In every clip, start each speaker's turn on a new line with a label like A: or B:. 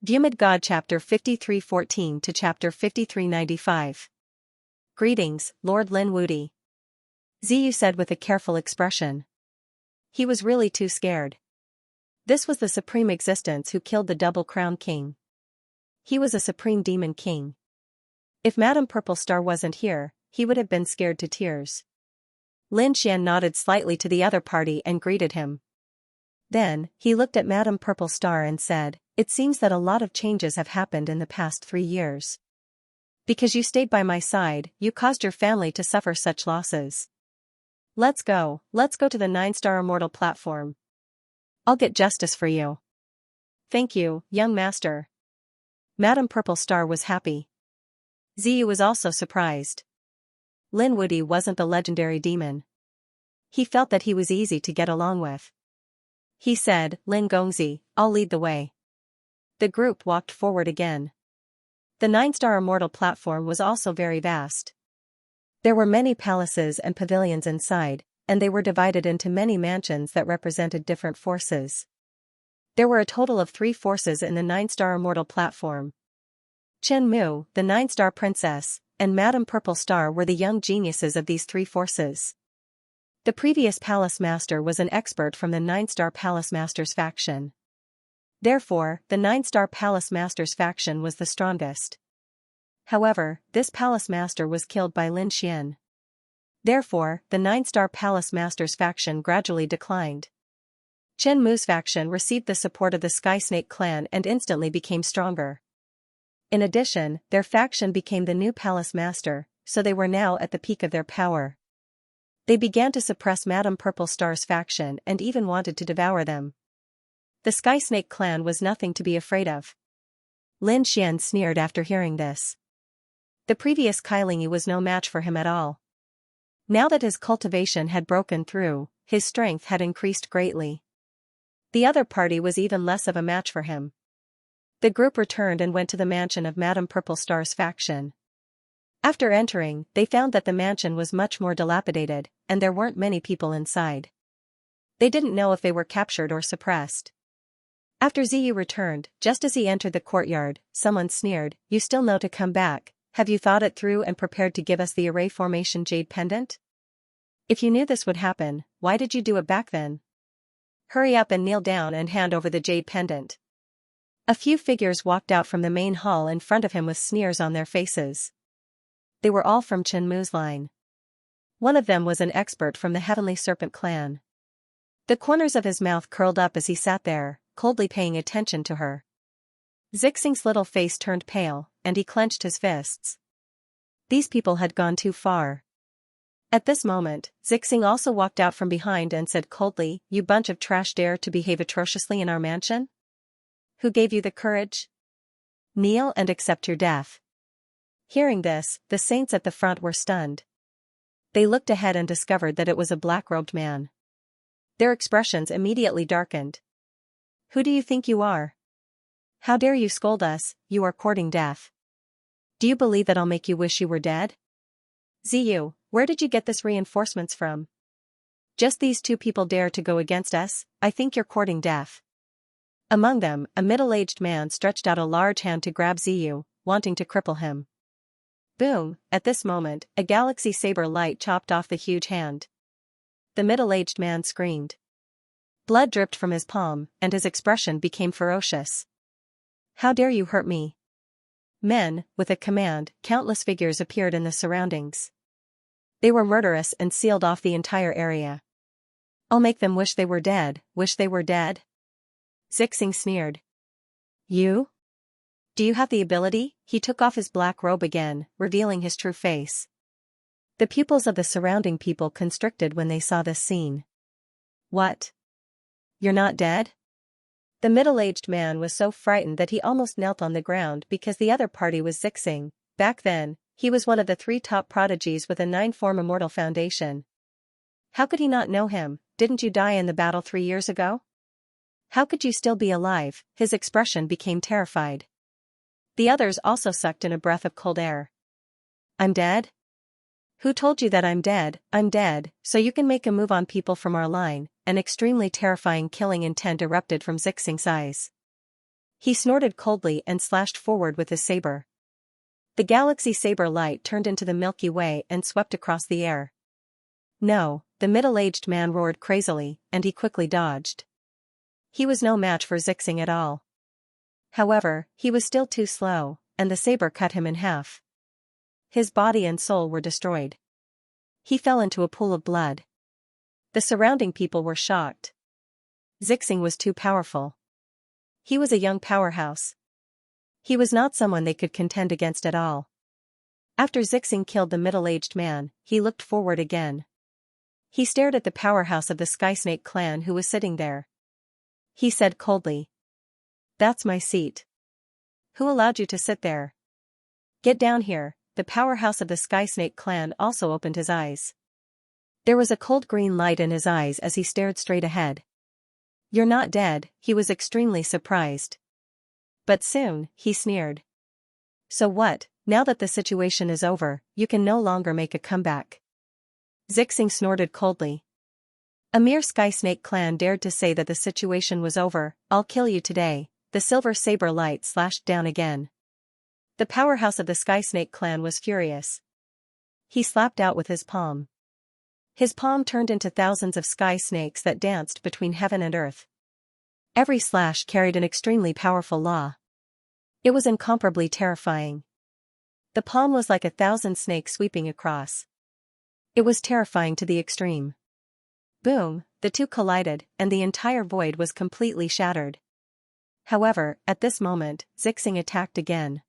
A: Vhumad God chapter 53:14 to chapter 53:95. Greetings, Lord Lin Wudi. Ziyu said with a careful expression. He was really too scared. This was the supreme existence who killed the double crown king. He was a supreme demon king. If Madame Purple Star wasn't here, he would have been scared to tears. Lin Xian nodded slightly to the other party and greeted him. Then, he looked at Madame Purple Star and said, "It seems that a lot of changes have happened in the past 3 years. Because you stayed by my side, you caused your family to suffer such losses. Let's go to the 9-star immortal platform. I'll get justice for you." "Thank you, young master." Madame Purple Star was happy. Ziyu was also surprised. Lin Wudi wasn't the legendary demon. He felt that he was easy to get along with. He said, "Lin Gongzi, I'll lead the way." The group walked forward again. The 9-star immortal platform was also very vast. There were many palaces and pavilions inside, and they were divided into many mansions that represented different forces. There were a total of 3 forces in the 9-star immortal platform. Chen Mu, the 9-star princess, and Madame Purple Star were the young geniuses of these 3 forces. The previous palace master was an expert from the 9-star palace master's faction. Therefore, the 9-star palace master's faction was the strongest. However, this palace master was killed by Lin Xian. Therefore, the 9-star palace master's faction gradually declined. Chen Mu's faction received the support of the Sky Snake clan and instantly became stronger. In addition, their faction became the new palace master, so they were now at the peak of their power. They began to suppress Madame Purple Star's faction and even wanted to devour them. The Sky Snake clan was nothing to be afraid of. Lin Xian sneered after hearing this. The previous Kailingi was no match for him at all. Now that his cultivation had broken through, his strength had increased greatly. The other party was even less of a match for him. The group returned and went to the mansion of Madame Purple Star's faction. After entering, they found that the mansion was much more dilapidated, and there weren't many people inside. They didn't know if they were captured or suppressed. After Ziyu returned, just as he entered the courtyard, someone sneered, "You still know to come back. Have you thought it through and prepared to give us the array formation jade pendant? If you knew this would happen, why did you do it back then? Hurry up and kneel down and hand over the jade pendant." A few figures walked out from the main hall in front of him with sneers on their faces. They were all from Chen Mu's line. One of them was an expert from the Heavenly Serpent clan. The corners of his mouth curled up as he sat there, coldly paying attention to her. Zixing's little face turned pale, and he clenched his fists. These people had gone too far. At this moment, Zixing also walked out from behind and said coldly, "You bunch of trash dare to behave atrociously in our mansion? Who gave you the courage? Kneel and accept your death." Hearing this, the saints at the front were stunned. They looked ahead and discovered that it was a black-robed man. Their expressions immediately darkened. "Who do you think you are? How dare you scold us? You are courting death. Do you believe that I'll make you wish you were dead? Ziyu, where did you get this reinforcements from? Just these 2 people dare to go against us? I think you're courting death." Among them, a middle-aged man stretched out a large hand to grab Ziyu, wanting to cripple him. Boom! At this moment, a galaxy saber light chopped off the huge hand. The middle-aged man screamed. Blood dripped from his palm, and his expression became ferocious. "How dare you hurt me?" Men, with a command, countless figures appeared in the surroundings. They were murderous and sealed off the entire area. "I'll make them wish they were dead, wish they were dead." Zixing sneered. "You? Do you have the ability?" He took off his black robe again, revealing his true face. The pupils of the surrounding people constricted when they saw this scene. "What? You're not dead?" The middle-aged man was so frightened that he almost knelt on the ground because the other party was Zixing. Back then, he was one of the 3 top prodigies with a 9-form immortal foundation. How could he not know him? Didn't you die in the battle 3 years ago? How could you still be alive? His expression became terrified. The others also sucked in a breath of cold air. "I'm dead? Who told you that I'm dead? I'm dead, so you can make a move on people from our line." An extremely terrifying killing intent erupted from Zixing's eyes. He snorted coldly and slashed forward with his saber. The galaxy saber light turned into the Milky Way and swept across the air. No, the middle-aged man roared crazily, and he quickly dodged. He was no match for Zixing at all. However, he was still too slow, and the saber cut him in half. His body and soul were destroyed. He fell into a pool of blood. The surrounding people were shocked. Zixing was too powerful. He was a young powerhouse. He was not someone they could contend against at all. After Zixing killed the middle-aged man, he looked forward again. He stared at the powerhouse of the Skysnake clan who was sitting there. He said coldly, "That's my seat. Who allowed you to sit there? Get down here." The powerhouse of the Skysnake clan also opened his eyes. There was a cold green light in his eyes as he stared straight ahead. "You're not dead," he was extremely surprised. But soon, he sneered. "So what, now that the situation is over, you can no longer make a comeback?" Zixing snorted coldly. "A mere Skysnake clan dared to say that the situation was over. I'll kill you today." The silver saber light slashed down again. The powerhouse of the Skysnake clan was furious. He slapped out with his palm. His palm turned into thousands of sky snakes that danced between heaven and earth. Every slash carried an extremely powerful law. It was incomparably terrifying. The palm was like 1,000 snakes sweeping across. It was terrifying to the extreme. Boom, the two collided, and the entire void was completely shattered. However, at this moment, Zixing attacked again.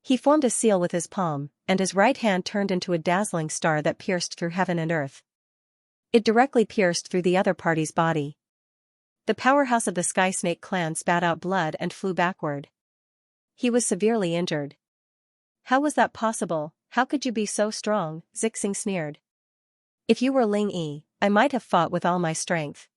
A: He formed a seal with his palm, and his right hand turned into a dazzling star that pierced through heaven and earth. It directly pierced through the other party's body. The powerhouse of the Skysnake clan spat out blood and flew backward. He was severely injured. "How was that possible? How could you be so strong?" Zixing sneered. "If you were Ling Yi, I might have fought with all my strength.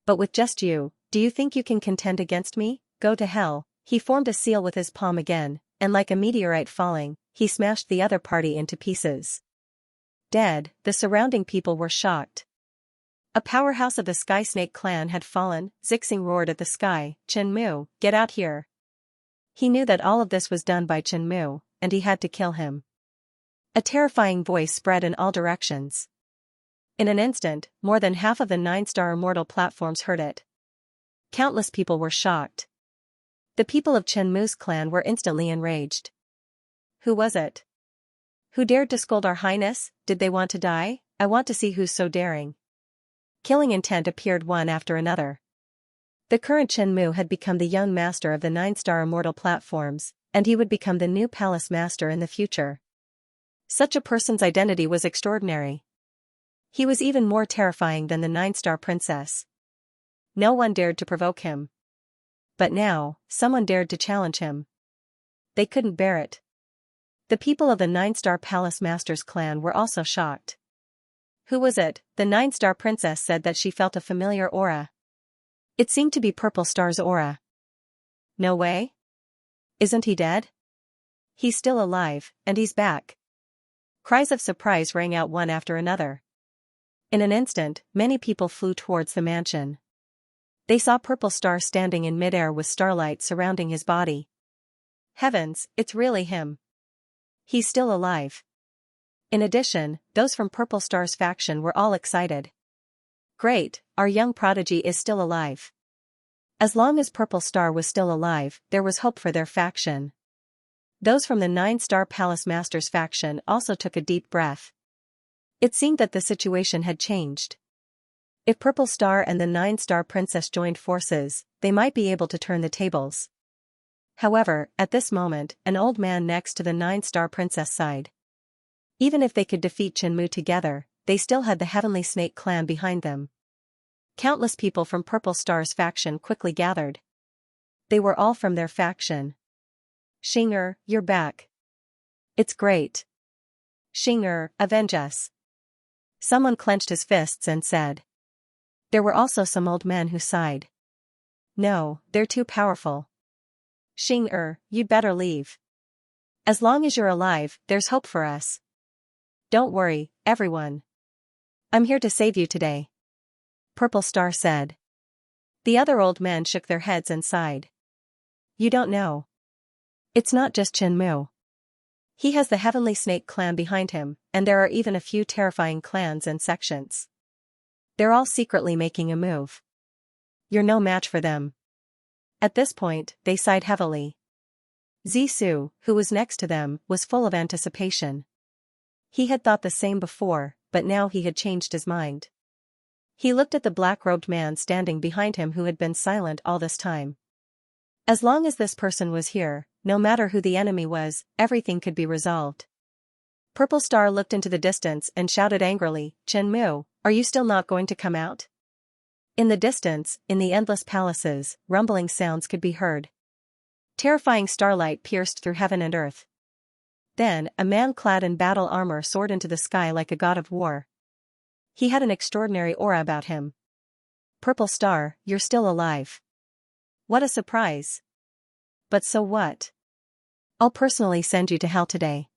A: But with just you, do you think you can contend against me? Go to hell." He formed a seal with his palm again, and like a meteorite falling, he smashed the other party into pieces. Dead, the surrounding people were shocked. A powerhouse of the Skysnake clan had fallen. Zixing roared at the sky, "Chen Mu, get out here." He knew that all of this was done by Chen Mu, and he had to kill him. A terrifying voice spread in all directions. In an instant, more than half of the 9-star immortal platforms heard it. Countless people were shocked. The people of Chen Mu's clan were instantly enraged. Who was it? Who dared to scold our highness? Did they want to die? I want to see who's so daring. Killing intent appeared one after another. The current Chen Mu had become the young master of the 9-star immortal platforms, and he would become the new palace master in the future. Such a person's identity was extraordinary. He was even more terrifying than the 9-star princess. No one dared to provoke him. But now, someone dared to challenge him. They couldn't bear it. The people of the 9-star Palace Master's clan were also shocked. Who was it? The 9-star princess said that she felt a familiar aura. It seemed to be Purple Star's aura. No way? Isn't he dead? He's still alive, and he's back. Cries of surprise rang out one after another. In an instant, many people flew towards the mansion. They saw Purple Star standing in midair with starlight surrounding his body. Heavens, it's really him. He's still alive. In addition, those from Purple Star's faction were all excited. Great, our young prodigy is still alive. As long as Purple Star was still alive, there was hope for their faction. Those from the 9-star Palace Master's faction also took a deep breath. It seemed that the situation had changed. If Purple Star and the 9-star princess joined forces, they might be able to turn the tables. However, at this moment, an old man next to the 9-star princess sighed. Even if they could defeat Chen Mu together, they still had the Heavenly Snake clan behind them. Countless people from Purple Star's faction quickly gathered. They were all from their faction. Xinger, you're back. It's great. Xinger, avenge us. Someone clenched his fists and said. There were also some old men who sighed. No, they're too powerful. Xinger, you'd better leave. As long as you're alive, there's hope for us. Don't worry, everyone. I'm here to save you today. Purple Star said. The other old men shook their heads and sighed. You don't know. It's not just Qianmu. He has the Heavenly Snake clan behind him, and there are even a few terrifying clans and sections. They're all secretly making a move. You're no match for them. At this point, they sighed heavily. Zhisu, who was next to them, was full of anticipation. He had thought the same before, but now he had changed his mind. He looked at the black-robed man standing behind him who had been silent all this time. As long as this person was here, no matter who the enemy was, everything could be resolved. Purple Star looked into the distance and shouted angrily, "Qianmu, are you still not going to come out?" In the distance, in the endless palaces, rumbling sounds could be heard. Terrifying starlight pierced through heaven and earth. Then, a man clad in battle armor soared into the sky like a god of war. He had an extraordinary aura about him. "Purple Star, you're still alive. What a surprise. But so what? I'll personally send you to hell today."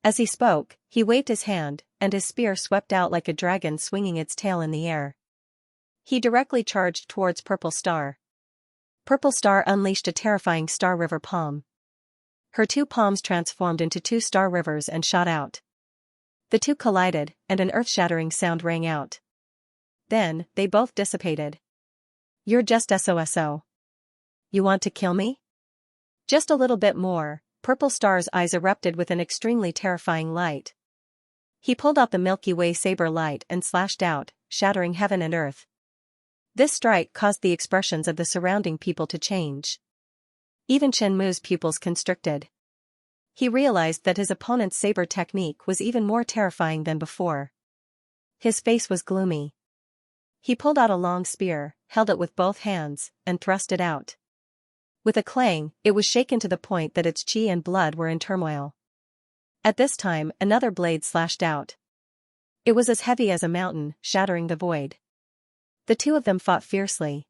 A: As he spoke, he waved his hand, and his spear swept out like a dragon swinging its tail in the air. He directly charged towards Purple Star. Purple Star unleashed a terrifying Star River palm. Her two palms transformed into two star rivers and shot out. The two collided, and an earth-shattering sound rang out. Then, they both dissipated. "You're just SOSO. You want to kill me?" Just a little bit more. Purple Star's eyes erupted with an extremely terrifying light. He pulled out the Milky Way saber light and slashed out, shattering heaven and earth. This strike caused the expressions of the surrounding people to change. Even Qianmu's pupils constricted. He realized that his opponent's saber technique was even more terrifying than before. His face was gloomy. He pulled out a long spear, held it with both hands, and thrust it out. With a clang, it was shaken to the point that its chi and blood were in turmoil. At this time, another blade slashed out. It was as heavy as a mountain, shattering the void. The two of them fought fiercely.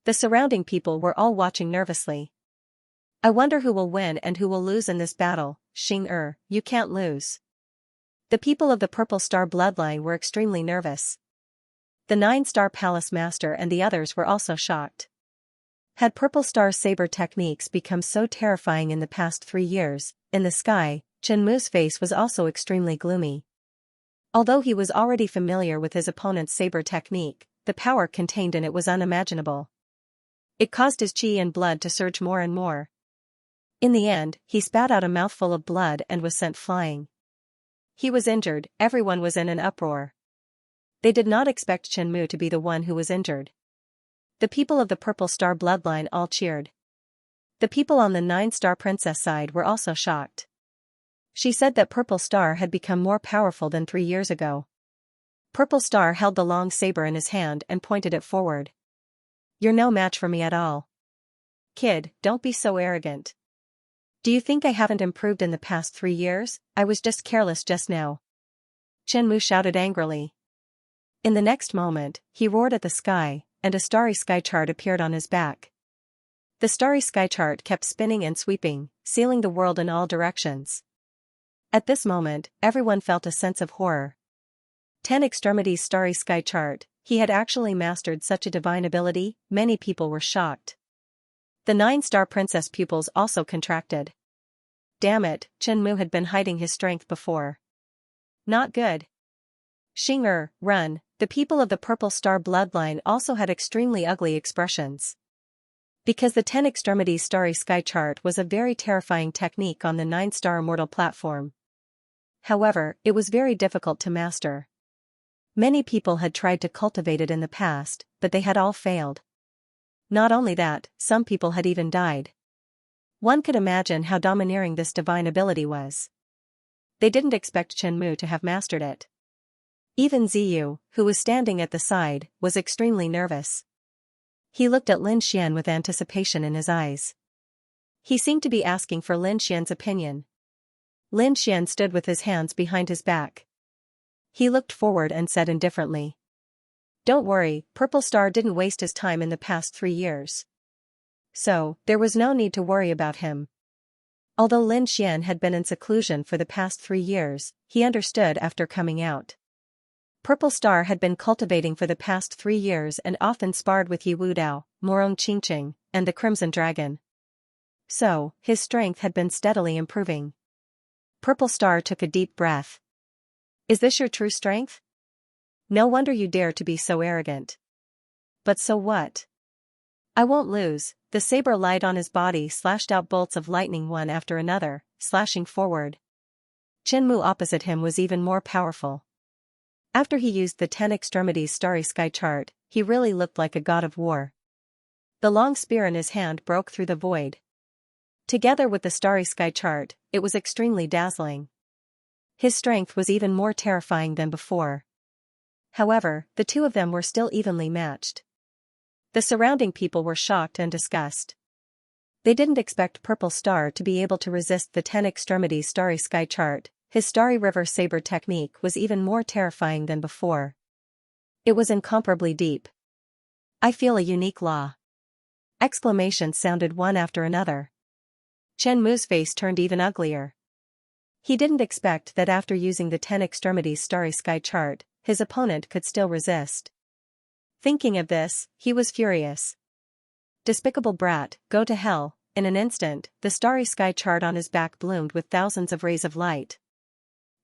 A: The surrounding people were all watching nervously. "I wonder who will win and who will lose in this battle, Xing, you can't lose." The people of the Purple Star bloodline were extremely nervous. The 9-star palace master and the others were also shocked. Had Purple Star's saber techniques become so terrifying in the past 3 years? In the sky, Qianmu's face was also extremely gloomy. Although he was already familiar with his opponent's saber technique, the power contained in it was unimaginable. It caused his chi and blood to surge more and more. In the end, he spat out a mouthful of blood and was sent flying. He was injured. Everyone was in an uproar. They did not expect Qianmu to be the one who was injured. The people of the Purple Star bloodline all cheered. The people on the 9-star princess side were also shocked. She said that Purple Star had become more powerful than 3 years ago. Purple Star held the long saber in his hand and pointed it forward. "You're no match for me at all. Kid, don't be so arrogant. Do you think I haven't improved in the past 3 years? I was just careless just now." Qianmu shouted angrily. In the next moment, he roared at the sky, and a starry sky chart appeared on his back. The starry sky chart kept spinning and sweeping, sealing the world in all directions. At this moment, everyone felt a sense of horror. 10 extremities starry sky chart, he had actually mastered such a divine ability. Many people were shocked. The 9-star princess pupils also contracted. Damn it, Qianmu had been hiding his strength before. Not good. Xing, run. The people of the Purple Star bloodline also had extremely ugly expressions. Because the 10 extremities starry sky chart was a very terrifying technique on the 9-star immortal platform. However, it was very difficult to master. Many people had tried to cultivate it in the past, but they had all failed. Not only that, some people had even died. One could imagine how domineering this divine ability was. They didn't expect Qianmu to have mastered it. Even Ziyu, who was standing at the side, was extremely nervous. He looked at Lin Xian with anticipation in his eyes. He seemed to be asking for Lin Xian's opinion. Lin Xian stood with his hands behind his back. He looked forward and said indifferently, "Don't worry, Purple Star didn't waste his time in the past 3 years. So, there was no need to worry about him." Although Lin Xian had been in seclusion for the past 3 years, he understood after coming out. Purple Star had been cultivating for the past 3 years and often sparred with Yi Wudao, Morong Qingqing, and the Crimson Dragon. So, his strength had been steadily improving. Purple Star took a deep breath. Is this your true strength? No wonder you dare to be so arrogant. But so what? I won't lose. The saber light on his body slashed out bolts of lightning one after another, slashing forward. Chenmu opposite him was even more powerful. After he used the 10 extremities starry sky chart, he really looked like a god of war. The long spear in his hand broke through the void. Together with the starry sky chart, it was extremely dazzling. His strength was even more terrifying than before. However, the two of them were still evenly matched. The surrounding people were shocked and disgusted. They didn't expect Purple Star to be able to resist the 10 extremities starry sky chart. His starry river saber technique was even more terrifying than before. It was incomparably deep. I feel a unique law. Exclamations sounded one after another. Chen Mu's face turned even uglier. He didn't expect that after using the 10 extremities starry sky chart, his opponent could still resist. Thinking of this, he was furious. Despicable brat, go to hell. In an instant, the starry sky chart on his back bloomed with thousands of rays of light.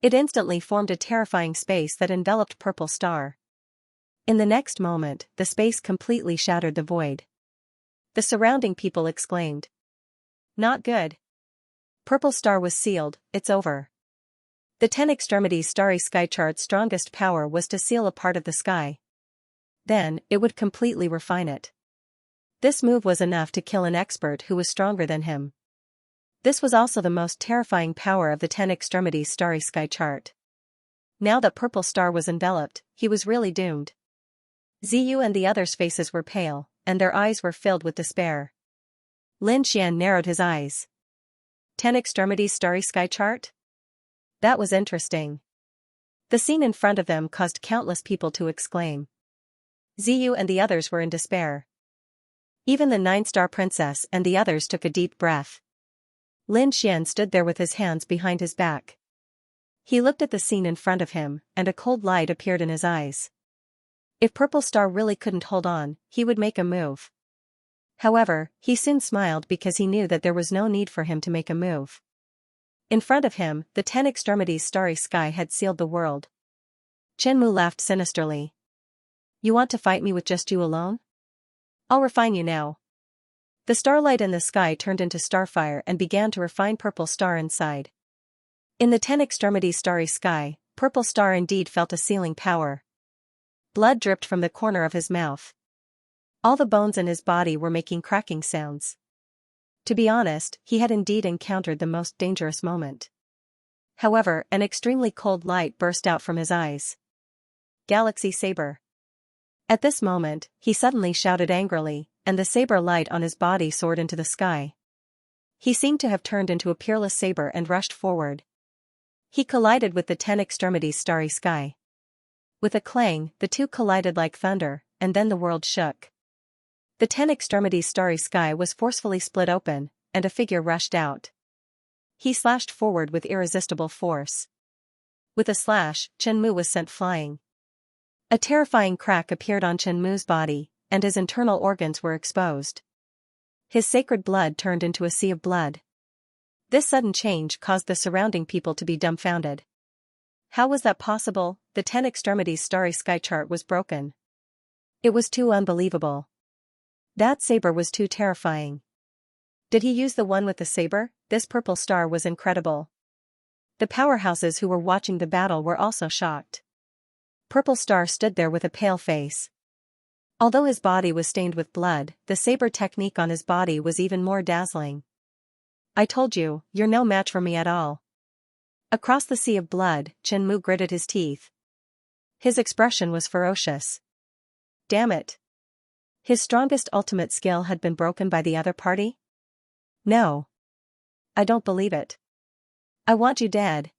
A: It instantly formed a terrifying space that enveloped Purple Star. In the next moment, the space completely shattered the void. The surrounding people exclaimed. Not good. Purple Star was sealed, it's over. The 10 extremities starry sky chart's strongest power was to seal a part of the sky. Then, it would completely refine it. This move was enough to kill an expert who was stronger than him. This was also the most terrifying power of the 10 extremities starry sky chart. Now that Purple Star was enveloped, he was really doomed. Ziyu and the others' faces were pale, and their eyes were filled with despair. Lin Xian narrowed his eyes. 10 extremities starry sky chart? That was interesting. The scene in front of them caused countless people to exclaim. Ziyu and the others were in despair. Even the 9-star princess and the others took a deep breath. Lin Xian stood there with his hands behind his back. He looked at the scene in front of him, and a cold light appeared in his eyes. If Purple Star really couldn't hold on, he would make a move. However, he soon smiled because he knew that there was no need for him to make a move. In front of him, the 10 extremities starry sky had sealed the world. Chenmu laughed sinisterly. You want to fight me with just you alone? I'll refine you now. The starlight in the sky turned into starfire and began to refine Purple Star inside. In the 10 extremities starry sky, Purple Star indeed felt a sealing power. Blood dripped from the corner of his mouth. All the bones in his body were making cracking sounds. To be honest, he had indeed encountered the most dangerous moment. However, an extremely cold light burst out from his eyes. Galaxy Saber. At this moment, he suddenly shouted angrily, and the saber light on his body soared into the sky. He seemed to have turned into a peerless saber and rushed forward. He collided with the 10 extremities starry sky. With a clang, the two collided like thunder, and then the world shook. The 10 extremities starry sky was forcefully split open, and a figure rushed out. He slashed forward with irresistible force. With a slash, Chenmu was sent flying. A terrifying crack appeared on Chenmu's body, and his internal organs were exposed. His sacred blood turned into a sea of blood. This sudden change caused the surrounding people to be dumbfounded. How was that possible? The 10 extremities starry sky chart was broken. It was too unbelievable. That saber was too terrifying. Did he use the one with the saber? This Purple Star was incredible. The powerhouses who were watching the battle were also shocked. Purple Star stood there with a pale face. Although his body was stained with blood, the saber technique on his body was even more dazzling. I told you, you're no match for me at all. Across the sea of blood, Chenmu gritted his teeth. His expression was ferocious. Damn it. His strongest ultimate skill had been broken by the other party? No. I don't believe it. I want you dead.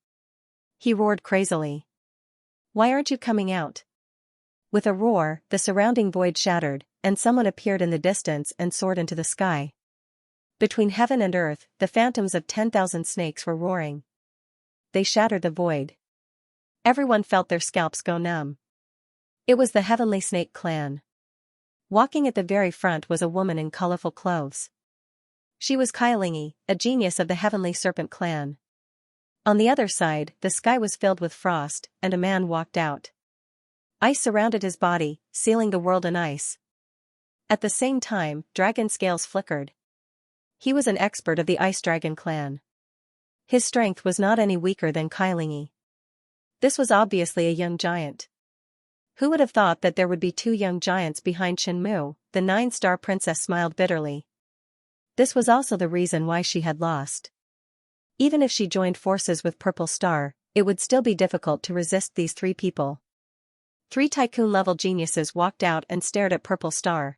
A: He roared crazily. Why aren't you coming out? With a roar, the surrounding void shattered, and someone appeared in the distance and soared into the sky. Between heaven and earth, the phantoms of 10,000 snakes were roaring. They shattered the void. Everyone felt their scalps go numb. It was the Heavenly Snake Clan. Walking at the very front was a woman in colorful clothes. She was Kailingi, a genius of the Heavenly Serpent clan. On the other side, the sky was filled with frost, and a man walked out. Ice surrounded his body, sealing the world in ice. At the same time, dragon scales flickered. He was an expert of the Ice Dragon clan. His strength was not any weaker than Kailingi. This was obviously a young giant. Who would have thought that there would be two young giants behind Shenmue? The 9-star princess smiled bitterly. This was also the reason why she had lost. Even if she joined forces with Purple Star, it would still be difficult to resist these three people. 3 tycoon-level geniuses walked out and stared at Purple Star.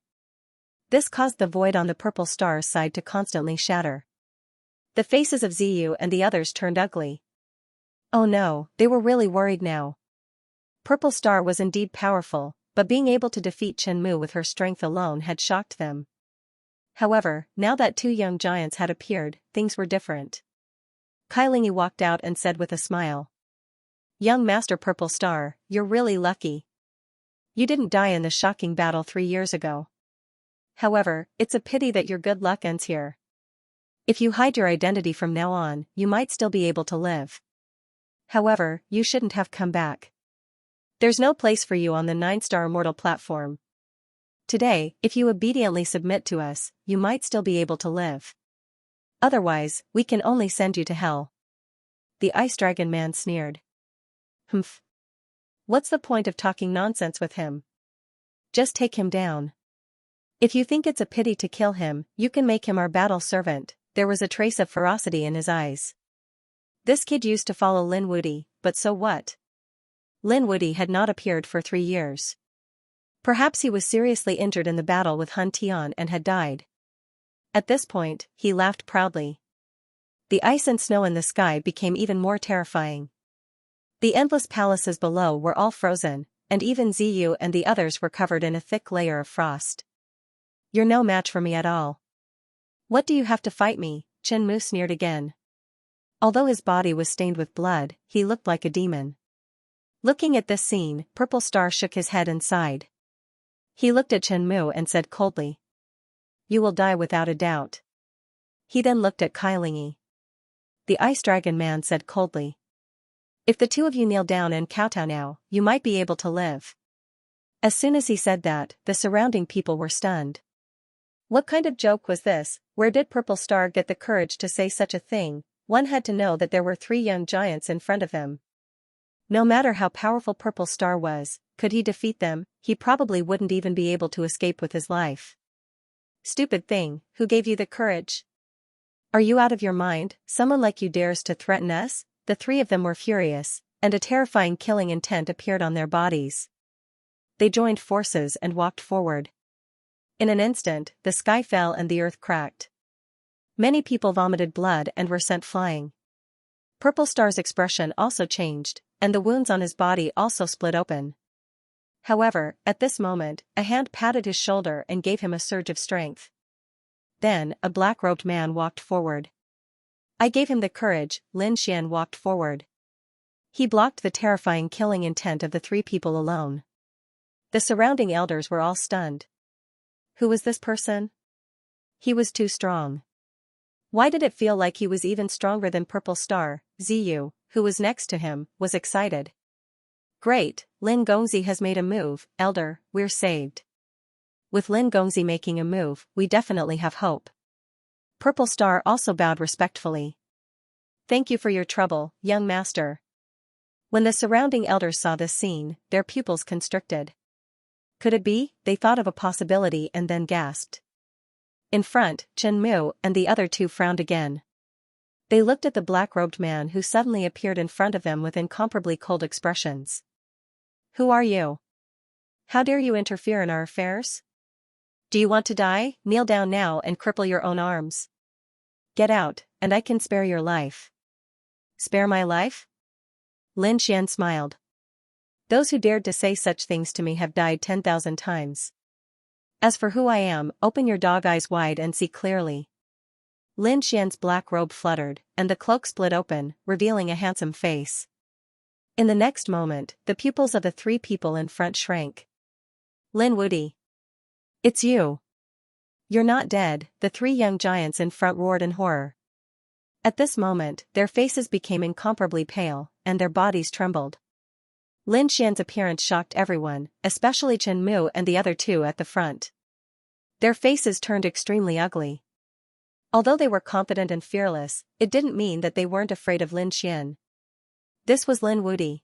A: This caused the void on the Purple Star's side to constantly shatter. The faces of Ziyu and the others turned ugly. Oh no, they were really worried now. Purple Star was indeed powerful, but being able to defeat Shenmue with her strength alone had shocked them. However, now that 2 young giants had appeared, things were different. Kailingi walked out and said with a smile. Young Master Purple Star, you're really lucky. You didn't die in the shocking battle 3 years ago. However, it's a pity that your good luck ends here. If you hide your identity from now on, you might still be able to live. However, you shouldn't have come back. There's no place for you on the 9-star immortal platform. Today, if you obediently submit to us, you might still be able to live. Otherwise, we can only send you to hell. The Ice Dragon man sneered. Humph. What's the point of talking nonsense with him? Just take him down. If you think it's a pity to kill him, you can make him our battle servant. There was a trace of ferocity in his eyes. This kid used to follow Lin Wudy, but so what? Lin Wudy had not appeared for 3 years. Perhaps he was seriously injured in the battle with Hun Tian and had died. At this point, he laughed proudly. The ice and snow in the sky became even more terrifying. The endless palaces below were all frozen, and even Ziyu and the others were covered in a thick layer of frost. You're no match for me at all. What do you have to fight me? Shenmue sneered again. Although his body was stained with blood, he looked like a demon. Looking at this scene, Purple Star shook his head and sighed. He looked at Shenmue and said coldly. You will die without a doubt. He then looked at Kailingi. The Ice Dragon man said coldly. If the 2 of you kneel down and kowtow now, you might be able to live. As soon as he said that, the surrounding people were stunned. What kind of joke was this? Where did Purple Star get the courage to say such a thing? One had to know that there were 3 young giants in front of him. No matter how powerful Purple Star was, could he defeat them? He probably wouldn't even be able to escape with his life. Stupid thing, who gave you the courage? Are you out of your mind? Someone like you dares to threaten us? The 3 of them were furious, and a terrifying killing intent appeared on their bodies. They joined forces and walked forward. In an instant, the sky fell and the earth cracked. Many people vomited blood and were sent flying. Purple Star's expression also changed, and the wounds on his body also split open. However, at this moment, a hand patted his shoulder and gave him a surge of strength. Then, a black-robed man walked forward. I gave him the courage. Lin Xian walked forward. He blocked the terrifying killing intent of the 3 people alone. The surrounding elders were all stunned. Who was this person? He was too strong. Why did it feel like he was even stronger than Purple Star? Ziyu, who was next to him, was excited. Great, Lin Gongzi has made a move, Elder, we're saved. With Lin Gongzi making a move, we definitely have hope. Purple Star also bowed respectfully. Thank you for your trouble, young master. When the surrounding elders saw this scene, their pupils constricted. Could it be? They thought of a possibility and then gasped. In front, Shenmue and the other 2 frowned again. They looked at the black-robed man who suddenly appeared in front of them with incomparably cold expressions. Who are you? How dare you interfere in our affairs? Do you want to die? Kneel down now and cripple your own arms. Get out, and I can spare your life. Spare my life? Lin Xian smiled. Those who dared to say such things to me have died 10,000 times. As for who I am, open your dog eyes wide and see clearly. Lin Xian's black robe fluttered, and the cloak split open, revealing a handsome face. In the next moment, the pupils of the 3 people in front shrank. Lin Wudy. It's you. "You're not dead," the three young giants in front roared in horror. At this moment, their faces became incomparably pale, and their bodies trembled. Lin Xian's appearance shocked everyone, especially Chen Mu and the other two at the front. Their faces turned extremely ugly. Although they were confident and fearless, it didn't mean that they weren't afraid of Lin Xian. This was Lin Wuti.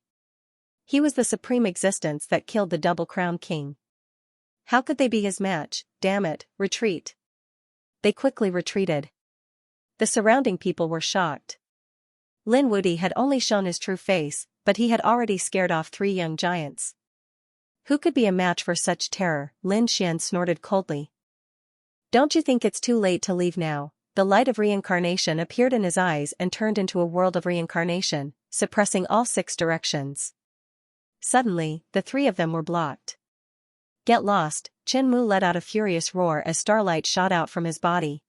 A: He was the supreme existence that killed the Double Crown King. How could they be his match? Damn it, retreat. They quickly retreated. The surrounding people were shocked. Lin Wuti had only shown his true face, but he had already scared off three young giants. Who could be a match for such terror? Lin Xian snorted coldly. Don't you think it's too late to leave now? The light of reincarnation appeared in his eyes and turned into a world of reincarnation, suppressing all 6 directions. Suddenly, the 3 of them were blocked. Get lost, Chen Mu let out a furious roar as starlight shot out from his body.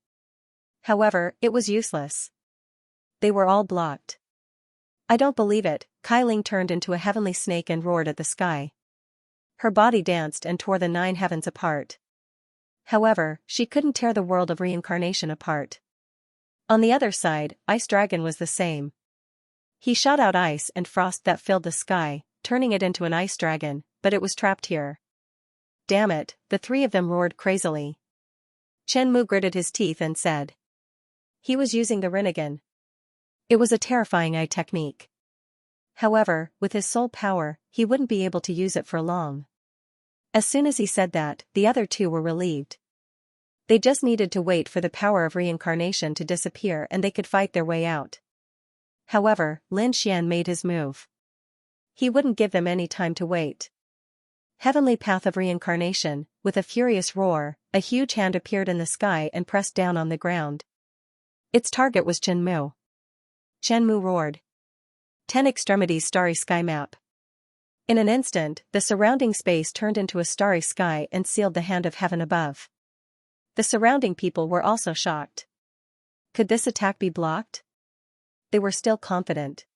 A: However, it was useless. They were all blocked. I don't believe it, Kai Ling turned into a heavenly snake and roared at the sky. Her body danced and tore the 9 heavens apart. However, she couldn't tear the world of reincarnation apart. On the other side, Ice Dragon was the same. He shot out ice and frost that filled the sky, turning it into an ice dragon, but it was trapped here. Damn it, the 3 of them roared crazily. Chen Mu gritted his teeth and said. He was using the Rinnegan. It was a terrifying eye technique. However, with his soul power, he wouldn't be able to use it for long. As soon as he said that, the other 2 were relieved. They just needed to wait for the power of reincarnation to disappear and they could fight their way out. However, Lin Xian made his move. He wouldn't give them any time to wait. Heavenly path of reincarnation, with a furious roar, a huge hand appeared in the sky and pressed down on the ground. Its target was Chen Mu. Chen Mu roared. 10 extremities starry sky map. In an instant, the surrounding space turned into a starry sky and sealed the hand of heaven above. The surrounding people were also shocked. Could this attack be blocked? They were still confident.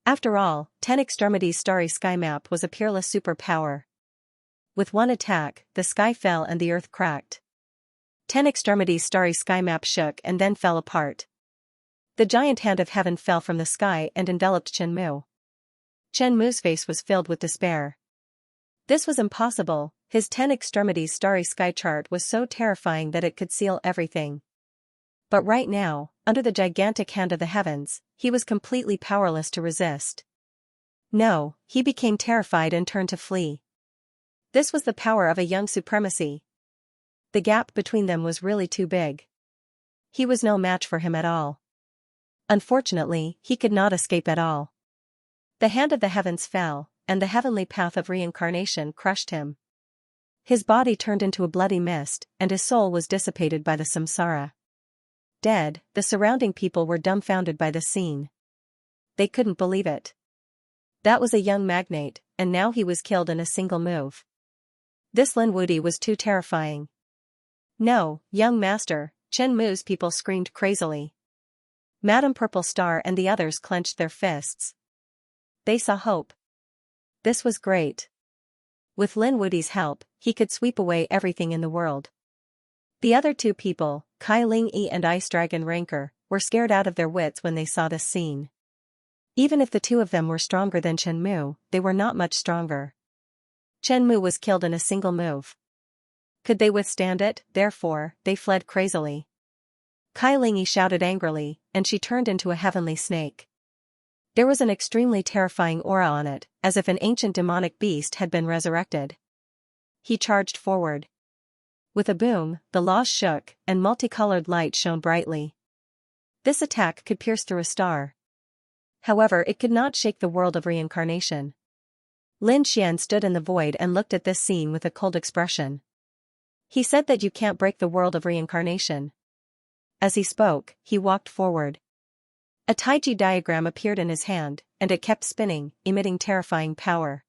A: After all, 10 extremities starry sky map was a peerless superpower. With one attack, the sky fell and the earth cracked. 10 extremities starry sky map shook and then fell apart. The giant hand of heaven fell from the sky and enveloped Chen Mu. Chen Mu's face was filled with despair. This was impossible, his 10 extremities starry sky chart was so terrifying that it could seal everything. But right now, under the gigantic hand of the heavens, he was completely powerless to resist. No, he became terrified and turned to flee. This was the power of a young supremacy. The gap between them was really too big. He was no match for him at all. Unfortunately, he could not escape at all. The hand of the heavens fell, and the heavenly path of reincarnation crushed him. His body turned into a bloody mist, and his soul was dissipated by the samsara. Dead, the surrounding people were dumbfounded by the scene. They couldn't believe it. That was a young magnate, and now he was killed in a single move. This Lin Wuti was too terrifying. No, young master, Chen Mu's people screamed crazily. Madame Purple Star and the others clenched their fists. They saw hope. This was great. With Lin Wuti's help, he could sweep away everything in the world. The other 2 people, Kai Ling Yi and Ice Dragon Rancor, were scared out of their wits when they saw this scene. Even if the 2 of them were stronger than Chen Mu, they were not much stronger. Chen Mu was killed in a single move. Could they withstand it? Therefore, they fled crazily. Kai Ling Yi shouted angrily, and she turned into a heavenly snake. There was an extremely terrifying aura on it, as if an ancient demonic beast had been resurrected. He charged forward. With a boom, the laws shook, and multicolored light shone brightly. This attack could pierce through a star. However, it could not shake the world of reincarnation. Lin Xian stood in the void and looked at this scene with a cold expression. He said that you can't break the world of reincarnation. As he spoke, he walked forward. A Taiji diagram appeared in his hand, and it kept spinning, emitting terrifying power.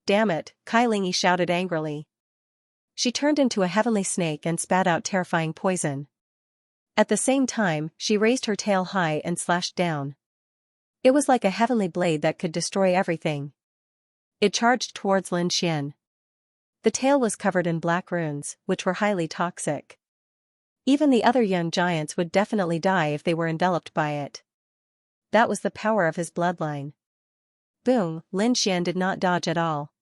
A: Damn it, Kai Ling Yi shouted angrily. She turned into a heavenly snake and spat out terrifying poison. At the same time, she raised her tail high and slashed down. It was like a heavenly blade that could destroy everything. It charged towards Lin Xian. The tail was covered in black runes, which were highly toxic. Even the other young giants would definitely die if they were enveloped by it. That was the power of his bloodline. Boom, Lin Xian did not dodge at all.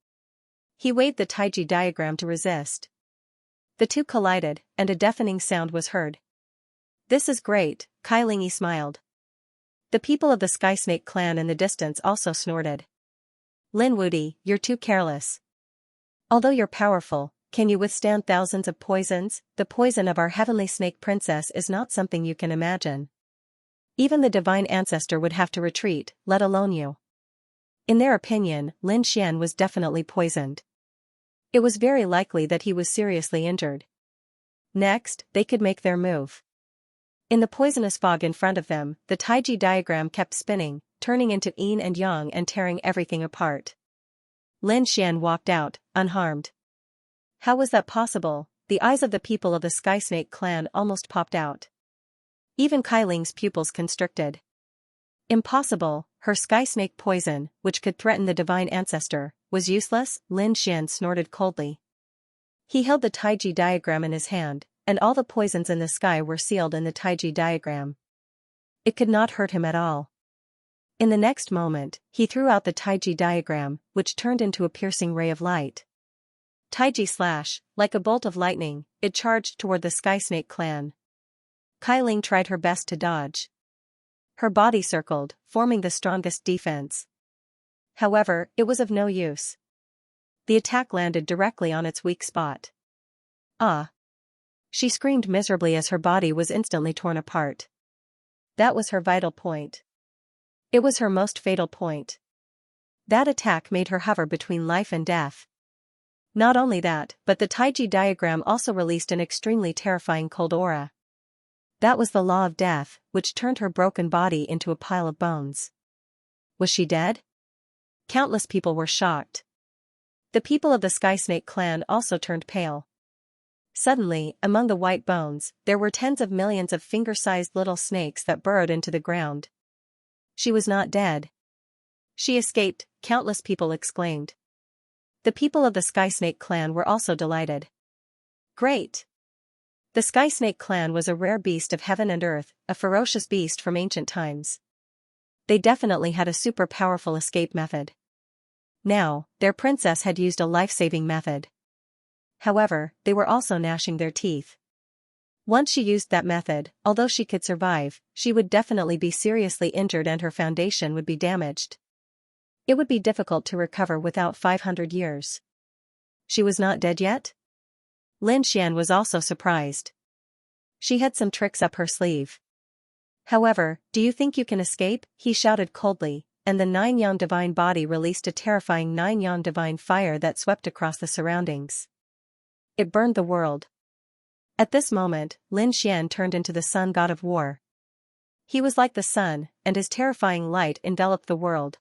A: He waved the Taiji diagram to resist. The two collided, and a deafening sound was heard. This is great, Kai Lingyi smiled. The people of the Sky Snake clan in the distance also snorted. Lin Wudi, you're too careless. Although you're powerful, can you withstand thousands of poisons? The poison of our heavenly snake princess is not something you can imagine. Even the divine ancestor would have to retreat, let alone you. In their opinion, Lin Xian was definitely poisoned. It was very likely that he was seriously injured. Next, they could make their move. In the poisonous fog in front of them, the Taiji diagram kept spinning, turning into yin and yang and tearing everything apart. Lin Xian walked out, unharmed. How was that possible? The eyes of the people of the Sky Snake clan almost popped out. Even Kai Ling's pupils constricted. Impossible, her Sky Snake poison, which could threaten the divine ancestor, was useless, Lin Xian snorted coldly. He held the Taiji diagram in his hand, and all the poisons in the sky were sealed in the Taiji diagram. It could not hurt him at all. In the next moment, he threw out the Taiji diagram, which turned into a piercing ray of light. Taiji slash, like a bolt of lightning, it charged toward the Sky Snake clan. Kai Ling tried her best to dodge. Her body circled, forming the strongest defense. However, it was of no use. The attack landed directly on its weak spot. Ah! She screamed miserably as her body was instantly torn apart. That was her vital point. It was her most fatal point. That attack made her hover between life and death. Not only that, but the Taiji diagram also released an extremely terrifying cold aura. That was the law of death, which turned her broken body into a pile of bones. Was she dead? Countless people were shocked. The people of the Sky Snake clan also turned pale. Suddenly, among the white bones, there were tens of millions of finger-sized little snakes that burrowed into the ground. She was not dead. She escaped, countless people exclaimed. The people of the Sky Snake clan were also delighted. Great! The Sky Snake clan was a rare beast of heaven and earth, a ferocious beast from ancient times. They definitely had a super powerful escape method. Now, their princess had used a life-saving method. However, they were also gnashing their teeth. Once she used that method, although she could survive, she would definitely be seriously injured and her foundation would be damaged. It would be difficult to recover without 500 years. She was not dead yet? Lin Xian was also surprised. She had some tricks up her sleeve. However, do you think you can escape? He shouted coldly, and the 9-yang divine body released a terrifying 9-yang divine fire that swept across the surroundings. It burned the world. At this moment, Lin Xian turned into the sun god of war. He was like the sun, and his terrifying light enveloped the world.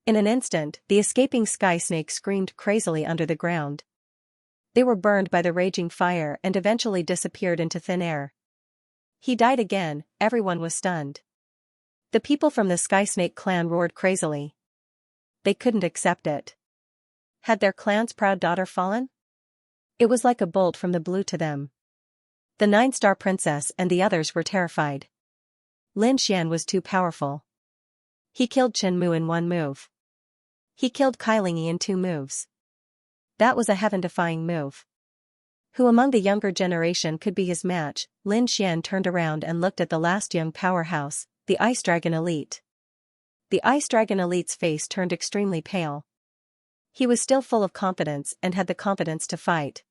A: In an instant, the escaping sky snakes screamed crazily under the ground. They were burned by the raging fire and eventually disappeared into thin air. He died again, everyone was stunned. The people from the Sky Snake clan roared crazily. They couldn't accept it. Had their clan's proud daughter fallen? It was like a bolt from the blue to them. The 9-star princess and the others were terrified. Lin Xian was too powerful. He killed Chen Mu in one move. He killed Kai Lingyi in 2 moves. That was a heaven-defying move. Who among the younger generation could be his match? Lin Xian turned around and looked at the last young powerhouse, the Ice Dragon Elite. The Ice Dragon Elite's face turned extremely pale. He was still full of confidence and had the confidence to fight.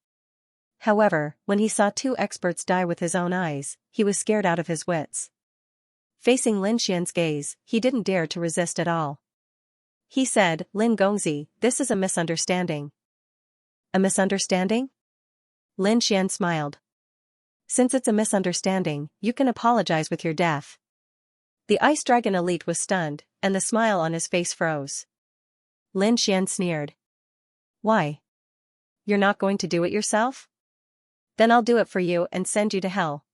A: However, when he saw 2 experts die with his own eyes, he was scared out of his wits. Facing Lin Xian's gaze, he didn't dare to resist at all. He said, Lin Gongzi, this is a misunderstanding. A misunderstanding? Lin Xian smiled. Since it's a misunderstanding, you can apologize with your death. The Ice Dragon Elite was stunned, and the smile on his face froze. Lin Xian sneered. Why? You're not going to do it yourself? Then I'll do it for you and send you to hell.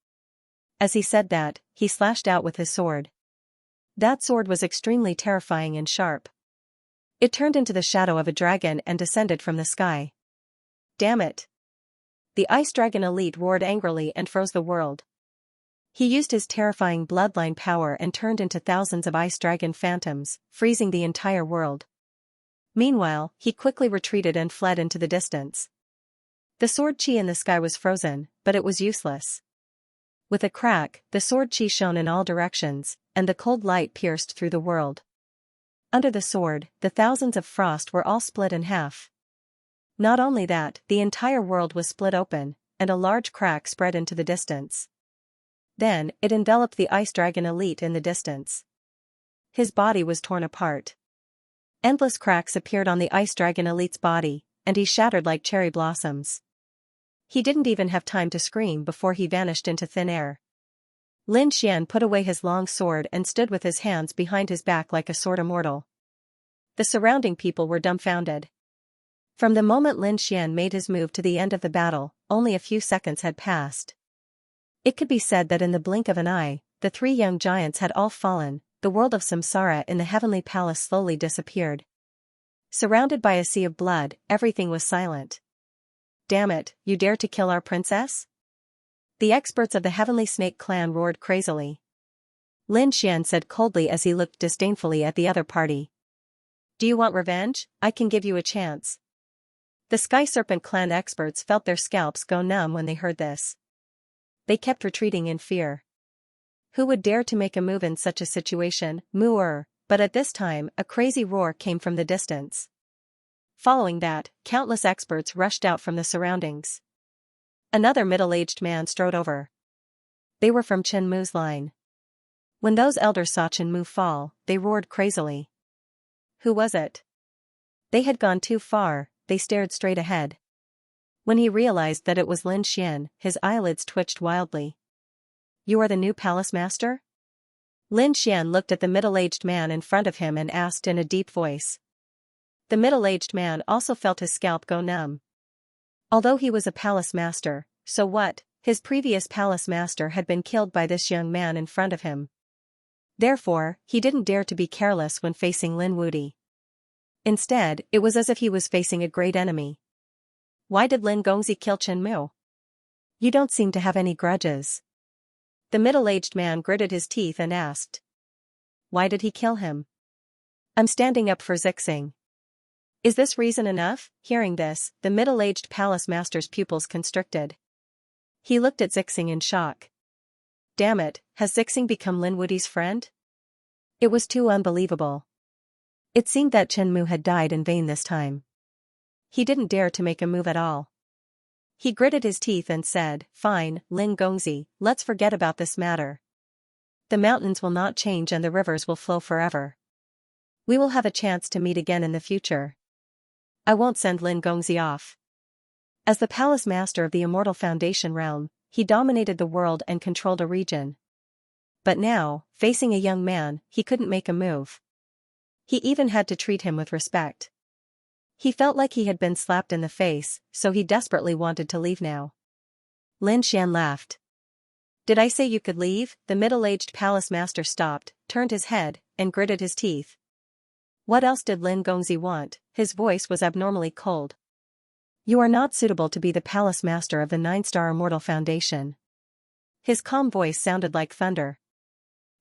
A: As he said that, he slashed out with his sword. That sword was extremely terrifying and sharp. It turned into the shadow of a dragon and descended from the sky. Damn it! the Ice Dragon elite roared angrily and froze the world. He used his terrifying bloodline power and turned into thousands of Ice Dragon phantoms, freezing the entire world. Meanwhile, he quickly retreated and fled into the distance. The sword chi in the sky was frozen, but it was useless. With a crack, the sword chi shone in all directions, and the cold light pierced through the world. Under the sword, the thousands of frost were all split in half. Not only that, the entire world was split open, and a large crack spread into the distance. Then, it enveloped the Ice Dragon elite in the distance. His body was torn apart. Endless cracks appeared on the Ice Dragon elite's body, and he shattered like cherry blossoms. He didn't even have time to scream before he vanished into thin air. Lin Xian put away his long sword and stood with his hands behind his back like a sword immortal. The surrounding people were dumbfounded. From the moment Lin Xian made his move to the end of the battle, only a few seconds had passed. It could be said that in the blink of an eye, the three young giants had all fallen. The world of samsara in the heavenly palace slowly disappeared. Surrounded by a sea of blood, everything was silent. "Damn it, you dare to kill our princess?" The experts of the Heavenly Snake clan roared crazily. Lin Xian said coldly as he looked disdainfully at the other party. "Do you want revenge? I can give you a chance." The Sky Serpent clan experts felt their scalps go numb when they heard this. They kept retreating in fear. Who would dare to make a move in such a situation? But at this time, a crazy roar came from the distance. Following that, countless experts rushed out from the surroundings. Another middle-aged man strode over. They were from Chen Mu's line. When those elders saw Chen Mu fall, they roared crazily. Who was it? They had gone too far, they stared straight ahead. When he realized that it was Lin Xian, his eyelids twitched wildly. "You are the new palace master?" Lin Xian looked at the middle-aged man in front of him and asked in a deep voice. The middle-aged man also felt his scalp go numb. Although he was a palace master, so what? His previous palace master had been killed by this young man in front of him. Therefore, he didn't dare to be careless when facing Lin Wuti. Instead, it was as if he was facing a great enemy. "Why did Lin Gongzi kill Chen Mu? You don't seem to have any grudges." The middle-aged man gritted his teeth and asked. "Why did he kill him?" "I'm standing up for Zixing." "Is this reason enough?" Hearing this, the middle-aged palace master's pupils constricted. He looked at Zixing in shock. Damn it, has Zixing become Lin Wuti's friend? It was too unbelievable. It seemed that Chen Mu had died in vain this time. He didn't dare to make a move at all. He gritted his teeth and said, "Fine, Lin Gongzi, let's forget about this matter. The mountains will not change and the rivers will flow forever. We will have a chance to meet again in the future. I won't send Lin Gongzi off." As the palace master of the Immortal Foundation realm, he dominated the world and controlled a region. But now, facing a young man, he couldn't make a move. He even had to treat him with respect. He felt like he had been slapped in the face, so he desperately wanted to leave now. Lin Xian laughed. "Did I say you could leave?" The middle-aged palace master stopped, turned his head, and gritted his teeth. What else did Lin Gongzi want? His voice was abnormally cold. "You are not suitable to be the palace master of the 9-star Immortal Foundation." His calm voice sounded like thunder.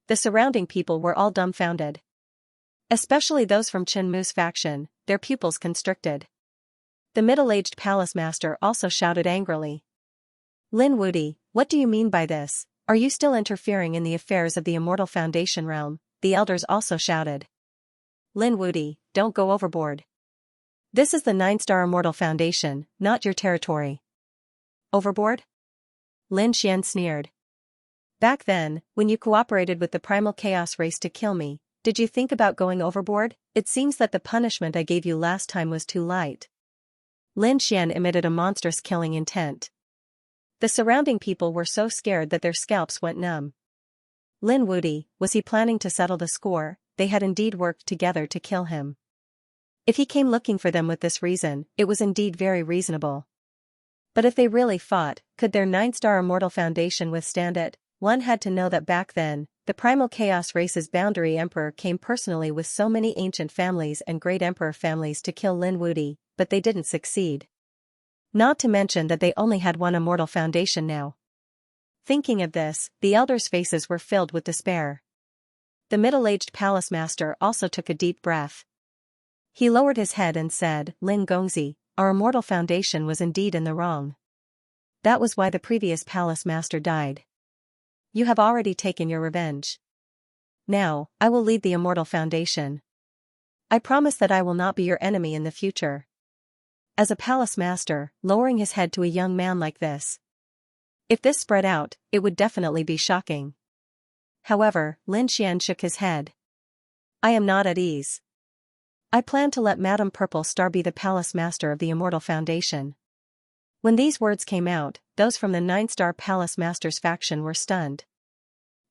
A: The surrounding people were all dumbfounded. Especially those from Chen Mu's faction, their pupils constricted. The middle-aged palace master also shouted angrily. "Lin Wuti, what do you mean by this? Are you still interfering in the affairs of the Immortal Foundation realm?" The elders also shouted. "Lin Wuti, don't go overboard. This is the 9-star Immortal Foundation, not your territory." "Overboard?" Lin Xian sneered. "Back then, when you cooperated with the Primal Chaos race to kill me, did you think about going overboard? It seems that the punishment I gave you last time was too light." Lin Xian emitted a monstrous killing intent. The surrounding people were so scared that their scalps went numb. Lin Wuti, was he planning to settle the score? They had indeed worked together to kill him. If he came looking for them with this reason, it was indeed very reasonable. But if they really fought, could their 9-star Immortal Foundation withstand it? One had to know that back then, the Primal Chaos race's boundary emperor came personally with so many ancient families and great emperor families to kill Lin Wuti, but they didn't succeed. Not to mention that they only had one immortal foundation now. Thinking of this, the elders' faces were filled with despair. The middle-aged palace master also took a deep breath. He lowered his head and said, "Lin Gongzi, our immortal foundation was indeed in the wrong. That was why the previous palace master died. You have already taken your revenge. Now, I will lead the immortal foundation. I promise that I will not be your enemy in the future." As a palace master, lowering his head to a young man like this. If this spread out, it would definitely be shocking. However, Lin Xian shook his head. "I am not at ease. I plan to let Madame Purple Star be the palace master of the Immortal Foundation." When these words came out, those from the 9-star palace master's faction were stunned.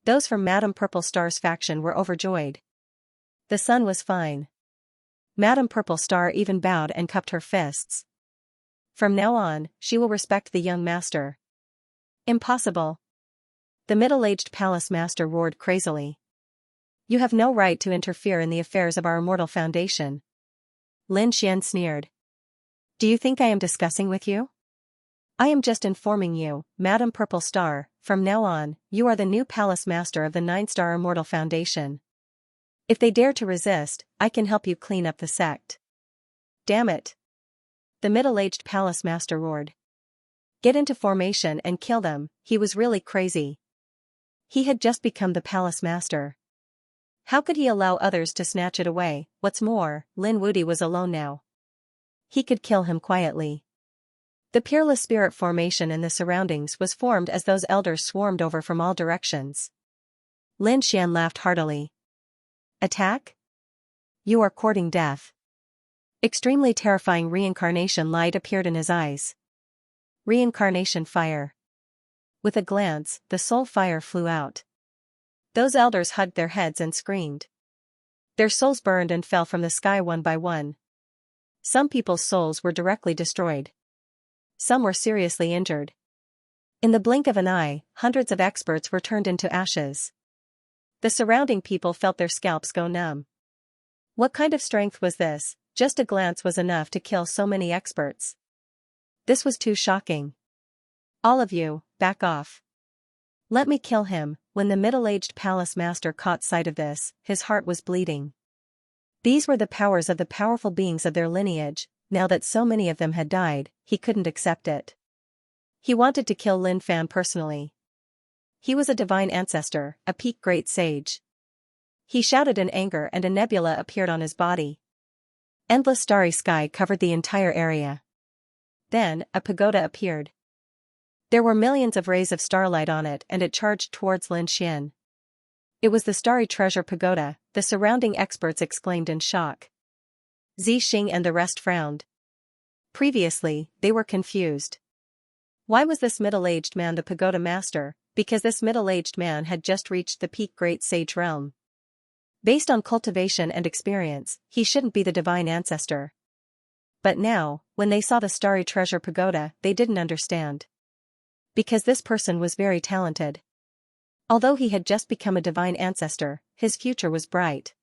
A: Those from Madame Purple Star's faction were overjoyed. The sun was fine. Madame Purple Star even bowed and cupped her fists. From now on, she will respect the young master. Impossible. The middle-aged palace master roared crazily. "You have no right to interfere in the affairs of our immortal foundation." Lin Xian sneered. "Do you think I am discussing with you? I am just informing you, Madame Purple Star, from now on, you are the new palace master of the 9-star Immortal Foundation. If they dare to resist, I can help you clean up the sect." "Damn it!" The middle-aged palace master roared. Get into formation and kill them. He was really crazy. He had just become the palace master. How could he allow others to snatch it away? What's more, Lin Wudi was alone now. He could kill him quietly. The peerless spirit formation in the surroundings was formed as those elders swarmed over from all directions. Lin Xian laughed heartily. "Attack? You are courting death." Extremely terrifying reincarnation light appeared in his eyes. Reincarnation fire. With a glance, the soul fire flew out. Those elders hugged their heads and screamed. Their souls burned and fell from the sky one by one. Some people's souls were directly destroyed. Some were seriously injured. In the blink of an eye, hundreds of experts were turned into ashes. The surrounding people felt their scalps go numb. What kind of strength was this? Just a glance was enough to kill so many experts. This was too shocking. "All of you, back off. Let me kill him." When the middle-aged palace master caught sight of this, his heart was bleeding. These were the powers of the powerful beings of their lineage. Now that so many of them had died, he couldn't accept it. He wanted to kill Lin Fan personally. He was a divine ancestor, a peak great sage. He shouted in anger and a nebula appeared on his body. Endless starry sky covered the entire area. Then, a pagoda appeared. There were millions of rays of starlight on it and it charged towards Lin Xian. It was the Starry Treasure Pagoda, the surrounding experts exclaimed in shock. Zi Xing and the rest frowned. Previously, they were confused. Why was this middle-aged man the pagoda master? Because this middle-aged man had just reached the peak great sage realm. Based on cultivation and experience, he shouldn't be the divine ancestor. But now, when they saw the Starry Treasure Pagoda, they didn't understand. Because this person was very talented. Although he had just become a divine ancestor, his future was bright.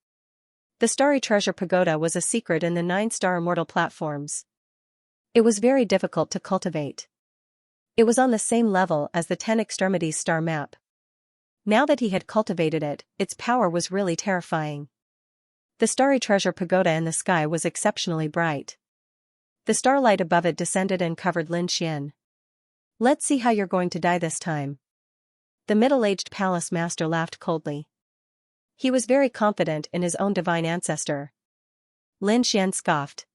A: The Starry Treasure Pagoda was a secret in the 9-star immortal platforms. It was very difficult to cultivate. It was on the same level as the 10 Extremities star map. Now that he had cultivated it, its power was really terrifying. The Starry Treasure Pagoda in the sky was exceptionally bright. The starlight above it descended and covered Lin Xian. "Let's see how you're going to die this time." The middle-aged palace master laughed coldly. He was very confident in his own divine ancestor. Lin Xian scoffed.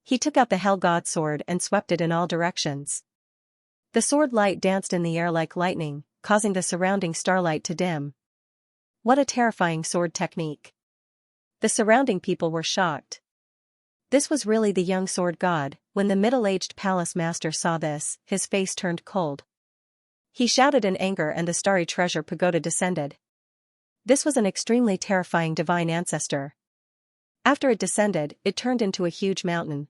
A: He took out the Hell God sword and swept it in all directions. The sword light danced in the air like lightning, causing the surrounding starlight to dim. What a terrifying sword technique. The surrounding people were shocked. This was really the young sword god. When the middle-aged palace master saw this, his face turned cold. He shouted in anger and the Starry Treasure Pagoda descended. This was an extremely terrifying divine ancestor. After it descended, it turned into a huge mountain.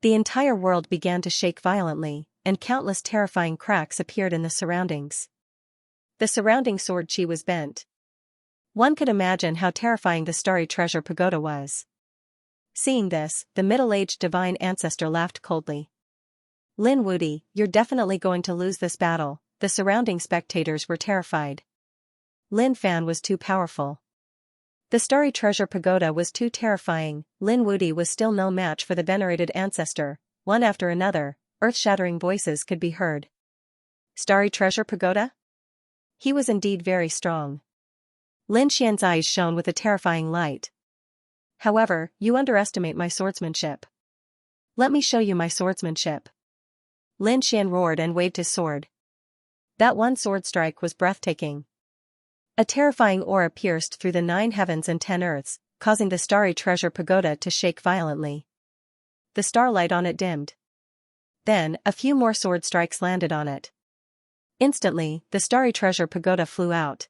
A: The entire world began to shake violently, and countless terrifying cracks appeared in the surroundings. The surrounding sword chi was bent. One could imagine how terrifying the Starry Treasure Pagoda was. Seeing this, the middle-aged divine ancestor laughed coldly. Lin Wuti, you're definitely going to lose this battle. The surrounding spectators were terrified. Lin Fan was too powerful. The Starry Treasure Pagoda was too terrifying. Lin Wuti was still no match for the venerated ancestor. One after another, earth-shattering voices could be heard. Starry Treasure Pagoda? He was indeed very strong. Lin Xian's eyes shone with a terrifying light. However, you underestimate my swordsmanship. Let me show you my swordsmanship. Lin Xian roared and waved his sword. That one sword strike was breathtaking. A terrifying aura pierced through the 9 heavens and 10 earths, causing the Starry Treasure Pagoda to shake violently. The starlight on it dimmed. Then, a few more sword strikes landed on it. Instantly, the Starry Treasure Pagoda flew out.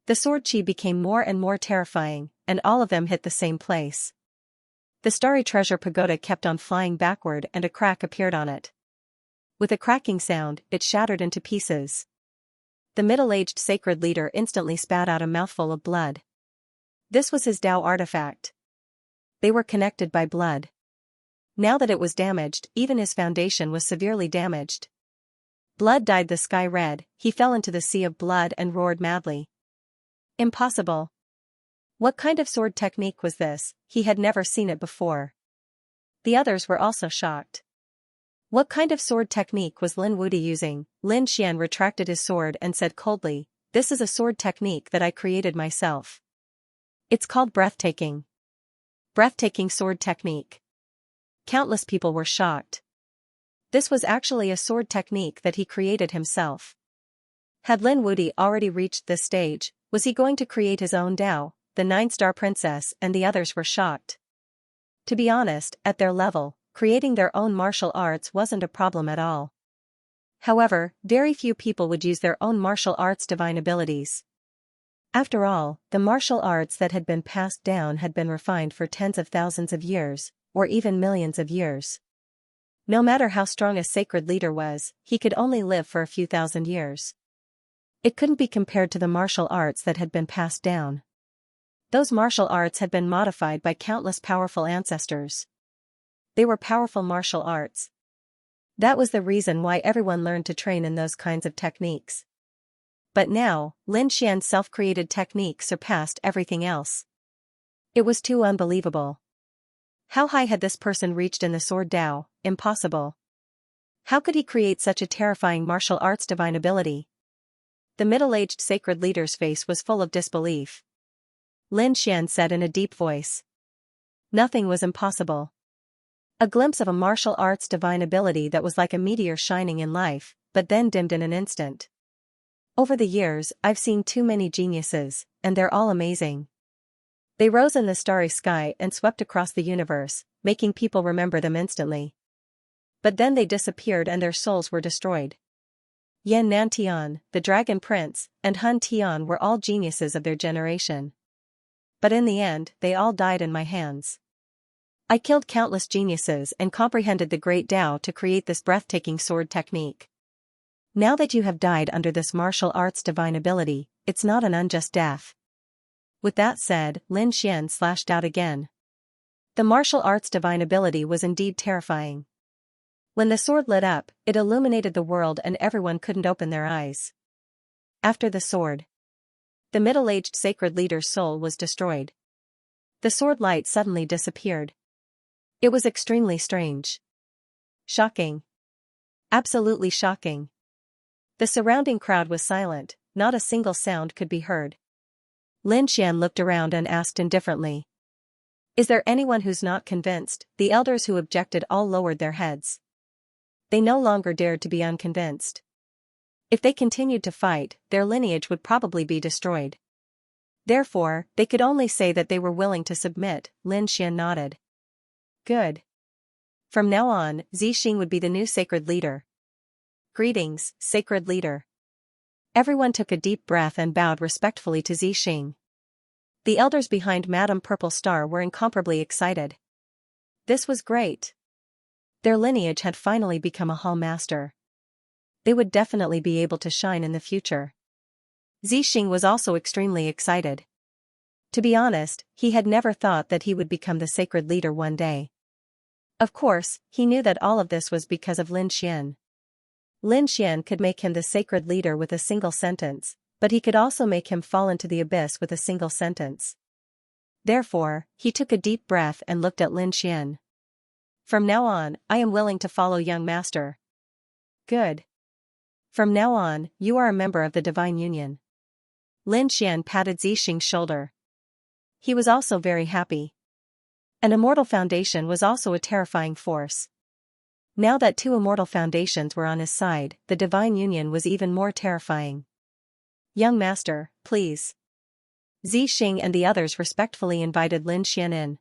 A: The sword chi became more and more terrifying, and all of them hit the same place. The Starry Treasure Pagoda kept on flying backward and a crack appeared on it. With a cracking sound, it shattered into pieces. The middle-aged sacred leader instantly spat out a mouthful of blood. This was his Tao artifact. They were connected by blood. Now that it was damaged, even his foundation was severely damaged. Blood dyed the sky red, he fell into the sea of blood and roared madly. Impossible. What kind of sword technique was this? He had never seen it before. The others were also shocked. What kind of sword technique was Lin Wuti using? Lin Xian retracted his sword and said coldly, "This is a sword technique that I created myself. It's called breathtaking." Breathtaking sword technique. Countless people were shocked. This was actually a sword technique that he created himself. Had Lin Wuti already reached this stage, was he going to create his own Tao? The 9-star princess and the others were shocked. To be honest, at their level, creating their own martial arts wasn't a problem at all. However, very few people would use their own martial arts' divine abilities. After all, the martial arts that had been passed down had been refined for tens of thousands of years, or even millions of years. No matter how strong a sacred leader was, he could only live for a few thousand years. It couldn't be compared to the martial arts that had been passed down. Those martial arts had been modified by countless powerful ancestors. They were powerful martial arts. That was the reason why everyone learned to train in those kinds of techniques. But now, Lin Xian's self-created technique surpassed everything else. It was too unbelievable. How high had this person reached in the sword Tao? Impossible. How could he create such a terrifying martial arts divine ability? The middle-aged sacred leader's face was full of disbelief. Lin Xian said in a deep voice. Nothing was impossible. A glimpse of a martial arts divine ability that was like a meteor shining in life, but then dimmed in an instant. Over the years, I've seen too many geniuses, and they're all amazing. They rose in the starry sky and swept across the universe, making people remember them instantly. But then they disappeared and their souls were destroyed. Yan Nantian, the Dragon Prince, and Hun Tian were all geniuses of their generation. But in the end, they all died in my hands. I killed countless geniuses and comprehended the great Tao to create this breathtaking sword technique. Now that you have died under this martial arts divine ability, it's not an unjust death. With that said, Lin Xian slashed out again. The martial arts divine ability was indeed terrifying. When the sword lit up, it illuminated the world and everyone couldn't open their eyes. After the sword, the middle-aged sacred leader's soul was destroyed. The sword light suddenly disappeared. It was extremely strange. Shocking. Absolutely shocking. The surrounding crowd was silent, not a single sound could be heard. Lin Xian looked around and asked indifferently. Is there anyone who's not convinced? The elders who objected all lowered their heads. They no longer dared to be unconvinced. If they continued to fight, their lineage would probably be destroyed. Therefore, they could only say that they were willing to submit. Lin Xian nodded. Good. From now on, Zixing would be the new sacred leader. Greetings, sacred leader. Everyone took a deep breath and bowed respectfully to Zixing. The elders behind Madame Purple Star were incomparably excited. This was great. Their lineage had finally become a hall master. They would definitely be able to shine in the future. Zixing was also extremely excited. To be honest, he had never thought that he would become the sacred leader one day. Of course, he knew that all of this was because of Lin Xian. Lin Xian could make him the sacred leader with a single sentence, but he could also make him fall into the abyss with a single sentence. Therefore, he took a deep breath and looked at Lin Xian. From now on, I am willing to follow young master. Good. From now on, you are a member of the Divine Union. Lin Xian patted Zixing's shoulder. He was also very happy. An immortal foundation was also a terrifying force. Now that two immortal foundations were on his side, the Divine Union was even more terrifying. Young master, please. Zixing and the others respectfully invited Lin Xian in.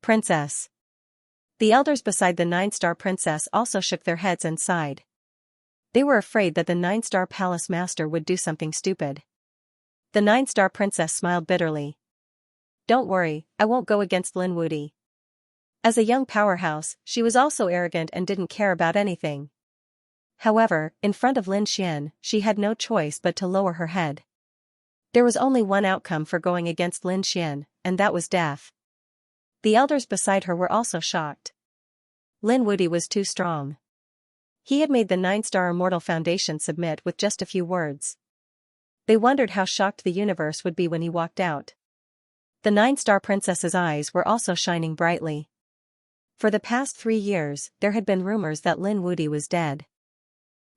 A: Princess. The elders beside the nine-star princess also shook their heads and sighed. They were afraid that the nine-star palace master would do something stupid. The nine-star princess smiled bitterly. Don't worry, I won't go against Lin Wuti. As a young powerhouse, she was also arrogant and didn't care about anything. However, in front of Lin Xian, she had no choice but to lower her head. There was only one outcome for going against Lin Xian, and that was death. The elders beside her were also shocked. Lin Wuti was too strong. He had made the nine-star immortal foundation submit with just a few words. They wondered how shocked the universe would be when he walked out. The nine-star princess's eyes were also shining brightly. For the past 3 years, there had been rumors that Lin Wuti was dead.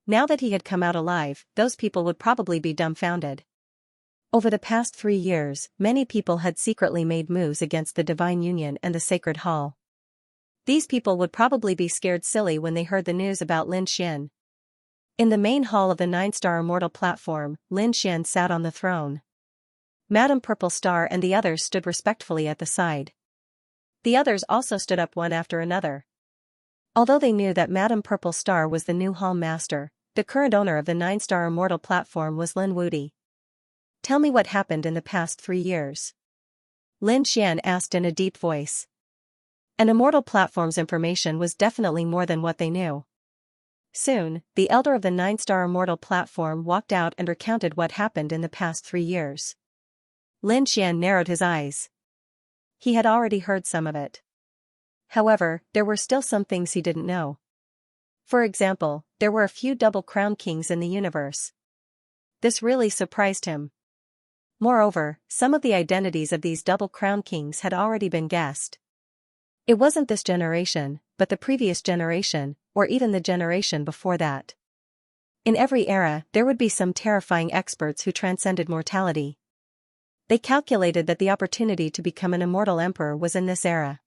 A: Now that he had come out alive, those people would probably be dumbfounded. Over the past 3 years, many people had secretly made moves against the Divine Union and the Sacred Hall. These people would probably be scared silly when they heard the news about Lin Xian. In the main hall of the nine-star immortal platform, Lin Xian sat on the throne. Madame Purple Star and the others stood respectfully at the side. The others also stood up one after another. Although they knew that Madame Purple Star was the new hall master, the current owner of the nine-star immortal platform was Lin Wuti. Tell me what happened in the past 3 years. Lin Xian asked in a deep voice. An immortal platform's information was definitely more than what they knew. Soon, the elder of the nine-star immortal platform walked out and recounted what happened in the past 3 years. Lin Xian narrowed his eyes. He had already heard some of it. However, there were still some things he didn't know. For example, there were a few double crown kings in the universe. This really surprised him. Moreover, some of the identities of these double crown kings had already been guessed. It wasn't this generation, but the previous generation, or even the generation before that. In every era, there would be some terrifying experts who transcended mortality. They calculated that the opportunity to become an immortal emperor was in this era.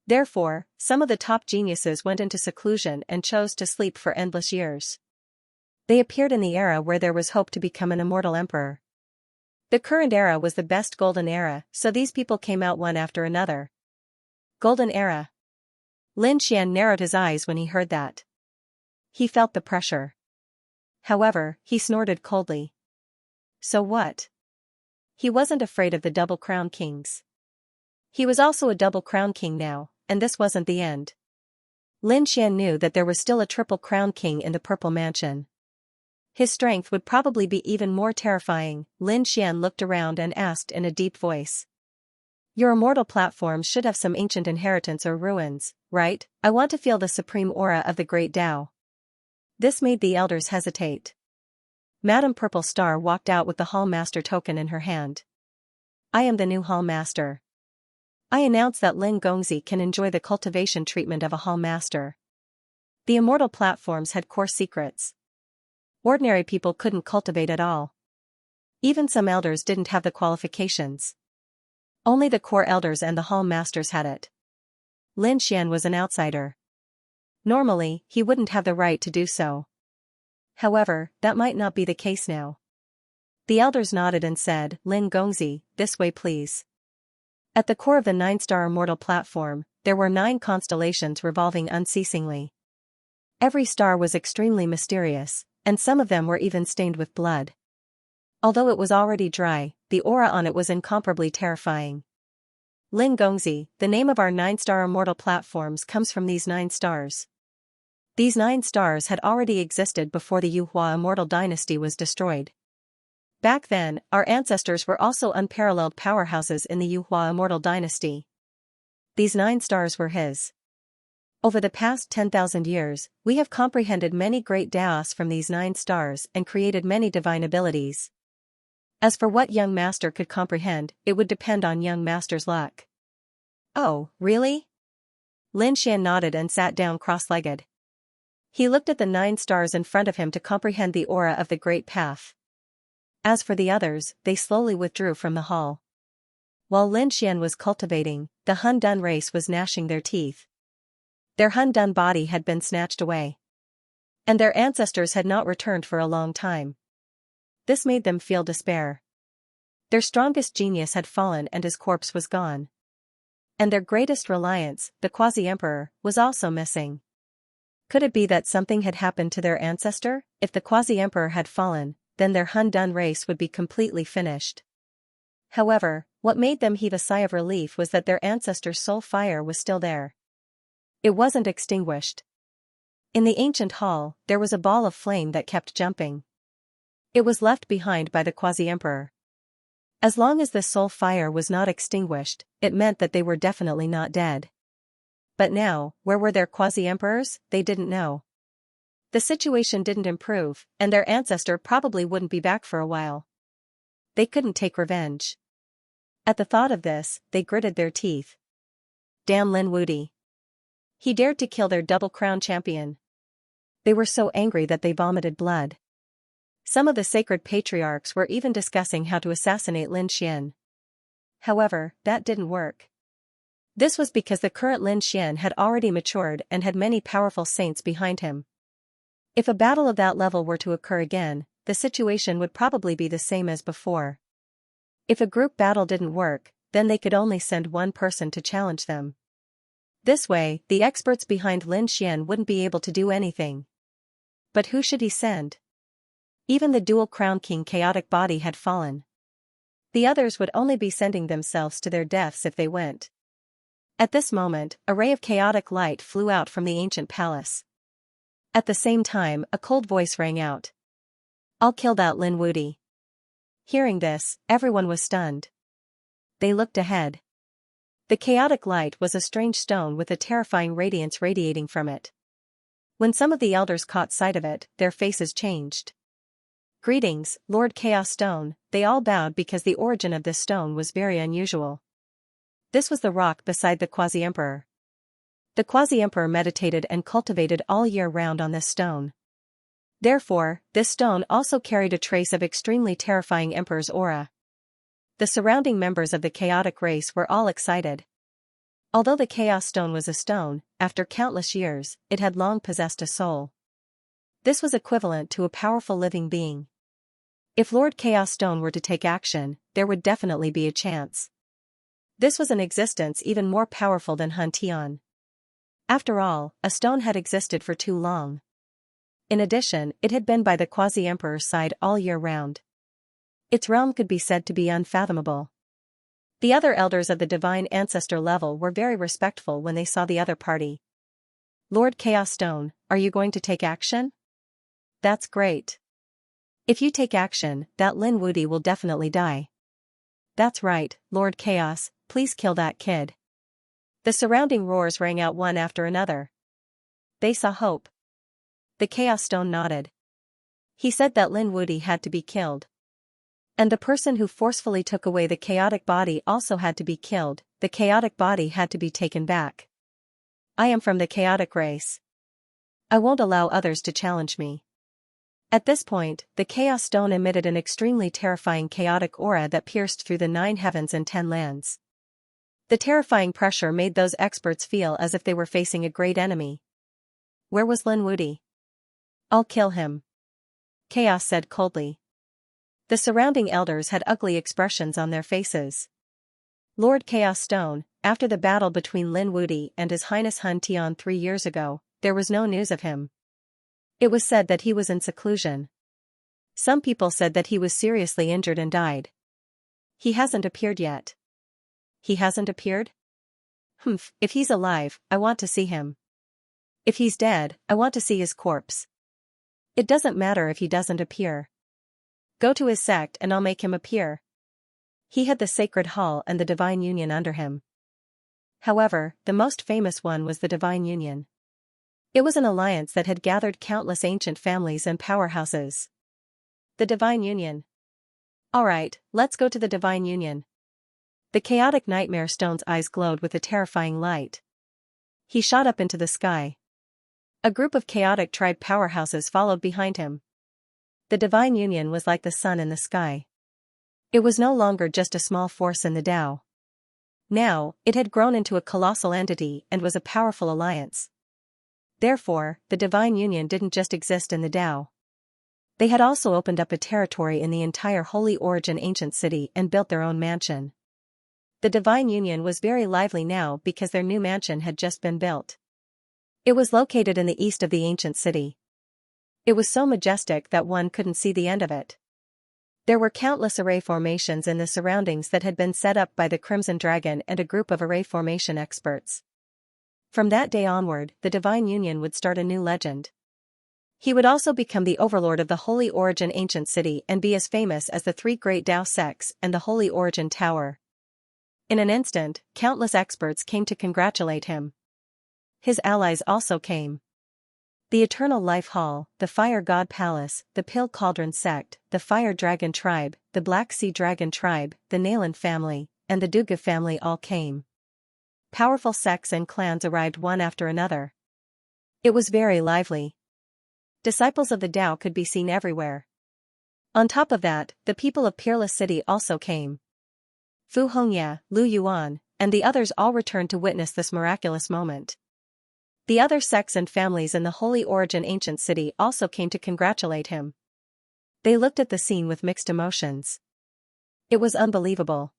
A: Therefore, some of the top geniuses went into seclusion and chose to sleep for endless years. They appeared in the era where there was hope to become an immortal emperor. The current era was the best golden era, so these people came out one after another. Golden era. Lin Xian narrowed his eyes when he heard that. He felt the pressure. However, he snorted coldly. So what? He wasn't afraid of the double crown kings. He was also a double crown king now, and this wasn't the end. Lin Xian knew that there was still a triple crown king in the Purple Mansion. His strength would probably be even more terrifying. Lin Xian looked around and asked in a deep voice. Your immortal platforms should have some ancient inheritance or ruins, right? I want to feel the supreme aura of the great Tao. This made the elders hesitate. Madame Purple Star walked out with the Hall Master token in her hand. I am the new Hall Master. I announce that Lin Gongzi can enjoy the cultivation treatment of a Hall Master. The immortal platforms had core secrets. Ordinary people couldn't cultivate at all. Even some elders didn't have the qualifications. Only the core elders and the Hall Masters had it. Lin Xian was an outsider. Normally, he wouldn't have the right to do so. However, that might not be the case now. The elders nodded and said, Lin Gongzi, this way please. At the core of the nine-star immortal platform, there were 9 constellations revolving unceasingly. Every star was extremely mysterious, and some of them were even stained with blood. Although it was already dry, the aura on it was incomparably terrifying. Lin Gongzi, the name of our 9-star immortal platforms comes from these 9 stars. These 9 stars had already existed before the Yuhua immortal dynasty was destroyed. Back then, our ancestors were also unparalleled powerhouses in the Yuhua immortal dynasty. These 9 stars were his. Over the past 10,000 years, we have comprehended many great Daos from these 9 stars and created many divine abilities. As for what young master could comprehend, it would depend on young master's luck. Oh, really? Lin Xian nodded and sat down cross-legged. He looked at the 9 stars in front of him to comprehend the aura of the great path. As for the others, they slowly withdrew from the hall. While Lin Xian was cultivating, the Hun Dun race was gnashing their teeth. Their Hun Dun body had been snatched away. And their ancestors had not returned for a long time. This made them feel despair. Their strongest genius had fallen and his corpse was gone. And their greatest reliance, the quasi-emperor, was also missing. Could it be that something had happened to their ancestor? If the quasi-emperor had fallen, then their Hun Dun race would be completely finished. However, what made them heave a sigh of relief was that their ancestor's soul fire was still there. It wasn't extinguished. In the ancient hall, there was a ball of flame that kept jumping. It was left behind by the quasi-emperor. As long as the soul fire was not extinguished, it meant that they were definitely not dead. But now, where were their quasi-emperors? They didn't know. The situation didn't improve, and their ancestor probably wouldn't be back for a while. They couldn't take revenge. At the thought of this, they gritted their teeth. Damn Lin Wuti. He dared to kill their double-crown champion. They were so angry that they vomited blood. Some of the sacred patriarchs were even discussing how to assassinate Lin Xian. However, that didn't work. This was because the current Lin Xian had already matured and had many powerful saints behind him. If a battle of that level were to occur again, the situation would probably be the same as before. If a group battle didn't work, then they could only send one person to challenge them. This way, the experts behind Lin Xian wouldn't be able to do anything. But who should he send? Even the dual crown king chaotic body had fallen. The others would only be sending themselves to their deaths if they went. At this moment, a ray of chaotic light flew out from the ancient palace. At the same time, a cold voice rang out. I'll kill that Lin Wuti. Hearing this, everyone was stunned. They looked ahead. The chaotic light was a strange stone with a terrifying radiance radiating from it. When some of the elders caught sight of it, their faces changed. Greetings, Lord Chaos Stone, they all bowed because the origin of this stone was very unusual. This was the rock beside the quasi-emperor. The quasi-emperor meditated and cultivated all year round on this stone. Therefore, this stone also carried a trace of extremely terrifying emperor's aura. The surrounding members of the chaotic race were all excited. Although the chaos stone was a stone, after countless years, it had long possessed a soul. This was equivalent to a powerful living being. If Lord Chaos Stone were to take action, there would definitely be a chance. This was an existence even more powerful than Hun Tian. After all, a stone had existed for too long. In addition, it had been by the quasi-emperor's side all year round. Its realm could be said to be unfathomable. The other elders of the divine ancestor level were very respectful when they saw the other party. Lord Chaos Stone, are you going to take action? That's great. If you take action, that Lin Wuti will definitely die. That's right, Lord Chaos, please kill that kid. The surrounding roars rang out one after another. They saw hope. The Chaos Stone nodded. He said that Lin Wuti had to be killed. And the person who forcefully took away the chaotic body also had to be killed, the chaotic body had to be taken back. I am from the chaotic race. I won't allow others to challenge me. At this point, the Chaos Stone emitted an extremely terrifying chaotic aura that pierced through the 9 heavens and 10 lands. The terrifying pressure made those experts feel as if they were facing a great enemy. Where was Lin Wuti? I'll kill him. Chaos said coldly. The surrounding elders had ugly expressions on their faces. Lord Chaos Stone, after the battle between Lin Wuti and His Highness Hun Tian 3 years ago, there was no news of him. It was said that he was in seclusion. Some people said that he was seriously injured and died. He hasn't appeared yet. He hasn't appeared? If he's alive, I want to see him. If he's dead, I want to see his corpse. It doesn't matter if he doesn't appear. Go to his sect and I'll make him appear. He had the Sacred Hall and the Divine Union under him. However, the most famous one was the Divine Union. It was an alliance that had gathered countless ancient families and powerhouses. The Divine Union. Alright, let's go to the Divine Union. The chaotic nightmare stone's eyes glowed with a terrifying light. He shot up into the sky. A group of chaotic tribe powerhouses followed behind him. The Divine Union was like the sun in the sky. It was no longer just a small force in the Tao. Now, it had grown into a colossal entity and was a powerful alliance. Therefore, the Divine Union didn't just exist in the Tao. They had also opened up a territory in the entire Holy Origin ancient city and built their own mansion. The Divine Union was very lively now because their new mansion had just been built. It was located in the east of the ancient city. It was so majestic that one couldn't see the end of it. There were countless array formations in the surroundings that had been set up by the Crimson Dragon and a group of array formation experts. From that day onward, the Divine Union would start a new legend. He would also become the overlord of the Holy Origin ancient city and be as famous as the three great Tao sects and the Holy Origin Tower. In an instant, countless experts came to congratulate him. His allies also came. The Eternal Life Hall, the Fire God Palace, the Pill Cauldron Sect, the Fire Dragon Tribe, the Black Sea Dragon Tribe, the Nayland family, and the Duga family all came. Powerful sects and clans arrived one after another. It was very lively. Disciples of the Tao could be seen everywhere. On top of that, the people of Peerless City also came. Vhumad, Lu Yuan, and the others all returned to witness this miraculous moment. The other sects and families in the Holy Origin ancient city also came to congratulate him. They looked at the scene with mixed emotions. It was unbelievable.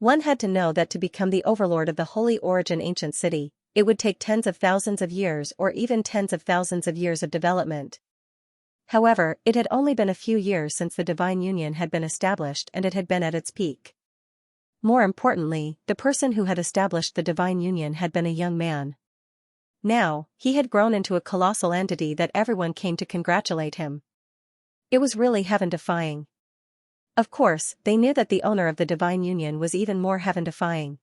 A: One had to know that to become the overlord of the Holy Origin ancient city, it would take tens of thousands of years or even tens of thousands of years of development. However, it had only been a few years since the Divine Union had been established and it had been at its peak. More importantly, the person who had established the Divine Union had been a young man. Now, he had grown into a colossal entity that everyone came to congratulate him. It was really heaven-defying. Of course, they knew that the owner of the Divine Union was even more heaven-defying.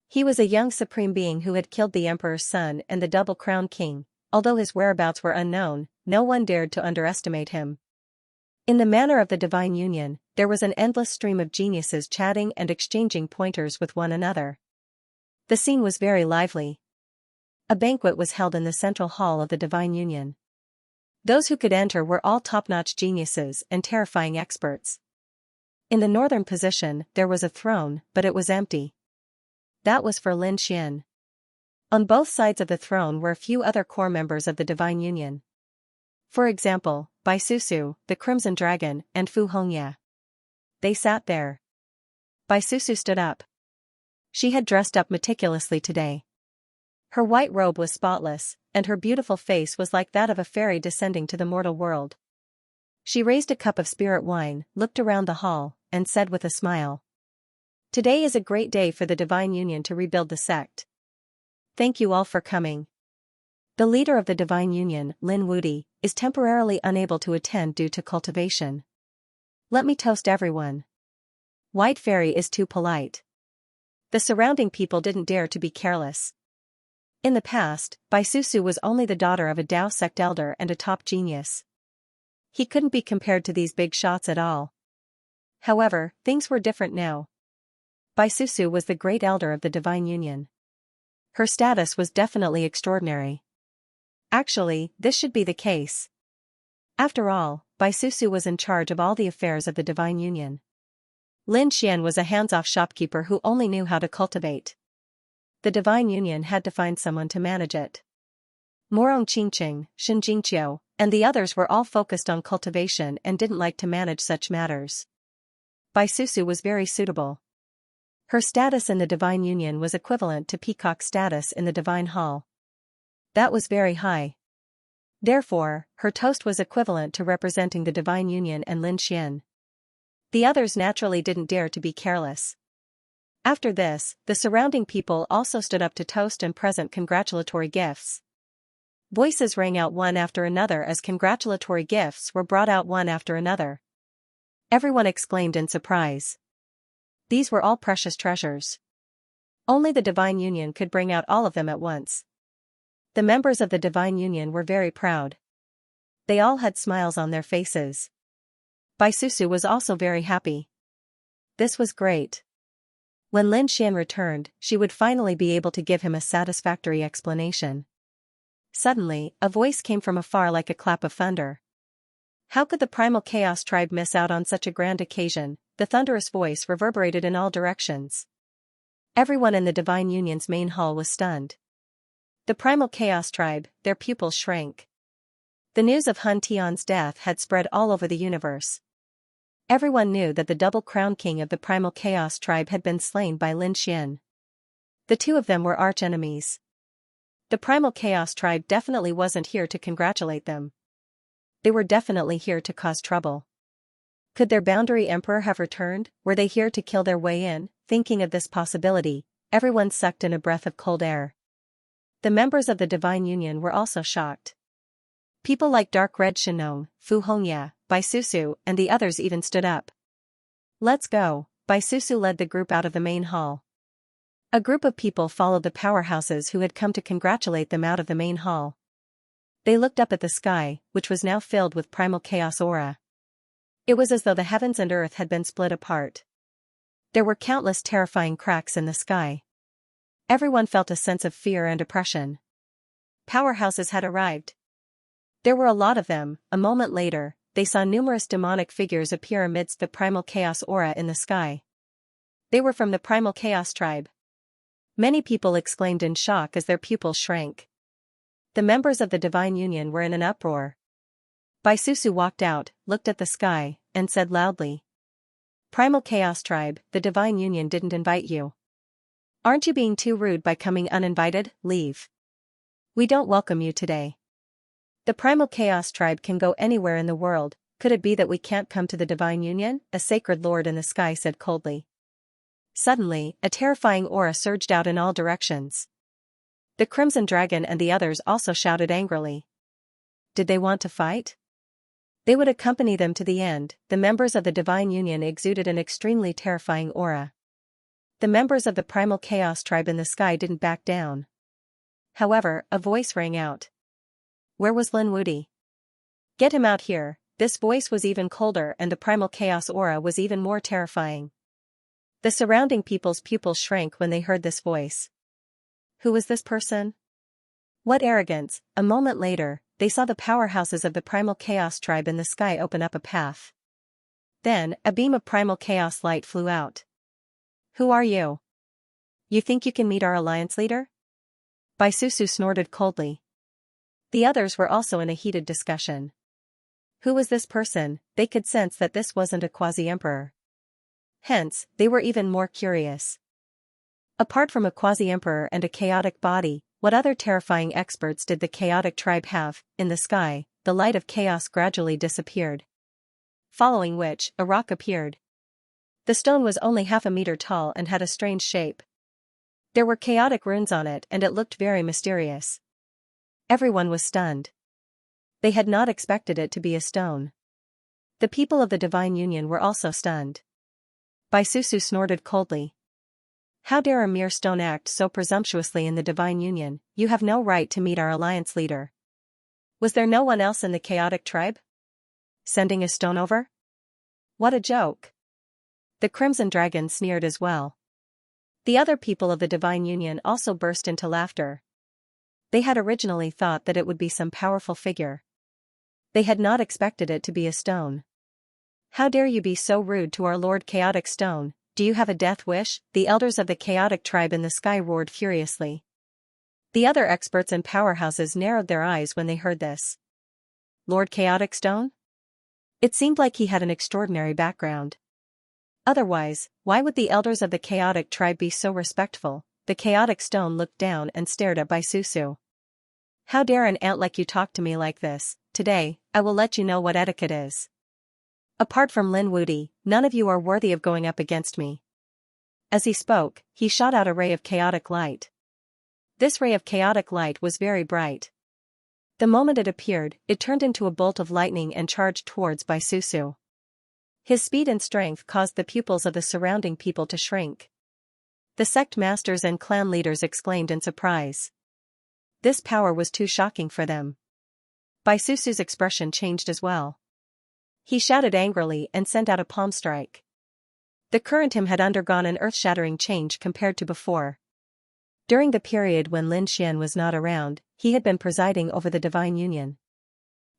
A: He was a young supreme being who had killed the Emperor's son and the Double Crown King. Although his whereabouts were unknown, no one dared to underestimate him. In the manner of the Divine Union, there was an endless stream of geniuses chatting and exchanging pointers with one another. The scene was very lively. A banquet was held in the central hall of the Divine Union. Those who could enter were all top-notch geniuses and terrifying experts. In the northern position, there was a throne, but it was empty. That was for Lin Xian. On both sides of the throne were a few other core members of the Divine Union. For example, Bai Susu, the Crimson Dragon, and Vhumad. They sat there. Bai Susu stood up. She had dressed up meticulously today. Her white robe was spotless, and her beautiful face was like that of a fairy descending to the mortal world. She raised a cup of spirit wine, looked around the hall, and said with a smile, "Today is a great day for the Divine Union to rebuild the sect. Thank you all for coming. The leader of the Divine Union, Lin Wudi, is temporarily unable to attend due to cultivation. Let me toast everyone. White Fairy is too polite." The surrounding people didn't dare to be careless. In the past, Bai Susu was only the daughter of a Tao sect elder and a top genius. He couldn't be compared to these big shots at all. However, things were different now. Bai Susu was the great elder of the Divine Union. Her status was definitely extraordinary. Actually, this should be the case. After all, Bai Susu was in charge of all the affairs of the Divine Union. Lin Xian was a hands-off shopkeeper who only knew how to cultivate. The Divine Union had to find someone to manage it. Morong Qingqing, Shen Jingqiu, and the others were all focused on cultivation and didn't like to manage such matters. Bai Susu was very suitable. Her status in the Divine Union was equivalent to Peacock's status in the Divine Hall. That was very high. Therefore, her toast was equivalent to representing the Divine Union and Lin Xian. The others naturally didn't dare to be careless. After this, the surrounding people also stood up to toast and present congratulatory gifts. Voices rang out one after another as congratulatory gifts were brought out one after another. Everyone exclaimed in surprise. These were all precious treasures. Only the Divine Union could bring out all of them at once. The members of the Divine Union were very proud. They all had smiles on their faces. Baisusu was also very happy. This was great. When Lin Xian returned, she would finally be able to give him a satisfactory explanation. Suddenly, a voice came from afar like a clap of thunder. How could the Primal Chaos tribe miss out on such a grand occasion? The thunderous voice reverberated in all directions. Everyone in the Divine Union's main hall was stunned. The Primal Chaos tribe, their pupils shrank. The news of Hun Tian's death had spread all over the universe. Everyone knew that the double crown king of the Primal Chaos tribe had been slain by Lin Xian. The two of them were arch-enemies. The Primal Chaos tribe definitely wasn't here to congratulate them. They were definitely here to cause trouble. Could their boundary emperor have returned? Were they here to kill their way in? Thinking of this possibility, everyone sucked in a breath of cold air. The members of the Divine Union were also shocked. People like Dark Red Shinong, Vhumad, Baisusu, and the others even stood up. Let's go. Baisusu led the group out of the main hall. A group of people followed the powerhouses who had come to congratulate them out of the main hall. They looked up at the sky, which was now filled with primal chaos aura. It was as though the heavens and earth had been split apart. There were countless terrifying cracks in the sky. Everyone felt a sense of fear and oppression. Powerhouses had arrived. There were a lot of them. A moment later, they saw numerous demonic figures appear amidst the primal chaos aura in the sky. They were from the Primal Chaos tribe. Many people exclaimed in shock as their pupils shrank. The members of the Divine Union were in an uproar. Baisusu walked out, looked at the sky, and said loudly, "Primal Chaos tribe, the Divine Union didn't invite you. Aren't you being too rude by coming uninvited? Leave. We don't welcome you today. The Primal Chaos tribe can go anywhere in the world. Could it be that we can't come to the Divine Union?" A sacred lord in the sky said coldly. Suddenly, a terrifying aura surged out in all directions. The Crimson Dragon and the others also shouted angrily. Did they want to fight? They would accompany them to the end. The members of the Divine Union exuded an extremely terrifying aura. The members of the Primal Chaos tribe in the sky didn't back down. However, a voice rang out. Where was Lin Wudi? Get him out here. This voice was even colder and the Primal Chaos aura was even more terrifying. The surrounding people's pupils shrank when they heard this voice. Who was this person? What arrogance! A moment later, they saw the powerhouses of the Primal Chaos tribe in the sky open up a path. Then, a beam of Primal Chaos light flew out. Who are you? You think you can meet our alliance leader? Baisusu snorted coldly. The others were also in a heated discussion. Who was this person? They could sense that this wasn't a quasi-emperor. Hence, they were even more curious. Apart from a quasi-emperor and a chaotic body, what other terrifying experts did the chaotic tribe have? In the sky, the light of chaos gradually disappeared. Following which, a rock appeared. The stone was only half a meter tall and had a strange shape. There were chaotic runes on it and it looked very mysterious. Everyone was stunned. They had not expected it to be a stone. The people of the Divine Union were also stunned. Baisusu snorted coldly. How dare a mere stone act so presumptuously in the Divine Union? You have no right to meet our alliance leader. Was there no one else in the chaotic tribe? Sending a stone over? What a joke. The Crimson Dragon sneered as well. The other people of the Divine Union also burst into laughter. They had originally thought that it would be some powerful figure. They had not expected it to be a stone. How dare you be so rude to our Lord Chaotic Stone? Do you have a death wish? The elders of the chaotic tribe in the sky roared furiously. The other experts and powerhouses narrowed their eyes when they heard this. Lord Chaotic Stone? It seemed like he had an extraordinary background. Otherwise, why would the elders of the chaotic tribe be so respectful? The chaotic stone looked down and stared at Baisusu. How dare an ant like you talk to me like this? Today, I will let you know what etiquette is. Apart from Lin Wudi, none of you are worthy of going up against me. As he spoke, he shot out a ray of chaotic light. This ray of chaotic light was very bright. The moment it appeared, it turned into a bolt of lightning and charged towards Baisusu. His speed and strength caused the pupils of the surrounding people to shrink. The sect masters and clan leaders exclaimed in surprise. This power was too shocking for them. Baisusu's expression changed as well. He shouted angrily and sent out a palm strike. The current him had undergone an earth-shattering change compared to before. During the period when Lin Xian was not around, he had been presiding over the divine union.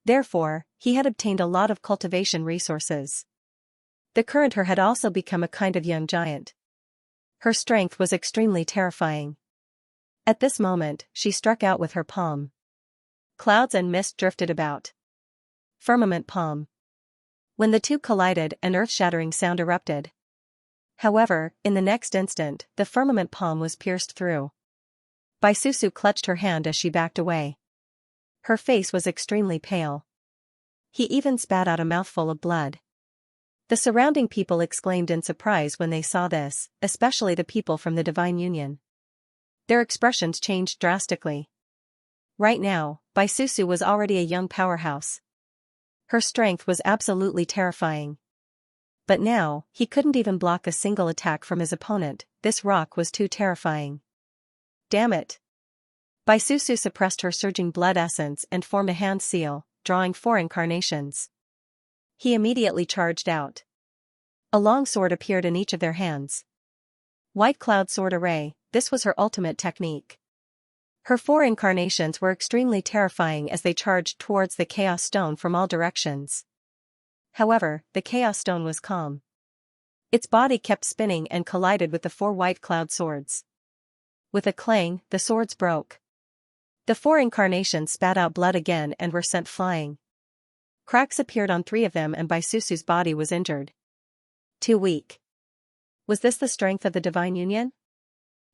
A: Therefore, he had obtained a lot of cultivation resources. The current her had also become a kind of young giant. Her strength was extremely terrifying. At this moment, she struck out with her palm. Clouds and mist drifted about. Firmament palm. When the two collided, an earth-shattering sound erupted. However, in the next instant, the firmament palm was pierced through. Baisusu clutched her hand as she backed away. Her face was extremely pale. He even spat out a mouthful of blood. The surrounding people exclaimed in surprise when they saw this, especially the people from the divine union. Their expressions changed drastically. Right now, Baisusu was already a young powerhouse. Her strength was absolutely terrifying. But now, he couldn't even block a single attack from his opponent. This rock was too terrifying. Damn it! Baisusu suppressed her surging blood essence and formed a hand seal, drawing 4 incarnations. He immediately charged out. A long sword appeared in each of their hands. White Cloud Sword Array, this was her ultimate technique. Her 4 incarnations were extremely terrifying as they charged towards the Chaos Stone from all directions. However, the Chaos Stone was calm. Its body kept spinning and collided with the 4 white cloud swords. With a clang, the swords broke. The 4 incarnations spat out blood again and were sent flying. Cracks appeared on 3 of them and Baisusu's body was injured. Too weak. Was this the strength of the divine union?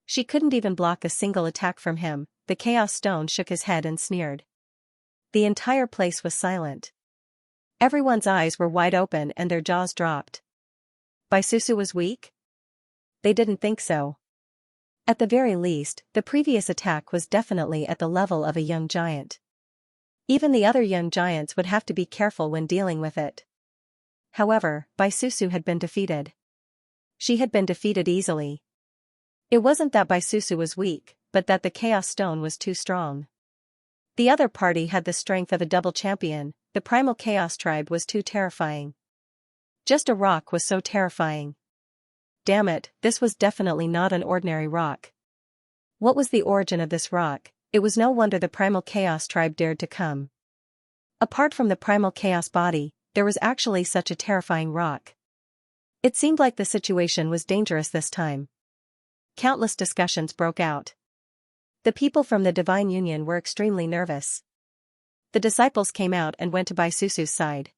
A: She couldn't even block a single attack from him. The Chaos Stone shook his head and sneered. The entire place was silent. Everyone's eyes were wide open and their jaws dropped. Baisusu was weak? They didn't think so. At the very least, the previous attack was definitely at the level of a young giant. Even the other young giants would have to be careful when dealing with it. However, Baisusu had been defeated. She had been defeated easily. It wasn't that Baisusu was weak, but that the Chaos Stone was too strong. The other party had the strength of a double champion. The primal Chaos tribe was too terrifying. Just a rock was so terrifying. Damn it, this was definitely not an ordinary rock. What was the origin of this rock? It was no wonder the primal Chaos tribe dared to come. Apart from the primal Chaos body, there was actually such a terrifying rock. It seemed like the situation was dangerous this time. Countless discussions broke out. The people from the divine union were extremely nervous. The disciples came out and went to Baisusu's side.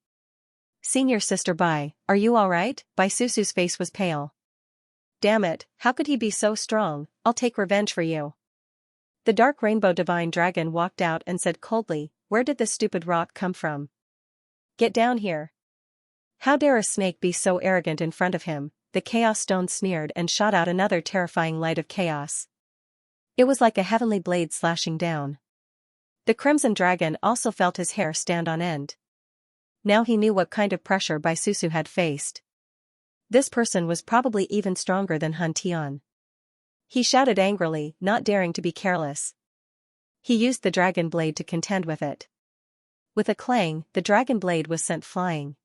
A: Senior Sister Bai, are you alright? Baisusu's face was pale. Damn it, how could he be so strong? I'll take revenge for you. The dark rainbow divine dragon walked out and said coldly, where did this stupid rock come from? Get down here. How dare a snake be so arrogant in front of him? The Chaos Stone sneered and shot out another terrifying light of chaos. It was like a heavenly blade slashing down. The Crimson Dragon also felt his hair stand on end. Now he knew what kind of pressure Baisusu had faced. This person was probably even stronger than Han Tian. He shouted angrily, not daring to be careless. He used the dragon blade to contend with it. With a clang, the dragon blade was sent flying.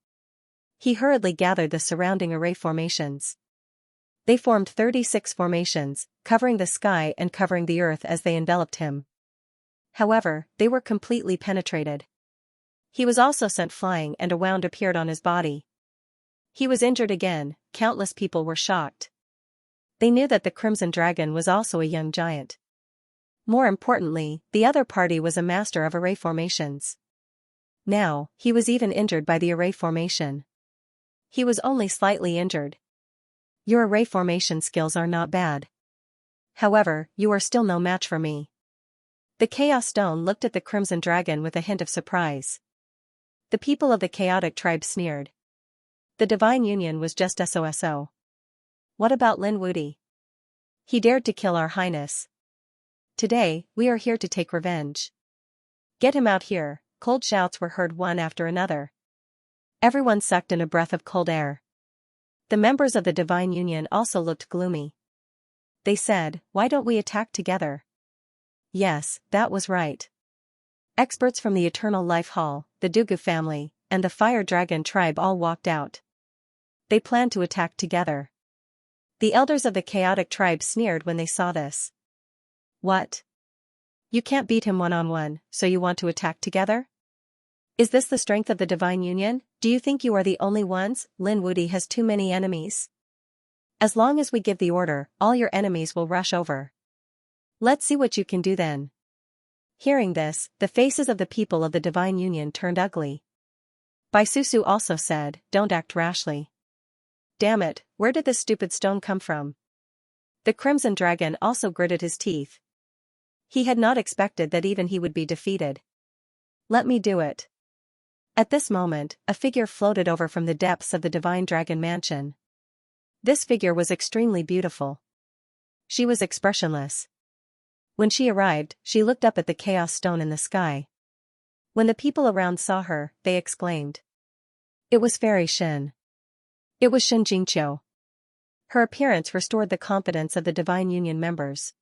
A: He hurriedly gathered the surrounding array formations. They formed 36 formations, covering the sky and covering the earth as they enveloped him. However, they were completely penetrated. He was also sent flying and a wound appeared on his body. He was injured again. Countless people were shocked. They knew that the Crimson Dragon was also a young giant. More importantly, the other party was a master of array formations. Now, he was even injured by the array formation. He was only slightly injured. Your array formation skills are not bad. However, you are still no match for me. The Chaos Stone looked at the Crimson Dragon with a hint of surprise. The people of the Chaotic tribe sneered. The divine union was just SOSO. What about Lin Wudi? He dared to kill our highness. Today, we are here to take revenge. Get him out here. Cold shouts were heard one after another. Everyone sucked in a breath of cold air. The members of the divine union also looked gloomy. They said, why don't we attack together? Yes, that was right. Experts from the Eternal Life Hall, the Dugu family, and the Fire Dragon tribe all walked out. They planned to attack together. The elders of the chaotic tribe sneered when they saw this. What? You can't beat him one-on-one, so you want to attack together? Is this the strength of the Divine Union? Do you think you are the only ones? Lin Wuti has too many enemies. As long as we give the order, all your enemies will rush over. Let's see what you can do then. Hearing this, the faces of the people of the Divine Union turned ugly. Bai Susu also said, don't act rashly. Damn it, where did this stupid stone come from? The Crimson Dragon also gritted his teeth. He had not expected that even he would be defeated. Let me do it. At this moment, a figure floated over from the depths of the Divine Dragon Mansion. This figure was extremely beautiful. She was expressionless. When she arrived, she looked up at the chaos stone in the sky. When the people around saw her, they exclaimed. It was Fairy Shin. It was Xianxia. Her appearance restored the confidence of the Divine Union members.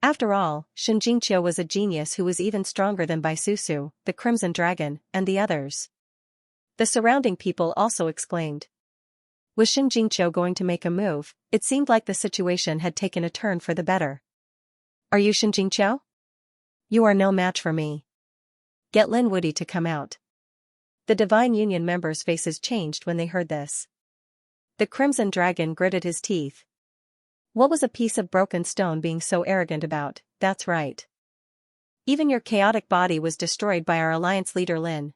A: After all, Xianxia was a genius who was even stronger than Bai Susu, the Crimson Dragon, and the others. The surrounding people also exclaimed. Was Xianxia going to make a move? It seemed like the situation had taken a turn for the better. Are you Xianxia? You are no match for me. Get Lin Wuti to come out. The Divine Union members' faces changed when they heard this. The Crimson Dragon gritted his teeth. What was a piece of broken stone being so arrogant about? That's right. Even your chaotic body was destroyed by our Alliance leader Lin.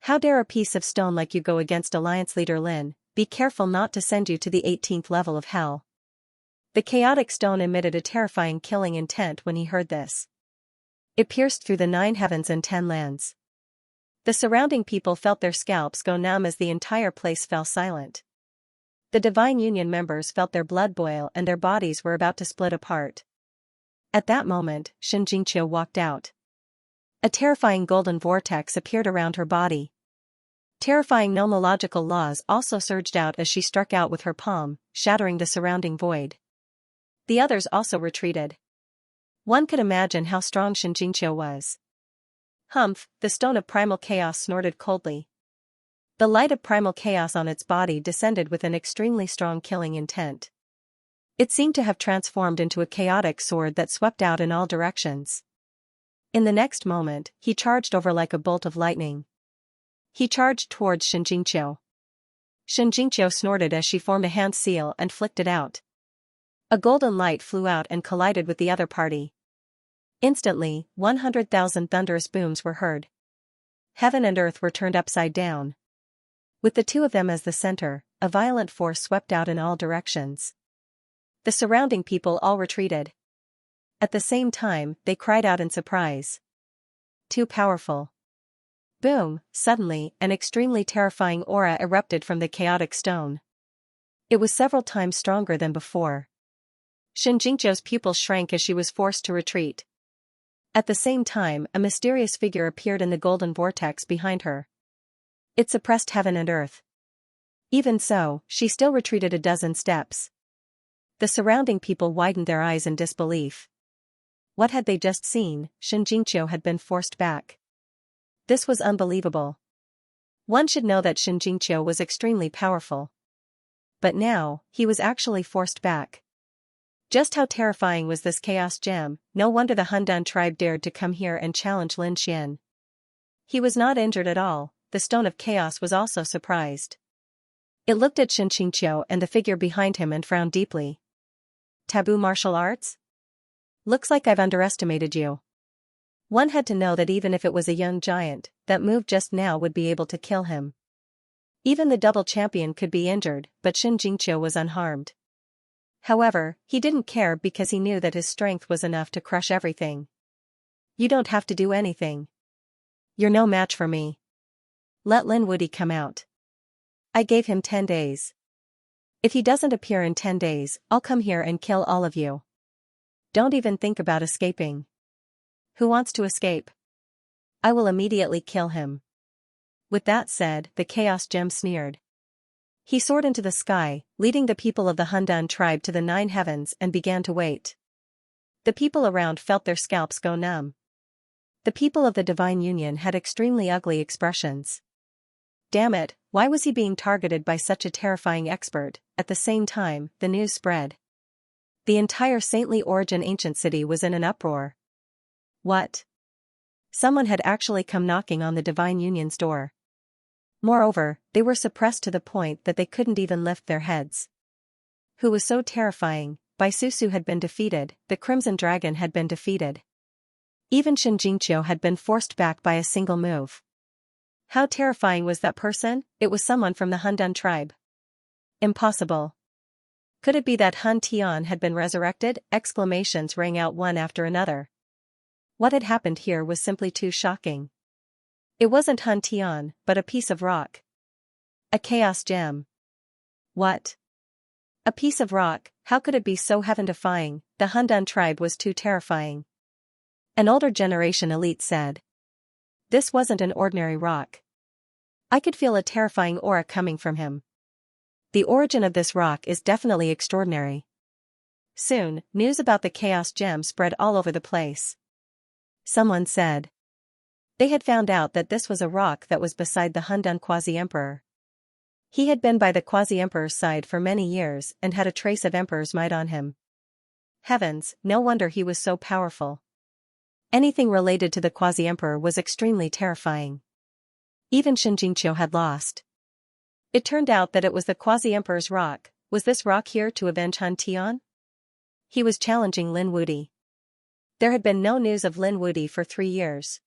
A: How dare a piece of stone like you go against Alliance leader Lin? Be careful not to send you to the 18th level of hell. The chaotic stone emitted a terrifying killing intent when he heard this. It pierced through the 9 heavens and 10 lands. The surrounding people felt their scalps go numb as the entire place fell silent. The Divine Union members felt their blood boil and their bodies were about to split apart. At that moment, Xianxia walked out. A terrifying golden vortex appeared around her body. Terrifying nomological laws also surged out as she struck out with her palm, shattering the surrounding void. The others also retreated. One could imagine how strong Xianxia was. Humph, the stone of primal chaos snorted coldly. The light of primal chaos on its body descended with an extremely strong killing intent. It seemed to have transformed into a chaotic sword that swept out in all directions. In the next moment, he charged over like a bolt of lightning. He charged towards Xianxia. Xianxia snorted as she formed a hand seal and flicked it out. A golden light flew out and collided with the other party. Instantly, 100,000 thunderous booms were heard. Heaven and earth were turned upside down. With the two of them as the center, a violent force swept out in all directions. The surrounding people all retreated. At the same time, they cried out in surprise. Too powerful. Boom, suddenly, an extremely terrifying aura erupted from the chaotic stone. It was several times stronger than before. Xianxingqiao's pupils shrank as she was forced to retreat. At the same time, a mysterious figure appeared in the golden vortex behind her. It suppressed heaven and earth. Even so, she still retreated a dozen steps. The surrounding people widened their eyes in disbelief. What had they just seen? Xianxingqiao had been forced back. This was unbelievable. One should know that Xianxingqiao was extremely powerful. But now, he was actually forced back. Just how terrifying was this chaos gem? No wonder the Hundan tribe dared to come here and challenge Lin Xian. He was not injured at all. The stone of chaos was also surprised. It looked at Xianxingqiao and the figure behind him and frowned deeply. Taboo martial arts? Looks like I've underestimated you. One had to know that even if it was a young giant, that move just now would be able to kill him. Even the double champion could be injured, but Xianxingqiao was unharmed. However, he didn't care because he knew that his strength was enough to crush everything. You don't have to do anything. You're no match for me. Let Lin Wuti come out. I gave him 10 days. If he doesn't appear in 10 days, I'll come here and kill all of you. Don't even think about escaping. Who wants to escape? I will immediately kill him. With that said, the Chaos Gem sneered. He soared into the sky, leading the people of the Hundan tribe to the 9 heavens and began to wait. The people around felt their scalps go numb. The people of the Divine Union had extremely ugly expressions. Damn it, why was he being targeted by such a terrifying expert? At the same time, the news spread. The entire saintly origin ancient city was in an uproar. What? Someone had actually come knocking on the Divine Union's door. Moreover, they were suppressed to the point that they couldn't even lift their heads. Who was so terrifying? Baisusu had been defeated, the Crimson Dragon had been defeated. Even Xianxia had been forced back by a single move. How terrifying was that person? It was someone from the Hundun tribe. Impossible. Could it be that Hun Tian had been resurrected? Exclamations rang out one after another. What had happened here was simply too shocking. It wasn't Hun Tian, but a piece of rock. A chaos gem. What? A piece of rock, how could it be so heaven-defying? The Hundun tribe was too terrifying. An older generation elite said. This wasn't an ordinary rock. I could feel a terrifying aura coming from him. The origin of this rock is definitely extraordinary. Soon, news about the chaos gem spread all over the place. Someone said. They had found out that this was a rock that was beside the Hundun quasi-emperor. He had been by the quasi-emperor's side for many years and had a trace of emperor's might on him. Heavens, no wonder he was so powerful. Anything related to the quasi-emperor was extremely terrifying. Even Xianxia had lost. It turned out that it was the quasi-emperor's rock. Was this rock here to avenge Hun Tian? He was challenging Lin Wuti. There had been no news of Lin Wuti for 3 years.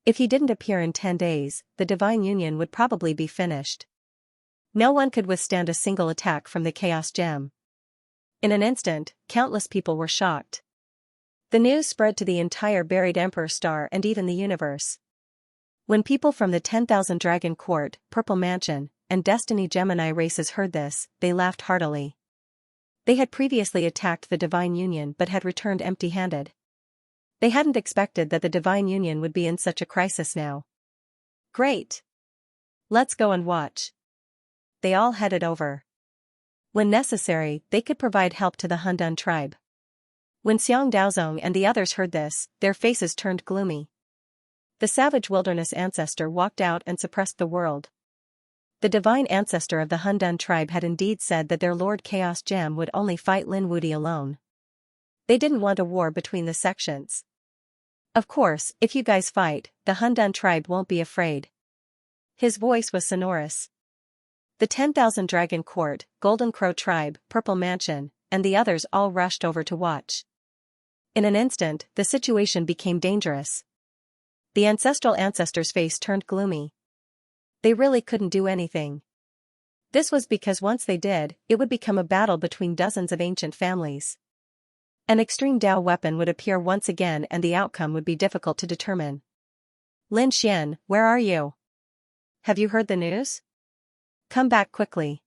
A: If he didn't appear in 10 days, the Divine Union would probably be finished. No one could withstand a single attack from the Chaos Gem. In an instant, countless people were shocked. The news spread to the entire buried Emperor Star and even the universe. When people from the 10,000 Dragon Court, Purple Mansion, and Destiny Gemini races heard this, they laughed heartily. They had previously attacked the Divine Union but had returned empty-handed. They hadn't expected that the Divine Union would be in such a crisis now. Great! Let's go and watch. They all headed over. When necessary, they could provide help to the Hundun tribe. When Xiang Daozong and the others heard this, their faces turned gloomy. The savage wilderness ancestor walked out and suppressed the world. The divine ancestor of the Hundun tribe had indeed said that their Lord Chaos Gem would only fight Lin Wuti alone. They didn't want a war between the sections. Of course, if you guys fight, the Hundun tribe won't be afraid. His voice was sonorous. The 10,000 Dragon Court, Golden Crow Tribe, Purple Mansion, and the others all rushed over to watch. In an instant, the situation became dangerous. The ancestral ancestor's face turned gloomy. They really couldn't do anything. This was because once they did, it would become a battle between dozens of ancient families. An extreme Dao weapon would appear once again and the outcome would be difficult to determine. Lin Xian, where are you? Have you heard the news? Come back quickly.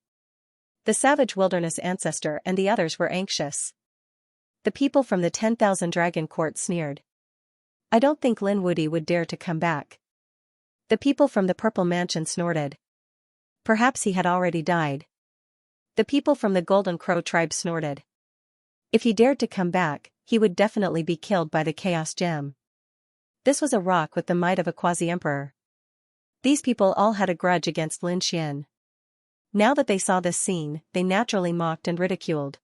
A: The savage wilderness ancestor and the others were anxious. The people from the 10,000 Dragon Court sneered. I don't think Lin Wuti would dare to come back. The people from the Purple Mansion snorted. Perhaps he had already died. The people from the Golden Crow tribe snorted. If he dared to come back, he would definitely be killed by the Chaos Gem. This was a rock with the might of a quasi-emperor. These people all had a grudge against Lin Xian. Now that they saw this scene, they naturally mocked and ridiculed.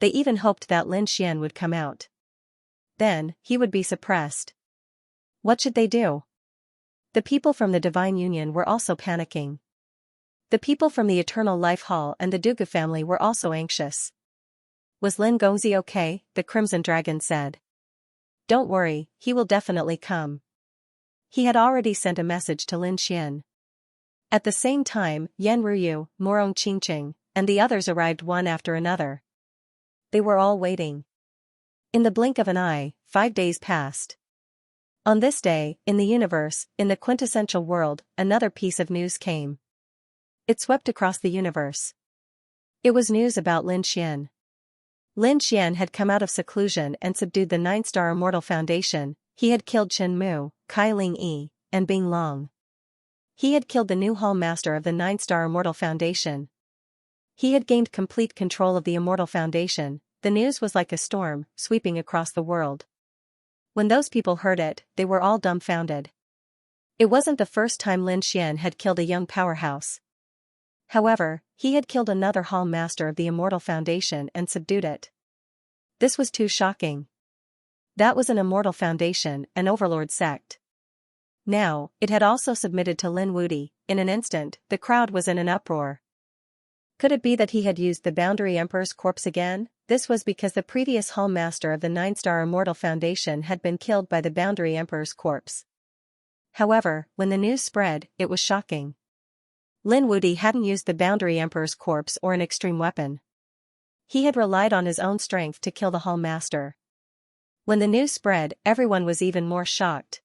A: They even hoped that Lin Xian would come out. Then, he would be suppressed. What should they do? The people from the Divine Union were also panicking. The people from the Eternal Life Hall and the Dugu family were also anxious. Was Lin Gongzi okay? The Crimson Dragon said. Don't worry, he will definitely come. He had already sent a message to Lin Xian. At the same time, Yan Ruyu, Morong Qingqing, and the others arrived one after another. They were all waiting. In the blink of an eye, 5 days passed. On this day, in the universe, in the quintessential world, another piece of news came. It swept across the universe. It was news about Lin Xian. Lin Xian had come out of seclusion and subdued the 9-star Immortal Foundation. He had killed Chen Mu, Kai Ling Yi, and Bing Long. He had killed the new Hall Master of the 9-star Immortal Foundation. He had gained complete control of the Immortal Foundation, the news was like a storm, sweeping across the world. When those people heard it, they were all dumbfounded. It wasn't the first time Lin Xian had killed a young powerhouse. However, he had killed another hall master of the Immortal Foundation and subdued it. This was too shocking. That was an Immortal Foundation, an overlord sect. Now, it had also submitted to Lin Wuti. In an instant, the crowd was in an uproar. Could it be that he had used the Boundary Emperor's corpse again? This was because the previous hall master of the 9-star Immortal Foundation had been killed by the Boundary Emperor's corpse. However, when the news spread, it was shocking. Lin Wuti hadn't used the Boundary Emperor's corpse or an extreme weapon. He had relied on his own strength to kill the hall master. When the news spread, everyone was even more shocked.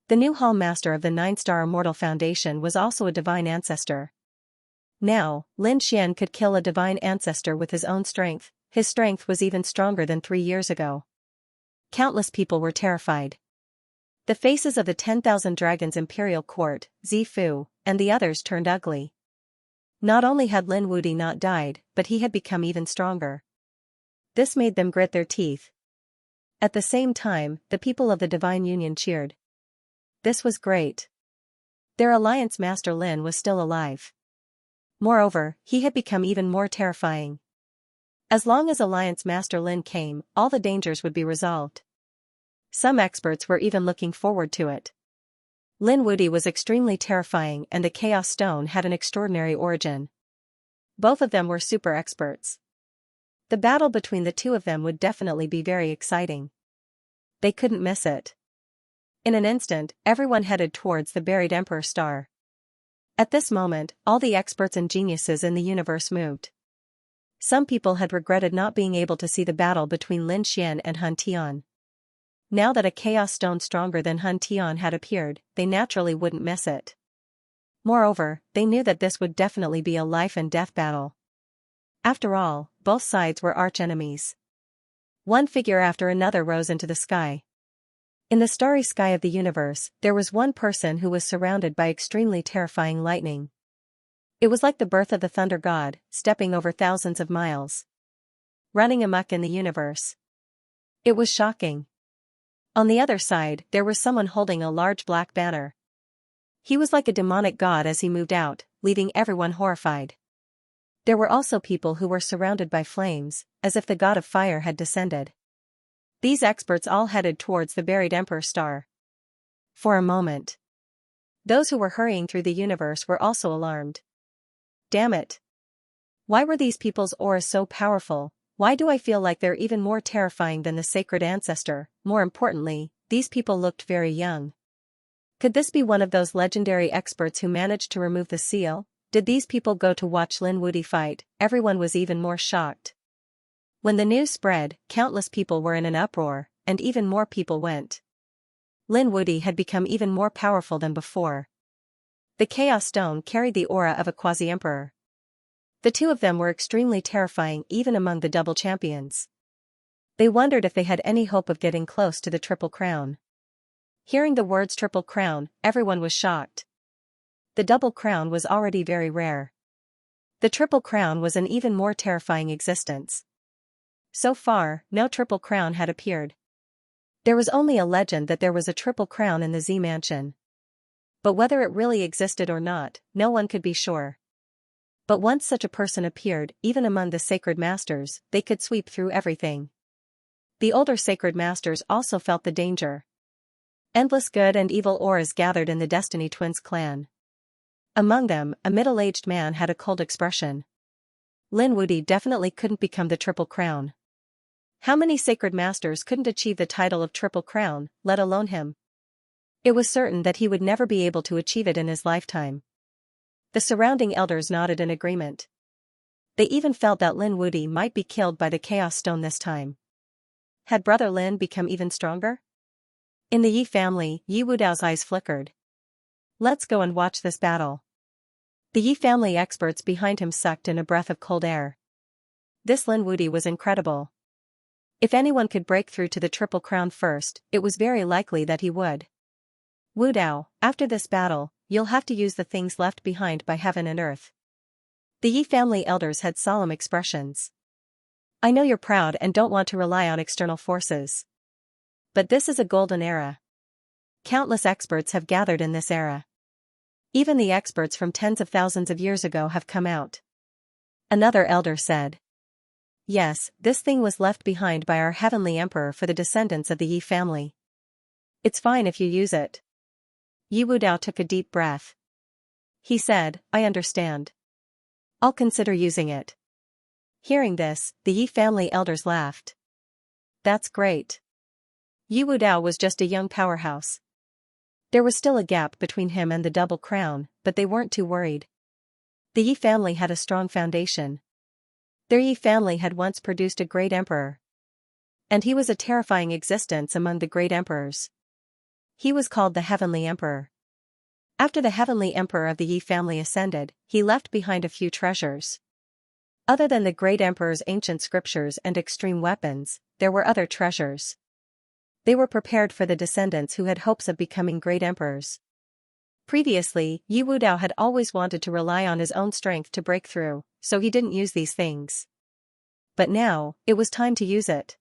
A: The new hall master of the 9-star Immortal Foundation was also a divine ancestor. Now, Lin Xian could kill a divine ancestor with his own strength. His strength was even stronger than 3 years ago. Countless people were terrified. The faces of the 10,000 Dragons Imperial Court, Zifu, and the others turned ugly. Not only had Lin Wuti not died, but he had become even stronger. This made them grit their teeth. At the same time, the people of the Divine Union cheered. This was great. Their alliance master Lin was still alive. Moreover, he had become even more terrifying. As long as Alliance Master Lin came, all the dangers would be resolved. Some experts were even looking forward to it. Lin Wuti was extremely terrifying and the Chaos Stone had an extraordinary origin. Both of them were super experts. The battle between the two of them would definitely be very exciting. They couldn't miss it. In an instant, everyone headed towards the buried Emperor Star. At this moment, all the experts and geniuses in the universe moved. Some people had regretted not being able to see the battle between Lin Xian and Han Tian. Now that a Chaos Stone stronger than Han Tian had appeared, they naturally wouldn't miss it. Moreover, they knew that this would definitely be a life-and-death battle. After all, both sides were arch-enemies. One figure after another rose into the sky. In the starry sky of the universe, there was one person who was surrounded by extremely terrifying lightning. It was like the birth of the thunder god, stepping over thousands of miles. Running amok in the universe. It was shocking. On the other side, there was someone holding a large black banner. He was like a demonic god as he moved out, leaving everyone horrified. There were also people who were surrounded by flames, as if the god of fire had descended. These experts all headed towards the buried Emperor Star. For a moment, those who were hurrying through the universe were also alarmed. Damn it! Why were these people's auras so powerful? Why do I feel like they're even more terrifying than the sacred ancestor? More importantly, these people looked very young. Could this be one of those legendary experts who managed to remove the seal? Did these people go to watch Lin Wuti fight? Everyone was even more shocked. When the news spread, countless people were in an uproar, and even more people went. Lin Wuti had become even more powerful than before. The Chaos Stone carried the aura of a quasi-emperor. The two of them were extremely terrifying even among the double champions. They wondered if they had any hope of getting close to the Triple Crown. Hearing the words Triple Crown, everyone was shocked. The Double Crown was already very rare. The Triple Crown was an even more terrifying existence. So far, no Triple Crown had appeared. There was only a legend that there was a Triple Crown in the Z Mansion. But whether it really existed or not, no one could be sure. But once such a person appeared, even among the Sacred Masters, they could sweep through everything. The older Sacred Masters also felt the danger. Endless good and evil auras gathered in the Destiny Twins clan. Among them, a middle-aged man had a cold expression. Lin Wuti definitely couldn't become the Triple Crown. How many Sacred Masters couldn't achieve the title of Triple Crown, let alone him? It was certain that he would never be able to achieve it in his lifetime. The surrounding elders nodded in agreement. They even felt that Lin Wuti might be killed by the Chaos Stone this time. Had Brother Lin become even stronger? In the Yi family, Yi Wudao's eyes flickered. Let's go and watch this battle. The Yi family experts behind him sucked in a breath of cold air. This Lin Wuti was incredible. If anyone could break through to the Triple Crown first, it was very likely that he would. Wudao, after this battle, you'll have to use the things left behind by heaven and earth. The Yi family elders had solemn expressions. I know you're proud and don't want to rely on external forces. But this is a golden era. Countless experts have gathered in this era. Even the experts from tens of thousands of years ago have come out. Another elder said. Yes, this thing was left behind by our heavenly emperor for the descendants of the Yi family. It's fine if you use it. Yi Wudao took a deep breath. He said, I understand. I'll consider using it. Hearing this, the Yi family elders laughed. That's great. Yi Wudao was just a young powerhouse. There was still a gap between him and the double crown, but they weren't too worried. The Yi family had a strong foundation. Their Yi family had once produced a great emperor. And he was a terrifying existence among the great emperors. He was called the Heavenly Emperor. After the Heavenly Emperor of the Yi family ascended, he left behind a few treasures. Other than the great emperor's ancient scriptures and extreme weapons, there were other treasures. They were prepared for the descendants who had hopes of becoming great emperors. Previously, Yi Wudao had always wanted to rely on his own strength to break through, so he didn't use these things. But now, it was time to use it.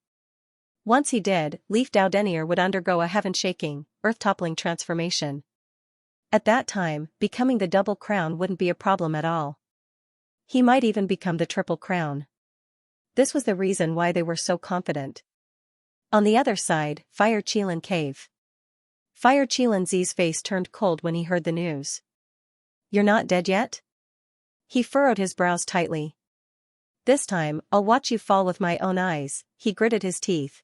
A: Once he did, Leaf Dao Denier would undergo a heaven-shaking, earth-toppling transformation. At that time, becoming the double crown wouldn't be a problem at all. He might even become the triple crown. This was the reason why they were so confident. On the other side, Fire Qilin Cave. Fire Qilin Zi's face turned cold when he heard the news. You're not dead yet? He furrowed his brows tightly. This time, I'll watch you fall with my own eyes, he gritted his teeth.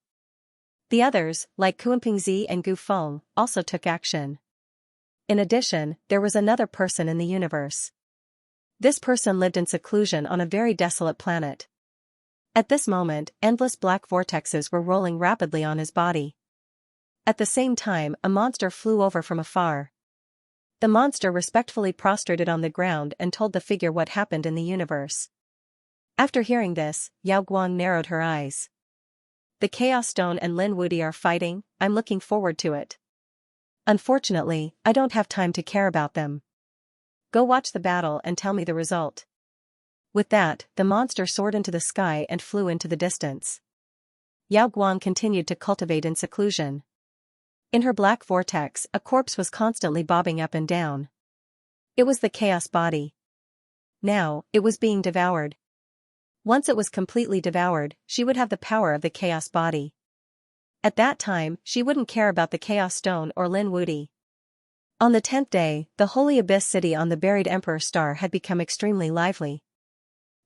A: The others, like Kuanping Zi and Gu Feng, also took action. In addition, there was another person in the universe. This person lived in seclusion on a very desolate planet. At this moment, endless black vortexes were rolling rapidly on his body. At the same time, a monster flew over from afar. The monster respectfully prostrated on the ground and told the figure what happened in the universe. After hearing this, Yao Guang narrowed her eyes. The Chaos Stone and Lin Wudi are fighting, I'm looking forward to it. Unfortunately, I don't have time to care about them. Go watch the battle and tell me the result. With that, the monster soared into the sky and flew into the distance. Yao Guang continued to cultivate in seclusion. In her black vortex, a corpse was constantly bobbing up and down. It was the chaos body. Now, it was being devoured. Once it was completely devoured, she would have the power of the chaos body. At that time, she wouldn't care about the Chaos Stone or Lin Wudi. On the 10th day, the Holy Abyss city on the buried Emperor Star had become extremely lively.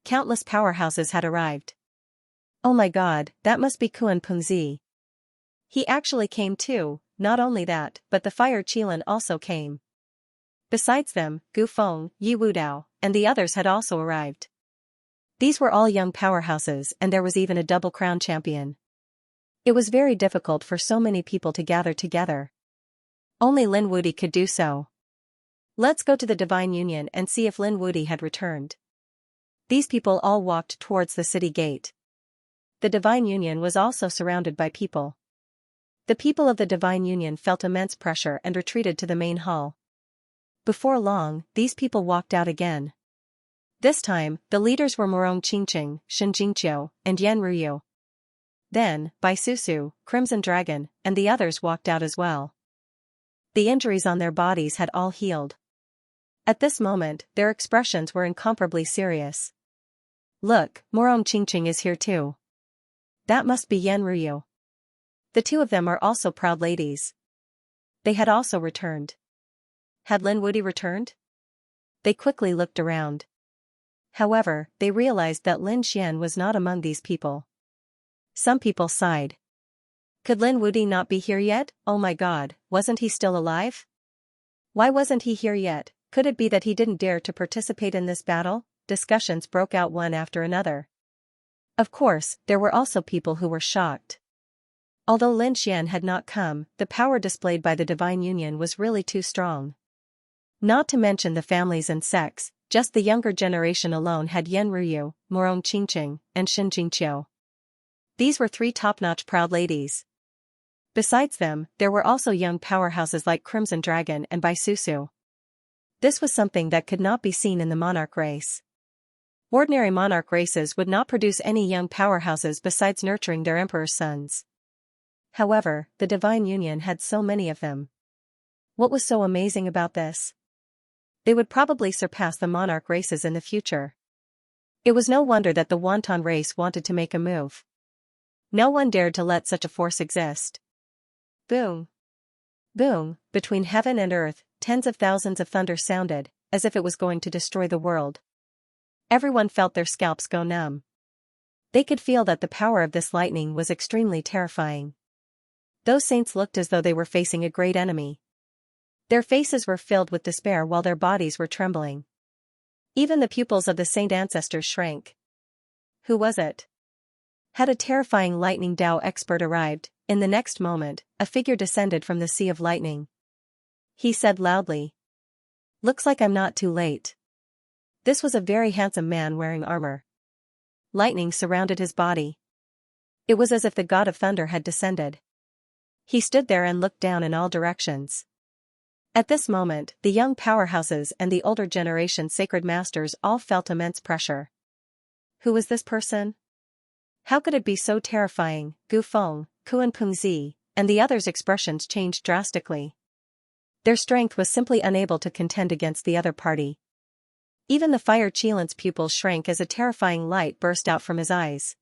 A: Countless powerhouses had arrived. Oh my god, that must be Kuanping Zi. He actually came too. Not only that, but the Fire Qilin also came. Besides them, Gu Feng, Yi Wudao, and the others had also arrived. These were all young powerhouses and there was even a double crown champion. It was very difficult for so many people to gather together. Only Lin Wudi could do so. Let's go to the Divine Union and see if Lin Wudi had returned. These people all walked towards the city gate. The Divine Union was also surrounded by people. The people of the Divine Union felt immense pressure and retreated to the main hall. Before long, these people walked out again. This time, the leaders were Morong Qingqing, Shen Jingqiu, and Yan Ruyu. Then, Bai Susu, Crimson Dragon, and the others walked out as well. The injuries on their bodies had all healed. At this moment, their expressions were incomparably serious. Look, Morong Qingqing is here too. That must be Yan Ruyu. The two of them are also proud ladies. They had also returned. Had Lin Wudi returned? They quickly looked around. However, they realized that Lin Xian was not among these people. Some people sighed. Could Lin Wudi not be here yet? Oh my god, wasn't he still alive? Why wasn't he here yet? Could it be that he didn't dare to participate in this battle? Discussions broke out one after another. Of course, there were also people who were shocked. Although Lin Xian had not come, the power displayed by the Divine Union was really too strong. Not to mention the families and sects, just the younger generation alone had Yan Ruyu, Morong Qingqing, and Shen Jingqiu. These were three top-notch proud ladies. Besides them, there were also young powerhouses like Crimson Dragon and Bai Susu. This was something that could not be seen in the monarch race. Ordinary monarch races would not produce any young powerhouses besides nurturing their emperor's sons. However, the divine union had so many of them. What was so amazing about this? They would probably surpass the monarch races in the future. It was no wonder that the wanton race wanted to make a move. No one dared to let such a force exist. Boom! Boom! Between heaven and earth, tens of thousands of thunder sounded, as if it was going to destroy the world. Everyone felt their scalps go numb. They could feel that the power of this lightning was extremely terrifying. Those saints looked as though they were facing a great enemy. Their faces were filled with despair while their bodies were trembling. Even the pupils of the saint ancestors shrank. Who was it? Had a terrifying lightning Dao expert arrived? In the next moment, a figure descended from the sea of lightning. He said loudly, "Looks like I'm not too late." This was a very handsome man wearing armor. Lightning surrounded his body. It was as if the god of thunder had descended. He stood there and looked down in all directions. At this moment, the young powerhouses and the older generation sacred masters all felt immense pressure. Who was this person? How could it be so terrifying? Gu Feng, Kuan Pengzi, and the others' expressions changed drastically. Their strength was simply unable to contend against the other party. Even the fire Qilan's pupils shrank as a terrifying light burst out from his eyes.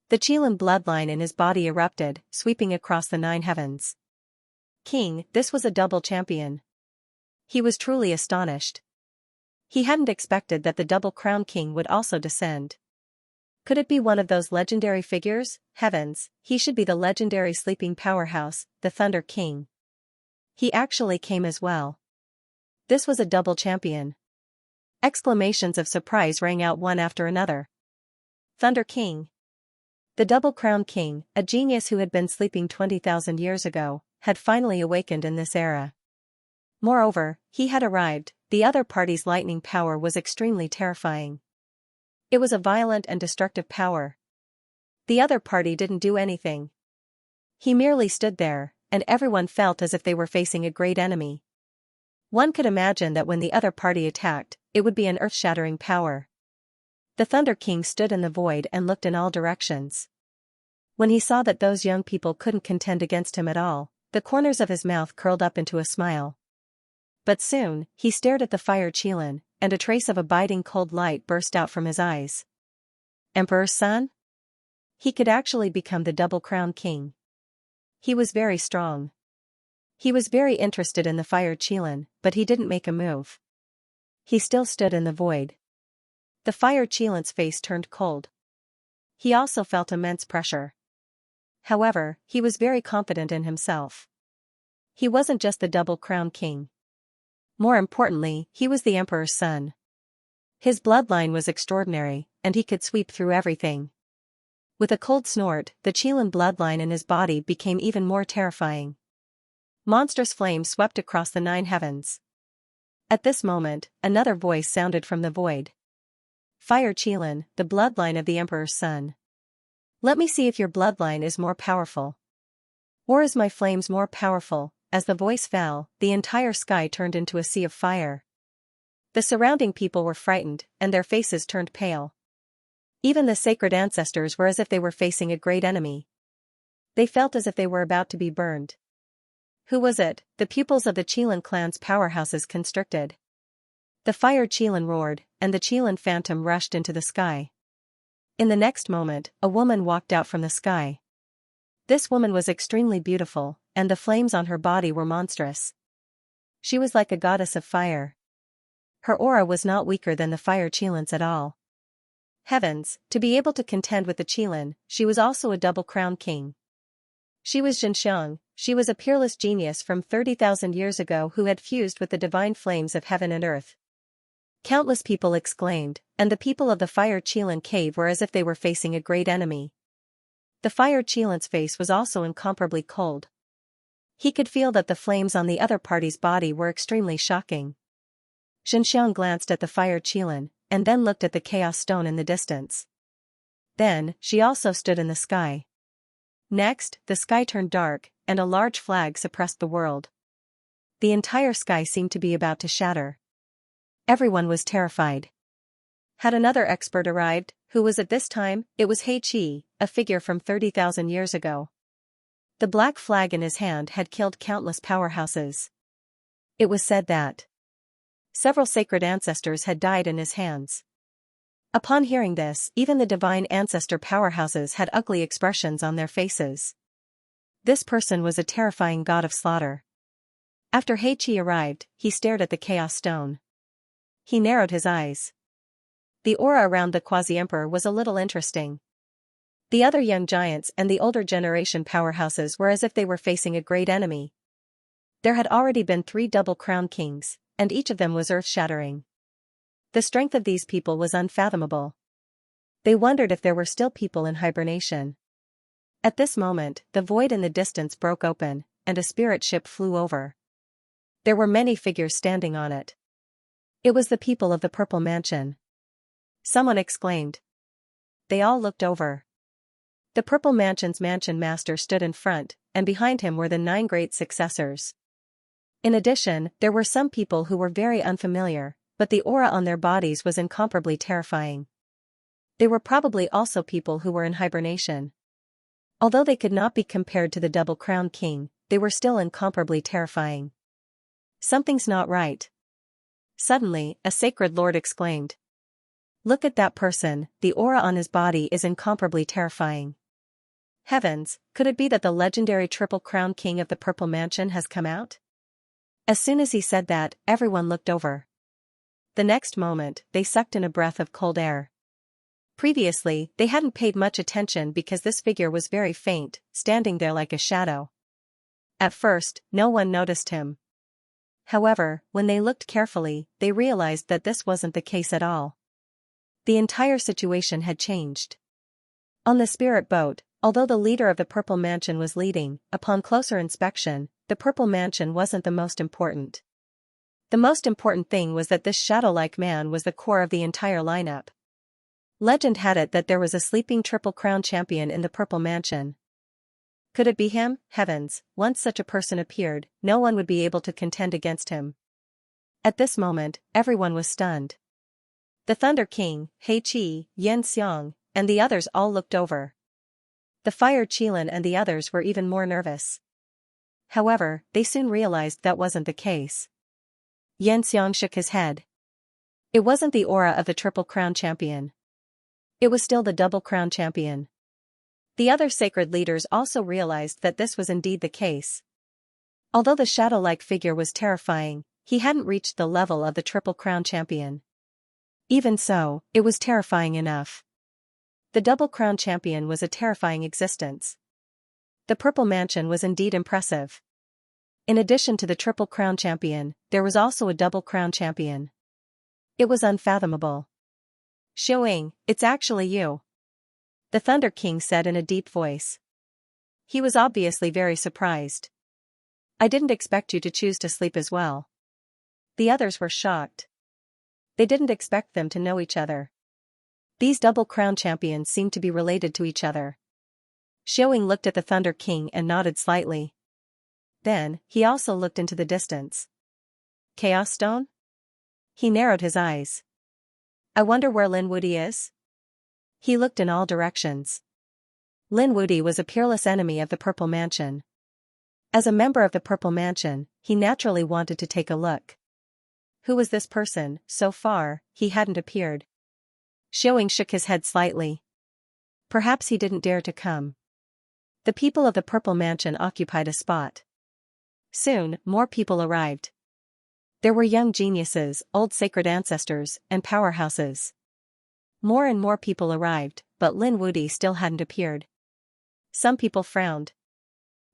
A: The Qilan bloodline in his body erupted, sweeping across the 9 heavens. King, this was a double champion. He was truly astonished. He hadn't expected that the double crown king would also descend. Could it be one of those legendary figures? Heavens, he should be the legendary sleeping powerhouse, the Thunder King. He actually came as well. This was a double champion. Exclamations of surprise rang out one after another. Thunder King. The double crown king, a genius who had been sleeping 20,000 years ago, had finally awakened in this era. Moreover, he had arrived. The other party's lightning power was extremely terrifying. It was a violent and destructive power. The other party didn't do anything. He merely stood there, and everyone felt as if they were facing a great enemy. One could imagine that when the other party attacked, it would be an earth-shattering power. The Thunder King stood in the void and looked in all directions. When he saw that those young people couldn't contend against him at all, the corners of his mouth curled up into a smile. But soon, he stared at the fire Qilan, and a trace of abiding cold light burst out from his eyes. Emperor's son? He could actually become the double crown king. He was very strong. He was very interested in the fire Qilan, but he didn't make a move. He still stood in the void. The fire Qilan's face turned cold. He also felt immense pressure. However, he was very confident in himself. He wasn't just the double crown king. More importantly, he was the emperor's son. His bloodline was extraordinary, and he could sweep through everything. With a cold snort, the Qilan bloodline in his body became even more terrifying. Monstrous flames swept across the 9 heavens. At this moment, another voice sounded from the void. Fire Qilan, the bloodline of the emperor's son. Let me see if your bloodline is more powerful. Or is my flames more powerful? As the voice fell, the entire sky turned into a sea of fire. The surrounding people were frightened, and their faces turned pale. Even the sacred ancestors were as if they were facing a great enemy. They felt as if they were about to be burned. Who was it? The pupils of the Qilan clan's powerhouses constricted. The fire Qilan roared, and the Qilan phantom rushed into the sky. In the next moment, a woman walked out from the sky. This woman was extremely beautiful, and the flames on her body were monstrous. She was like a goddess of fire. Her aura was not weaker than the fire Qilans at all. Heavens, to be able to contend with the Qilan, she was also a double crown king. She was Xianxia. She was a peerless genius from 30,000 years ago who had fused with the divine flames of heaven and earth. Countless people exclaimed, and the people of the fire Qilan cave were as if they were facing a great enemy. The fire Qilan's face was also incomparably cold. He could feel that the flames on the other party's body were extremely shocking. Xianxia glanced at the fire Qilan, and then looked at the chaos stone in the distance. Then, she also stood in the sky. Next, the sky turned dark, and a large flag suppressed the world. The entire sky seemed to be about to shatter. Everyone was terrified. Had another expert arrived, who was at this time? It was He Qi, a figure from 30,000 years ago. The black flag in his hand had killed countless powerhouses. It was said that several sacred ancestors had died in his hands. Upon hearing this, even the divine ancestor powerhouses had ugly expressions on their faces. This person was a terrifying god of slaughter. After He Qi arrived, he stared at the chaos stone. He narrowed his eyes. The aura around the quasi-emperor was a little interesting. The other young giants and the older generation powerhouses were as if they were facing a great enemy. There had already been 3 double crown kings, and each of them was earth-shattering. The strength of these people was unfathomable. They wondered if there were still people in hibernation. At this moment, the void in the distance broke open, and a spirit ship flew over. There were many figures standing on it. It was the people of the Purple Mansion. Someone exclaimed. They all looked over. The Purple Mansion's mansion master stood in front, and behind him were the 9 great successors. In addition, there were some people who were very unfamiliar, but the aura on their bodies was incomparably terrifying. They were probably also people who were in hibernation. Although they could not be compared to the Double Crown King, they were still incomparably terrifying. Something's not right. Suddenly, a sacred lord exclaimed. Look at that person, the aura on his body is incomparably terrifying. Heavens, could it be that the legendary Triple Crown King of the Purple Mansion has come out? As soon as he said that, everyone looked over. The next moment, they sucked in a breath of cold air. Previously, they hadn't paid much attention because this figure was very faint, standing there like a shadow. At first, no one noticed him. However, when they looked carefully, they realized that this wasn't the case at all. The entire situation had changed. On the spirit boat, although the leader of the Purple Mansion was leading, upon closer inspection, the Purple Mansion wasn't the most important. The most important thing was that this shadow-like man was the core of the entire lineup. Legend had it that there was a sleeping Triple Crown champion in the Purple Mansion. Could it be him? Heavens, once such a person appeared, no one would be able to contend against him. At this moment, everyone was stunned. The Thunder King, He Qi, Xianxia, and the others all looked over. The Fire Qilin and the others were even more nervous. However, they soon realized that wasn't the case. Xianxia shook his head. It wasn't the aura of the Triple Crown champion. It was still the Double Crown champion. The other sacred leaders also realized that this was indeed the case. Although the shadow-like figure was terrifying, he hadn't reached the level of the Triple Crown champion. Even so, it was terrifying enough. The Double Crown champion was a terrifying existence. The Purple Mansion was indeed impressive. In addition to the Triple Crown champion, there was also a Double Crown champion. It was unfathomable. Xiaoying, it's actually you. The Thunder King said in a deep voice. He was obviously very surprised. I didn't expect you to choose to sleep as well. The others were shocked. They didn't expect them to know each other. These Double Crown champions seemed to be related to each other. Xiaoying looked at the Thunder King and nodded slightly. Then, he also looked into the distance. Chaos Stone? He narrowed his eyes. I wonder where Lin Wuti is? He looked in all directions. Lin Wuti was a peerless enemy of the Purple Mansion. As a member of the Purple Mansion, he naturally wanted to take a look. Who was this person? So far, he hadn't appeared. Xiaoying shook his head slightly. Perhaps he didn't dare to come. The people of the Purple Mansion occupied a spot. Soon, more people arrived. There were young geniuses, old sacred ancestors, and powerhouses. More and more people arrived, but Lin Wuti still hadn't appeared. Some people frowned.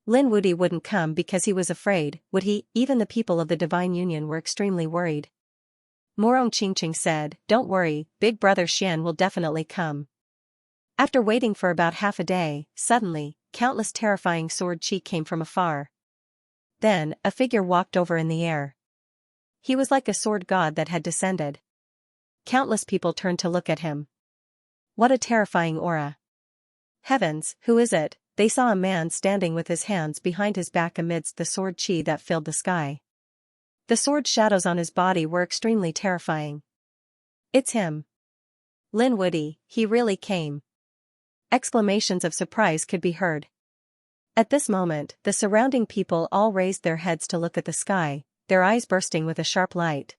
A: Lin Wuti wouldn't come because he was afraid, would he? Even the people of the Divine Union were extremely worried. Morong Qingqing said, Don't worry, Big Brother Xian will definitely come. After waiting for about half a day, suddenly, countless terrifying sword chi came from afar. Then, a figure walked over in the air. He was like a sword god that had descended. Countless people turned to look at him. What a terrifying aura. Heavens, who is it? They saw a man standing with his hands behind his back amidst the sword chi that filled the sky. The sword shadows on his body were extremely terrifying. It's him. Lin Wudy, he really came. Exclamations of surprise could be heard. At this moment, the surrounding people all raised their heads to look at the sky, their eyes bursting with a sharp light.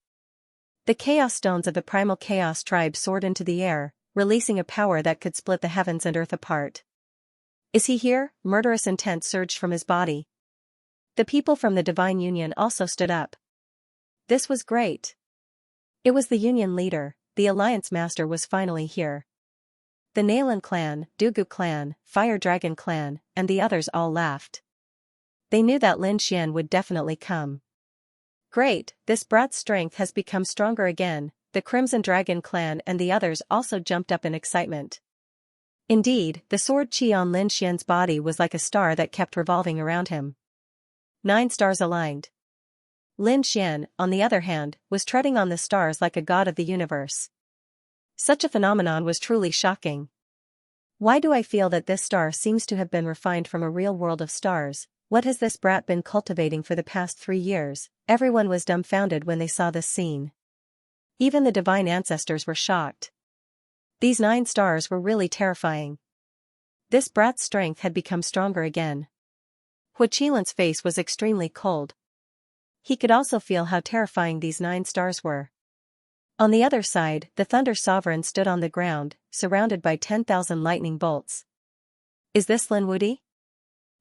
A: The chaos stones of the primal chaos tribe soared into the air, releasing a power that could split the heavens and earth apart. Is he here? Murderous intent surged from his body. The people from the Divine Union also stood up. This was great. It was the Union leader, the Alliance Master was finally here. The Nalan clan, Dugu clan, Fire Dragon clan, and the others all laughed. They knew that Lin Xian would definitely come. Great, this brat's strength has become stronger again. The Crimson Dragon clan and the others also jumped up in excitement. Indeed, the sword chi on Lin Xian's body was like a star that kept revolving around him. 9 stars aligned. Lin Xian, on the other hand, was treading on the stars like a god of the universe. Such a phenomenon was truly shocking. Why do I feel that this star seems to have been refined from a real world of stars? What has this brat been cultivating for the past 3 years? Everyone was dumbfounded when they saw this scene. Even the divine ancestors were shocked. These 9 stars were really terrifying. This brat's strength had become stronger again. Hua Qilan's face was extremely cold. He could also feel how terrifying these 9 stars were. On the other side, the Thunder Sovereign stood on the ground, surrounded by 10,000 lightning bolts. Is this Lin Wudy?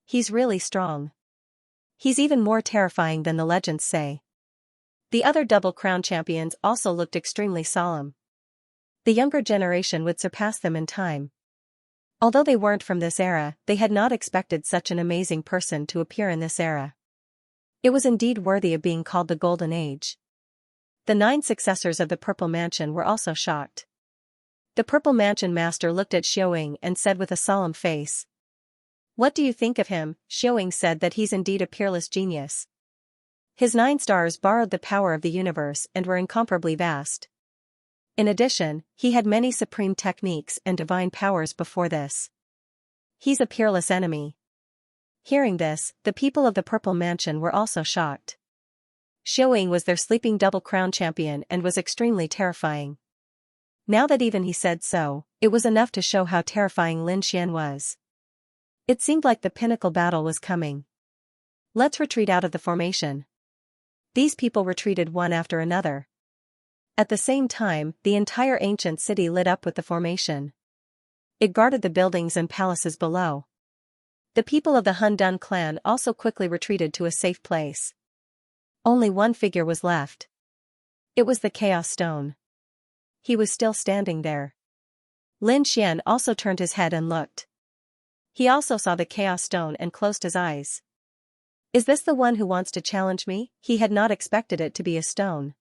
A: He's really strong. He's even more terrifying than the legends say. The other Double Crown champions also looked extremely solemn. The younger generation would surpass them in time. Although they weren't from this era, they had not expected such an amazing person to appear in this era. It was indeed worthy of being called the Golden Age. The 9 successors of the Purple Mansion were also shocked. The Purple Mansion master looked at Xiaoying and said with a solemn face. What do you think of him? Xiaoying said that he's indeed a peerless genius. His 9 stars borrowed the power of the universe and were incomparably vast. In addition, he had many supreme techniques and divine powers before this. He's a peerless enemy. Hearing this, the people of the Purple Mansion were also shocked. Xiaoying was their sleeping Double Crown champion and was extremely terrifying. Now that even he said so, it was enough to show how terrifying Lin Xian was. It seemed like the pinnacle battle was coming. Let's retreat out of the formation. These people retreated one after another. At the same time, the entire ancient city lit up with the formation. It guarded the buildings and palaces below. The people of the Hun Dun clan also quickly retreated to a safe place. Only one figure was left. It was the Chaos Stone. He was still standing there. Lin Xian also turned his head and looked. He also saw the Chaos Stone and closed his eyes. Is this the one who wants to challenge me? He had not expected it to be a stone.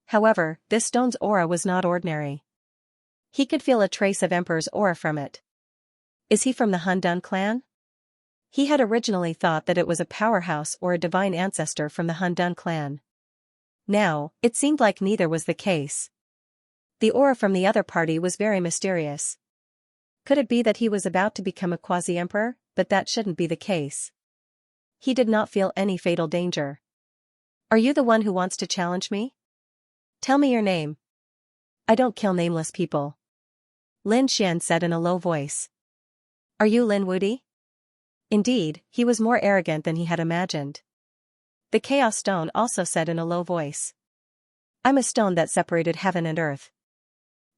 A: However, this stone's aura was not ordinary. He could feel a trace of Emperor's aura from it. Is he from the Hun Dun clan? He had originally thought that it was a powerhouse or a divine ancestor from the Hun Dun clan. Now, it seemed like neither was the case. The aura from the other party was very mysterious. Could it be that he was about to become a quasi-emperor? But that shouldn't be the case. He did not feel any fatal danger. Are you the one who wants to challenge me? Tell me your name. I don't kill nameless people. Lin Xian said in a low voice. Are you Lin Wudy? Indeed, he was more arrogant than he had imagined. The Chaos Stone also said in a low voice. I'm a stone that separated heaven and earth.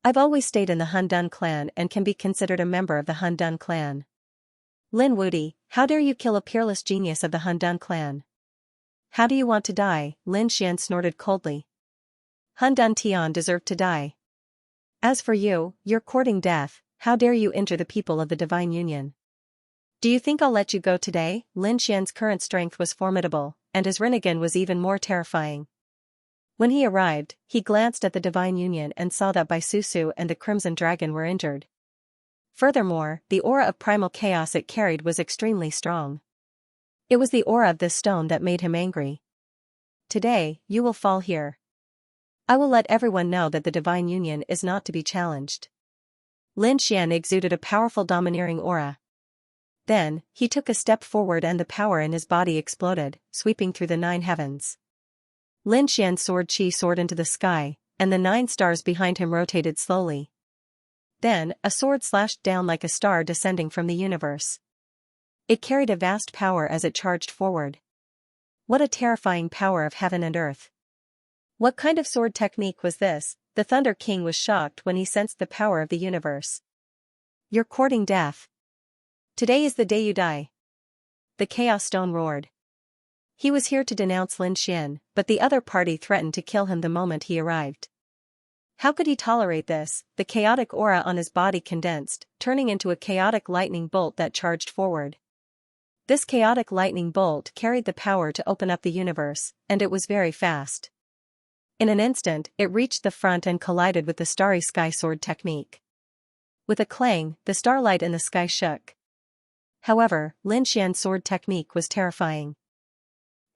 A: I've always stayed in the Hun Dun clan and can be considered a member of the Hun Dun clan. Lin Wudy, how dare you kill a peerless genius of the Hun Dun clan? How do you want to die? Lin Xian snorted coldly. Hun Dun Tian deserved to die. As for you, you're courting death. How dare you injure the people of the Divine Union? Do you think I'll let you go today? Lin Xian's current strength was formidable, and his Rinnegan was even more terrifying. When he arrived, he glanced at the Divine Union and saw that Bai Susu and the Crimson Dragon were injured. Furthermore, the aura of primal chaos it carried was extremely strong. It was the aura of this stone that made him angry. Today, you will fall here. I will let everyone know that the Divine Union is not to be challenged. Lin Xian exuded a powerful domineering aura. Then, he took a step forward and the power in his body exploded, sweeping through the 9 heavens. Lin Xian's sword chi soared into the sky, and the 9 stars behind him rotated slowly. Then, a sword slashed down like a star descending from the universe. It carried a vast power as it charged forward. What a terrifying power of heaven and earth. What kind of sword technique was this? The Thunder King was shocked when he sensed the power of the universe. You're courting death. Today is the day you die. The Chaos Stone roared. He was here to denounce Lin Xian, but the other party threatened to kill him the moment he arrived. How could he tolerate this? The chaotic aura on his body condensed, turning into a chaotic lightning bolt that charged forward. This chaotic lightning bolt carried the power to open up the universe, and it was very fast. In an instant, it reached the front and collided with the starry sky sword technique. With a clang, the starlight in the sky shook. However, Lin Xian's sword technique was terrifying.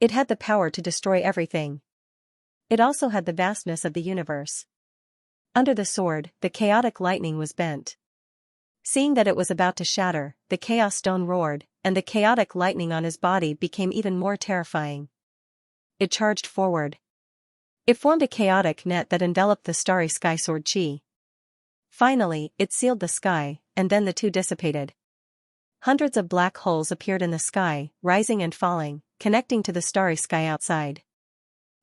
A: It had the power to destroy everything. It also had the vastness of the universe. Under the sword, the chaotic lightning was bent. Seeing that it was about to shatter, the Chaos Stone roared, and the chaotic lightning on his body became even more terrifying. It charged forward. It formed a chaotic net that enveloped the starry sky sword chi. Finally, it sealed the sky, and then the two dissipated. Hundreds of black holes appeared in the sky, rising and falling, connecting to the starry sky outside.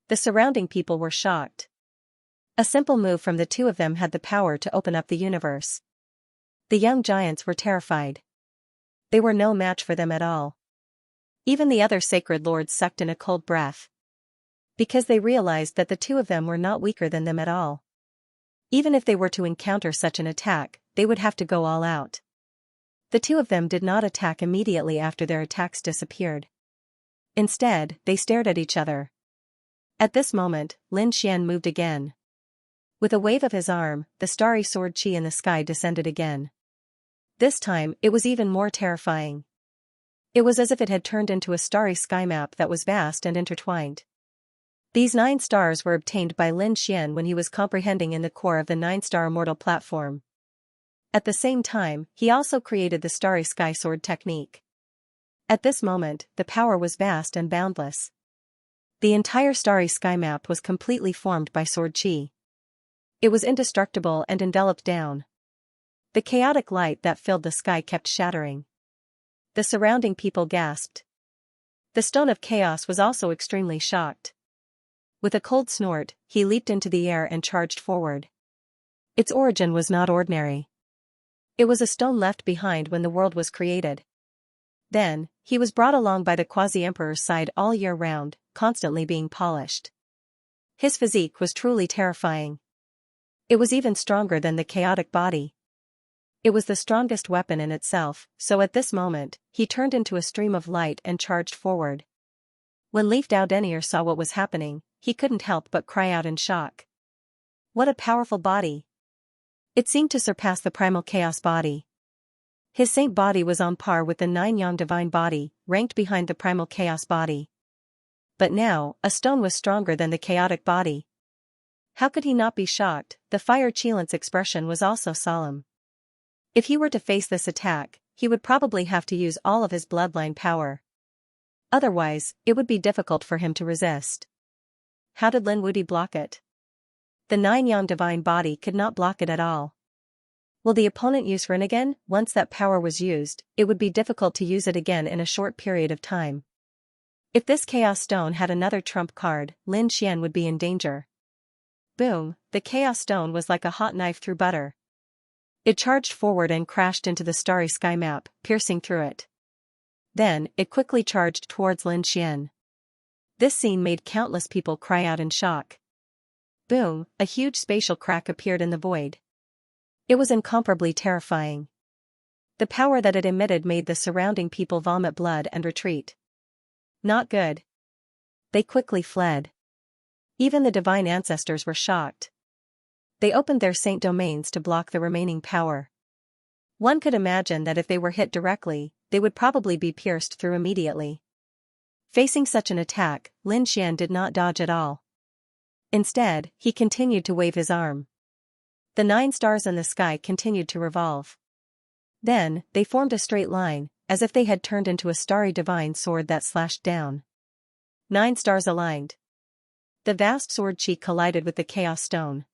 A: The surrounding people were shocked. A simple move from the two of them had the power to open up the universe. The young giants were terrified. They were no match for them at all. Even the other sacred lords sucked in a cold breath. Because they realized that the two of them were not weaker than them at all. Even if they were to encounter such an attack, they would have to go all out. The two of them did not attack immediately after their attacks disappeared. Instead, they stared at each other. At this moment, Lin Xian moved again. With a wave of his arm, the starry sword chi in the sky descended again. This time, it was even more terrifying. It was as if it had turned into a starry sky map that was vast and intertwined. These 9 stars were obtained by Lin Xian when he was comprehending in the core of the 9-star immortal platform. At the same time, he also created the starry sky sword technique. At this moment, the power was vast and boundless. The entire starry sky map was completely formed by sword chi. It was indestructible and enveloped down. The chaotic light that filled the sky kept shattering. The surrounding people gasped. The Stone of Chaos was also extremely shocked. With a cold snort, he leaped into the air and charged forward. Its origin was not ordinary. It was a stone left behind when the world was created. Then, he was brought along by the Quasi-Emperor's side all year round, constantly being polished. His physique was truly terrifying. It was even stronger than the chaotic body. It was the strongest weapon in itself, so at this moment, he turned into a stream of light and charged forward. When Leaf Dao Denier saw what was happening, he couldn't help but cry out in shock. What a powerful body! It seemed to surpass the primal chaos body. His saint body was on par with the 9-yang divine body, ranked behind the primal chaos body. But now, a stone was stronger than the chaotic body. How could he not be shocked? The Fire Qilint's expression was also solemn. If he were to face this attack, he would probably have to use all of his bloodline power. Otherwise, it would be difficult for him to resist. How did Lin Wudi block it? The 9-yang divine body could not block it at all. Will the opponent use Ren again? Once that power was used, it would be difficult to use it again in a short period of time. If this Chaos Stone had another trump card, Lin Xian would be in danger. Boom, the Chaos Stone was like a hot knife through butter. It charged forward and crashed into the starry sky map, piercing through it. Then, it quickly charged towards Lin Xian. This scene made countless people cry out in shock. Boom, a huge spatial crack appeared in the void. It was incomparably terrifying. The power that it emitted made the surrounding people vomit blood and retreat. Not good. They quickly fled. Even the divine ancestors were shocked. They opened their saint domains to block the remaining power. One could imagine that if they were hit directly, they would probably be pierced through immediately. Facing such an attack, Lin Xian did not dodge at all. Instead, he continued to wave his arm. The 9 stars in the sky continued to revolve. Then, they formed a straight line, as if they had turned into a starry divine sword that slashed down. 9 stars aligned. The vast sword chi collided with the Chaos Stone.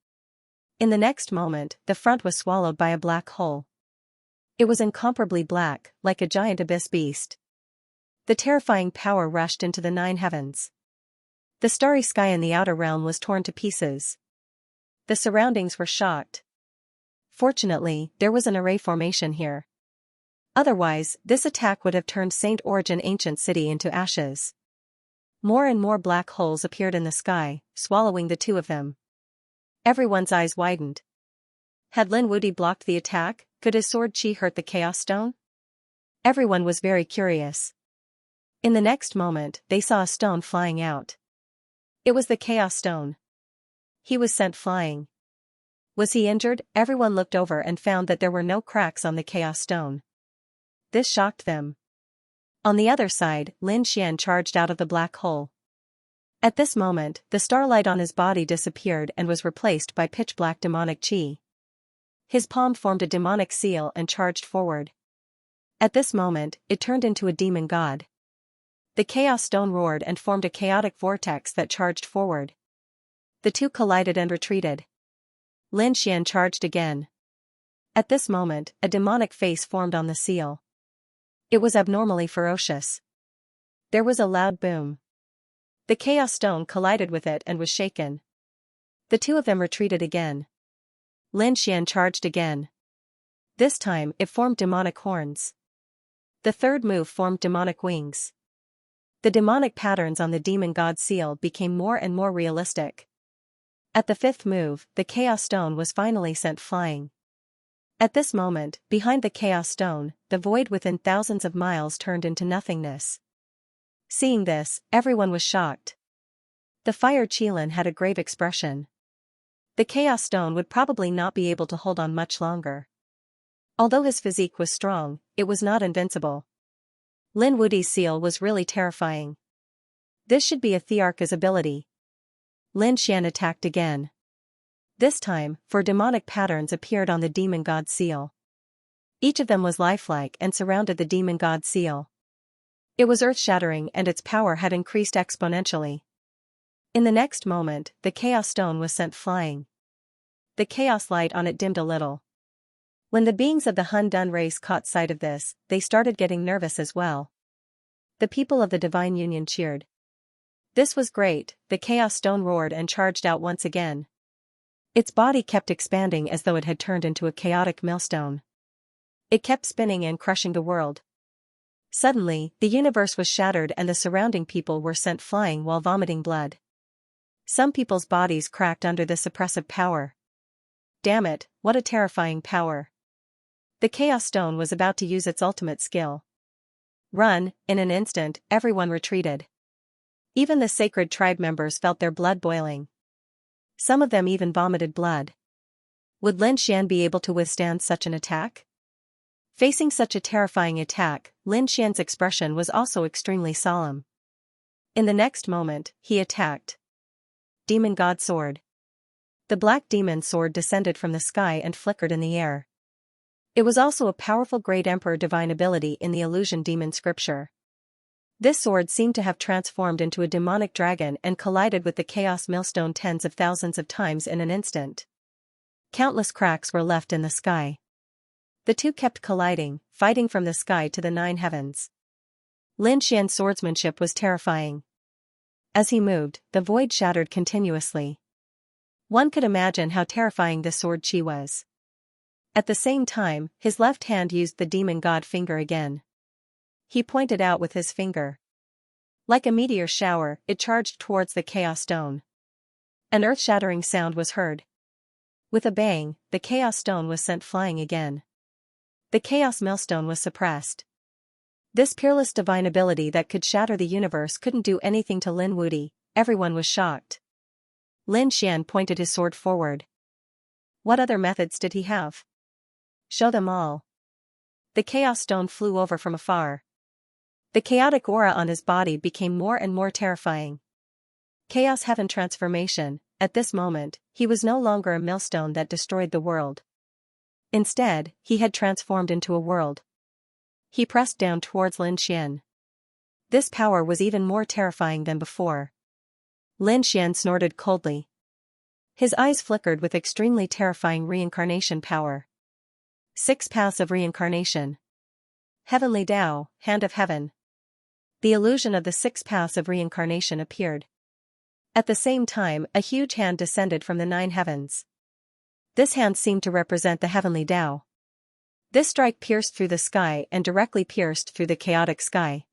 A: In the next moment, the front was swallowed by a black hole. It was incomparably black, like a giant abyss beast. The terrifying power rushed into the 9 heavens. The starry sky in the outer realm was torn to pieces. The surroundings were shocked. Fortunately, there was an array formation here. Otherwise, this attack would have turned St. Origin ancient city into ashes. More and more black holes appeared in the sky, swallowing the 2 of them. Everyone's eyes widened. Had Lin Wuti blocked the attack? Could his sword chi hurt the Chaos Stone? Everyone was very curious. In the next moment, they saw a stone flying out. It was the Chaos Stone. He was sent flying. Was he injured? Everyone looked over and found that there were no cracks on the Chaos Stone. This shocked them. On the other side, Lin Xian charged out of the black hole. At this moment, the starlight on his body disappeared and was replaced by pitch-black demonic chi. His palm formed a demonic seal and charged forward. At this moment, it turned into a demon god. The Chaos Stone roared and formed a chaotic vortex that charged forward. The 2 collided and retreated. Lin Xian charged again. At this moment, a demonic face formed on the seal. It was abnormally ferocious. There was a loud boom. The Chaos Stone collided with it and was shaken. The 2 of them retreated again. Lin Xian charged again. This time, it formed demonic horns. The 3rd move formed demonic wings. The demonic patterns on the demon god seal became more and more realistic. At the 5th move, the Chaos Stone was finally sent flying. At this moment, behind the Chaos Stone, the void within thousands of miles turned into nothingness. Seeing this, everyone was shocked. The Fire Qilin had a grave expression. The Chaos Stone would probably not be able to hold on much longer. Although his physique was strong, it was not invincible. Lin Wuti's seal was really terrifying. This should be a Thearch's ability. Lin Xian attacked again. This time, 4 demonic patterns appeared on the demon god seal. Each of them was lifelike and surrounded the demon god seal. It was earth-shattering and its power had increased exponentially. In the next moment, the Chaos Stone was sent flying. The chaos light on it dimmed a little. When the beings of the Hun Dun race caught sight of this, they started getting nervous as well. The people of the Divine Union cheered. This was great. The Chaos Stone roared and charged out once again. Its body kept expanding as though it had turned into a chaotic millstone. It kept spinning and crushing the world. Suddenly, the universe was shattered and the surrounding people were sent flying while vomiting blood. Some people's bodies cracked under this oppressive power. Damn it, what a terrifying power. The Chaos Stone was about to use its ultimate skill. Run! In an instant, everyone retreated. Even the sacred tribe members felt their blood boiling. Some of them even vomited blood. Would Lin Xian be able to withstand such an attack? Facing such a terrifying attack, Lin Xian's expression was also extremely solemn. In the next moment, he attacked. Demon God Sword. The black demon sword descended from the sky and flickered in the air. It was also a powerful Great Emperor divine ability in the illusion demon scripture. This sword seemed to have transformed into a demonic dragon and collided with the chaos millstone tens of thousands of times in an instant. Countless cracks were left in the sky. The 2 kept colliding, fighting from the sky to the 9 heavens. Lin Xian's swordsmanship was terrifying. As he moved, the void shattered continuously. One could imagine how terrifying this sword chi was. At the same time, his left hand used the demon god finger again. He pointed out with his finger. Like a meteor shower, it charged towards the Chaos Stone. An earth-shattering sound was heard. With a bang, the Chaos Stone was sent flying again. The Chaos Millstone was suppressed. This peerless divine ability that could shatter the universe couldn't do anything to Lin Wuti. Everyone was shocked. Lin Xian pointed his sword forward. What other methods did he have? Show them all. The Chaos Stone flew over from afar. The chaotic aura on his body became more and more terrifying. Chaos Heaven transformation. At this moment, he was no longer a millstone that destroyed the world. Instead, he had transformed into a world. He pressed down towards Lin Xian. This power was even more terrifying than before. Lin Xian snorted coldly. His eyes flickered with extremely terrifying reincarnation power. 6 paths of reincarnation. Heavenly Tao, Hand of Heaven. The illusion of the 6 paths of reincarnation appeared. At the same time, a huge hand descended from the 9 heavens. This hand seemed to represent the heavenly Tao. This strike pierced through the sky and directly pierced through the chaotic sky.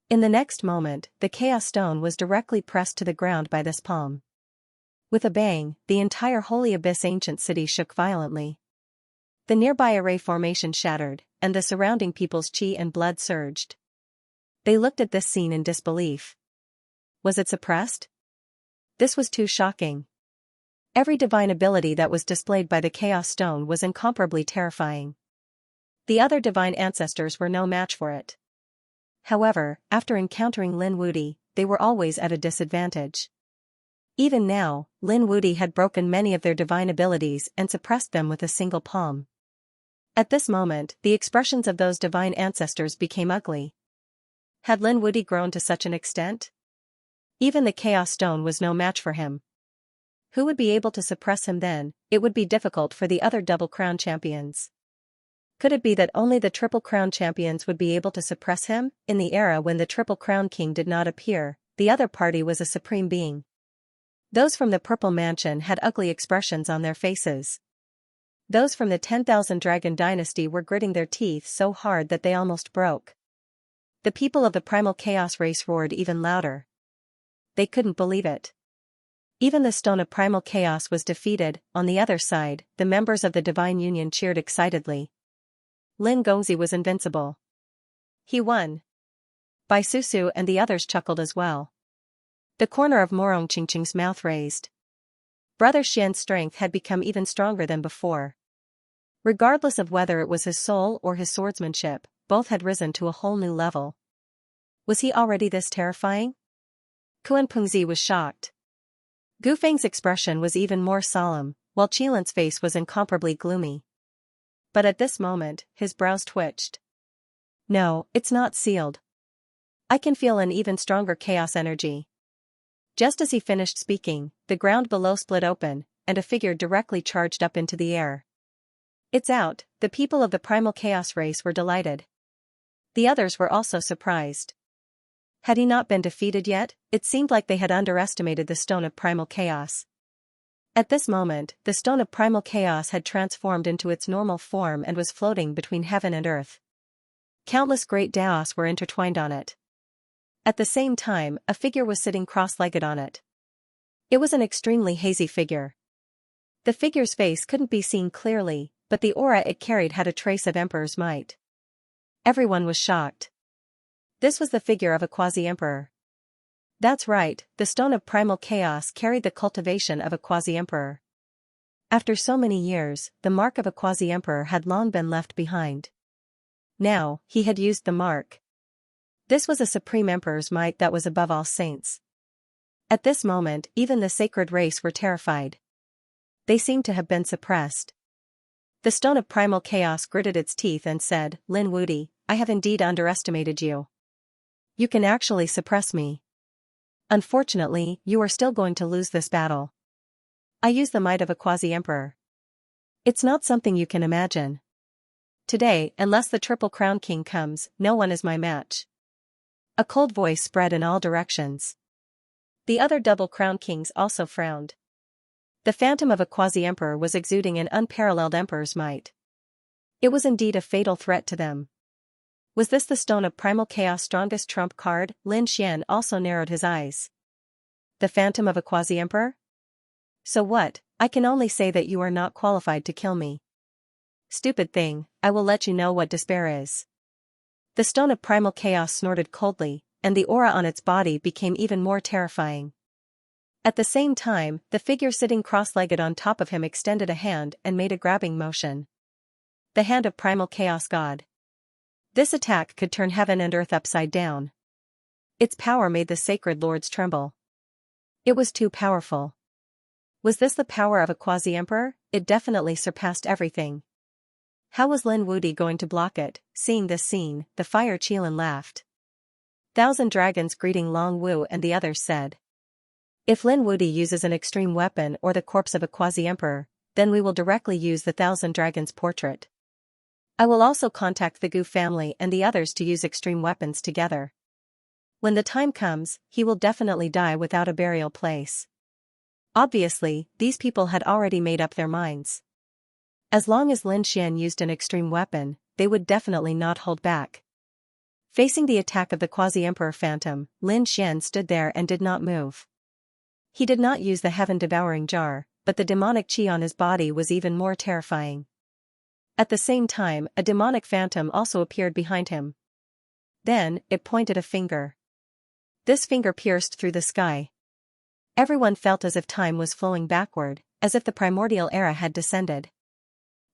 A: In the next moment, the chaos stone was directly pressed to the ground by this palm. With a bang, the entire Holy Abyss ancient city shook violently. The nearby array formation shattered, and the surrounding people's chi and blood surged. They looked at this scene in disbelief. Was it suppressed? This was too shocking. Every divine ability that was displayed by the Chaos Stone was incomparably terrifying. The other divine ancestors were no match for it. However, after encountering Lin Wudi, they were always at a disadvantage. Even now, Lin Wudi had broken many of their divine abilities and suppressed them with a single palm. At this moment, the expressions of those divine ancestors became ugly. Had Lin Wudi grown to such an extent? Even the Chaos Stone was no match for him. Who would be able to suppress him then? It would be difficult for the other Double Crown champions. Could it be that only the Triple Crown champions would be able to suppress him? In the era when the Triple Crown King did not appear, the other party was a supreme being. Those from the Purple Mansion had ugly expressions on their faces. Those from the 10,000 Dragon Dynasty were gritting their teeth so hard that they almost broke. The people of the Primal Chaos race roared even louder. They couldn't believe it. Even the Stone of Primal Chaos was defeated. On the other side, the members of the Divine Union cheered excitedly. Lin Gongzi was invincible. He won. Bai Susu and the others chuckled as well. The corner of Morong Qingqing's mouth raised. Brother Xian's strength had become even stronger than before. Regardless of whether it was his soul or his swordsmanship, both had risen to a whole new level. Was he already this terrifying? Kuan Pengzi was shocked. Gu Feng's expression was even more solemn, while Qilan's face was incomparably gloomy. But at this moment, his brows twitched. No, it's not sealed. I can feel an even stronger chaos energy. Just as he finished speaking, the ground below split open, and a figure directly charged up into the air. It's out. The people of the Primal Chaos race were delighted. The others were also surprised. Had he not been defeated yet? It seemed like they had underestimated the Stone of Primal Chaos. At this moment, the Stone of Primal Chaos had transformed into its normal form and was floating between heaven and earth. Countless great Daos were intertwined on it. At the same time, a figure was sitting cross-legged on it. It was an extremely hazy figure. The figure's face couldn't be seen clearly, but the aura it carried had a trace of Emperor's might. Everyone was shocked. This was the figure of a quasi-emperor. That's right, the Stone of Primal Chaos carried the cultivation of a quasi-emperor. After so many years, the mark of a quasi-emperor had long been left behind. Now, he had used the mark. This was a supreme emperor's might that was above all saints. At this moment, even the sacred race were terrified. They seemed to have been suppressed. The Stone of Primal Chaos gritted its teeth and said, Lin Wudi, I have indeed underestimated you. You can actually suppress me. Unfortunately, you are still going to lose this battle. I use the might of a quasi-emperor. It's not something you can imagine. Today, unless the Triple Crown King comes, no one is my match. A cold voice spread in all directions. The other Double Crown Kings also frowned. The phantom of a quasi-emperor was exuding an unparalleled emperor's might. It was indeed a fatal threat to them. Was this the Stone of Primal Chaos' strongest trump card? Lin Xian also narrowed his eyes. The phantom of a quasi-emperor? So what? I can only say that you are not qualified to kill me. Stupid thing, I will let you know what despair is. The Stone of Primal Chaos snorted coldly, and the aura on its body became even more terrifying. At the same time, the figure sitting cross-legged on top of him extended a hand and made a grabbing motion. The hand of Primal Chaos God. This attack could turn heaven and earth upside down. Its power made the sacred lords tremble. It was too powerful. Was this the power of a quasi-emperor? It definitely surpassed everything. How was Lin Wudi going to block it? Seeing this scene, the Fire Qilin laughed. 1,000 dragons greeting Long Wu and the others said. If Lin Wuti uses an extreme weapon or the corpse of a quasi-emperor, then we will directly use the Thousand Dragons portrait. I will also contact the Gu family and the others to use extreme weapons together. When the time comes, he will definitely die without a burial place. Obviously, these people had already made up their minds. As long as Lin Xian used an extreme weapon, they would definitely not hold back. Facing the attack of the quasi-emperor phantom, Lin Xian stood there and did not move. He did not use the heaven-devouring jar, but the demonic qi on his body was even more terrifying. At the same time, a demonic phantom also appeared behind him. Then, it pointed a finger. This finger pierced through the sky. Everyone felt as if time was flowing backward, as if the primordial era had descended.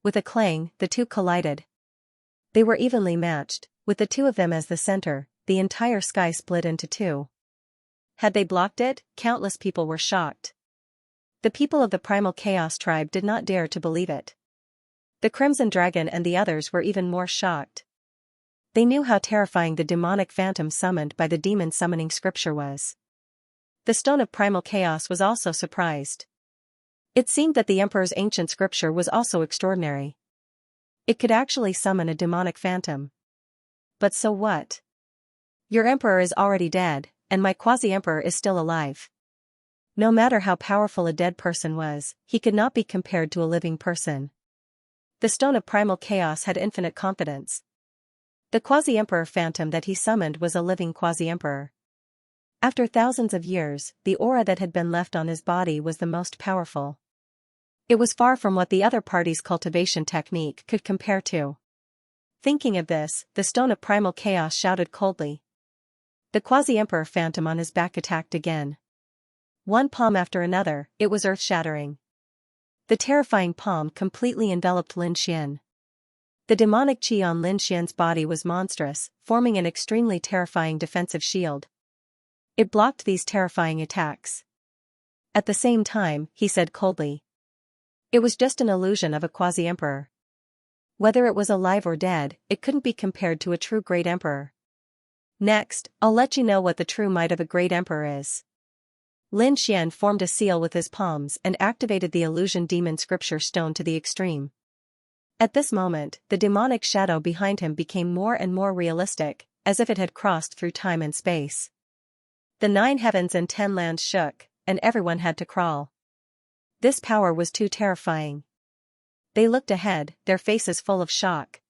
A: With a clang, the two collided. They were evenly matched, with the two of them as the center. The entire sky split into two. Had they blocked it, countless people were shocked. The people of the Primal Chaos tribe did not dare to believe it. The Crimson Dragon and the others were even more shocked. They knew how terrifying the demonic phantom summoned by the demon summoning scripture was. The Stone of Primal Chaos was also surprised. It seemed that the Emperor's ancient scripture was also extraordinary. It could actually summon a demonic phantom. But so what? Your Emperor is already dead, and my quasi-Emperor is still alive. No matter how powerful a dead person was, he could not be compared to a living person. The Stone of Primal Chaos had infinite confidence. The quasi-Emperor phantom that he summoned was a living quasi-Emperor. After thousands of years, the aura that had been left on his body was the most powerful. It was far from what the other party's cultivation technique could compare to. Thinking of this, the Stone of Primal Chaos shouted coldly. The quasi-Emperor phantom on his back attacked again. One palm after another, it was earth-shattering. The terrifying palm completely enveloped Lin Xian. The demonic qi on Lin Xian's body was monstrous, forming an extremely terrifying defensive shield. It blocked these terrifying attacks. At the same time, he said coldly. It was just an illusion of a quasi-emperor. Whether it was alive or dead, it couldn't be compared to a true great emperor. Next, I'll let you know what the true might of a great emperor is. Lin Xian formed a seal with his palms and activated the illusion demon scripture stone to the extreme. At this moment, the demonic shadow behind him became more and more realistic, as if it had crossed through time and space. The 9 heavens and 10 lands shook, and everyone had to crawl. This power was too terrifying. They looked ahead, their faces full of shock.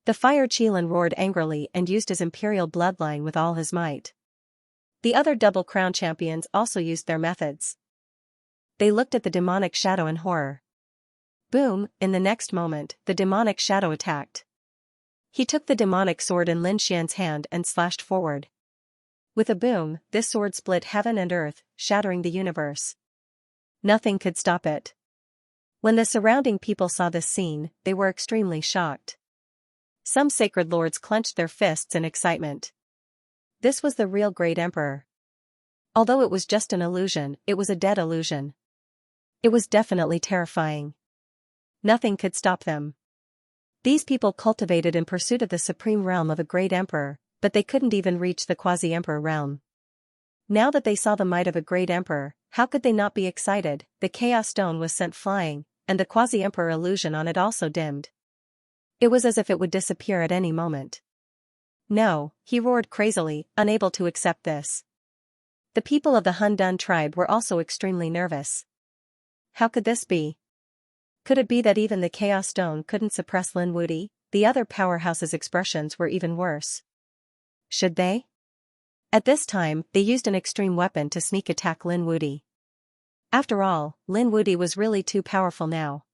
A: The Fire Qilin roared angrily and used his imperial bloodline with all his might. The other Double Crown champions also used their methods. They looked at the demonic shadow in horror. Boom, in the next moment, the demonic shadow attacked. He took the demonic sword in Lin Xian's hand and slashed forward. With a boom, this sword split heaven and earth, shattering the universe. Nothing could stop it. When the surrounding people saw this scene, they were extremely shocked. Some sacred lords clenched their fists in excitement. This was the real great emperor. Although it was just an illusion, it was a dead illusion. It was definitely terrifying. Nothing could stop them. These people cultivated in pursuit of the supreme realm of a great emperor, but they couldn't even reach the quasi-emperor realm. Now that they saw the might of a great emperor, how could they not be excited? The chaos stone was sent flying, and the quasi-emperor illusion on it also dimmed. It was as if it would disappear at any moment. No, he roared crazily, unable to accept this. The people of the Hun Dun tribe were also extremely nervous. How could this be? Could it be that even the Chaos Stone couldn't suppress Lin Wuti? The other powerhouse's expressions were even worse. Should they? At this time, they used an extreme weapon to sneak attack Lin Wuti. After all, Lin Wuti was really too powerful now.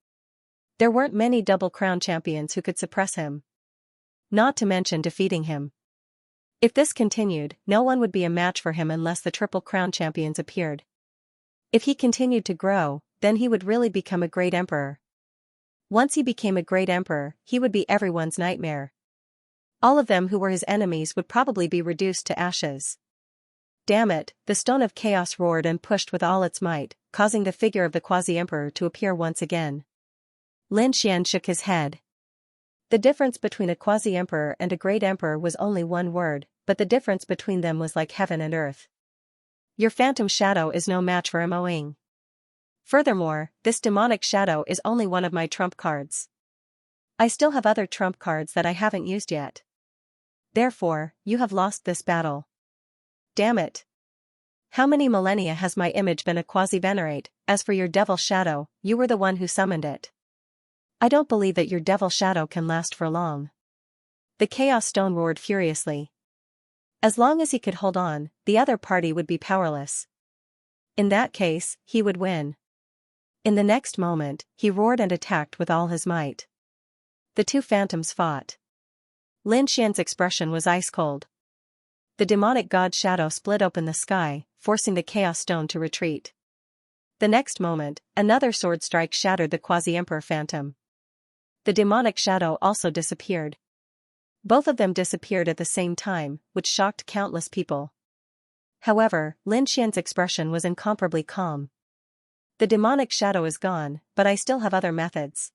A: There weren't many Double Crown champions who could suppress him. Not to mention defeating him. If this continued, no one would be a match for him unless the Triple Crown champions appeared. If he continued to grow, then he would really become a great emperor. Once he became a great emperor, he would be everyone's nightmare. All of them who were his enemies would probably be reduced to ashes. Damn it, the Stone of Chaos roared and pushed with all its might, causing the figure of the quasi-emperor to appear once again. Lin Xian shook his head. The difference between a quasi-emperor and a great emperor was only one word, but the difference between them was like heaven and earth. Your phantom shadow is no match for Moing. Furthermore, this demonic shadow is only one of my trump cards. I still have other trump cards that I haven't used yet. Therefore, you have lost this battle. Damn it. How many millennia has my image been a quasi-venerate? As for your devil shadow, you were the one who summoned it. I don't believe that your devil shadow can last for long. The Chaos Stone roared furiously. As long as he could hold on, the other party would be powerless. In that case, he would win. In the next moment, he roared and attacked with all his might. The two phantoms fought. Lin Xian's expression was ice-cold. The demonic god shadow split open the sky, forcing the Chaos Stone to retreat. The next moment, another sword strike shattered the Quasi-Emperor Phantom. The demonic shadow also disappeared. Both of them disappeared at the same time, which shocked countless people. However, Lin Xian's expression was incomparably calm. The demonic shadow is gone, but I still have other methods.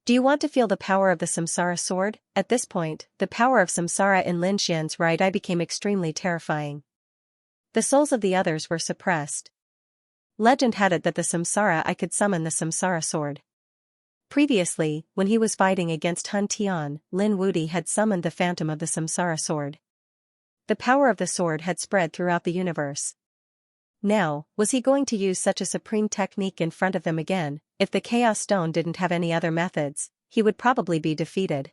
A: Do you want to feel the power of the Samsara sword? At this point, the power of Samsara in Lin Xian's right eye became extremely terrifying. The souls of the others were suppressed. Legend had it that the Samsara eye could summon the Samsara sword. Previously, when he was fighting against Hun Tian, Lin Wudi had summoned the phantom of the Samsara sword. The power of the sword had spread throughout the universe. Now, was he going to use such a supreme technique in front of them again? If the Chaos Stone didn't have any other methods, he would probably be defeated.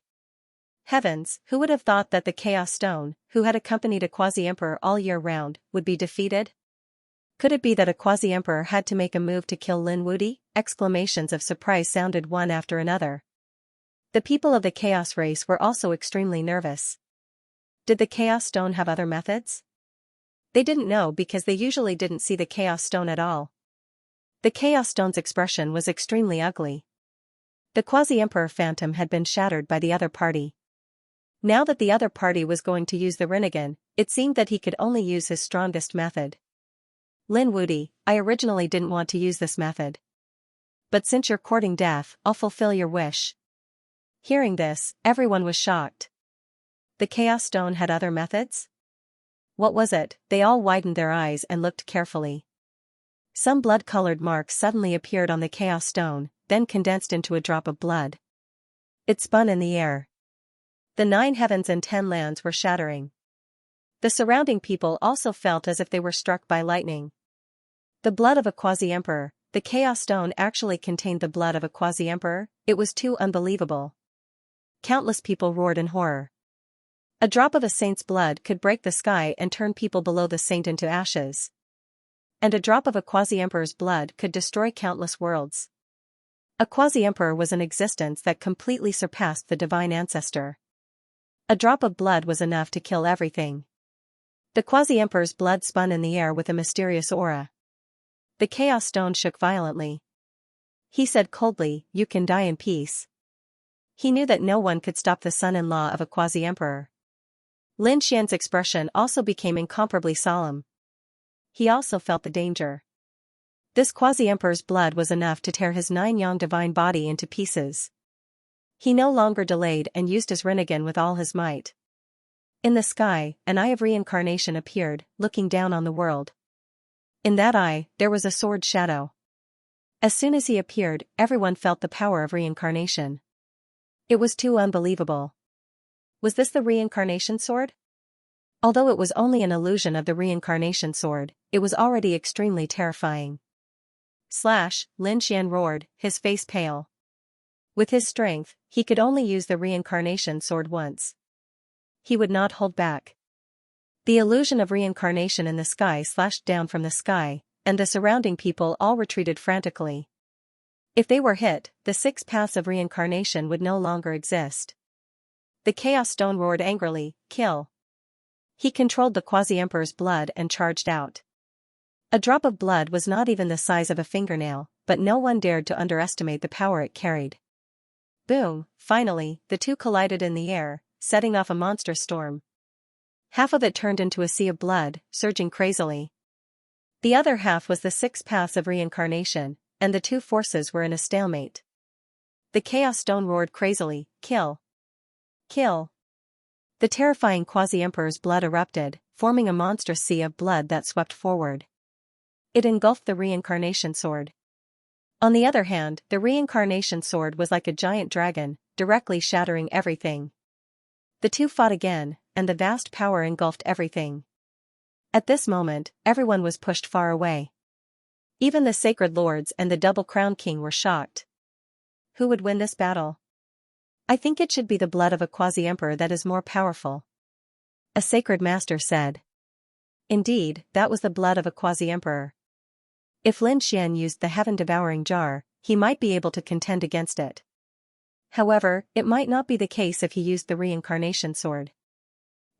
A: Heavens, who would have thought that the Chaos Stone, who had accompanied a Quasi-Emperor all year round, would be defeated? Could it be that a Quasi-Emperor had to make a move to kill Lin Wudi? Exclamations of surprise sounded one after another. The people of the Chaos race were also extremely nervous. Did the Chaos Stone have other methods? They didn't know because they usually didn't see the Chaos Stone at all. The Chaos Stone's expression was extremely ugly. The Quasi-Emperor Phantom had been shattered by the other party. Now that the other party was going to use the Rinnegan, it seemed that he could only use his strongest method. Lin Wudi, I originally didn't want to use this method. But since you're courting death, I'll fulfill your wish. Hearing this, everyone was shocked. The Chaos Stone had other methods? What was it? They all widened their eyes and looked carefully. Some blood-colored marks suddenly appeared on the Chaos Stone, then condensed into a drop of blood. It spun in the air. The 9 heavens and 10 lands were shattering. The surrounding people also felt as if they were struck by lightning. The blood of a Quasi-Emperor. The Chaos Stone actually contained the blood of a Quasi-Emperor. It was too unbelievable. Countless people roared in horror. A drop of a saint's blood could break the sky and turn people below the saint into ashes. And a drop of a Quasi-Emperor's blood could destroy countless worlds. A Quasi-Emperor was an existence that completely surpassed the divine ancestor. A drop of blood was enough to kill everything. The Quasi-Emperor's blood spun in the air with a mysterious aura. The Chaos Stone shook violently. He said coldly, "You can die in peace." He knew that no one could stop the son-in-law of a Quasi-Emperor. Lin Xian's expression also became incomparably solemn. He also felt the danger. This Quasi-Emperor's blood was enough to tear his 9-yang divine body into pieces. He no longer delayed and used his Rinnegan with all his might. In the sky, an eye of reincarnation appeared, looking down on the world. In that eye, there was a sword shadow. As soon as he appeared, everyone felt the power of reincarnation. It was too unbelievable. Was this the reincarnation sword? Although it was only an illusion of the reincarnation sword, it was already extremely terrifying. Lin Xian roared, his face pale. With his strength, he could only use the reincarnation sword once. He would not hold back. The illusion of reincarnation in the sky slashed down from the sky, and the surrounding people all retreated frantically. If they were hit, the 6 paths of reincarnation would no longer exist. The Chaos Stone roared angrily, "Kill!" He controlled the Quasi-Emperor's blood and charged out. A drop of blood was not even the size of a fingernail, but no one dared to underestimate the power it carried. Boom! Finally, the two collided in the air, setting off a monstrous storm. Half of it turned into a sea of blood, surging crazily. The other half was the 6 paths of reincarnation, and the two forces were in a stalemate. The Chaos Stone roared crazily, "Kill! Kill!" The terrifying Quasi-Emperor's blood erupted, forming a monstrous sea of blood that swept forward. It engulfed the reincarnation sword. On the other hand, the reincarnation sword was like a giant dragon, directly shattering everything. The two fought again, and the vast power engulfed everything. At this moment, everyone was pushed far away. Even the sacred lords and the double-crowned king were shocked. Who would win this battle? I think it should be the blood of a quasi-emperor that is more powerful, a sacred master said. Indeed, that was the blood of a quasi-emperor. If Lin Xian used the heaven-devouring jar, he might be able to contend against it. However, it might not be the case if he used the reincarnation sword.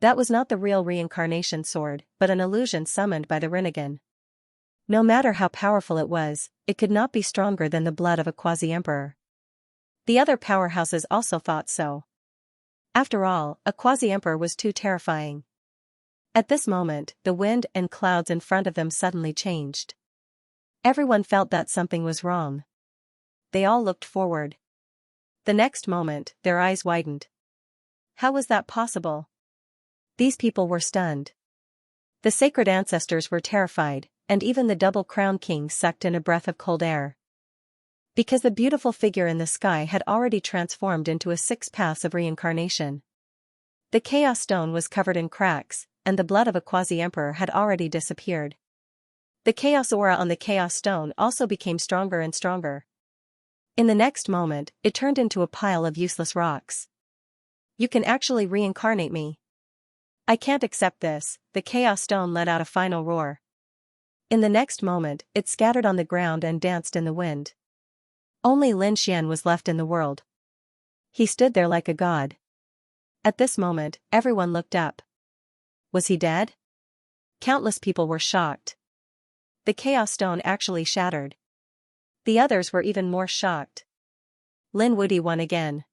A: That was not the real reincarnation sword, but an illusion summoned by the Rinnegan. No matter how powerful it was, it could not be stronger than the blood of a quasi-emperor. The other powerhouses also thought so. After all, a quasi-emperor was too terrifying. At this moment, the wind and clouds in front of them suddenly changed. Everyone felt that something was wrong. They all looked forward. The next moment, their eyes widened. How was that possible? These people were stunned. The sacred ancestors were terrified, and even the double-crowned king sucked in a breath of cold air. Because the beautiful figure in the sky had already transformed into a 6 paths of reincarnation. The chaos stone was covered in cracks, and the blood of a quasi-emperor had already disappeared. The chaos aura on the chaos stone also became stronger and stronger. In the next moment, it turned into a pile of useless rocks. You can actually reincarnate me. I can't accept this, the chaos stone let out a final roar. In the next moment, it scattered on the ground and danced in the wind. Only Lin Xian was left in the world. He stood there like a god. At this moment, everyone looked up. Was he dead? Countless people were shocked. The chaos stone actually shattered. The others were even more shocked. Lin Wuti won again.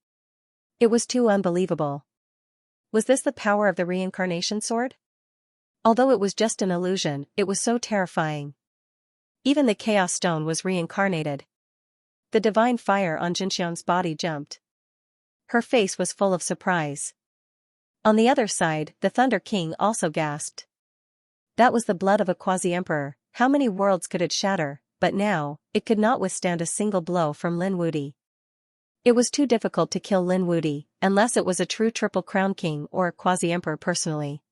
A: It was too unbelievable. Was this the power of the reincarnation sword? Although it was just an illusion, it was so terrifying. Even the chaos stone was reincarnated. The divine fire on Jinxiang's body jumped. Her face was full of surprise. On the other side, the Thunder King also gasped. That was the blood of a quasi-emperor. How many worlds could it shatter? But now, it could not withstand a single blow from Lin Wuti. It was too difficult to kill Lin Wuti, unless it was a true Triple Crown King or a quasi-emperor personally.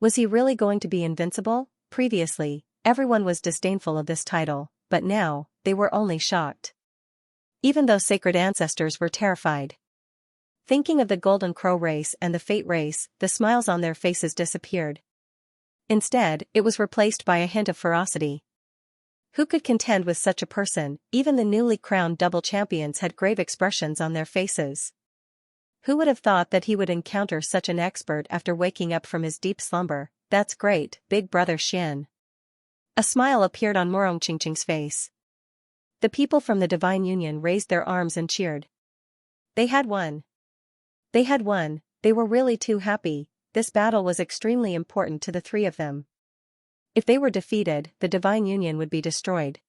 A: Was he really going to be invincible? Previously, everyone was disdainful of this title, but now, they were only shocked. Even those sacred ancestors were terrified. Thinking of the Golden Crow race and the Fate race, the smiles on their faces disappeared. Instead, it was replaced by a hint of ferocity. Who could contend with such a person? Even the newly crowned double champions had grave expressions on their faces. Who would have thought that he would encounter such an expert after waking up from his deep slumber? That's great, big brother Xian. A smile appeared on Morong Qingqing's face. The people from the Divine Union raised their arms and cheered. They had won. They had won. They were really too happy. This battle was extremely important to the three of them. If they were defeated, the Divine Union would be destroyed.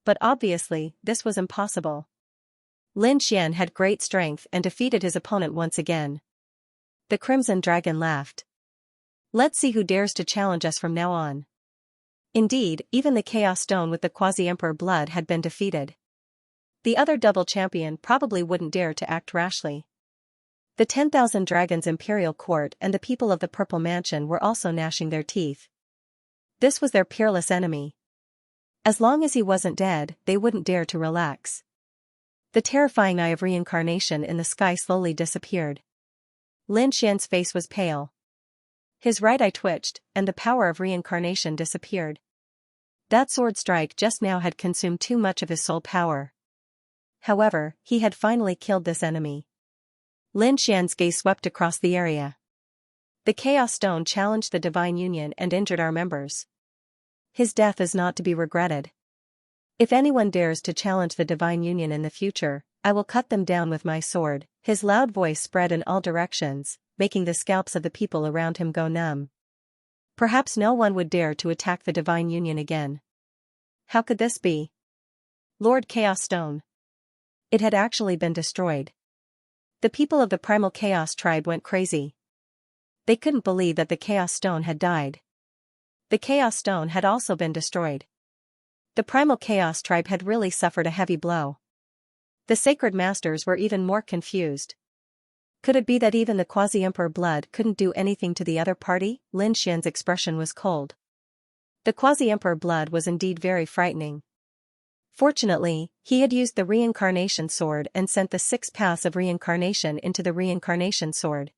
A: But obviously, this was impossible. Lin Xian had great strength and defeated his opponent once again. The Crimson Dragon laughed. Let's see who dares to challenge us from now on. Indeed, even the Chaos Stone with the Quasi-Emperor blood had been defeated. The other double champion probably wouldn't dare to act rashly. The 10,000 Dragons Imperial Court and the people of the Purple Mansion were also gnashing their teeth. This was their peerless enemy. As long as he wasn't dead, they wouldn't dare to relax. The terrifying eye of reincarnation in the sky slowly disappeared. Lin Xian's face was pale. His right eye twitched, and the power of reincarnation disappeared. That sword strike just now had consumed too much of his soul power. However, he had finally killed this enemy. Lin Xian's gaze swept across the area. The Chaos Stone challenged the Divine Union and injured our members. His death is not to be regretted. If anyone dares to challenge the Divine Union in the future, I will cut them down with my sword. His loud voice spread in all directions, making the scalps of the people around him go numb. Perhaps no one would dare to attack the Divine Union again. How could this be? Lord Chaos Stone. It had actually been destroyed. The people of the Primal Chaos tribe went crazy. They couldn't believe that the Chaos Stone had died. The Chaos Stone had also been destroyed. The Primal Chaos tribe had really suffered a heavy blow. The Sacred Masters were even more confused. Could it be that even the Quasi-Emperor blood couldn't do anything to the other party? Lin Xian's expression was cold. The Quasi-Emperor blood was indeed very frightening. Fortunately, he had used the Reincarnation Sword and sent the 6 paths of reincarnation into the Reincarnation Sword.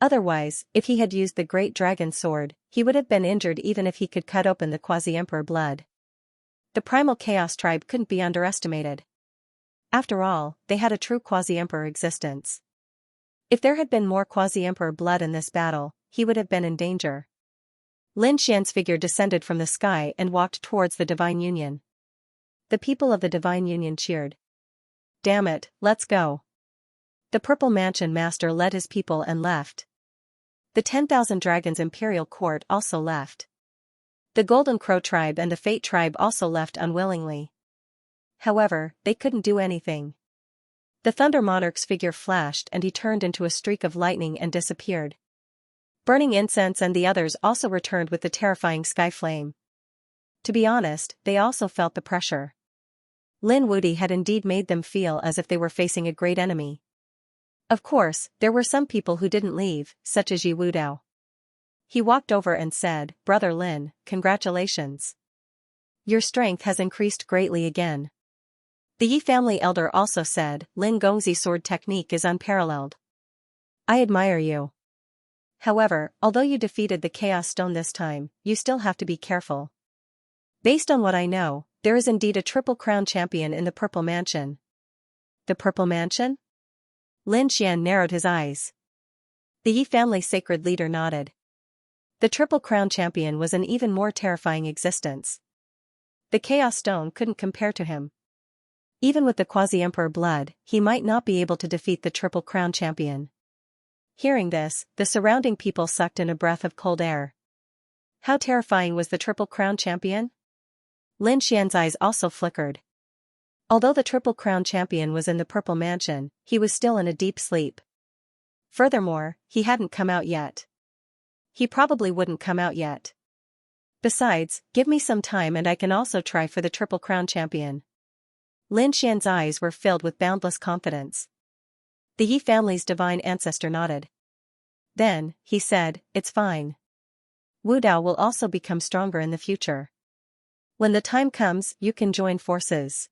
A: Otherwise, if he had used the Great Dragon Sword, he would have been injured even if he could cut open the Quasi-Emperor blood. The Primal Chaos tribe couldn't be underestimated. After all, they had a true Quasi-Emperor existence. If there had been more Quasi-Emperor blood in this battle, he would have been in danger. Lin Xian's figure descended from the sky and walked towards the Divine Union. The people of the Divine Union cheered. Damn it, let's go. The Purple Mansion Master led his people and left. The 10,000 Dragons Imperial Court also left. The Golden Crow tribe and the Fate tribe also left unwillingly. However, they couldn't do anything. The Thunder Monarch's figure flashed and he turned into a streak of lightning and disappeared. Burning Incense and the others also returned with the terrifying sky flame. To be honest, they also felt the pressure. Lin Wudi had indeed made them feel as if they were facing a great enemy. Of course, there were some people who didn't leave, such as Yi Wudao. He walked over and said, "Brother Lin, congratulations. Your strength has increased greatly again." The Yi family elder also said, "Lin Gongzi's sword technique is unparalleled. I admire you. However, although you defeated the Chaos Stone this time, you still have to be careful. Based on what I know, there is indeed a Triple Crown champion in the Purple Mansion." The Purple Mansion? Lin Xian narrowed his eyes. The Yi family sacred leader nodded. The Triple Crown champion was an even more terrifying existence. The Chaos Stone couldn't compare to him. Even with the Quasi-Emperor blood, he might not be able to defeat the Triple Crown champion. Hearing this, the surrounding people sucked in a breath of cold air. How terrifying was the Triple Crown champion? Lin Xian's eyes also flickered. Although the Triple Crown champion was in the Purple Mansion, he was still in a deep sleep. Furthermore, he hadn't come out yet. He probably wouldn't come out yet. Besides, give me some time and I can also try for the Triple Crown champion. Lin Xian's eyes were filled with boundless confidence. The Yi family's divine ancestor nodded. Then, he said, "It's fine. Wu Dao will also become stronger in the future. When the time comes, you can join forces."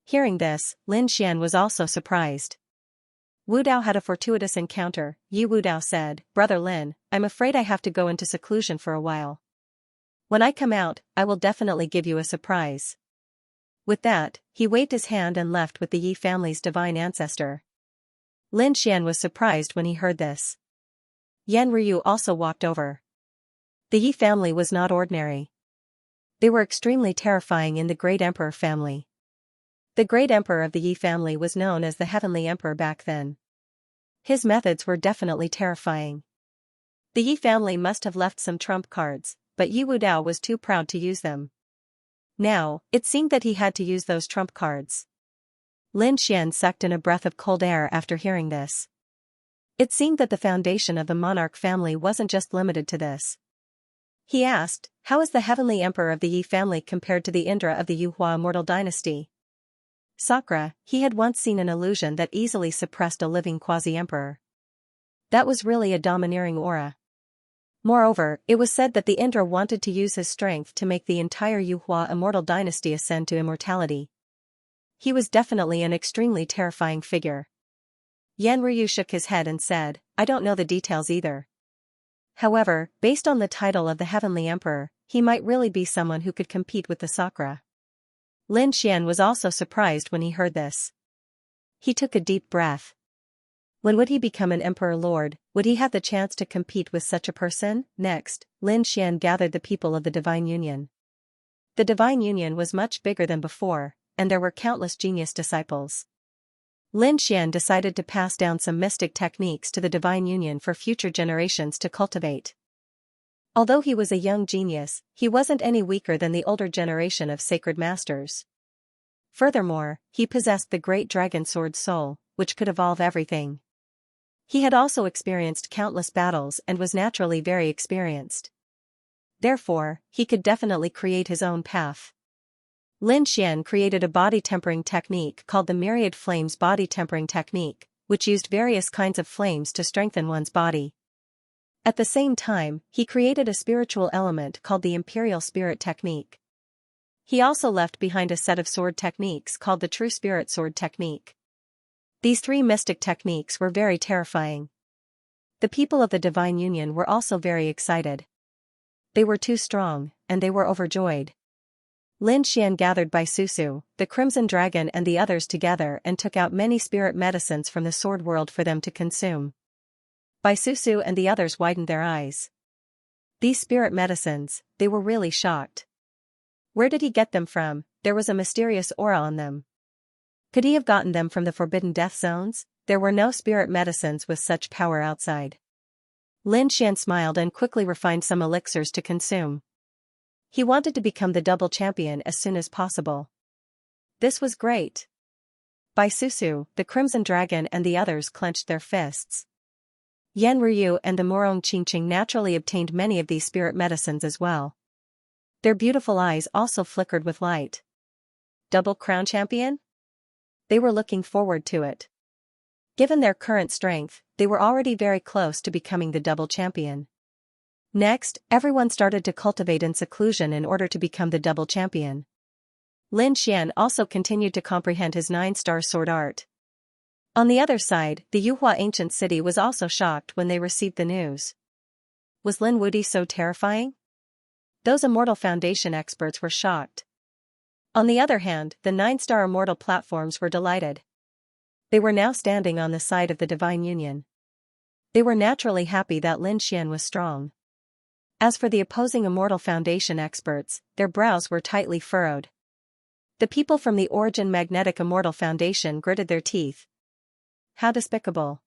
A: Hearing this, Lin Xian was also surprised. Wu Dao had a fortuitous encounter. Yi Wu Dao said, "Brother Lin, I'm afraid I have to go into seclusion for a while. When I come out, I will definitely give you a surprise." With that, he waved his hand and left with the Yi family's divine ancestor. Lin Xian was surprised when he heard this. Yan Ryu also walked over. The Yi family was not ordinary. They were extremely terrifying in the Great Emperor family. The Great Emperor of the Yi family was known as the Heavenly Emperor back then. His methods were definitely terrifying. The Yi family must have left some trump cards, but Yi Wudao was too proud to use them. Now, it seemed that he had to use those trump cards. Lin Xian sucked in a breath of cold air after hearing this. It seemed that the foundation of the monarch family wasn't just limited to this. He asked, "How is the Heavenly Emperor of the Yi family compared to the Indra of the Yuhua immortal dynasty?" Sakura, he had once seen an illusion that easily suppressed a living quasi-emperor. That was really a domineering aura. Moreover, it was said that the Indra wanted to use his strength to make the entire Yuhua immortal dynasty ascend to immortality. He was definitely an extremely terrifying figure. Yan Ryu shook his head and said, "I don't know the details either. However, based on the title of the Heavenly Emperor, he might really be someone who could compete with the Sakura." Lin Xian was also surprised when he heard this. He took a deep breath. When would he become an Emperor Lord? Would he have the chance to compete with such a person? Next, Lin Xian gathered the people of the Divine Union. The Divine Union was much bigger than before, and there were countless genius disciples. Lin Xian decided to pass down some mystic techniques to the Divine Union for future generations to cultivate. Although he was a young genius, he wasn't any weaker than the older generation of sacred masters. Furthermore, he possessed the Great Dragon Sword Soul, which could evolve everything. He had also experienced countless battles and was naturally very experienced. Therefore, he could definitely create his own path. Lin Xian created a body tempering technique called the Myriad Flames Body Tempering Technique, which used various kinds of flames to strengthen one's body. At the same time, he created a spiritual element called the Imperial Spirit Technique. He also left behind a set of sword techniques called the True Spirit Sword Technique. These three mystic techniques were very terrifying. The people of the Divine Union were also very excited. They were too strong, and they were overjoyed. Lin Xian gathered Bai Susu, the Crimson Dragon and the others together and took out many spirit medicines from the sword world for them to consume. Bai Susu and the others widened their eyes. These spirit medicines, they were really shocked. Where did he get them from? There was a mysterious aura on them. Could he have gotten them from the forbidden death zones? There were no spirit medicines with such power outside. Lin Xian smiled and quickly refined some elixirs to consume. He wanted to become the double champion as soon as possible. This was great. Bai Susu, the Crimson Dragon and the others clenched their fists. Yan Ryu and the Morong Qingqing naturally obtained many of these spirit medicines as well. Their beautiful eyes also flickered with light. Double crown champion? They were looking forward to it. Given their current strength, they were already very close to becoming the double champion. Next, everyone started to cultivate in seclusion in order to become the double champion. Lin Xian also continued to comprehend his 9-star sword art. On the other side, the Yuhua ancient city was also shocked when they received the news. Was Lin Wudi so terrifying? Those Immortal Foundation experts were shocked. On the other hand, the 9-star Immortal platforms were delighted. They were now standing on the side of the Divine Union. They were naturally happy that Lin Xian was strong. As for the opposing Immortal Foundation experts, their brows were tightly furrowed. The people from the Origin Magnetic Immortal Foundation gritted their teeth. How despicable.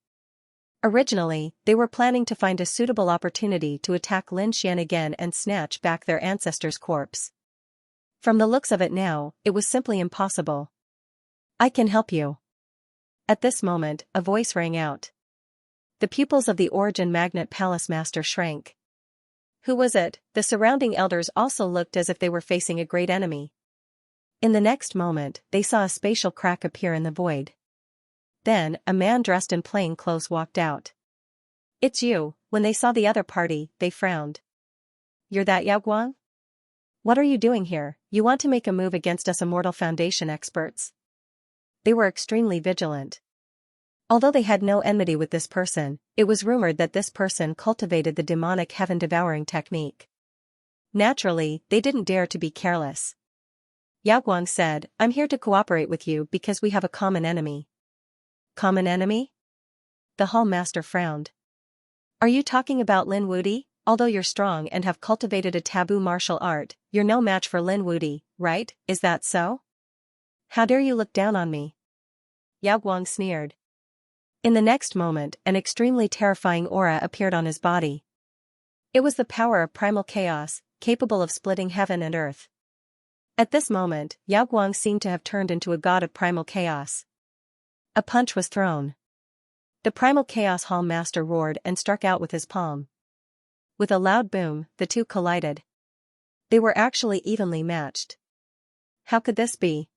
A: Originally, they were planning to find a suitable opportunity to attack Lin Xian again and snatch back their ancestor's corpse. From the looks of it now, it was simply impossible. I can help you. At this moment, a voice rang out. The pupils of the Origin Magnet Palace Master shrank. Who was it? The surrounding elders also looked as if they were facing a great enemy. In the next moment, they saw a spatial crack appear in the void. Then, a man dressed in plain clothes walked out. It's you. When they saw the other party, they frowned. You're that Yao Guang? What are you doing here? You want to make a move against us Immortal Foundation experts? They were extremely vigilant. Although they had no enmity with this person, it was rumored that this person cultivated the demonic heaven-devouring technique. Naturally, they didn't dare to be careless. Yao Guang said, I'm here to cooperate with you because we have a common enemy. Common enemy? The Hall Master frowned. Are you talking about Lin Wudi? Although you're strong and have cultivated a taboo martial art, you're no match for Lin Wudi, right? Is that so? How dare you look down on me? Yao Guang sneered. In the next moment, an extremely terrifying aura appeared on his body. It was the power of primal chaos, capable of splitting heaven and earth. At this moment, Yao Guang seemed to have turned into a god of primal chaos. A punch was thrown. The primal chaos hall master roared and struck out with his palm. With a loud boom, the two collided. They were actually evenly matched. How could this be?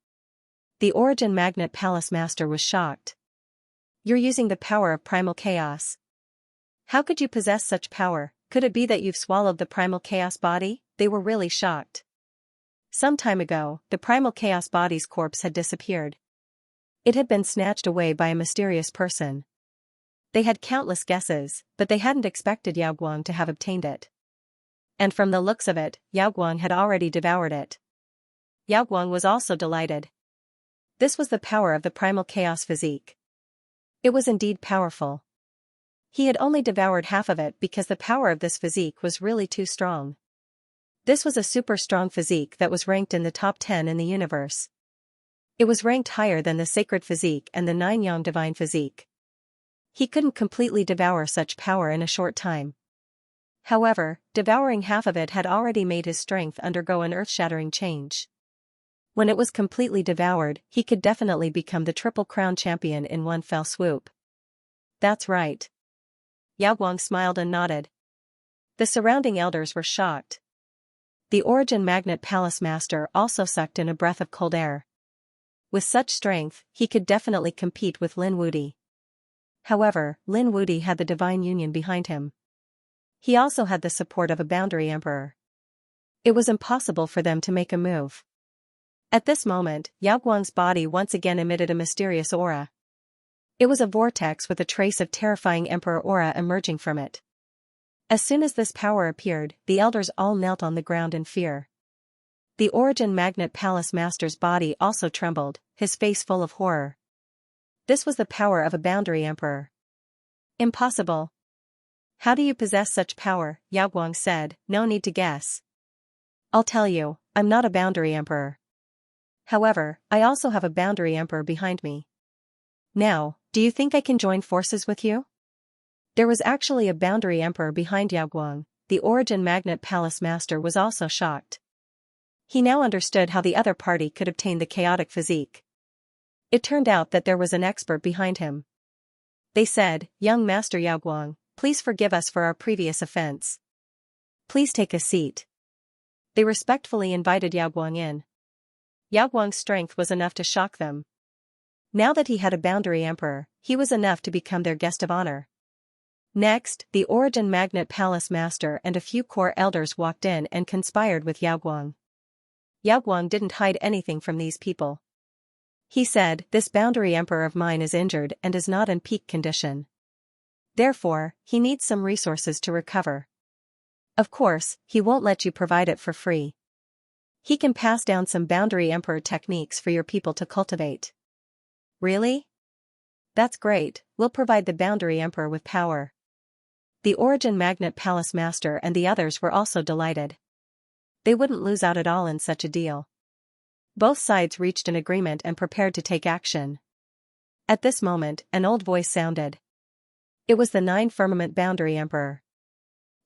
A: The Origin Magnet Palace Master was shocked. You're using the power of primal chaos. How could you possess such power? Could it be that you've swallowed the primal chaos body? They were really shocked. Some time ago, the primal chaos body's corpse had disappeared. It had been snatched away by a mysterious person. They had countless guesses, but they hadn't expected Yao Guang to have obtained it. And from the looks of it, Yao Guang had already devoured it. Yao Guang was also delighted. This was the power of the primal chaos physique. It was indeed powerful. He had only devoured half of it because the power of this physique was really too strong. This was a super strong physique that was ranked in the top 10 in the universe. It was ranked higher than the sacred physique and the 9-yang divine physique. He couldn't completely devour such power in a short time. However, devouring half of it had already made his strength undergo an earth-shattering change. When it was completely devoured, he could definitely become the Triple Crown champion in one fell swoop. That's right. Yao Guang smiled and nodded. The surrounding elders were shocked. The Origin Magnet Palace Master also sucked in a breath of cold air. With such strength, he could definitely compete with Lin Wudi. However, Lin Wudi had the Divine Union behind him. He also had the support of a Boundary Emperor. It was impossible for them to make a move. At this moment, Yao Guang's body once again emitted a mysterious aura. It was a vortex with a trace of terrifying Emperor aura emerging from it. As soon as this power appeared, the elders all knelt on the ground in fear. The Origin Magnet Palace Master's body also trembled, his face full of horror. This was the power of a Boundary Emperor. Impossible. How do you possess such power? Yao Guang said, no need to guess. I'll tell you, I'm not a Boundary Emperor. However, I also have a Boundary Emperor behind me. Now, do you think I can join forces with you? There was actually a Boundary Emperor behind Yao Guang. The Origin Magnet Palace Master was also shocked. He now understood how the other party could obtain the chaotic physique. It turned out that there was an expert behind him. They said, Young Master Yao Guang, please forgive us for our previous offense. Please take a seat. They respectfully invited Yao Guang in. Yao Guang's strength was enough to shock them. Now that he had a Boundary Emperor, he was enough to become their guest of honor. Next, the Origin Magnet Palace Master and a few core elders walked in and conspired with Yao Guang. Yao Guang didn't hide anything from these people. He said, this Boundary Emperor of mine is injured and is not in peak condition. Therefore, he needs some resources to recover. Of course, he won't let you provide it for free. He can pass down some Boundary Emperor techniques for your people to cultivate. Really? That's great, we'll provide the Boundary Emperor with power. The Origin Magnet Palace Master and the others were also delighted. They wouldn't lose out at all in such a deal. Both sides reached an agreement and prepared to take action. At this moment, an old voice sounded. It was the 9 Firmament Boundary Emperor.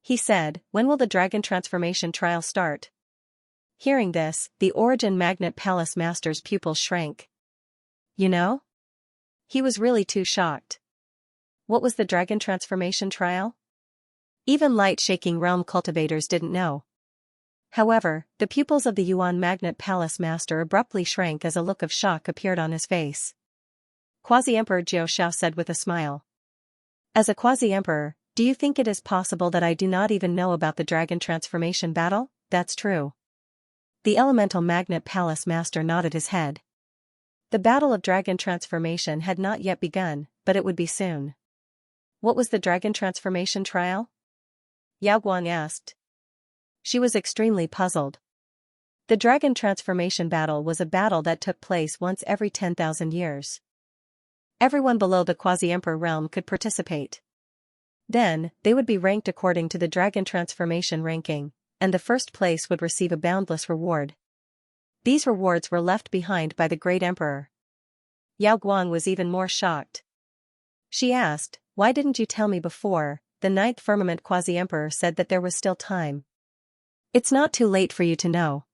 A: He said, when will the dragon transformation trial start? Hearing this, the Origin Magnet Palace Master's pupils shrank. You know? He was really too shocked. What was the dragon transformation trial? Even light-shaking realm cultivators didn't know. However, the pupils of the Yuan Magnet Palace Master abruptly shrank as a look of shock appeared on his face. Quasi-Emperor Jiao Shao said with a smile. As a Quasi-Emperor, do you think it is possible that I do not even know about the dragon transformation battle? That's true. The Elemental Magnet Palace Master nodded his head. The battle of dragon transformation had not yet begun, but it would be soon. What was the dragon transformation trial? Yao Guang asked. She was extremely puzzled. The dragon transformation battle was a battle that took place once every 10,000 years. Everyone below the Quasi-Emperor realm could participate. Then, they would be ranked according to the dragon transformation ranking, and the first place would receive a boundless reward. These rewards were left behind by the Great Emperor. Yao Guang was even more shocked. She asked, why didn't you tell me before? The 9th Firmament Quasi-Emperor said that there was still time. It's not too late for you to know.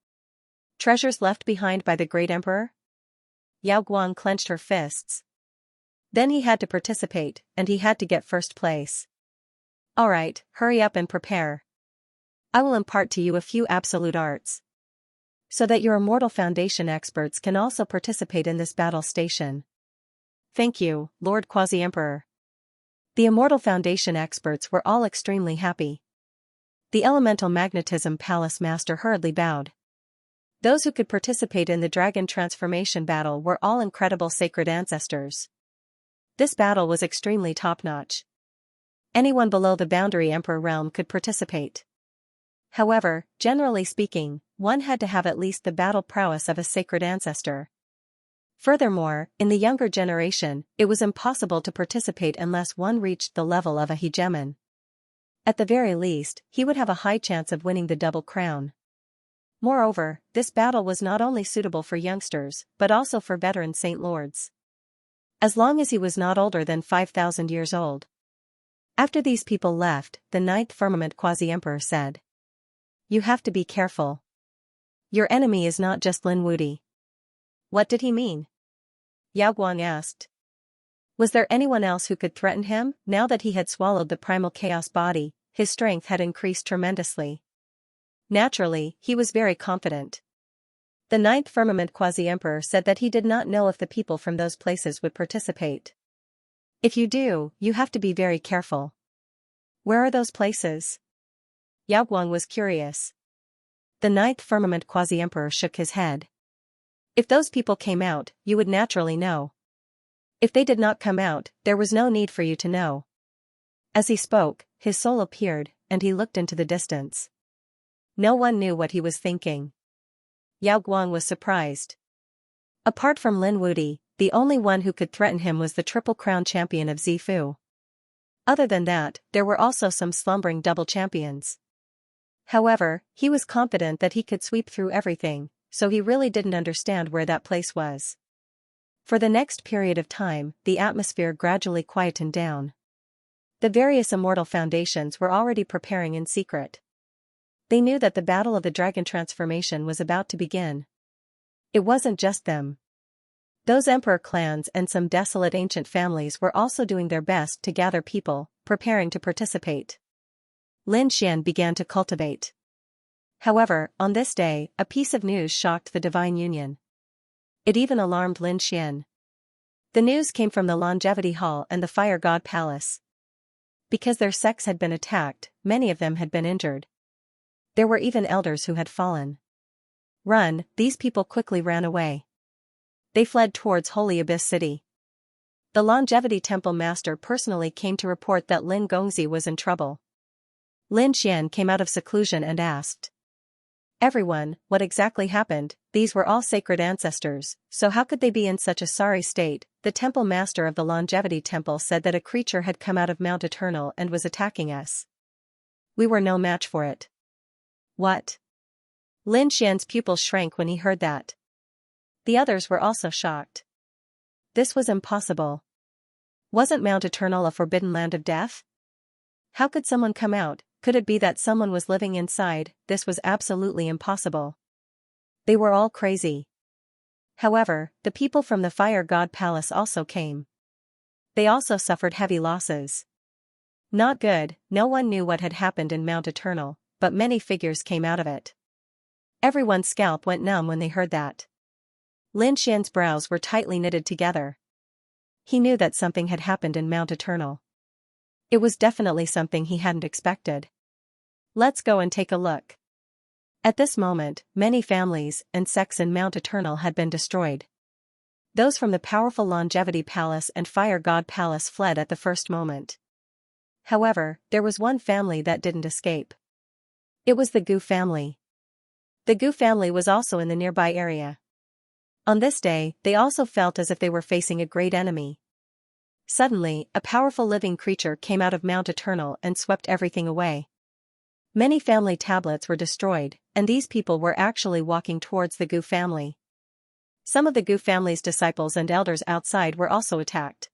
A: Treasures left behind by the Great Emperor? Yao Guang clenched her fists. Then he had to participate, and he had to get first place. Alright, hurry up and prepare. I will impart to you a few absolute arts. So that your Immortal Foundation experts can also participate in this battle station. Thank you, Lord Quasi-Emperor. The Immortal Foundation experts were all extremely happy. The Elemental Magnetism Palace Master hurriedly bowed. Those who could participate in the dragon transformation battle were all incredible sacred ancestors. This battle was extremely top-notch. Anyone below the Boundary Emperor realm could participate. However, generally speaking, one had to have at least the battle prowess of a sacred ancestor. Furthermore, in the younger generation, it was impossible to participate unless one reached the level of a hegemon. At the very least, he would have a high chance of winning the double crown. Moreover, this battle was not only suitable for youngsters, but also for veteran Saint Lords. As long as he was not older than 5,000 years old. After these people left, the 9th Firmament Quasi-Emperor said. You have to be careful. Your enemy is not just Lin Wudi. What did he mean? Yao Guang asked. Was there anyone else who could threaten him? Now that he had swallowed the primal chaos body, his strength had increased tremendously. Naturally, he was very confident. The ninth firmament quasi-emperor said that he did not know if the people from those places would participate. If you do, you have to be very careful. Where are those places? Yao Guang was curious. The ninth firmament quasi-emperor shook his head. If those people came out, you would naturally know. If they did not come out, there was no need for you to know. As he spoke, his soul appeared, and he looked into the distance. No one knew what he was thinking. Yao Guang was surprised. Apart from Lin Wudi, the only one who could threaten him was the Triple Crown champion of Zifu. Other than that, there were also some slumbering double champions. However, he was confident that he could sweep through everything, so he really didn't understand where that place was. For the next period of time, the atmosphere gradually quietened down. The various immortal foundations were already preparing in secret. They knew that the battle of the dragon transformation was about to begin. It wasn't just them. Those emperor clans and some desolate ancient families were also doing their best to gather people, preparing to participate. Lin Xian began to cultivate. However, on this day, a piece of news shocked the Divine Union. It even alarmed Lin Xian. The news came from the Longevity Hall and the Fire God Palace. Because their sects had been attacked, many of them had been injured. There were even elders who had fallen. Run, these people quickly ran away. They fled towards Holy Abyss City. The Longevity Temple Master personally came to report that Lin Gongzi was in trouble. Lin Xian came out of seclusion and asked. Everyone, what exactly happened? These were all sacred ancestors, so how could they be in such a sorry state? The Temple Master of the Longevity Temple said that a creature had come out of Mount Eternal and was attacking us. We were no match for it. What? Lin Xian's pupils shrank when he heard that. The others were also shocked. This was impossible. Wasn't Mount Eternal a forbidden land of death? How could someone come out? Could it be that someone was living inside? This was absolutely impossible. They were all crazy. However, the people from the Fire God Palace also came. They also suffered heavy losses. Not good, no one knew what had happened in Mount Eternal, but many figures came out of it. Everyone's scalp went numb when they heard that. Lin Xian's brows were tightly knitted together. He knew that something had happened in Mount Eternal. It was definitely something he hadn't expected. Let's go and take a look. At this moment, many families and sects in Mount Eternal had been destroyed. Those from the powerful Longevity Palace and Fire God Palace fled at the first moment. However, there was one family that didn't escape. It was the Gu family. The Gu family was also in the nearby area. On this day, they also felt as if they were facing a great enemy. Suddenly, a powerful living creature came out of Mount Eternal and swept everything away. Many family tablets were destroyed, and these people were actually walking towards the Gu family. Some of the Gu family's disciples and elders outside were also attacked.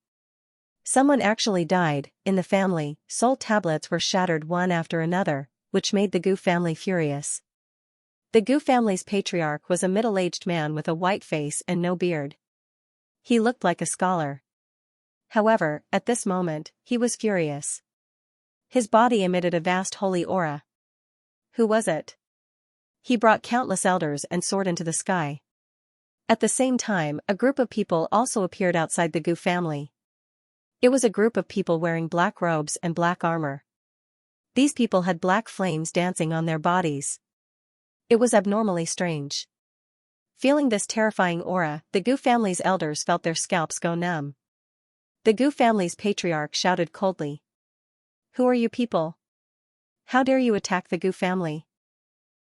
A: Someone actually died. In the family, soul tablets were shattered one after another, which made the Gu family furious. The Gu family's patriarch was a middle-aged man with a white face and no beard. He looked like a scholar. However, at this moment, he was furious. His body emitted a vast holy aura. Who was it? He brought countless elders and soared into the sky. At the same time, a group of people also appeared outside the Gu family. It was a group of people wearing black robes and black armor. These people had black flames dancing on their bodies. It was abnormally strange. Feeling this terrifying aura, the Gu family's elders felt their scalps go numb. The Gu family's patriarch shouted coldly. Who are you people? How dare you attack the Gu family?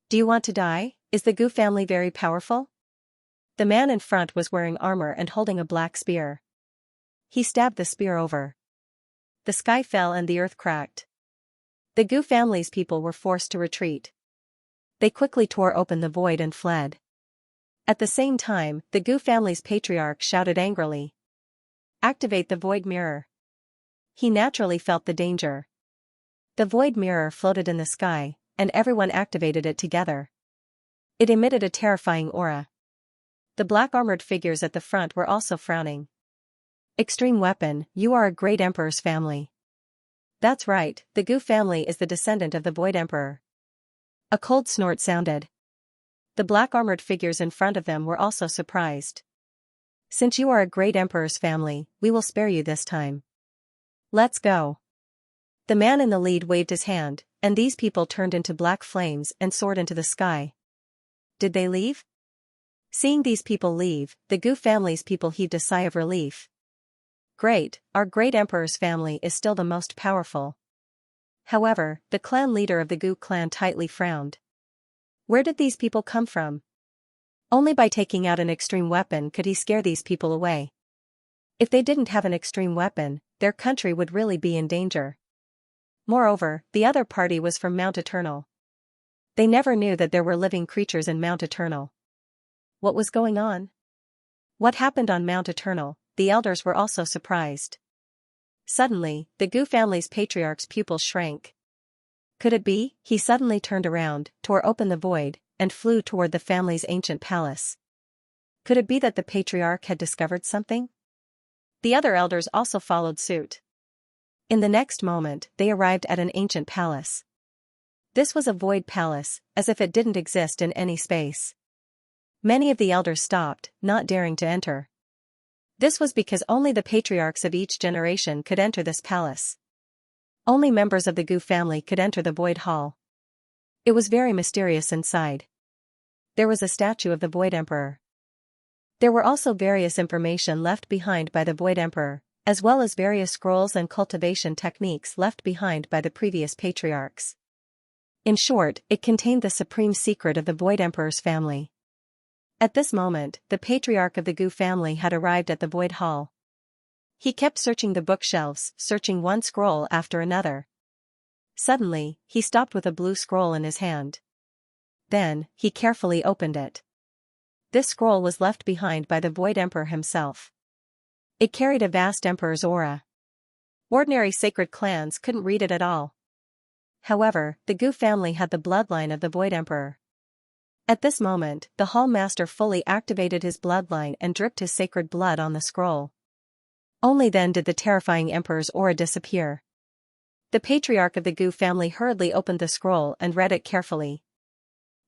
A: Do you want to die? Is the Gu family very powerful? The man in front was wearing armor and holding a black spear. He stabbed the spear over. The sky fell and the earth cracked. The Gu family's people were forced to retreat. They quickly tore open the void and fled. At the same time, the Gu family's patriarch shouted angrily. Activate the void mirror. He naturally felt the danger. The void mirror floated in the sky, and everyone activated it together. It emitted a terrifying aura. The black armored figures at the front were also frowning. Extreme weapon, you are a great emperor's family. That's right, the Gu family is the descendant of the Void Emperor. A cold snort sounded. The black-armored figures in front of them were also surprised. Since you are a great emperor's family, we will spare you this time. Let's go. The man in the lead waved his hand, and these people turned into black flames and soared into the sky. Did they leave? Seeing these people leave, the Gu family's people heaved a sigh of relief. Great, our great emperor's family is still the most powerful. However, the clan leader of the Gu clan tightly frowned. Where did these people come from? Only by taking out an extreme weapon could he scare these people away. If they didn't have an extreme weapon, their country would really be in danger. Moreover, the other party was from Mount Eternal. They never knew that there were living creatures in Mount Eternal. What was going on? What happened on Mount Eternal? The elders were also surprised. Suddenly, the Gu family's patriarch's pupils shrank. Could it be? He suddenly turned around, tore open the void, and flew toward the family's ancient palace. Could it be that the patriarch had discovered something? The other elders also followed suit. In the next moment, they arrived at an ancient palace. This was a void palace, as if it didn't exist in any space. Many of the elders stopped, not daring to enter. This was because only the patriarchs of each generation could enter this palace. Only members of the Gu family could enter the Void Hall. It was very mysterious inside. There was a statue of the Void Emperor. There were also various information left behind by the Void Emperor, as well as various scrolls and cultivation techniques left behind by the previous patriarchs. In short, it contained the supreme secret of the Void Emperor's family. At this moment, the patriarch of the Gu family had arrived at the Void Hall. He kept searching the bookshelves, searching one scroll after another. Suddenly, he stopped with a blue scroll in his hand. Then, he carefully opened it. This scroll was left behind by the Void Emperor himself. It carried a vast emperor's aura. Ordinary sacred clans couldn't read it at all. However, the Gu family had the bloodline of the Void Emperor. At this moment, the Hall Master fully activated his bloodline and dripped his sacred blood on the scroll. Only then did the terrifying Emperor's aura disappear. The patriarch of the Gu family hurriedly opened the scroll and read it carefully.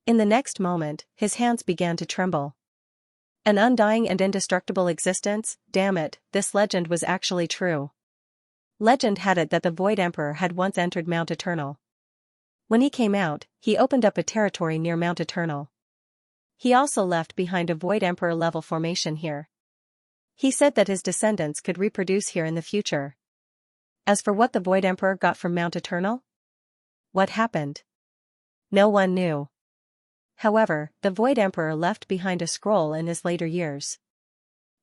A: In the next moment, his hands began to tremble. An undying and indestructible existence, damn it, this legend was actually true. Legend had it that the Void Emperor had once entered Mount Eternal. When he came out, he opened up a territory near Mount Eternal. He also left behind a Void Emperor level formation here. He said that his descendants could reproduce here in the future. As for what the Void Emperor got from Mount Eternal? What happened? No one knew. However, the Void Emperor left behind a scroll in his later years.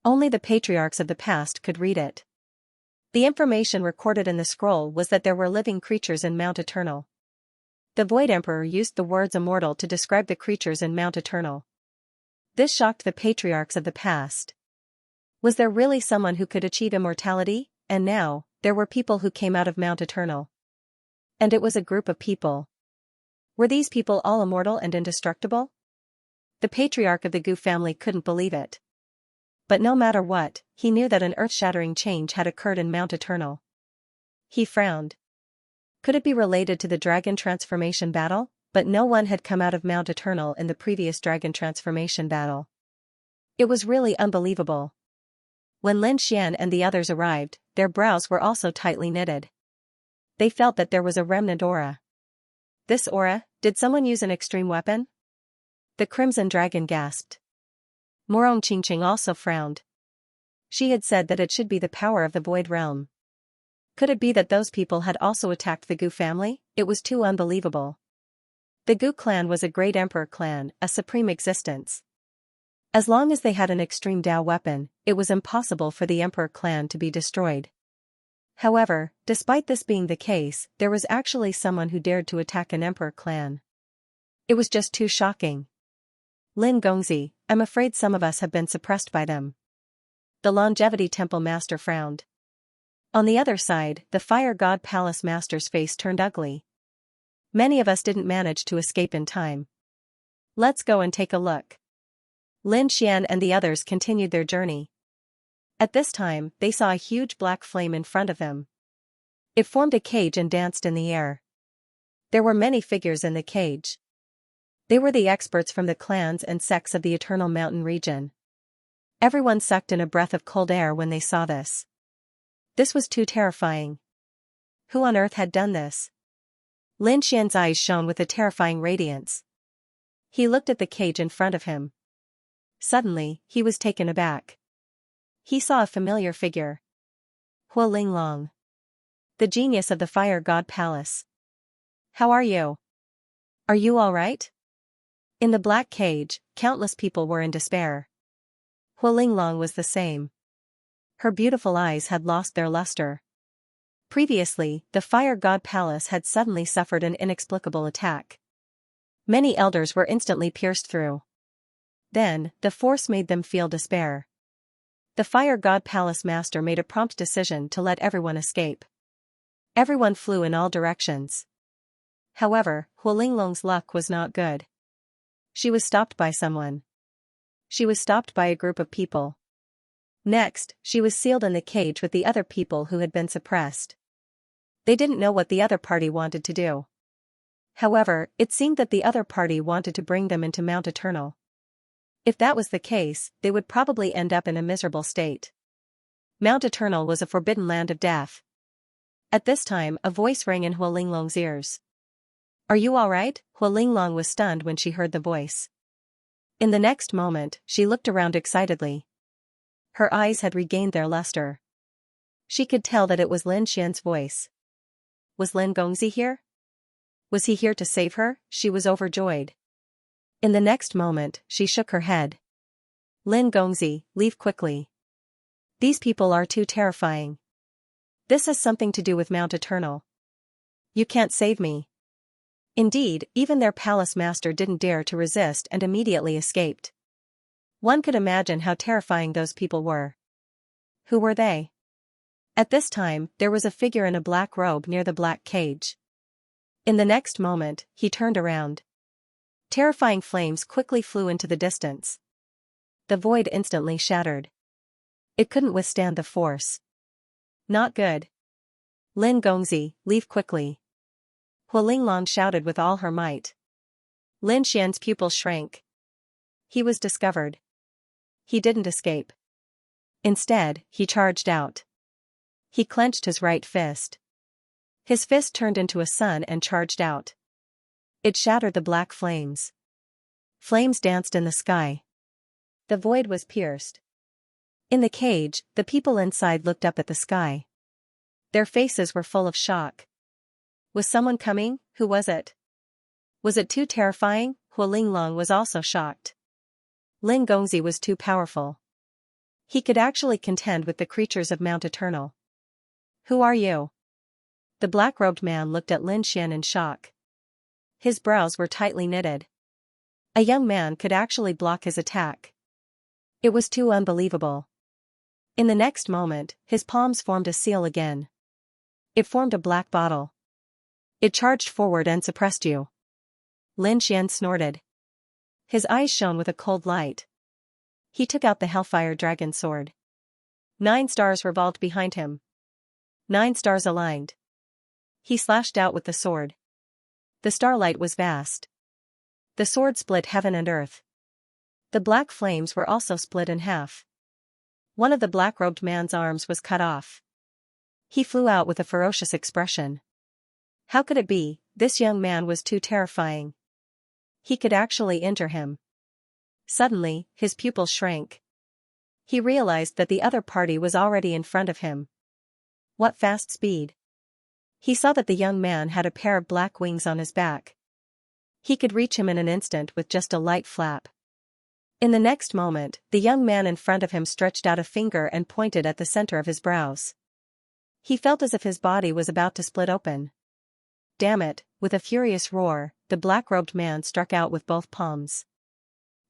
A: Only the patriarchs of the past could read it. The information recorded in the scroll was that there were living creatures in Mount Eternal. The Void Emperor used the words immortal to describe the creatures in Mount Eternal. This shocked the patriarchs of the past. Was there really someone who could achieve immortality? And now, there were people who came out of Mount Eternal. And it was a group of people. Were these people all immortal and indestructible? The patriarch of the Gu family couldn't believe it. But no matter what, he knew that an earth-shattering change had occurred in Mount Eternal. He frowned. Could it be related to the dragon transformation battle? But no one had come out of Mount Eternal in the previous dragon transformation battle. It was really unbelievable. When Lin Xian and the others arrived, their brows were also tightly knitted. They felt that there was a remnant aura. This aura, did someone use an extreme weapon? The Crimson Dragon gasped. Morong Qingqing also frowned. She had said that it should be the power of the Void Realm. Could it be that those people had also attacked the Gu family? It was too unbelievable. The Gu clan was a great emperor clan, a supreme existence. As long as they had an extreme Dao weapon, it was impossible for the emperor clan to be destroyed. However, despite this being the case, there was actually someone who dared to attack an emperor clan. It was just too shocking. Lin Gongzi, I'm afraid some of us have been suppressed by them. The Longevity Temple Master frowned. On the other side, the Fire God Palace Master's face turned ugly. Many of us didn't manage to escape in time. Let's go and take a look. Lin Xian and the others continued their journey. At this time, they saw a huge black flame in front of them. It formed a cage and danced in the air. There were many figures in the cage. They were the experts from the clans and sects of the Eternal Mountain region. Everyone sucked in a breath of cold air when they saw this. This was too terrifying. Who on earth had done this? Lin Xian's eyes shone with a terrifying radiance. He looked at the cage in front of him. Suddenly, he was taken aback. He saw a familiar figure. Hua Linglong. The genius of the Fire God Palace. How are you? Are you all right? In the black cage, countless people were in despair. Hua Linglong was the same. Her beautiful eyes had lost their luster. Previously, the Fire God Palace had suddenly suffered an inexplicable attack. Many elders were instantly pierced through. Then, the force made them feel despair. The Fire God Palace master made a prompt decision to let everyone escape. Everyone flew in all directions. However, Hua Linglong's luck was not good. She was stopped by someone. She was stopped by a group of people. Next, she was sealed in the cage with the other people who had been suppressed. They didn't know what the other party wanted to do. However, it seemed that the other party wanted to bring them into Mount Eternal. If that was the case, they would probably end up in a miserable state. Mount Eternal was a forbidden land of death. At this time, a voice rang in Hua Linglong's ears. Are you all right? Hua Linglong was stunned when she heard the voice. In the next moment, she looked around excitedly. Her eyes had regained their luster. She could tell that it was Lin Xian's voice. Was Lin Gongzi here? Was he here to save her? She was overjoyed. In the next moment, she shook her head. Lin Gongzi, leave quickly. These people are too terrifying. This has something to do with Mount Eternal. You can't save me. Indeed, even their palace master didn't dare to resist and immediately escaped. One could imagine how terrifying those people were. Who were they? At this time, there was a figure in a black robe near the black cage. In the next moment, he turned around. Terrifying flames quickly flew into the distance. The void instantly shattered. It couldn't withstand the force. Not good. Lin Gongzi, leave quickly. Hua Linglong shouted with all her might. Lin Xian's pupil shrank. He was discovered. He didn't escape. Instead, he charged out. He clenched his right fist. His fist turned into a sun and charged out. It shattered the black flames. Flames danced in the sky. The void was pierced. In the cage, the people inside looked up at the sky. Their faces were full of shock. Was someone coming? Who was it? Was it too terrifying? Hua Linglong was also shocked. Lin Gongzi was too powerful. He could actually contend with the creatures of Mount Eternal. Who are you? The black-robed man looked at Lin Xian in shock. His brows were tightly knitted. A young man could actually block his attack. It was too unbelievable. In the next moment, his palms formed a seal again. It formed a black bottle. It charged forward and suppressed you. Lin Xian snorted. His eyes shone with a cold light. He took out the Hellfire Dragon sword. 9 stars revolved behind him. 9 stars aligned. He slashed out with the sword. The starlight was vast. The sword split heaven and earth. The black flames were also split in half. One of the black-robed man's arms was cut off. He flew out with a ferocious expression. How could it be? This young man was too terrifying. He could actually injure him. Suddenly, his pupils shrank. He realized that the other party was already in front of him. What fast speed! He saw that the young man had a pair of black wings on his back. He could reach him in an instant with just a light flap. In the next moment, the young man in front of him stretched out a finger and pointed at the center of his brows. He felt as if his body was about to split open. Damn it! With a furious roar, the black-robed man struck out with both palms.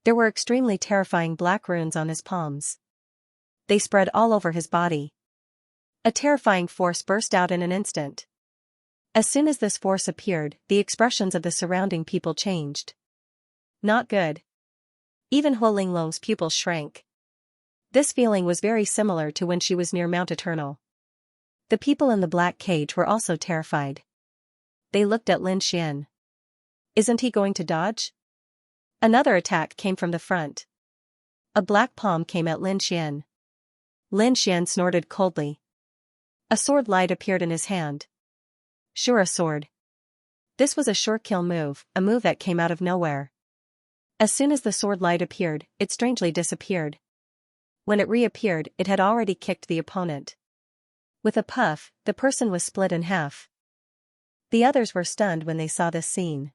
A: There were extremely terrifying black runes on his palms. They spread all over his body. A terrifying force burst out in an instant. As soon as this force appeared, the expressions of the surrounding people changed. Not good. Even Hua Linglong's pupils shrank. This feeling was very similar to when she was near Mount Eternal. The people in the black cage were also terrified. They looked at Lin Xian. Isn't he going to dodge? Another attack came from the front. A black palm came at Lin Xian. Lin Xian snorted coldly. A sword light appeared in his hand. Sure, a sword. This was a sure kill move, a move that came out of nowhere. As soon as the sword light appeared, it strangely disappeared. When it reappeared, it had already kicked the opponent. With a puff, the person was split in half. The others were stunned when they saw this scene.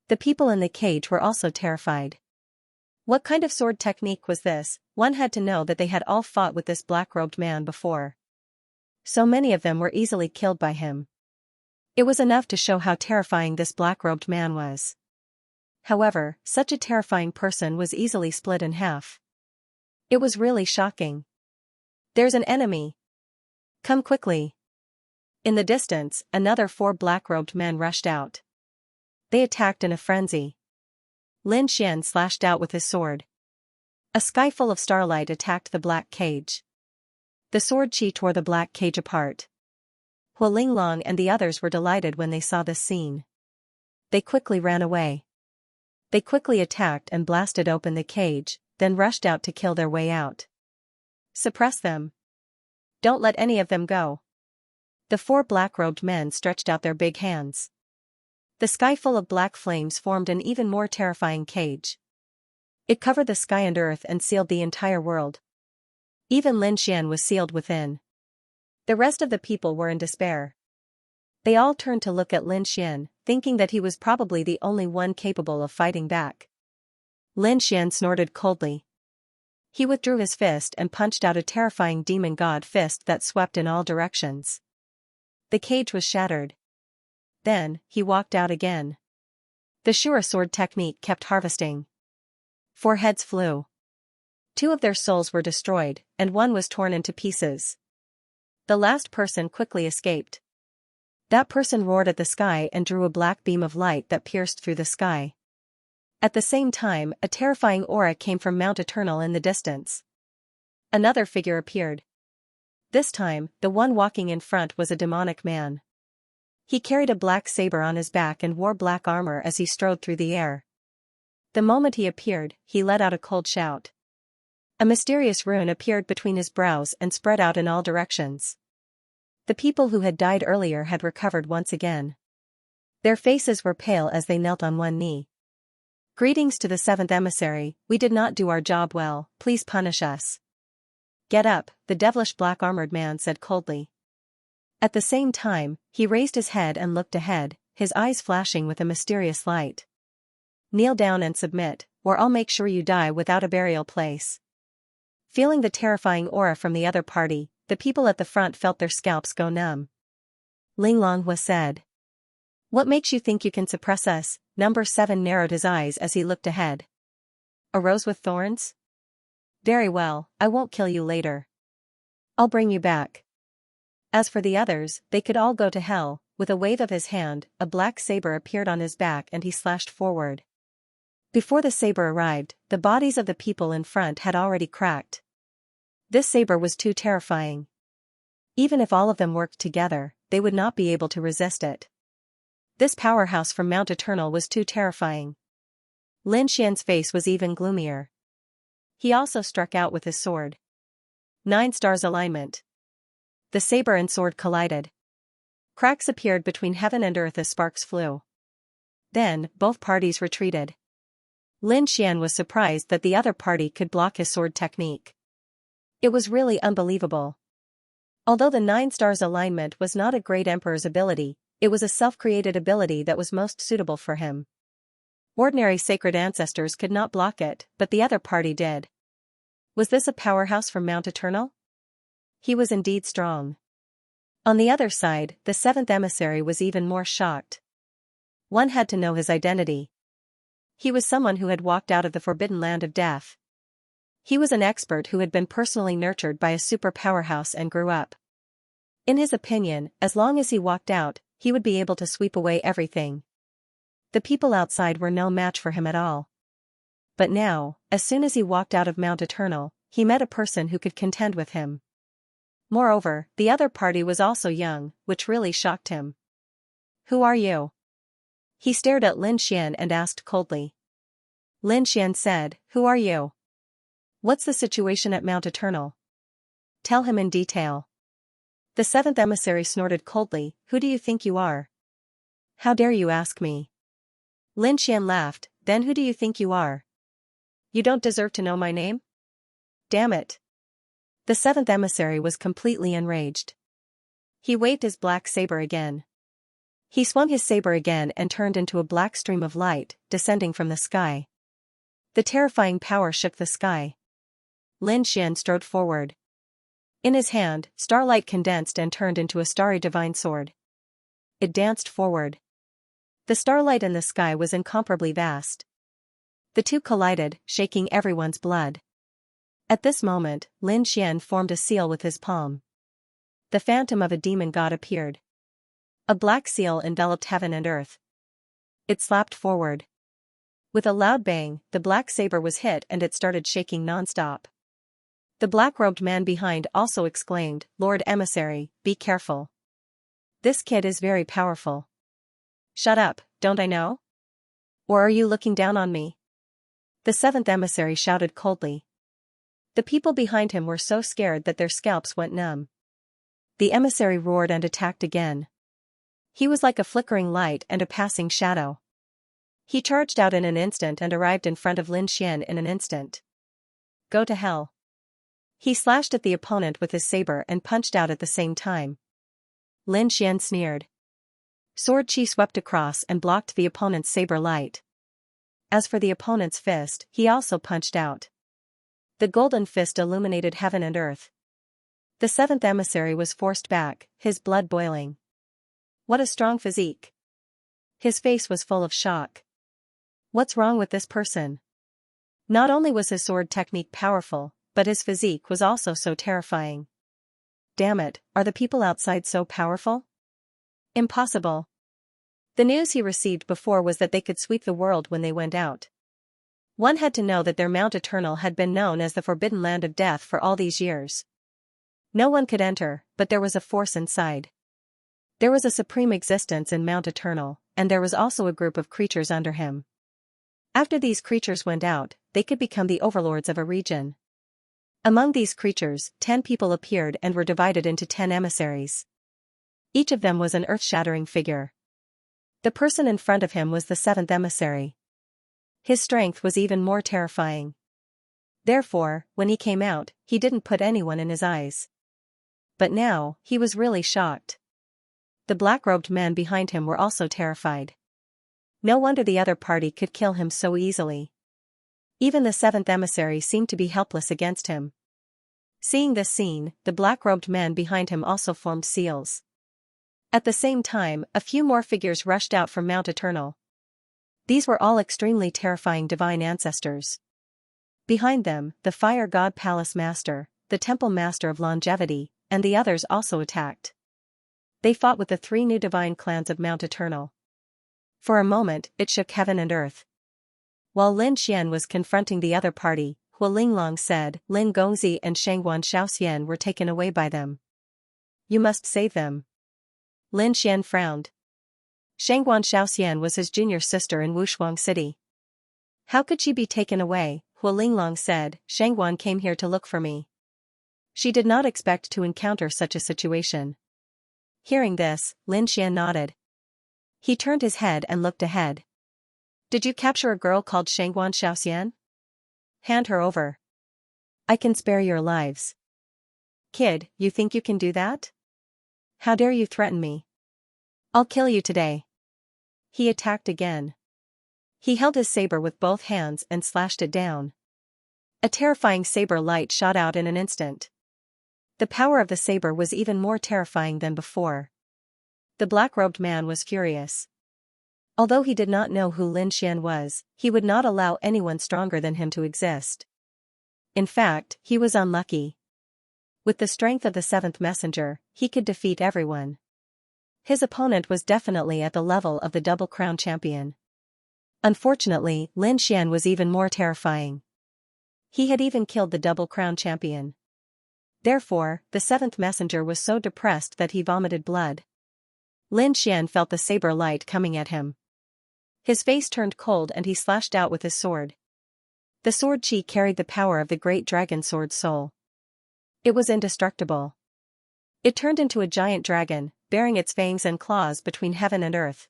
A: The people in the cage were also terrified. What kind of sword technique was this? One had to know that they had all fought with this black-robed man before. So many of them were easily killed by him. It was enough to show how terrifying this black-robed man was. However, such a terrifying person was easily split in half. It was really shocking. There's an enemy. Come quickly. In the distance, another 4 black-robed men rushed out. They attacked in a frenzy. Lin Xian slashed out with his sword. A sky full of starlight attacked the black cage. The sword chi tore the black cage apart. Hu Linglong and the others were delighted when they saw this scene. They quickly ran away. They quickly attacked and blasted open the cage, then rushed out to kill their way out. Suppress them. Don't let any of them go. The 4 black-robed men stretched out their big hands. The sky full of black flames formed an even more terrifying cage. It covered the sky and earth and sealed the entire world. Even Lin Xian was sealed within. The rest of the people were in despair. They all turned to look at Lin Xian, thinking that he was probably the only one capable of fighting back. Lin Xian snorted coldly. He withdrew his fist and punched out a terrifying demon god fist that swept in all directions. The cage was shattered. Then, he walked out again. The Shura sword technique kept harvesting. 4 heads flew. 2 of their souls were destroyed, and 1 was torn into pieces. The last person quickly escaped. That person roared at the sky and drew a black beam of light that pierced through the sky. At the same time, a terrifying aura came from Mount Eternal in the distance. Another figure appeared. This time, the one walking in front was a demonic man. He carried a black saber on his back and wore black armor as he strode through the air. The moment he appeared, he let out a cold shout. A mysterious rune appeared between his brows and spread out in all directions. The people who had died earlier had recovered once again. Their faces were pale as they knelt on one knee. Greetings to the 7th emissary, we did not do our job well, please punish us. Get up, the devilish black-armored man said coldly. At the same time, he raised his head and looked ahead, his eyes flashing with a mysterious light. Kneel down and submit, or I'll make sure you die without a burial place. Feeling the terrifying aura from the other party, the people at the front felt their scalps go numb. Linglong said. What makes you think you can suppress us? Number 7 narrowed his eyes as he looked ahead. A rose with thorns? Very well, I won't kill you later. I'll bring you back. As for the others, they could all go to hell. With a wave of his hand, a black saber appeared on his back and he slashed forward. Before the saber arrived, the bodies of the people in front had already cracked. This saber was too terrifying. Even if all of them worked together, they would not be able to resist it. This powerhouse from Mount Eternal was too terrifying. Lin Xian's face was even gloomier. He also struck out with his sword. 9 stars alignment. The saber and sword collided. Cracks appeared between heaven and earth as sparks flew. Then, both parties retreated. Lin Xian was surprised that the other party could block his sword technique. It was really unbelievable. Although the 9 stars alignment was not a great emperor's ability, it was a self-created ability that was most suitable for him. Ordinary sacred ancestors could not block it, but the other party did. Was this a powerhouse from Mount Eternal? He was indeed strong. On the other side, the 7th emissary was even more shocked. One had to know his identity. He was someone who had walked out of the forbidden land of death. He was an expert who had been personally nurtured by a super powerhouse and grew up. In his opinion, as long as he walked out, he would be able to sweep away everything. The people outside were no match for him at all. But now, as soon as he walked out of Mount Eternal, he met a person who could contend with him. Moreover, the other party was also young, which really shocked him. "Who are you?" He stared at Lin Xian and asked coldly. Lin Xian said, "Who are you? What's the situation at Mount Eternal? Tell him in detail." The seventh emissary snorted coldly, "Who do you think you are? How dare you ask me?" Lin Xian laughed, "Then who do you think you are? You don't deserve to know my name? Damn it." The seventh emissary was completely enraged. He waved his black saber again. He swung his saber again and turned into a black stream of light, descending from the sky. The terrifying power shook the sky. Lin Xian strode forward. In his hand, starlight condensed and turned into a starry divine sword. It danced forward. The starlight in the sky was incomparably vast. The two collided, shaking everyone's blood. At this moment, Lin Xian formed a seal with his palm. The phantom of a demon god appeared. A black seal enveloped heaven and earth. It slapped forward. With a loud bang, the black saber was hit and it started shaking non-stop. The black-robed man behind also exclaimed, "Lord Emissary, be careful. This kid is very powerful." "Shut up, don't I know? Or are you looking down on me?" The seventh emissary shouted coldly. The people behind him were so scared that their scalps went numb. The emissary roared and attacked again. He was like a flickering light and a passing shadow. He charged out in an instant and arrived in front of Lin Xian in an instant. "Go to hell." He slashed at the opponent with his saber and punched out at the same time. Lin Xian sneered. Sword chi swept across and blocked the opponent's saber light. As for the opponent's fist, he also punched out. The golden fist illuminated heaven and earth. The seventh emissary was forced back, his blood boiling. What a strong physique. His face was full of shock. What's wrong with this person? Not only was his sword technique powerful, but his physique was also so terrifying. Damn it, are the people outside so powerful? Impossible. The news he received before was that they could sweep the world when they went out. One had to know that their Mount Eternal had been known as the Forbidden Land of Death for all these years. No one could enter, but there was a force inside. There was a supreme existence in Mount Eternal, and there was also a group of creatures under him. After these creatures went out, they could become the overlords of a region. Among these creatures, 10 people appeared and were divided into 10 emissaries. Each of them was an earth-shattering figure. The person in front of him was the 7th emissary. His strength was even more terrifying. Therefore, when he came out, he didn't put anyone in his eyes. But now, he was really shocked. The black-robed men behind him were also terrified. No wonder the other party could kill him so easily. Even the 7th emissary seemed to be helpless against him. Seeing this scene, the black-robed men behind him also formed seals. At the same time, a few more figures rushed out from Mount Eternal. These were all extremely terrifying divine ancestors. Behind them, the Fire God Palace Master, the Temple Master of Longevity, and the others also attacked. They fought with the 3 new divine clans of Mount Eternal. For a moment, it shook heaven and earth. While Lin Xian was confronting the other party, Hua Linglong said, "Lin Gongzi and Shangguan Shaoxian were taken away by them. You must save them." Lin Xian frowned. Shangguan Shaoxian was his junior sister in Wushuang City. How could she be taken away? Hua Linglong said, "Shangguan came here to look for me." She did not expect to encounter such a situation. Hearing this, Lin Xian nodded. He turned his head and looked ahead. "Did you capture a girl called Shangguan Shaoxian? Hand her over. I can spare your lives." "Kid, you think you can do that? How dare you threaten me? I'll kill you today." He attacked again. He held his saber with both hands and slashed it down. A terrifying saber light shot out in an instant. The power of the saber was even more terrifying than before. The black-robed man was furious. Although he did not know who Lin Xian was, he would not allow anyone stronger than him to exist. In fact, he was unlucky. With the strength of the 7th messenger, he could defeat everyone. His opponent was definitely at the level of the Double Crown champion. Unfortunately, Lin Xian was even more terrifying. He had even killed the double-crown champion. Therefore, the seventh messenger was so depressed that he vomited blood. Lin Xian felt the saber light coming at him. His face turned cold and he slashed out with his sword. The sword chi carried the power of the great dragon sword soul. It was indestructible. It turned into a giant dragon, bearing its fangs and claws between heaven and earth.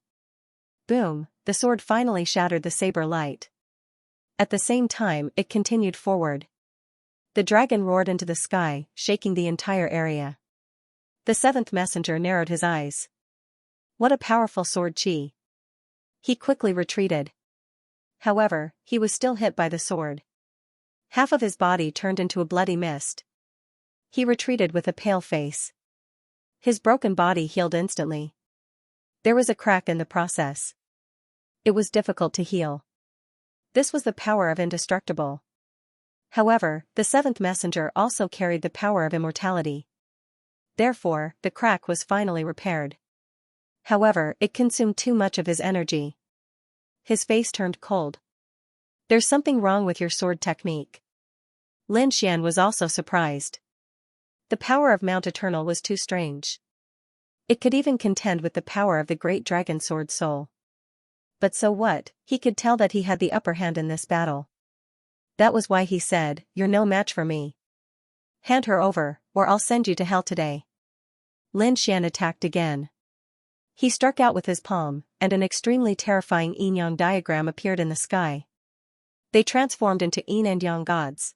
A: Boom, the sword finally shattered the saber light. At the same time, it continued forward. The dragon roared into the sky, shaking the entire area. The seventh messenger narrowed his eyes. What a powerful sword chi. He quickly retreated. However, he was still hit by the sword. Half of his body turned into a bloody mist. He retreated with a pale face. His broken body healed instantly. There was a crack in the process. It was difficult to heal. This was the power of indestructible. However, the seventh messenger also carried the power of immortality. Therefore, the crack was finally repaired. However, it consumed too much of his energy. His face turned cold. There's something wrong with your sword technique. Lin Xian was also surprised. The power of Mount Eternal was too strange. It could even contend with the power of the great dragon sword soul. But so what, he could tell that he had the upper hand in this battle. That was why he said, "You're no match for me. Hand her over, or I'll send you to hell today." Lin Xian attacked again. He struck out with his palm, and an extremely terrifying yin-yang diagram appeared in the sky. They transformed into yin and yang gods.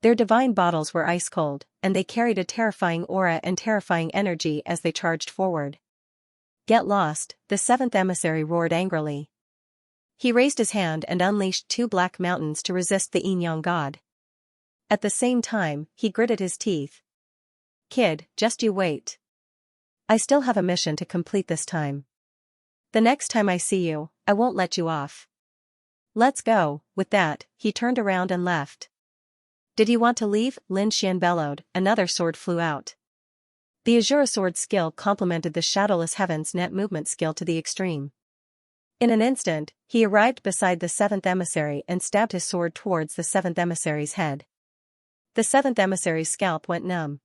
A: Their divine bottles were ice cold, and they carried a terrifying aura and terrifying energy as they charged forward. Get lost, the seventh emissary roared angrily. He raised his hand and unleashed two black mountains to resist the yin-yang god. At the same time, he gritted his teeth. Kid, just you wait. I still have a mission to complete this time. The next time I see you, I won't let you off. Let's go. With that, he turned around and left. Did you want to leave? Lin Xian bellowed. Another sword flew out. The Azura sword skill complemented the Shadowless Heaven's net movement skill to the extreme. In an instant, he arrived beside the seventh emissary and stabbed his sword towards the seventh emissary's head. The seventh emissary's scalp went numb.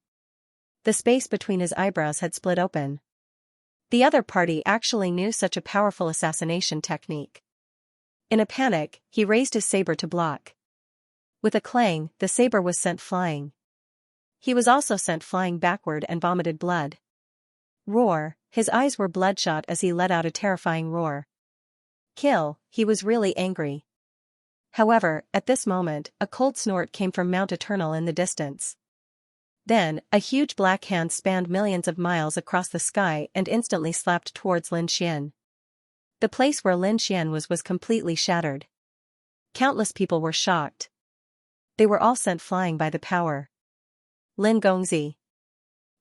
A: The space between his eyebrows had split open. The other party actually knew such a powerful assassination technique. In a panic, he raised his saber to block. With a clang, the saber was sent flying. He was also sent flying backward and vomited blood. Roar, his eyes were bloodshot as he let out a terrifying roar. Kill, he was really angry. However, at this moment, a cold snort came from Mount Eternal in the distance. Then, a huge black hand spanned millions of miles across the sky and instantly slapped towards Lin Xian. The place where Lin Xian was completely shattered. Countless people were shocked. They were all sent flying by the power. Lin Gongzi,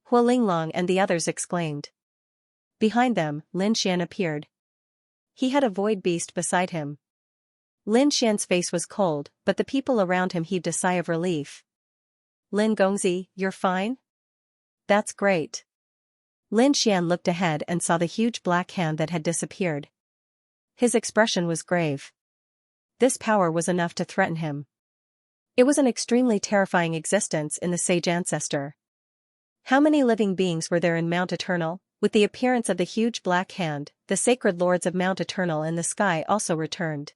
A: Hua Linglong and the others exclaimed. Behind them, Lin Xian appeared. He had a void beast beside him. Lin Xian's face was cold, but the people around him heaved a sigh of relief. Lin Gongzi, you're fine? That's great. Lin Xian looked ahead and saw the huge black hand that had disappeared. His expression was grave. This power was enough to threaten him. It was an extremely terrifying existence in the sage ancestor. How many living beings were there in Mount Eternal? With the appearance of the huge black hand, the sacred lords of Mount Eternal in the sky also returned.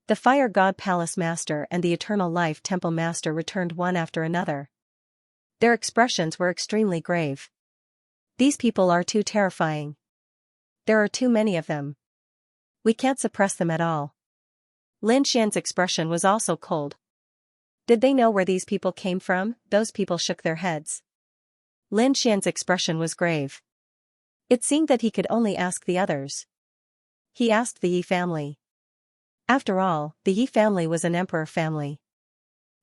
A: The Fire God Palace Master and the Eternal Life Temple Master returned one after another. Their expressions were extremely grave. These people are too terrifying. There are too many of them. We can't suppress them at all. Lin Xian's expression was also cold. Did they know where these people came from? Those people shook their heads. Lin Xian's expression was grave. It seemed that he could only ask the others. He asked the Yi family. After all, the Yi family was an emperor family.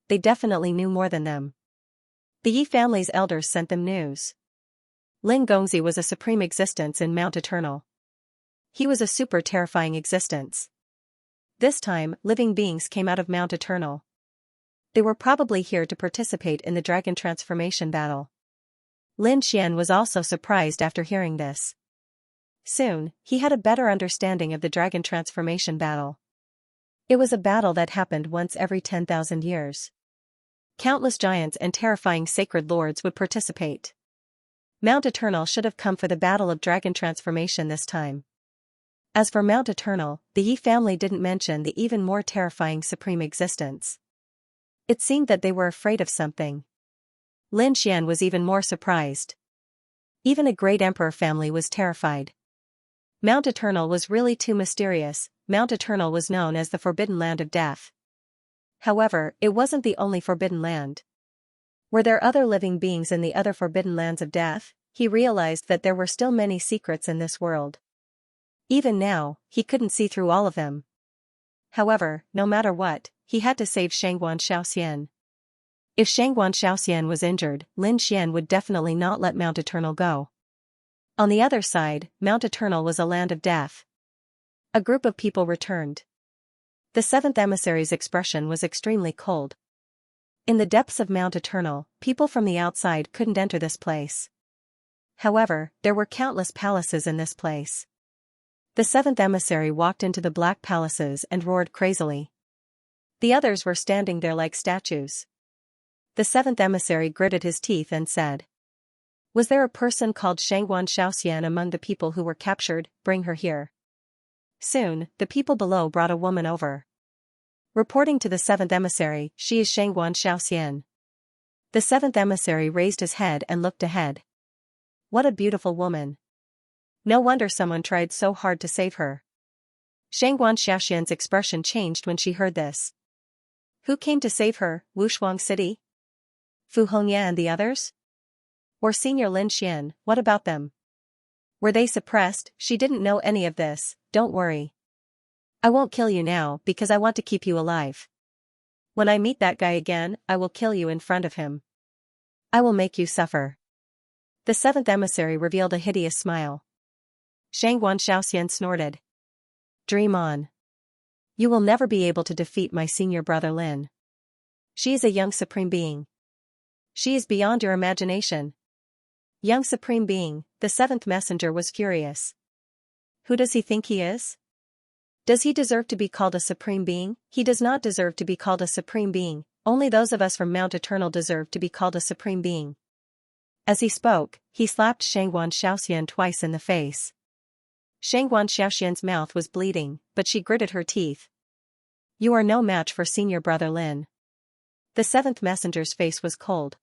A: They definitely knew more than them. The Yi family's elders sent them news. Lin Gongzi was a supreme existence in Mount Eternal. He was a super terrifying existence. This time, living beings came out of Mount Eternal. They were probably here to participate in the dragon transformation battle. Lin Xian was also surprised after hearing this. Soon, he had a better understanding of the dragon transformation battle. It was a battle that happened once every 10,000 years. Countless giants and terrifying sacred lords would participate. Mount Eternal should have come for the battle of dragon transformation this time. As for Mount Eternal, the Yi family didn't mention the even more terrifying supreme existence. It seemed that they were afraid of something. Lin Xian was even more surprised. Even a great emperor family was terrified. Mount Eternal was really too mysterious. Mount Eternal was known as the Forbidden Land of Death. However, it wasn't the only forbidden land. Were there other living beings in the other forbidden lands of death? He realized that there were still many secrets in this world. Even now, he couldn't see through all of them. However, no matter what, he had to save Shangguan Xiaoxian. If Shangguan Xiaoxian was injured, Lin Xian would definitely not let Mount Eternal go. On the other side, Mount Eternal was a land of death. A group of people returned. The seventh emissary's expression was extremely cold. In the depths of Mount Eternal, people from the outside couldn't enter this place. However, there were countless palaces in this place. The seventh emissary walked into the black palaces and roared crazily. The others were standing there like statues. The seventh emissary gritted his teeth and said, "Was there a person called Shangguan Xiaoxian among the people who were captured? Bring her here." Soon, the people below brought a woman over. Reporting to the seventh emissary, "She is Shangguan Xiaoxian." The seventh emissary raised his head and looked ahead. What a beautiful woman. No wonder someone tried so hard to save her. Shangguan Xiaoxian's expression changed when she heard this. Who came to save her? Wushuang City? Fu Hongya and the others? Or Senior Lin Xian, what about them? Were they suppressed? She didn't know any of this. Don't worry. I won't kill you now because I want to keep you alive. When I meet that guy again, I will kill you in front of him. I will make you suffer. The seventh emissary revealed a hideous smile. Shangguan Xiaoxian snorted. Dream on. You will never be able to defeat my senior brother Lin. She is a young supreme being. She is beyond your imagination. Young supreme being, the seventh messenger was furious. Who does he think he is? Does he deserve to be called a supreme being? He does not deserve to be called a supreme being. Only those of us from Mount Eternal deserve to be called a supreme being. As he spoke, he slapped Shangguan Xiaoxian twice in the face. Shangguan Xiaoxian's mouth was bleeding, but she gritted her teeth. You are no match for senior brother Lin. The seventh messenger's face was cold.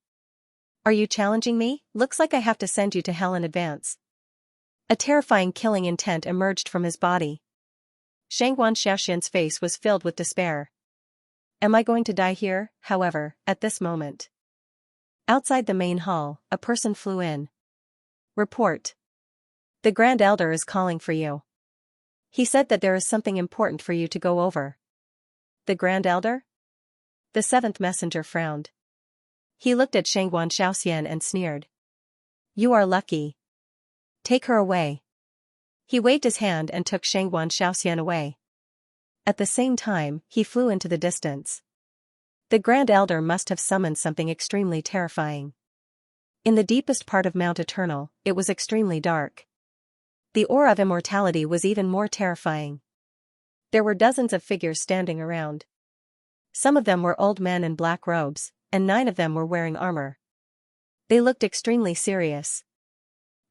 A: Are you challenging me? Looks like I have to send you to hell in advance. A terrifying killing intent emerged from his body. Shangguan Xiaoxian's face was filled with despair. Am I going to die here? However, at this moment. Outside the main hall, a person flew in. Report. The Grand Elder is calling for you. He said that there is something important for you to go over. The Grand Elder? The seventh messenger frowned. He looked at Shangguan Xiaoxian and sneered. You are lucky. Take her away. He waved his hand and took Shangguan Xiaoxian away. At the same time, he flew into the distance. The Grand Elder must have summoned something extremely terrifying. In the deepest part of Mount Eternal, it was extremely dark. The aura of immortality was even more terrifying. There were dozens of figures standing around. Some of them were old men in black robes, and 9 of them were wearing armor. They looked extremely serious.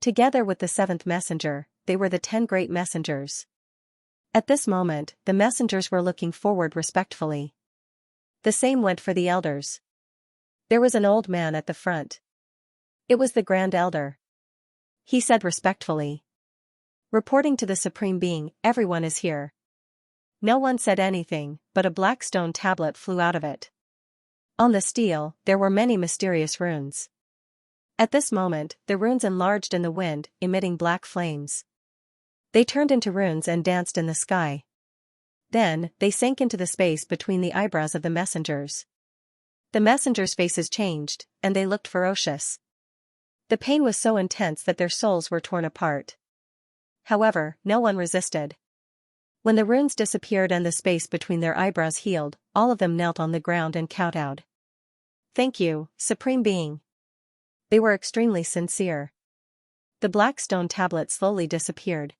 A: Together with the 7th messenger, they were the 10 great messengers. At this moment, the messengers were looking forward respectfully. The same went for the elders. There was an old man at the front. It was the Grand Elder. He said respectfully. Reporting to the Supreme Being, everyone is here. No one said anything, but a black stone tablet flew out of it. On the stele, there were many mysterious runes. At this moment, the runes enlarged in the wind, emitting black flames. They turned into runes and danced in the sky. Then, they sank into the space between the eyebrows of the messengers. The messengers' faces changed, and they looked ferocious. The pain was so intense that their souls were torn apart. However, no one resisted. When the runes disappeared and the space between their eyebrows healed, all of them knelt on the ground and kowtowed. Thank you, Supreme Being. They were extremely sincere. The black stone tablet slowly disappeared.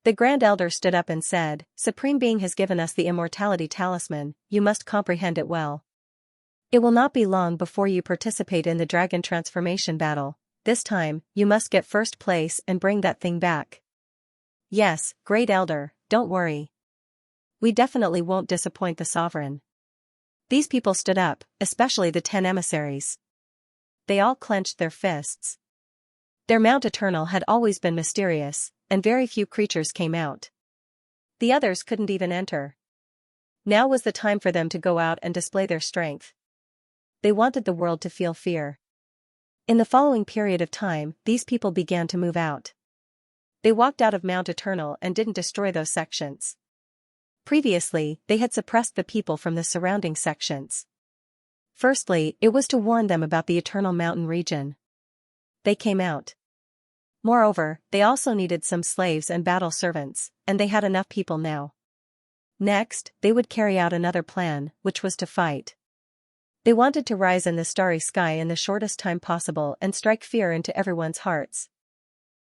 A: The Grand Elder stood up and said, Supreme Being has given us the immortality talisman, you must comprehend it well. It will not be long before you participate in the dragon transformation battle. This time, you must get first place and bring that thing back. Yes, Great Elder, don't worry. We definitely won't disappoint the sovereign. These people stood up, especially the 10 emissaries. They all clenched their fists. Their Mount Eternal had always been mysterious, and very few creatures came out. The others couldn't even enter. Now was the time for them to go out and display their strength. They wanted the world to feel fear. In the following period of time, these people began to move out. They walked out of Mount Eternal and didn't destroy those sections. Previously, they had suppressed the people from the surrounding sections. Firstly, it was to warn them about the Eternal Mountain region. They came out. Moreover, they also needed some slaves and battle servants, and they had enough people now. Next, they would carry out another plan, which was to fight. They wanted to rise in the starry sky in the shortest time possible and strike fear into everyone's hearts.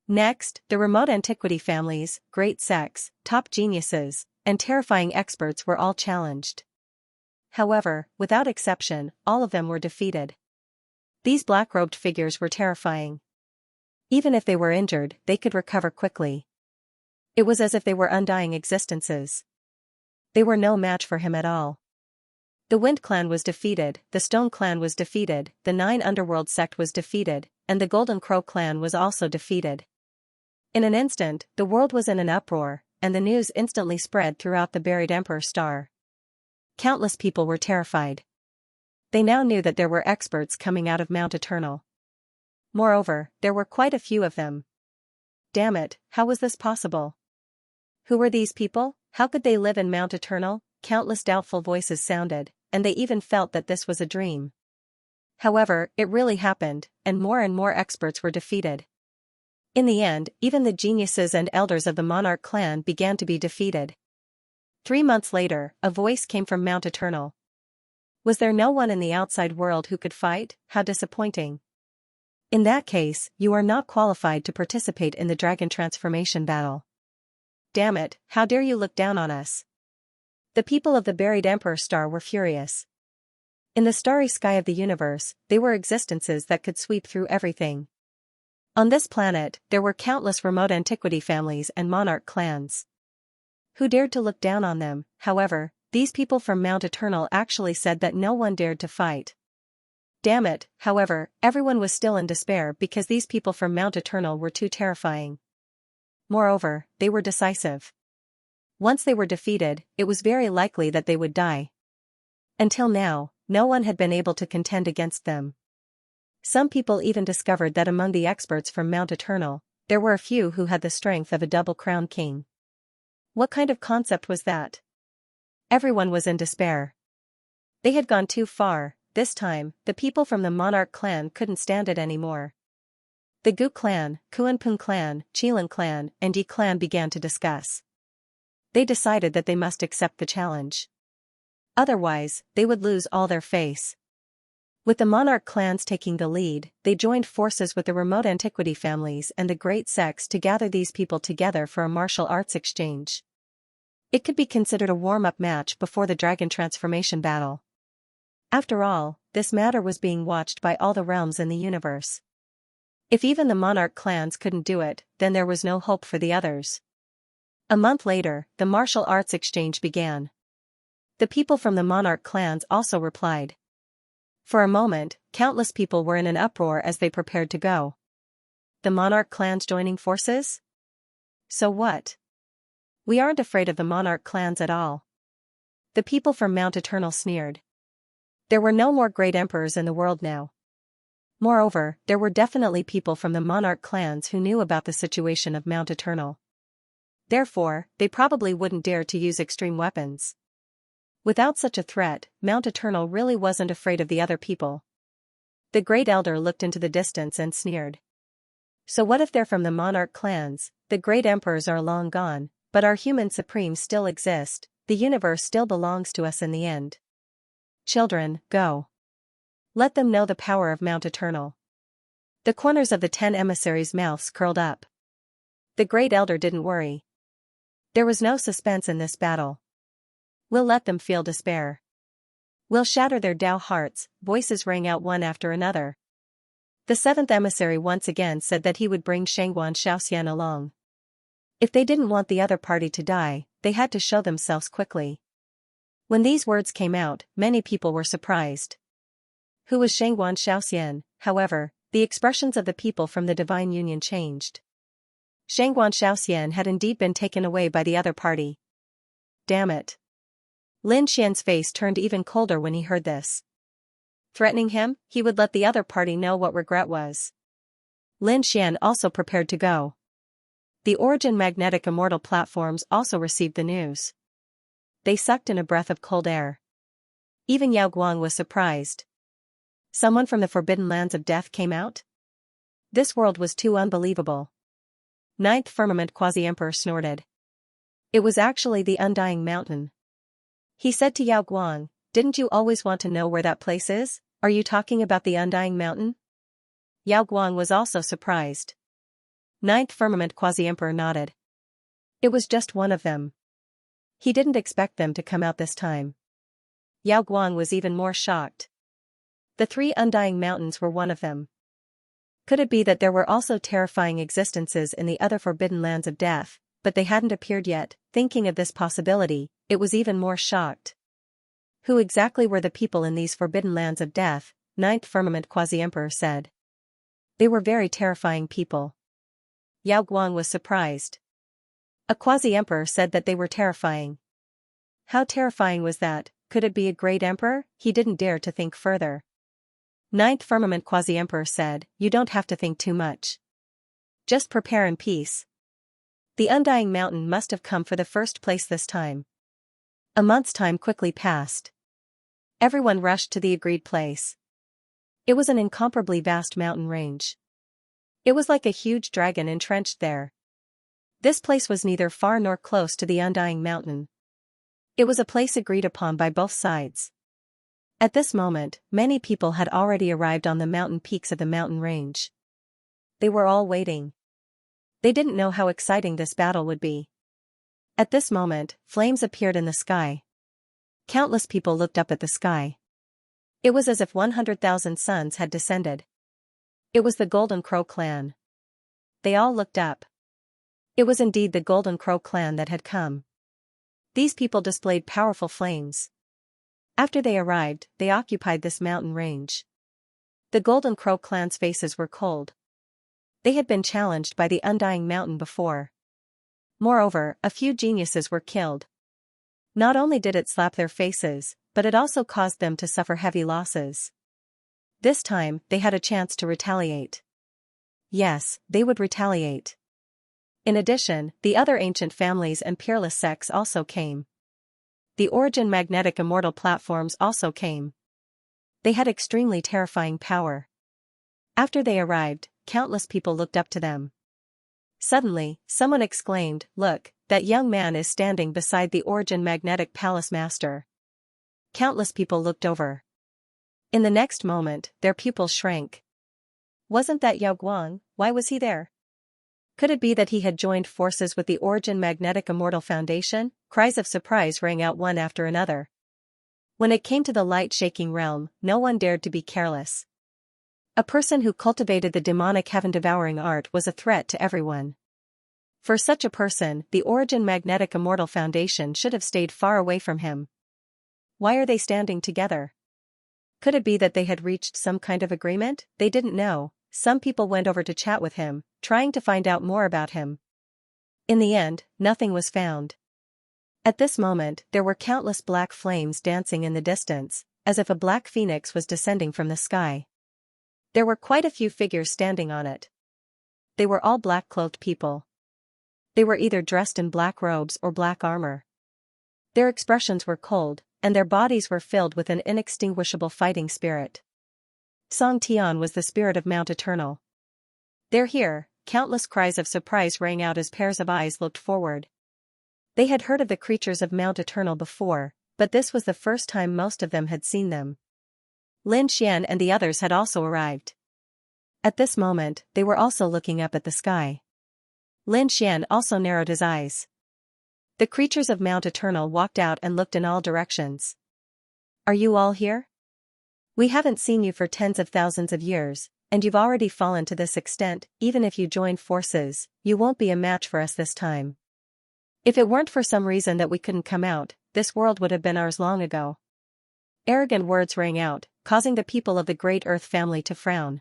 A: Next, the remote antiquity families, great sects, top geniuses, and terrifying experts were all challenged. However, without exception, all of them were defeated. These black-robed figures were terrifying. Even if they were injured, they could recover quickly. It was as if they were undying existences. They were no match for him at all. The Wind Clan was defeated, the Stone Clan was defeated, the 9 Underworld sect was defeated, and the Golden Crow Clan was also defeated. In an instant, the world was in an uproar, and the news instantly spread throughout the buried Emperor Star. Countless people were terrified. They now knew that there were experts coming out of Mount Eternal. Moreover, there were quite a few of them. Damn it, how was this possible? Who were these people? How could they live in Mount Eternal? Countless doubtful voices sounded, and they even felt that this was a dream. However, it really happened, and more experts were defeated. In the end, even the geniuses and elders of the Monarch clan began to be defeated. 3 months later, a voice came from Mount Eternal. Was there no one in the outside world who could fight? How disappointing. In that case, you are not qualified to participate in the dragon transformation battle. Damn it, how dare you look down on us? The people of the buried Emperor Star were furious. In the starry sky of the universe, they were existences that could sweep through everything. On this planet, there were countless remote antiquity families and monarch clans. Who dared to look down on them? However, these people from Mount Eternal actually said that no one dared to fight. Damn it, however, everyone was still in despair because these people from Mount Eternal were too terrifying. Moreover, they were decisive. Once they were defeated, it was very likely that they would die. Until now, no one had been able to contend against them. Some people even discovered that among the experts from Mount Eternal, there were a few who had the strength of a double-crowned king. What kind of concept was that? Everyone was in despair. They had gone too far. This time, the people from the Monarch clan couldn't stand it anymore. The Gu clan, Kuanpung clan, Qilin clan, and Yi clan began to discuss. They decided that they must accept the challenge. Otherwise, they would lose all their face. With the Monarch clans taking the lead, they joined forces with the remote antiquity families and the great sects to gather these people together for a martial arts exchange. It could be considered a warm-up match before the dragon transformation battle. After all, this matter was being watched by all the realms in the universe. If even the Monarch clans couldn't do it, then there was no hope for the others. A month later, the martial arts exchange began. The people from the Monarch clans also replied. For a moment, countless people were in an uproar as they prepared to go. The Monarch clans joining forces? So what? We aren't afraid of the Monarch clans at all. The people from Mount Eternal sneered. There were no more great emperors in the world now. Moreover, there were definitely people from the Monarch clans who knew about the situation of Mount Eternal. Therefore, they probably wouldn't dare to use extreme weapons. Without such a threat, Mount Eternal really wasn't afraid of the other people. The Great Elder looked into the distance and sneered. So what if they're from the Monarch clans? The great emperors are long gone, but our human supremes still exist. The universe still belongs to us in the end. Children, go. Let them know the power of Mount Eternal. The corners of the 10 emissaries' mouths curled up. The Great Elder didn't worry. There was no suspense in this battle. We'll let them feel despair. We'll shatter their Tao hearts, voices rang out one after another. The seventh emissary once again said that he would bring Xianxia along. If they didn't want the other party to die, they had to show themselves quickly. When these words came out, many people were surprised. Who was Xianxia? However, the expressions of the people from the divine union changed. Xianxia had indeed been taken away by the other party. Damn it. Lin Xian's face turned even colder when he heard this. Threatening him, he would let the other party know what regret was. Lin Xian also prepared to go. The Origin magnetic immortal platforms also received the news. They sucked in a breath of cold air. Even Yao Guang was surprised. Someone from the forbidden lands of death came out? This world was too unbelievable. Ninth Firmament Quasi-Emperor snorted. It was actually the Undying Mountain. He said to Yao Guang, "Didn't you always want to know where that place is? Are you talking about the Undying Mountain?" Yao Guang was also surprised. Ninth Firmament Quasi-Emperor nodded. It was just one of them. He didn't expect them to come out this time. Yao Guang was even more shocked. The three Undying Mountains were one of them. Could it be that there were also terrifying existences in the other forbidden lands of death, but they hadn't appeared yet? Thinking of this possibility, it was even more shocked. Who exactly were the people in these forbidden lands of death? Ninth Firmament Quasi-Emperor said. They were very terrifying people. Yao Guang was surprised. A Quasi-Emperor said that they were terrifying. How terrifying was that? Could it be a great emperor? He didn't dare to think further. Ninth Firmament Quasi-Emperor said, "You don't have to think too much. Just prepare in peace." The Undying Mountain must have come for the first place this time. A month's time quickly passed. Everyone rushed to the agreed place. It was an incomparably vast mountain range. It was like a huge dragon entrenched there. This place was neither far nor close to the Undying Mountain. It was a place agreed upon by both sides. At this moment, many people had already arrived on the mountain peaks of the mountain range. They were all waiting. They didn't know how exciting this battle would be. At this moment, flames appeared in the sky. Countless people looked up at the sky. It was as if 100,000 suns had descended. It was the Golden Crow clan. They all looked up. It was indeed the Golden Crow clan that had come. These people displayed powerful flames. After they arrived, they occupied this mountain range. The Golden Crow clan's faces were cold. They had been challenged by the Undying Mountain before. Moreover, a few geniuses were killed. Not only did it slap their faces, but it also caused them to suffer heavy losses. This time, they had a chance to retaliate. Yes, they would retaliate. In addition, the other ancient families and peerless sects also came. The Origin magnetic immortal platforms also came. They had extremely terrifying power. After they arrived, countless people looked up to them. Suddenly, someone exclaimed, "Look, that young man is standing beside the Origin magnetic palace master." Countless people looked over. In the next moment, their pupils shrank. Wasn't that Yao Guang? Why was he there? Could it be that he had joined forces with the Origin magnetic immortal foundation? Cries of surprise rang out one after another. When it came to the light-shaking realm, no one dared to be careless. A person who cultivated the demonic heaven-devouring art was a threat to everyone. For such a person, the Origin magnetic immortal foundation should have stayed far away from him. Why are they standing together? Could it be that they had reached some kind of agreement? They didn't know. Some people went over to chat with him, trying to find out more about him. In the end, nothing was found. At this moment, there were countless black flames dancing in the distance, as if a black phoenix was descending from the sky. There were quite a few figures standing on it. They were all black-cloaked people. They were either dressed in black robes or black armor. Their expressions were cold, and their bodies were filled with an inextinguishable fighting spirit. Song Tian was the spirit of Mount Eternal. "They're here," countless cries of surprise rang out as pairs of eyes looked forward. They had heard of the creatures of Mount Eternal before, but this was the first time most of them had seen them. Lin Xian and the others had also arrived. At this moment, they were also looking up at the sky. Lin Xian also narrowed his eyes. The creatures of Mount Eternal walked out and looked in all directions. Are you all here? We haven't seen you for tens of thousands of years, and you've already fallen to this extent. Even if you join forces, you won't be a match for us this time. If it weren't for some reason that we couldn't come out, this world would have been ours long ago. Arrogant words rang out, causing the people of the Great Earth family to frown.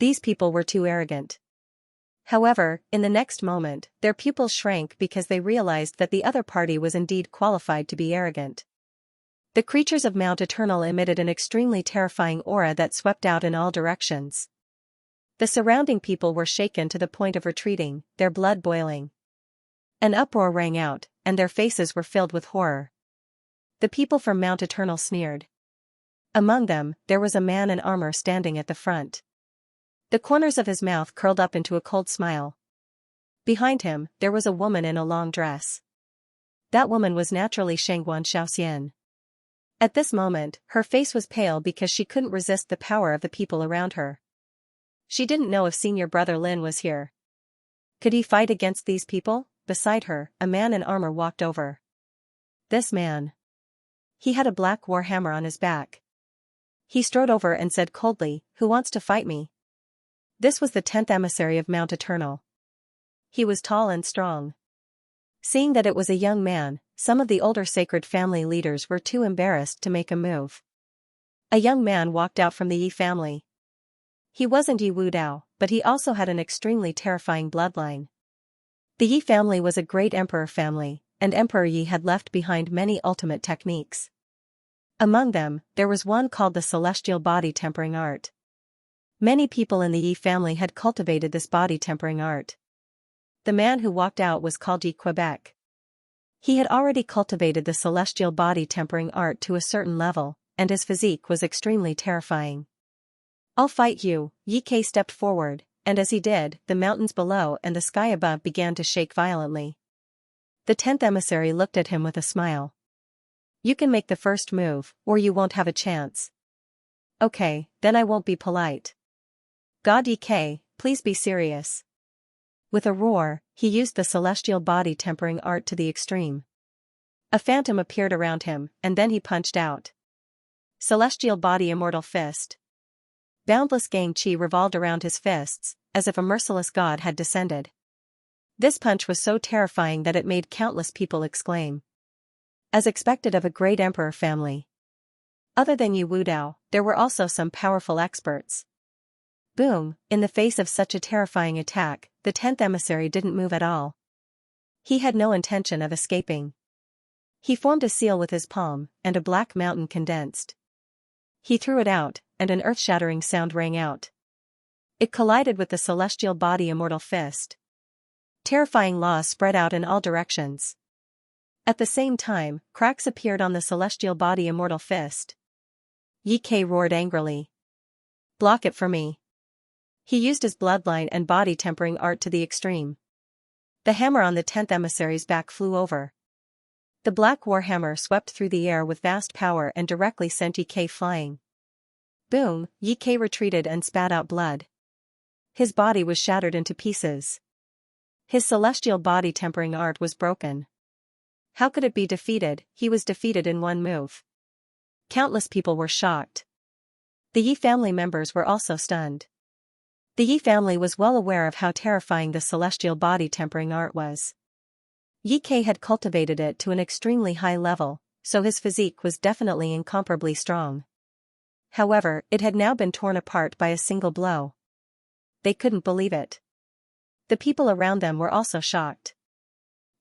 A: These people were too arrogant. However, in the next moment, their pupils shrank because they realized that the other party was indeed qualified to be arrogant. The creatures of Mount Eternal emitted an extremely terrifying aura that swept out in all directions. The surrounding people were shaken to the point of retreating, their blood boiling. An uproar rang out, and their faces were filled with horror. The people from Mount Eternal sneered. Among them, there was a man in armor standing at the front. The corners of his mouth curled up into a cold smile. Behind him, there was a woman in a long dress. That woman was naturally Xianxia. At this moment, her face was pale because she couldn't resist the power of the people around her. She didn't know if senior brother Lin was here. Could he fight against these people? Beside her, a man in armor walked over. This man. He had a black war hammer on his back. He strode over and said coldly, "Who wants to fight me?" This was the 10th emissary of Mount Eternal. He was tall and strong. Seeing that it was a young man, some of the older sacred family leaders were too embarrassed to make a move. A young man walked out from the Yi family. He wasn't Yi Wudao, but he also had an extremely terrifying bloodline. The Yi family was a great emperor family, and Emperor Yi had left behind many ultimate techniques. Among them, there was one called the celestial body tempering art. Many people in the Yi family had cultivated this body tempering art. The man who walked out was called Yi Quebec. He had already cultivated the celestial body tempering art to a certain level, and his physique was extremely terrifying. "I'll fight you," Yi K stepped forward, and as he did, the mountains below and the sky above began to shake violently. The 10th emissary looked at him with a smile. "You can make the first move, or you won't have a chance." "Okay, then I won't be polite." "God Yi K, please be serious." With a roar, he used the celestial body tempering art to the extreme. A phantom appeared around him, and then he punched out. Celestial body immortal fist. Boundless gang chi revolved around his fists, as if a merciless god had descended. This punch was so terrifying that it made countless people exclaim. As expected of a great emperor family. Other than Yi Wudao, there were also some powerful experts. Boom, in the face of such a terrifying attack, the 10th emissary didn't move at all. He had no intention of escaping. He formed a seal with his palm, and a black mountain condensed. He threw it out, and an earth-shattering sound rang out. It collided with the celestial body immortal fist. Terrifying laws spread out in all directions. At the same time, cracks appeared on the celestial body immortal fist. Yi K roared angrily. "Block it for me." He used his bloodline and body tempering art to the extreme. The hammer on the 10th emissary's back flew over. The black war hammer swept through the air with vast power and directly sent Yi K flying. Boom, Yi K retreated and spat out blood. His body was shattered into pieces. His celestial body tempering art was broken. How could it be defeated? He was defeated in one move. Countless people were shocked. The Yi family members were also stunned. The Yi family was well aware of how terrifying the celestial body tempering art was. Yi K had cultivated it to an extremely high level, so his physique was definitely incomparably strong. However, it had now been torn apart by a single blow. They couldn't believe it. The people around them were also shocked.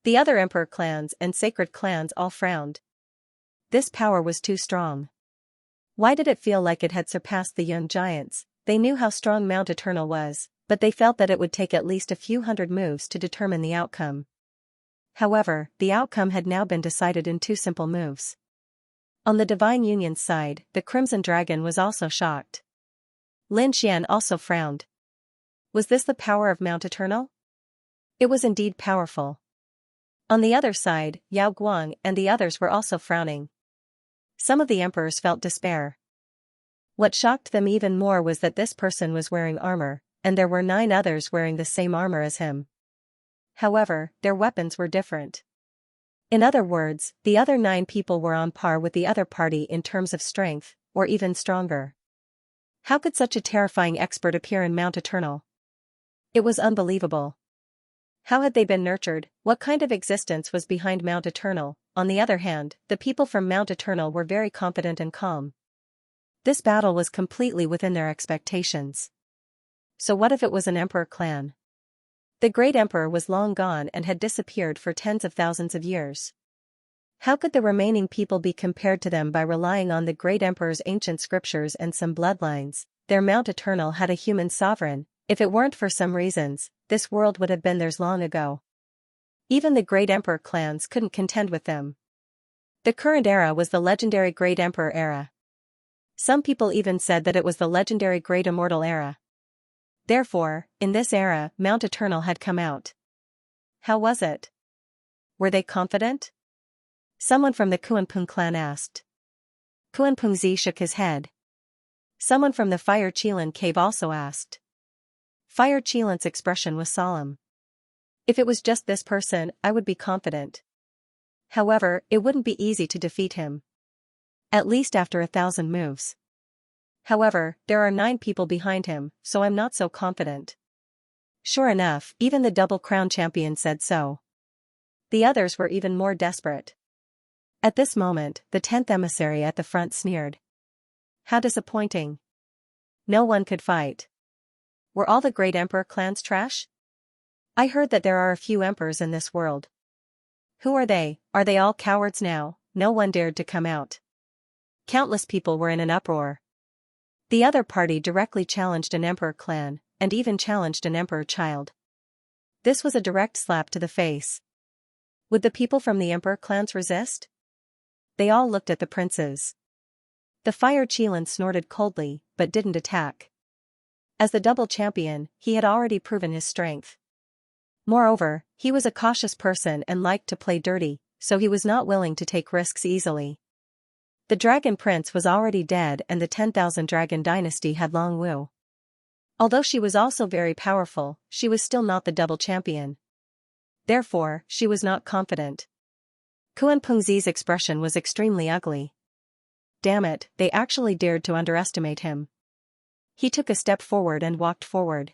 A: The other emperor clans and sacred clans all frowned. This power was too strong. Why did it feel like it had surpassed the Yun giants? They knew how strong Mount Eternal was, but they felt that it would take at least a few hundred moves to determine the outcome. However, the outcome had now been decided in 2 simple moves. On the Divine Union's side, the Crimson Dragon was also shocked. Lin Xian also frowned. Was this the power of Mount Eternal? It was indeed powerful. On the other side, Yao Guang and the others were also frowning. Some of the emperors felt despair. What shocked them even more was that this person was wearing armor, and there were 9 others wearing the same armor as him. However, their weapons were different. In other words, the other 9 people were on par with the other party in terms of strength, or even stronger. How could such a terrifying expert appear in Mount Eternal? It was unbelievable. How had they been nurtured? What kind of existence was behind Mount Eternal? On the other hand, the people from Mount Eternal were very confident and calm. This battle was completely within their expectations. So what if it was an emperor clan? The great emperor was long gone and had disappeared for tens of thousands of years. How could the remaining people be compared to them by relying on the great emperor's ancient scriptures and some bloodlines? Their Mount Eternal had a human sovereign. If it weren't for some reasons, this world would have been theirs long ago. Even the great emperor clans couldn't contend with them. The current era was the legendary Great Emperor era. Some people even said that it was the legendary Great Immortal era. Therefore, in this era, Mount Eternal had come out. How was it? Were they confident? Someone from the Kuanpung clan asked. Kuanpungzi shook his head. Someone from the Fire Chilan cave also asked. Fire Chilan's expression was solemn. If it was just this person, I would be confident. However, it wouldn't be easy to defeat him. At least after 1,000 moves. However, there are 9 people behind him, so I'm not so confident. Sure enough, even the double crown champion said so. The others were even more desperate. At this moment, the 10th emissary at the front sneered. How disappointing. No one could fight. Were all the great emperor clans trash? I heard that there are a few emperors in this world. Who are they? Are they all cowards now? No one dared to come out. Countless people were in an uproar. The other party directly challenged an emperor clan, and even challenged an emperor child. This was a direct slap to the face. Would the people from the emperor clans resist? They all looked at the princes. The Fire Chilan snorted coldly, but didn't attack. As the double champion, he had already proven his strength. Moreover, he was a cautious person and liked to play dirty, so he was not willing to take risks easily. The Dragon Prince was already dead and the 10,000 Dragon Dynasty had Long Wu. Although she was also very powerful, she was still not the double champion. Therefore, she was not confident. Kuanpungzi's expression was extremely ugly. Damn it, they actually dared to underestimate him. He took a step forward and walked forward.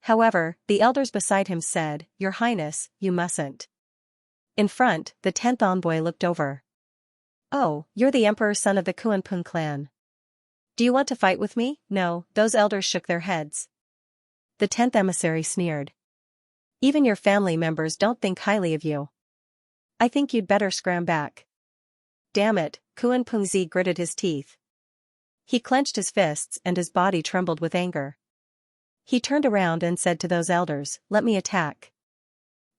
A: However, the elders beside him said, Your Highness, you mustn't. In front, the 10th envoy looked over. Oh, you're the emperor's son of the Kuanpung clan. Do you want to fight with me? No, those elders shook their heads. The 10th emissary sneered. Even your family members don't think highly of you. I think you'd better scram back. Damn it, Kuanpungzi gritted his teeth. He clenched his fists and his body trembled with anger. He turned around and said to those elders, Let me attack.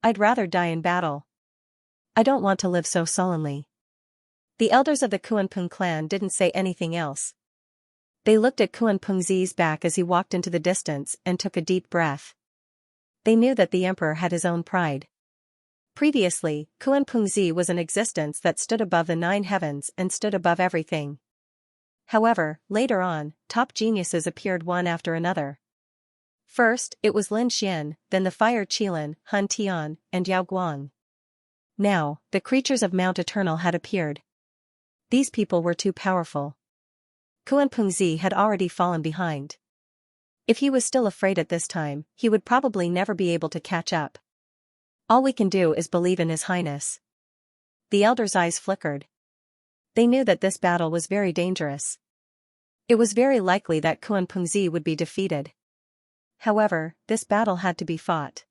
A: I'd rather die in battle. I don't want to live so sullenly. The elders of the Kuanpung clan didn't say anything else. They looked at Kuanpungzi's back as he walked into the distance and took a deep breath. They knew that the emperor had his own pride. Previously, Kuanpungzi was an existence that stood above the 9 heavens and stood above everything. However, later on, top geniuses appeared one after another. First, it was Lin Xian, then the Fire Chilan, Hun Tian, and Yao Guang. Now, the creatures of Mount Eternal had appeared. These people were too powerful. Kuanpungzi had already fallen behind. If he was still afraid at this time, he would probably never be able to catch up. All we can do is believe in His Highness. The elders' eyes flickered. They knew that this battle was very dangerous. It was very likely that Kuanpungzi would be defeated. However, this battle had to be fought.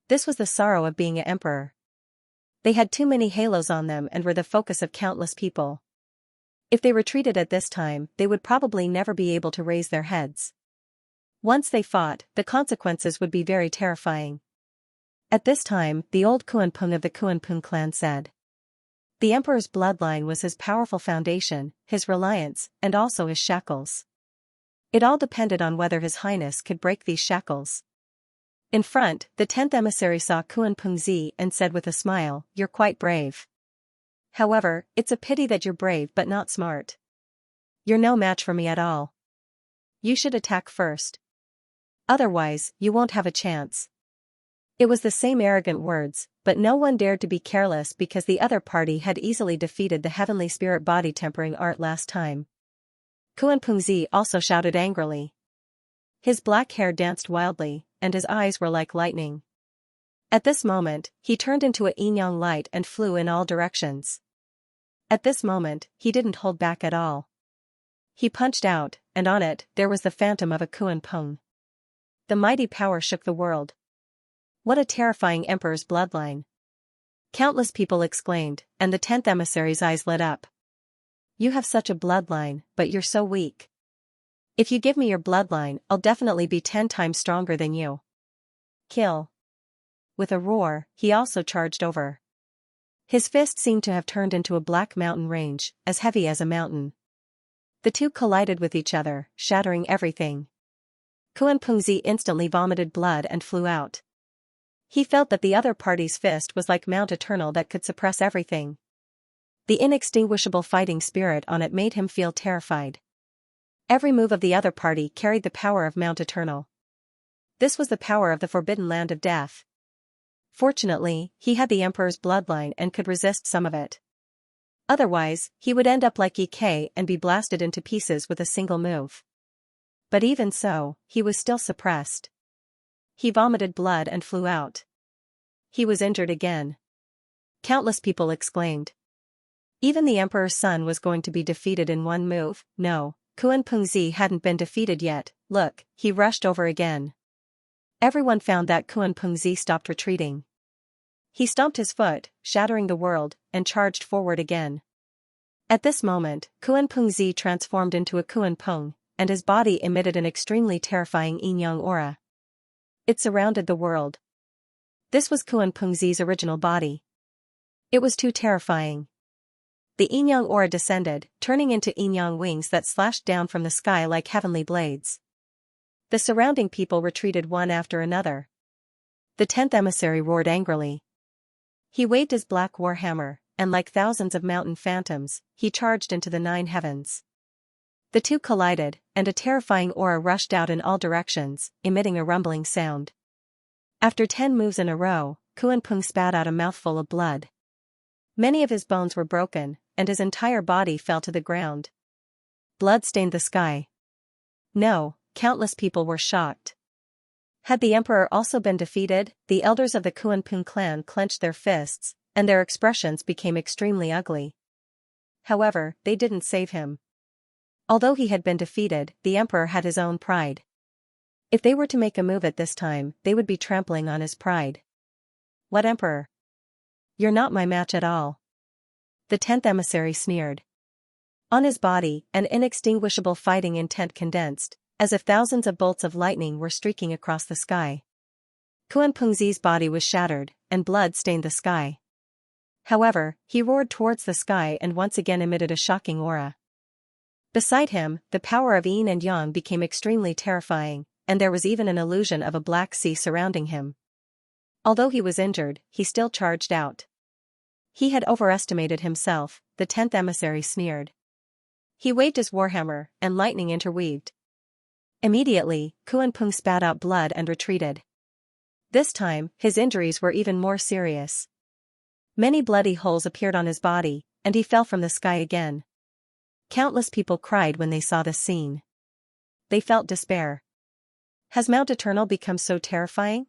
A: This was the sorrow of being an emperor. They had too many halos on them and were the focus of countless people. If they retreated at this time, they would probably never be able to raise their heads. Once they fought, the consequences would be very terrifying. At this time, the old Kuanpung of the Kuanpung clan said. The emperor's bloodline was his powerful foundation, his reliance, and also his shackles. It all depended on whether His Highness could break these shackles. In front, the 10th emissary saw Kuanpungzi and said with a smile, You're quite brave. However, it's a pity that you're brave but not smart. You're no match for me at all. You should attack first. Otherwise, you won't have a chance. It was the same arrogant words, but no one dared to be careless because the other party had easily defeated the heavenly spirit body tempering art last time. Kunpengzi also shouted angrily. His black hair danced wildly, and his eyes were like lightning. At this moment, he turned into a yin-yang light and flew in all directions. At this moment, he didn't hold back at all. He punched out, and on it, there was the phantom of a Kunpeng. The mighty power shook the world. What a terrifying emperor's bloodline! Countless people exclaimed, and the 10th emissary's eyes lit up. You have such a bloodline, but you're so weak. If you give me your bloodline, I'll definitely be 10 times stronger than you. Kill. With a roar, he also charged over. His fist seemed to have turned into a black mountain range, as heavy as a mountain. The two collided with each other, shattering everything. Kunpengzi instantly vomited blood and flew out. He felt that the other party's fist was like Mount Eternal that could suppress everything. The inextinguishable fighting spirit on it made him feel terrified. Every move of the other party carried the power of Mount Eternal. This was the power of the forbidden land of death. Fortunately, he had the emperor's bloodline and could resist some of it. Otherwise, he would end up like EK and be blasted into pieces with a single move. But even so, he was still suppressed. He vomited blood and flew out. He was injured again. Countless people exclaimed. Even the emperor's son was going to be defeated in one move. No, Kunpengzi hadn't been defeated yet. Look, he rushed over again. Everyone found that Kunpengzi stopped retreating. He stomped his foot, shattering the world, and charged forward again. At this moment, Kunpengzi transformed into a Kunpeng, and his body emitted an extremely terrifying yin-yang aura. It surrounded the world. This was Kunpengzi's original body. It was too terrifying. The yin-yang aura descended, turning into yin-yang wings that slashed down from the sky like heavenly blades. The surrounding people retreated one after another. The 10th emissary roared angrily. He waved his black warhammer, and like thousands of mountain phantoms, he charged into the 9 heavens. The two collided, and a terrifying aura rushed out in all directions, emitting a rumbling sound. After 10 moves in a row, Kunpeng spat out a mouthful of blood. Many of his bones were broken, and his entire body fell to the ground. Blood stained the sky. No, countless people were shocked. Had the emperor also been defeated? The elders of the Kunpeng clan clenched their fists, and their expressions became extremely ugly. However, they didn't save him. Although he had been defeated, the emperor had his own pride. If they were to make a move at this time, they would be trampling on his pride. What emperor? You're not my match at all. The 10th emissary sneered. On his body, an inextinguishable fighting intent condensed, as if thousands of bolts of lightning were streaking across the sky. Kunpengzi's body was shattered, and blood stained the sky. However, he roared towards the sky and once again emitted a shocking aura. Beside him, the power of yin and yang became extremely terrifying, and there was even an illusion of a black sea surrounding him. Although he was injured, he still charged out. He had overestimated himself, the 10th emissary sneered. He waved his warhammer, and lightning interweaved. Immediately, Kunpeng spat out blood and retreated. This time, his injuries were even more serious. Many bloody holes appeared on his body, and he fell from the sky again. Countless people cried when they saw this scene. They felt despair. Has Mount Eternal become so terrifying?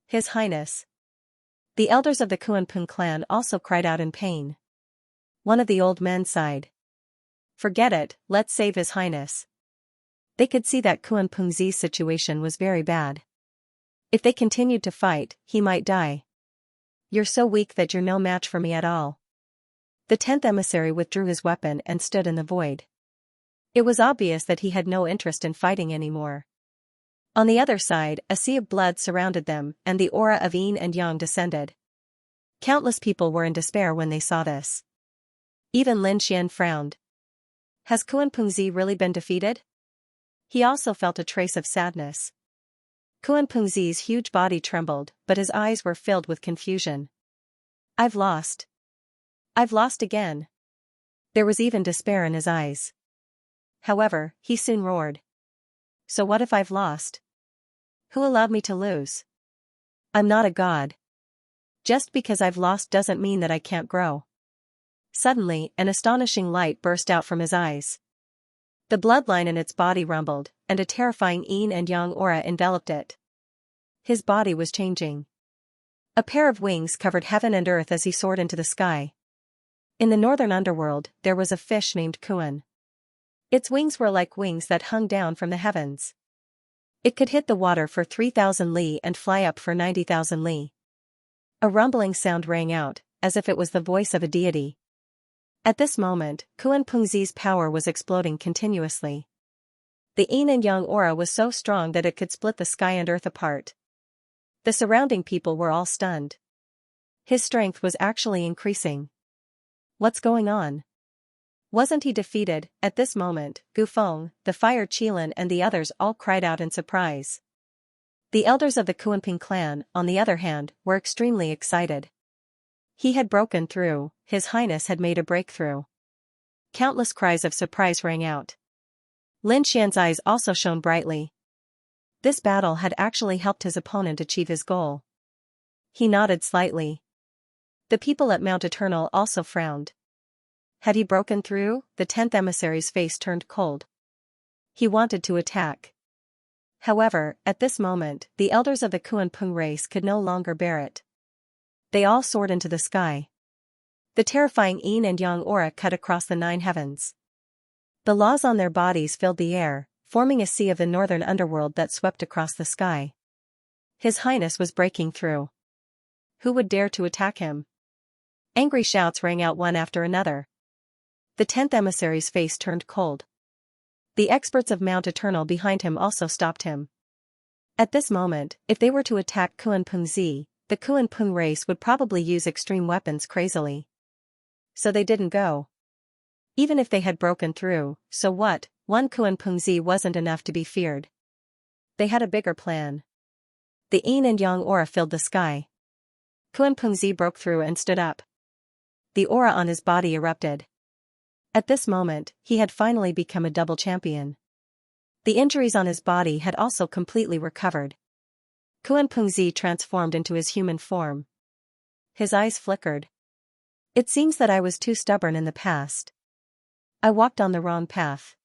A: His Highness. The elders of the Kunpeng clan also cried out in pain. One of the old men sighed. Forget it, let's save His Highness. They could see that Kunpengzi's situation was very bad. If they continued to fight, he might die. You're so weak that you're no match for me at all. The 10th emissary withdrew his weapon and stood in the void. It was obvious that he had no interest in fighting anymore. On the other side, a sea of blood surrounded them, and the aura of yin and yang descended. Countless people were in despair when they saw this. Even Lin Xian frowned. Has Kunpengzi really been defeated? He also felt a trace of sadness. Kunpengzi's huge body trembled, but his eyes were filled with confusion. I've lost. I've lost again. There was even despair in his eyes. However, he soon roared. So what if I've lost? Who allowed me to lose? I'm not a god. Just because I've lost doesn't mean that I can't grow. Suddenly, an astonishing light burst out from his eyes. The bloodline in its body rumbled, and a terrifying yin and yang aura enveloped it. His body was changing. A pair of wings covered heaven and earth as he soared into the sky. In the northern underworld, there was a fish named Kuan. Its wings were like wings that hung down from the heavens. It could hit the water for 3,000 li and fly up for 90,000 li. A rumbling sound rang out, as if it was the voice of a deity. At this moment, Kuan Pengzi's power was exploding continuously. The yin and yang aura was so strong that it could split the sky and earth apart. The surrounding people were all stunned. His strength was actually increasing. What's going on? Wasn't he defeated? At this moment, Gu Feng, the Fire Qilin and the others all cried out in surprise. The elders of the Kuanping clan, on the other hand, were extremely excited. He had broken through, His Highness had made a breakthrough. Countless cries of surprise rang out. Lin Xian's eyes also shone brightly. This battle had actually helped his opponent achieve his goal. He nodded slightly. The people at Mount Eternal also frowned. Had he broken through? The 10th emissary's face turned cold. He wanted to attack. However, at this moment, the elders of the Kuanping race could no longer bear it. They all soared into the sky. The terrifying yin and yang aura cut across the 9 heavens. The laws on their bodies filled the air, forming a sea of the northern underworld that swept across the sky. His Highness was breaking through. Who would dare to attack him? Angry shouts rang out one after another. The 10th emissary's face turned cold. The experts of Mount Eternal behind him also stopped him. At this moment, if they were to attack Kuanpengzi, the Kuanping race would probably use extreme weapons crazily. So they didn't go. Even if they had broken through, so what? One Kuanpengzi wasn't enough to be feared. They had a bigger plan. The yin and yang aura filled the sky. Kuanpengzi broke through and stood up. The aura on his body erupted. At this moment, he had finally become a double champion. The injuries on his body had also completely recovered. Kuanpengzi transformed into his human form. His eyes flickered. It seems that I was too stubborn in the past. I walked on the wrong path.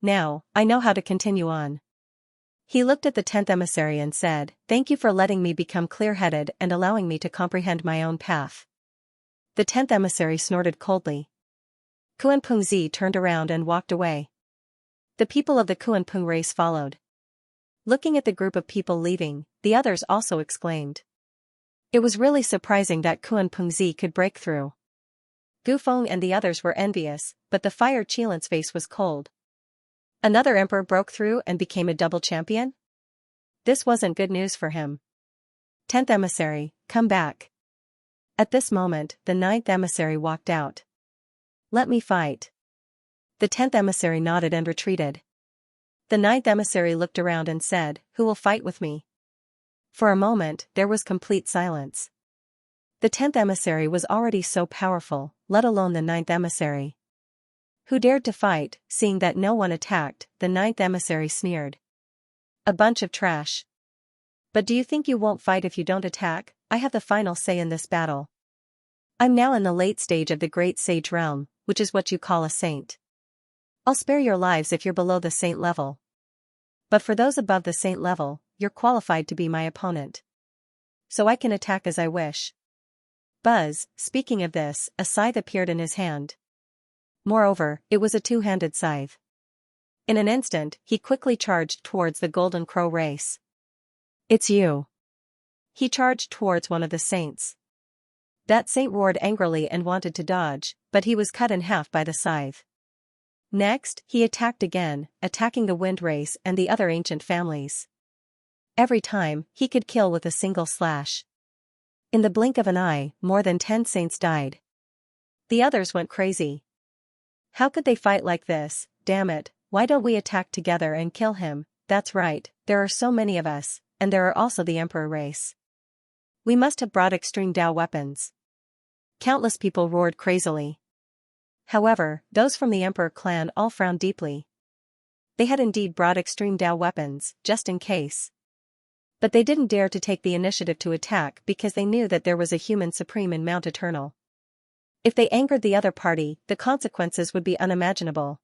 A: Now, I know how to continue on. He looked at the 10th emissary and said, "Thank you for letting me become clear-headed and allowing me to comprehend my own path." The 10th emissary snorted coldly. Kuanpengzi turned around and walked away. The people of the Kuanping race followed. Looking at the group of people leaving, the others also exclaimed. It was really surprising that Kuanpengzi could break through. Gu Feng and the others were envious, but the Fire Qilin's face was cold. Another emperor broke through and became a double champion? This wasn't good news for him. 10th emissary, come back. At this moment, the 9th emissary walked out. Let me fight. The 10th emissary nodded and retreated. The 9th emissary looked around and said, "Who will fight with me?" For a moment, there was complete silence. The 10th emissary was already so powerful, let alone the 9th emissary. Who dared to fight? Seeing that no one attacked, the 9th emissary sneered. A bunch of trash. But do you think you won't fight if you don't attack? I have the final say in this battle. I'm now in the late stage of the Great Sage realm, which is what you call a saint. I'll spare your lives if you're below the saint level. But for those above the saint level, you're qualified to be my opponent. So I can attack as I wish. Buzz, speaking of this, a scythe appeared in his hand. Moreover, it was a two-handed scythe. In an instant, he quickly charged towards the Golden Crow race. It's you. He charged towards one of the saints. That saint roared angrily and wanted to dodge, but he was cut in half by the scythe. Next, he attacked again, attacking the Wind race and the other ancient families. Every time, he could kill with a single slash. In the blink of an eye, more than 10 saints died. The others went crazy. How could they fight like this? Damn it, why don't we attack together and kill him? That's right, there are so many of us, and there are also the Emperor race. We must have brought extreme Dao weapons. Countless people roared crazily. However, those from the Emperor clan all frowned deeply. They had indeed brought extreme Dao weapons, just in case. But they didn't dare to take the initiative to attack because they knew that there was a human supreme in Mount Eternal. If they angered the other party, the consequences would be unimaginable.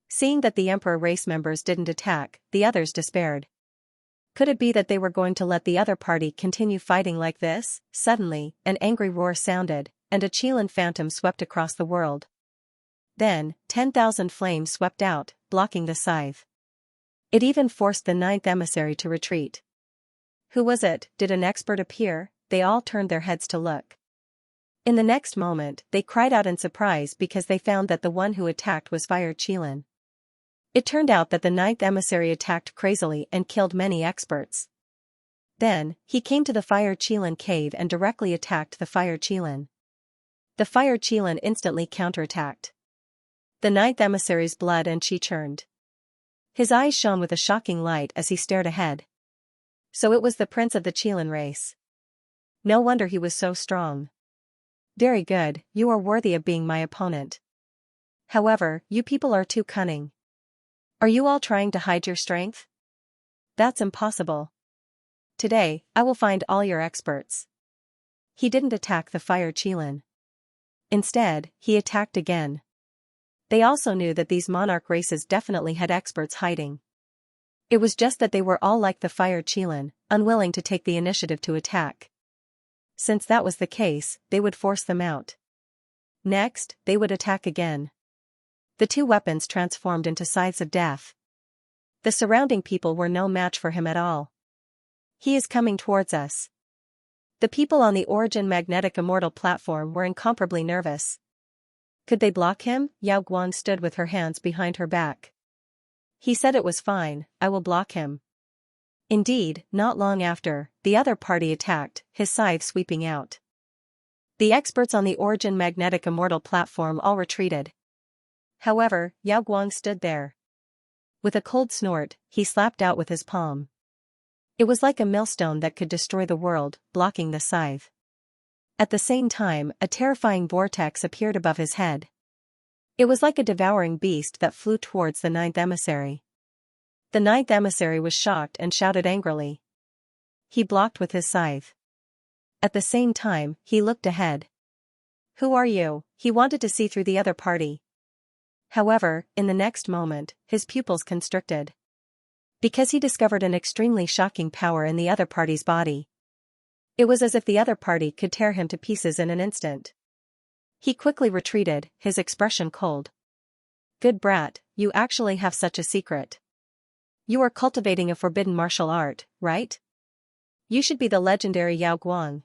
A: Seeing that the Emperor race members didn't attack, the others despaired. Could it be that they were going to let the other party continue fighting like this? Suddenly, an angry roar sounded, and a Chilan phantom swept across the world. Then, 10,000 flames swept out, blocking the scythe. It even forced the ninth emissary to retreat. Who was it? Did an expert appear? They all turned their heads to look. In the next moment, they cried out in surprise because they found that the one who attacked was Fire Chilan. It turned out that the ninth emissary attacked crazily and killed many experts. Then, he came to the Fire Chilan cave and directly attacked the Fire Chilan. The Fire Chilan instantly counterattacked. The ninth emissary's blood and chi churned. His eyes shone with a shocking light as he stared ahead. So it was the prince of the Chilan race. No wonder he was so strong. Very good, you are worthy of being my opponent. However, you people are too cunning. Are you all trying to hide your strength? That's impossible. Today, I will find all your experts. He didn't attack the Fire Chilan. Instead, he attacked again. They also knew that these monarch races definitely had experts hiding. It was just that they were all like the Fire Chilan, unwilling to take the initiative to attack. Since that was the case, they would force them out. Next, they would attack again. The two weapons transformed into scythes of death. The surrounding people were no match for him at all. He is coming towards us. The people on the Origin Magnetic Immortal platform were incomparably nervous. Could they block him? Yao Guang stood with her hands behind her back. He said it was fine, I will block him. Indeed, not long after, the other party attacked, his scythe sweeping out. The experts on the Origin Magnetic Immortal platform all retreated. However, Yao Guang stood there. With a cold snort, he slapped out with his palm. It was like a millstone that could destroy the world, blocking the scythe. At the same time, a terrifying vortex appeared above his head. It was like a devouring beast that flew towards the ninth emissary. The ninth emissary was shocked and shouted angrily. He blocked with his scythe. At the same time, he looked ahead. Who are you? He wanted to see through the other party. However, in the next moment, his pupils constricted. Because he discovered an extremely shocking power in the other party's body. It was as if the other party could tear him to pieces in an instant. He quickly retreated, his expression cold. Good brat, you actually have such a secret. You are cultivating a forbidden martial art, right? You should be the legendary Yao Guang.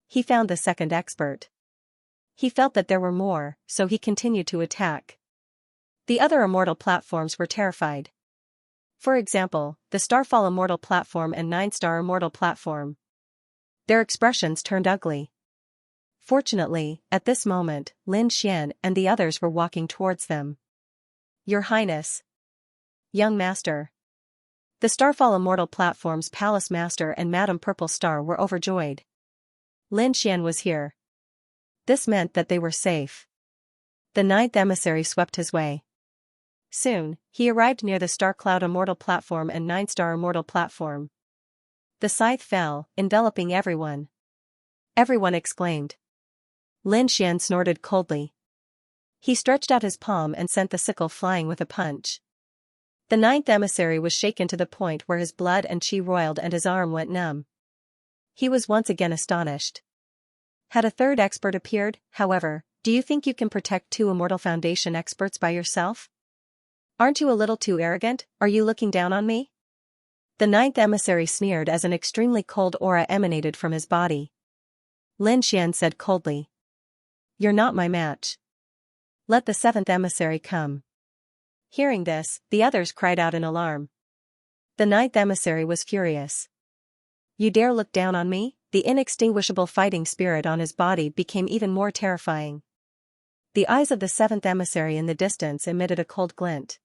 A: He found the second expert. He felt that there were more, so he continued to attack. The other immortal platforms were terrified. For example, the Starfall Immortal Platform and 9-Star Immortal Platform. Their expressions turned ugly. Fortunately, at this moment, Lin Xian and the others were walking towards them. Your Highness. Young Master. The Starfall Immortal Platform's Palace Master and Madame Purple Star were overjoyed. Lin Xian was here. This meant that they were safe. The ninth emissary swept his way. Soon, he arrived near the Star Cloud Immortal Platform and 9-Star Immortal Platform. The scythe fell, enveloping everyone. Everyone exclaimed. Lin Xian snorted coldly. He stretched out his palm and sent the sickle flying with a punch. The ninth emissary was shaken to the point where his blood and chi roiled and his arm went numb. He was once again astonished. Had a third expert appeared, however, do you think you can protect 2 Immortal Foundation experts by yourself? Aren't you a little too arrogant? Are you looking down on me? The ninth emissary sneered as an extremely cold aura emanated from his body. Lin Xian said coldly. You're not my match. Let the 7th emissary come. Hearing this, the others cried out in alarm. The ninth emissary was furious. You dare look down on me? The inextinguishable fighting spirit on his body became even more terrifying. The eyes of the 7th emissary in the distance emitted a cold glint.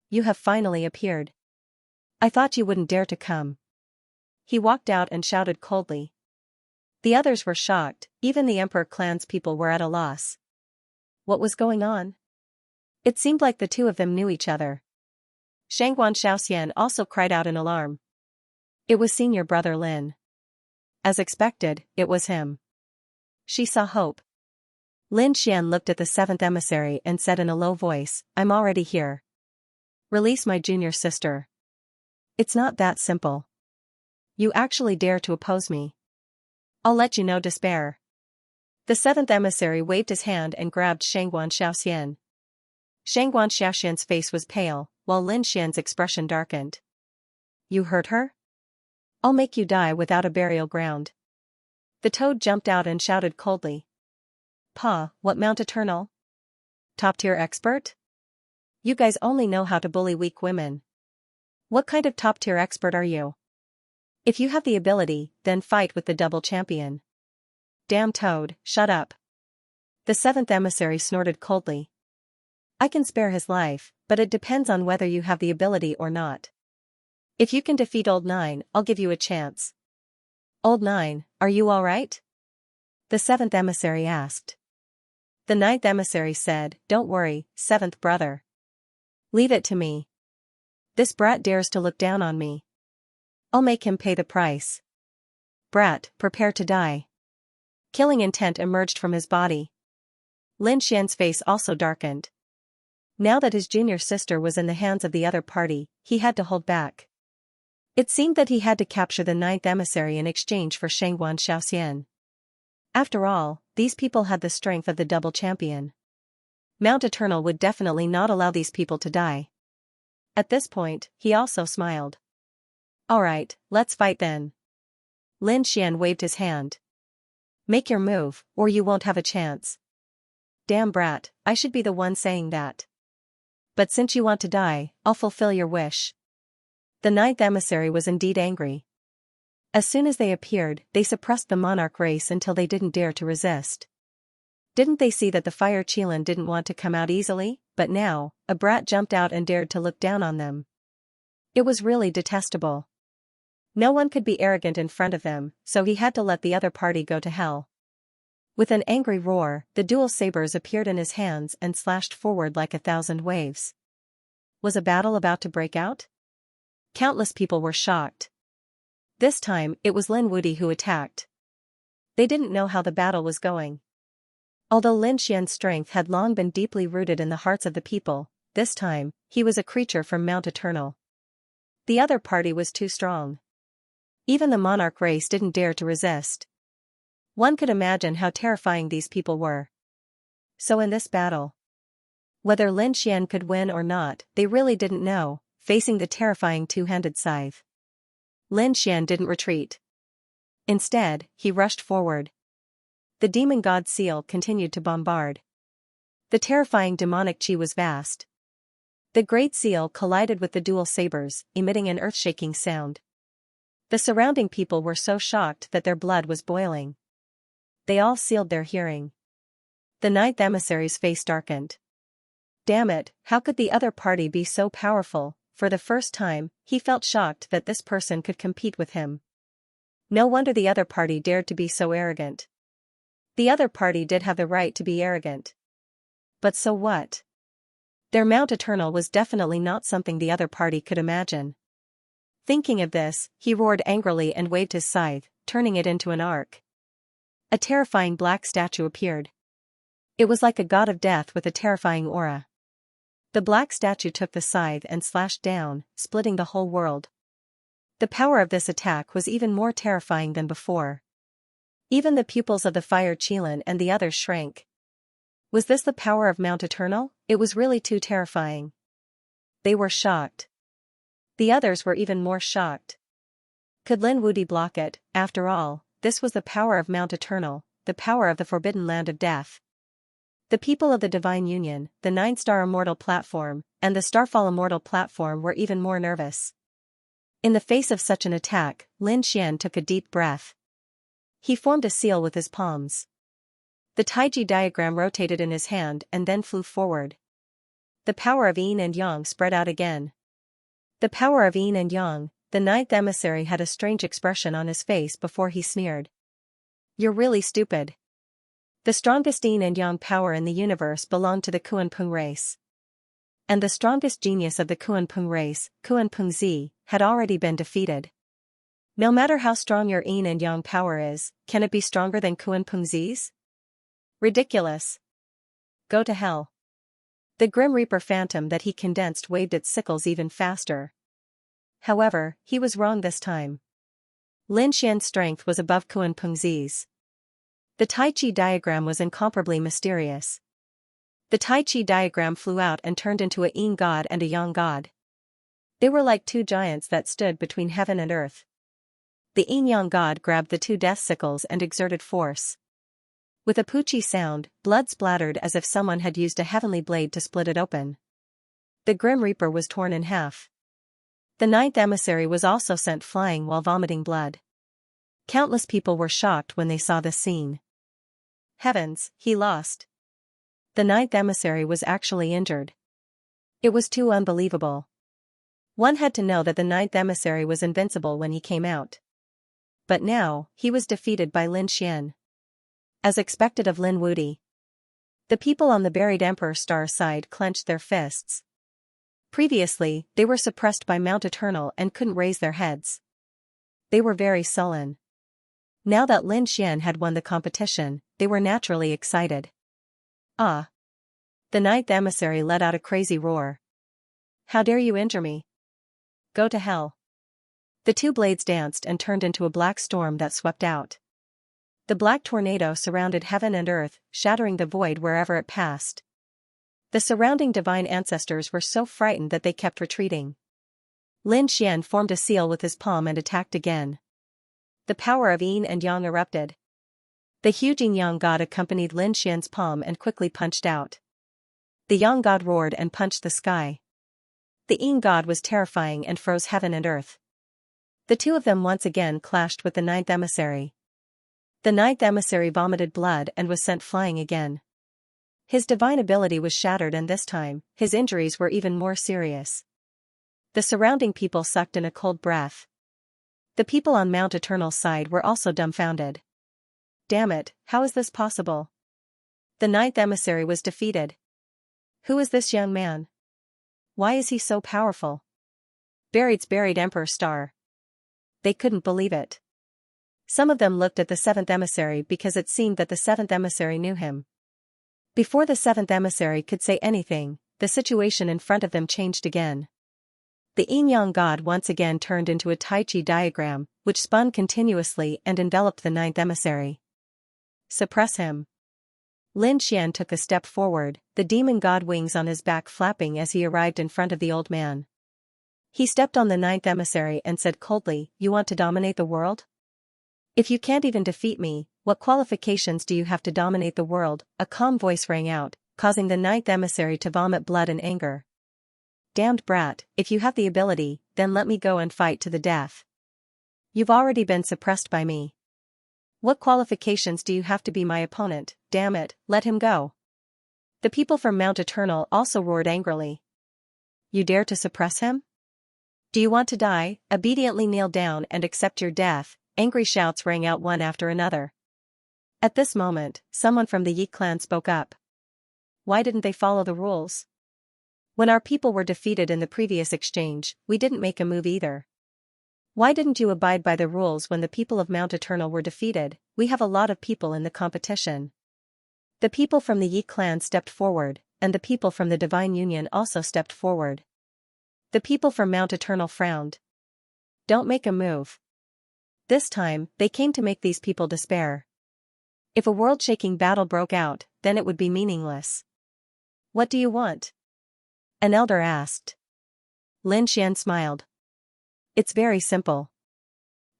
A: You have finally appeared. I thought you wouldn't dare to come. He walked out and shouted coldly. The others were shocked, even the Emperor clan's people were at a loss. What was going on? It seemed like the two of them knew each other. Shangguan Shaoxian also cried out in alarm. It was senior brother Lin. As expected, it was him. She saw hope. Lin Xian looked at the seventh emissary and said in a low voice, "I'm already here. Release my junior sister." "It's not that simple. You actually dare to oppose me? I'll let you know despair." The seventh emissary waved his hand and grabbed Shangguan Xiaoxian. Shangguan Xiaoxian's face was pale, while Lin Xian's expression darkened. "You hurt her? I'll make you die without a burial ground." The toad jumped out and shouted coldly. "Pa, what Mount Eternal? Top-tier expert? You guys only know how to bully weak women. What kind of top-tier expert are you? If you have the ability, then fight with the double champion." "Damn toad, shut up." The seventh emissary snorted coldly. "I can spare his life, but it depends on whether you have the ability or not. If you can defeat Old Nine, I'll give you a chance." "Old Nine, are you all right?" the seventh emissary asked. The ninth emissary said, "Don't worry, seventh brother. Leave it to me. This brat dares to look down on me. I'll make him pay the price." "Brat, prepare to die." Killing intent emerged from his body. Lin Xian's face also darkened. Now that his junior sister was in the hands of the other party, he had to hold back. It seemed that he had to capture the ninth emissary in exchange for Shangguan Xiaoxian. After all, these people had the strength of the double champion. Mount Eternal would definitely not allow these people to die. At this point, he also smiled. "Alright, let's fight then." Lin Xian waved his hand. "Make your move, or you won't have a chance." "Damn brat, I should be the one saying that. But since you want to die, I'll fulfill your wish." The ninth emissary was indeed angry. As soon as they appeared, they suppressed the monarch race until they didn't dare to resist. Didn't they see that the fire Qilin didn't want to come out easily, but now, a brat jumped out and dared to look down on them. It was really detestable. No one could be arrogant in front of them, so he had to let the other party go to hell. With an angry roar, the dual sabers appeared in his hands and slashed forward like 1,000 waves. Was a battle about to break out? Countless people were shocked. This time, it was Lin Wuti who attacked. They didn't know how the battle was going. Although Lin Xian's strength had long been deeply rooted in the hearts of the people, this time, he was a creature from Mount Eternal. The other party was too strong. Even the monarch race didn't dare to resist. One could imagine how terrifying these people were. So in this battle, whether Lin Xian could win or not, they really didn't know, facing the terrifying two-handed scythe. Lin Xian didn't retreat. Instead, he rushed forward. The demon god seal continued to bombard. The terrifying demonic chi was vast. The great seal collided with the dual sabers, emitting an earth-shaking sound. The surrounding people were so shocked that their blood was boiling. They all sealed their hearing. The ninth emissary's face darkened. Damn it, how could the other party be so powerful? For the first time, he felt shocked that this person could compete with him. No wonder the other party dared to be so arrogant. The other party did have the right to be arrogant. But so what? Their Mount Eternal was definitely not something the other party could imagine. Thinking of this, he roared angrily and waved his scythe, turning it into an arc. A terrifying black statue appeared. It was like a god of death with a terrifying aura. The black statue took the scythe and slashed down, splitting the whole world. The power of this attack was even more terrifying than before. Even the pupils of the fire Qilin and the others shrank. Was this the power of Mount Eternal? It was really too terrifying. They were shocked. The others were even more shocked. Could Lin Wuti block it? After all, this was the power of Mount Eternal, the power of the forbidden land of death. The people of the Divine Union, the 9-star immortal platform, and the Starfall immortal platform were even more nervous. In the face of such an attack, Lin Xian took a deep breath. He formed a seal with his palms. The Taiji diagram rotated in his hand and then flew forward. The power of Yin and Yang spread out again. The power of Yin and Yang, the ninth emissary had a strange expression on his face before he sneered. "You're really stupid. The strongest Yin and Yang power in the universe belonged to the Kuan-Pung race. And the strongest genius of the Kuan-Pung race, Kuan-Pung Z, had already been defeated. No matter how strong your yin and yang power is, can it be stronger than Kunpengzi's? Ridiculous. Go to hell. The Grim Reaper phantom that he condensed waved its sickles even faster. However, he was wrong this time. Lin Xian's strength was above Kunpengzi's. The Tai Chi diagram was incomparably mysterious. The Tai Chi diagram flew out and turned into a yin god and a yang god. They were like two giants that stood between heaven and earth. The yin-yang god grabbed the two death sickles and exerted force. With a poochie sound, blood splattered as if someone had used a heavenly blade to split it open. The Grim Reaper was torn in half. The ninth emissary was also sent flying while vomiting blood. Countless people were shocked when they saw this scene. Heavens, he lost. The ninth emissary was actually injured. It was too unbelievable. One had to know that the ninth emissary was invincible when he came out. But now, he was defeated by Lin Xian. As expected of Lin Wuti. The people on the buried Emperor Star side clenched their fists. Previously, they were suppressed by Mount Eternal and couldn't raise their heads. They were very sullen. Now that Lin Xian had won the competition, they were naturally excited. Ah! The ninth emissary let out a crazy roar. How dare you injure me? Go to hell. The two blades danced and turned into a black storm that swept out. The black tornado surrounded heaven and earth, shattering the void wherever it passed. The surrounding divine ancestors were so frightened that they kept retreating. Lin Xian formed a seal with his palm and attacked again. The power of yin and yang erupted. The huge yin-yang god accompanied Lin Xian's palm and quickly punched out. The yang god roared and punched the sky. The yin god was terrifying and froze heaven and earth. The two of them once again clashed with the ninth emissary. The ninth emissary vomited blood and was sent flying again. His divine ability was shattered, and this time, his injuries were even more serious. The surrounding people sucked in a cold breath. The people on Mount Eternal's side were also dumbfounded. Damn it, how is this possible? The ninth emissary was defeated. Who is this young man? Why is he so powerful? Buried Emperor Star. They couldn't believe it. Some of them looked at the seventh emissary because it seemed that the seventh emissary knew him. Before the seventh emissary could say anything, the situation in front of them changed again. The yin-yang god once again turned into a Tai Chi diagram, which spun continuously and enveloped the ninth emissary. Suppress him. Lin Xian took a step forward, the demon god wings on his back flapping as he arrived in front of the old man. He stepped on the ninth emissary and said coldly, "You want to dominate the world? If you can't even defeat me, what qualifications do you have to dominate the world?" A calm voice rang out, causing the ninth emissary to vomit blood in anger. Damned brat, if you have the ability, then let me go and fight to the death. You've already been suppressed by me. What qualifications do you have to be my opponent? Damn it, let him go. The people from Mount Eternal also roared angrily. You dare to suppress him? Do you want to die? Obediently kneel down and accept your death. Angry shouts rang out one after another. At this moment, someone from the Yi clan spoke up. Why didn't they follow the rules? When our people were defeated in the previous exchange, we didn't make a move either. Why didn't you abide by the rules when the people of Mount Eternal were defeated? We have a lot of people in the competition. The people from the Yi clan stepped forward, and the people from the Divine Union also stepped forward. The people from Mount Eternal frowned. Don't make a move. This time, they came to make these people despair. If a world-shaking battle broke out, then it would be meaningless. What do you want? An elder asked. Lin Xian smiled. It's very simple.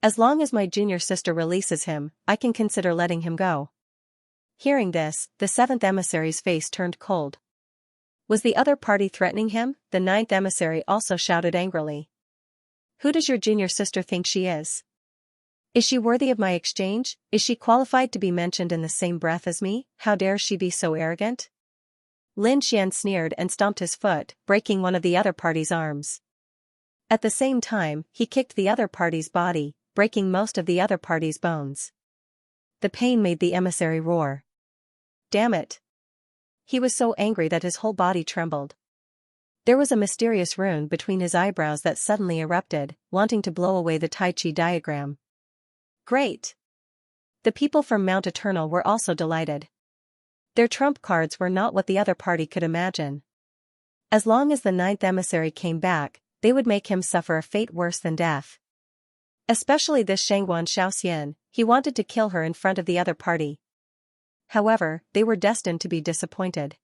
A: As long as my junior sister releases him, I can consider letting him go. Hearing this, the seventh emissary's face turned cold. Was the other party threatening him? The ninth emissary also shouted angrily. Who does your junior sister think she is? Is she worthy of my exchange? Is she qualified to be mentioned in the same breath as me? How dare she be so arrogant? Lin Xian sneered and stomped his foot, breaking one of the other party's arms. At the same time, he kicked the other party's body, breaking most of the other party's bones. The pain made the emissary roar. Damn it! He was so angry that his whole body trembled. There was a mysterious rune between his eyebrows that suddenly erupted, wanting to blow away the Tai Chi diagram. Great! The people from Mount Eternal were also delighted. Their trump cards were not what the other party could imagine. As long as the ninth emissary came back, they would make him suffer a fate worse than death. Especially this Xianxia, he wanted to kill her in front of the other party. However, they were destined to be disappointed.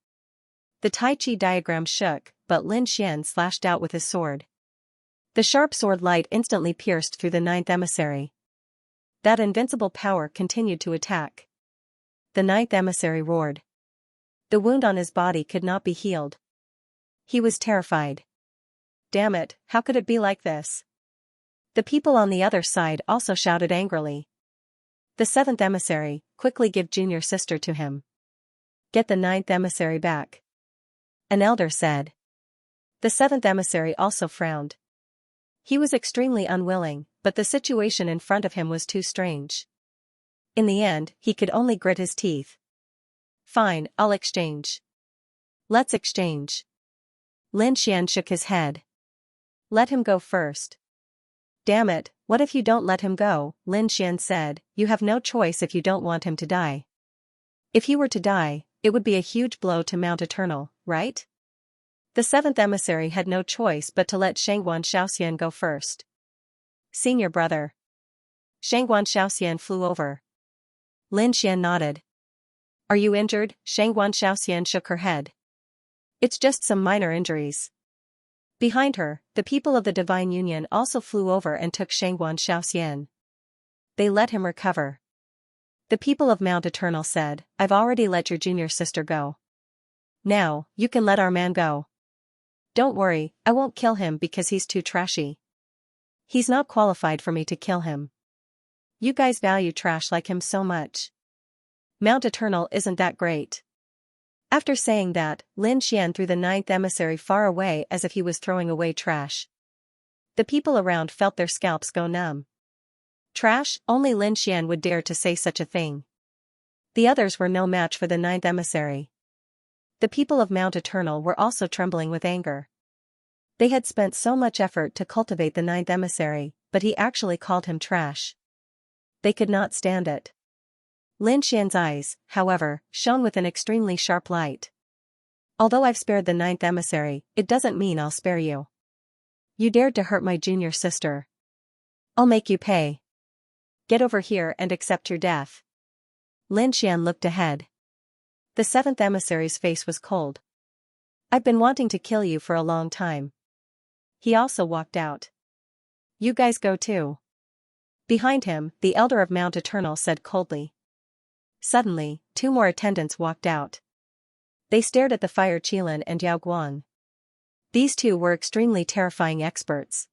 A: The Tai Chi diagram shook, but Lin Xian slashed out with his sword. The sharp sword light instantly pierced through the ninth emissary. That invincible power continued to attack. The ninth emissary roared. The wound on his body could not be healed. He was terrified. Damn it, how could it be like this? The people on the other side also shouted angrily. The seventh emissary, quickly give junior sister to him. Get the ninth emissary back. An elder said. The seventh emissary also frowned. He was extremely unwilling, but the situation in front of him was too strange. In the end, he could only grit his teeth. Fine, I'll exchange. Let's exchange. Lin Xian shook his head. Let him go first. Damn it, what if you don't let him go? Lin Xian said. You have no choice if you don't want him to die. If he were to die, it would be a huge blow to Mount Eternal, right? The seventh emissary had no choice but to let Xianxia go first. Senior brother. Xianxia flew over. Lin Xian nodded. Are you injured? Xianxia shook her head. It's just some minor injuries. Behind her, the people of the Divine Union also flew over and took Xianxia. They let him recover. The people of Mount Eternal said, I've already let your junior sister go. Now, you can let our man go. Don't worry, I won't kill him because he's too trashy. He's not qualified for me to kill him. You guys value trash like him so much. Mount Eternal isn't that great. After saying that, Lin Xian threw the ninth emissary far away as if he was throwing away trash. The people around felt their scalps go numb. Trash? Only Lin Xian would dare to say such a thing. The others were no match for the ninth emissary. The people of Mount Eternal were also trembling with anger. They had spent so much effort to cultivate the ninth emissary, but he actually called him trash. They could not stand it. Lin Xian's eyes, however, shone with an extremely sharp light. Although I've spared the ninth emissary, it doesn't mean I'll spare you. You dared to hurt my junior sister. I'll make you pay. Get over here and accept your death. Lin Xian looked ahead. The seventh emissary's face was cold. I've been wanting to kill you for a long time. He also walked out. You guys go too. Behind him, the elder of Mount Eternal said coldly. Suddenly, two more attendants walked out. They stared at the Fire Qilin and Yao Guang. These two were extremely terrifying experts.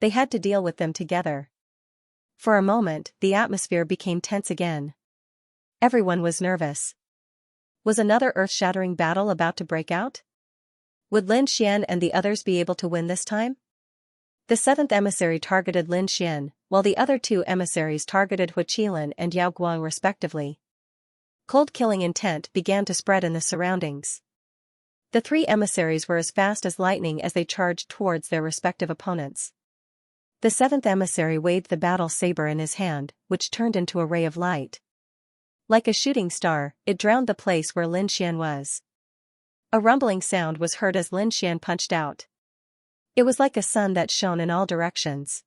A: They had to deal with them together. For a moment, the atmosphere became tense again. Everyone was nervous. Was another earth-shattering battle about to break out? Would Lin Xian and the others be able to win this time? The seventh emissary targeted Lin Xian, while the other two emissaries targeted Hu Qilin and Yao Guang respectively. Cold killing intent began to spread in the surroundings. The three emissaries were as fast as lightning as they charged towards their respective opponents. The seventh emissary waved the battle saber in his hand, which turned into a ray of light. Like a shooting star, it drowned the place where Lin Xian was. A rumbling sound was heard as Lin Xian punched out. It was like a sun that shone in all directions.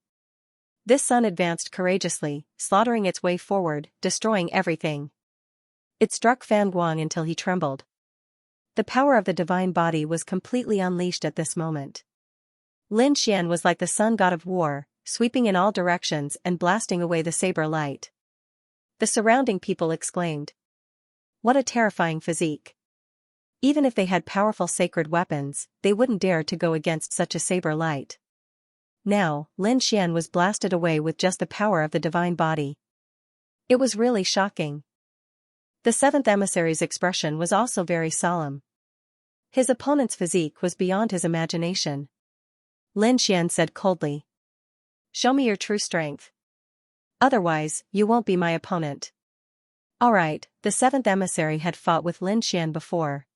A: This sun advanced courageously, slaughtering its way forward, destroying everything. It struck Fan Guang until he trembled. The power of the divine body was completely unleashed at this moment. Lin Xian was like the sun god of war, sweeping in all directions and blasting away the saber light. The surrounding people exclaimed. What a terrifying physique. Even if they had powerful sacred weapons, they wouldn't dare to go against such a saber light. Now, Lin Xian was blasted away with just the power of the divine body. It was really shocking. The seventh emissary's expression was also very solemn. His opponent's physique was beyond his imagination. Lin Xian said coldly. Show me your true strength. Otherwise, you won't be my opponent. Alright, the seventh emissary had fought with Lin Xian before.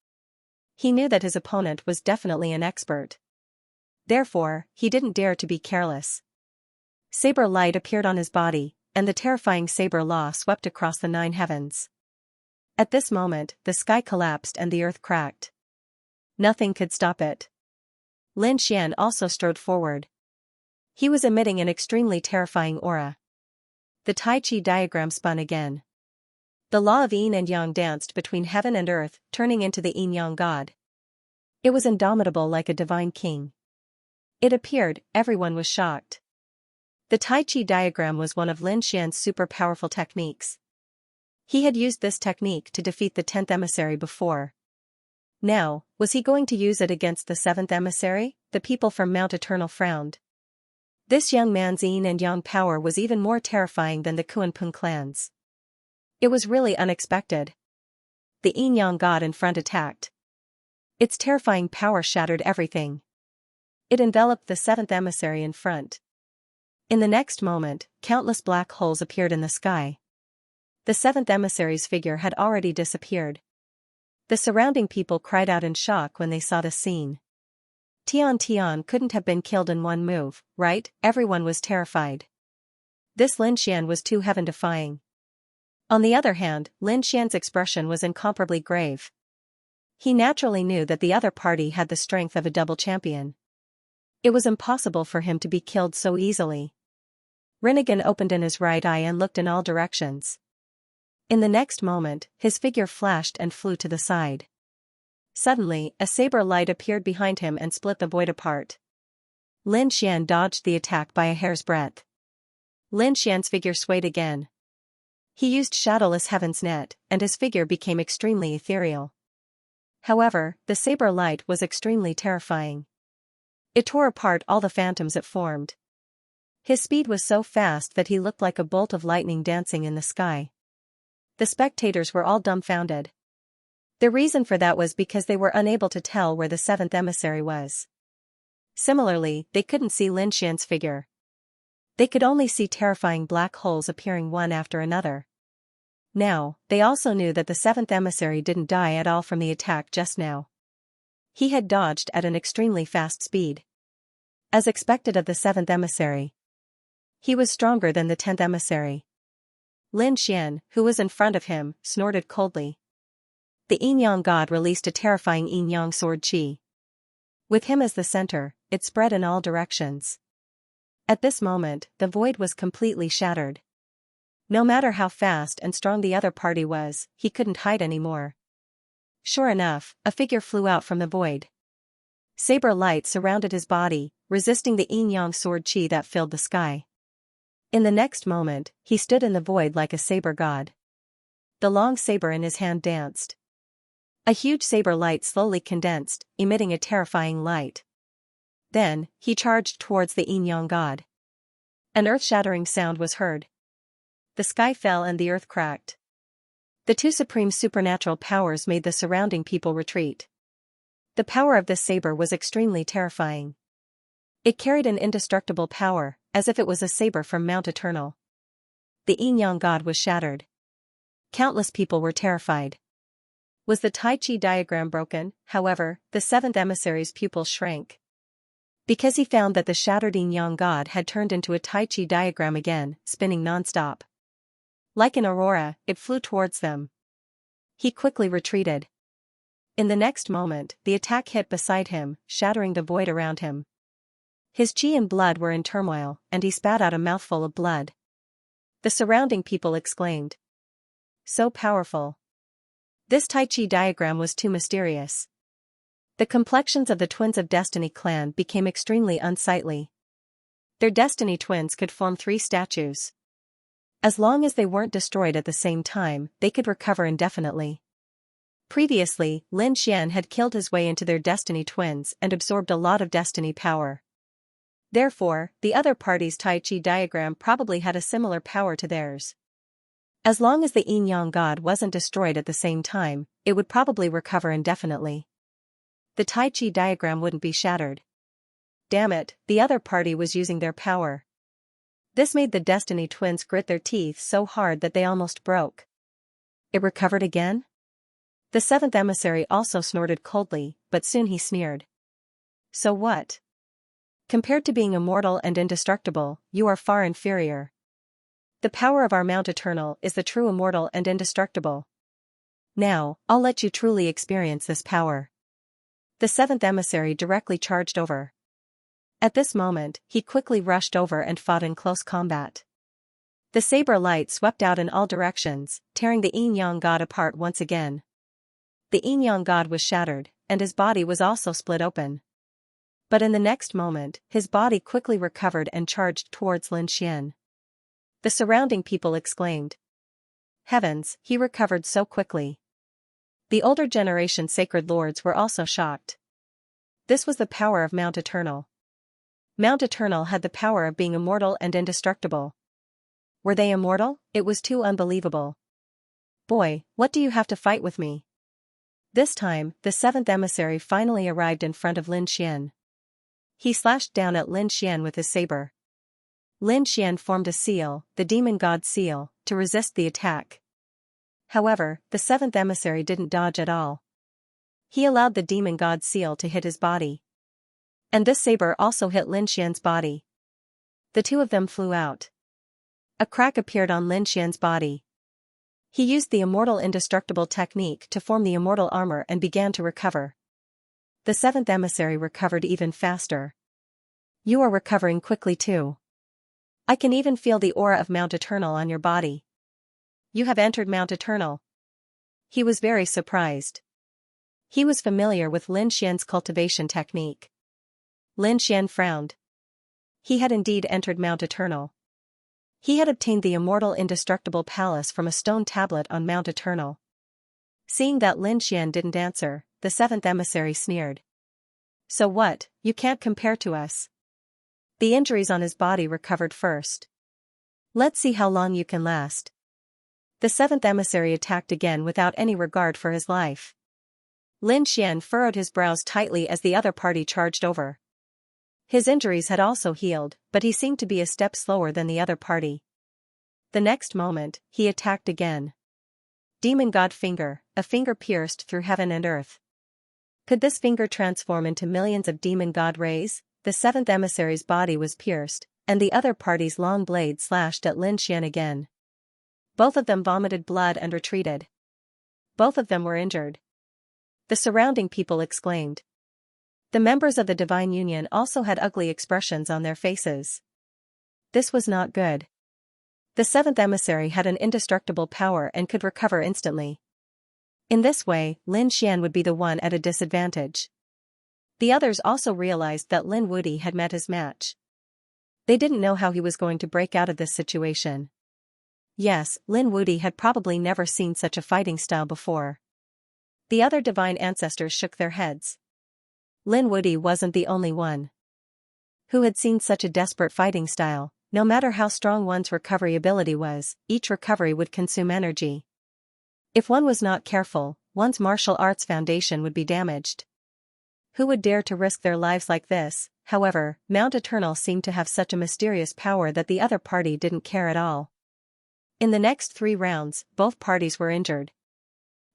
A: He knew that his opponent was definitely an expert. Therefore, he didn't dare to be careless. Saber light appeared on his body, and the terrifying saber law swept across the 9 heavens. At this moment, the sky collapsed and the earth cracked. Nothing could stop it. Lin Xian also strode forward. He was emitting an extremely terrifying aura. The Tai Chi diagram spun again. The law of yin and yang danced between heaven and earth, turning into the yin-yang god. It was indomitable like a divine king. It appeared, everyone was shocked. The Tai Chi diagram was one of Lin Xian's super powerful techniques. He had used this technique to defeat the 10th emissary before. Now, was he going to use it against the 7th emissary? The people from Mount Eternal frowned. This young man's yin and yang power was even more terrifying than the Kuan-Pung clans. It was really unexpected. The yin-yang god in front attacked. Its terrifying power shattered everything. It enveloped the 7th emissary in front. In the next moment, countless black holes appeared in the sky. The 7th emissary's figure had already disappeared. The surrounding people cried out in shock when they saw the scene. Tian couldn't have been killed in one move, right? Everyone was terrified. This Lin Xian was too heaven-defying. On the other hand, Lin Xian's expression was incomparably grave. He naturally knew that the other party had the strength of a double champion. It was impossible for him to be killed so easily. Rinnegan opened in his right eye and looked in all directions. In the next moment, his figure flashed and flew to the side. Suddenly, a saber light appeared behind him and split the void apart. Lin Xian dodged the attack by a hair's breadth. Lin Xian's figure swayed again. He used Shadowless Heaven's Net, and his figure became extremely ethereal. However, the saber light was extremely terrifying. It tore apart all the phantoms it formed. His speed was so fast that he looked like a bolt of lightning dancing in the sky. The spectators were all dumbfounded. The reason for that was because they were unable to tell where the 7th emissary was. Similarly, they couldn't see Lin Xian's figure. They could only see terrifying black holes appearing one after another. Now, they also knew that the 7th emissary didn't die at all from the attack just now. He had dodged at an extremely fast speed. As expected of the 7th emissary. He was stronger than the 10th emissary. Lin Xian, who was in front of him, snorted coldly. The yin-yang god released a terrifying yin-yang sword qi. With him as the center, it spread in all directions. At this moment, the void was completely shattered. No matter how fast and strong the other party was, he couldn't hide anymore. Sure enough, a figure flew out from the void. Saber light surrounded his body, resisting the yin-yang sword qi that filled the sky. In the next moment, he stood in the void like a saber god. The long saber in his hand danced. A huge saber light slowly condensed, emitting a terrifying light. Then, he charged towards the yin-yang god. An earth-shattering sound was heard. The sky fell and the earth cracked. The two supreme supernatural powers made the surrounding people retreat. The power of this saber was extremely terrifying. It carried an indestructible power, as if it was a saber from Mount Eternal. The yin-yang god was shattered. Countless people were terrified. Was the Tai Chi diagram broken? However, the 7th emissary's pupils shrank. Because he found that the shattered yin-yang god had turned into a Tai Chi diagram again, spinning non-stop. Like an aurora, it flew towards them. He quickly retreated. In the next moment, the attack hit beside him, shattering the void around him. His qi and blood were in turmoil, and he spat out a mouthful of blood. The surrounding people exclaimed. So powerful. This Tai Chi diagram was too mysterious. The complexions of the Twins of Destiny clan became extremely unsightly. Their Destiny twins could form 3 statues. As long as they weren't destroyed at the same time, they could recover indefinitely. Previously, Lin Xian had killed his way into their Destiny twins and absorbed a lot of Destiny power. Therefore, the other party's Tai Chi diagram probably had a similar power to theirs. As long as the yin-yang god wasn't destroyed at the same time, it would probably recover indefinitely. The Tai Chi diagram wouldn't be shattered. Damn it, the other party was using their power. This made the Destiny twins grit their teeth so hard that they almost broke. It recovered again? The seventh emissary also snorted coldly, but soon he sneered. So what? Compared to being immortal and indestructible, you are far inferior. The power of our Mount Eternal is the true immortal and indestructible. Now, I'll let you truly experience this power. The seventh emissary directly charged over. At this moment, he quickly rushed over and fought in close combat. The saber light swept out in all directions, tearing the yin-yang god apart once again. The yin-yang god was shattered, and his body was also split open. But in the next moment, his body quickly recovered and charged towards Lin Xian. The surrounding people exclaimed. Heavens, he recovered so quickly. The older generation sacred lords were also shocked. This was the power of Mount Eternal. Mount Eternal had the power of being immortal and indestructible. Were they immortal? It was too unbelievable. Boy, what do you have to fight with me? This time, the seventh emissary finally arrived in front of Lin Xian. He slashed down at Lin Xian with his saber. Lin Xian formed a seal, the demon god's seal, to resist the attack. However, the seventh emissary didn't dodge at all. He allowed the demon god's seal to hit his body. And this saber also hit Lin Xian's body. The two of them flew out. A crack appeared on Lin Xian's body. He used the immortal indestructible technique to form the immortal armor and began to recover. The seventh emissary recovered even faster. You are recovering quickly too. I can even feel the aura of Mount Eternal on your body. You have entered Mount Eternal. He was very surprised. He was familiar with Lin Xian's cultivation technique. Lin Xian frowned. He had indeed entered Mount Eternal. He had obtained the immortal indestructible palace from a stone tablet on Mount Eternal. Seeing that Lin Xian didn't answer, the seventh emissary sneered. So what, you can't compare to us? The injuries on his body recovered first. Let's see how long you can last. The seventh emissary attacked again without any regard for his life. Lin Xian furrowed his brows tightly as the other party charged over. His injuries had also healed, but he seemed to be a step slower than the other party. The next moment, he attacked again. Demon God Finger, a finger pierced through heaven and earth. Could this finger transform into millions of demon god rays? The seventh emissary's body was pierced, and the other party's long blade slashed at Lin Xian again. Both of them vomited blood and retreated. Both of them were injured. The surrounding people exclaimed. The members of the Divine Union also had ugly expressions on their faces. This was not good. The seventh emissary had an indestructible power and could recover instantly. In this way, Lin Xian would be the one at a disadvantage. The others also realized that Lin Wuti had met his match. They didn't know how he was going to break out of this situation. Yes, Lin Wuti had probably never seen such a fighting style before. The other divine ancestors shook their heads. Lin Wuti wasn't the only one who had seen such a desperate fighting style. No matter how strong one's recovery ability was, each recovery would consume energy. If one was not careful, one's martial arts foundation would be damaged. Who would dare to risk their lives like this? However, Mount Eternal seemed to have such a mysterious power that the other party didn't care at all. In the next 3 rounds, both parties were injured.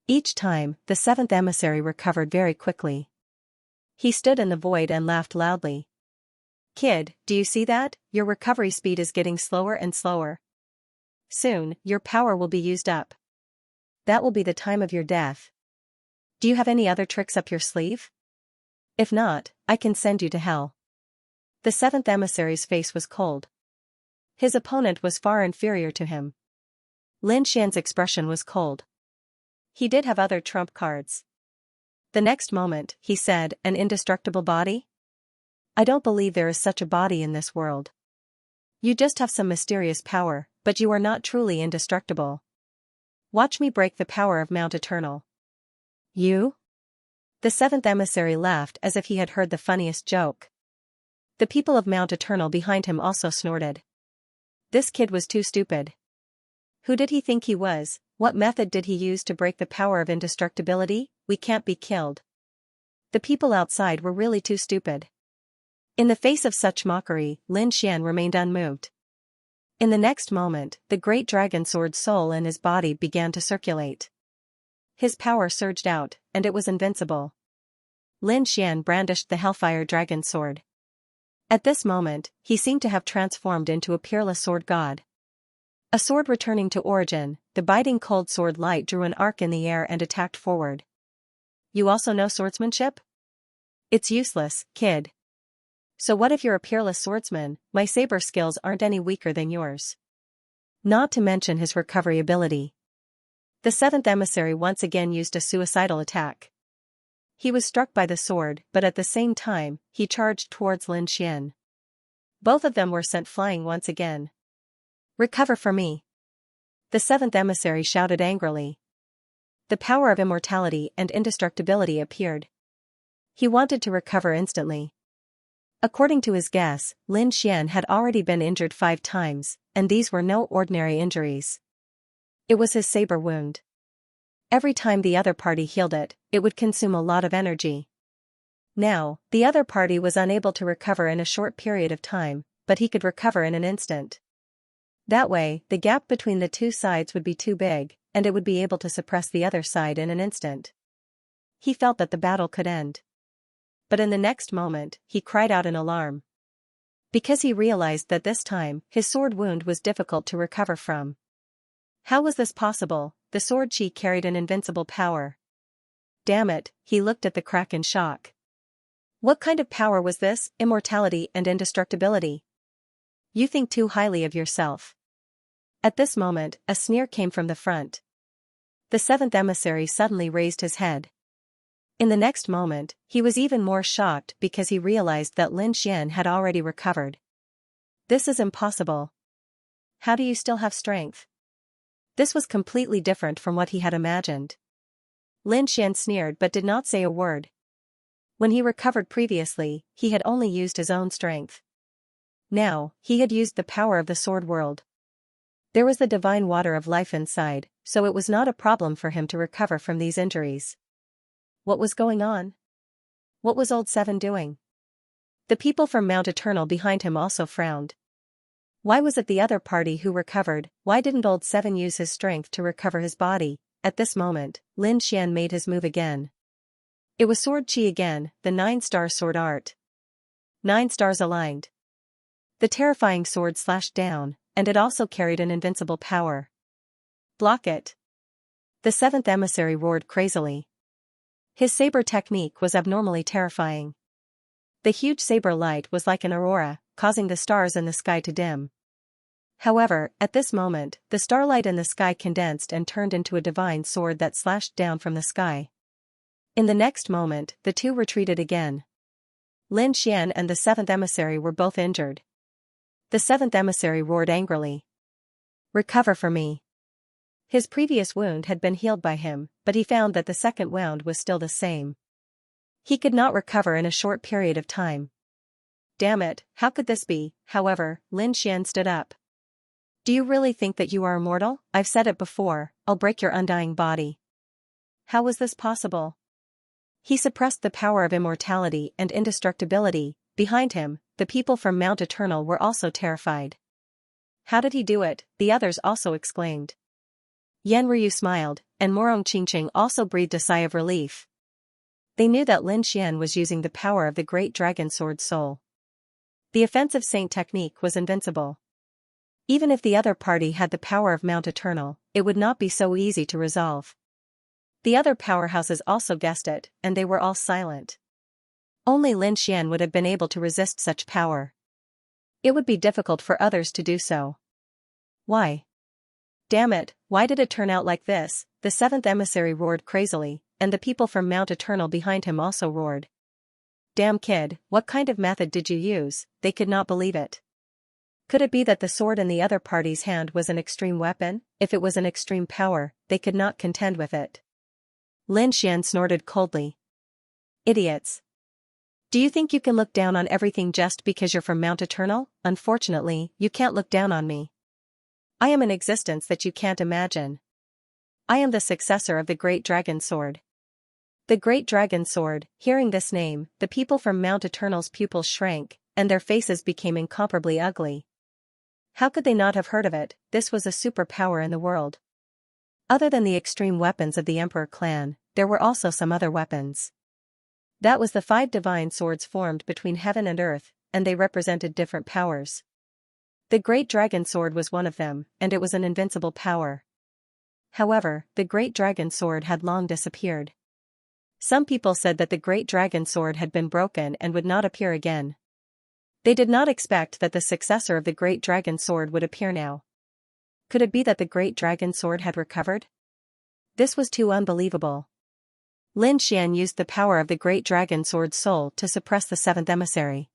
A: Each time, the seventh emissary recovered very quickly. He stood in the void and laughed loudly. Kid, do you see that? Your recovery speed is getting slower and slower. Soon, your power will be used up. That will be the time of your death. Do you have any other tricks up your sleeve? If not, I can send you to hell. The seventh emissary's face was cold. His opponent was far inferior to him. Lin Xian's expression was cold. He did have other trump cards. The next moment, he said, an indestructible body? I don't believe there is such a body in this world. You just have some mysterious power, but you are not truly indestructible. Watch me break the power of Mount Eternal. You? The seventh emissary laughed as if he had heard the funniest joke. The people of Mount Eternal behind him also snorted. This kid was too stupid. Who did he think he was? What method did he use to break the power of indestructibility? We can't be killed. The people outside were really too stupid. In the face of such mockery, Lin Xian remained unmoved. In the next moment, the great dragon sword soul in his body began to circulate. His power surged out, and it was invincible. Lin Xian brandished the Hellfire Dragon sword. At this moment, he seemed to have transformed into a peerless sword god. A sword returning to origin, the biting cold sword light drew an arc in the air and attacked forward. You also know swordsmanship? It's useless, kid. So what if you're a peerless swordsman? My saber skills aren't any weaker than yours. Not to mention his recovery ability. The seventh emissary once again used a suicidal attack. He was struck by the sword, but at the same time, he charged towards Lin Xian. Both of them were sent flying once again. Recover for me. The seventh emissary shouted angrily. The power of immortality and indestructibility appeared. He wanted to recover instantly. According to his guess, Lin Xian had already been injured 5 times, and these were no ordinary injuries. It was his saber wound. Every time the other party healed it, it would consume a lot of energy. Now, the other party was unable to recover in a short period of time, but he could recover in an instant. That way, the gap between the two sides would be too big, and it would be able to suppress the other side in an instant. He felt that the battle could end. But in the next moment, he cried out in alarm. Because he realized that this time, his sword wound was difficult to recover from. How was this possible? The sword chi carried an invincible power. Damn it, he looked at the crack in shock. What kind of power was this? Immortality and indestructibility? You think too highly of yourself. At this moment, a sneer came from the front. The seventh emissary suddenly raised his head. In the next moment, he was even more shocked because he realized that Lin Xian had already recovered. This is impossible. How do you still have strength? This was completely different from what he had imagined. Lin Xian sneered but did not say a word. When he recovered previously, he had only used his own strength. Now, he had used the power of the sword world. There was the divine water of life inside, so it was not a problem for him to recover from these injuries. What was going on? What was Old Seven doing? The people from Mount Eternal behind him also frowned. Why was it the other party who recovered? Why didn't Old Seven use his strength to recover his body? At this moment, Lin Xian made his move again. It was sword chi again, the 9-star sword art. 9 stars aligned. The terrifying sword slashed down, and it also carried an invincible power. Block it. The seventh emissary roared crazily. His saber technique was abnormally terrifying. The huge saber light was like an aurora, causing the stars in the sky to dim. However, at this moment, the starlight in the sky condensed and turned into a divine sword that slashed down from the sky. In the next moment, the two retreated again. Lin Xian and the seventh emissary were both injured. The seventh emissary roared angrily. Recover for me. His previous wound had been healed by him, but he found that the second wound was still the same. He could not recover in a short period of time. Damn it, how could this be? However, Lin Xian stood up. Do you really think that you are immortal? I've said it before, I'll break your undying body. How was this possible? He suppressed the power of immortality and indestructibility. Behind him, the people from Mount Eternal were also terrified. How did he do it? The others also exclaimed. Yan Ryu smiled, and Morong Qingqing also breathed a sigh of relief. They knew that Lin Xian was using the power of the great dragon sword soul. The offensive saint technique was invincible. Even if the other party had the power of Mount Eternal, it would not be so easy to resolve. The other powerhouses also guessed it, and they were all silent. Only Lin Xian would have been able to resist such power. It would be difficult for others to do so. Why? Damn it, why did it turn out like this? The seventh emissary roared crazily, and the people from Mount Eternal behind him also roared. Damn kid, what kind of method did you use? They could not believe it. Could it be that the sword in the other party's hand was an extreme weapon? If it was an extreme power, they could not contend with it. Lin Xian snorted coldly. Idiots. Do you think you can look down on everything just because you're from Mount Eternal? Unfortunately, you can't look down on me. I am an existence that you can't imagine. I am the successor of the Great Dragon Sword. The Great Dragon Sword. Hearing this name, the people from Mount Eternal's pupils shrank, and their faces became incomparably ugly. How could they not have heard of it? This was a superpower in the world. Other than the extreme weapons of the Emperor clan, there were also some other weapons. That was the 5 divine swords formed between heaven and earth, and they represented different powers. The Great Dragon Sword was one of them, and it was an invincible power. However, the Great Dragon Sword had long disappeared. Some people said that the Great Dragon Sword had been broken and would not appear again. They did not expect that the successor of the Great Dragon Sword would appear now. Could it be that the Great Dragon Sword had recovered? This was too unbelievable. Lin Xian used the power of the Great Dragon Sword's soul to suppress the 7th emissary.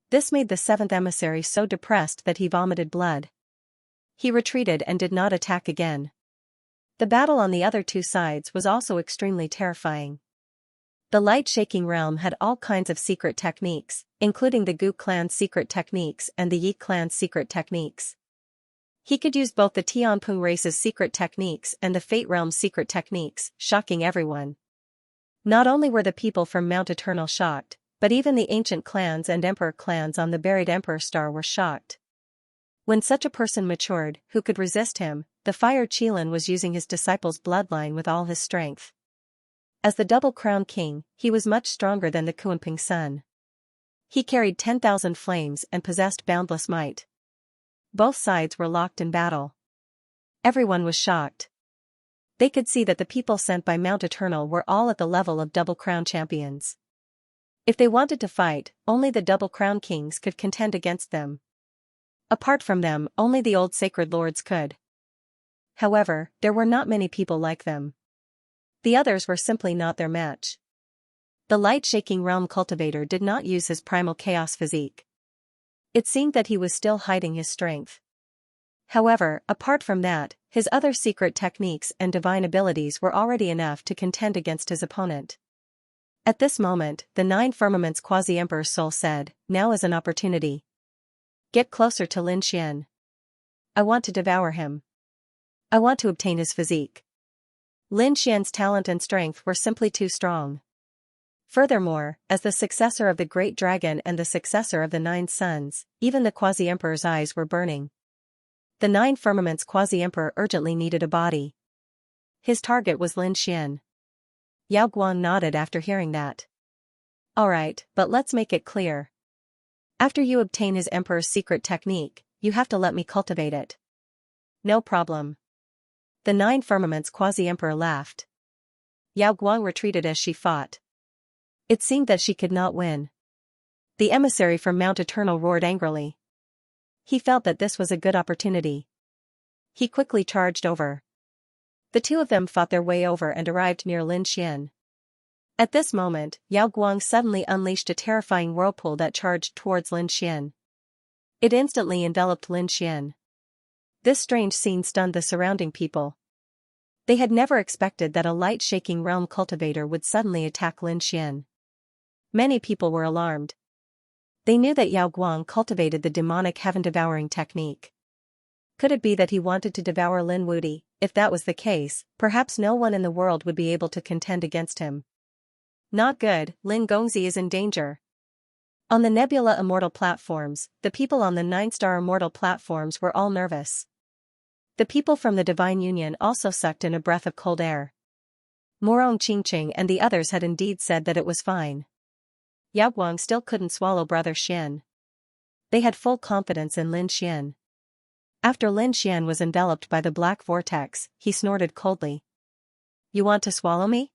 A: This made the 7th emissary so depressed that he vomited blood. He retreated and did not attack again. The battle on the other 2 sides was also extremely terrifying. The Light-Shaking Realm had all kinds of secret techniques, including the Gu clan's secret techniques and the Yi clan's secret techniques. He could use both the Tianping race's secret techniques and the Fate Realm's secret techniques, shocking everyone. Not only were the people from Mount Eternal shocked, but even the ancient clans and emperor clans on the buried Emperor Star were shocked. When such a person matured, who could resist him? The Fire Qilin was using his disciple's bloodline with all his strength. As the Double Crown King, he was much stronger than the Kunping Sun. He carried 10,000 flames and possessed boundless might. Both sides were locked in battle. Everyone was shocked. They could see that the people sent by Mount Eternal were all at the level of Double Crown champions. If they wanted to fight, only the Double Crown Kings could contend against them. Apart from them, only the old Sacred Lords could. However, there were not many people like them. The others were simply not their match. The Light-Shaking Realm cultivator did not use his primal chaos physique. It seemed that he was still hiding his strength. However, apart from that, his other secret techniques and divine abilities were already enough to contend against his opponent. At this moment, the 9 Firmament's Quasi-Emperor's soul said, "Now is an opportunity. Get closer to Lin Xian. I want to devour him. I want to obtain his physique." Lin Xian's talent and strength were simply too strong. Furthermore, as the successor of the Great Dragon and the successor of the 9 Suns, even the Quasi-Emperor's eyes were burning. The 9 Firmament's Quasi-Emperor urgently needed a body. His target was Lin Xian. Yao Guang nodded after hearing that. "Alright, but let's make it clear. After you obtain his Emperor's secret technique, you have to let me cultivate it." "No problem." The 9 Firmament's Quasi-Emperor laughed. Yao Guang retreated as she fought. It seemed that she could not win. The emissary from Mount Eternal roared angrily. He felt that this was a good opportunity. He quickly charged over. The 2 of them fought their way over and arrived near Lin Xian. At this moment, Yao Guang suddenly unleashed a terrifying whirlpool that charged towards Lin Xian. It instantly enveloped Lin Xian. This strange scene stunned the surrounding people. They had never expected that a Light-Shaking Realm cultivator would suddenly attack Lin Xian. Many people were alarmed. They knew that Yao Guang cultivated the demonic heaven-devouring technique. Could it be that he wanted to devour Lin Wuti? If that was the case, perhaps no one in the world would be able to contend against him. Not good, Lin Gongzi is in danger. On the Nebula Immortal platforms, the people on the 9-star Immortal platforms were all nervous. The people from the Divine Union also sucked in a breath of cold air. Morong Qingqing and the others had indeed said that it was fine. Yao Guang still couldn't swallow Brother Xian. They had full confidence in Lin Xian. After Lin Xian was enveloped by the black vortex, he snorted coldly. "You want to swallow me?"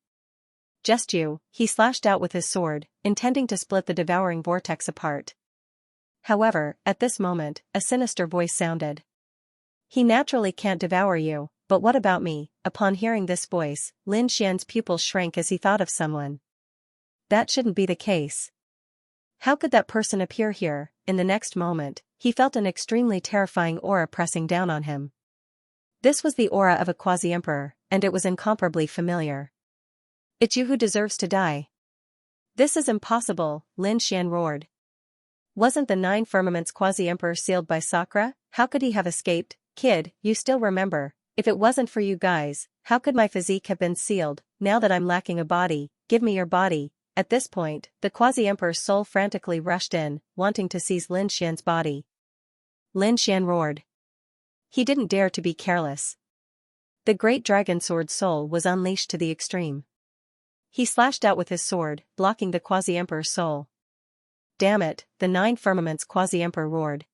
A: "Just you," he slashed out with his sword, intending to split the devouring vortex apart. However, at this moment, a sinister voice sounded. "He naturally can't devour you, but what about me?" Upon hearing this voice, Lin Xian's pupils shrank as he thought of someone. That shouldn't be the case. How could that person appear here? In the next moment, he felt an extremely terrifying aura pressing down on him. This was the aura of a quasi-emperor, and it was incomparably familiar. "It's you who deserves to die." "This is impossible," Lin Xian roared. Wasn't the 9 Firmament's quasi-emperor sealed by Sakra? How could he have escaped? "Kid, you still remember, if it wasn't for you guys, how could my physique have been sealed? Now that I'm lacking a body, give me your body." At this point, the quasi-emperor's soul frantically rushed in, wanting to seize Lin Xian's body. Lin Xian roared. He didn't dare to be careless. The great dragon sword soul was unleashed to the extreme. He slashed out with his sword, blocking the quasi-emperor's soul. Damn it, the nine firmaments quasi-emperor roared.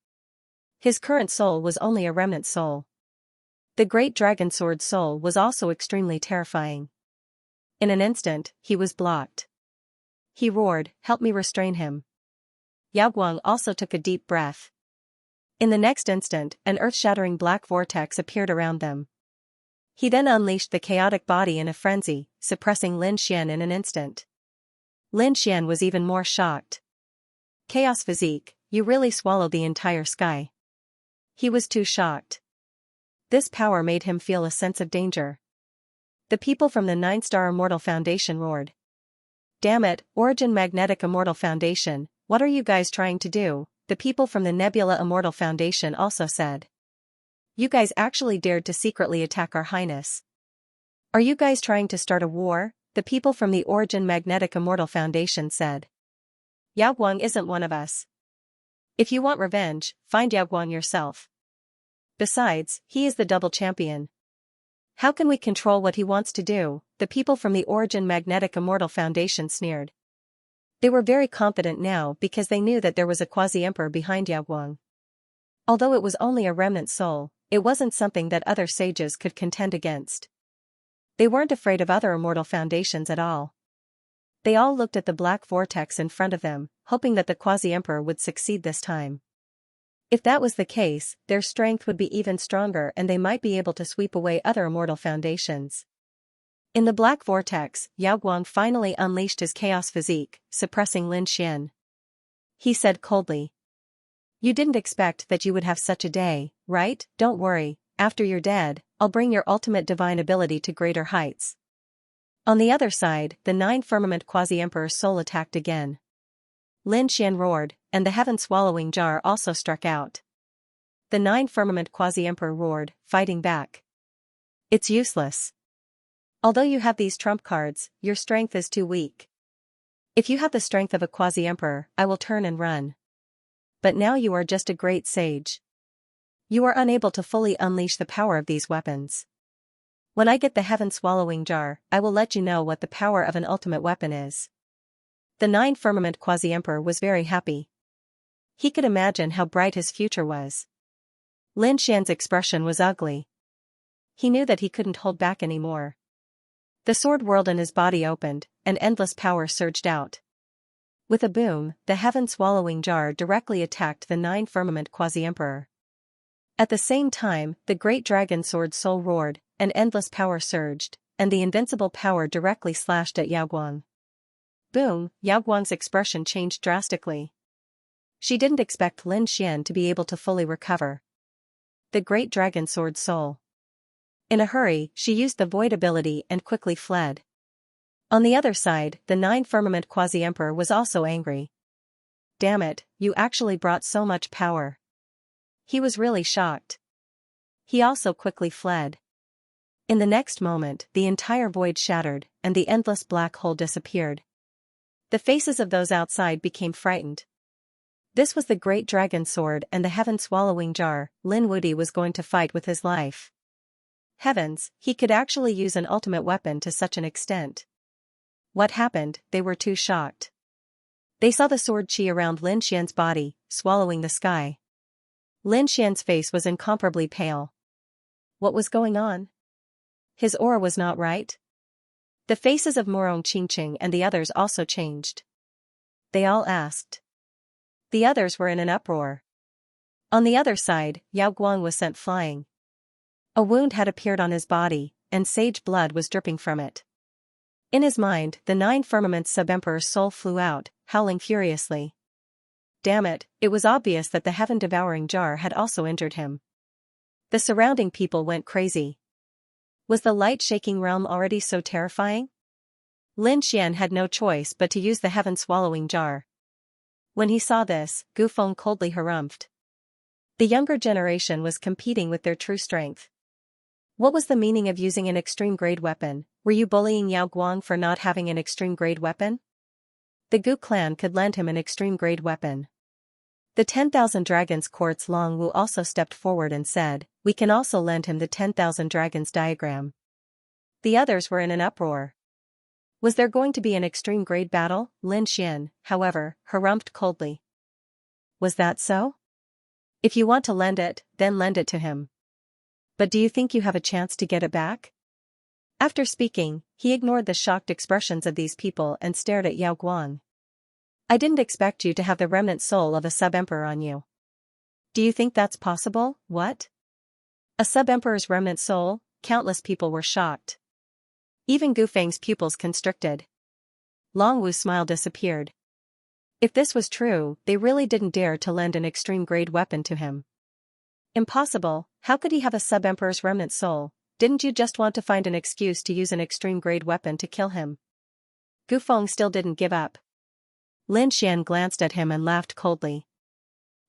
A: His current soul was only a remnant soul. The great dragon sword soul was also extremely terrifying. In an instant, he was blocked. He roared, "Help me restrain him." Yaoguang also took a deep breath. In the next instant, an earth-shattering black vortex appeared around them. He then unleashed the chaotic body in a frenzy, suppressing Lin Xian in an instant. Lin Xian was even more shocked. Chaos physique, you really swallowed the entire sky. He was too shocked. This power made him feel a sense of danger. The people from the 9-Star Immortal Foundation roared. Damn it, Origin Magnetic Immortal Foundation, what are you guys trying to do? The people from the Nebula Immortal Foundation also said. You guys actually dared to secretly attack Our Highness. Are you guys trying to start a war? The people from the Origin Magnetic Immortal Foundation said. Yaoguang isn't one of us. If you want revenge, find Yaoguang yourself. Besides, he is the double champion. How can we control what he wants to do? The people from the Origin Magnetic Immortal Foundation sneered. They were very confident now because they knew that there was a quasi-emperor behind Yaoguang. Although it was only a remnant soul, it wasn't something that other sages could contend against. They weren't afraid of other immortal foundations at all. They all looked at the black vortex in front of them, hoping that the quasi-emperor would succeed this time. If that was the case, their strength would be even stronger and they might be able to sweep away other immortal foundations. In the black vortex, Yaoguang finally unleashed his chaos physique, suppressing Lin Xian. He said coldly. You didn't expect that you would have such a day, right? Don't worry, after you're dead, I'll bring your ultimate divine ability to greater heights. On the other side, the 9-firmament quasi-emperor's soul attacked again. Lin Xian roared, and the heaven-swallowing jar also struck out. The 9-firmament quasi-emperor roared, fighting back. It's useless. Although you have these trump cards, your strength is too weak. If you have the strength of a quasi-emperor, I will turn and run. But now you are just a great sage. You are unable to fully unleash the power of these weapons. When I get the heaven-swallowing jar, I will let you know what the power of an ultimate weapon is. The 9-firmament quasi-emperor was very happy. He could imagine how bright his future was. Lin Xian's expression was ugly. He knew that he couldn't hold back anymore. The sword whirled and his body opened, and endless power surged out. With a boom, the heaven-swallowing jar directly attacked the 9-firmament quasi-emperor. At the same time, the great dragon sword soul roared, and endless power surged, and the invincible power directly slashed at Yaoguang. Boom, Yaoguang's expression changed drastically. She didn't expect Lin Xian to be able to fully recover. The great dragon sword soul. In a hurry, she used the void ability and quickly fled. On the other side, the 9-firmament quasi-emperor was also angry. Damn it, you actually brought so much power. He was really shocked. He also quickly fled. In the next moment, the entire void shattered, and the endless black hole disappeared. The faces of those outside became frightened. This was the great dragon sword and the heaven-swallowing jar. Lin Wudi was going to fight with his life. Heavens, he could actually use an ultimate weapon to such an extent. What happened? They were too shocked. They saw the sword chi around Lin Xian's body, swallowing the sky. Lin Xian's face was incomparably pale. What was going on? His aura was not right. The faces of Morong Qingqing and the others also changed. They all asked. The others were in an uproar. On the other side, Yaoguang was sent flying. A wound had appeared on his body, and sage blood was dripping from it. In his mind, the 9-firmament sub-emperor's soul flew out, howling furiously. Damn it, it was obvious that the heaven-devouring jar had also injured him. The surrounding people went crazy. Was the light-shaking realm already so terrifying? Lin Xian had no choice but to use the heaven-swallowing jar. When he saw this, Gu Feng coldly harumphed. The younger generation was competing with their true strength. What was the meaning of using an extreme-grade weapon? Were you bullying Yaoguang for not having an extreme-grade weapon? The Gu clan could lend him an extreme-grade weapon. The 10,000 Dragons Court's Long Wu also stepped forward and said, "We can also lend him the 10,000 Dragons diagram." The others were in an uproar. Was there going to be an extreme grade battle? Lin Xian, however, harumphed coldly. Was that so? If you want to lend it, then lend it to him. But do you think you have a chance to get it back? After speaking, he ignored the shocked expressions of these people and stared at Yao Guang. I didn't expect you to have the remnant soul of a sub-emperor on you. Do you think that's possible? What? A sub-emperor's remnant soul? Countless people were shocked. Even Gu Feng's pupils constricted. Long Wu's smile disappeared. If this was true, they really didn't dare to lend an extreme-grade weapon to him. Impossible, how could he have a sub-emperor's remnant soul? Didn't you just want to find an excuse to use an extreme-grade weapon to kill him? Gu Feng still didn't give up. Lin Xian glanced at him and laughed coldly.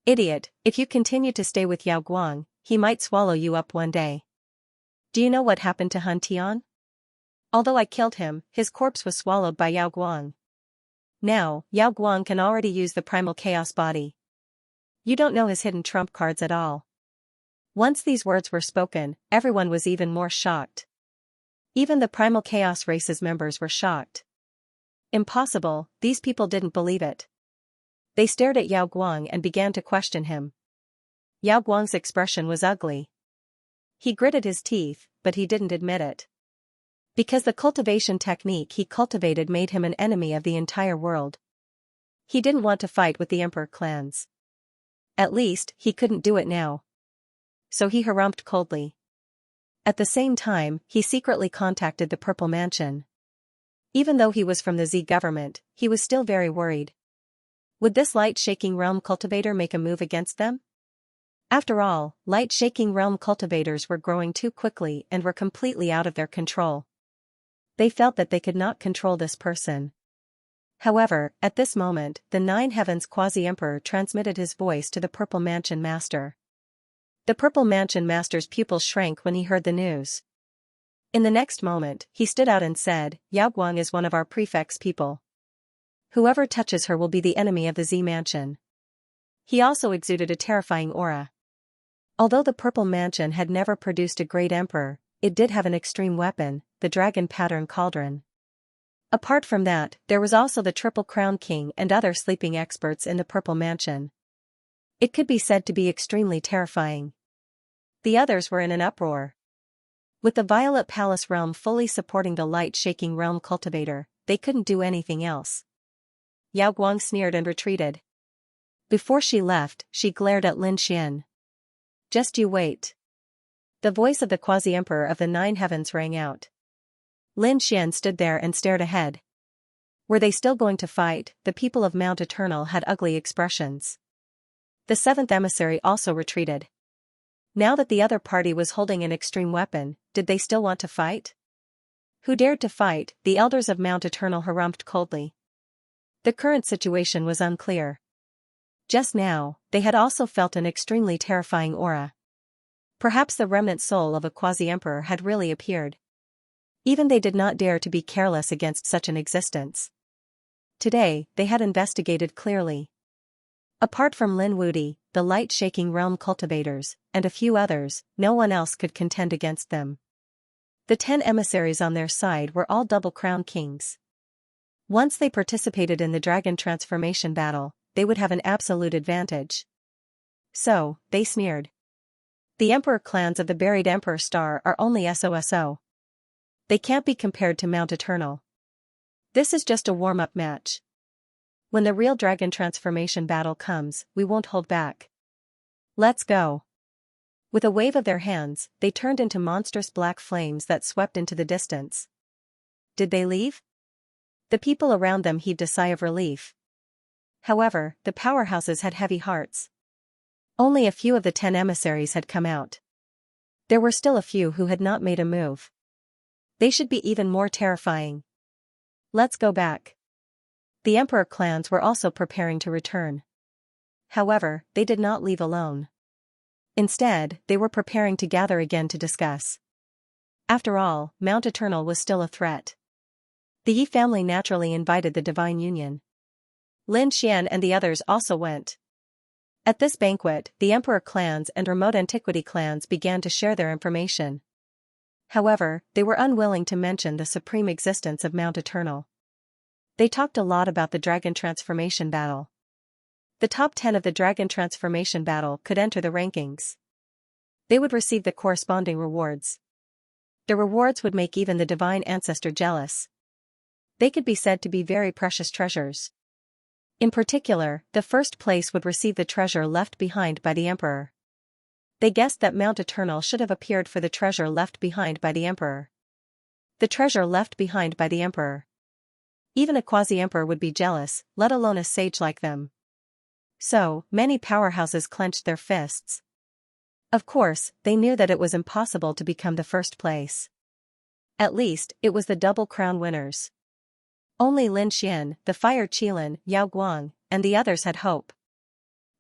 A: Idiot, if you continue to stay with Yao Guang, he might swallow you up one day. Do you know what happened to Han Tian? Although I killed him, his corpse was swallowed by Yao Guang. Now, Yao Guang can already use the primal chaos body. You don't know his hidden trump cards at all. Once these words were spoken, everyone was even more shocked. Even the primal chaos race's members were shocked. Impossible, these people didn't believe it. They stared at Yao Guang and began to question him. Yao Guang's expression was ugly. He gritted his teeth, but he didn't admit it. Because the cultivation technique he cultivated made him an enemy of the entire world. He didn't want to fight with the emperor clans. At least, he couldn't do it now. So he harumphed coldly. At the same time, he secretly contacted the Purple Mansion. Even though he was from the Z government, he was still very worried. Would this light-shaking realm cultivator make a move against them? After all, light-shaking realm cultivators were growing too quickly and were completely out of their control. They felt that they could not control this person. However, at this moment, the Nine Heavens Quasi-Emperor transmitted his voice to the Purple Mansion Master. The Purple Mansion Master's pupils shrank when he heard the news. In the next moment, he stood out and said, Yao Guang is one of our prefect's people. Whoever touches her will be the enemy of the Z Mansion. He also exuded a terrifying aura. Although the Purple Mansion had never produced a great emperor, it did have an extreme weapon, the Dragon Pattern Cauldron. Apart from that, there was also the Triple Crown King and other sleeping experts in the Purple Mansion. It could be said to be extremely terrifying. The others were in an uproar. With the Violet Palace realm fully supporting the light-shaking realm cultivator, they couldn't do anything else. Yao Guang sneered and retreated. Before she left, she glared at Lin Xian. Just you wait. The voice of the Quasi-Emperor of the Nine Heavens rang out. Lin Xian stood there and stared ahead. Were they still going to fight? The people of Mount Eternal had ugly expressions. The seventh emissary also retreated. Now that the other party was holding an extreme weapon, did they still want to fight? Who dared to fight? The elders of Mount Eternal harumphed coldly. The current situation was unclear. Just now, they had also felt an extremely terrifying aura. Perhaps the remnant soul of a quasi-emperor had really appeared. Even they did not dare to be careless against such an existence. Today, they had investigated clearly. Apart from Lin Wudi, the light-shaking realm cultivators, and a few others, no one else could contend against them. The 10 emissaries on their side were all double crown kings. Once they participated in the dragon transformation battle, they would have an absolute advantage. So, they sneered. The emperor clans of the buried emperor star are only SOSO. They can't be compared to Mount Eternal. This is just a warm-up match. When the real dragon transformation battle comes, we won't hold back. Let's go. With a wave of their hands, they turned into monstrous black flames that swept into the distance. Did they leave? The people around them heaved a sigh of relief. However, the powerhouses had heavy hearts. Only a few of the 10 emissaries had come out. There were still a few who had not made a move. They should be even more terrifying. Let's go back. The emperor clans were also preparing to return. However, they did not leave alone. Instead, they were preparing to gather again to discuss. After all, Mount Eternal was still a threat. The Yi family naturally invited the Divine Union. Lin Xian and the others also went. At this banquet, the emperor clans and remote antiquity clans began to share their information. However, they were unwilling to mention the supreme existence of Mount Eternal. They talked a lot about the dragon transformation battle. The top 10 of the dragon transformation battle could enter the rankings. They would receive the corresponding rewards. The rewards would make even the divine ancestor jealous. They could be said to be very precious treasures. In particular, the first place would receive the treasure left behind by the emperor. They guessed that Mount Eternal should have appeared for the treasure left behind by the emperor. The treasure left behind by the emperor. Even a quasi-emperor would be jealous, let alone a sage like them. So, many powerhouses clenched their fists. Of course, they knew that it was impossible to become the first place. At least, it was the double crown winners. Only Lin Xian, the Fire Qilin, Yao Guang, and the others had hope.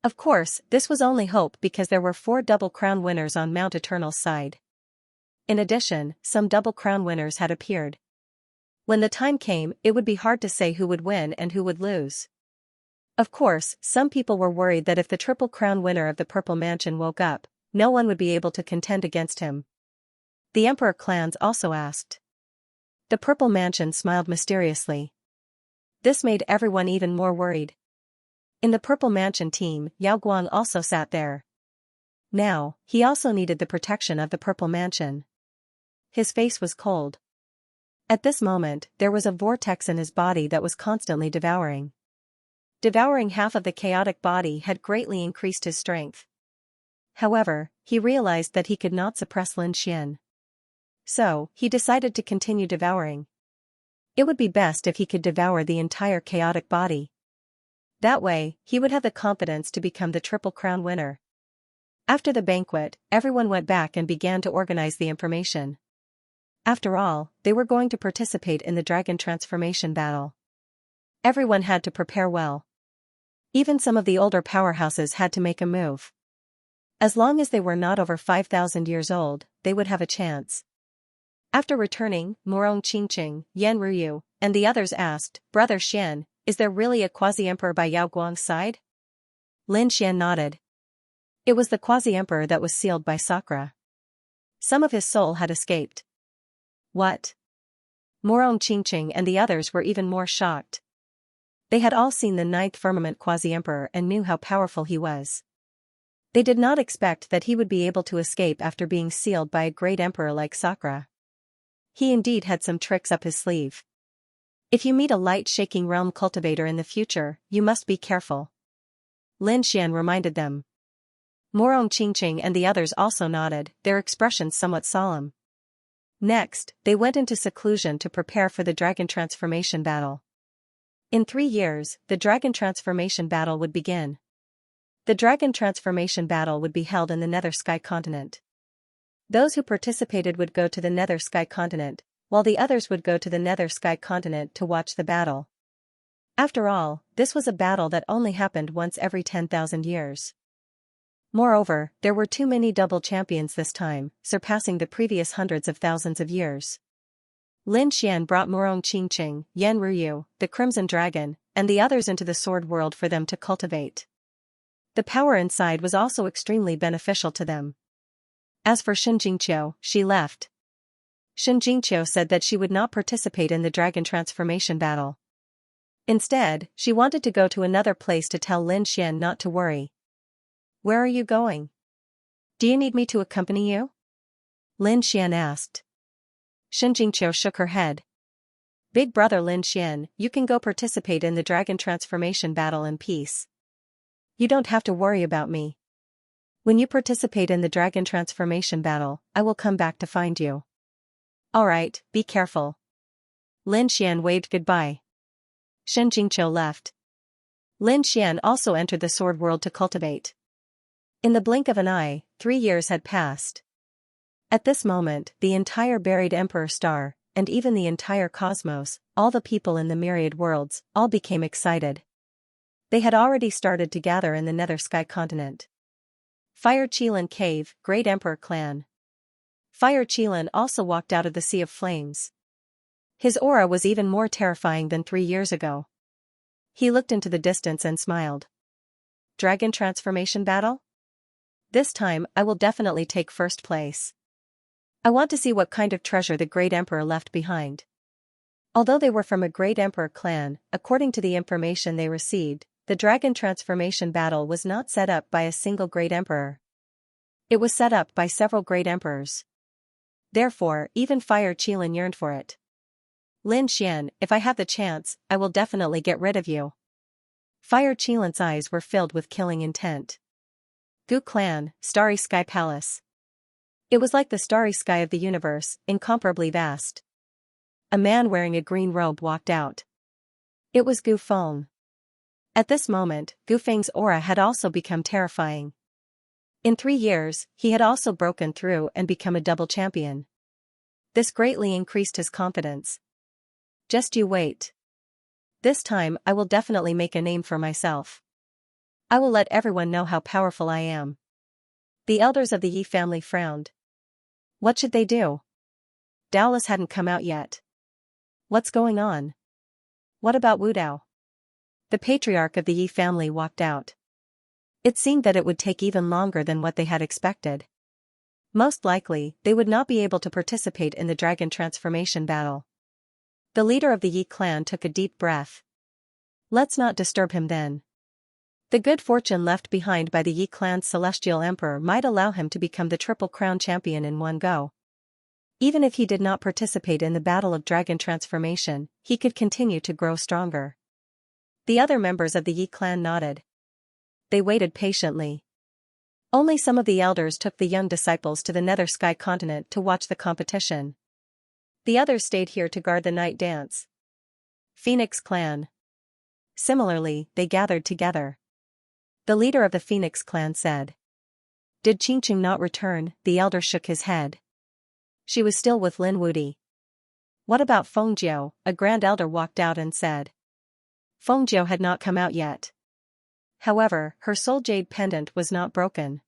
A: Of course, this was only hope because there were 4 double crown winners on Mount Eternal's side. In addition, some double crown winners had appeared. When the time came, it would be hard to say who would win and who would lose. Of course, some people were worried that if the triple crown winner of the Purple Mansion woke up, no one would be able to contend against him. The emperor clans also asked. The Purple Mansion smiled mysteriously. This made everyone even more worried. In the Purple Mansion team, Yao Guang also sat there. Now, he also needed the protection of the Purple Mansion. His face was cold. At this moment, there was a vortex in his body that was constantly devouring. Devouring half of the chaotic body had greatly increased his strength. However, he realized that he could not suppress Lin Xian. So, he decided to continue devouring. It would be best if he could devour the entire chaotic body. That way, he would have the confidence to become the Triple Crown winner. After the banquet, everyone went back and began to organize the information. After all, they were going to participate in the dragon transformation battle. Everyone had to prepare well. Even some of the older powerhouses had to make a move. As long as they were not over 5,000 years old, they would have a chance. After returning, Morong Qingqing, Yan Ruyu, and the others asked, Brother Xian, is there really a quasi-emperor by Yao Guang's side? Lin Xian nodded. It was the quasi-emperor that was sealed by Sakura. Some of his soul had escaped. What? Morong Qingqing and the others were even more shocked. They had all seen the 9th firmament quasi-emperor and knew how powerful he was. They did not expect that he would be able to escape after being sealed by a great emperor like Sakura. He indeed had some tricks up his sleeve. If you meet a light-shaking realm cultivator in the future, you must be careful. Lin Xian reminded them. Morong Qingqing and the others also nodded, their expressions somewhat solemn. Next, they went into seclusion to prepare for the dragon transformation battle. In 3 years, the dragon transformation battle would begin. The dragon transformation battle would be held in the Nether Sky continent. Those who participated would go to the Nether Sky continent, while the others would go to the Nether Sky continent to watch the battle. After all, this was a battle that only happened once every 10,000 years. Moreover, there were too many double champions this time, surpassing the previous hundreds of thousands of years. Lin Xian brought Morong Qingqing, Yan Ruyu, the Crimson Dragon, and the others into the sword world for them to cultivate. The power inside was also extremely beneficial to them. As for Xianxia, she left. Xianxia said that she would not participate in the dragon transformation battle. Instead, she wanted to go to another place to tell Lin Xian not to worry. Where are you going? Do you need me to accompany you? Lin Xian asked. Xianxia shook her head. Big brother Lin Xian, you can go participate in the dragon transformation battle in peace. You don't have to worry about me. When you participate in the dragon transformation battle, I will come back to find you. Alright, be careful. Lin Xian waved goodbye. Xianxia left. Lin Xian also entered the sword world to cultivate. In the blink of an eye, 3 years had passed. At this moment, the entire buried Emperor Star, and even the entire cosmos, all the people in the myriad worlds, all became excited. They had already started to gather in the Nether Sky continent. Fire Qilin Cave, Great Emperor Clan. Fire Qilin also walked out of the Sea of Flames. His aura was even more terrifying than 3 years ago. He looked into the distance and smiled. Dragon transformation battle? This time I will definitely take first place. I want to see what kind of treasure the great emperor left behind. Although they were from a great emperor clan, according to the information they received, the dragon transformation battle was not set up by a single great emperor. It was set up by several great emperors. Therefore, even Fire Qilin yearned for it. Lin Xian, if I have the chance, I will definitely get rid of you. Fire Qilin's eyes were filled with killing intent. Gu Clan, Starry Sky Palace. It was like the starry sky of the universe, incomparably vast. A man wearing a green robe walked out. It was Gu Feng. At this moment, Gu Feng's aura had also become terrifying. In 3 years, he had also broken through and become a double champion. This greatly increased his confidence. Just you wait. This time I will definitely make a name for myself. I will let everyone know how powerful I am. The elders of the Yi family frowned. What should they do? Doubtless hadn't come out yet. What's going on? What about Wu Dao? The patriarch of the Yi family walked out. It seemed that it would take even longer than what they had expected. Most likely, they would not be able to participate in the dragon transformation battle. The leader of the Yi clan took a deep breath. Let's not disturb him then. The good fortune left behind by the Yi clan's celestial emperor might allow him to become the Triple Crown champion in one go. Even if he did not participate in the battle of dragon transformation, he could continue to grow stronger. The other members of the Yi clan nodded. They waited patiently. Only some of the elders took the young disciples to the Nether Sky continent to watch the competition. The others stayed here to guard the night dance. Phoenix Clan. Similarly, they gathered together. The leader of the Phoenix Clan said. Did Qingqing not return? The elder shook his head. She was still with Lin Wudi. What about Fengjiu? A grand elder walked out and said. Fengjiu had not come out yet. However, her soul jade pendant was not broken.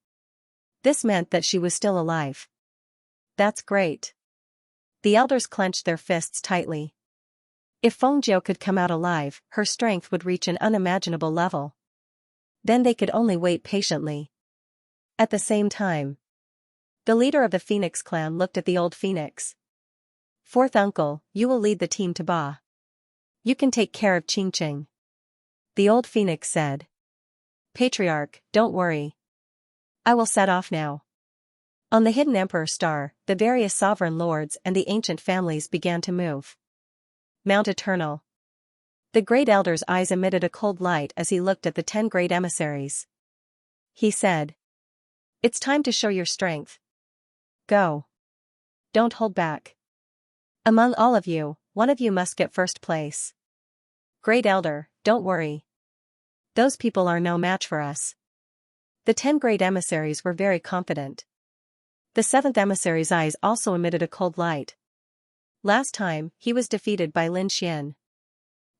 A: This meant that she was still alive. That's great. The elders clenched their fists tightly. If Fengjiu could come out alive, her strength would reach an unimaginable level. Then they could only wait patiently. At the same time, the leader of the Phoenix clan looked at the old Phoenix. Fourth uncle, you will lead the team to Ba. You can take care of Qingqing. The old Phoenix said. Patriarch, don't worry. I will set off now. On the hidden Emperor Star, the various sovereign lords and the ancient families began to move. Mount Eternal. The great elder's eyes emitted a cold light as he looked at the 10 great emissaries. He said. It's time to show your strength. Go. Don't hold back. Among all of you, one of you must get first place. Great elder, don't worry. Those people are no match for us. The 10 great emissaries were very confident. The 7th emissary's eyes also emitted a cold light. Last time, he was defeated by Lin Xian.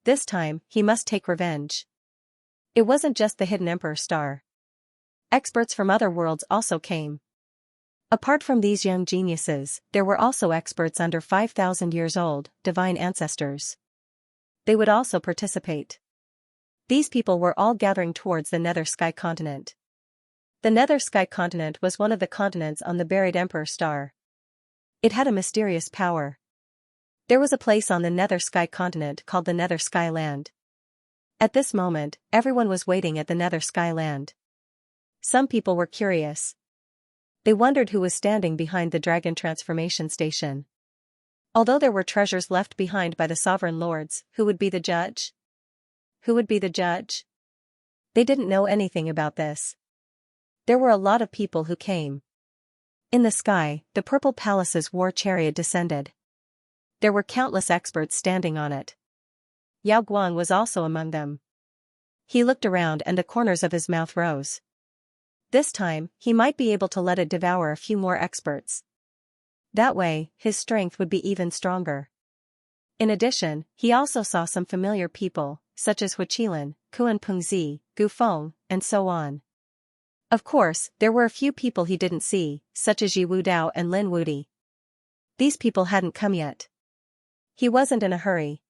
A: This time, he must take revenge. It wasn't just the hidden Emperor Star. Experts from other worlds also came. Apart from these young geniuses, there were also experts under 5,000 years old, divine ancestors. They would also participate. These people were all gathering towards the Nether Sky continent. The Nether Sky continent was one of the continents on the buried Emperor Star. It had a mysterious power. There was a place on the Nether Sky continent called the Nether Sky Land. At this moment, everyone was waiting at the Nether Sky Land. Some people were curious. They wondered who was standing behind the dragon transformation station. Although there were treasures left behind by the sovereign lords, who would be the judge? Who would be the judge? They didn't know anything about this. There were a lot of people who came. In the sky, the purple palace's war chariot descended. There were countless experts standing on it. Yao Guang was also among them. He looked around and the corners of his mouth rose. This time, he might be able to let it devour a few more experts. That way, his strength would be even stronger. In addition, he also saw some familiar people, such as Huaqilin, Kuan Pengzi, Gu Feng, and so on. Of course, there were a few people he didn't see, such as Yi Wu Dao and Lin Wudi. These people hadn't come yet. He wasn't in a hurry.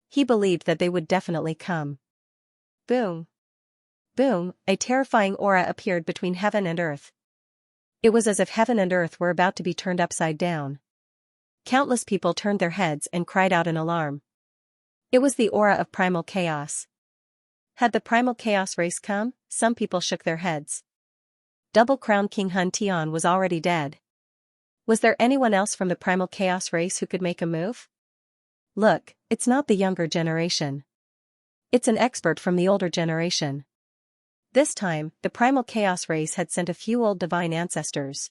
A: He believed that they would definitely come. Boom. Boom, a terrifying aura appeared between heaven and earth. It was as if heaven and earth were about to be turned upside down. Countless people turned their heads and cried out in alarm. It was the aura of primal chaos. Had the primal chaos race come? Some people shook their heads. Double Crown King Hun Tian was already dead. Was there anyone else from the primal chaos race who could make a move? Look, it's not the younger generation. It's an expert from the older generation. This time, the primal chaos race had sent a few old divine ancestors.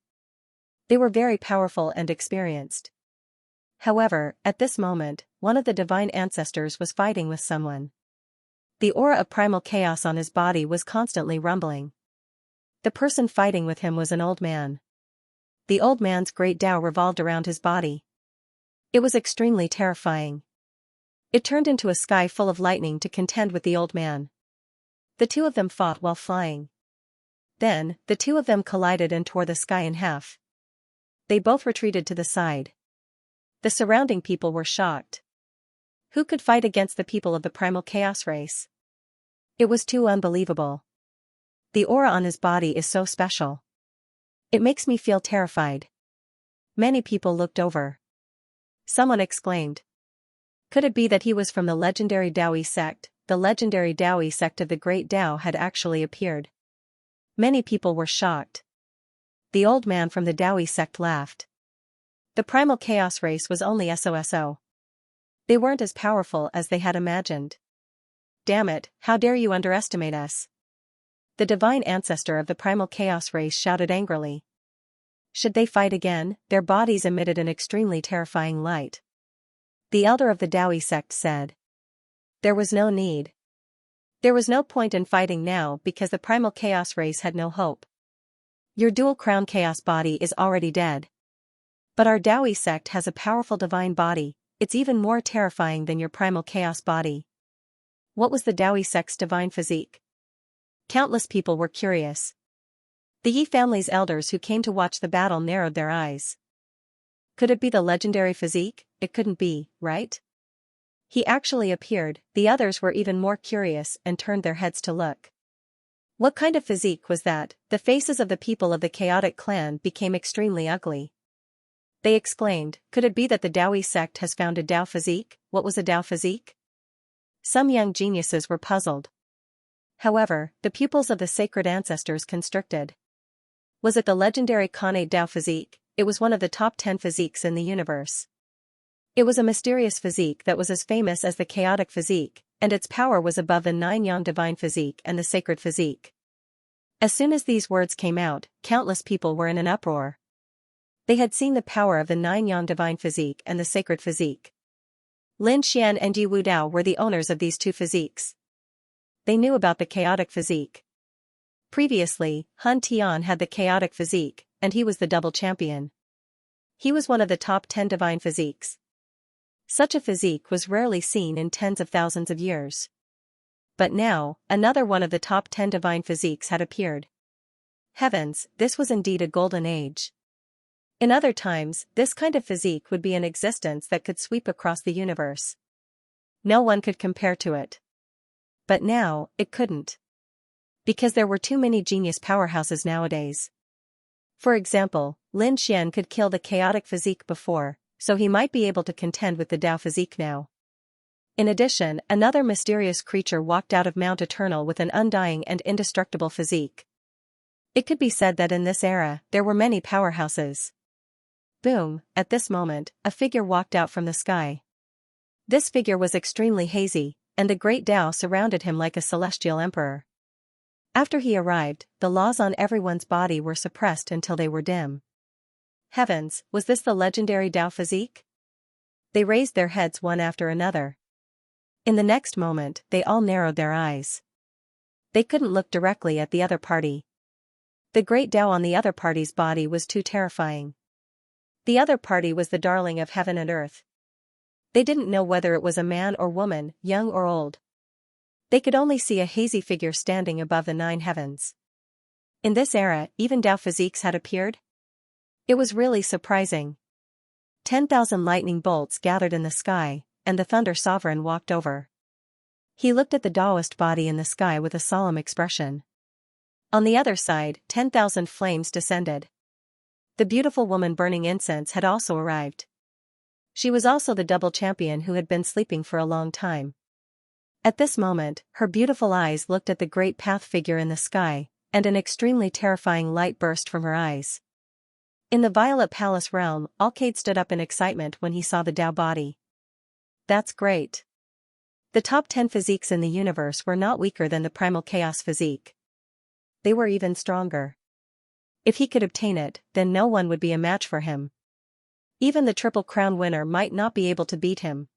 A: They were very powerful and experienced. However, at this moment, one of the divine ancestors was fighting with someone. The aura of primal chaos on his body was constantly rumbling. The person fighting with him was an old man. The old man's great Tao revolved around his body. It was extremely terrifying. It turned into a sky full of lightning to contend with the old man. The two of them fought while flying. Then, the two of them collided and tore the sky in half. They both retreated to the side. The surrounding people were shocked. Who could fight against the people of the primal chaos race? It was too unbelievable. The aura on his body is so special. It makes me feel terrified. Many people looked over. Someone exclaimed. Could it be that he was from the legendary Daoist sect? The legendary Daoist sect of the Great Tao had actually appeared. Many people were shocked. The old man from the Daoist sect laughed. The primal chaos race was only SOSO. They weren't as powerful as they had imagined. Damn it, how dare you underestimate us? The divine ancestor of the primal chaos race shouted angrily. Should they fight again? Their bodies emitted an extremely terrifying light. The elder of the Daoist sect said. There was no need. There was no point in fighting now because the primal chaos race had no hope. Your dual crown chaos body is already dead. But our Daoist sect has a powerful divine body, it's even more terrifying than your primal chaos body. What was the Daoist sect's divine physique? Countless people were curious. The Yi family's elders who came to watch the battle narrowed their eyes. Could it be the legendary physique? It couldn't be, right? He actually appeared. The others were even more curious and turned their heads to look. What kind of physique was that? The faces of the people of the chaotic clan became extremely ugly. They exclaimed, could it be that the Daoist sect has found a Dao physique? What was a Dao physique? Some young geniuses were puzzled. However, the pupils of the sacred ancestors constricted. Was it the legendary Kane Dao physique? It was one of the top 10 physiques in the universe. It was a mysterious physique that was as famous as the chaotic physique, and its power was above the 9 yang divine physique and the sacred physique. As soon as these words came out, countless people were in an uproar. They had seen the power of the 9 yang divine physique and the sacred physique. Lin Xian and Yi Wudao were the owners of these two physiques. They knew about the chaotic physique. Previously, Hun Tian had the chaotic physique, and he was the double champion. He was one of the top 10 divine physiques. Such a physique was rarely seen in tens of thousands of years. But now, another one of the top 10 divine physiques had appeared. Heavens, this was indeed a golden age. In other times, this kind of physique would be in existence that could sweep across the universe. No one could compare to it. But now, it couldn't. Because there were too many genius powerhouses nowadays. For example, Lin Xian could kill the chaotic physique before, so he might be able to contend with the Dao physique now. In addition, another mysterious creature walked out of Mount Eternal with an undying and indestructible physique. It could be said that in this era, there were many powerhouses. Boom, at this moment, a figure walked out from the sky. This figure was extremely hazy, and the great Tao surrounded him like a celestial emperor. After he arrived, the laws on everyone's body were suppressed until they were dim. Heavens, was this the legendary Dao physique? They raised their heads one after another. In the next moment, they all narrowed their eyes. They couldn't look directly at the other party. The great Tao on the other party's body was too terrifying. The other party was the darling of heaven and earth. They didn't know whether it was a man or woman, young or old. They could only see a hazy figure standing above the 9 heavens. In this era, even Dao physiques had appeared? It was really surprising. 10,000 lightning bolts gathered in the sky, and the Thunder Sovereign walked over. He looked at the Taoist body in the sky with a solemn expression. On the other side, 10,000 flames descended. The beautiful woman burning incense had also arrived. She was also the double champion who had been sleeping for a long time. At this moment, her beautiful eyes looked at the great path figure in the sky, and an extremely terrifying light burst from her eyes. In the Violet Palace realm, Alcade stood up in excitement when he saw the Tao body. That's great. The top 10 physiques in the universe were not weaker than the Primal Chaos physique. They were even stronger. If he could obtain it, then no one would be a match for him. Even the Triple Crown winner might not be able to beat him.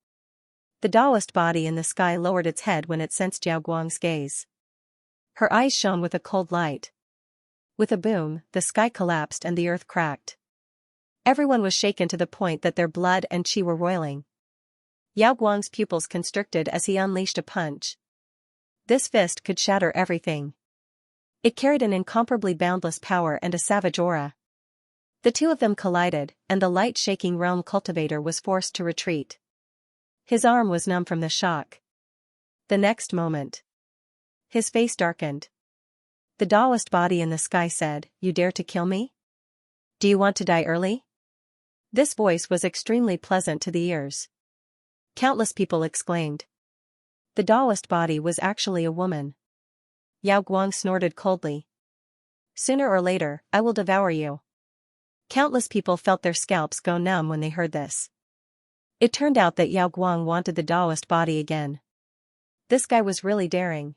A: The Taoist body in the sky lowered its head when it sensed Jiao Guang's gaze. Her eyes shone with a cold light. With a boom, the sky collapsed and the earth cracked. Everyone was shaken to the point that their blood and qi were roiling. Yao Guang's pupils constricted as he unleashed a punch. This fist could shatter everything. It carried an incomparably boundless power and a savage aura. The two of them collided, and the light-shaking realm cultivator was forced to retreat. His arm was numb from the shock. The next moment, his face darkened. The Taoist body in the sky said, "You dare to kill me? Do you want to die early?" This voice was extremely pleasant to the ears. Countless people exclaimed. The Taoist body was actually a woman. Yao Guang snorted coldly. "Sooner or later, I will devour you." Countless people felt their scalps go numb when they heard this. It turned out that Yao Guang wanted the Taoist body again. This guy was really daring.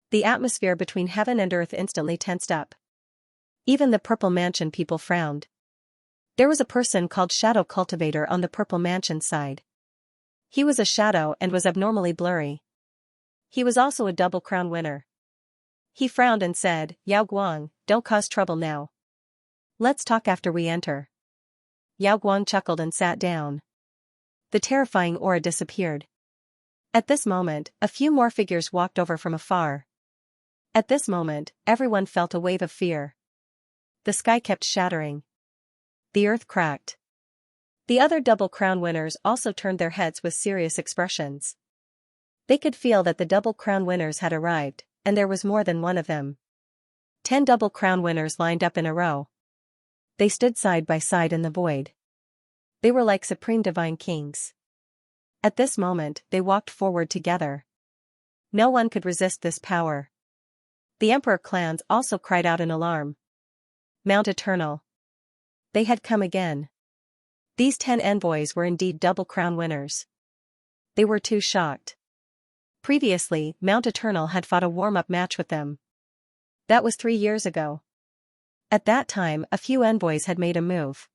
A: The atmosphere between heaven and earth instantly tensed up. Even the Purple Mansion people frowned. There was a person called Shadow Cultivator on the Purple Mansion side. He was a shadow and was abnormally blurry. He was also a Double Crown winner. He frowned and said, "Yao Guang, don't cause trouble now. Let's talk after we enter." Yao Guang chuckled and sat down. The terrifying aura disappeared. At this moment, a few more figures walked over from afar. At this moment, everyone felt a wave of fear. The sky kept shattering. The earth cracked. The other Double Crown winners also turned their heads with serious expressions. They could feel that the Double Crown winners had arrived, and there was more than one of them. 10 Double Crown winners lined up in a row. They stood side by side in the void. They were like supreme divine kings. At this moment, they walked forward together. No one could resist this power. The Emperor clans also cried out in alarm. Mount Eternal. They had come again. These 10 envoys were indeed Double Crown winners. They were too shocked. Previously, Mount Eternal had fought a warm-up match with them. That was 3 years ago. At that time, a few envoys had made a move.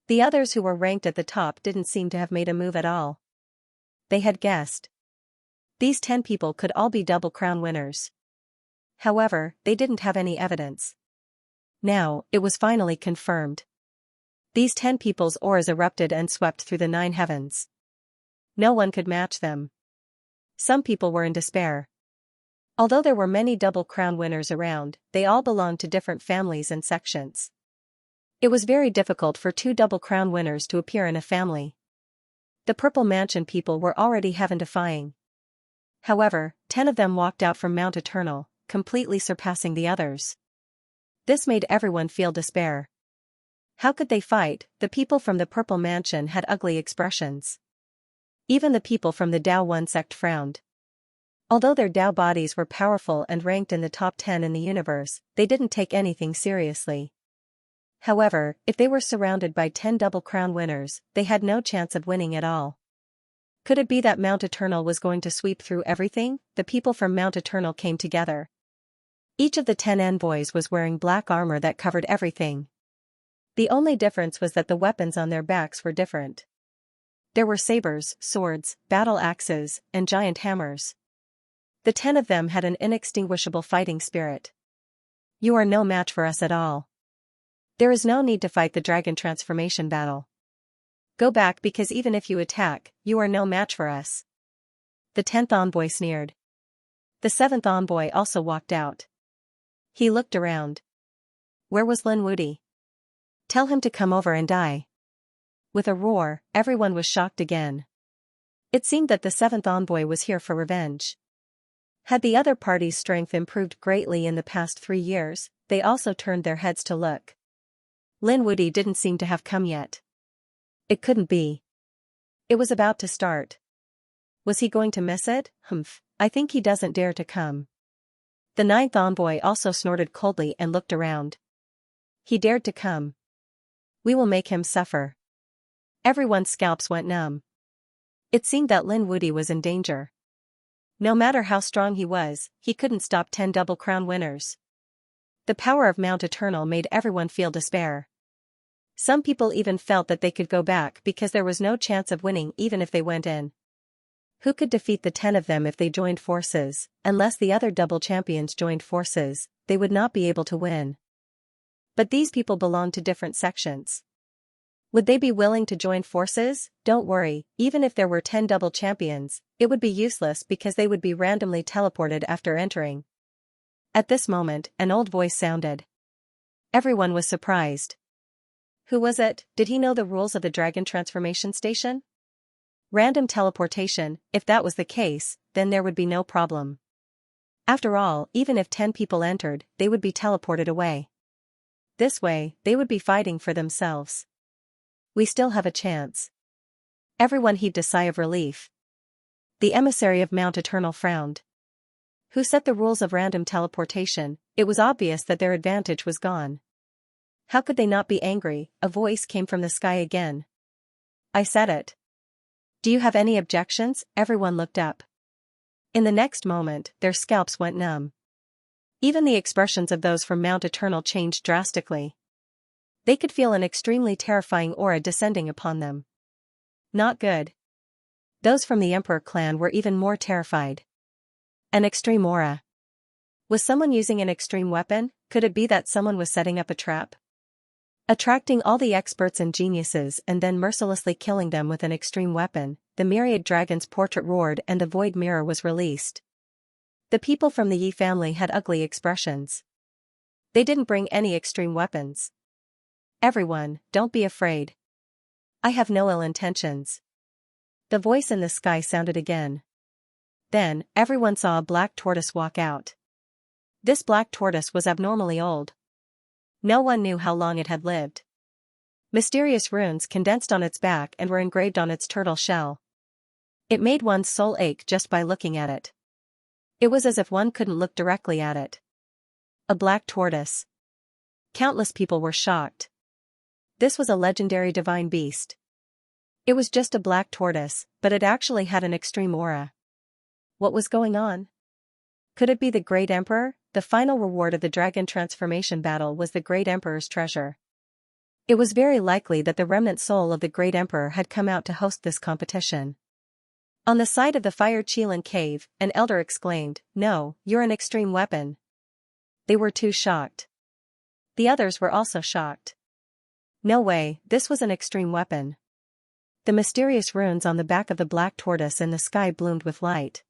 A: The others who were ranked at the top didn't seem to have made a move at all. They had guessed. These 10 people could all be Double Crown winners. However, they didn't have any evidence. Now, it was finally confirmed. These 10 people's auras erupted and swept through the 9 heavens. No one could match them. Some people were in despair. Although there were many Double Crown winners around, they all belonged to different families and sections. It was very difficult for 2 Double Crown winners to appear in a family. The Purple Mansion people were already heaven-defying. However, 10 of them walked out from Mount Eternal, completely surpassing the others. This made everyone feel despair. How could they fight? The people from the Purple Mansion had ugly expressions. Even the people from the Tao One sect frowned. Although their Tao bodies were powerful and ranked in the top 10 in the universe, they didn't take anything seriously. However, if they were surrounded by 10 Double Crown winners, they had no chance of winning at all. Could it be that Mount Eternal was going to sweep through everything? The people from Mount Eternal came together. Each of the 10 envoys was wearing black armor that covered everything. The only difference was that the weapons on their backs were different. There were sabers, swords, battle axes, and giant hammers. The 10 of them had an inextinguishable fighting spirit. "You are no match for us at all. There is no need to fight the dragon transformation battle. Go back because even if you attack, you are no match for us." The 10th envoy sneered. The 7th envoy also walked out. He looked around. Where was Lin Wudi? Tell him to come over and die. With a roar, everyone was shocked again. It seemed that the seventh envoy was here for revenge. Had the other party's strength improved greatly in the past 3 years, they also turned their heads to look. Lin Wuti didn't seem to have come yet. It couldn't be. It was about to start. Was he going to miss it? I think he doesn't dare to come. The ninth envoy also snorted coldly and looked around. He dared to come. We will make him suffer. Everyone's scalps went numb. It seemed that Lin Wuti was in danger. No matter how strong he was, he couldn't stop 10 Double Crown winners. The power of Mount Eternal made everyone feel despair. Some people even felt that they could go back because there was no chance of winning even if they went in. Who could defeat the 10 of them if they joined forces? Unless the other double champions joined forces, they would not be able to win. But these people belonged to different sections. Would they be willing to join forces? Don't worry, even if there were 10 double champions, it would be useless because they would be randomly teleported after entering. At this moment, an old voice sounded. Everyone was surprised. Who was it? Did he know the rules of the Dragon Transformation Station? Random teleportation, if that was the case, then there would be no problem. After all, even if 10 people entered, they would be teleported away. This way, they would be fighting for themselves. We still have a chance. Everyone heaved a sigh of relief. The emissary of Mount Eternal frowned. Who set the rules of random teleportation? It was obvious that their advantage was gone. How could they not be angry? A voice came from the sky again. I said it. Do you have any objections? Everyone looked up. In the next moment, their scalps went numb. Even the expressions of those from Mount Eternal changed drastically. They could feel an extremely terrifying aura descending upon them. Not good. Those from the Emperor clan were even more terrified. An extreme aura. Was someone using an extreme weapon? Could it be that someone was setting up a trap? Attracting all the experts and geniuses and then mercilessly killing them with an extreme weapon, the myriad dragon's portrait roared and the void mirror was released. The people from the Yi family had ugly expressions. They didn't bring any extreme weapons. Everyone, don't be afraid. I have no ill intentions. The voice in the sky sounded again. Then, everyone saw a black tortoise walk out. This black tortoise was abnormally old. No one knew how long it had lived. Mysterious runes condensed on its back and were engraved on its turtle shell. It made one's soul ache just by looking at it. It was as if one couldn't look directly at it. A black tortoise. Countless people were shocked. This was a legendary divine beast. It was just a black tortoise, but it actually had an extreme aura. What was going on? Could it be the Great Emperor? The final reward of the Dragon Transformation battle was the Great Emperor's treasure. It was very likely that the remnant soul of the Great Emperor had come out to host this competition. On the side of the Fire Qilin cave, an elder exclaimed, "No, you're an extreme weapon." They were too shocked. The others were also shocked. No way, this was an extreme weapon. The mysterious runes on the back of the black tortoise in the sky bloomed with light.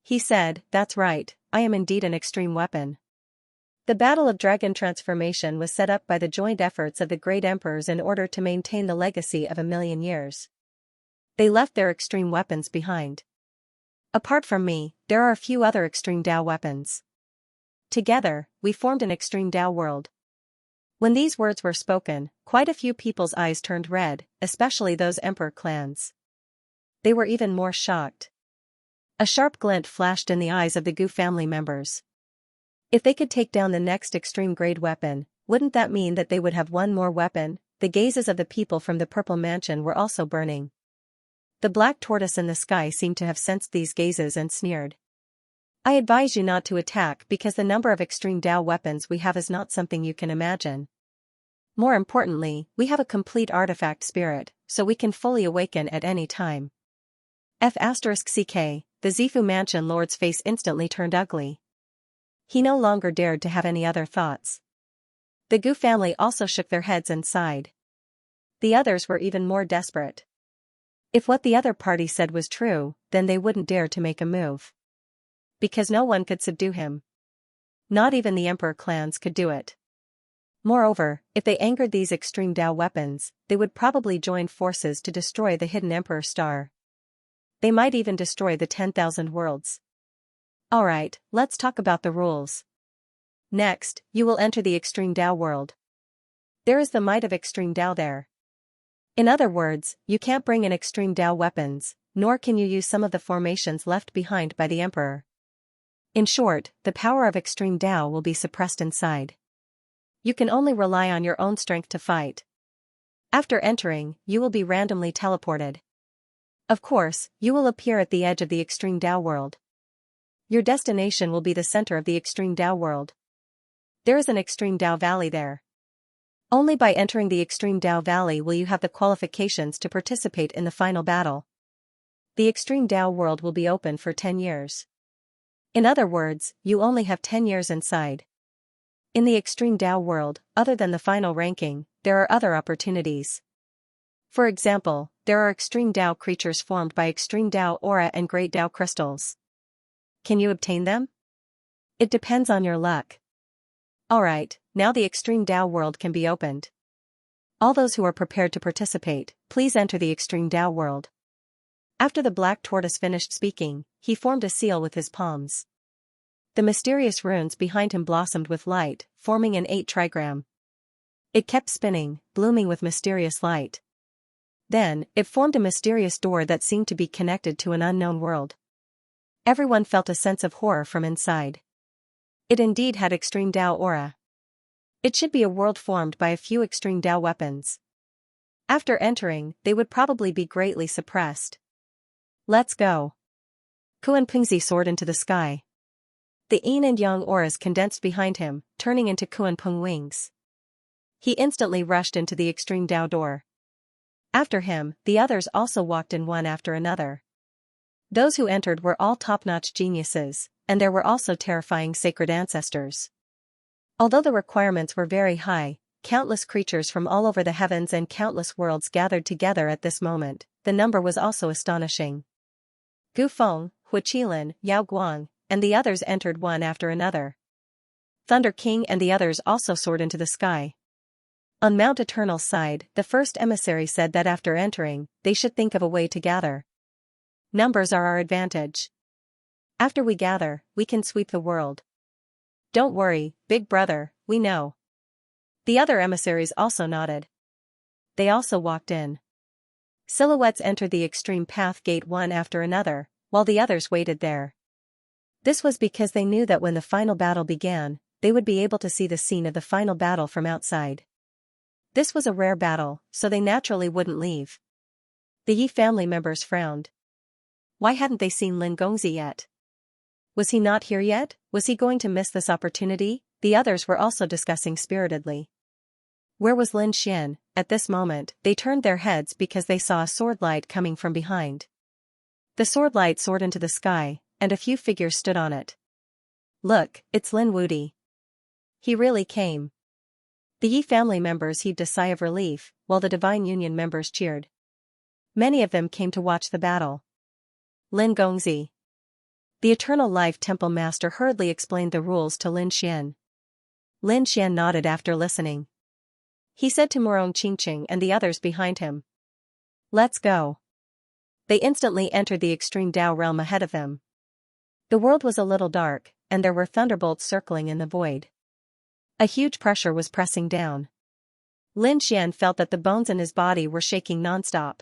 A: He said, "That's right, I am indeed an extreme weapon." The Battle of Dragon Transformation was set up by the joint efforts of the Great Emperors in order to maintain the legacy of 1,000,000 years. They left their extreme weapons behind. Apart from me, there are a few other extreme Dao weapons. Together, we formed an extreme Dao world. When these words were spoken, quite a few people's eyes turned red, especially those Emperor clans. They were even more shocked. A sharp glint flashed in the eyes of the Gu family members. If they could take down the next extreme grade weapon, wouldn't that mean that they would have one more weapon? The gazes of the people from the Purple Mansion were also burning. The black tortoise in the sky seemed to have sensed these gazes and sneered. I advise you not to attack because the number of extreme Dao weapons we have is not something you can imagine. More importantly, we have a complete artifact spirit, so we can fully awaken at any time. F***ck, the Zifu Mansion Lord's face instantly turned ugly. He no longer dared to have any other thoughts. The Gu family also shook their heads and sighed. The others were even more desperate. If what the other party said was true, then they wouldn't dare to make a move. Because no one could subdue him. Not even the Emperor clans could do it. Moreover, if they angered these extreme Dao weapons, they would probably join forces to destroy the hidden Emperor star. They might even destroy the 10,000 worlds. Alright, let's talk about the rules. Next, you will enter the Extreme Tao world. There is the might of Extreme Tao there. In other words, you can't bring in Extreme Tao weapons, nor can you use some of the formations left behind by the Emperor. In short, the power of Extreme Tao will be suppressed inside. You can only rely on your own strength to fight. After entering, you will be randomly teleported. Of course, you will appear at the edge of the Extreme Tao world. Your destination will be the center of the Extreme Tao world. There is an Extreme Tao Valley there. Only by entering the Extreme Tao Valley will you have the qualifications to participate in the final battle. The Extreme Tao world will be open for 10 years. In other words, you only have 10 years inside. In the Extreme Tao world, other than the final ranking, there are other opportunities. For example, there are Extreme Tao creatures formed by Extreme Tao aura and Great Tao crystals. Can you obtain them? It depends on your luck. Alright, now the Extreme Tao world can be opened. All those who are prepared to participate, please enter the Extreme Tao world. After the black tortoise finished speaking, he formed a seal with his palms. The mysterious runes behind him blossomed with light, forming an 8 trigram. It kept spinning, blooming with mysterious light. Then, it formed a mysterious door that seemed to be connected to an unknown world. Everyone felt a sense of horror from inside. It indeed had Extreme Tao aura. It should be a world formed by a few Extreme Tao weapons. After entering, they would probably be greatly suppressed. Let's go. Kuan Pengzi soared into the sky. The yin and yang auras condensed behind him, turning into Kuan Peng wings. He instantly rushed into the Extreme Tao door. After him, the others also walked in one after another. Those who entered were all top-notch geniuses, and there were also terrifying sacred ancestors. Although the requirements were very high, countless creatures from all over the heavens and countless worlds gathered together at this moment. The number was also astonishing. Gu Feng, Hu Qilin, Yao Guang, and the others entered one after another. Thunder King and the others also soared into the sky. On Mount Eternal's side, the first emissary said that after entering, they should think of a way to gather. Numbers are our advantage. After we gather, we can sweep the world. Don't worry, big brother, we know. The other emissaries also nodded. They also walked in. Silhouettes entered the extreme path gate one after another, while the others waited there. This was because they knew that when the final battle began, they would be able to see the scene of the final battle from outside. This was a rare battle, so they naturally wouldn't leave. The Yi family members frowned. Why hadn't they seen Lin Gongzi yet? Was he not here yet? Was he going to miss this opportunity? The others were also discussing spiritedly. Where was Lin Xian? At this moment, they turned their heads because they saw a sword light coming from behind. The sword light soared into the sky, and a few figures stood on it. Look, it's Lin Wudi. He really came. The Yi family members heaved a sigh of relief, while the Divine Union members cheered. Many of them came to watch the battle. Lin Gongzi. The Eternal Life Temple Master hurriedly explained the rules to Lin Xian. Lin Xian nodded after listening. He said to Murong Qingqing and the others behind him. Let's go. They instantly entered the extreme Tao realm ahead of them. The world was a little dark, and there were thunderbolts circling in the void. A huge pressure was pressing down. Lin Xian felt that the bones in his body were shaking non-stop.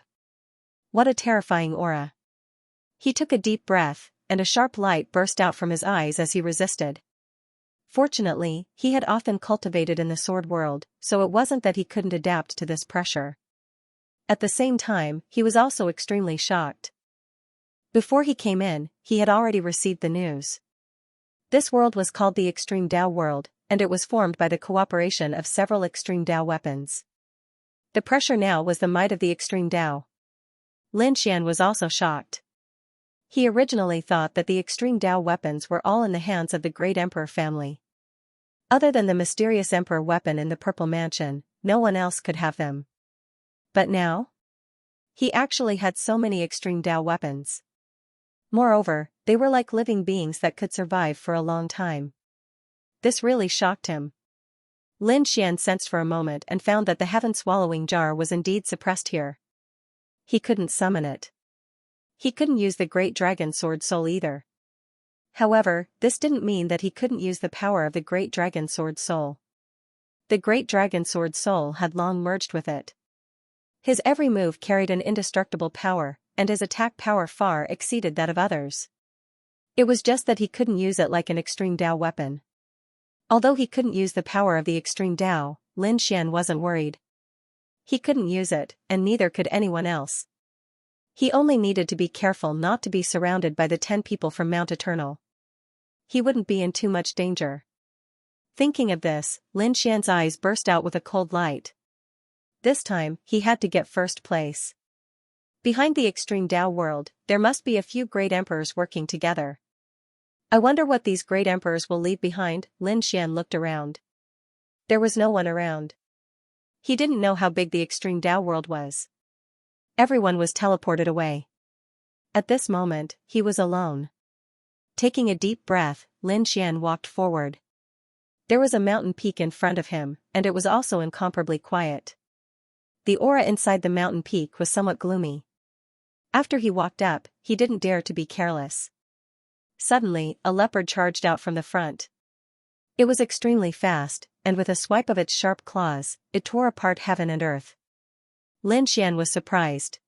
A: What a terrifying aura. He took a deep breath, and a sharp light burst out from his eyes as he resisted. Fortunately, he had often cultivated in the sword world, so it wasn't that he couldn't adapt to this pressure. At the same time, he was also extremely shocked. Before he came in, he had already received the news. This world was called the Extreme Tao world, and it was formed by the cooperation of several Extreme Tao weapons. The pressure now was the might of the Extreme Tao. Lin Xian was also shocked. He originally thought that the Extreme Tao weapons were all in the hands of the Great Emperor family. Other than the mysterious Emperor weapon in the Purple Mansion, no one else could have them. But now? He actually had so many Extreme Tao weapons. Moreover, they were like living beings that could survive for a long time. This really shocked him. Lin Xian sensed for a moment and found that the heaven-swallowing jar was indeed suppressed here. He couldn't summon it. He couldn't use the Great Dragon Sword Soul either. However, this didn't mean that he couldn't use the power of the Great Dragon Sword Soul. The Great Dragon Sword Soul had long merged with it. His every move carried an indestructible power, and his attack power far exceeded that of others. It was just that he couldn't use it like an extreme Dao weapon. Although he couldn't use the power of the extreme Dao, Lin Xian wasn't worried. He couldn't use it, and neither could anyone else. He only needed to be careful not to be surrounded by the 10 people from Mount Eternal. He wouldn't be in too much danger. Thinking of this, Lin Xian's eyes burst out with a cold light. This time, he had to get first place. Behind the extreme Dao world, there must be a few great emperors working together. I wonder what these great emperors will leave behind. Lin Xian looked around. There was no one around. He didn't know how big the extreme Dao world was. Everyone was teleported away. At this moment, he was alone. Taking a deep breath, Lin Xian walked forward. There was a mountain peak in front of him, and it was also incomparably quiet. The aura inside the mountain peak was somewhat gloomy. After he walked up, he didn't dare to be careless. Suddenly, a leopard charged out from the front. It was extremely fast, and with a swipe of its sharp claws, it tore apart heaven and earth. Lin Xian was surprised.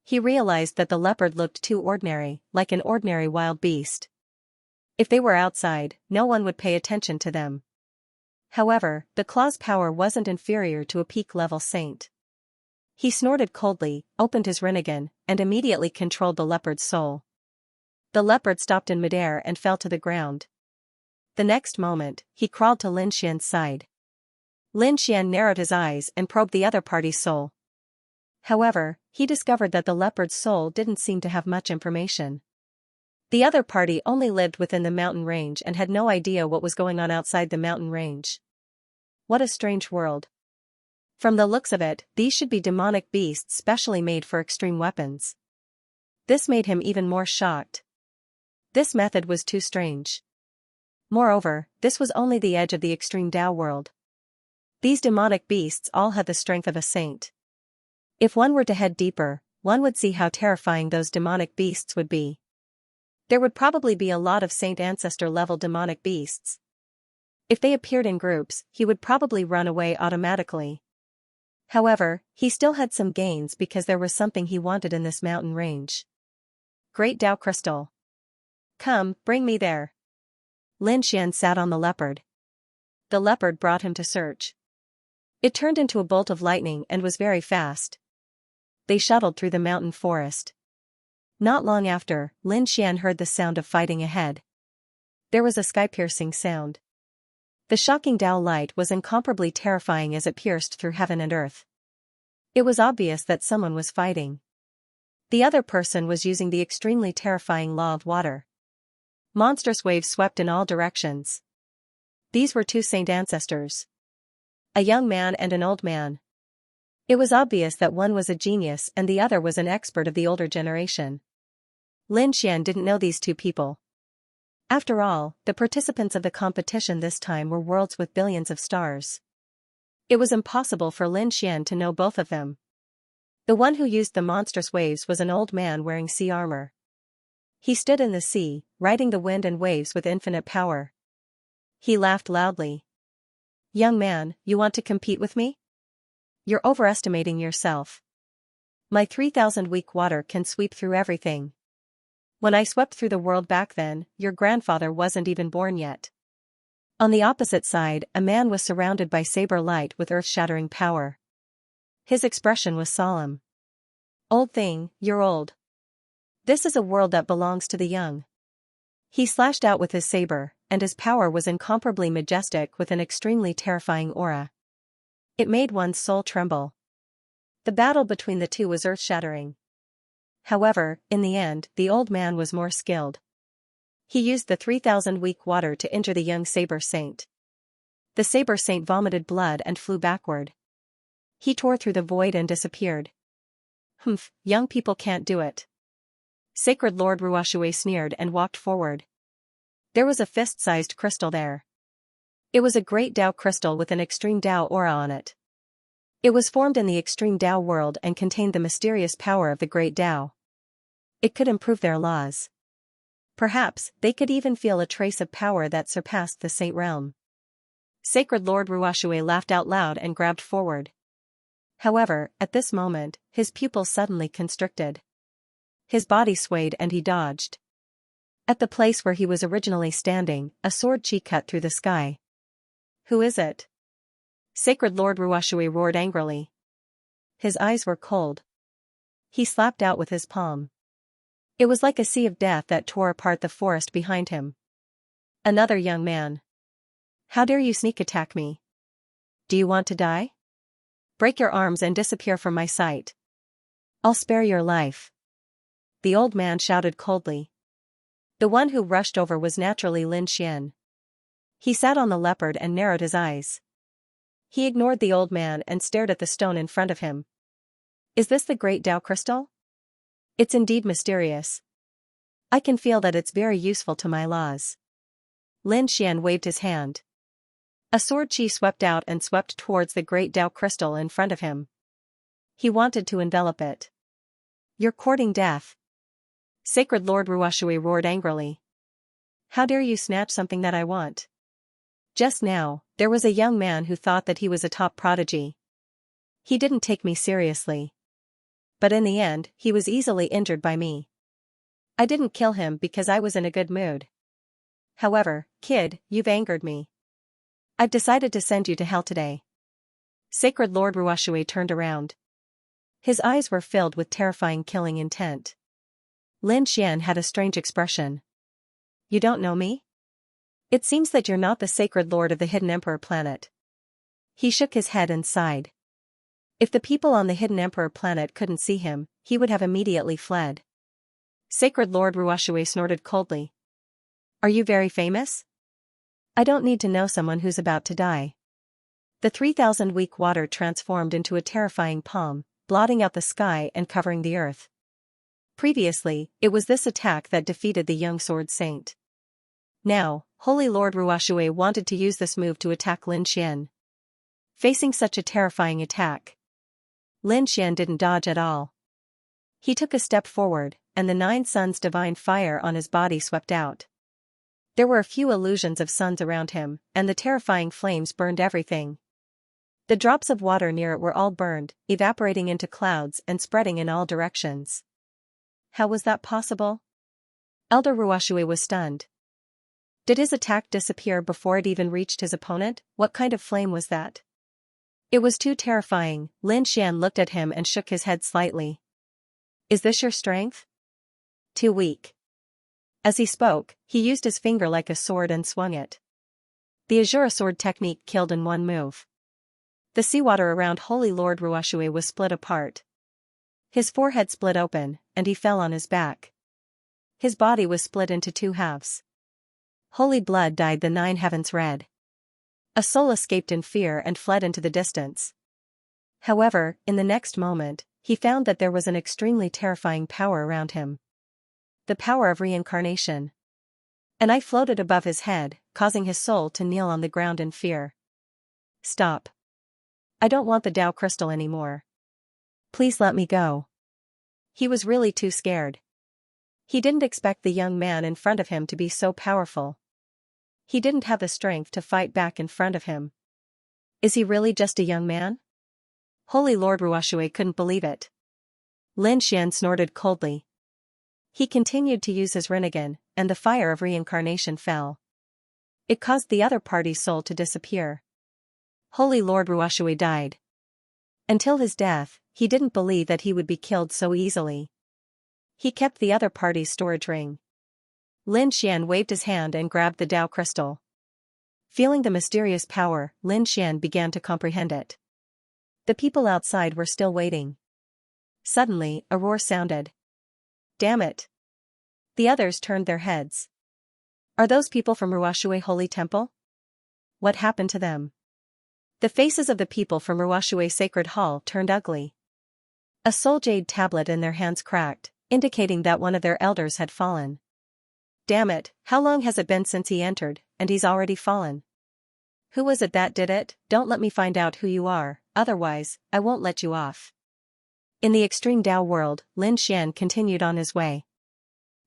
A: He realized that the leopard looked too ordinary, like an ordinary wild beast. If they were outside, no one would pay attention to them. However, the claw's power wasn't inferior to a peak-level saint. He snorted coldly, opened his rinnegan, and immediately controlled the leopard's soul. The leopard stopped in midair and fell to the ground. The next moment, he crawled to Lin Xian's side. Lin Xian narrowed his eyes and probed the other party's soul. However, he discovered that the leopard's soul didn't seem to have much information. The other party only lived within the mountain range and had no idea what was going on outside the mountain range. What a strange world. From the looks of it, these should be demonic beasts specially made for extreme weapons. This made him even more shocked. This method was too strange. Moreover, this was only the edge of the extreme Dao world. These demonic beasts all had the strength of a saint. If one were to head deeper, one would see how terrifying those demonic beasts would be. There would probably be a lot of saint ancestor-level demonic beasts. If they appeared in groups, he would probably run away automatically. However, he still had some gains because there was something he wanted in this mountain range. Great Dao Crystal. Come, bring me there. Lin Xian sat on the leopard. The leopard brought him to search. It turned into a bolt of lightning and was very fast. They shuttled through the mountain forest. Not long after, Lin Xian heard the sound of fighting ahead. There was a sky-piercing sound. The shocking Dao light was incomparably terrifying as it pierced through heaven and earth. It was obvious that someone was fighting. The other person was using the extremely terrifying law of water. Monstrous waves swept in all directions. These were 2 saint ancestors. A young man and an old man. It was obvious that one was a genius and the other was an expert of the older generation. Lin Xian didn't know these 2 people. After all, the participants of the competition this time were worlds with billions of stars. It was impossible for Lin Xian to know both of them. The one who used the monstrous waves was an old man wearing sea armor. He stood in the sea, riding the wind and waves with infinite power. He laughed loudly. Young man, you want to compete with me? You're overestimating yourself. My 3,000 weak water can sweep through everything. When I swept through the world back then, your grandfather wasn't even born yet. On the opposite side, a man was surrounded by saber light with earth-shattering power. His expression was solemn. Old thing, you're old. This is a world that belongs to the young. He slashed out with his saber, and his power was incomparably majestic with an extremely terrifying aura. It made one's soul tremble. The battle between the 2 was earth-shattering. However, in the end, the old man was more skilled. He used the 3,000 weak water to injure the young saber saint. The saber saint vomited blood and flew backward. He tore through the void and disappeared. Humph, young people can't do it. Sacred Lord Ruoxue sneered and walked forward. There was a fist-sized crystal there. It was a great Dao crystal with an extreme Dao aura on it. It was formed in the extreme Dao world and contained the mysterious power of the great Dao. It could improve their laws. Perhaps they could even feel a trace of power that surpassed the Saint realm. Sacred Lord Ruoxue laughed out loud and grabbed forward. However, at this moment, his pupils suddenly constricted. His body swayed and he dodged. At the place where he was originally standing, a sword chi cut through the sky. Who is it? Sacred Lord Ruoxue roared angrily. His eyes were cold. He slapped out with his palm. It was like a sea of death that tore apart the forest behind him. Another young man. How dare you sneak attack me? Do you want to die? Break your arms and disappear from my sight. I'll spare your life. The old man shouted coldly. The one who rushed over was naturally Lin Xian. He sat on the leopard and narrowed his eyes. He ignored the old man and stared at the stone in front of him. Is this the great Tao crystal? It's indeed mysterious. I can feel that it's very useful to my laws. Lin Xian waved his hand. A sword chi swept out and swept towards the great Tao crystal in front of him. He wanted to envelop it. You're courting death. Sacred Lord Ruoxue roared angrily. How dare you snatch something that I want? Just now, there was a young man who thought that he was a top prodigy. He didn't take me seriously. But in the end, he was easily injured by me. I didn't kill him because I was in a good mood. However, kid, you've angered me. I've decided to send you to hell today. Sacred Lord Ruoxue turned around. His eyes were filled with terrifying killing intent. Lin Xian had a strange expression. You don't know me? It seems that you're not the Sacred Lord of the Hidden Emperor planet. He shook his head and sighed. If the people on the Hidden Emperor planet couldn't see him, he would have immediately fled. Sacred Lord Ruoxue snorted coldly. Are you very famous? I don't need to know someone who's about to die. The 3,000 week water transformed into a terrifying palm, blotting out the sky and covering the earth. Previously, it was this attack that defeated the young sword saint. Now, Holy Lord Ruoxue wanted to use this move to attack Lin Xian. Facing such a terrifying attack, Lin Xian didn't dodge at all. He took a step forward, and the 9 suns divine fire on his body swept out. There were a few illusions of suns around him, and the terrifying flames burned everything. The drops of water near it were all burned, evaporating into clouds and spreading in all directions. How was that possible? Elder Ruoxue was stunned. Did his attack disappear before it even reached his opponent? What kind of flame was that? It was too terrifying. Lin Xian looked at him and shook his head slightly. Is this your strength? Too weak. As he spoke, he used his finger like a sword and swung it. The Azura sword technique killed in one move. The seawater around Holy Lord Ruoxue was split apart. His forehead split open, and he fell on his back. His body was split into 2 halves. Holy blood dyed the 9 heavens red. A soul escaped in fear and fled into the distance. However, in the next moment, he found that there was an extremely terrifying power around him. The power of reincarnation. An eye floated above his head, causing his soul to kneel on the ground in fear. Stop. I don't want the Tao crystal anymore. Please let me go. He was really too scared. He didn't expect the young man in front of him to be so powerful. He didn't have the strength to fight back in front of him. Is he really just a young man? Holy Lord Ruoxue couldn't believe it. Lin Xian snorted coldly. He continued to use his Rinnegan, and the fire of reincarnation fell. It caused the other party's soul to disappear. Holy Lord Ruoxue died. Until his death, he didn't believe that he would be killed so easily. He kept the other party's storage ring. Lin Xian waved his hand and grabbed the Tao crystal. Feeling the mysterious power, Lin Xian began to comprehend it. The people outside were still waiting. Suddenly, a roar sounded. Damn it! The others turned their heads. Are those people from Ruoxue Holy Temple? What happened to them? The faces of the people from Ruoxue Sacred Hall turned ugly. A soul jade tablet in their hands cracked, indicating that one of their elders had fallen. Damn it, how long has it been since he entered, and he's already fallen? Who was it that did it? Don't let me find out who you are, otherwise, I won't let you off. In the extreme Tao world, Lin Xian continued on his way.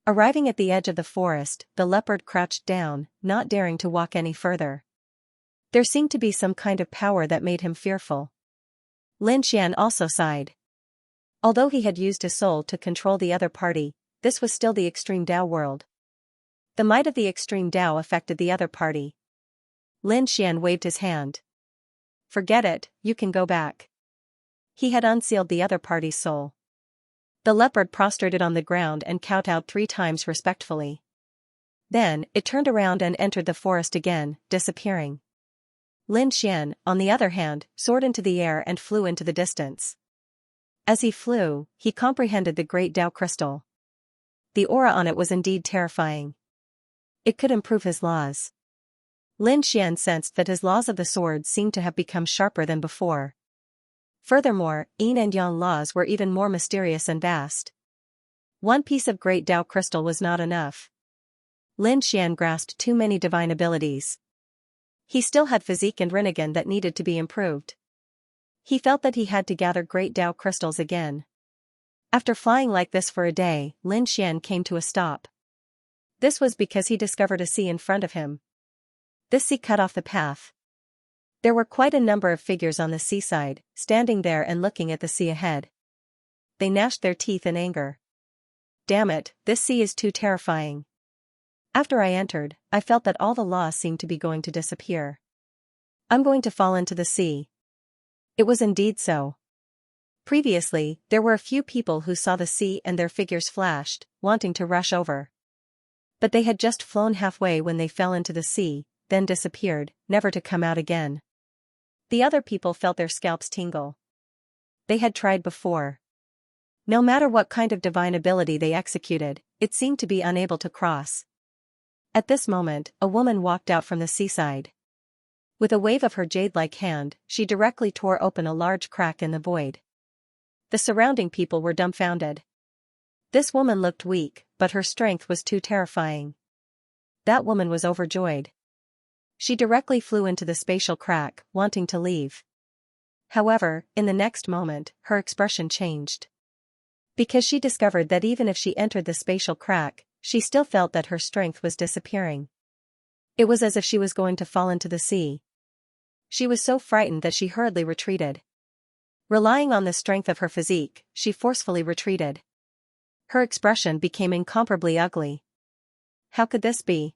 A: Arriving at the edge of the forest, the leopard crouched down, not daring to walk any further. There seemed to be some kind of power that made him fearful. Lin Xian also sighed. Although he had used his soul to control the other party, this was still the extreme Tao world. The might of the extreme Tao affected the other party. Lin Xian waved his hand. Forget it, you can go back. He had unsealed the other party's soul. The leopard prostrated on the ground and kowtowed 3 times respectfully. Then, it turned around and entered the forest again, disappearing. Lin Xian, on the other hand, soared into the air and flew into the distance. As he flew, he comprehended the great Tao crystal. The aura on it was indeed terrifying. It could improve his laws. Lin Xian sensed that his laws of the sword seemed to have become sharper than before. Furthermore, yin and yang laws were even more mysterious and vast. One piece of great Tao crystal was not enough. Lin Xian grasped too many divine abilities. He still had physique and Rinnegan that needed to be improved. He felt that he had to gather great Tao crystals again. After flying like this for a day, Lin Xian came to a stop. This was because he discovered a sea in front of him. This sea cut off the path. There were quite a number of figures on the seaside, standing there and looking at the sea ahead. They gnashed their teeth in anger. Damn it, this sea is too terrifying. After I entered, I felt that all the laws seemed to be going to disappear. I'm going to fall into the sea. It was indeed so. Previously, there were a few people who saw the sea and their figures flashed, wanting to rush over. But they had just flown halfway when they fell into the sea, then disappeared, never to come out again. The other people felt their scalps tingle. They had tried before. No matter what kind of divine ability they executed, it seemed to be unable to cross. At this moment, a woman walked out from the seaside. With a wave of her jade-like hand, she directly tore open a large crack in the void. The surrounding people were dumbfounded. This woman looked weak, but her strength was too terrifying. That woman was overjoyed. She directly flew into the spatial crack, wanting to leave. However, in the next moment, her expression changed. Because she discovered that even if she entered the spatial crack, she still felt that her strength was disappearing. It was as if she was going to fall into the sea. She was so frightened that she hurriedly retreated. Relying on the strength of her physique, she forcefully retreated. Her expression became incomparably ugly. How could this be?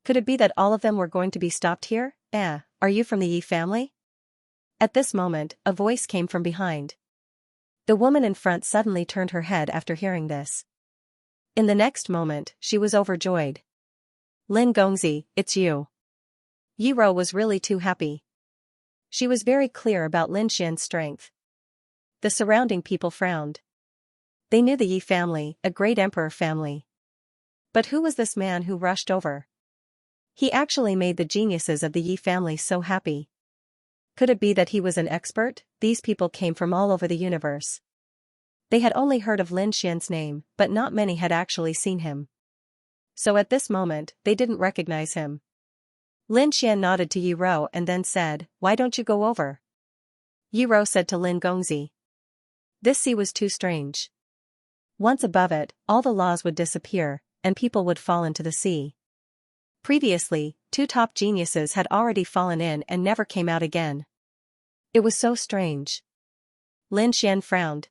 A: Could it be that all of them were going to be stopped here? Are you from the Yi family? At this moment, a voice came from behind. The woman in front suddenly turned her head after hearing this. In the next moment, she was overjoyed. Lin Gongzi, it's you. Yi Ro was really too happy. She was very clear about Lin Xian's strength. The surrounding people frowned. They knew the Yi family, a great emperor family. But who was this man who rushed over? He actually made the geniuses of the Yi family so happy. Could it be that he was an expert? These people came from all over the universe. They had only heard of Lin Xian's name, but not many had actually seen him. So at this moment, they didn't recognize him. Lin Xian nodded to Yi Ro and then said, "Why don't you go over?" Yi Ro said to Lin Gongzi. This sea was too strange. Once above it, all the laws would disappear, and people would fall into the sea. Previously, 2 top geniuses had already fallen in and never came out again. It was so strange. Lin Xian frowned.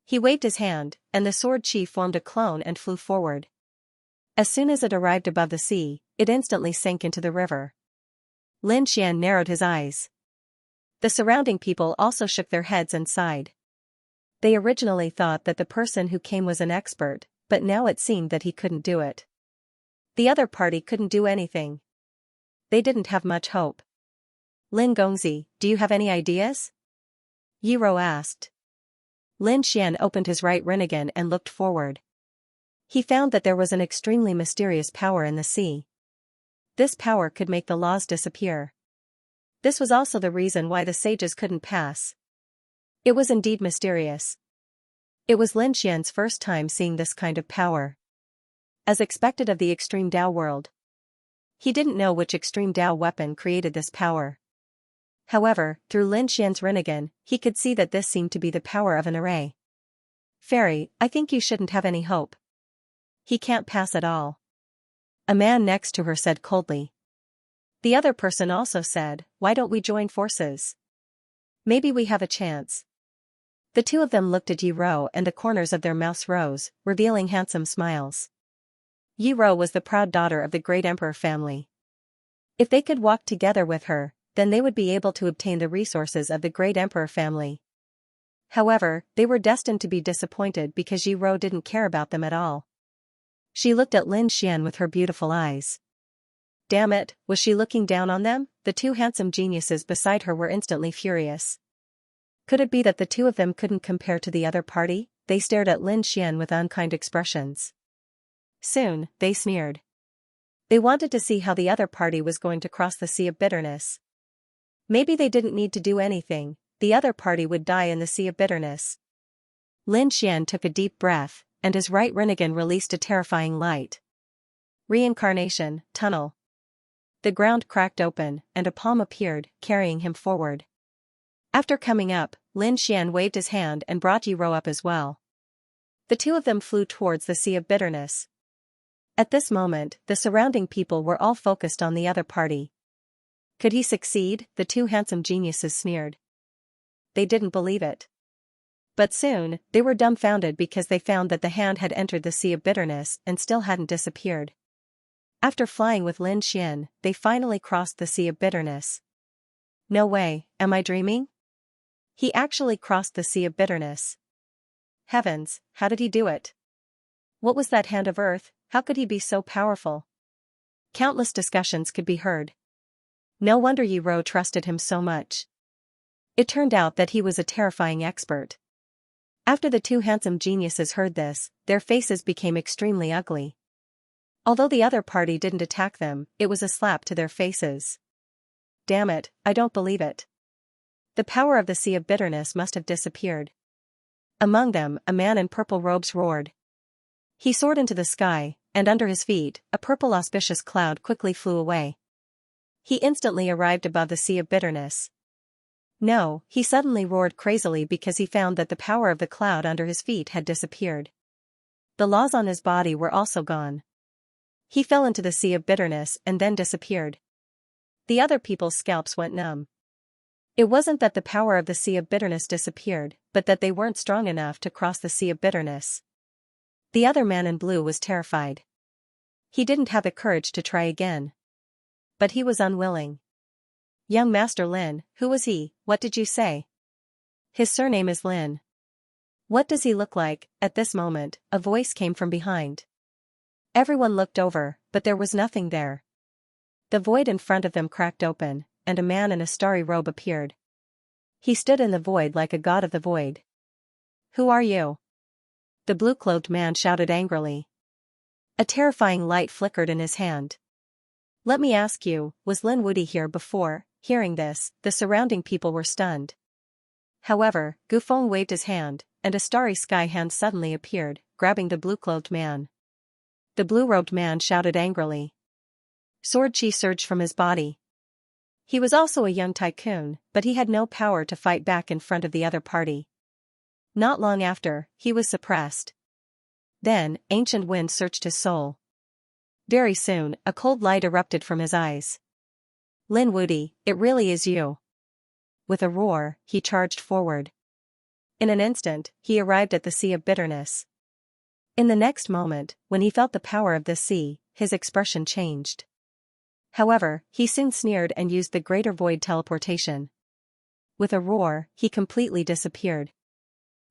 A: He waved his hand, and the sword chi formed a clone and flew forward. As soon as it arrived above the sea, it instantly sank into the river. Lin Xian narrowed his eyes. The surrounding people also shook their heads and sighed. They originally thought that the person who came was an expert, but now it seemed that he couldn't do it. The other party couldn't do anything. They didn't have much hope. Lin Gongzi, do you have any ideas? Yi Ro asked. Lin Xian opened his right Rinnegan and looked forward. He found that there was an extremely mysterious power in the sea. This power could make the laws disappear. This was also the reason why the sages couldn't pass. It was indeed mysterious. It was Lin Xian's first time seeing this kind of power. As expected of the extreme Tao world. He didn't know which extreme Tao weapon created this power. However, through Lin Xian's Rinnegan, he could see that this seemed to be the power of an array. Fairy, I think you shouldn't have any hope. He can't pass at all. A man next to her said coldly. The other person also said, why don't we join forces? Maybe we have a chance. The two of them looked at Yi Ro and the corners of their mouths rose, revealing handsome smiles. Yi Ro was the proud daughter of the great emperor family. If they could walk together with her, then they would be able to obtain the resources of the great emperor family. However, they were destined to be disappointed because Yi Ro didn't care about them at all. She looked at Lin Xian with her beautiful eyes. Damn it, was she looking down on them? The two handsome geniuses beside her were instantly furious. Could it be that the two of them couldn't compare to the other party? They stared at Lin Xian with unkind expressions. Soon, they sneered. They wanted to see how the other party was going to cross the sea of bitterness. Maybe they didn't need to do anything, the other party would die in the sea of bitterness. Lin Xian took a deep breath, and his right Rinnegan released a terrifying light. Reincarnation, tunnel. The ground cracked open, and a palm appeared, carrying him forward. After coming up, Lin Xian waved his hand and brought Yi Ro up as well. The two of them flew towards the sea of bitterness. At this moment, the surrounding people were all focused on the other party. Could he succeed? The two handsome geniuses sneered. They didn't believe it. But soon, they were dumbfounded because they found that the hand had entered the sea of bitterness and still hadn't disappeared. After flying with Lin Xian, they finally crossed the sea of bitterness. No way, am I dreaming? He actually crossed the sea of bitterness. Heavens, how did he do it? What was that hand of earth? How could he be so powerful? Countless discussions could be heard. No wonder Yi Ro trusted him so much. It turned out that he was a terrifying expert. After the two handsome geniuses heard this, their faces became extremely ugly. Although the other party didn't attack them, it was a slap to their faces. Damn it, I don't believe it. The power of the sea of bitterness must have disappeared. Among them, a man in purple robes roared. He soared into the sky, and under his feet, a purple auspicious cloud quickly flew away. He instantly arrived above the sea of bitterness. No, he suddenly roared crazily because he found that the power of the cloud under his feet had disappeared. The laws on his body were also gone. He fell into the sea of bitterness and then disappeared. The other people's scalps went numb. It wasn't that the power of the sea of bitterness disappeared, but that they weren't strong enough to cross the sea of bitterness. The other man in blue was terrified. He didn't have the courage to try again. But he was unwilling. Young Master Lin, who was he? What did you say? His surname is Lin. What does he look like? At this moment, a voice came from behind. Everyone looked over, but there was nothing there. The void in front of them cracked open, and a man in a starry robe appeared. He stood in the void like a god of the void. Who are you? The blue-clothed man shouted angrily. A terrifying light flickered in his hand. Let me ask you, was Lin Wuti here before? Hearing this, the surrounding people were stunned. However, Gufeng waved his hand, and a starry sky hand suddenly appeared, grabbing the blue-clothed man. The blue-robed man shouted angrily. Sword chi surged from his body. He was also a young tycoon, but he had no power to fight back in front of the other party. Not long after, he was suppressed. Then, ancient wind searched his soul. Very soon, a cold light erupted from his eyes. Lin Wuti, it really is you. With a roar, he charged forward. In an instant, he arrived at the sea of bitterness. In the next moment, when he felt the power of this sea, his expression changed. However, he soon sneered and used the greater void teleportation. With a roar, he completely disappeared.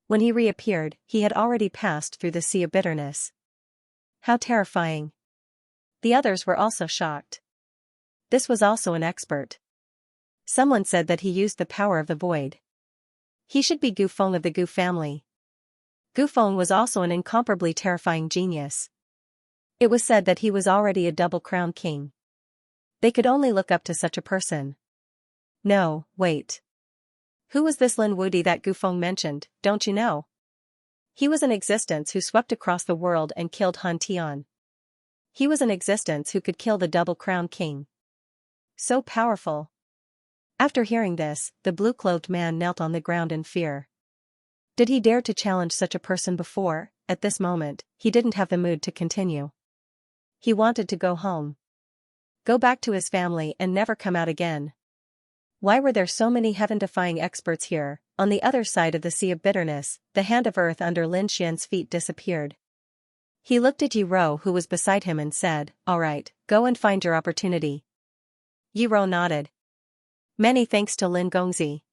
A: When he reappeared, he had already passed through the sea of bitterness. How terrifying. The others were also shocked. This was also an expert. Someone said that he used the power of the void. He should be Gufeng of the Gu family. Gufeng was also an incomparably terrifying genius. It was said that he was already a double-crowned king. They could only look up to such a person. No, wait. Who was this Lin Wuti that Gufeng mentioned, don't you know? He was an existence who swept across the world and killed Han Tian. He was an existence who could kill the double-crowned king. So powerful. After hearing this, the blue-clothed man knelt on the ground in fear. Did he dare to challenge such a person before? At this moment, he didn't have the mood to continue. He wanted to go home. Go back to his family and never come out again. Why were there so many heaven-defying experts here? On the other side of the sea of bitterness, the hand of earth under Lin Xian's feet disappeared. He looked at Yi Ro, who was beside him, and said, "All right, go and find your opportunity." Yi Ro nodded. "Many thanks to Lin Gongzi."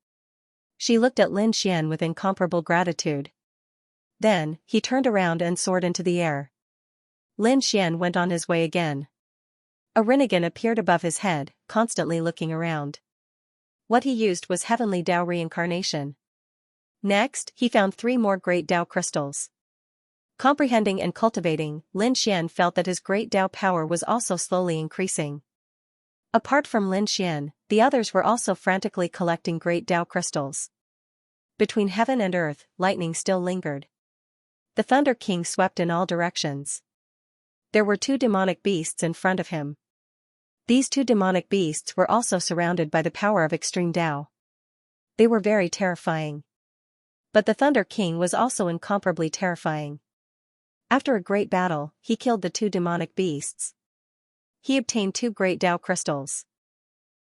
A: She looked at Lin Xian with incomparable gratitude. Then, he turned around and soared into the air. Lin Xian went on his way again. A Rinnegan appeared above his head, constantly looking around. What he used was heavenly Tao reincarnation. Next, he found 3 more great Tao crystals. Comprehending and cultivating, Lin Xian felt that his great Tao power was also slowly increasing. Apart from Lin Xian, the others were also frantically collecting great Tao crystals. Between heaven and earth, lightning still lingered. The Thunder King swept in all directions. There were 2 demonic beasts in front of him. These 2 demonic beasts were also surrounded by the power of extreme Tao. They were very terrifying. But the Thunder King was also incomparably terrifying. After a great battle, he killed the 2 demonic beasts. He obtained 2 great Tao crystals.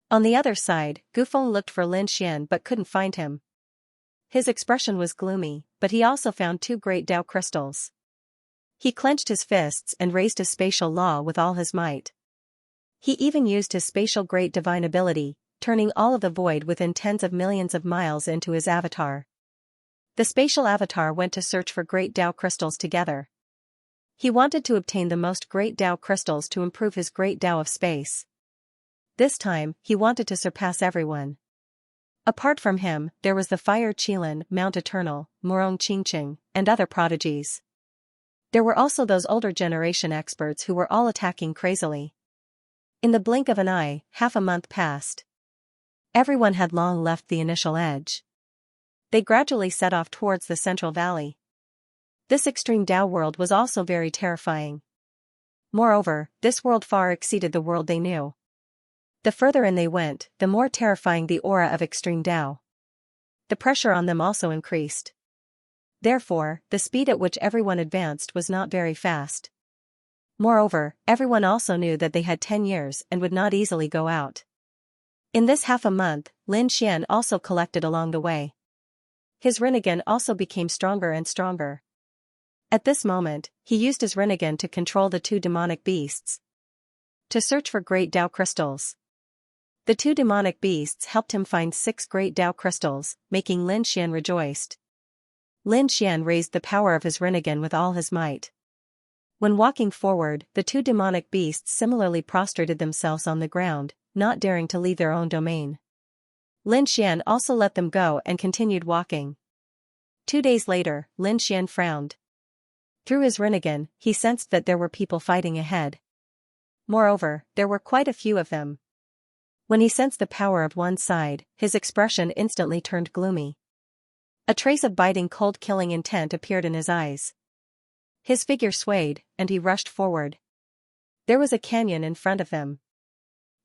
A: On the other side, Gufeng looked for Lin Xian but couldn't find him. His expression was gloomy, but he also found 2 great Tao crystals. He clenched his fists and raised his spatial law with all his might. He even used his spatial great divine ability, turning all of the void within tens of millions of miles into his avatar. The spatial avatar went to search for great Tao crystals together. He wanted to obtain the most great Tao crystals to improve his great Tao of space. This time, he wanted to surpass everyone. Apart from him, there was the Fire Qilin, Mount Eternal, Murong Qingqing, and other prodigies. There were also those older generation experts who were all attacking crazily. In the blink of an eye, half a month passed. Everyone had long left the initial edge. They gradually set off towards the central valley. This extreme Tao world was also very terrifying. Moreover, this world far exceeded the world they knew. The further in they went, the more terrifying the aura of extreme Tao. The pressure on them also increased. Therefore, the speed at which everyone advanced was not very fast. Moreover, everyone also knew that they had 10 years and would not easily go out. In this half a month, Lin Xian also collected along the way. His Rinnegan also became stronger and stronger. At this moment, he used his Rinnegan to control the 2 demonic beasts. To search for great Tao crystals. The 2 demonic beasts helped him find 6 great Tao crystals, making Lin Xian rejoiced. Lin Xian raised the power of his Rinnegan with all his might. When walking forward, the 2 demonic beasts similarly prostrated themselves on the ground, not daring to leave their own domain. Lin Xian also let them go and continued walking. 2 days later, Lin Xian frowned. Through his Rinnegan, he sensed that there were people fighting ahead. Moreover, there were quite a few of them. When he sensed the power of one side, his expression instantly turned gloomy. A trace of biting cold killing intent appeared in his eyes. His figure swayed, and he rushed forward. There was a canyon in front of him.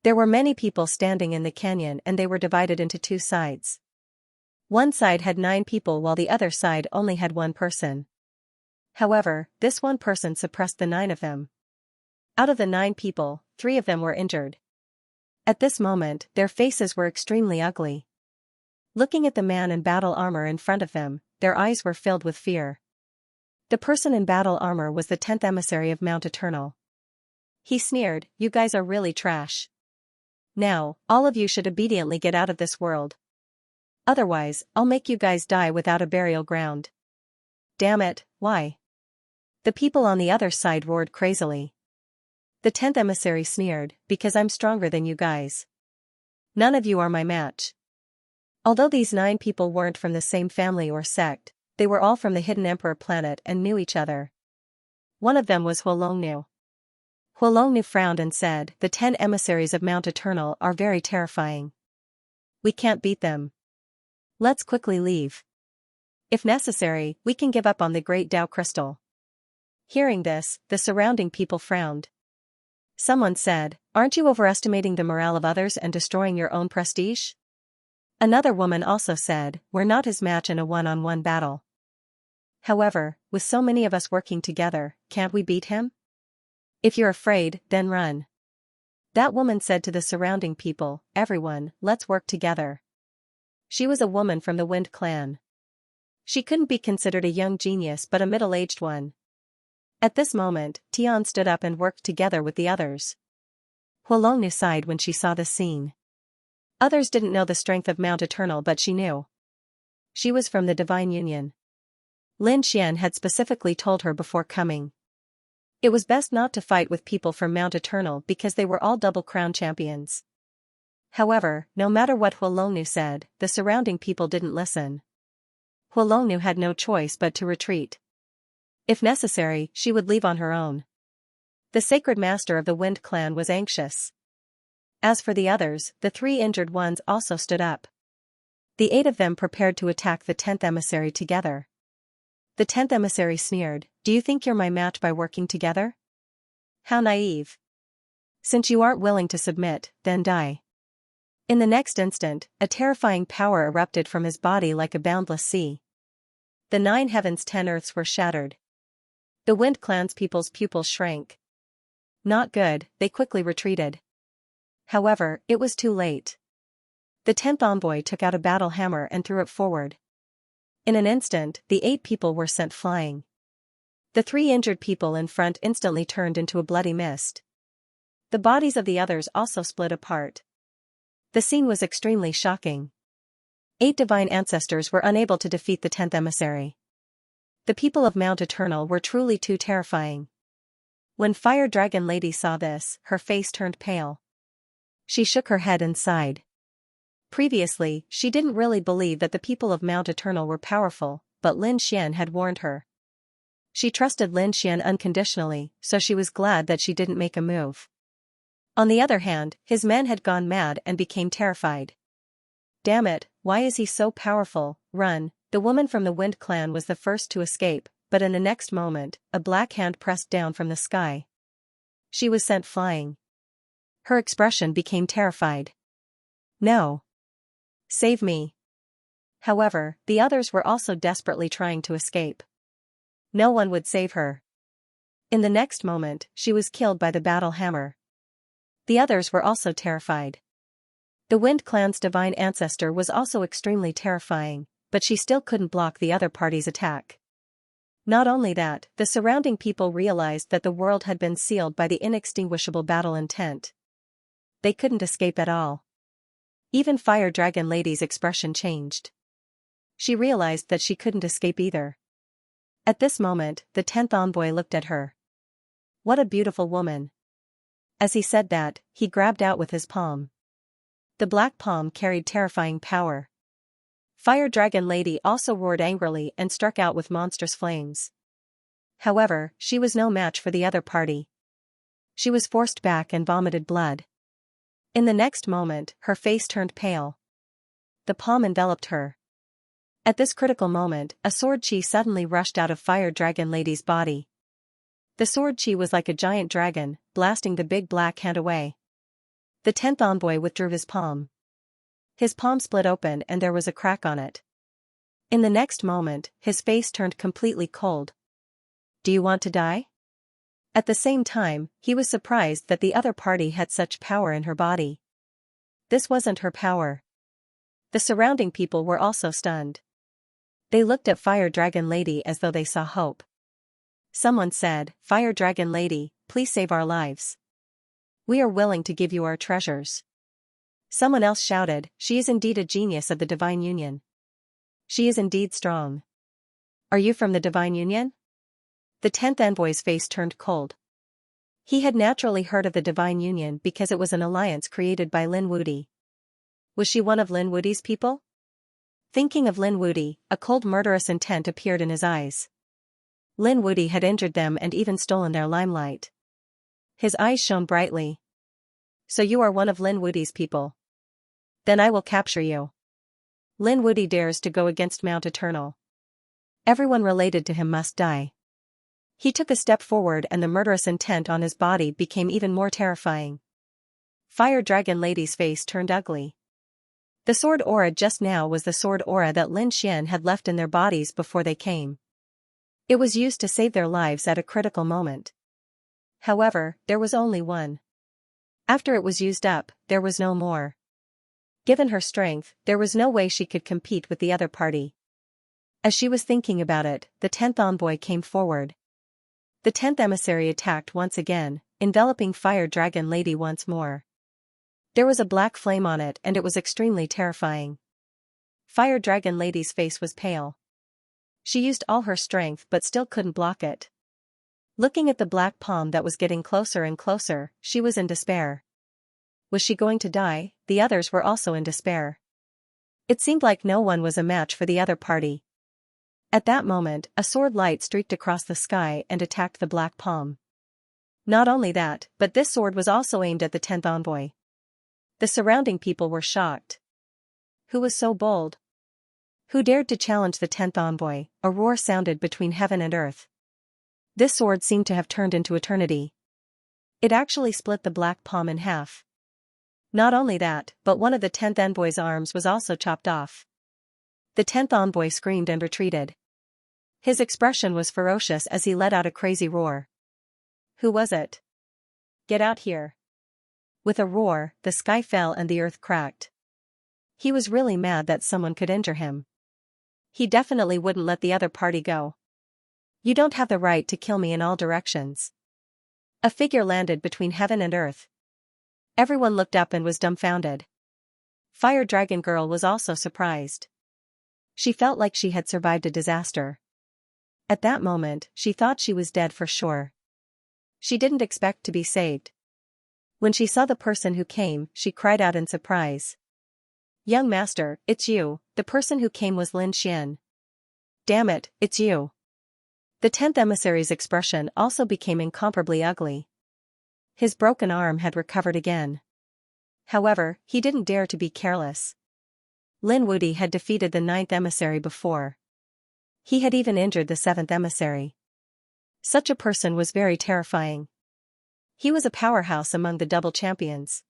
A: There were many people standing in the canyon and they were divided into 2 sides. One side had 9 people while the other side only had 1 person. However, this 1 person suppressed the 9 of them. Out of the 9 people, 3 of them were injured. At this moment, their faces were extremely ugly. Looking at the man in battle armor in front of them, their eyes were filled with fear. The person in battle armor was the 10th emissary of Mount Eternal. He sneered, "You guys are really trash. Now, all of you should obediently get out of this world. Otherwise, I'll make you guys die without a burial ground." "Damn it, why?" The people on the other side roared crazily. The 10th emissary sneered, "Because I'm stronger than you guys. None of you are my match." Although these 9 people weren't from the same family or sect, they were all from the Hidden Emperor planet and knew each other. One of them was Huolongnu. Huolongnu frowned and said, "The 10 emissaries of Mount Eternal are very terrifying. We can't beat them. Let's quickly leave. If necessary, we can give up on the great Tao crystal." Hearing this, the surrounding people frowned. Someone said, "Aren't you overestimating the morale of others and destroying your own prestige?" Another woman also said, "We're not his match in a one-on-one battle. However, with so many of us working together, can't we beat him? If you're afraid, then run." That woman said to the surrounding people, "Everyone, let's work together." She was a woman from the Wind clan. She couldn't be considered a young genius but a middle-aged one. At this moment, Tian stood up and worked together with the others. Huolongnu sighed when she saw this scene. Others didn't know the strength of Mount Eternal, but she knew. She was from the Divine Union. Lin Xian had specifically told her before coming. It was best not to fight with people from Mount Eternal because they were all double crown champions. However, no matter what Huolongnu said, the surrounding people didn't listen. Huolongnu had no choice but to retreat. If necessary, she would leave on her own. The sacred master of the Wind clan was anxious. As for the others, the 3 injured ones also stood up. The 8 of them prepared to attack the 10th emissary together. The 10th emissary sneered, "Do you think you're my match by working together? How naive. Since you aren't willing to submit, then die." In the next instant, a terrifying power erupted from his body like a boundless sea. The 9 heavens 10 earths were shattered. The Wind clan's people's pupils shrank. Not good, they quickly retreated. However, it was too late. The 10th envoy took out a battle hammer and threw it forward. In an instant, the 8 people were sent flying. The 3 injured people in front instantly turned into a bloody mist. The bodies of the others also split apart. The scene was extremely shocking. 8 divine ancestors were unable to defeat the 10th emissary. The people of Mount Eternal were truly too terrifying. When Fire Dragon Lady saw this, her face turned pale. She shook her head and sighed. Previously, she didn't really believe that the people of Mount Eternal were powerful, but Lin Xian had warned her. She trusted Lin Xian unconditionally, so she was glad that she didn't make a move. On the other hand, his men had gone mad and became terrified. "Damn it, why is he so powerful? Run!" The woman from the Wind clan was the first to escape, but in the next moment, a black hand pressed down from the sky. She was sent flying. Her expression became terrified. "No. Save me." However, the others were also desperately trying to escape. No one would save her. In the next moment, she was killed by the battle hammer. The others were also terrified. The Wind clan's divine ancestor was also extremely terrifying, but she still couldn't block the other party's attack. Not only that, the surrounding people realized that the world had been sealed by the inextinguishable battle intent. They couldn't escape at all. Even Fire Dragon Lady's expression changed. She realized that she couldn't escape either. At this moment, the 10th envoy looked at her. "What a beautiful woman." As he said that, he grabbed out with his palm. The black palm carried terrifying power. Fire Dragon Lady also roared angrily and struck out with monstrous flames. However, she was no match for the other party. She was forced back and vomited blood. In the next moment, her face turned pale. The palm enveloped her. At this critical moment, a sword chi suddenly rushed out of Fire Dragon Lady's body. The sword chi was like a giant dragon, blasting the big black hand away. The 10th envoy withdrew his palm. His palm split open and there was a crack on it. In the next moment, his face turned completely cold. "Do you want to die?" At the same time, he was surprised that the other party had such power in her body. This wasn't her power. The surrounding people were also stunned. They looked at Fire Dragon Lady as though they saw hope. Someone said, "Fire Dragon Lady, please save our lives. We are willing to give you our treasures." Someone else shouted, "She is indeed a genius of the Divine Union. She is indeed strong. Are you from the Divine Union?" The 10th envoy's face turned cold. He had naturally heard of the Divine Union because it was an alliance created by Lin Wudi. Was she one of Lin Wudi's people? Thinking of Lin Wudi, a cold murderous intent appeared in his eyes. Lin Wudi had injured them and even stolen their limelight. His eyes shone brightly. "So you are one of Lin Wudi's people. Then I will capture you." Lin Wudi dares to go against Mount Eternal. Everyone related to him must die. He took a step forward and the murderous intent on his body became even more terrifying. Fire Dragon Lady's face turned ugly. The sword aura just now was the sword aura that Lin Xian had left in their bodies before they came. It was used to save their lives at a critical moment. However, there was only one. After it was used up, there was no more. Given her strength, there was no way she could compete with the other party. As she was thinking about it, the 10th envoy came forward. The 10th emissary attacked once again, enveloping Fire Dragon Lady once more. There was a black flame on it and it was extremely terrifying. Fire Dragon Lady's face was pale. She used all her strength but still couldn't block it. Looking at the black palm that was getting closer and closer, she was in despair. Was she going to die? The others were also in despair. It seemed like no one was a match for the other party. At that moment, a sword light streaked across the sky and attacked the black palm. Not only that, but this sword was also aimed at the 10th envoy. The surrounding people were shocked. Who was so bold? Who dared to challenge the 10th envoy? A roar sounded between heaven and earth. This sword seemed to have turned into eternity. It actually split the black palm in half. Not only that, but one of the 10th envoy's arms was also chopped off. The 10th envoy screamed and retreated. His expression was ferocious as he let out a crazy roar. Who was it? Get out here. With a roar, the sky fell and the earth cracked. He was really mad that someone could injure him. He definitely wouldn't let the other party go. You don't have the right to kill me in all directions. A figure landed between heaven and earth. Everyone looked up and was dumbfounded. Fire Dragon Girl was also surprised. She felt like she had survived a disaster. At that moment, she thought she was dead for sure. She didn't expect to be saved. When she saw the person who came, she cried out in surprise. Young master, it's you. The person who came was Lin Xian. Damn it, it's you. The 10th emissary's expression also became incomparably ugly. His broken arm had recovered again. However, he didn't dare to be careless. Lin Wuti had defeated the 9th emissary before. He had even injured the 7th emissary. Such a person was very terrifying. He was a powerhouse among the double champions.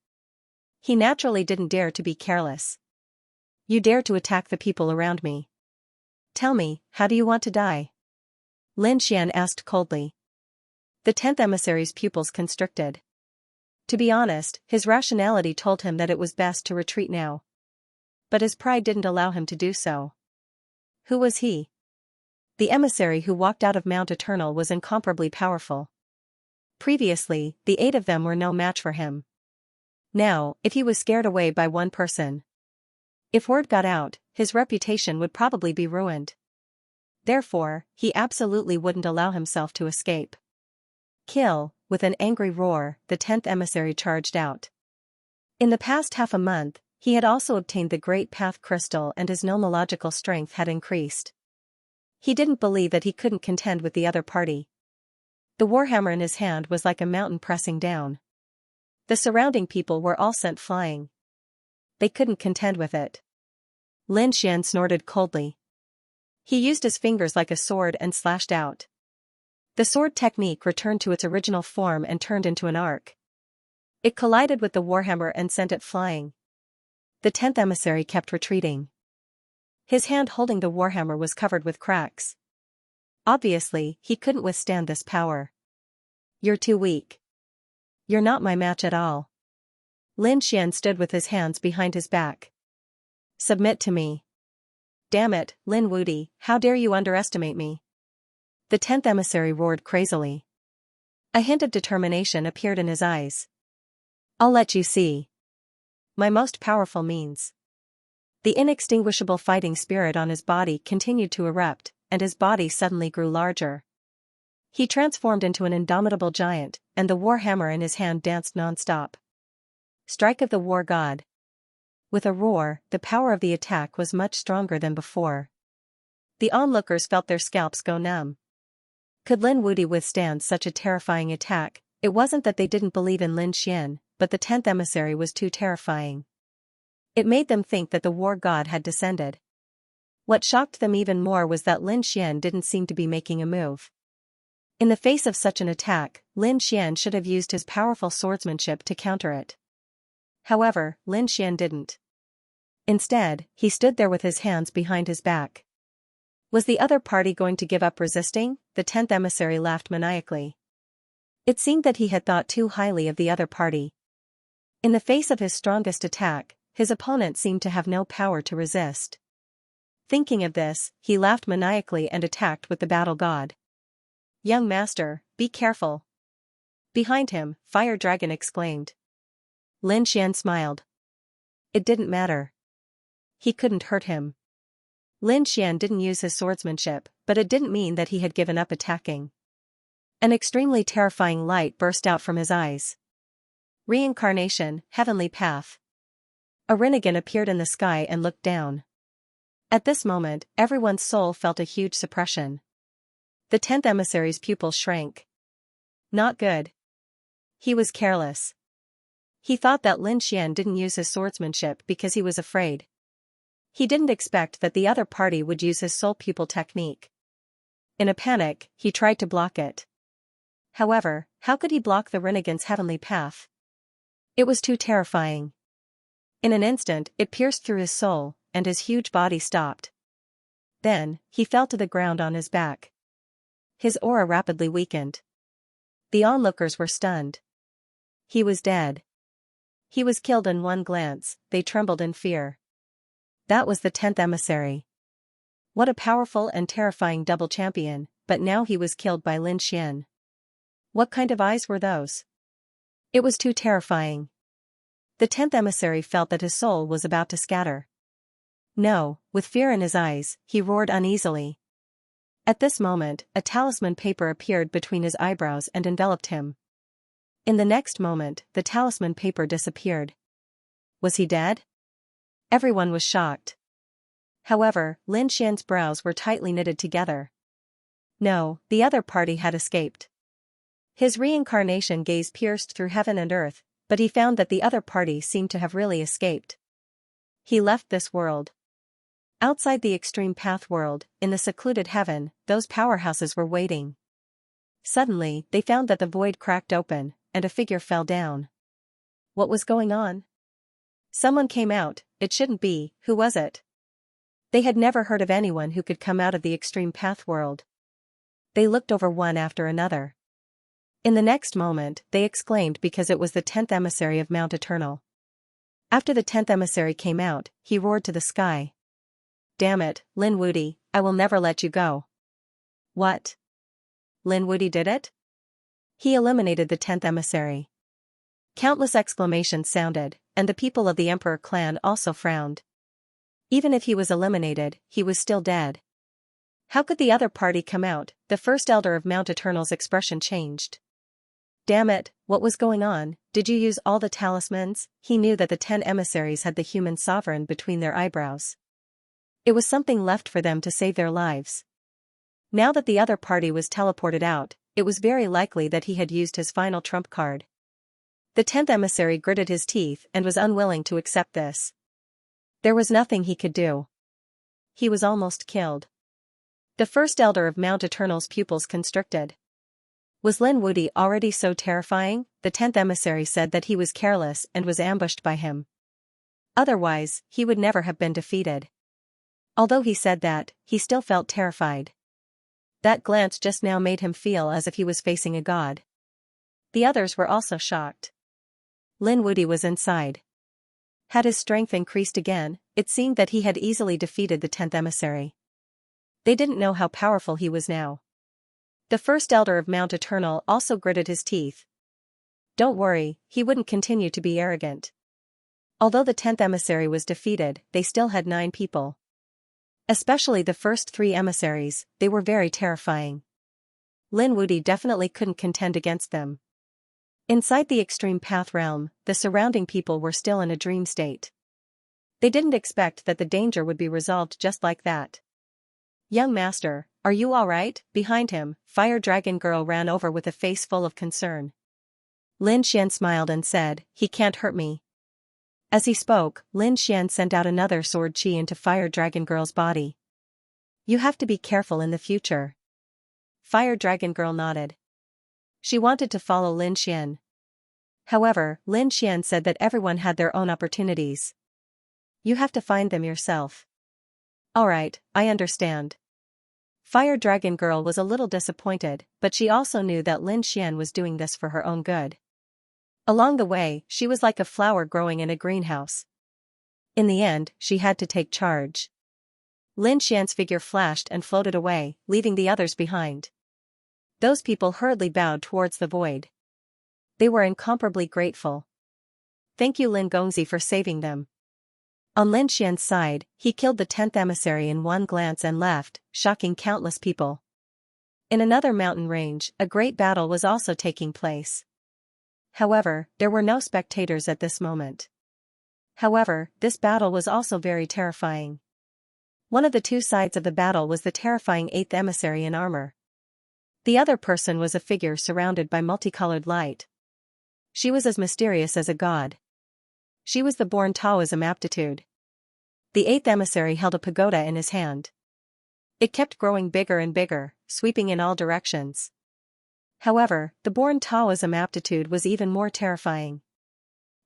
A: He naturally didn't dare to be careless. You dare to attack the people around me. Tell me, how do you want to die? Lin Xian asked coldly. The 10th emissary's pupils constricted. To be honest, his rationality told him that it was best to retreat now. But his pride didn't allow him to do so. Who was he? The emissary who walked out of Mount Eternal was incomparably powerful. Previously, the 8 of them were no match for him. Now, if he was scared away by one person. If word got out, his reputation would probably be ruined. Therefore, he absolutely wouldn't allow himself to escape. Kill, with an angry roar, the 10th emissary charged out. In the past half a month, he had also obtained the Great Path Crystal and his nomological strength had increased. He didn't believe that he couldn't contend with the other party. The warhammer in his hand was like a mountain pressing down. The surrounding people were all sent flying. They couldn't contend with it. Lin Xian snorted coldly. He used his fingers like a sword and slashed out. The sword technique returned to its original form and turned into an arc. It collided with the warhammer and sent it flying. The 10th emissary kept retreating. His hand holding the warhammer was covered with cracks. Obviously, he couldn't withstand this power. You're too weak. You're not my match at all. Lin Xian stood with his hands behind his back. Submit to me. Damn it, Lin Wuti, how dare you underestimate me? The 10th emissary roared crazily. A hint of determination appeared in his eyes. I'll let you see. My most powerful means. The inextinguishable fighting spirit on his body continued to erupt, and his body suddenly grew larger. He transformed into an indomitable giant, and the warhammer in his hand danced non-stop. Strike of the war god. With a roar, the power of the attack was much stronger than before. The onlookers felt their scalps go numb. Could Lin Wuti withstand such a terrifying attack? It wasn't that they didn't believe in Lin Xian, but the 10th emissary was too terrifying. It made them think that the war god had descended. What shocked them even more was that Lin Xian didn't seem to be making a move. In the face of such an attack, Lin Xian should have used his powerful swordsmanship to counter it. However, Lin Xian didn't. Instead, he stood there with his hands behind his back. Was the other party going to give up resisting? The 10th emissary laughed maniacally. It seemed that he had thought too highly of the other party. In the face of his strongest attack, his opponent seemed to have no power to resist. Thinking of this, he laughed maniacally and attacked with the battle god. "Young master, be careful." Behind him, Fire Dragon exclaimed. Lin Xian smiled. It didn't matter. He couldn't hurt him. Lin Xian didn't use his swordsmanship, but it didn't mean that he had given up attacking. An extremely terrifying light burst out from his eyes. Reincarnation, Heavenly Path. A Rinnegan appeared in the sky and looked down. At this moment, everyone's soul felt a huge suppression. The 10th emissary's pupils shrank. Not good. He was careless. He thought that Lin Xian didn't use his swordsmanship because he was afraid. He didn't expect that the other party would use his soul pupil technique. In a panic, he tried to block it. However, how could he block the Rinnegan's heavenly path? It was too terrifying. In an instant, it pierced through his soul, and his huge body stopped. Then, he fell to the ground on his back. His aura rapidly weakened. The onlookers were stunned. He was dead. He was killed in one glance. They trembled in fear. That was the 10th emissary. What a powerful and terrifying double champion, but now he was killed by Lin Xian. What kind of eyes were those? It was too terrifying. The 10th emissary felt that his soul was about to scatter. No, with fear in his eyes, he roared uneasily. At this moment, a talisman paper appeared between his eyebrows and enveloped him. In the next moment, the talisman paper disappeared. Was he dead? Everyone was shocked. However, Lin Xian's brows were tightly knitted together. No, the other party had escaped. His reincarnation gaze pierced through heaven and earth, but he found that the other party seemed to have really escaped. He left this world. Outside the extreme path world, in the secluded heaven, those powerhouses were waiting. Suddenly, they found that the void cracked open, and a figure fell down. What was going on? Someone came out. It shouldn't be. Who was it? They had never heard of anyone who could come out of the extreme path world. They looked over one after another. In the next moment, they exclaimed because it was the 10th emissary of Mount Eternal. After the 10th emissary came out, he roared to the sky. Damn it, Lin Wuti, I will never let you go. What? Lin Wuti did it? He eliminated the 10th emissary. Countless exclamations sounded, and the people of the Emperor clan also frowned. Even if he was eliminated, he was still dead. How could the other party come out? The first elder of Mount Eternal's expression changed. Damn it, what was going on? Did you use all the talismans? He knew that the 10 emissaries had the human sovereign between their eyebrows. It was something left for them to save their lives. Now that the other party was teleported out, it was very likely that he had used his final trump card. The 10th emissary gritted his teeth and was unwilling to accept this. There was nothing he could do. He was almost killed. The first elder of Mount Eternal's pupils constricted. Was Lin Wuti already so terrifying? The 10th emissary said that he was careless and was ambushed by him. Otherwise, he would never have been defeated. Although he said that, he still felt terrified. That glance just now made him feel as if he was facing a god. The others were also shocked. Lin Wuti was inside. Had his strength increased again, it seemed that he had easily defeated the 10th emissary. They didn't know how powerful he was now. The first elder of Mount Eternal also gritted his teeth. Don't worry, he wouldn't continue to be arrogant. Although the 10th emissary was defeated, they still had 9 people. Especially the first 3 emissaries, they were very terrifying. Lin Wuti definitely couldn't contend against them. Inside the extreme path realm, the surrounding people were still in a dream state. They didn't expect that the danger would be resolved just like that. Young master, are you alright? Behind him, Fire Dragon Girl ran over with a face full of concern. Lin Xian smiled and said, he can't hurt me. As he spoke, Lin Xian sent out another sword chi into Fire Dragon Girl's body. You have to be careful in the future. Fire Dragon Girl nodded. She wanted to follow Lin Xian. However, Lin Xian said that everyone had their own opportunities. You have to find them yourself. Alright, I understand. Fire Dragon Girl was a little disappointed, but she also knew that Lin Xian was doing this for her own good. Along the way, she was like a flower growing in a greenhouse. In the end, she had to take charge. Lin Xian's figure flashed and floated away, leaving the others behind. Those people hurriedly bowed towards the void. They were incomparably grateful. Thank you Lin Gongzi for saving them. On Lin Xian's side, he killed the 10th emissary in one glance and left, shocking countless people. In another mountain range, a great battle was also taking place. However, there were no spectators at this moment. However, this battle was also very terrifying. One of the two sides of the battle was the terrifying 8th emissary in armor. The other person was a figure surrounded by multicolored light. She was as mysterious as a god. She was the born Taoism aptitude. The 8th emissary held a pagoda in his hand. It kept growing bigger and bigger, sweeping in all directions. However, the born Taoism aptitude was even more terrifying.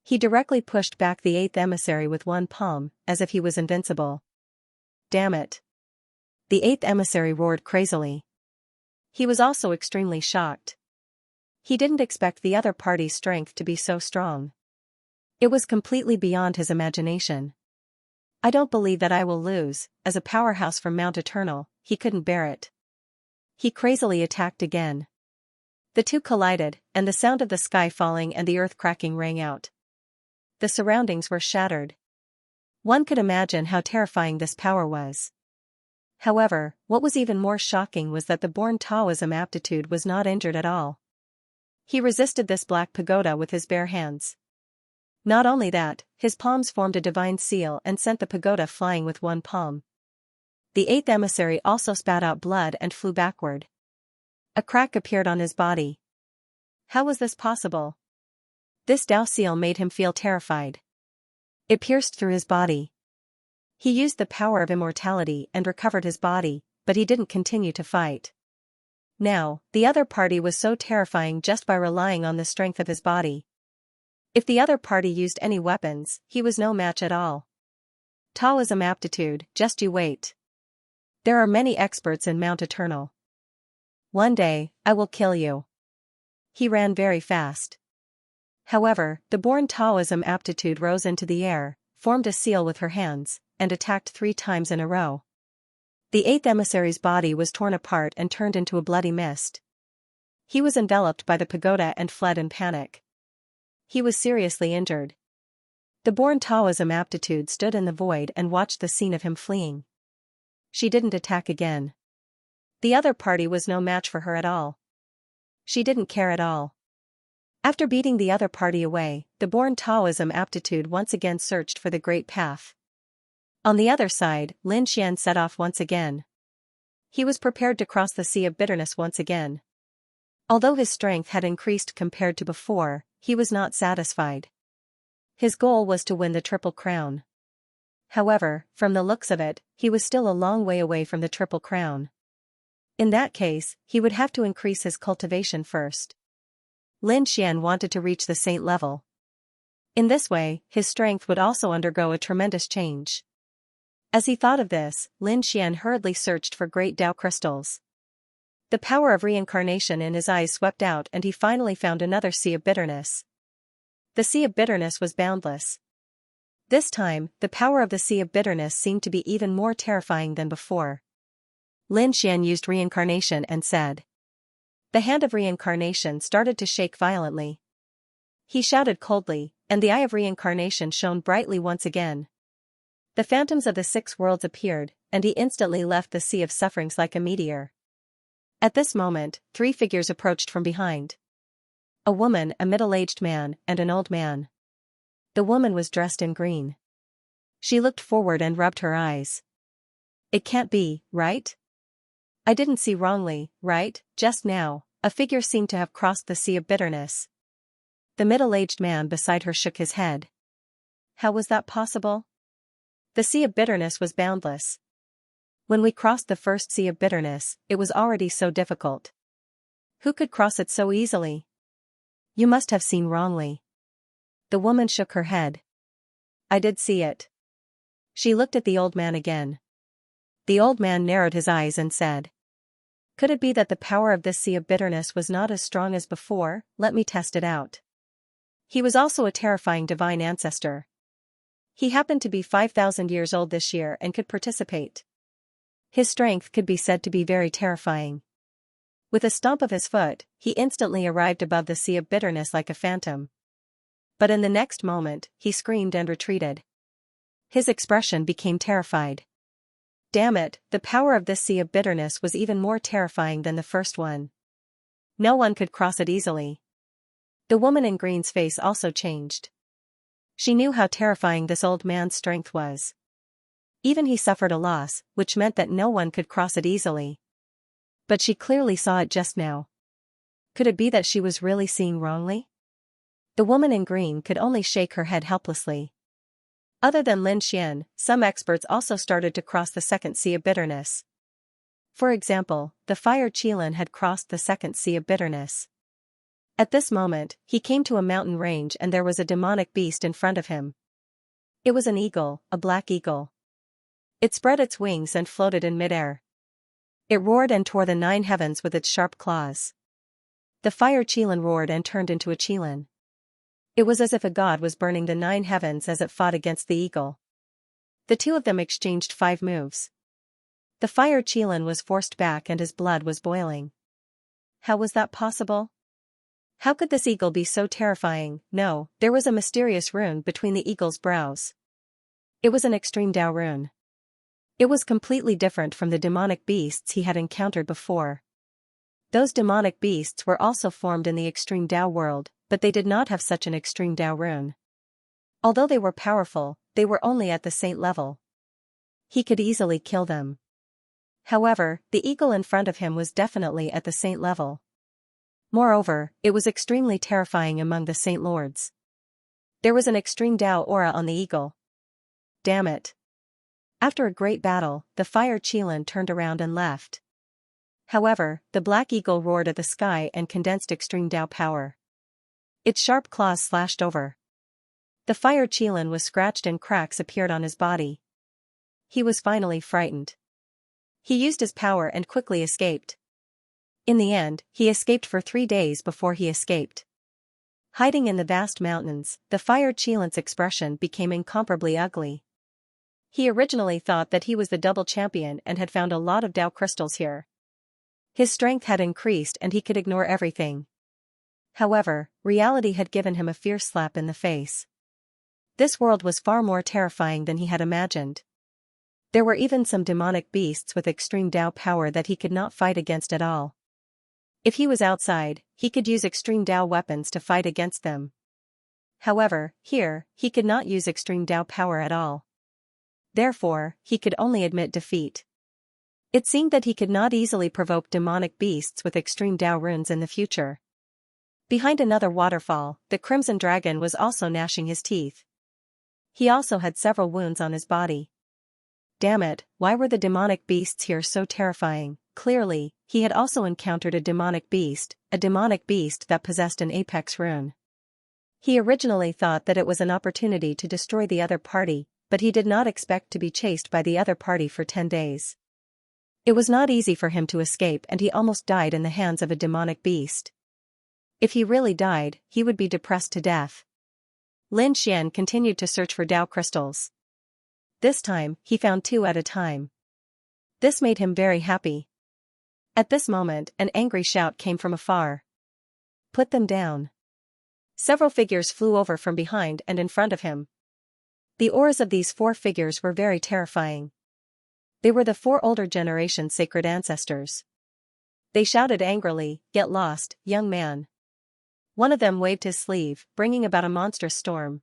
A: He directly pushed back the 8th emissary with one palm, as if he was invincible. Damn it! The 8th emissary roared crazily. He was also extremely shocked. He didn't expect the other party's strength to be so strong. It was completely beyond his imagination. I don't believe that I will lose. As a powerhouse from Mount Eternal, he couldn't bear it. He crazily attacked again. The two collided, and the sound of the sky falling and the earth cracking rang out. The surroundings were shattered. One could imagine how terrifying this power was. However, what was even more shocking was that the born Taoism aptitude was not injured at all. He resisted this black pagoda with his bare hands. Not only that, his palms formed a divine seal and sent the pagoda flying with one palm. The 8th emissary also spat out blood and flew backward. A crack appeared on his body. How was this possible? This Dao seal made him feel terrified. It pierced through his body. He used the power of immortality and recovered his body, but he didn't continue to fight. Now, the other party was so terrifying just by relying on the strength of his body. If the other party used any weapons, he was no match at all. Taoism aptitude, just you wait. There are many experts in Mount Eternal. One day, I will kill you. He ran very fast. However, the born Taoism aptitude rose into the air, formed a seal with her hands, and attacked 3 times in a row. The 8th emissary's body was torn apart and turned into a bloody mist. He was enveloped by the pagoda and fled in panic. He was seriously injured. The born Taoism aptitude stood in the void and watched the scene of him fleeing. She didn't attack again. The other party was no match for her at all. She didn't care at all. After beating the other party away, the born Taoism aptitude once again searched for the great path. On the other side, Lin Xian set off once again. He was prepared to cross the sea of bitterness once again. Although his strength had increased compared to before, he was not satisfied. His goal was to win the Triple Crown. However, from the looks of it, he was still a long way away from the Triple Crown. In that case, he would have to increase his cultivation first. Lin Xian wanted to reach the saint level. In this way, his strength would also undergo a tremendous change. As he thought of this, Lin Xian hurriedly searched for great Dao crystals. The power of reincarnation in his eyes swept out and he finally found another sea of bitterness. The sea of bitterness was boundless. This time, the power of the sea of bitterness seemed to be even more terrifying than before. Lin Xian used reincarnation and said. The hand of reincarnation started to shake violently. He shouted coldly, and the eye of reincarnation shone brightly once again. The phantoms of the 6 worlds appeared, and he instantly left the sea of sufferings like a meteor. At this moment, 3 figures approached from behind. A woman, a middle-aged man, and an old man. The woman was dressed in green. She looked forward and rubbed her eyes. It can't be, right? I didn't see wrongly, right? Just now, a figure seemed to have crossed the sea of bitterness. The middle-aged man beside her shook his head. How was that possible? The sea of bitterness was boundless. When we crossed the first sea of bitterness, it was already so difficult. Who could cross it so easily? You must have seen wrongly. The woman shook her head. I did see it. She looked at the old man again. The old man narrowed his eyes and said, "Could it be that the power of this sea of bitterness was not as strong as before? Let me test it out." He was also a terrifying divine ancestor. He happened to be 5,000 years old this year and could participate. His strength could be said to be very terrifying. With a stomp of his foot, he instantly arrived above the sea of bitterness like a phantom. But in the next moment, he screamed and retreated. His expression became terrified. Damn it, the power of this sea of bitterness was even more terrifying than the first one. No one could cross it easily. The woman in green's face also changed. She knew how terrifying this old man's strength was. Even he suffered a loss, which meant that no one could cross it easily. But she clearly saw it just now. Could it be that she was really seeing wrongly? The woman in green could only shake her head helplessly. Other than Lin Xian, some experts also started to cross the second sea of bitterness. For example, the fire Qilin had crossed the second sea of bitterness. At this moment, he came to a mountain range and there was a demonic beast in front of him. It was an eagle, a black eagle. It spread its wings and floated in midair. It roared and tore the 9 heavens with its sharp claws. The fire Qilin roared and turned into a Qilin. It was as if a god was burning the 9 heavens as it fought against the eagle. The two of them exchanged 5 moves. The fire Qilin was forced back and his blood was boiling. How was that possible? How could this eagle be so terrifying? No, there was a mysterious rune between the eagle's brows. It was an extreme Dao rune. It was completely different from the demonic beasts he had encountered before. Those demonic beasts were also formed in the extreme Dao world, but they did not have such an extreme Dao rune. Although they were powerful, they were only at the saint level. He could easily kill them. However, the eagle in front of him was definitely at the saint level. Moreover, it was extremely terrifying among the saint lords. There was an extreme Dao aura on the eagle. Damn it. After a great battle, the fire Qilin turned around and left. However, the black eagle roared at the sky and condensed extreme Dao power. Its sharp claws slashed over. The fire Qilin was scratched and cracks appeared on his body. He was finally frightened. He used his power and quickly escaped. In the end, he escaped for 3 days before he escaped. Hiding in the vast mountains, the fire Qilin's expression became incomparably ugly. He originally thought that he was the double champion and had found a lot of Dao crystals here. His strength had increased and he could ignore everything. However, reality had given him a fierce slap in the face. This world was far more terrifying than he had imagined. There were even some demonic beasts with extreme Dao power that he could not fight against at all. If he was outside, he could use extreme Dao weapons to fight against them. However, here, he could not use extreme Dao power at all. Therefore, he could only admit defeat. It seemed that he could not easily provoke demonic beasts with extreme Dao runes in the future. Behind another waterfall, the crimson dragon was also gnashing his teeth. He also had several wounds on his body. Damn it, why were the demonic beasts here so terrifying? Clearly, he had also encountered a demonic beast that possessed an apex rune. He originally thought that it was an opportunity to destroy the other party, but he did not expect to be chased by the other party for 10 days. It was not easy for him to escape and he almost died in the hands of a demonic beast. If he really died, he would be depressed to death. Lin Xian continued to search for Dao crystals. This time, he found 2 at a time. This made him very happy. At this moment, an angry shout came from afar. Put them down. Several figures flew over from behind and in front of him. The auras of these 4 figures were very terrifying. They were the 4 older generation sacred ancestors. They shouted angrily, "Get lost, young man." One of them waved his sleeve, bringing about a monstrous storm.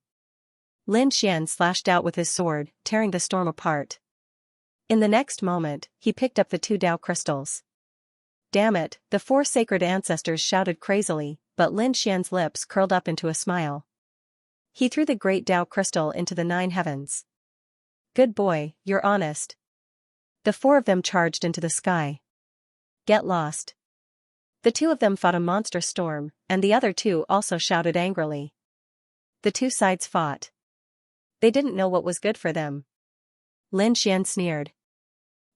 A: Lin Xian slashed out with his sword, tearing the storm apart. In the next moment, he picked up the 2 Dao crystals. Damn it, the 4 sacred ancestors shouted crazily, but Lin Xian's lips curled up into a smile. He threw the great Dao crystal into the 9 heavens. Good boy, you're honest. The 4 of them charged into the sky. Get lost. The 2 of them fought a monstrous storm, and the other 2 also shouted angrily. The 2 sides fought. They didn't know what was good for them. Lin Xian sneered.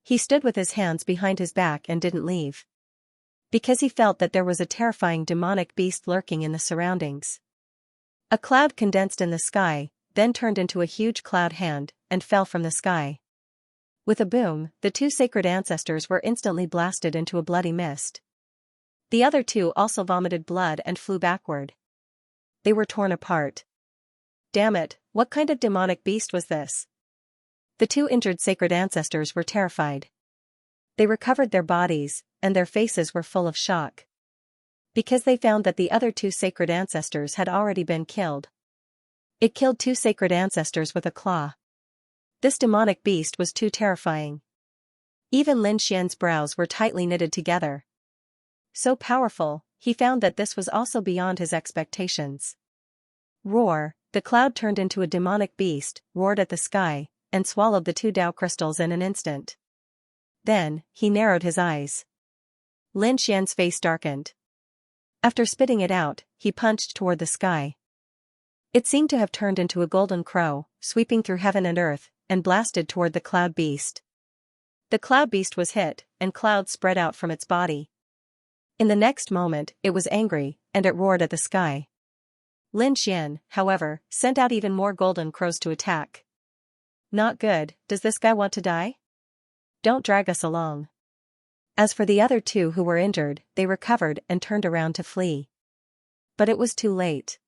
A: He stood with his hands behind his back and didn't leave. Because he felt that there was a terrifying demonic beast lurking in the surroundings. A cloud condensed in the sky, then turned into a huge cloud hand, and fell from the sky. With a boom, the two sacred ancestors were instantly blasted into a bloody mist. The other two also vomited blood and flew backward. They were torn apart. Damn it, what kind of demonic beast was this? The two injured sacred ancestors were terrified. They recovered their bodies, and their faces were full of shock. Because they found that the other two sacred ancestors had already been killed. It killed two sacred ancestors with a claw. This demonic beast was too terrifying. Even Lin Xian's brows were tightly knitted together. So powerful, he found that this was also beyond his expectations. Roar, the cloud turned into a demonic beast, roared at the sky, and swallowed the two Tao crystals in an instant. Then, he narrowed his eyes. Lin Xian's face darkened. After spitting it out, he punched toward the sky. It seemed to have turned into a golden crow, sweeping through heaven and earth, and blasted toward the cloud beast. The cloud beast was hit, and clouds spread out from its body. In the next moment, it was angry, and it roared at the sky. Lin Xian, however, sent out even more golden crows to attack. Not good, does this guy want to die? Don't drag us along. As for the other two who were injured, they recovered and turned around to flee. But it was too late.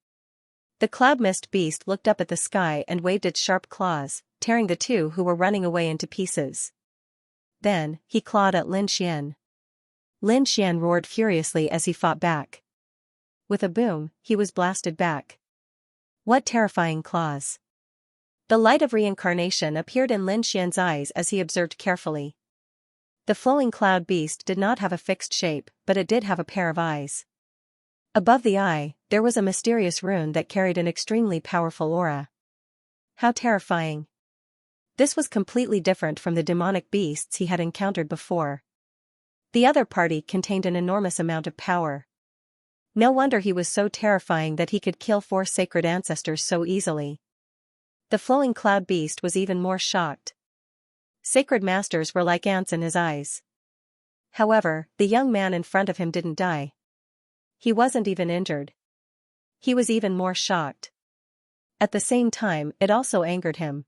A: The cloud mist beast looked up at the sky and waved its sharp claws, tearing the two who were running away into pieces. Then, he clawed at Lin Xian. Lin Xian roared furiously as he fought back. With a boom, he was blasted back. What terrifying claws! The light of reincarnation appeared in Lin Xian's eyes as he observed carefully. The flowing cloud beast did not have a fixed shape, but it did have a pair of eyes. Above the eye, there was a mysterious rune that carried an extremely powerful aura. How terrifying! This was completely different from the demonic beasts he had encountered before. The other party contained an enormous amount of power. No wonder he was so terrifying that he could kill 4 sacred ancestors so easily. The flowing cloud beast was even more shocked. Sacred masters were like ants in his eyes. However, the young man in front of him didn't die. He wasn't even injured. He was even more shocked. At the same time, it also angered him.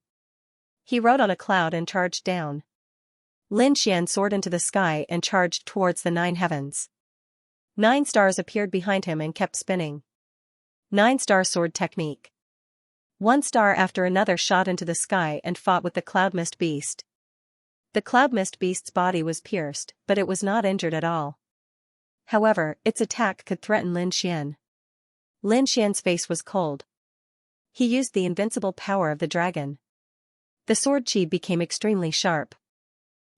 A: He rode on a cloud and charged down. Lin Xian soared into the sky and charged towards the 9 heavens. 9 stars appeared behind him and kept spinning. 9-star sword technique. 1 star after another shot into the sky and fought with the cloud mist beast. The cloud mist beast's body was pierced, but it was not injured at all. However, its attack could threaten Lin Xian. Lin Xian's face was cold. He used the invincible power of the dragon. The sword chi became extremely sharp.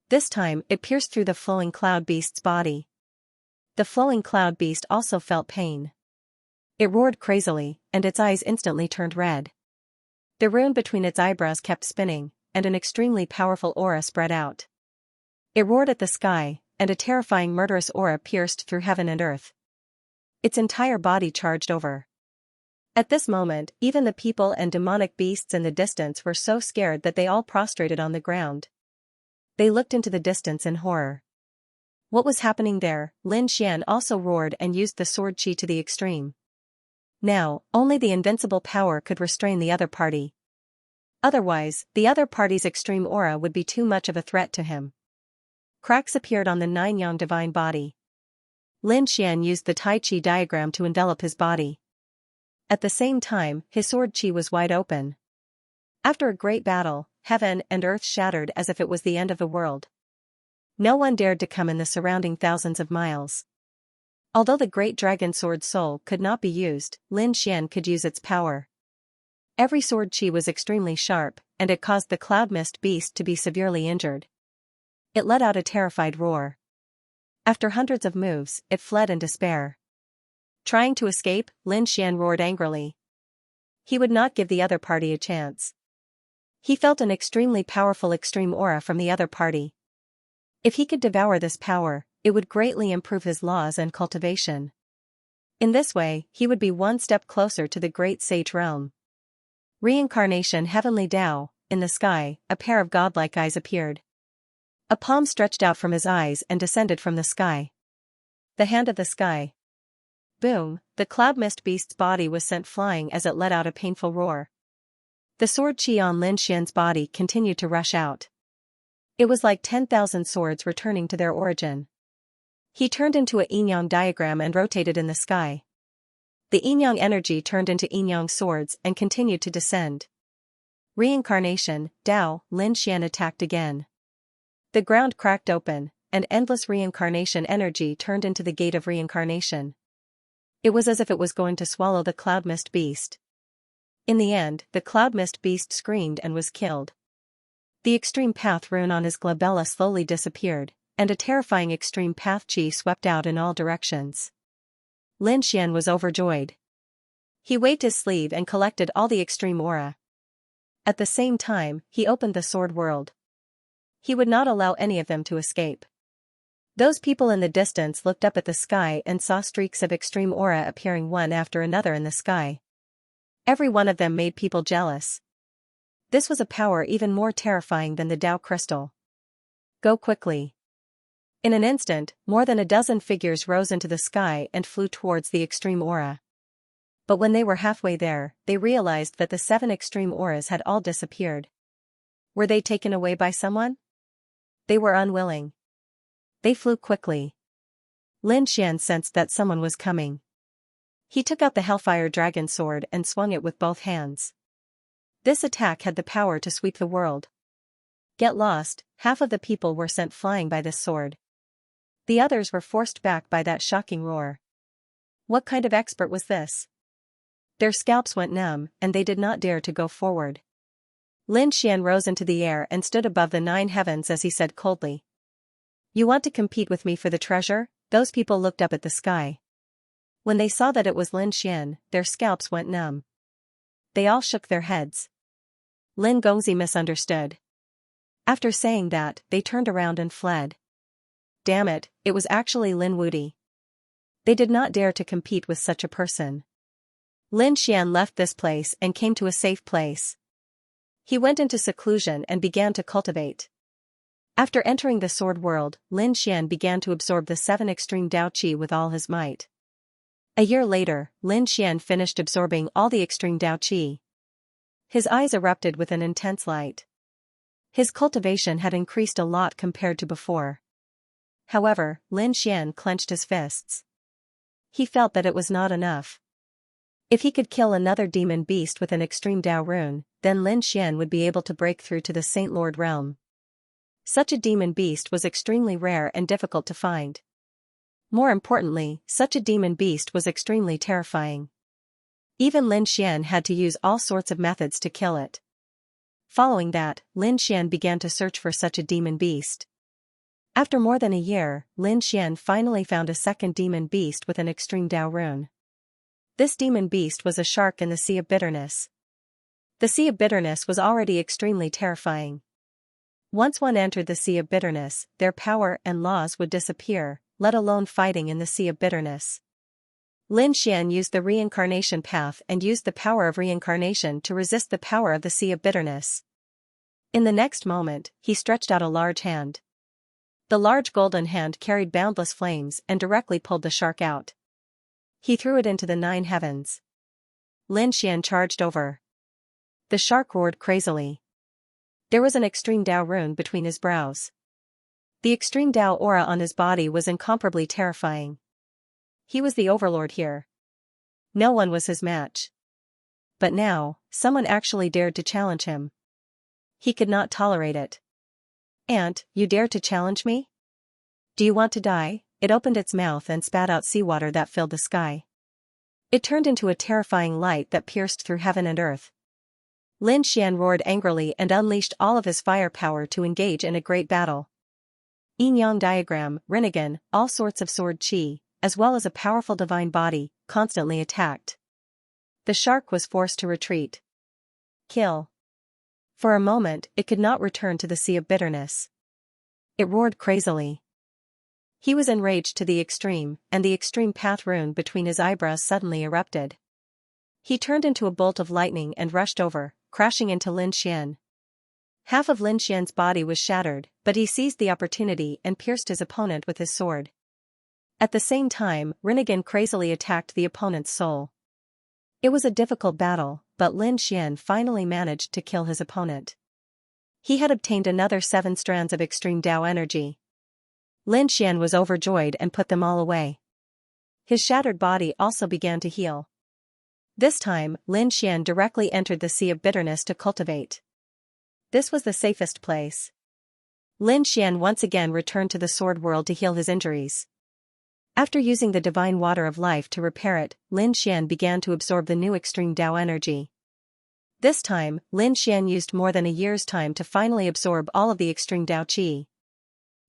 A: This time, it pierced through the flowing cloud beast's body. The flowing cloud beast also felt pain. It roared crazily, and its eyes instantly turned red. The rune between its eyebrows kept spinning, and an extremely powerful aura spread out. It roared at the sky, and a terrifying murderous aura pierced through heaven and earth. Its entire body charged over. At this moment, even the people and demonic beasts in the distance were so scared that they all prostrated on the ground. They looked into the distance in horror. What was happening there? Lin Xian also roared and used the sword chi to the extreme. Now, only the invincible power could restrain the other party. Otherwise, the other party's extreme aura would be too much of a threat to him. Cracks appeared on the 9-yang divine body. Lin Xian used the Tai Chi diagram to envelop his body. At the same time, his sword chi was wide open. After a great battle, heaven and earth shattered as if it was the end of the world. No one dared to come in the surrounding thousands of miles. Although the great dragon sword soul could not be used, Lin Xian could use its power. Every sword chi was extremely sharp, and it caused the cloud mist beast to be severely injured. It let out a terrified roar. After hundreds of moves, it fled in despair. Trying to escape, Lin Xian roared angrily. He would not give the other party a chance. He felt an extremely powerful extreme aura from the other party. If he could devour this power, it would greatly improve his laws and cultivation. In this way, he would be one step closer to the great sage realm. Reincarnation Heavenly Tao, in the sky, a pair of godlike eyes appeared. A palm stretched out from his eyes and descended from the sky. The hand of the sky. Boom, the cloud mist beast's body was sent flying as it let out a painful roar. The sword chi on Lin Xian's body continued to rush out. It was like 10,000 swords returning to their origin. He turned into a yin-yang diagram and rotated in the sky. The yin-yang energy turned into yin-yang swords and continued to descend. Reincarnation, Dao, Lin Xian attacked again. The ground cracked open, and endless reincarnation energy turned into the gate of reincarnation. It was as if it was going to swallow the cloud mist beast. In the end, the cloud mist beast screamed and was killed. The extreme path rune on his glabella slowly disappeared, and a terrifying extreme path chi swept out in all directions. Lin Xian was overjoyed. He waved his sleeve and collected all the extreme aura. At the same time, he opened the sword world. He would not allow any of them to escape. Those people in the distance looked up at the sky and saw streaks of extreme aura appearing one after another in the sky. Every one of them made people jealous. This was a power even more terrifying than the Dao crystal. Go quickly. In an instant, more than a dozen figures rose into the sky and flew towards the extreme aura. But when they were halfway there, they realized that the 7 extreme auras had all disappeared. Were they taken away by someone? They were unwilling. They flew quickly. Lin Xian sensed that someone was coming. He took out the Hellfire Dragon sword and swung it with both hands. This attack had the power to sweep the world. Get lost, half of the people were sent flying by this sword. The others were forced back by that shocking roar. What kind of expert was this? Their scalps went numb, and they did not dare to go forward. Lin Xian rose into the air and stood above the 9 heavens as he said coldly. You want to compete with me for the treasure? Those people looked up at the sky. When they saw that it was Lin Xian, their scalps went numb. They all shook their heads. Lin Gongzi misunderstood. After saying that, they turned around and fled. Damn it, it was actually Lin Wudi. They did not dare to compete with such a person. Lin Xian left this place and came to a safe place. He went into seclusion and began to cultivate. After entering the sword world, Lin Xian began to absorb the 7 extreme Dao Qi with all his might. A year later, Lin Xian finished absorbing all the extreme Dao Qi. His eyes erupted with an intense light. His cultivation had increased a lot compared to before. However, Lin Xian clenched his fists. He felt that it was not enough. If he could kill another demon beast with an extreme Dao rune, then Lin Xian would be able to break through to the Saint Lord realm. Such a demon beast was extremely rare and difficult to find. More importantly, such a demon beast was extremely terrifying. Even Lin Xian had to use all sorts of methods to kill it. Following that, Lin Xian began to search for such a demon beast. After more than a year, Lin Xian finally found a second demon beast with an extreme Dao rune. This demon beast was a shark in the Sea of Bitterness. The Sea of Bitterness was already extremely terrifying. Once one entered the Sea of Bitterness, their power and laws would disappear, let alone fighting in the Sea of Bitterness. Lin Xian used the reincarnation path and used the power of reincarnation to resist the power of the Sea of Bitterness. In the next moment, he stretched out a large hand. The large golden hand carried boundless flames and directly pulled the shark out. He threw it into the 9 heavens. Lin Xian charged over. The shark roared crazily. There was an extreme Dao rune between his brows. The extreme Dao aura on his body was incomparably terrifying. He was the overlord here. No one was his match. But now, someone actually dared to challenge him. He could not tolerate it. Ant, you dare to challenge me? Do you want to die? It opened its mouth and spat out seawater that filled the sky. It turned into a terrifying light that pierced through heaven and earth. Lin Xian roared angrily and unleashed all of his firepower to engage in a great battle. Yin-yang diagram, Rinnegan, all sorts of sword chi, as well as a powerful divine body, constantly attacked. The shark was forced to retreat. Kill. For a moment, it could not return to the Sea of Bitterness. It roared crazily. He was enraged to the extreme, and the extreme path rune between his eyebrows suddenly erupted. He turned into a bolt of lightning and rushed over, crashing into Lin Xian. Half of Lin Xian's body was shattered, but he seized the opportunity and pierced his opponent with his sword. At the same time, Rinnegan crazily attacked the opponent's soul. It was a difficult battle, but Lin Xian finally managed to kill his opponent. He had obtained another 7 strands of extreme Dao energy. Lin Xian was overjoyed and put them all away. His shattered body also began to heal. This time, Lin Xian directly entered the Sea of Bitterness to cultivate. This was the safest place. Lin Xian once again returned to the sword world to heal his injuries. After using the divine water of life to repair it, Lin Xian began to absorb the new extreme Dao energy. This time, Lin Xian used more than a year's time to finally absorb all of the extreme Dao Qi.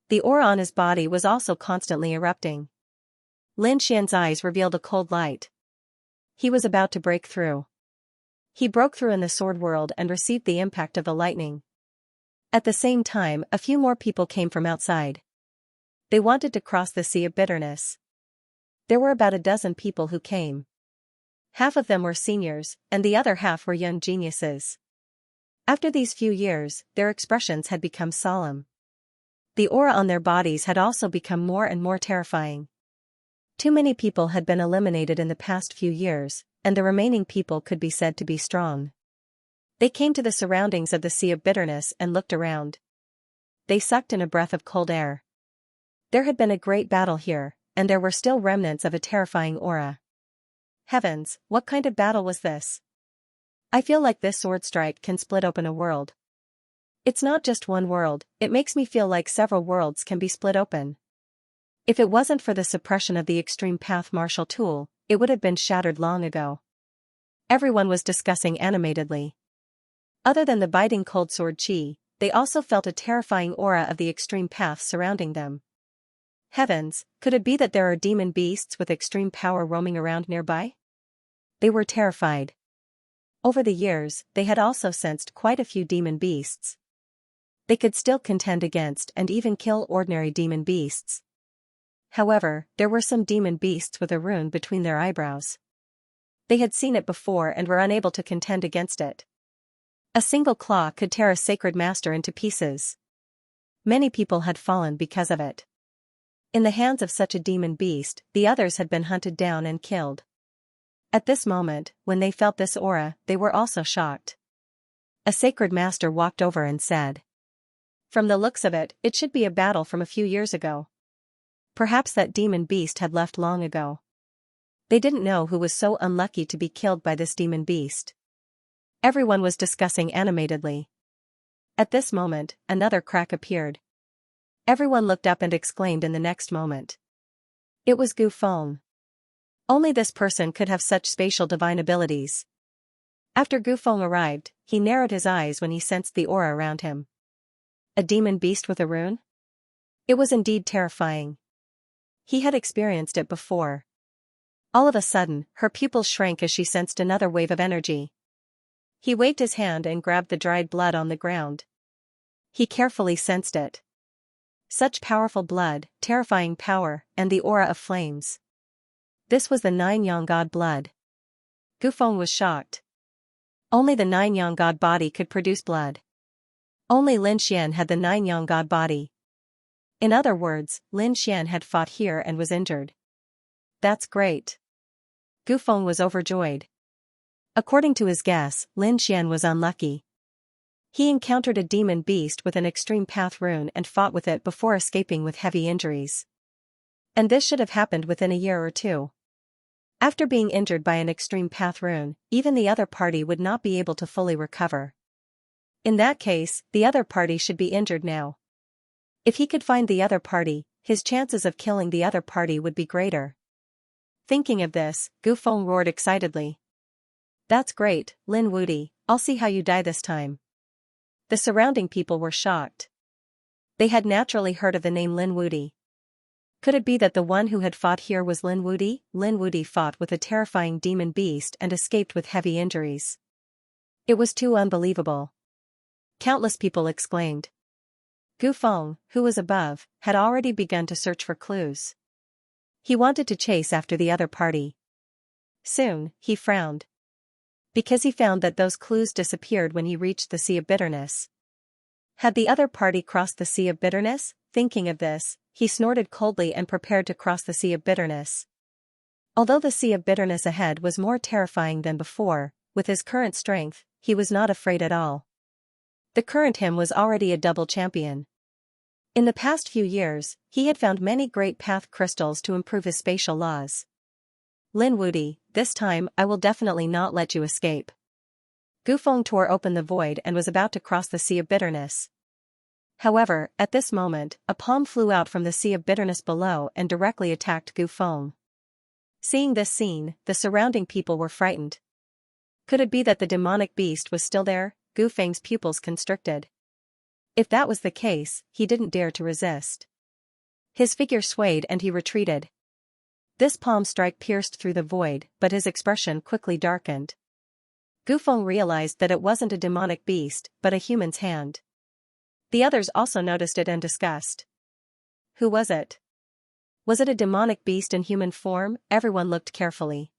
A: The aura on his body was also constantly erupting. Lin Xian's eyes revealed a cold light. He was about to break through. He broke through in the sword world and received the impact of the lightning. At the same time, a few more people came from outside. They wanted to cross the Sea of Bitterness. There were about a dozen people who came. Half of them were seniors, and the other half were young geniuses. After these few years, their expressions had become solemn. The aura on their bodies had also become more and more terrifying. Too many people had been eliminated in the past few years, and the remaining people could be said to be strong. They came to the surroundings of the Sea of Bitterness and looked around. They sucked in a breath of cold air. There had been a great battle here, and there were still remnants of a terrifying aura. Heavens, what kind of battle was this? I feel like this sword strike can split open a world. It's not just one world, it makes me feel like several worlds can be split open. If it wasn't for the suppression of the extreme path martial tool, it would have been shattered long ago. Everyone was discussing animatedly. Other than the biting cold sword chi, they also felt a terrifying aura of the extreme path surrounding them. Heavens, could it be that there are demon beasts with extreme power roaming around nearby? They were terrified. Over the years, they had also sensed quite a few demon beasts. They could still contend against and even kill ordinary demon beasts. However, there were some demon beasts with a rune between their eyebrows. They had seen it before and were unable to contend against it. A single claw could tear a sacred master into pieces. Many people had fallen because of it. In the hands of such a demon beast, the others had been hunted down and killed. At this moment, when they felt this aura, they were also shocked. A sacred master walked over and said, "From the looks of it, it should be a battle from a few years ago. Perhaps that demon beast had left long ago." They didn't know who was so unlucky to be killed by this demon beast. Everyone was discussing animatedly. At this moment, another crack appeared. Everyone looked up and exclaimed in the next moment. It was Gu Feng. Only this person could have such spatial divine abilities. After Gu Feng arrived, he narrowed his eyes when he sensed the aura around him. A demon beast with a rune? It was indeed terrifying. He had experienced it before. All of a sudden, her pupils shrank as she sensed another wave of energy. He waved his hand and grabbed the dried blood on the ground. He carefully sensed it. Such powerful blood, terrifying power, and the aura of flames. This was the 9-yang god blood. Gu Feng was shocked. Only the 9-yang god body could produce blood. Only Lin Xian had the 9-yang god body. In other words, Lin Xian had fought here and was injured. That's great. Gu Feng was overjoyed. According to his guess, Lin Xian was unlucky. He encountered a demon beast with an extreme path rune and fought with it before escaping with heavy injuries. And this should have happened within a year or two. After being injured by an extreme path rune, even the other party would not be able to fully recover. In that case, the other party should be injured now. If he could find the other party, his chances of killing the other party would be greater. Thinking of this, Gu Feng roared excitedly. That's great, Lin Wudi, I'll see how you die this time. The surrounding people were shocked. They had naturally heard of the name Lin Wudi. Could it be that the one who had fought here was Lin Wudi? Lin Wudi fought with a terrifying demon beast and escaped with heavy injuries. It was too unbelievable. Countless people exclaimed. Gu Feng, who was above, had already begun to search for clues. He wanted to chase after the other party. Soon, he frowned. Because he found that those clues disappeared when he reached the Sea of Bitterness. Had the other party crossed the sea of bitterness? Thinking of this, he snorted coldly and prepared to cross the sea of bitterness. Although the sea of bitterness ahead was more terrifying than before, with his current strength, he was not afraid at all. The current him was already a double champion. In the past few years, he had found many great path crystals to improve his spatial laws. Lin Wudi, this time I will definitely not let you escape. Gufeng tore open the void and was about to cross the sea of bitterness. However, at this moment, a palm flew out from the sea of bitterness below and directly attacked Gufeng. Seeing this scene, the surrounding people were frightened. Could it be that the demonic beast was still there? Gufeng's pupils constricted. If that was the case, he didn't dare to resist. His figure swayed and he retreated. This palm strike pierced through the void, but his expression quickly darkened. Gufeng realized that it wasn't a demonic beast, but a human's hand. The others also noticed it and discussed. Who was it? Was it a demonic beast in human form? Everyone looked carefully.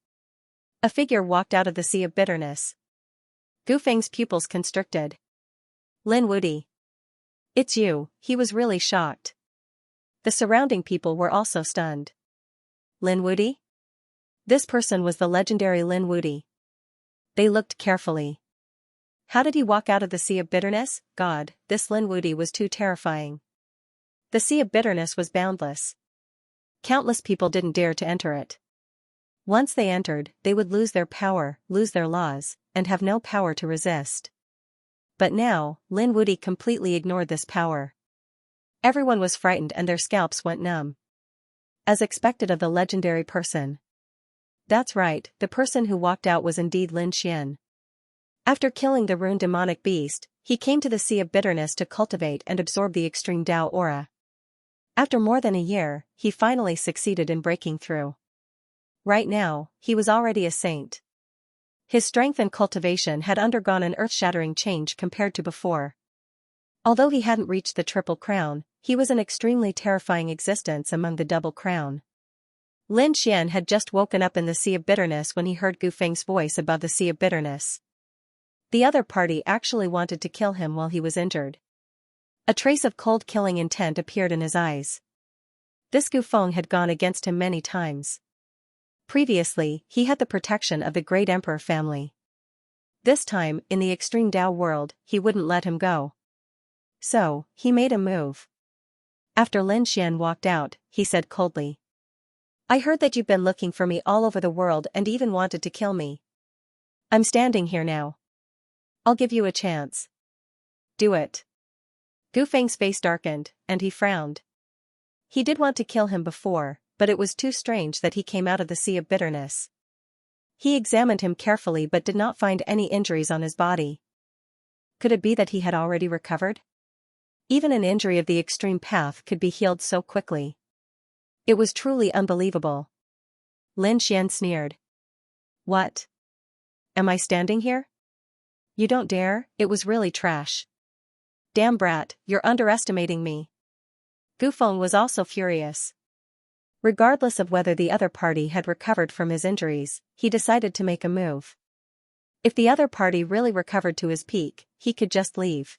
A: A figure walked out of the sea of bitterness. Gufeng's pupils constricted. Lin Wudi. It's you. He was really shocked. The surrounding people were also stunned. Lin Wudi? This person was the legendary Lin Wudi. They looked carefully. How did he walk out of the sea of bitterness? God, this Lin Wudi was too terrifying. The sea of bitterness was boundless. Countless people didn't dare to enter it. Once they entered, they would lose their power, lose their laws, and have no power to resist. But now, Lin Wudi completely ignored this power. Everyone was frightened and their scalps went numb. As expected of the legendary person. That's right, the person who walked out was indeed Lin Xian. After killing the rune demonic beast, he came to the sea of bitterness to cultivate and absorb the extreme Tao aura. After more than a year, he finally succeeded in breaking through. Right now, he was already a saint. His strength and cultivation had undergone an earth-shattering change compared to before. Although he hadn't reached the Triple Crown, he was an extremely terrifying existence among the Double Crown. Lin Xian had just woken up in the sea of bitterness when he heard Gufeng's voice above the sea of bitterness. The other party actually wanted to kill him while he was injured. A trace of cold killing intent appeared in his eyes. This Gufeng had gone against him many times. Previously, he had the protection of the great emperor family. This time, in the extreme Tao world, he wouldn't let him go. So, he made a move. After Lin Xian walked out, he said coldly. I heard that you've been looking for me all over the world and even wanted to kill me. I'm standing here now. I'll give you a chance. Do it. Gufeng's face darkened, and he frowned. He did want to kill him before, but it was too strange that he came out of the sea of bitterness. He examined him carefully but did not find any injuries on his body. Could it be that he had already recovered? Even an injury of the extreme path could be healed so quickly. It was truly unbelievable. Lin Xian sneered. What? Am I standing here? You don't dare, it was really trash. Damn brat, you're underestimating me. Gufeng was also furious. Regardless of whether the other party had recovered from his injuries, he decided to make a move. If the other party really recovered to his peak, he could just leave.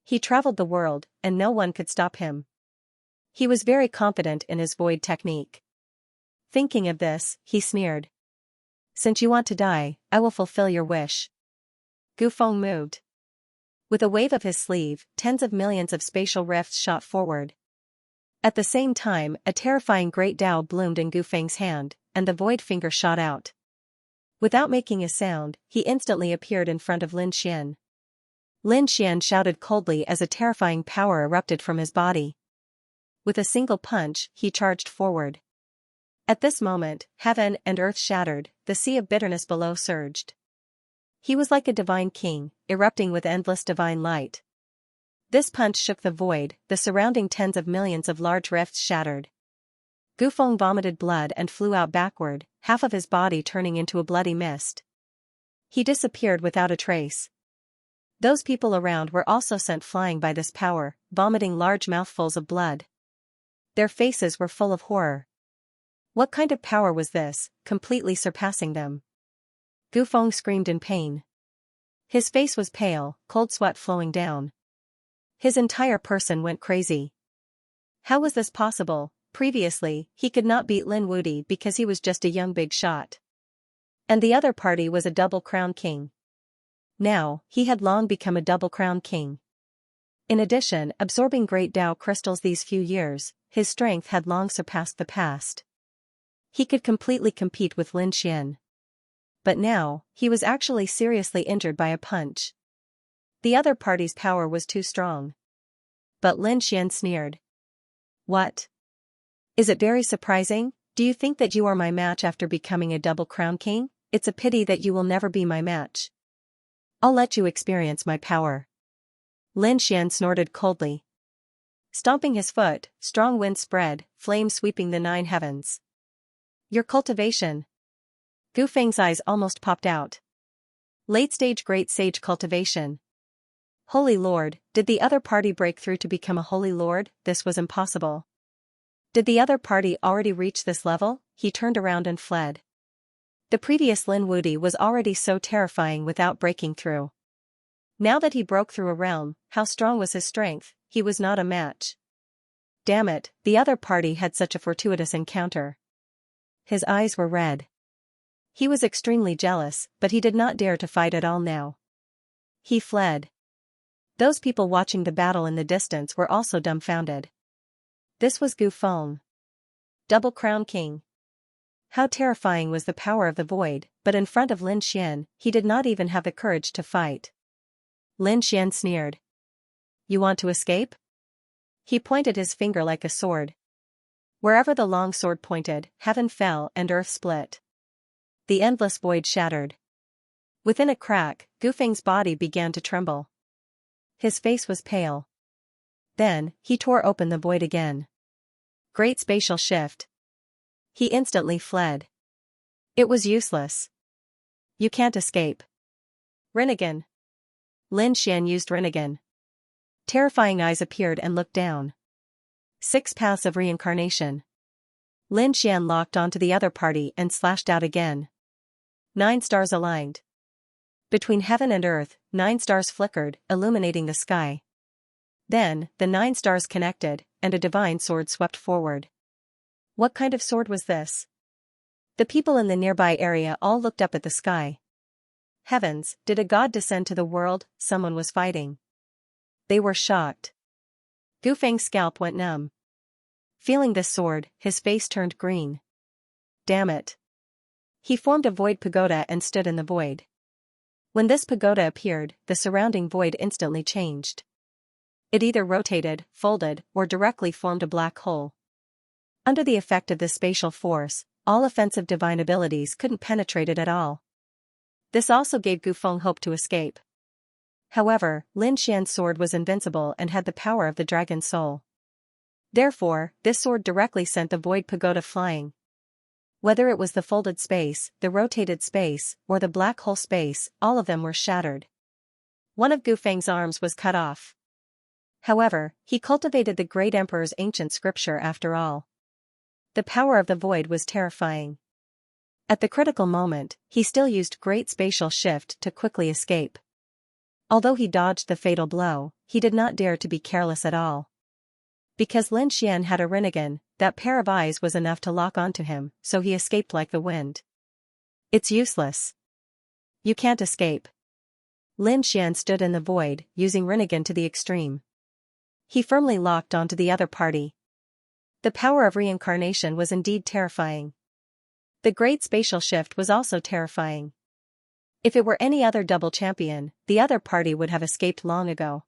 A: He traveled the world, and no one could stop him. He was very confident in his void technique. Thinking of this, he sneered. Since you want to die, I will fulfill your wish. Gufeng moved. With a wave of his sleeve, tens of millions of spatial rifts shot forward. At the same time, a terrifying great Tao bloomed in Gufeng's hand, and the void finger shot out. Without making a sound, he instantly appeared in front of Lin Xian. Lin Xian shouted coldly as a terrifying power erupted from his body. With a single punch, he charged forward. At this moment, heaven and earth shattered, the sea of bitterness below surged. He was like a divine king, erupting with endless divine light. This punch shook the void, the surrounding tens of millions of large rifts shattered. Gufeng vomited blood and flew out backward, half of his body turning into a bloody mist. He disappeared without a trace. Those people around were also sent flying by this power, vomiting large mouthfuls of blood. Their faces were full of horror. What kind of power was this, completely surpassing them? Gufeng screamed in pain. His face was pale, cold sweat flowing down. His entire person went crazy. How was this possible? Previously, he could not beat Lin Wudi because he was just a young big shot. And the other party was a double crown king. Now, he had long become a double crown king. In addition, absorbing great Dao crystals these few years, his strength had long surpassed the past. He could completely compete with Lin Xian. But now, he was actually seriously injured by a punch. The other party's power was too strong. But Lin Xian sneered. What? Is it very surprising? Do you think that you are my match after becoming a double crown king? It's a pity that you will never be my match. I'll let you experience my power. Lin Xian snorted coldly. Stomping his foot, strong wind spread, flames sweeping the 9 heavens. Your cultivation. Gu Feng's eyes almost popped out. Late-stage great sage cultivation. Holy Lord, did the other party break through to become a holy lord? This was impossible. Did the other party already reach this level? He turned around and fled. The previous Lin Wudi was already so terrifying without breaking through. Now that he broke through a realm, how strong was his strength? He was not a match. Damn it, the other party had such a fortuitous encounter. His eyes were red. He was extremely jealous, but he did not dare to fight at all now. He fled. Those people watching the battle in the distance were also dumbfounded. This was Gu Feng. Double Crown King. How terrifying was the power of the void, but in front of Lin Xian, he did not even have the courage to fight. Lin Xian sneered. You want to escape? He pointed his finger like a sword. Wherever the long sword pointed, heaven fell and earth split. The endless void shattered. Within a crack, Gu Feng's body began to tremble. His face was pale. Then, he tore open the void again. Great spatial shift. He instantly fled. It was useless. You can't escape. Rinnegan. Lin Xian used Rinnegan. Terrifying eyes appeared and looked down. 6 paths of reincarnation. Lin Xian locked onto the other party and slashed out again. 9 stars aligned. Between heaven and earth, 9 stars flickered, illuminating the sky. Then, the 9 stars connected, and a divine sword swept forward. What kind of sword was this? The people in the nearby area all looked up at the sky. Heavens, did a god descend to the world? Someone was fighting. They were shocked. Gu Feng's scalp went numb. Feeling this sword, his face turned green. Damn it. He formed a void pagoda and stood in the void. When this pagoda appeared, the surrounding void instantly changed. It either rotated, folded, or directly formed a black hole. Under the effect of this spatial force, all offensive divine abilities couldn't penetrate it at all. This also gave Gu Feng hope to escape. However, Lin Xian's sword was invincible and had the power of the dragon soul. Therefore, this sword directly sent the void pagoda flying. Whether it was the folded space, the rotated space, or the black hole space, all of them were shattered. One of Gu Feng's arms was cut off. However, he cultivated the great emperor's ancient scripture after all. The power of the void was terrifying. At the critical moment, he still used great spatial shift to quickly escape. Although he dodged the fatal blow, he did not dare to be careless at all. Because Lin Xian had a Rinnegan, that pair of eyes was enough to lock onto him, so he escaped like the wind. It's useless. You can't escape. Lin Xian stood in the void, using Rinnegan to the extreme. He firmly locked onto the other party. The power of reincarnation was indeed terrifying. The great spatial shift was also terrifying. If it were any other double champion, the other party would have escaped long ago.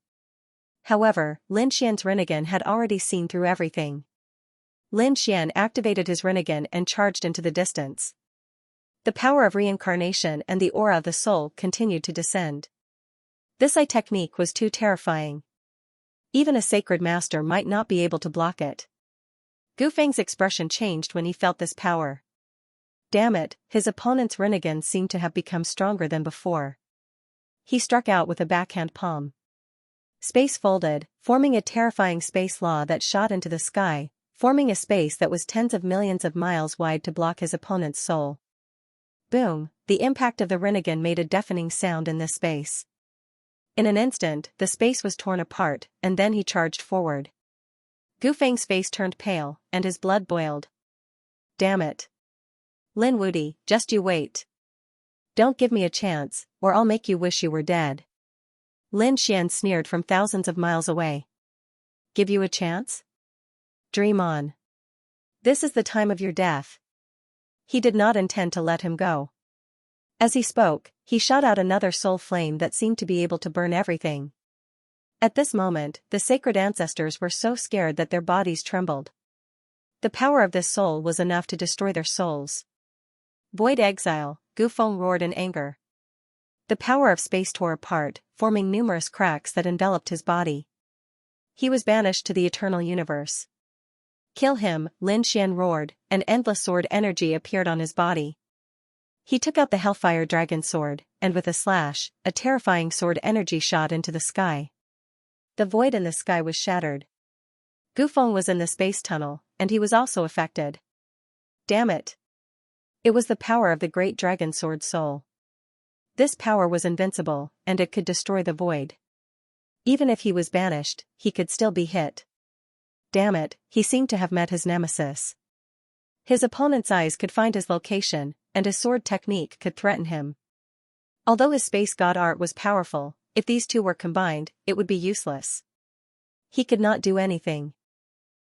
A: However, Lin Xian's Rinnegan had already seen through everything. Lin Xian activated his Rinnegan and charged into the distance. The power of reincarnation and the aura of the soul continued to descend. This eye technique was too terrifying. Even a sacred master might not be able to block it. Gu Feng's expression changed when he felt this power. Damn it, his opponent's Rinnegan seemed to have become stronger than before. He struck out with a backhand palm. Space folded, forming a terrifying space law that shot into the sky, forming a space that was tens of millions of miles wide to block his opponent's soul. Boom, the impact of the Rinnegan made a deafening sound in this space. In an instant, the space was torn apart, and then he charged forward. Gu Feng's face turned pale, and his blood boiled. Damn it. Lin Wuti, just you wait. Don't give me a chance, or I'll make you wish you were dead. Lin Xian sneered from thousands of miles away. Give you a chance? Dream on. This is the time of your death. He did not intend to let him go. As he spoke, he shot out another soul flame that seemed to be able to burn everything. At this moment, the sacred ancestors were so scared that their bodies trembled. The power of this soul was enough to destroy their souls. Void exile, Gu Feng roared in anger. The power of space tore apart, forming numerous cracks that enveloped his body. He was banished to the eternal universe. Kill him, Lin Xian roared, and endless sword energy appeared on his body. He took out the Hellfire Dragon sword, and with a slash, a terrifying sword energy shot into the sky. The void in the sky was shattered. Gu Feng was in the space tunnel, and he was also affected. Damn it. It was the power of the great dragon sword soul. This power was invincible, and it could destroy the void. Even if he was banished, he could still be hit. Damn it, he seemed to have met his nemesis. His opponent's eyes could find his location, and his sword technique could threaten him. Although his space god art was powerful, if these two were combined, it would be useless. He could not do anything.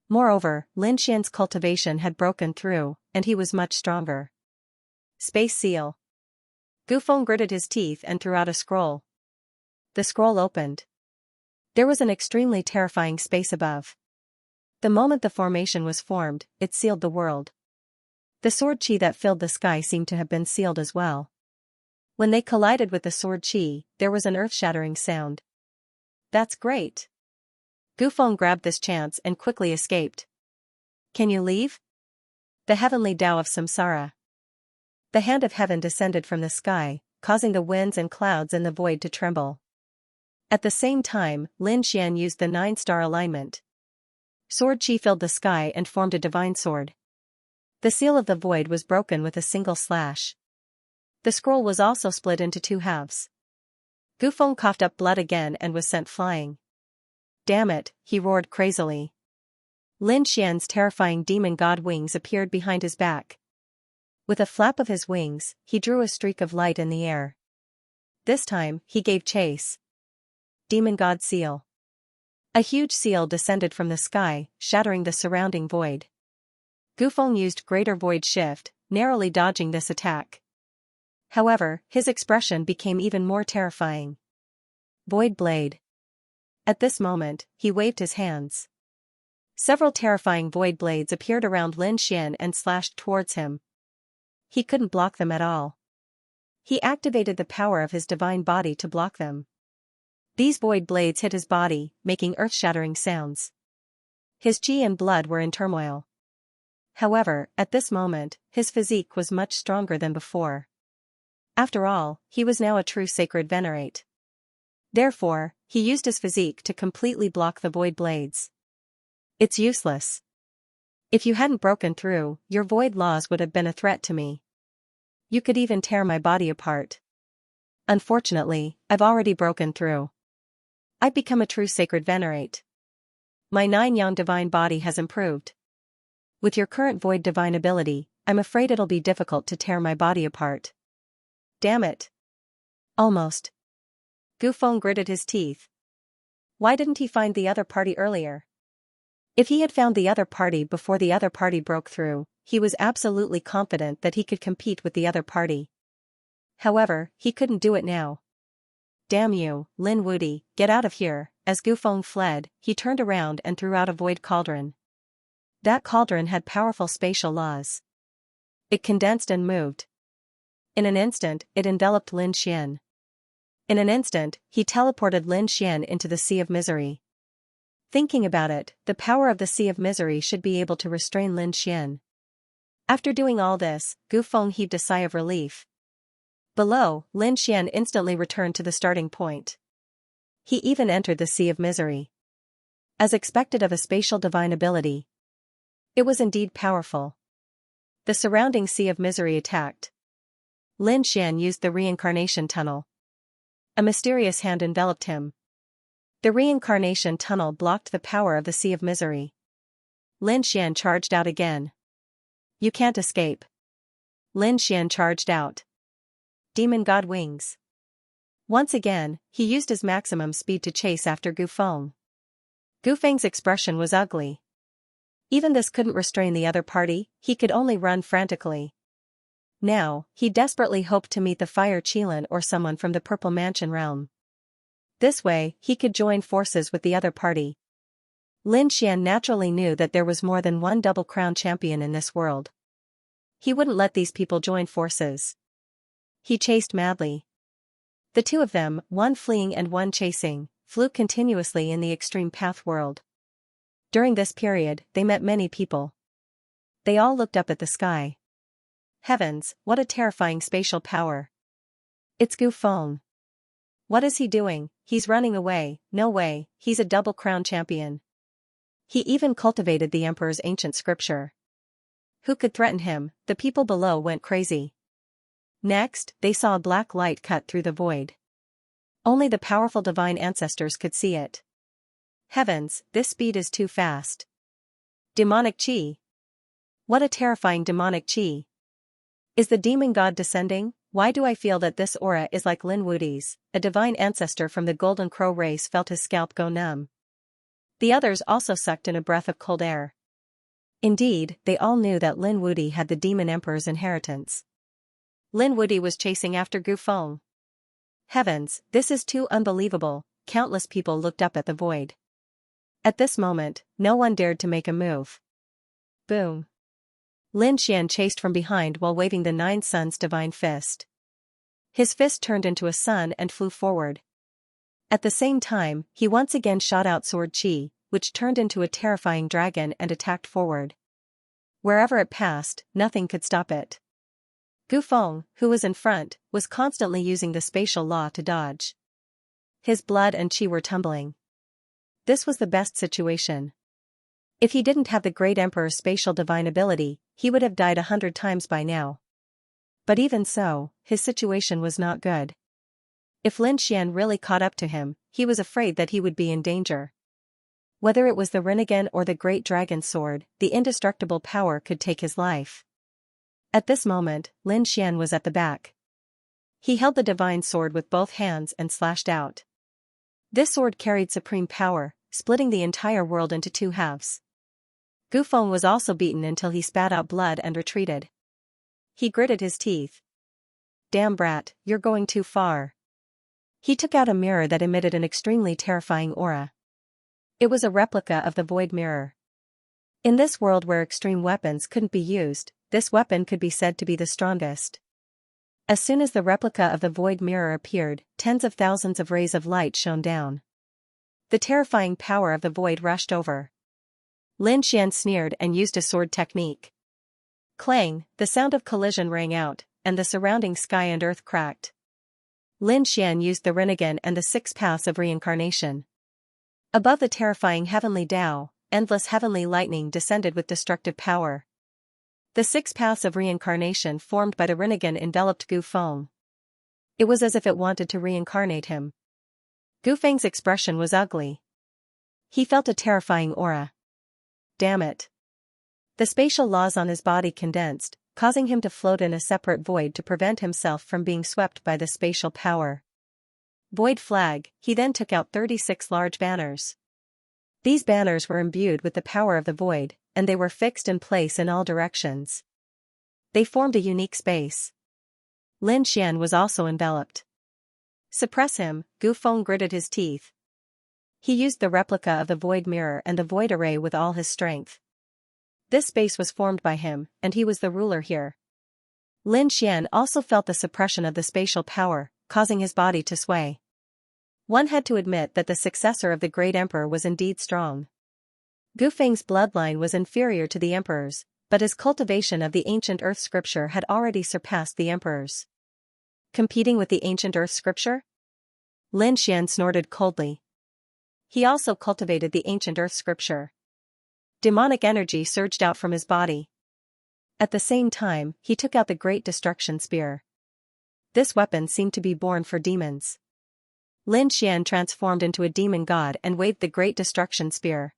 A: Moreover, Lin Xian's cultivation had broken through, and he was much stronger. Space seal. Gu Feng gritted his teeth and threw out a scroll. The scroll opened. There was an extremely terrifying space above. The moment the formation was formed, it sealed the world. The sword chi that filled the sky seemed to have been sealed as well. When they collided with the sword chi, there was an earth-shattering sound. That's great. Gu Feng grabbed this chance and quickly escaped. Can you leave? The heavenly Tao of Samsara. The hand of heaven descended from the sky, causing the winds and clouds in the void to tremble. At the same time, Lin Xian used the 9-star alignment. Sword chi filled the sky and formed a divine sword. The seal of the void was broken with a single slash. The scroll was also split into two halves. Gu Feng coughed up blood again and was sent flying. Damn it, he roared crazily. Lin Xian's terrifying demon god wings appeared behind his back. With a flap of his wings, he drew a streak of light in the air. This time, he gave chase. Demon god seal. A huge seal descended from the sky, shattering the surrounding void. Gu Feng used greater void shift, narrowly dodging this attack. However, his expression became even more terrifying. Void blade. At this moment, he waved his hands. Several terrifying void blades appeared around Lin Xian and slashed towards him. He couldn't block them at all. He activated the power of his divine body to block them. These void blades hit his body, making earth-shattering sounds. His chi and blood were in turmoil. However, at this moment, his physique was much stronger than before. After all, he was now a true sacred venerate. Therefore, he used his physique to completely block the void blades. It's useless. If you hadn't broken through, your void laws would have been a threat to me. You could even tear my body apart. Unfortunately, I've already broken through. I've become a true sacred venerate. My 9-yang divine body has improved. With your current void divine ability, I'm afraid it'll be difficult to tear my body apart. Damn it. Almost. Gu Feng gritted his teeth. Why didn't he find the other party earlier? If he had found the other party before the other party broke through, he was absolutely confident that he could compete with the other party. However, he couldn't do it now. Damn you, Lin Wuti, get out of here. As Gu Feng fled, he turned around and threw out a void cauldron. That cauldron had powerful spatial laws. It condensed and moved. In an instant, it enveloped Lin Xian. In an instant, he teleported Lin Xian into the Sea of Misery. Thinking about it, the power of the Sea of Misery should be able to restrain Lin Xian. After doing all this, Gu Feng heaved a sigh of relief. Below, Lin Xian instantly returned to the starting point. He even entered the Sea of Misery. As expected of a spatial divine ability. It was indeed powerful. The surrounding Sea of Misery attacked. Lin Xian used the reincarnation tunnel. A mysterious hand enveloped him. The reincarnation tunnel blocked the power of the Sea of Misery. Lin Xian charged out again. You can't escape. Lin Xian charged out. Demon God Wings. Once again, he used his maximum speed to chase after Gu Feng. Gu Feng's expression was ugly. Even this couldn't restrain the other party, he could only run frantically. Now, he desperately hoped to meet the Fire Qilin or someone from the Purple Mansion realm. This way, he could join forces with the other party. Lin Xian naturally knew that there was more than one Double Crown champion in this world. He wouldn't let these people join forces. He chased madly. The two of them, one fleeing and one chasing, flew continuously in the extreme path world. During this period, they met many people. They all looked up at the sky. Heavens, what a terrifying spatial power. It's Gu Feng. What is he doing? He's running away. No way, he's a Double Crown champion. He even cultivated the Emperor's ancient scripture. Who could threaten him? The people below went crazy. Next, they saw a black light cut through the void. Only the powerful divine ancestors could see it. Heavens, this speed is too fast. Demonic Qi. What a terrifying demonic Qi. Is the demon god descending? Why do I feel that this aura is like Lin Wudi's? A divine ancestor from the Golden Crow race felt his scalp go numb. The others also sucked in a breath of cold air. Indeed, they all knew that Lin Wudi had the demon emperor's inheritance. Lin Wudi was chasing after Gu Feng. Heavens, this is too unbelievable. Countless people looked up at the void. At this moment, no one dared to make a move. Boom. Lin Xian chased from behind while waving the Nine Suns divine fist. His fist turned into a sun and flew forward. At the same time, he once again shot out Sword Qi, which turned into a terrifying dragon and attacked forward. Wherever it passed, nothing could stop it. Gu Feng, who was in front, was constantly using the spatial law to dodge. His blood and qi were tumbling. This was the best situation. If he didn't have the great emperor's spatial divine ability, he would have died 100 times by now. But even so, his situation was not good. If Lin Xian really caught up to him, he was afraid that he would be in danger. Whether it was the Rinnegan or the great dragon sword, the indestructible power could take his life. At this moment, Lin Xian was at the back. He held the divine sword with both hands and slashed out. This sword carried supreme power, splitting the entire world into two halves. Gu Feng was also beaten until he spat out blood and retreated. He gritted his teeth. Damn brat, you're going too far. He took out a mirror that emitted an extremely terrifying aura. It was a replica of the void mirror. In this world where extreme weapons couldn't be used, this weapon could be said to be the strongest. As soon as the replica of the void mirror appeared, tens of thousands of rays of light shone down. The terrifying power of the void rushed over. Lin Xian sneered and used a sword technique. Clang, the sound of collision rang out, and the surrounding sky and earth cracked. Lin Xian used the Rinnegan and the 6 paths of reincarnation. Above the terrifying heavenly Tao, endless heavenly lightning descended with destructive power. The 6 paths of reincarnation formed by the Rinnegan enveloped Gu Feng. It was as if it wanted to reincarnate him. Gu Feng's expression was ugly. He felt a terrifying aura. Damn it. The spatial laws on his body condensed, causing him to float in a separate void to prevent himself from being swept by the spatial power. Void flag, he then took out 36 large banners. These banners were imbued with the power of the void, and they were fixed in place in all directions. They formed a unique space. Lin Xian was also enveloped. Suppress him, Gu Feng gritted his teeth. He used the replica of the void mirror and the void array with all his strength. This space was formed by him, and he was the ruler here. Lin Xian also felt the suppression of the spatial power, causing his body to sway. One had to admit that the successor of the great emperor was indeed strong. Gu Feng's bloodline was inferior to the emperor's, but his cultivation of the ancient earth scripture had already surpassed the emperor's. Competing with the ancient earth scripture? Lin Xian snorted coldly. He also cultivated the ancient earth scripture. Demonic energy surged out from his body. At the same time, he took out the great destruction spear. This weapon seemed to be born for demons. Lin Xian transformed into a demon god and waved the Great Destruction Spear.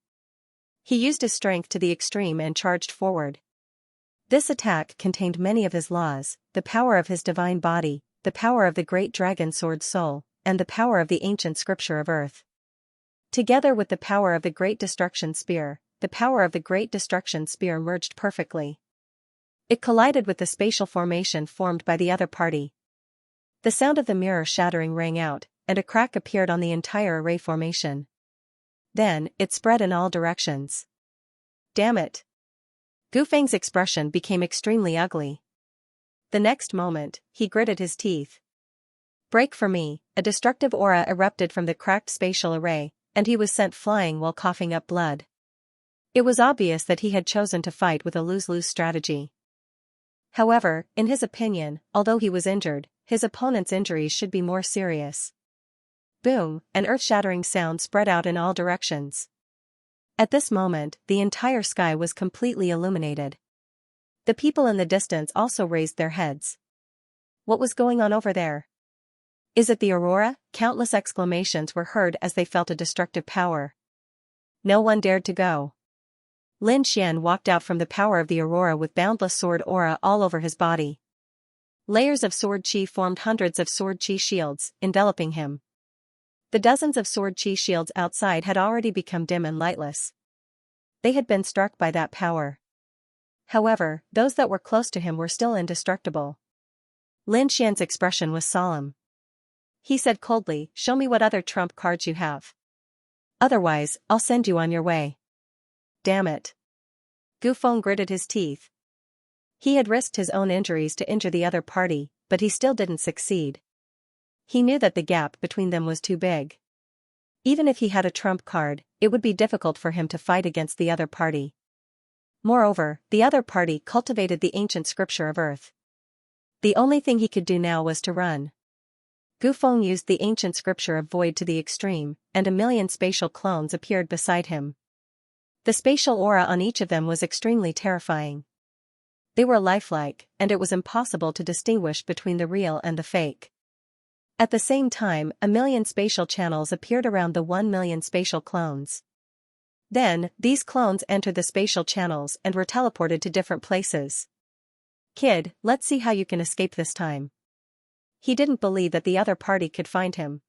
A: He used his strength to the extreme and charged forward. This attack contained many of his laws, the power of his divine body, the power of the great dragon sword soul, and the power of the ancient scripture of earth. Together with the power of the Great Destruction Spear, the power of the Great Destruction Spear merged perfectly. It collided with the spatial formation formed by the other party. The sound of the mirror shattering rang out, and a crack appeared on the entire array formation. Then, it spread in all directions. Damn it! Gufang's expression became extremely ugly. The next moment, he gritted his teeth. Break for me! A destructive aura erupted from the cracked spatial array, and he was sent flying while coughing up blood. It was obvious that he had chosen to fight with a lose-lose strategy. However, in his opinion, although he was injured, his opponent's injuries should be more serious. Boom! An earth-shattering sound spread out in all directions. At this moment, the entire sky was completely illuminated. The people in the distance also raised their heads. What was going on over there? Is it the aurora? Countless exclamations were heard as they felt a destructive power. No one dared to go. Lin Xian walked out from the power of the aurora with boundless sword aura all over his body. Layers of sword chi formed hundreds of sword chi shields, enveloping him. The dozens of sword chi shields outside had already become dim and lightless. They had been struck by that power. However, those that were close to him were still indestructible. Lin Xian's expression was solemn. He said coldly, "Show me what other trump cards you have. Otherwise, I'll send you on your way." Damn it. Gufeng gritted his teeth. He had risked his own injuries to injure the other party, but he still didn't succeed. He knew that the gap between them was too big. Even if he had a trump card, it would be difficult for him to fight against the other party. Moreover, the other party cultivated the ancient scripture of earth. The only thing he could do now was to run. Gufeng used the ancient scripture of void to the extreme, and a million spatial clones appeared beside him. The spatial aura on each of them was extremely terrifying. They were lifelike, and it was impossible to distinguish between the real and the fake. At the same time, a million spatial channels appeared around the 1 million spatial clones. Then, these clones entered the spatial channels and were teleported to different places. Kid, let's see how you can escape this time. He didn't believe that the other party could find him.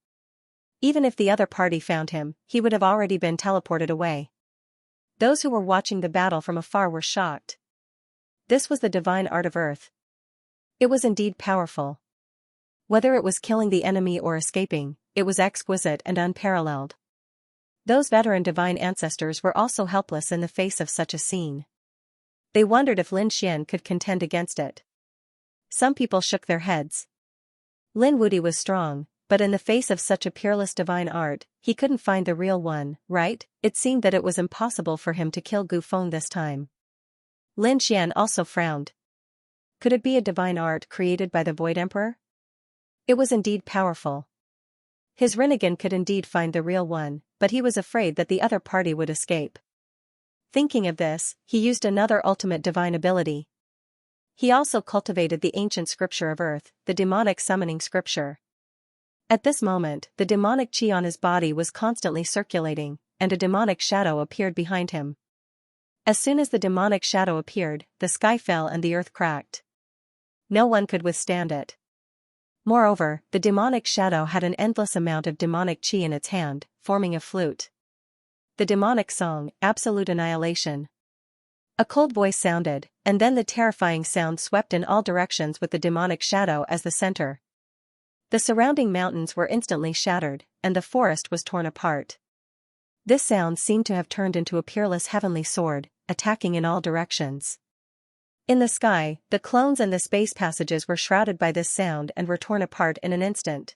A: Even if the other party found him, he would have already been teleported away. Those who were watching the battle from afar were shocked. This was the divine art of earth. It was indeed powerful. Whether it was killing the enemy or escaping, it was exquisite and unparalleled. Those veteran divine ancestors were also helpless in the face of such a scene. They wondered if Lin Xian could contend against it. Some people shook their heads. Lin Wudi was strong, but in the face of such a peerless divine art, he couldn't find the real one, right? It seemed that it was impossible for him to kill Gufeng this time. Lin Xian also frowned. Could it be a divine art created by the Void Emperor? It was indeed powerful. His Rinnegan could indeed find the real one, but he was afraid that the other party would escape. Thinking of this, he used another ultimate divine ability. He also cultivated the ancient scripture of earth, the demonic summoning scripture. At this moment, the demonic chi on his body was constantly circulating, and a demonic shadow appeared behind him. As soon as the demonic shadow appeared, the sky fell and the earth cracked. No one could withstand it. Moreover, the demonic shadow had an endless amount of demonic chi in its hand, forming a flute. The demonic song, Absolute Annihilation. A cold voice sounded, and then the terrifying sound swept in all directions with the demonic shadow as the center. The surrounding mountains were instantly shattered, and the forest was torn apart. This sound seemed to have turned into a peerless heavenly sword, attacking in all directions. In the sky, the clones and the space passages were shrouded by this sound and were torn apart in an instant.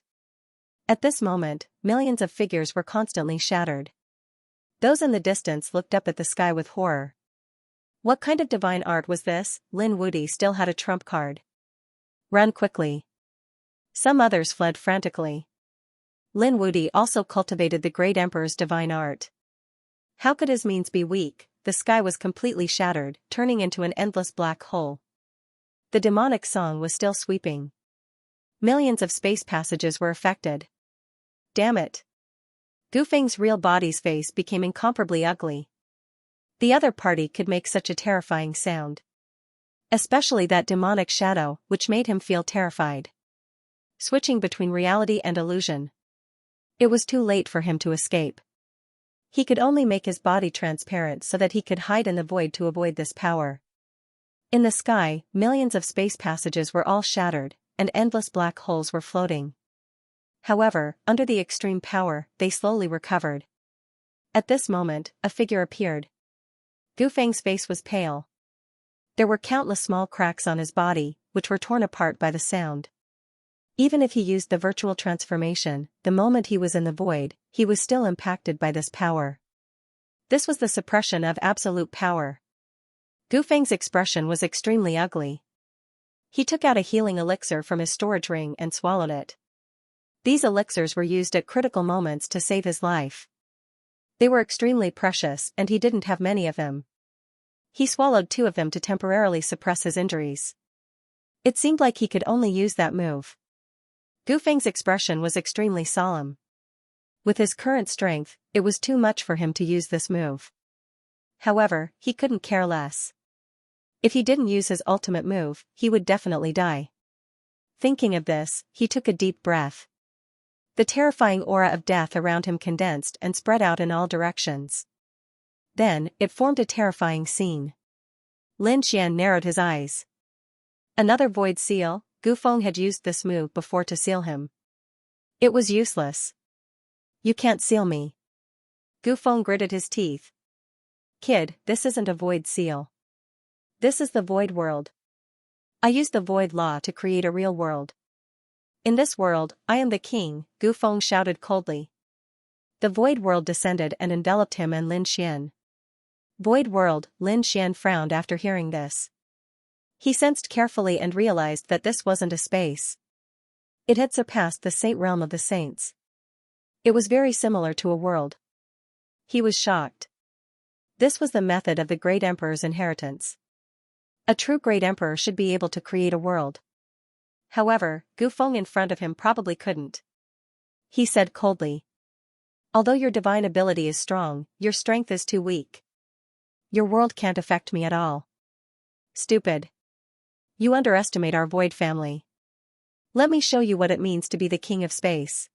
A: At this moment, millions of figures were constantly shattered. Those in the distance looked up at the sky with horror. What kind of divine art was this? Lin Wudi still had a trump card. Run quickly. Some others fled frantically. Lin Wudi also cultivated the great emperor's divine art. How could his means be weak? The sky was completely shattered, turning into an endless black hole. The demonic song was still sweeping. Millions of space passages were affected. Damn it. Gu Feng's real body's face became incomparably ugly. The other party could make such a terrifying sound. Especially that demonic shadow, which made him feel terrified. Switching between reality and illusion. It was too late for him to escape. He could only make his body transparent so that he could hide in the void to avoid this power. In the sky, millions of space passages were all shattered, and endless black holes were floating. However, under the extreme power, they slowly recovered. At this moment, a figure appeared. Gu Feng's face was pale. There were countless small cracks on his body, which were torn apart by the sound. Even if he used the virtual transformation, the moment he was in the void, he was still impacted by this power. This was the suppression of absolute power. Gu Feng's expression was extremely ugly. He took out a healing elixir from his storage ring and swallowed it. These elixirs were used at critical moments to save his life. They were extremely precious and he didn't have many of them. He swallowed 2 of them to temporarily suppress his injuries. It seemed like he could only use that move. Gu Feng's expression was extremely solemn. With his current strength, it was too much for him to use this move. However, he couldn't care less. If he didn't use his ultimate move, he would definitely die. Thinking of this, he took a deep breath. The terrifying aura of death around him condensed and spread out in all directions. Then, it formed a terrifying scene. Lin Xian narrowed his eyes. Another void seal. Gu Feng had used this move before to seal him. It was useless. You can't seal me. Gu Feng gritted his teeth. Kid, this isn't a void seal. This is the void world. I used the void law to create a real world. In this world, I am the king, Gu Feng shouted coldly. The void world descended and enveloped him and Lin Xian. Void world, Lin Xian frowned after hearing this. He sensed carefully and realized that this wasn't a space. It had surpassed the saint realm of the saints. It was very similar to a world. He was shocked. This was the method of the great emperor's inheritance. A true great emperor should be able to create a world. However, Gu Feng in front of him probably couldn't. He said coldly. Although your divine ability is strong, your strength is too weak. Your world can't affect me at all. Stupid. You underestimate our void family. Let me show you what it means to be the king of space.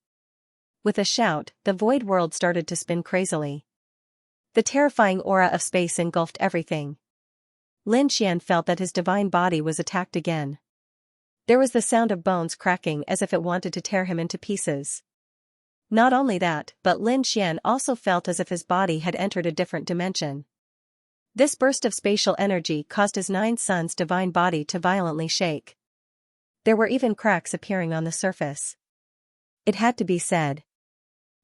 A: With a shout, the void world started to spin crazily. The terrifying aura of space engulfed everything. Lin Xian felt that his divine body was attacked again. There was the sound of bones cracking as if it wanted to tear him into pieces. Not only that, but Lin Xian also felt as if his body had entered a different dimension. This burst of spatial energy caused his 9 sons' divine body to violently shake. There were even cracks appearing on the surface. It had to be said.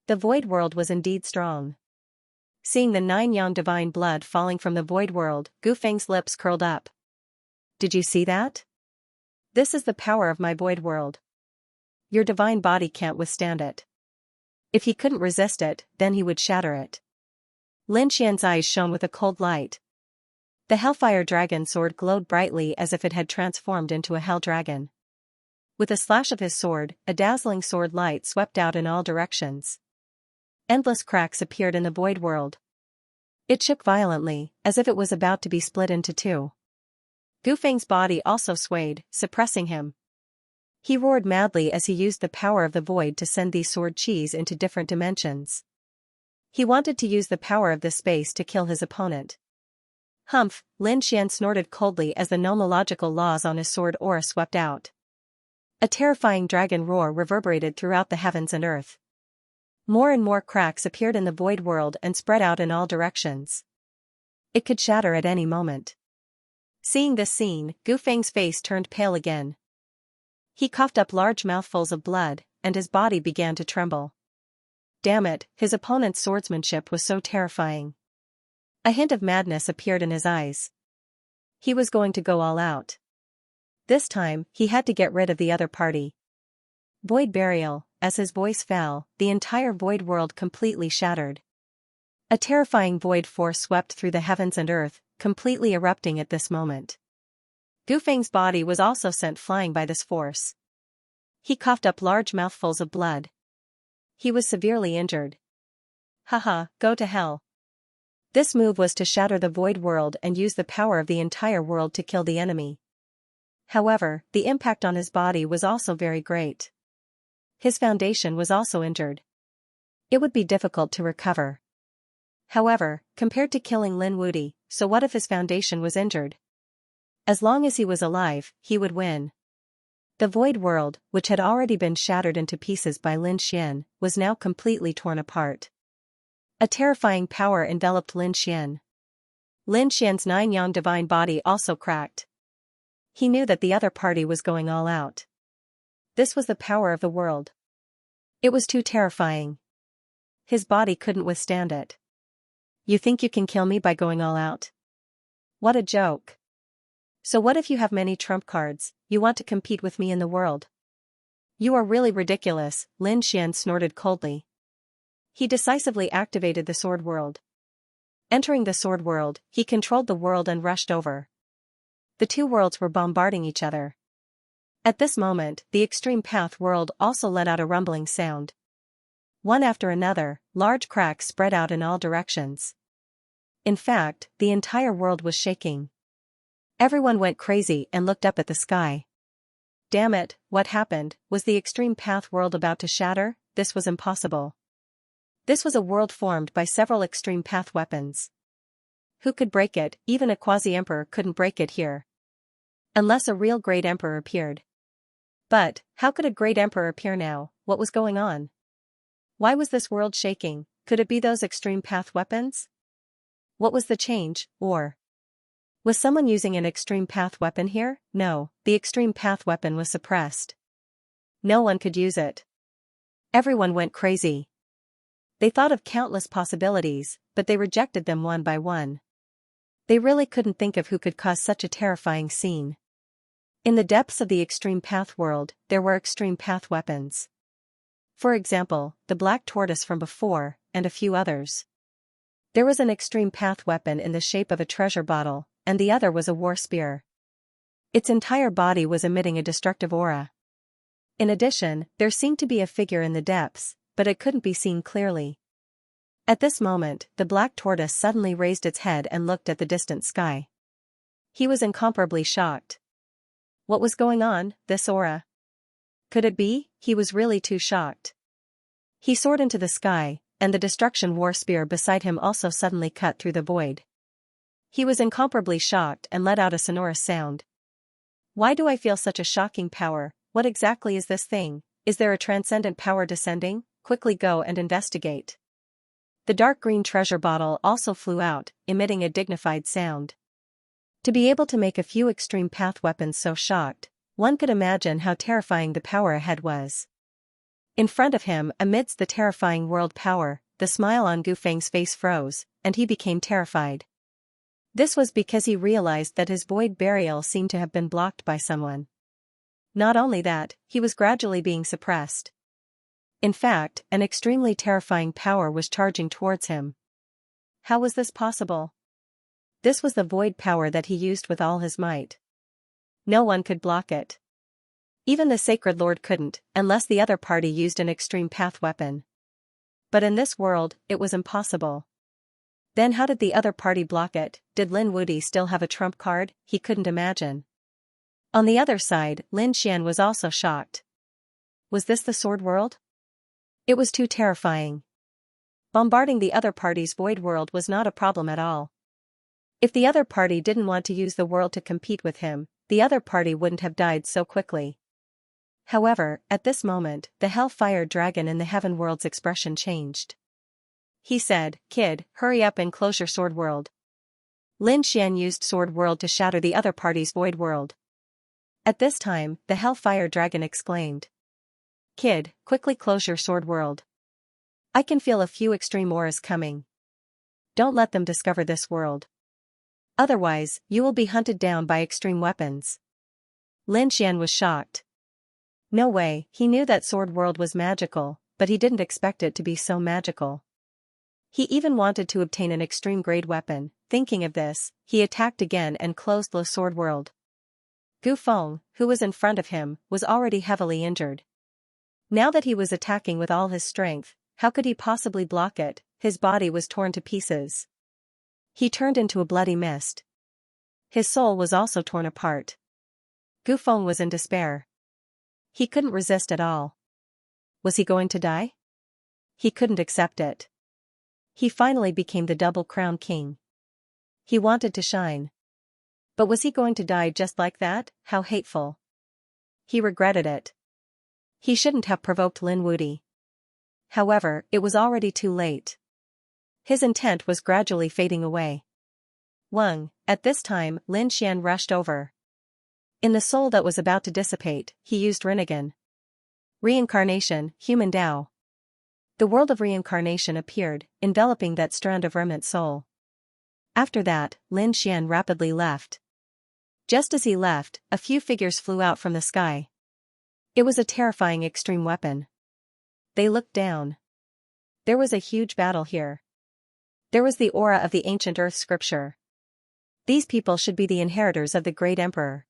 A: The void world was indeed strong. Seeing the 9 yang divine blood falling from the void world, Gu Feng's lips curled up. Did you see that? This is the power of my void world. Your divine body can't withstand it. If he couldn't resist it, then he would shatter it. Lin Xian's eyes shone with a cold light. The Hellfire Dragon sword glowed brightly as if it had transformed into a hell dragon. With a slash of his sword, a dazzling sword light swept out in all directions. Endless cracks appeared in the void world. It shook violently, as if it was about to be split into 2. Gu Feng's body also swayed, suppressing him. He roared madly as he used the power of the void to send these sword chis into different dimensions. He wanted to use the power of this space to kill his opponent. Humph, Lin Xian snorted coldly as the nomological laws on his sword aura swept out. A terrifying dragon roar reverberated throughout the heavens and earth. More and more cracks appeared in the void world and spread out in all directions. It could shatter at any moment. Seeing this scene, Gu Feng's face turned pale again. He coughed up large mouthfuls of blood, and his body began to tremble. Damn it, his opponent's swordsmanship was so terrifying. A hint of madness appeared in his eyes. He was going to go all out. This time, he had to get rid of the other party. Void burial. As his voice fell, the entire void world completely shattered. A terrifying void force swept through the heavens and earth, completely erupting at this moment. Gu Feng's body was also sent flying by this force. He coughed up large mouthfuls of blood. he was severely injured. Haha, go to hell. This move was to shatter the void world and use the power of the entire world to kill the enemy. However, the impact on his body was also very great. His foundation was also injured. It would be difficult to recover. However, compared to killing Lin Wuti, so what if his foundation was injured? As long as he was alive, he would win. The void world, which had already been shattered into pieces by Lin Xian, was now completely torn apart. A terrifying power enveloped Lin Xian. Lin Xian's 9-yang divine body also cracked. He knew that the other party was going all out. This was the power of the world. It was too terrifying. His body couldn't withstand it. You think you can kill me by going all out? What a joke. So what if you have many trump cards, you want to compete with me in the world? You are really ridiculous, Lin Xian snorted coldly. He decisively activated the sword world. Entering the sword world, he controlled the world and rushed over. The two worlds were bombarding each other. At this moment, the extreme path world also let out a rumbling sound. One after another, large cracks spread out in all directions. In fact, the entire world was shaking. Everyone went crazy and looked up at the sky. Damn it, what happened? Was the extreme path world about to shatter? This was impossible. This was a world formed by several extreme path weapons. Who could break it? Even a quasi-emperor couldn't break it here. Unless a real great emperor appeared. But, how could a great emperor appear now? What was going on? Why was this world shaking? Could it be those extreme path weapons? What was the change, or? Was someone using an extreme path weapon here? No, the extreme path weapon was suppressed. No one could use it. Everyone went crazy. They thought of countless possibilities, but they rejected them one by one. They really couldn't think of who could cause such a terrifying scene. In the depths of the extreme path world, there were extreme path weapons. For example, the black tortoise from before, and a few others. There was an extreme path weapon in the shape of a treasure bottle, and the other was a war spear. Its entire body was emitting a destructive aura. In addition, there seemed to be a figure in the depths, but it couldn't be seen clearly. At this moment, the black tortoise suddenly raised its head and looked at the distant sky. He was incomparably shocked. What was going on? This aura? Could it be? He was really too shocked. He soared into the sky, and the destruction war spear beside him also suddenly cut through the void. He was incomparably shocked and let out a sonorous sound. Why do I feel such a shocking power? What exactly is this thing? Is there a transcendent power descending? Quickly go and investigate. The dark green treasure bottle also flew out, emitting a dignified sound. To be able to make a few extreme path weapons so shocked, one could imagine how terrifying the power ahead was. In front of him, amidst the terrifying world power, the smile on Gu Feng's face froze, and he became terrified. This was because he realized that his void burial seemed to have been blocked by someone. Not only that, he was gradually being suppressed. In fact, an extremely terrifying power was charging towards him. How was this possible? This was the void power that he used with all his might. No one could block it. Even the Sacred Lord couldn't, unless the other party used an extreme path weapon. But in this world, it was impossible. Then how did the other party block it? Did Lin Wuti still have a trump card? He couldn't imagine. On the other side, Lin Xian was also shocked. Was this the sword world? It was too terrifying. Bombarding the other party's void world was not a problem at all. If the other party didn't want to use the world to compete with him, the other party wouldn't have died so quickly. However, at this moment, the Hellfire Dragon in the Heaven World's expression changed. He said, "Kid, hurry up and close your sword world." Lin Xian used sword world to shatter the other party's void world. At this time, the Hellfire Dragon exclaimed, "Kid, quickly close your sword world. I can feel a few extreme auras coming. Don't let them discover this world. Otherwise, you will be hunted down by extreme weapons." Lin Xian was shocked. No way, he knew that sword world was magical, but he didn't expect it to be so magical. He even wanted to obtain an extreme grade weapon. Thinking of this, he attacked again and closed the sword world. Gu Feng, who was in front of him, was already heavily injured. Now that he was attacking with all his strength, how could he possibly block it? His body was torn to pieces. He turned into a bloody mist. His soul was also torn apart. Gufeng was in despair. He couldn't resist at all. Was he going to die? He couldn't accept it. He finally became the double crown king. He wanted to shine. But was he going to die just like that? How hateful. He regretted it. He shouldn't have provoked Lin Wuti. However, it was already too late. His intent was gradually fading away. Wang, at this time, Lin Xian rushed over. In the soul that was about to dissipate, he used Rinnegan. Reincarnation, human Tao. The world of reincarnation appeared, enveloping that strand of remnant soul. After that, Lin Xian rapidly left. Just as he left, a few figures flew out from the sky. It was a terrifying extreme weapon. They looked down. There was a huge battle here. There was the aura of the ancient earth scripture. These people should be the inheritors of the great emperor.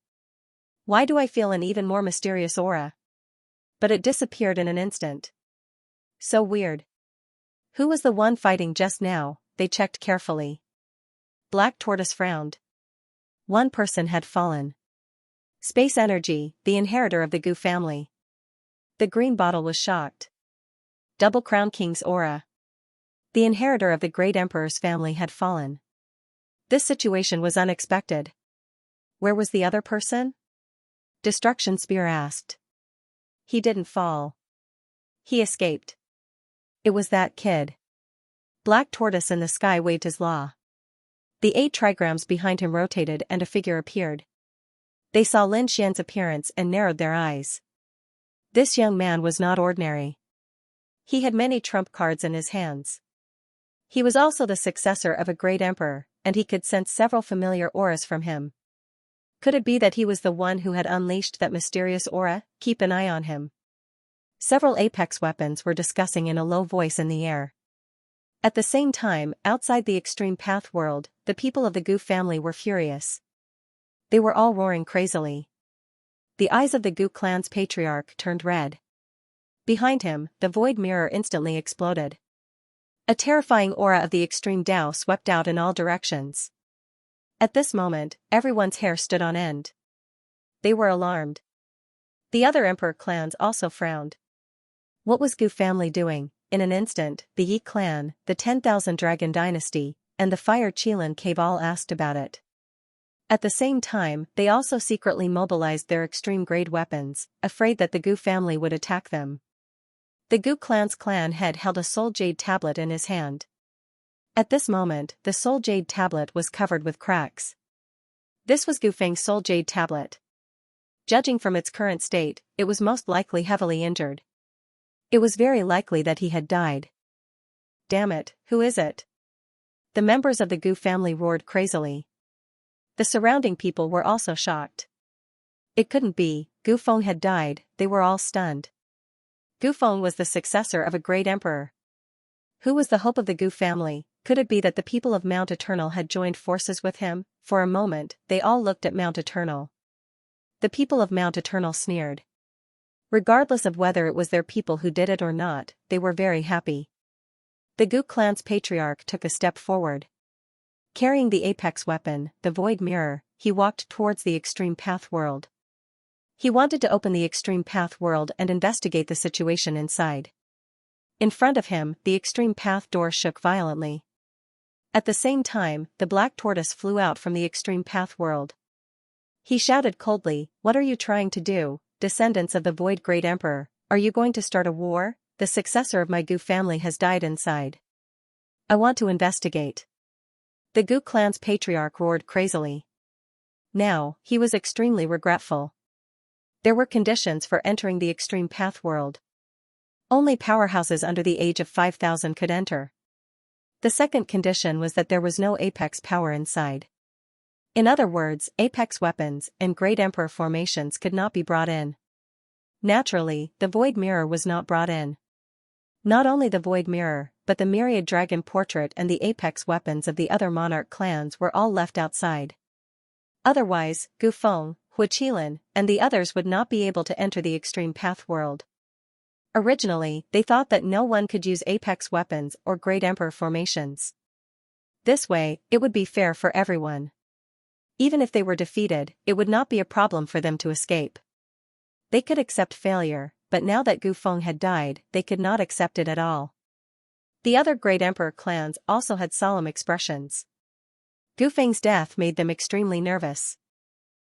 A: Why do I feel an even more mysterious aura? But it disappeared in an instant. So weird. Who was the one fighting just now? They checked carefully. Black Tortoise frowned. One person had fallen. Space Energy, the inheritor of the Gu family. The green bottle was shocked. Double Crown King's aura. The inheritor of the great emperor's family had fallen. This situation was unexpected. Where was the other person? Destruction Spear asked. He didn't fall. He escaped. It was that kid. Black Tortoise in the sky waved his law. The 8 trigrams behind him rotated and a figure appeared. They saw Lin Xian's appearance and narrowed their eyes. This young man was not ordinary. He had many trump cards in his hands. He was also the successor of a great emperor, and he could sense several familiar auras from him. Could it be that he was the one who had unleashed that mysterious aura? Keep an eye on him. Several apex weapons were discussing in a low voice in the air. At the same time, outside the extreme path world, the people of the Gu family were furious. They were all roaring crazily. The eyes of the Gu clan's patriarch turned red. Behind him, the void mirror instantly exploded. A terrifying aura of the extreme Tao swept out in all directions. At this moment, everyone's hair stood on end. They were alarmed. The other emperor clans also frowned. What was Gu family doing? In an instant, the Yi clan, the 10,000 Dragon Dynasty, and the Fire Qilin cave all asked about it. At the same time, they also secretly mobilized their extreme-grade weapons, afraid that the Gu family would attack them. The Gu clan's clan head held a soul jade tablet in his hand. At this moment, the soul jade tablet was covered with cracks. This was Gu Feng's soul jade tablet. Judging from its current state, it was most likely heavily injured. It was very likely that he had died. Damn it, who is it? The members of the Gu family roared crazily. The surrounding people were also shocked. It couldn't be, Gu Feng had died, they were all stunned. Gu Feng was the successor of a great emperor. Who was the hope of the Gu family? Could it be that the people of Mount Eternal had joined forces with him? For a moment, they all looked at Mount Eternal. The people of Mount Eternal sneered. Regardless of whether it was their people who did it or not, they were very happy. The Gu clan's patriarch took a step forward. Carrying the apex weapon, the void mirror, he walked towards the extreme path world. He wanted to open the extreme path world and investigate the situation inside. In front of him, the extreme path door shook violently. At the same time, the black tortoise flew out from the extreme path world. He shouted coldly, "What are you trying to do, descendants of the void great emperor? Are you going to start a war? The successor of my Gu family has died inside. I want to investigate." The Gu clan's patriarch roared crazily. Now, he was extremely regretful. There were conditions for entering the extreme path world. Only powerhouses under the age of 5,000 could enter. The second condition was that there was no apex power inside. In other words, apex weapons and great emperor formations could not be brought in. Naturally, the void mirror was not brought in. Not only the void mirror, but the myriad dragon portrait and the apex weapons of the other monarch clans were all left outside. Otherwise, Gu Feng, Hu Qilin, and the others would not be able to enter the extreme path world. Originally, they thought that no one could use apex weapons or Great Emperor formations. This way, it would be fair for everyone. Even if they were defeated, it would not be a problem for them to escape. They could accept failure, but now that Gu Feng had died, they could not accept it at all. The other Great Emperor clans also had solemn expressions. Gu Feng's death made them extremely nervous.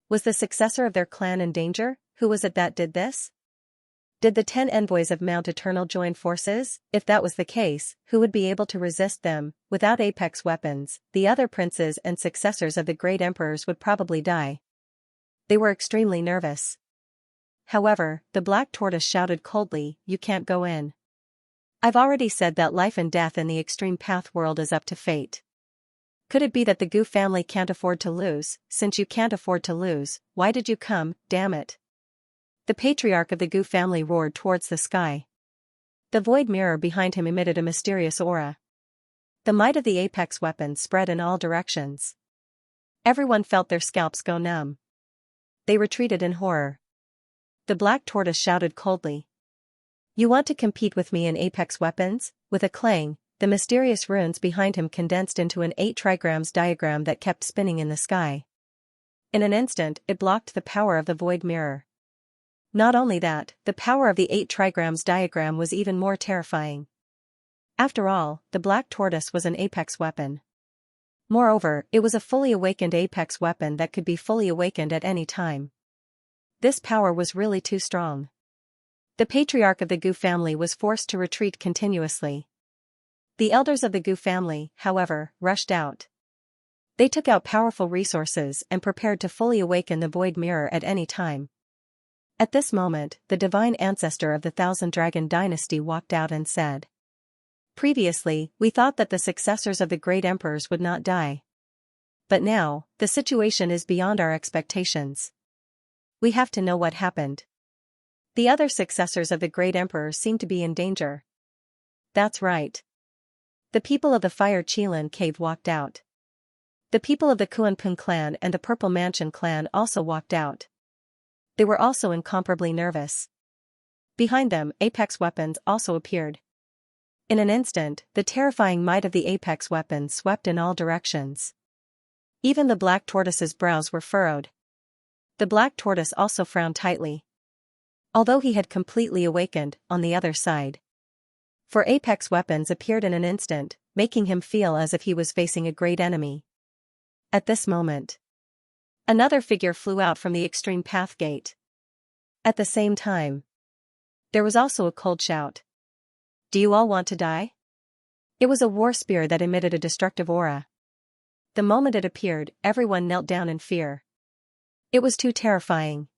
A: Was the successor of their clan in danger? Who was it that did this? Did the 10 envoys of Mount Eternal join forces? If that was the case, who would be able to resist them? Without apex weapons, the other princes and successors of the great emperors would probably die. They were extremely nervous. However, the Black Tortoise shouted coldly, "You can't go in. I've already said that life and death in the extreme path world is up to fate. Could it be that the Gu family can't afford to lose? Since you can't afford to lose, why did you come, damn it?" The patriarch of the Gu family roared towards the sky. The void mirror behind him emitted a mysterious aura. The might of the apex weapon spread in all directions. Everyone felt their scalps go numb. They retreated in horror. The Black Tortoise shouted coldly, "You want to compete with me in apex weapons?" With a clang, the mysterious runes behind him condensed into an 8 trigrams diagram that kept spinning in the sky. In an instant, it blocked the power of the void mirror. Not only that, the power of the 8 trigrams diagram was even more terrifying. After all, the Black Tortoise was an apex weapon. Moreover, it was a fully awakened apex weapon that could be fully awakened at any time. This power was really too strong. The patriarch of the Gu family was forced to retreat continuously. The elders of the Gu family, however, rushed out. They took out powerful resources and prepared to fully awaken the void mirror at any time. At this moment, the divine ancestor of the Thousand Dragon dynasty walked out and said, "Previously, we thought that the successors of the great emperors would not die. But now, the situation is beyond our expectations. We have to know what happened. The other successors of the great emperor seem to be in danger." That's right. The people of the Fire Qilin cave walked out. The people of the Kuanping clan and the Purple Mansion clan also walked out. They were also incomparably nervous. Behind them, apex weapons also appeared. In an instant, the terrifying might of the apex weapon swept in all directions. Even the Black Tortoise's brows were furrowed. The Black Tortoise also frowned tightly. Although he had completely awakened, on the other side. For apex weapons appeared in an instant, making him feel as if he was facing a great enemy. At this moment, another figure flew out from the extreme path gate. At the same time, there was also a cold shout. "Do you all want to die?" It was a war spear that emitted a destructive aura. The moment it appeared, everyone knelt down in fear. It was too terrifying.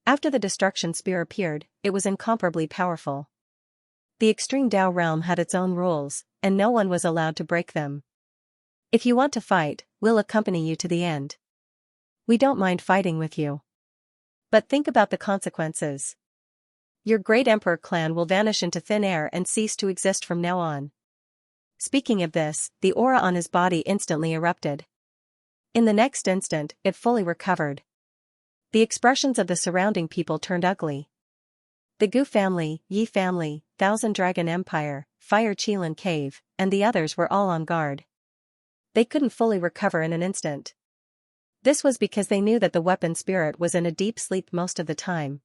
A: After the destruction spear appeared, it was incomparably powerful. The extreme Dao realm had its own rules, and no one was allowed to break them. "If you want to fight, we'll accompany you to the end. We don't mind fighting with you. But think about the consequences. Your great emperor clan will vanish into thin air and cease to exist from now on." Speaking of this, the aura on his body instantly erupted. In the next instant, it fully recovered. The expressions of the surrounding people turned ugly. The Gu family, Yi family, Thousand Dragon Empire, Fire Qilin Cave, and the others were all on guard. They couldn't fully recover in an instant. This was because they knew that the weapon spirit was in a deep sleep most of the time.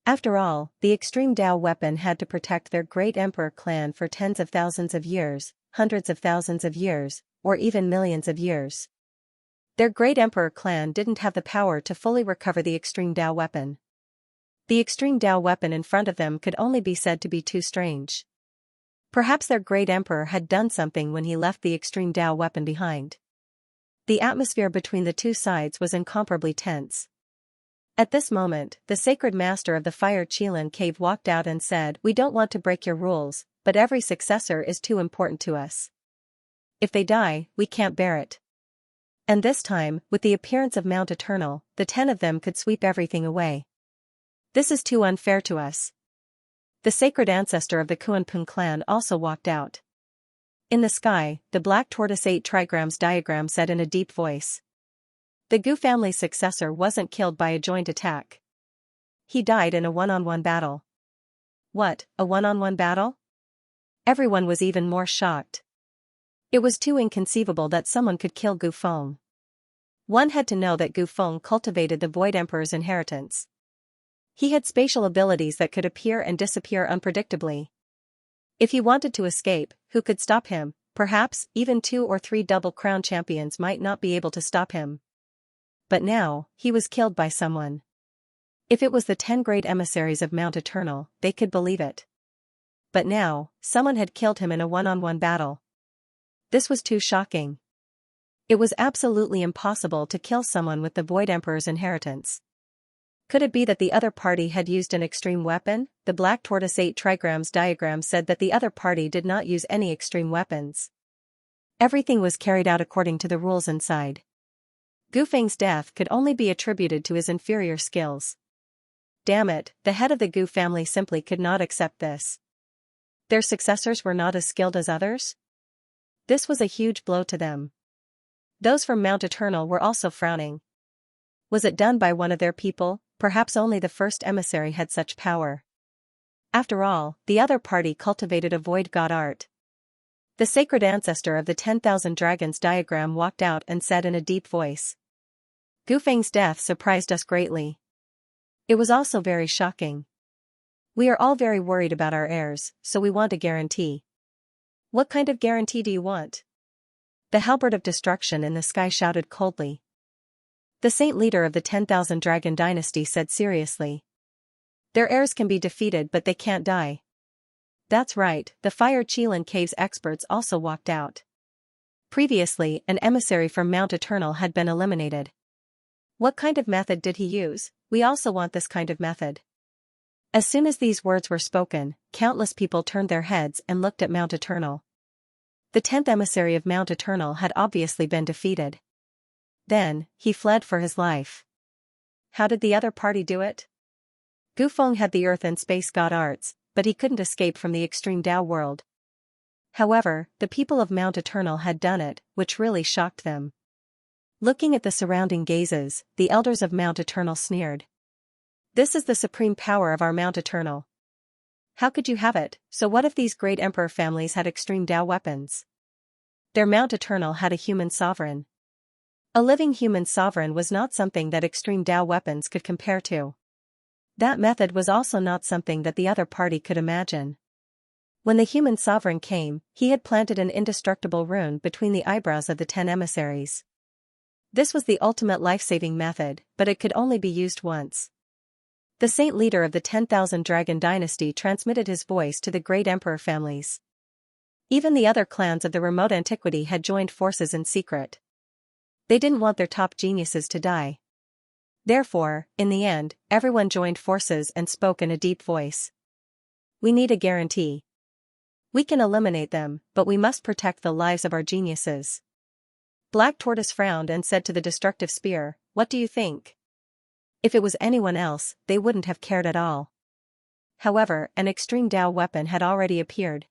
A: After all, the extreme Dao weapon had to protect their great emperor clan for tens of thousands of years, hundreds of thousands of years, or even millions of years. Their great emperor clan didn't have the power to fully recover the extreme Dao weapon. The extreme Dao weapon in front of them could only be said to be too strange. Perhaps their great emperor had done something when he left the extreme Dao weapon behind. The atmosphere between the two sides was incomparably tense. At this moment, the sacred master of the Fire Qilin Cave walked out and said, "We don't want to break your rules, but every successor is too important to us. If they die, we can't bear it." And this time, with the appearance of Mount Eternal, the 10 of them could sweep everything away. "This is too unfair to us." The sacred ancestor of the Kuanping clan also walked out. In the sky, the Black Tortoise 8 trigrams diagram said in a deep voice. The Gu family's successor wasn't killed by a joint attack. He died in a one-on-one battle. What, a one-on-one battle? Everyone was even more shocked. It was too inconceivable that someone could kill Gu Feng. One had to know that Gu Feng cultivated the Void Emperor's inheritance. He had spatial abilities that could appear and disappear unpredictably. If he wanted to escape, who could stop him? Perhaps even 2 or 3 double crown champions might not be able to stop him. But now, he was killed by someone. If it was the 10 great emissaries of Mount Eternal, they could believe it. But now, someone had killed him in a one-on-one battle. This was too shocking. It was absolutely impossible to kill someone with the Void Emperor's inheritance. Could it be that the other party had used an extreme weapon? The Black Tortoise 8 trigrams diagram said that the other party did not use any extreme weapons. Everything was carried out according to the rules inside. Gu Feng's death could only be attributed to his inferior skills. Damn it, the head of the Gu family simply could not accept this. Their successors were not as skilled as others? This was a huge blow to them. Those from Mount Eternal were also frowning. Was it done by one of their people? Perhaps only the first emissary had such power. After all, the other party cultivated a void god art. The sacred ancestor of the 10,000 dragons diagram walked out and said in a deep voice. Gu Feng's death surprised us greatly. It was also very shocking. We are all very worried about our heirs, so we want a guarantee. What kind of guarantee do you want? The halberd of destruction in the sky shouted coldly. The saint leader of the 10,000 dragon dynasty said seriously. Their heirs can be defeated but they can't die. That's right, the Fire Qilin Caves experts also walked out. Previously, an emissary from Mount Eternal had been eliminated. What kind of method did he use? We also want this kind of method. As soon as these words were spoken, countless people turned their heads and looked at Mount Eternal. The 10th emissary of Mount Eternal had obviously been defeated. Then, he fled for his life. How did the other party do it? Gu Feng had the earth and space god arts, but he couldn't escape from the extreme Dao world. However, the people of Mount Eternal had done it, which really shocked them. Looking at the surrounding gazes, the elders of Mount Eternal sneered. This is the supreme power of our Mount Eternal. How could you have it? So what if these great emperor families had extreme Dao weapons? Their Mount Eternal had a human sovereign. A living human sovereign was not something that extreme Dao weapons could compare to. That method was also not something that the other party could imagine. When the human sovereign came, he had planted an indestructible rune between the eyebrows of the 10 emissaries. This was the ultimate life-saving method, but it could only be used once. The saint leader of the 10,000 dragon dynasty transmitted his voice to the great emperor families. Even the other clans of the remote antiquity had joined forces in secret. They didn't want their top geniuses to die. Therefore, in the end, everyone joined forces and spoke in a deep voice. We need a guarantee. We can eliminate them, but we must protect the lives of our geniuses. Black Tortoise frowned and said to the destructive spear, "What do you think?" If it was anyone else, they wouldn't have cared at all. However, an extreme Dao weapon had already appeared.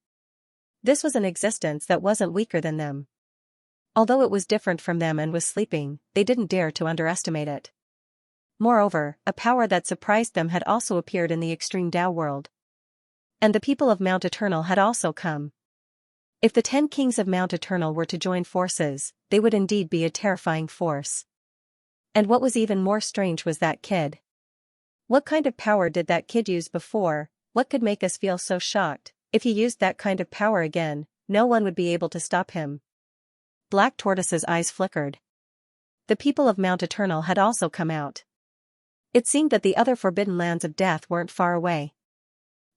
A: This was an existence that wasn't weaker than them. Although it was different from them and was sleeping, they didn't dare to underestimate it. Moreover, a power that surprised them had also appeared in the extreme Dao world. And the people of Mount Eternal had also come. If the 10 kings of Mount Eternal were to join forces, they would indeed be a terrifying force. And what was even more strange was that kid. What kind of power did that kid use before? What could make us feel so shocked? If he used that kind of power again, no one would be able to stop him. Black Tortoise's eyes flickered. The people of Mount Eternal had also come out. It seemed that the other forbidden lands of death weren't far away.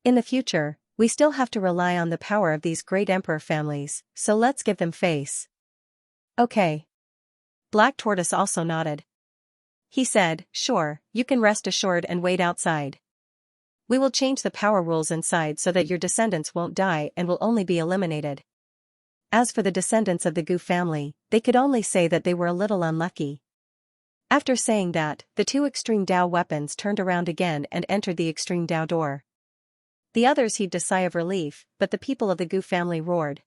A: In the future, we still have to rely on the power of these great emperor families, so let's give them face. Okay. Black Tortoise also nodded. He said, "Sure, you can rest assured and wait outside. We will change the power rules inside so that your descendants won't die and will only be eliminated." As for the descendants of the Gu family, they could only say that they were a little unlucky. After saying that, the 2 extreme Dao weapons turned around again and entered the extreme Dao door. The others heaved a sigh of relief, but the people of the Gu family roared.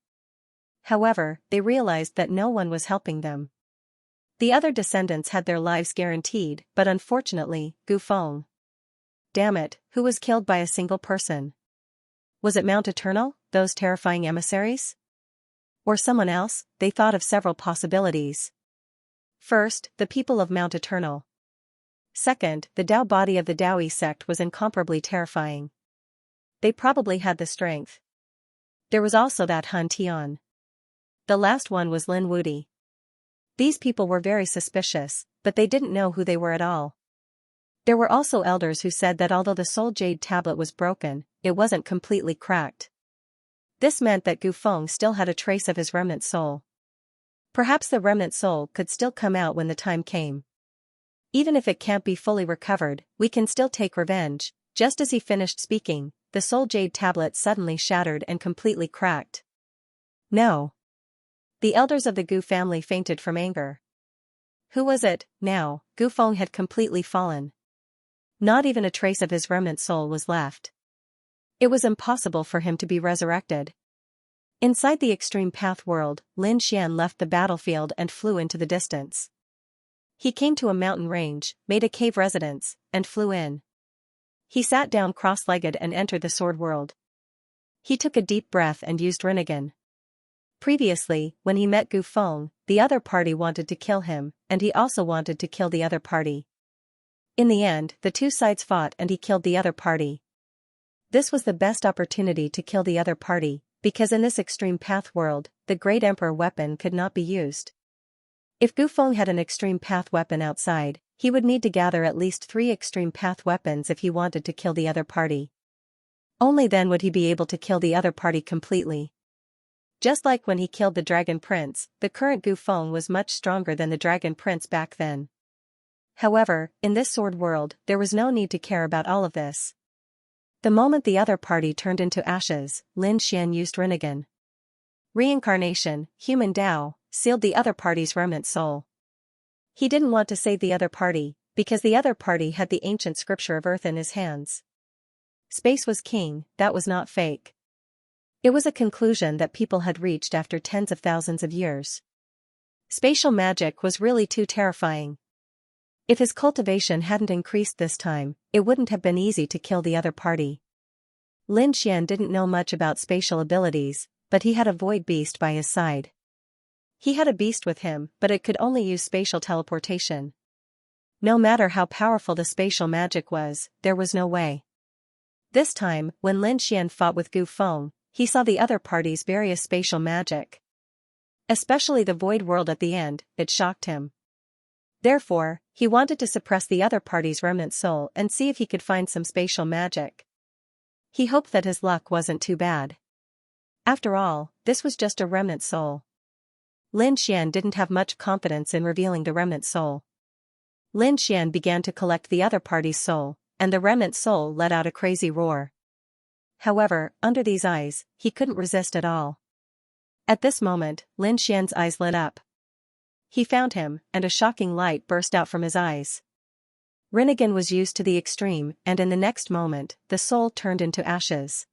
A: However, they realized that no one was helping them. The other descendants had their lives guaranteed, but unfortunately, Gu Feng. Damn it, who was killed by a single person? Was it Mount Eternal, those terrifying emissaries? Or someone else? They thought of several possibilities. First, the people of Mount Eternal. Second, the Tao body of the Taoist sect was incomparably terrifying. They probably had the strength. There was also that Han Tian. The last one was Lin Wudi. These people were very suspicious, but they didn't know who they were at all. There were also elders who said that although the soul jade tablet was broken, it wasn't completely cracked. This meant that Gu Feng still had a trace of his remnant soul. Perhaps the remnant soul could still come out when the time came. Even if it can't be fully recovered, we can still take revenge. Just as he finished speaking, the soul jade tablet suddenly shattered and completely cracked. No. The elders of the Gu family fainted from anger. Who was it? Now, Gu Feng had completely fallen. Not even a trace of his remnant soul was left. It was impossible for him to be resurrected. Inside the extreme path world, Lin Xian left the battlefield and flew into the distance. He came to a mountain range, made a cave residence, and flew in. He sat down cross-legged and entered the sword world. He took a deep breath and used Rinnegan. Previously, when he met Gu Feng, the other party wanted to kill him, and he also wanted to kill the other party. In the end, the two sides fought and he killed the other party. This was the best opportunity to kill the other party, because in this extreme path world, the Great Emperor weapon could not be used. If Gu Feng had an extreme path weapon outside, he would need to gather at least 3 extreme path weapons if he wanted to kill the other party. Only then would he be able to kill the other party completely. Just like when he killed the Dragon Prince, the current Gu Feng was much stronger than the Dragon Prince back then. However, in this sword world, there was no need to care about all of this. The moment the other party turned into ashes, Lin Xian used Rinnegan. Reincarnation, human Tao, sealed the other party's remnant soul. He didn't want to save the other party, because the other party had the ancient scripture of earth in his hands. Space was king, that was not fake. It was a conclusion that people had reached after tens of thousands of years. Spatial magic was really too terrifying. If his cultivation hadn't increased this time, it wouldn't have been easy to kill the other party. Lin Xian didn't know much about spatial abilities, but he had a void beast by his side. He had a beast with him, but it could only use spatial teleportation. No matter how powerful the spatial magic was, there was no way. This time, when Lin Xian fought with Gu Feng, he saw the other party's various spatial magic. Especially the void world at the end, it shocked him. Therefore, he wanted to suppress the other party's remnant soul and see if he could find some spatial magic. He hoped that his luck wasn't too bad. After all, this was just a remnant soul. Lin Xian didn't have much confidence in revealing the remnant soul. Lin Xian began to collect the other party's soul, and the remnant soul let out a crazy roar. However, under these eyes, he couldn't resist at all. At this moment, Lin Xian's eyes lit up. He found him, and a shocking light burst out from his eyes. Rinnegan was used to the extreme, and in the next moment, the soul turned into ashes.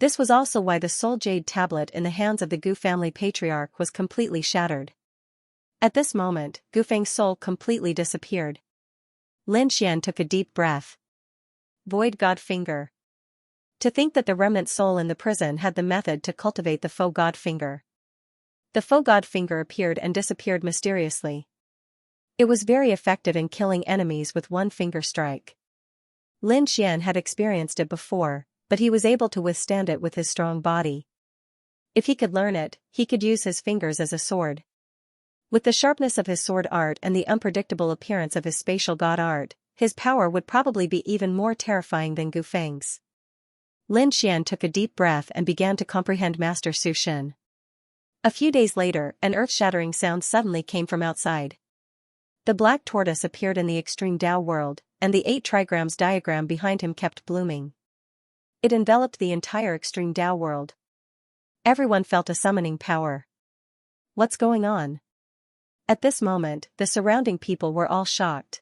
A: This was also why the soul jade tablet in the hands of the Gu family patriarch was completely shattered. At this moment, Gu Feng's soul completely disappeared. Lin Xian took a deep breath. Void God Finger. To think that the remnant soul in the prison had the method to cultivate the faux God Finger. The faux God Finger appeared and disappeared mysteriously. It was very effective in killing enemies with one finger strike. Lin Xian had experienced it before, but he was able to withstand it with his strong body. If he could learn it, he could use his fingers as a sword. With the sharpness of his sword art and the unpredictable appearance of his spatial god art, his power would probably be even more terrifying than Gu Feng's. Lin Xian took a deep breath and began to comprehend Master Su Shen. A few days later, an earth-shattering sound suddenly came from outside. The black tortoise appeared in the extreme Tao world, and the 8 trigrams diagram behind him kept blooming. It enveloped the entire extreme Tao world. Everyone felt a summoning power. What's going on? At this moment, the surrounding people were all shocked.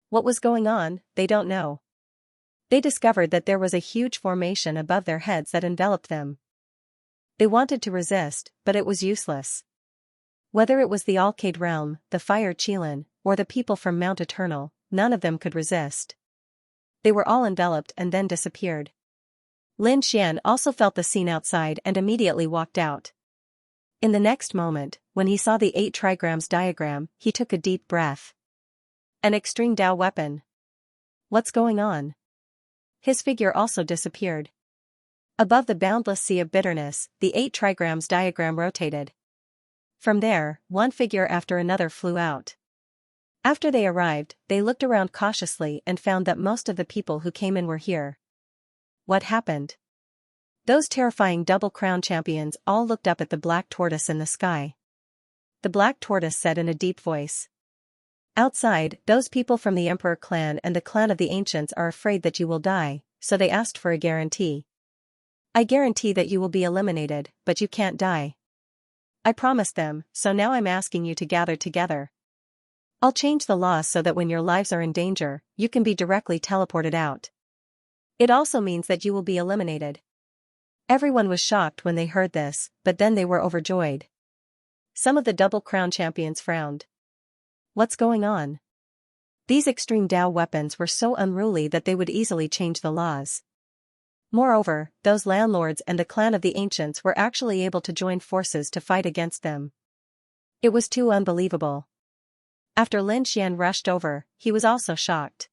A: What was going on, they don't know. They discovered that there was a huge formation above their heads that enveloped them. They wanted to resist, but it was useless. Whether it was the Alcade realm, the Fire Qilin, or the people from Mount Eternal, none of them could resist. They were all enveloped and then disappeared. Lin Xian also felt the scene outside and immediately walked out. In the next moment, when he saw the 8 trigrams diagram, he took a deep breath. An extreme Dao weapon. What's going on? His figure also disappeared. Above the boundless sea of bitterness, the 8 trigrams diagram rotated. From there, one figure after another flew out. After they arrived, they looked around cautiously and found that most of the people who came in were here. What happened? Those terrifying double crown champions all looked up at the black tortoise in the sky. The black tortoise said in a deep voice. Outside, those people from the Emperor clan and the clan of the ancients are afraid that you will die, so they asked for a guarantee. I guarantee that you will be eliminated, but you can't die. I promised them, so now I'm asking you to gather together. I'll change the laws so that when your lives are in danger, you can be directly teleported out. It also means that you will be eliminated. Everyone was shocked when they heard this, but then they were overjoyed. Some of the double crown champions frowned. What's going on? These extreme Dao weapons were so unruly that they would easily change the laws. Moreover, those landlords and the clan of the ancients were actually able to join forces to fight against them. It was too unbelievable. After Lin Xian rushed over, he was also shocked.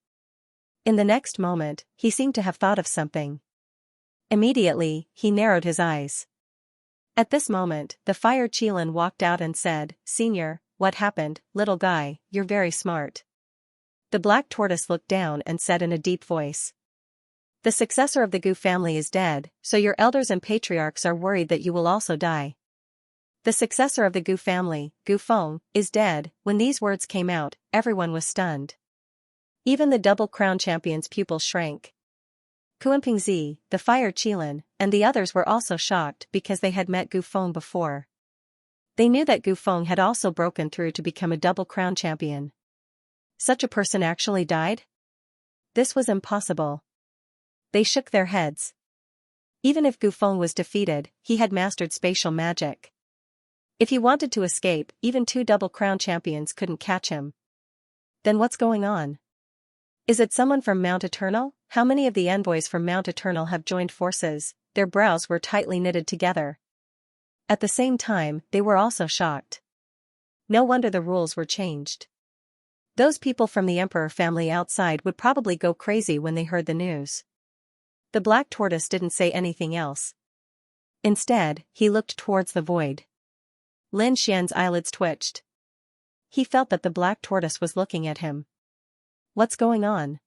A: In the next moment, he seemed to have thought of something. Immediately, he narrowed his eyes. At this moment, the fire Qilin walked out and said, "Senior, what happened, little guy, you're very smart." The black tortoise looked down and said in a deep voice. The successor of the Gu family is dead, so your elders and patriarchs are worried that you will also die. The successor of the Gu family, Gu Feng, is dead. When these words came out, everyone was stunned. Even the double crown champion's pupils shrank. Kuanpingzi, the fire Qilin, and the others were also shocked because they had met Gu Feng before. They knew that Gu Feng had also broken through to become a double crown champion. Such a person actually died? This was impossible. They shook their heads. Even if Gu Feng was defeated, he had mastered spatial magic. If he wanted to escape, even 2 double crown champions couldn't catch him. Then what's going on? Is it someone from Mount Eternal? How many of the envoys from Mount Eternal have joined forces? Their brows were tightly knitted together. At the same time, they were also shocked. No wonder the rules were changed. Those people from the Emperor family outside would probably go crazy when they heard the news. The black tortoise didn't say anything else. Instead, he looked towards the void. Lin Xian's eyelids twitched. He felt that the black tortoise was looking at him. What's going on?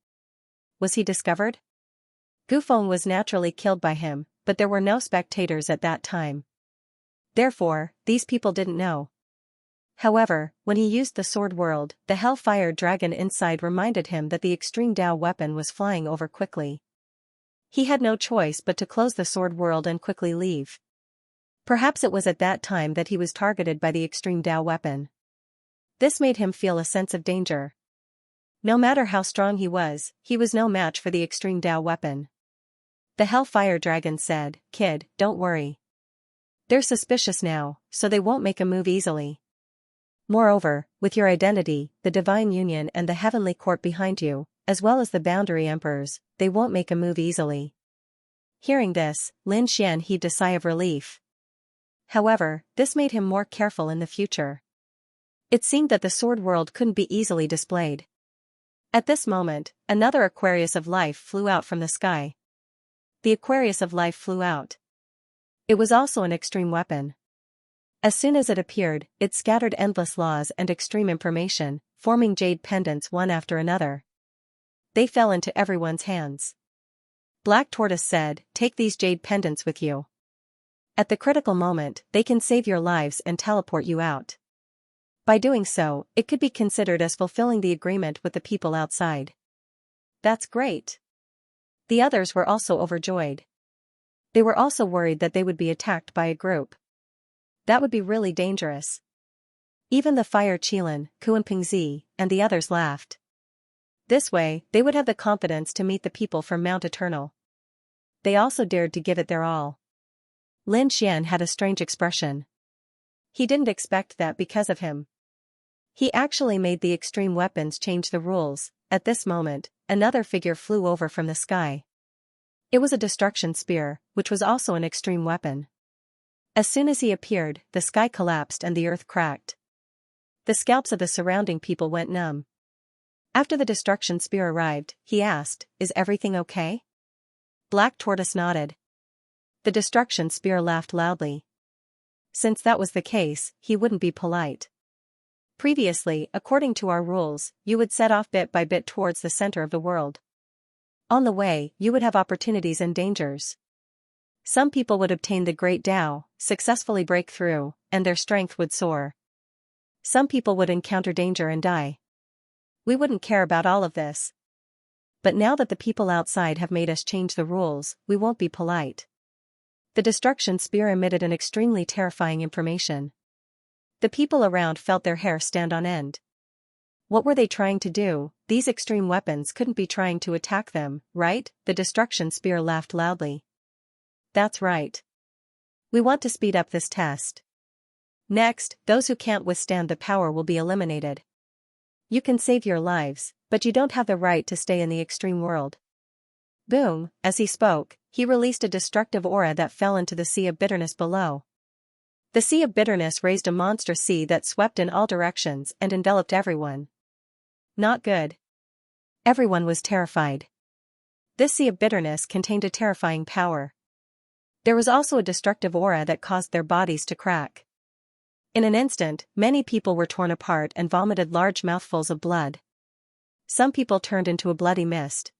A: Was he discovered? Gu Feng was naturally killed by him, but there were no spectators at that time. Therefore, these people didn't know. However, when he used the sword world, the hellfire dragon inside reminded him that the extreme Dao weapon was flying over quickly. He had no choice but to close the sword world and quickly leave. Perhaps it was at that time that he was targeted by the extreme Dao weapon. This made him feel a sense of danger. No matter how strong he was no match for the extreme Dao weapon. The hellfire dragon said, "Kid, don't worry. They're suspicious now, so they won't make a move easily. Moreover, with your identity, the Divine Union and the Heavenly Court behind you, as well as the Boundary Emperors, they won't make a move easily." Hearing this, Lin Xian heaved a sigh of relief. However, this made him more careful in the future. It seemed that the sword world couldn't be easily displayed. At this moment, another Aquarius of Life flew out from the sky. The Aquarius of Life flew out. It was also an extreme weapon. As soon as it appeared, it scattered endless laws and extreme information, forming jade pendants one after another. They fell into everyone's hands. Black Tortoise said, "Take these jade pendants with you. At the critical moment, they can save your lives and teleport you out. By doing so, it could be considered as fulfilling the agreement with the people outside." That's great. The others were also overjoyed. They were also worried that they would be attacked by a group. That would be really dangerous. Even the fire Qilin, Kuanpingzi, and the others laughed. This way, they would have the confidence to meet the people from Mount Eternal. They also dared to give it their all. Lin Xian had a strange expression. He didn't expect that because of him. He actually made the extreme weapons change the rules. At this moment, another figure flew over from the sky. It was a destruction spear, which was also an extreme weapon. As soon as he appeared, the sky collapsed and the earth cracked. The scalps of the surrounding people went numb. After the destruction spear arrived, he asked, "Is everything okay?" Black Tortoise nodded. The destruction spear laughed loudly. Since that was the case, he wouldn't be polite. Previously, according to our rules, you would set off bit by bit towards the center of the world. On the way, you would have opportunities and dangers. Some people would obtain the Great Tao, successfully break through, and their strength would soar. Some people would encounter danger and die. We wouldn't care about all of this. But now that the people outside have made us change the rules, we won't be polite. The destruction spear emitted an extremely terrifying information. The people around felt their hair stand on end. What were they trying to do? These extreme weapons couldn't be trying to attack them, right? The destruction spear laughed loudly. That's right. We want to speed up this test. Next, those who can't withstand the power will be eliminated. You can save your lives, but you don't have the right to stay in the extreme world. Boom, as he spoke, he released a destructive aura that fell into the sea of bitterness below. The sea of bitterness raised a monstrous sea that swept in all directions and enveloped everyone. Not good. Everyone was terrified. This sea of bitterness contained a terrifying power. There was also a destructive aura that caused their bodies to crack. In an instant, many people were torn apart and vomited large mouthfuls of blood. Some people turned into a bloody mist.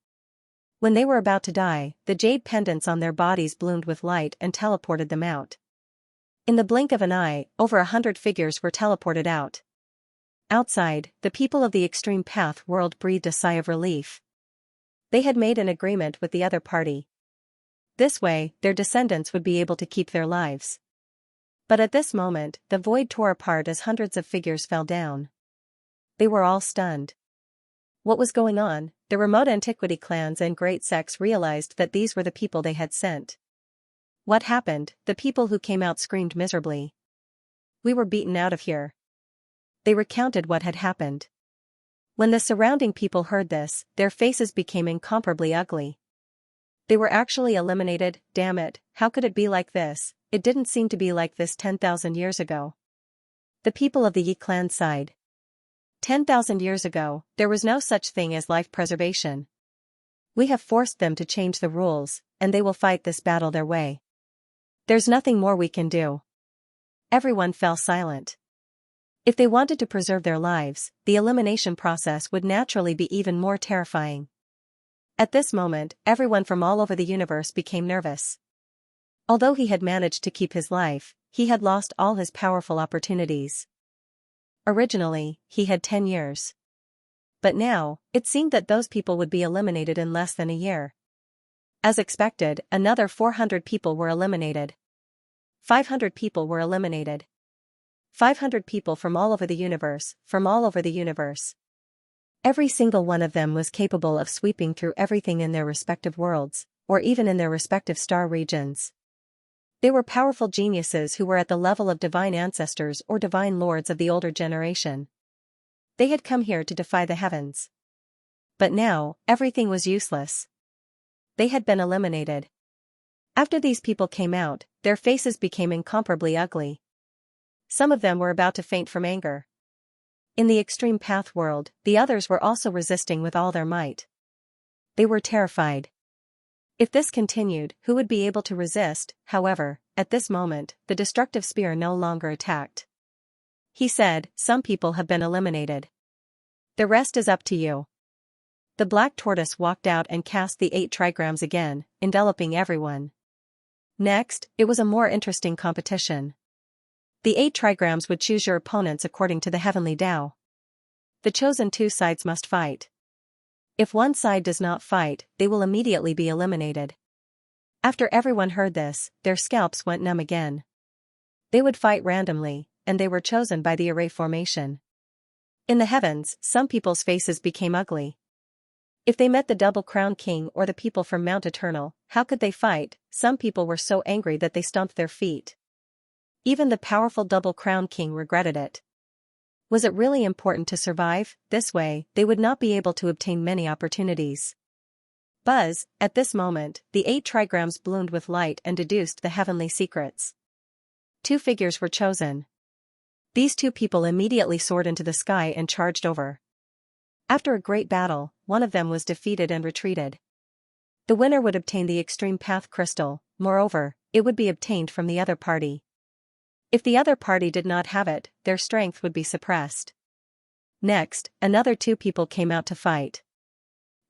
A: When they were about to die, the jade pendants on their bodies bloomed with light and teleported them out. In the blink of an eye, over 100 figures were teleported out. Outside, the people of the extreme path world breathed a sigh of relief. They had made an agreement with the other party. This way, their descendants would be able to keep their lives. But at this moment, the void tore apart as hundreds of figures fell down. They were all stunned. What was going on? The remote antiquity clans and great sects realized that these were the people they had sent. What happened? The people who came out screamed miserably. We were beaten out of here. They recounted what had happened. When the surrounding people heard this, their faces became incomparably ugly. They were actually eliminated. Damn it, how could it be like this? It didn't seem to be like this 10,000 years ago. The people of the Yi clan sighed. 10,000 years ago, there was no such thing as life preservation. We have forced them to change the rules, and they will fight this battle their way. There's nothing more we can do. Everyone fell silent. If they wanted to preserve their lives, the elimination process would naturally be even more terrifying. At this moment, everyone from all over the universe became nervous. Although he had managed to keep his life, he had lost all his powerful opportunities. Originally, he had 10 years. But now, it seemed that those people would be eliminated in less than a year. As expected, another 400 people were eliminated. 500 people were eliminated. 500 people from all over the universe, Every single one of them was capable of sweeping through everything in their respective worlds, or even in their respective star regions. They were powerful geniuses who were at the level of divine ancestors or divine lords of the older generation. They had come here to defy the heavens. But now, everything was useless. They had been eliminated. After these people came out, their faces became incomparably ugly. Some of them were about to faint from anger. In the extreme path world, the others were also resisting with all their might. They were terrified. If this continued, who would be able to resist? However, at this moment, the destructive spear no longer attacked. He said, "Some people have been eliminated. The rest is up to you." The black tortoise walked out and cast the 8 trigrams again, enveloping everyone. Next, it was a more interesting competition. The 8 trigrams would choose your opponents according to the heavenly Tao. The chosen 2 sides must fight. If one side does not fight, they will immediately be eliminated. After everyone heard this, their scalps went numb again. They would fight randomly, and they were chosen by the array formation. In the heavens, some people's faces became ugly. If they met the Double Crown King or the people from Mount Eternal, how could they fight? Some people were so angry that they stomped their feet. Even the powerful Double Crown King regretted it. Was it really important to survive? This way, they would not be able to obtain many opportunities. Buzz, at this moment, the 8 trigrams bloomed with light and deduced the heavenly secrets. 2 figures were chosen. These 2 people immediately soared into the sky and charged over. After a great battle, one of them was defeated and retreated. The winner would obtain the extreme path crystal, moreover, it would be obtained from the other party. If the other party did not have it, their strength would be suppressed. Next, another 2 people came out to fight.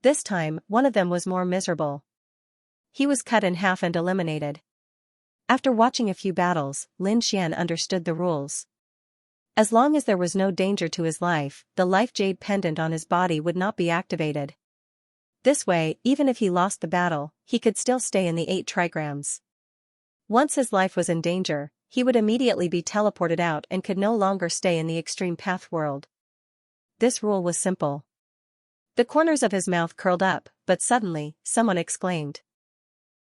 A: This time, one of them was more miserable. He was cut in half and eliminated. After watching a few battles, Lin Xian understood the rules. As long as there was no danger to his life, the life jade pendant on his body would not be activated. This way, even if he lost the battle, he could still stay in the 8 trigrams. Once his life was in danger, he would immediately be teleported out and could no longer stay in the extreme path world. This rule was simple. The corners of his mouth curled up, but suddenly, someone exclaimed.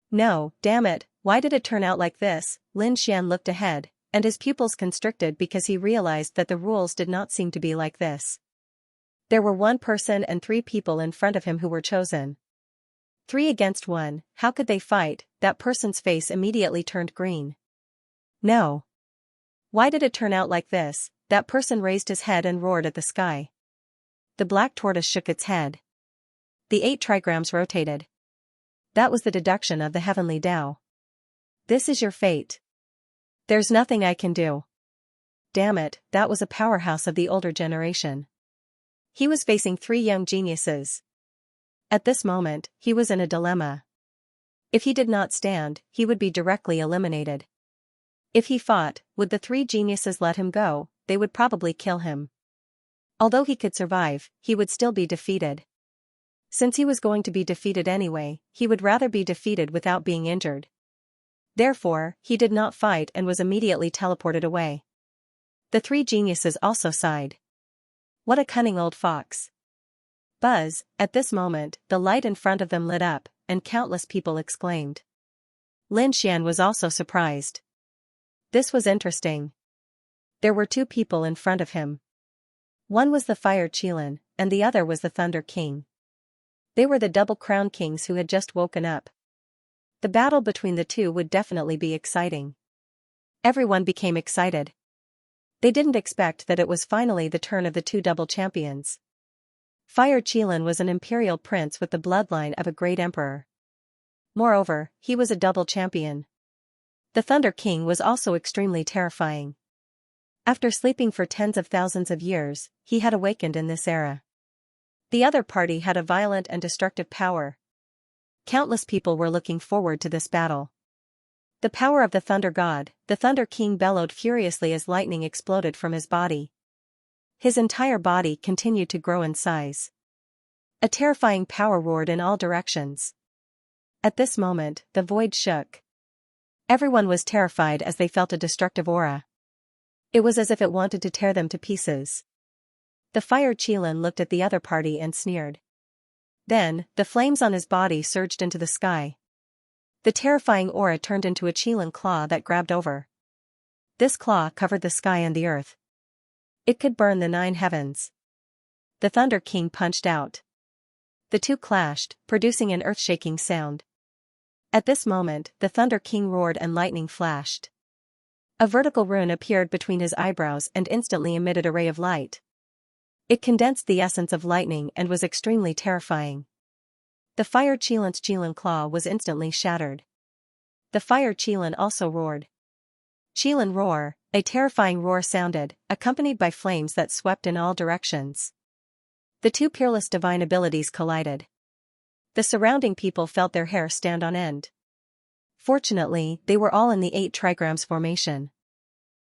A: "No, damn it, why did it turn out like this?" Lin Xian looked ahead, and his pupils constricted because he realized that the rules did not seem to be like this. There were 1 person and 3 people in front of him who were chosen. 3 against 1, how could they fight? That person's face immediately turned green. No. Why did it turn out like this? That person raised his head and roared at the sky. The black tortoise shook its head. The 8 trigrams rotated. That was the deduction of the heavenly Tao. This is your fate. There's nothing I can do. Damn it, that was a powerhouse of the older generation. He was facing 3 young geniuses. At this moment, he was in a dilemma. If he did not stand, he would be directly eliminated. If he fought, would the 3 geniuses let him go? They would probably kill him. Although he could survive, he would still be defeated. Since he was going to be defeated anyway, he would rather be defeated without being injured. Therefore, he did not fight and was immediately teleported away. The 3 geniuses also sighed. What a cunning old fox. Buzz, at this moment, the light in front of them lit up, and countless people exclaimed. Lin Xian was also surprised. This was interesting. There were 2 people in front of him. One was the Fire Qilin, and the other was the Thunder King. They were the double crown kings who had just woken up. The battle between the 2 would definitely be exciting. Everyone became excited. They didn't expect that it was finally the turn of the 2 double champions. Fire Qilin was an imperial prince with the bloodline of a great emperor. Moreover, he was a double champion. The Thunder King was also extremely terrifying. After sleeping for tens of thousands of years, he had awakened in this era. The other party had a violent and destructive power. Countless people were looking forward to this battle. The power of the Thunder God, the Thunder King bellowed furiously as lightning exploded from his body. His entire body continued to grow in size. A terrifying power roared in all directions. At this moment, the void shook. Everyone was terrified as they felt a destructive aura. It was as if it wanted to tear them to pieces. The Fire Qilin looked at the other party and sneered. Then, the flames on his body surged into the sky. The terrifying aura turned into a Qilin claw that grabbed over. This claw covered the sky and the earth. It could burn the 9 heavens. The Thunder King punched out. The 2 clashed, producing an earth-shaking sound. At this moment, the Thunder King roared and lightning flashed. A vertical rune appeared between his eyebrows and instantly emitted a ray of light. It condensed the essence of lightning and was extremely terrifying. The Fire Qilin's Qilin claw was instantly shattered. The Fire Qilin also roared. Qilin roar, a terrifying roar sounded, accompanied by flames that swept in all directions. The 2 peerless divine abilities collided. The surrounding people felt their hair stand on end. Fortunately, they were all in the 8 trigrams formation.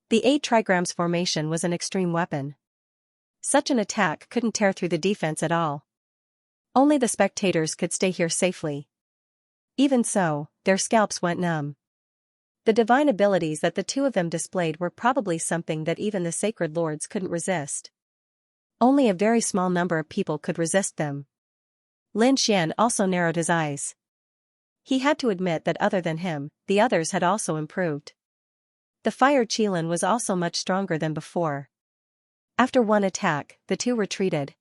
A: The 8 trigrams formation was an extreme weapon. Such an attack couldn't tear through the defense at all. Only the spectators could stay here safely. Even so, their scalps went numb. The divine abilities that the 2 of them displayed were probably something that even the sacred lords couldn't resist. Only a very small number of people could resist them. Lin Xian also narrowed his eyes. He had to admit that other than him, the others had also improved. The Fire Qilin was also much stronger than before. After one attack, the 2 retreated.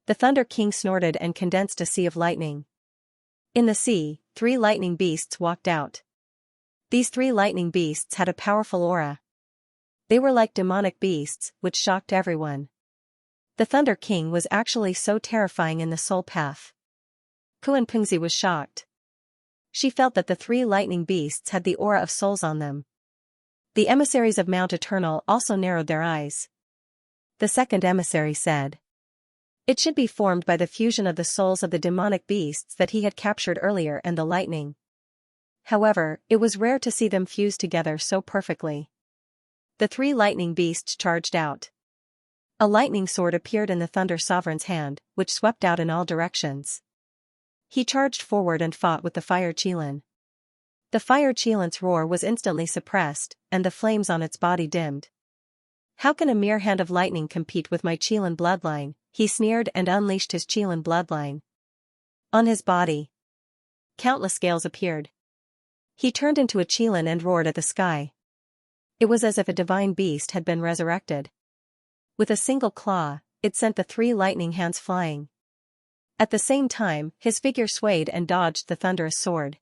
A: The Thunder King snorted and condensed a sea of lightning. In the sea, 3 lightning beasts walked out. These 3 lightning beasts had a powerful aura. They were like demonic beasts, which shocked everyone. The Thunder King was actually so terrifying in the soul path. Kuan-Pengzi was shocked. She felt that the 3 lightning beasts had the aura of souls on them. The emissaries of Mount Eternal also narrowed their eyes. The second emissary said, "It should be formed by the fusion of the souls of the demonic beasts that he had captured earlier and the lightning." However, it was rare to see them fuse together so perfectly. The 3 lightning beasts charged out. A lightning sword appeared in the Thunder Sovereign's hand, which swept out in all directions. He charged forward and fought with the Fire Qilin. The Fire Qilin's roar was instantly suppressed, and the flames on its body dimmed. "How can a mere hand of lightning compete with my Qilin bloodline?" he sneered and unleashed his Qilin bloodline. On his body, countless scales appeared. He turned into a Qilin and roared at the sky. It was as if a divine beast had been resurrected. With a single claw, it sent the 3 lightning hands flying. At the same time, his figure swayed and dodged the thunderous sword.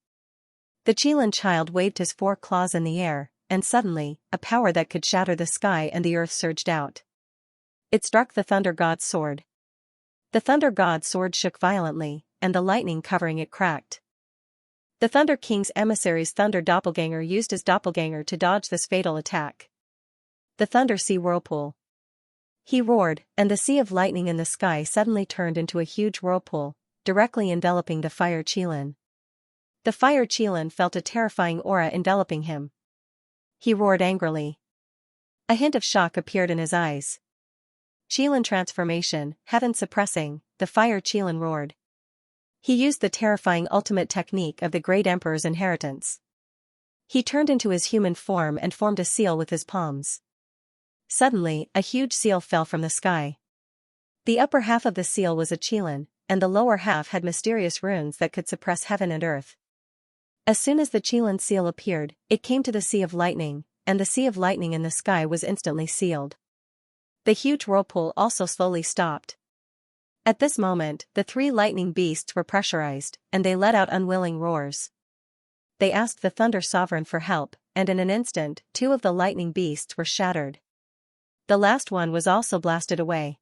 A: The Qilin child waved his 4 claws in the air, and suddenly, a power that could shatter the sky and the earth surged out. It struck the Thunder God's sword. The Thunder God's sword shook violently, and the lightning covering it cracked. The Thunder King's emissary's Thunder Doppelganger used his doppelganger to dodge this fatal attack. The Thunder Sea Whirlpool. He roared, and the sea of lightning in the sky suddenly turned into a huge whirlpool, directly enveloping the Fire Qilin. The Fire Qilin felt a terrifying aura enveloping him. He roared angrily. A hint of shock appeared in his eyes. Qilin transformation, heaven suppressing, the Fire Qilin roared. He used the terrifying ultimate technique of the Great Emperor's inheritance. He turned into his human form and formed a seal with his palms. Suddenly, a huge seal fell from the sky. The upper half of the seal was a Qilin, and the lower half had mysterious runes that could suppress heaven and earth. As soon as the Qilin seal appeared, it came to the Sea of Lightning, and the Sea of Lightning in the sky was instantly sealed. The huge whirlpool also slowly stopped. At this moment, the 3 lightning beasts were pressurized, and they let out unwilling roars. They asked the Thunder Sovereign for help, and in an instant, 2 of the lightning beasts were shattered. The last one was also blasted away.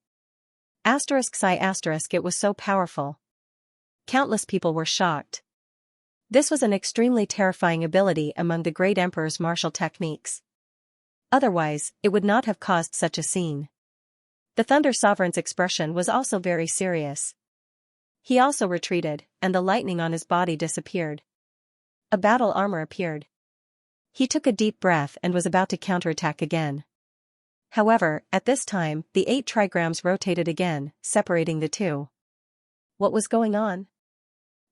A: It was so powerful. Countless people were shocked. This was an extremely terrifying ability among the Great Emperor's martial techniques. Otherwise, it would not have caused such a scene. The Thunder Sovereign's expression was also very serious. He also retreated, and the lightning on his body disappeared. A battle armor appeared. He took a deep breath and was about to counterattack again. However, at this time, the 8 trigrams rotated again, separating the 2. What was going on?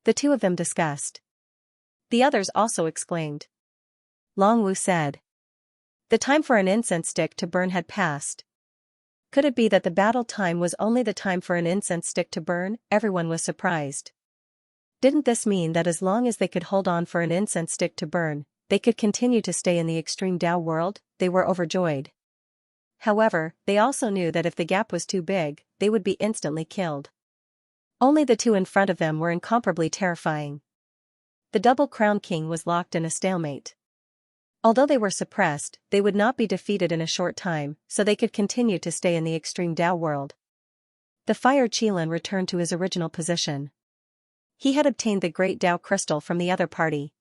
A: The 2 of them discussed. The others also exclaimed. Long Wu said. The time for an incense stick to burn had passed. Could it be that the battle time was only the time for an incense stick to burn? Everyone was surprised. Didn't this mean that as long as they could hold on for an incense stick to burn, they could continue to stay in the extreme Tao world? They were overjoyed. However, they also knew that if the gap was too big, they would be instantly killed. Only the 2 in front of them were incomparably terrifying. The Double Crown King was locked in a stalemate. Although they were suppressed, they would not be defeated in a short time, so they could continue to stay in the extreme Tao world. The Fire Qilin returned to his original position. He had obtained the Great Tao Crystal from the other party.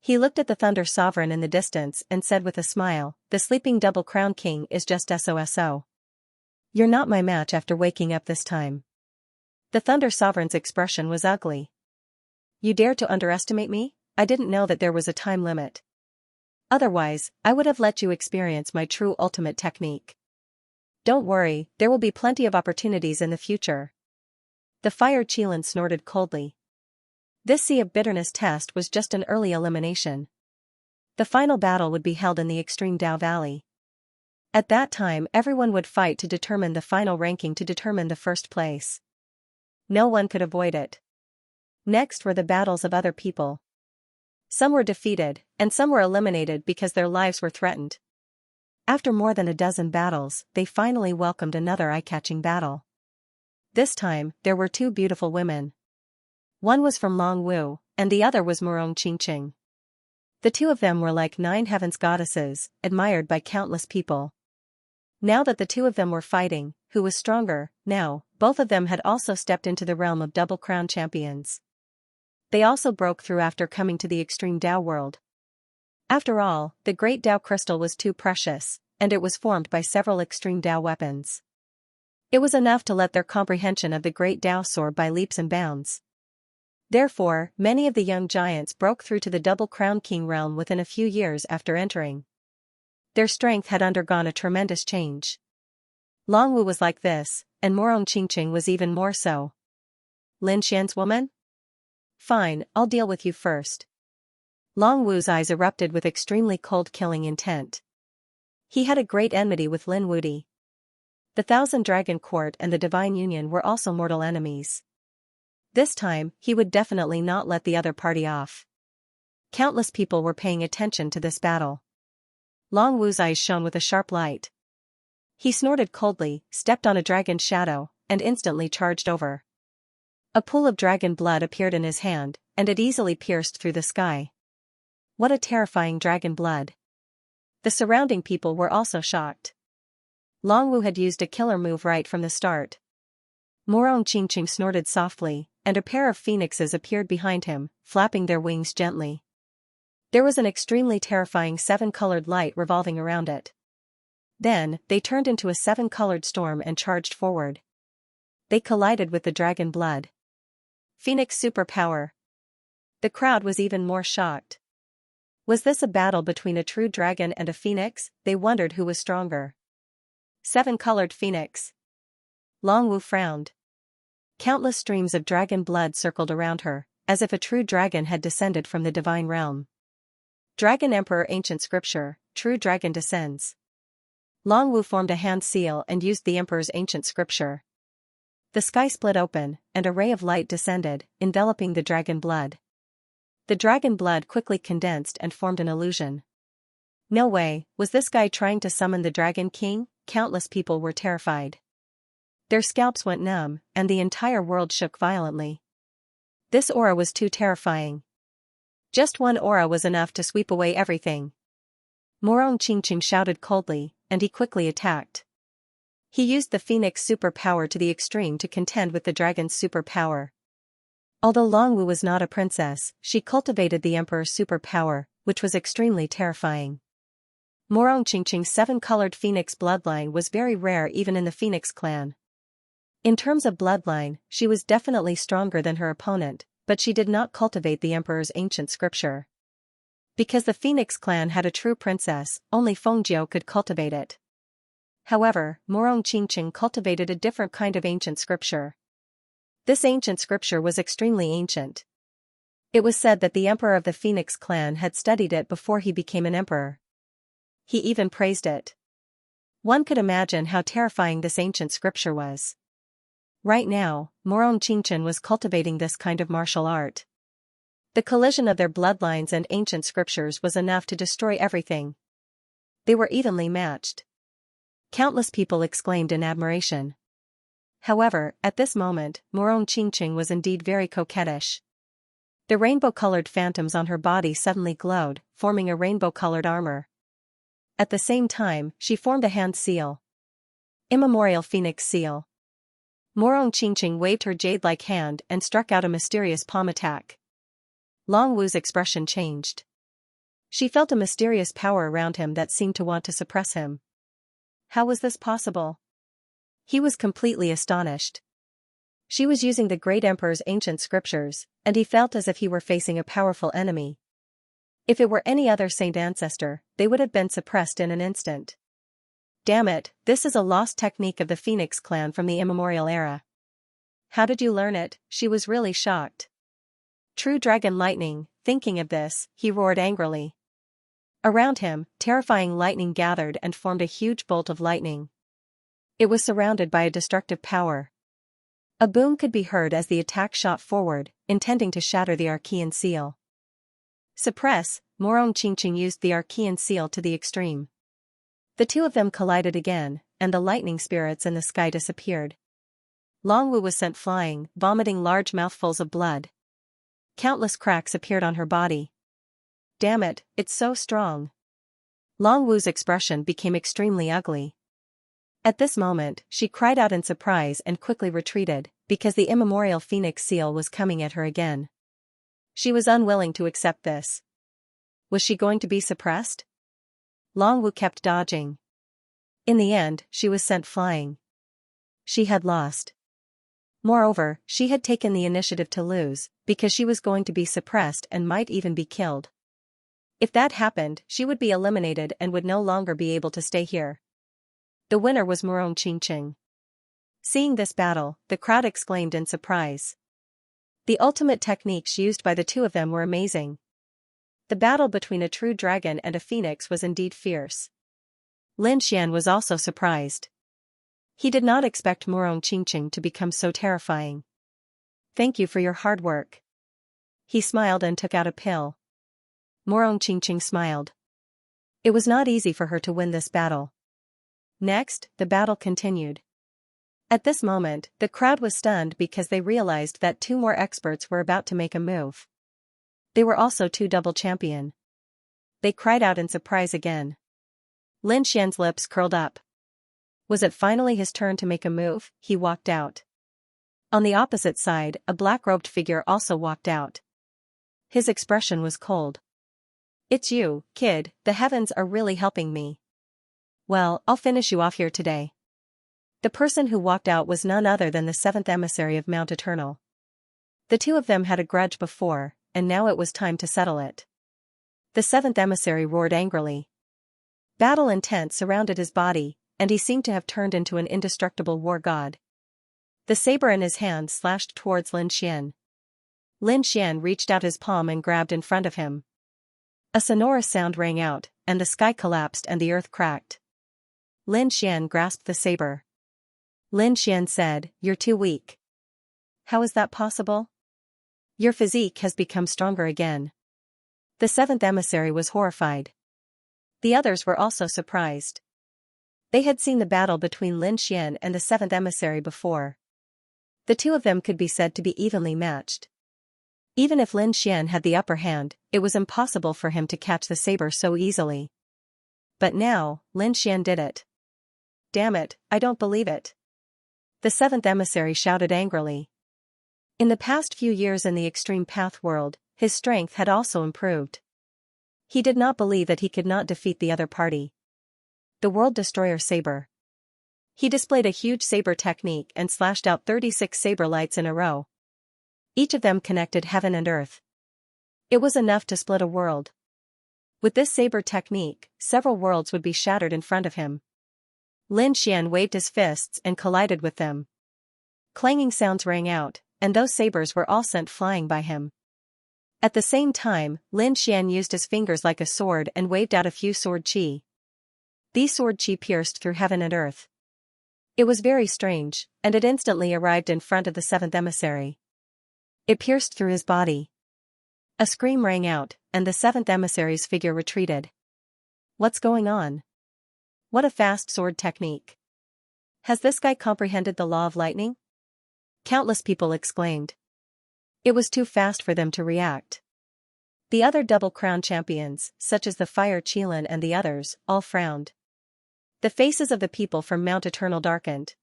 A: He looked at the Thunder Sovereign in the distance and said with a smile, "The sleeping Double Crown King is just SOSO. You're not my match after waking up this time." The Thunder Sovereign's expression was ugly. "You dare to underestimate me? I didn't know that there was a time limit. Otherwise, I would have let you experience my true ultimate technique. Don't worry, there will be plenty of opportunities in the future." The Fire Qilin snorted coldly. This Sea of Bitterness test was just an early elimination. The final battle would be held in the extreme Tao Valley. At that time, everyone would fight to determine the final ranking to determine the first place. No one could avoid it. Next were the battles of other people. Some were defeated, and some were eliminated because their lives were threatened. After more than a dozen battles, they finally welcomed another eye-catching battle. This time, there were 2 beautiful women. One was from Long Wu, and the other was Murong Qingqing. The two of them were like 9 heavens goddesses, admired by countless people. Now that the two of them were fighting, who was stronger? Now, both of them had also stepped into the realm of double crown champions. They also broke through after coming to the extreme Dao world. After all, the great Dao crystal was too precious, and it was formed by several extreme Dao weapons. It was enough to let their comprehension of the great Dao soar by leaps and bounds. Therefore, many of the young giants broke through to the double crown king realm within a few years after entering. Their strength had undergone a tremendous change. Long Wu was like this, and Murong Qingqing was even more so. Lin Xian's woman? Fine, I'll deal with you first. Long Wu's eyes erupted with extremely cold killing intent. He had a great enmity with Lin Wudi. The Thousand Dragon Court and the Divine Union were also mortal enemies. This time, he would definitely not let the other party off. Countless people were paying attention to this battle. Long Wu's eyes shone with a sharp light. He snorted coldly, stepped on a dragon's shadow, and instantly charged over. A pool of dragon blood appeared in his hand, and it easily pierced through the sky. What a terrifying dragon blood. The surrounding people were also shocked. Long Wu had used a killer move right from the start. Murong Qingqing snorted softly, and a pair of phoenixes appeared behind him, flapping their wings gently. There was an extremely terrifying 7-colored light revolving around it. Then, they turned into a 7-colored storm and charged forward. They collided with the dragon blood. Phoenix superpower. The crowd was even more shocked. Was this a battle between a true dragon and a phoenix? They wondered who was stronger. 7-colored phoenix. Long Wu frowned. Countless streams of dragon blood circled around her, as if a true dragon had descended from the divine realm. Dragon Emperor Ancient Scripture, True Dragon descends. Long Wu formed a hand seal and used the Emperor's Ancient Scripture. The sky split open, and a ray of light descended, enveloping the dragon blood. The dragon blood quickly condensed and formed an illusion. No way, was this guy trying to summon the Dragon King? Countless people were terrified. Their scalps went numb, and the entire world shook violently. This aura was too terrifying. Just one aura was enough to sweep away everything. Murong Qingqing shouted coldly, and he quickly attacked. He used the Phoenix superpower to the extreme to contend with the dragon's superpower. Although Long Wu was not a princess, she cultivated the Emperor's superpower, which was extremely terrifying. Murong Qingqing's 7-colored Phoenix bloodline was very rare even in the Phoenix clan. In terms of bloodline, she was definitely stronger than her opponent, but she did not cultivate the Emperor's Ancient Scripture. Because the Phoenix clan had a true princess, only Fengjiu could cultivate it. However, Murong Qingqing cultivated a different kind of ancient scripture. This ancient scripture was extremely ancient. It was said that the emperor of the Phoenix clan had studied it before he became an emperor. He even praised it. One could imagine how terrifying this ancient scripture was. Right now, Murong Qingqing was cultivating this kind of martial art. The collision of their bloodlines and ancient scriptures was enough to destroy everything. They were evenly matched. Countless people exclaimed in admiration. However, at this moment, Murong Qingqing was indeed very coquettish. The rainbow-colored phantoms on her body suddenly glowed, forming a rainbow-colored armor. At the same time, she formed a hand seal. Immemorial Phoenix Seal. Murong Qingqing waved her jade-like hand and struck out a mysterious palm attack. Long Wu's expression changed. She felt a mysterious power around him that seemed to want to suppress him. How was this possible? He was completely astonished. She was using the great emperor's ancient scriptures, and he felt as if he were facing a powerful enemy. If it were any other saint ancestor, they would have been suppressed in an instant. Damn it, this is a lost technique of the Phoenix clan from the immemorial era. How did you learn it? She was really shocked. True dragon lightning. Thinking of this, he roared angrily. Around him, terrifying lightning gathered and formed a huge bolt of lightning. It was surrounded by a destructive power. A boom could be heard as the attack shot forward, intending to shatter the Archean seal. Suppress. Murong Qingqing used the Archean seal to the extreme. The two of them collided again, and the lightning spirits in the sky disappeared. Long Wu was sent flying, vomiting large mouthfuls of blood. Countless cracks appeared on her body. Damn it, it's so strong. Long Wu's expression became extremely ugly. At this moment, she cried out in surprise and quickly retreated, because the immemorial phoenix seal was coming at her again. She was unwilling to accept this. Was she going to be suppressed? Long Wu kept dodging. In the end, she was sent flying. She had lost. Moreover, she had taken the initiative to lose, because she was going to be suppressed and might even be killed. If that happened, she would be eliminated and would no longer be able to stay here. The winner was Xianxia. Seeing this battle, the crowd exclaimed in surprise. The ultimate techniques used by the two of them were amazing. The battle between a true dragon and a phoenix was indeed fierce. Lin Xian was also surprised. He did not expect Xianxia to become so terrifying. Thank you for your hard work. He smiled and took out a pill. Xianxia smiled. It was not easy for her to win this battle. Next, the battle continued. At this moment, the crowd was stunned because they realized that two more experts were about to make a move. They were also two double champion. They cried out in surprise again. Lin Xian's lips curled up. Was it finally his turn to make a move? He walked out. On the opposite side, a black-robed figure also walked out. His expression was cold. It's you, kid, the heavens are really helping me. Well, I'll finish you off here today. The person who walked out was none other than the seventh emissary of Mount Eternal. The two of them had a grudge before, and now it was time to settle it. The seventh emissary roared angrily. Battle intent surrounded his body, and he seemed to have turned into an indestructible war god. The saber in his hand slashed towards Lin Xian. Lin Xian reached out his palm and grabbed in front of him. A sonorous sound rang out, and the sky collapsed and the earth cracked. Lin Xian grasped the saber. Lin Xian said, "You're too weak." "How is that possible?" "Your physique has become stronger again." The seventh emissary was horrified. The others were also surprised. They had seen the battle between Lin Xian and the seventh emissary before. The two of them could be said to be evenly matched. Even if Lin Xian had the upper hand, it was impossible for him to catch the saber so easily. But now, Lin Xian did it. Damn it, I don't believe it. The seventh emissary shouted angrily. In the past few years in the extreme path world, his strength had also improved. He did not believe that he could not defeat the other party. The World Destroyer Saber. He displayed a huge saber technique and slashed out 36 saber lights in a row. Each of them connected heaven and earth. It was enough to split a world. With this saber technique, several worlds would be shattered in front of him. Lin Xian waved his fists and collided with them. Clanging sounds rang out, and those sabers were all sent flying by him. At the same time, Lin Xian used his fingers like a sword and waved out a few sword qi. These sword qi pierced through heaven and earth. It was very strange, and it instantly arrived in front of the seventh emissary. It pierced through his body. A scream rang out, and the seventh emissary's figure retreated. What's going on? What a fast sword technique. Has this guy comprehended the law of lightning? Countless people exclaimed. It was too fast for them to react. The other double crown champions, such as the Fire Qilin and the others, all frowned. The faces of the people from Mount Eternal darkened.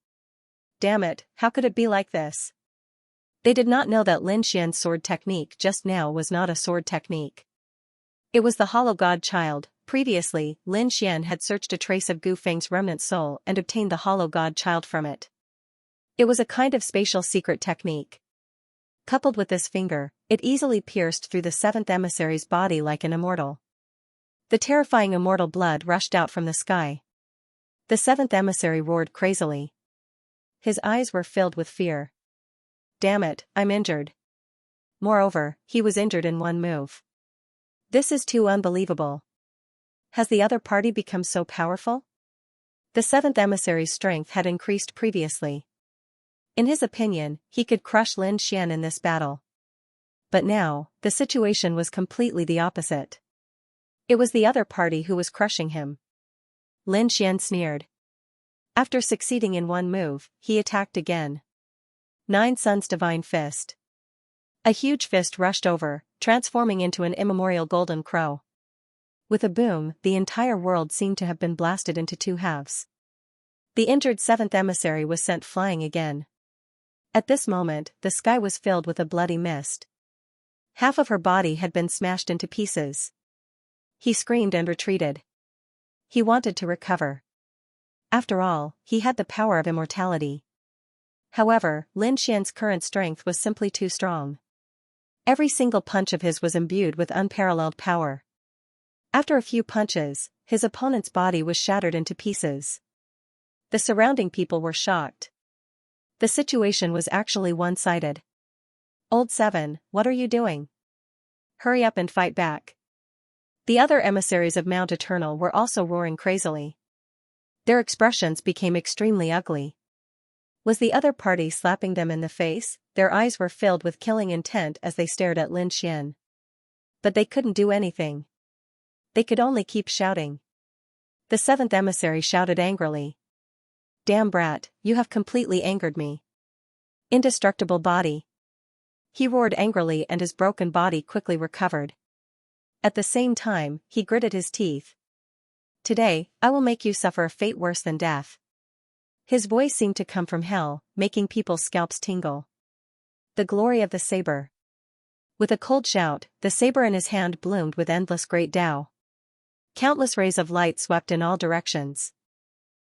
A: Damn it, how could it be like this? They did not know that Lin Xian's sword technique just now was not a sword technique. It was the Hollow God Child. Previously, Lin Xian had searched a trace of Gu Feng's remnant soul and obtained the Hollow God Child from it. It was a kind of spatial secret technique. Coupled with this finger, it easily pierced through the seventh emissary's body like an immortal. The terrifying immortal blood rushed out from the sky. The seventh emissary roared crazily. His eyes were filled with fear. Damn it, I'm injured. Moreover, he was injured in one move. This is too unbelievable. Has the other party become so powerful? The seventh emissary's strength had increased previously. In his opinion, he could crush Lin Xian in this battle. But now, the situation was completely the opposite. It was the other party who was crushing him. Lin Xian sneered. After succeeding in one move, he attacked again. Nine Suns Divine Fist. A huge fist rushed over, transforming into an immemorial golden crow. With a boom, the entire world seemed to have been blasted into two halves. The injured seventh emissary was sent flying again. At this moment, the sky was filled with a bloody mist. Half of her body had been smashed into pieces. He screamed and retreated. He wanted to recover. After all, he had the power of immortality. However, Lin Xian's current strength was simply too strong. Every single punch of his was imbued with unparalleled power. After a few punches, his opponent's body was shattered into pieces. The surrounding people were shocked. The situation was actually one-sided. "Old Seven, what are you doing? Hurry up and fight back." The other emissaries of Mount Eternal were also roaring crazily. Their expressions became extremely ugly. Was the other party slapping them in the face? Their eyes were filled with killing intent as they stared at Lin Xian. But they couldn't do anything. They could only keep shouting. The seventh emissary shouted angrily. "Damn brat, you have completely angered me. Indestructible body." He roared angrily and his broken body quickly recovered. At the same time, he gritted his teeth. "Today, I will make you suffer a fate worse than death." His voice seemed to come from hell, making people's scalps tingle. The glory of the saber. With a cold shout, the saber in his hand bloomed with endless great Tao. Countless rays of light swept in all directions.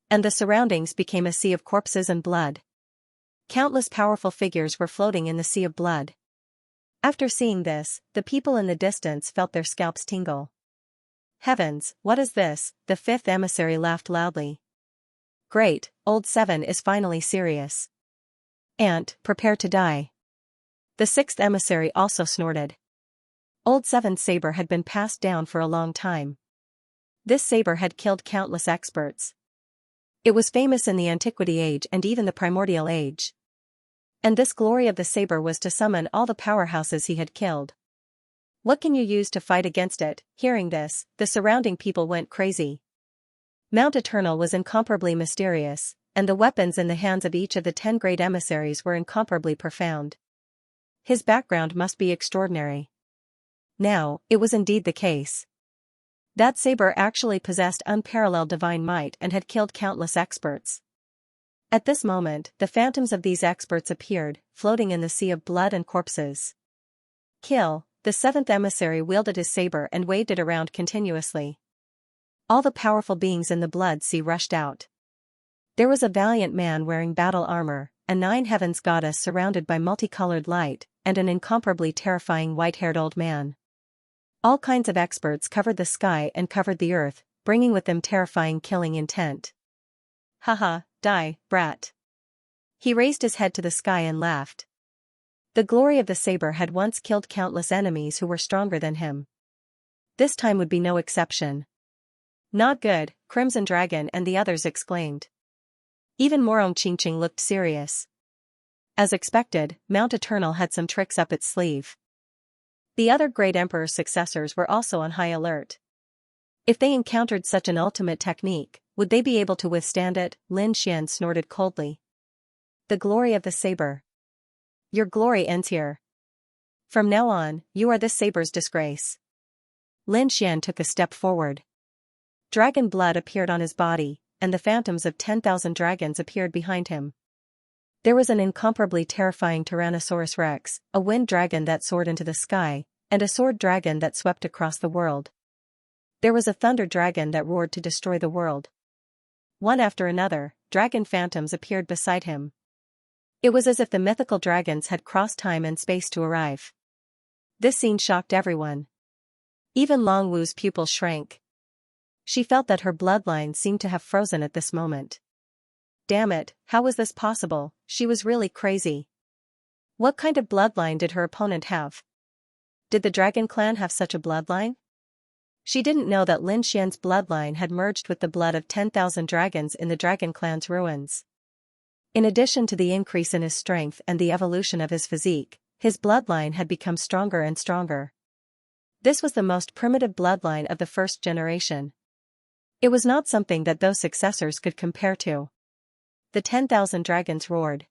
A: And the surroundings became a sea of corpses and blood. Countless powerful figures were floating in the sea of blood. After seeing this, the people in the distance felt their scalps tingle. "Heavens, what is this?" The fifth emissary laughed loudly. "Great, Old Seven is finally serious. Ant, prepare to die." The sixth emissary also snorted. Old Seven's saber had been passed down for a long time. This saber had killed countless experts. It was famous in the Antiquity Age and even the Primordial Age. And this glory of the saber was to summon all the powerhouses he had killed. "What can you use to fight against it?" Hearing this, the surrounding people went crazy. Mount Eternal was incomparably mysterious, and the weapons in the hands of each of the 10 great emissaries were incomparably profound. His background must be extraordinary. Now, it was indeed the case. That saber actually possessed unparalleled divine might and had killed countless experts. At this moment, the phantoms of these experts appeared, floating in the sea of blood and corpses. "Kill." The seventh emissary wielded his saber and waved it around continuously. All the powerful beings in the blood sea rushed out. There was a valiant man wearing battle armor, a 9 heavens goddess surrounded by multicolored light, and an incomparably terrifying white-haired old man. All kinds of experts covered the sky and covered the earth, bringing with them terrifying killing intent. "Haha, die, brat." He raised his head to the sky and laughed. The glory of the saber had once killed countless enemies who were stronger than him. This time would be no exception. "Not good," Crimson Dragon and the others exclaimed. Even Morong Qingqing looked serious. As expected, Mount Eternal had some tricks up its sleeve. The other great emperor's successors were also on high alert. If they encountered such an ultimate technique, would they be able to withstand it? Lin Xian snorted coldly. "The glory of the saber. Your glory ends here. From now on, you are this saber's disgrace." Lin Xian took a step forward. Dragon blood appeared on his body, and the phantoms of 10,000 dragons appeared behind him. There was an incomparably terrifying Tyrannosaurus Rex, a wind dragon that soared into the sky, and a sword dragon that swept across the world. There was a thunder dragon that roared to destroy the world. One after another, dragon phantoms appeared beside him. It was as if the mythical dragons had crossed time and space to arrive. This scene shocked everyone. Even Long Wu's pupils shrank. She felt that her bloodline seemed to have frozen at this moment. Damn it, how was this possible? She was really crazy. What kind of bloodline did her opponent have? Did the Dragon Clan have such a bloodline? She didn't know that Lin Xian's bloodline had merged with the blood of 10,000 dragons in the Dragon Clan's ruins. In addition to the increase in his strength and the evolution of his physique, his bloodline had become stronger and stronger. This was the most primitive bloodline of the first generation. It was not something that those successors could compare to. The 10,000 dragons roared.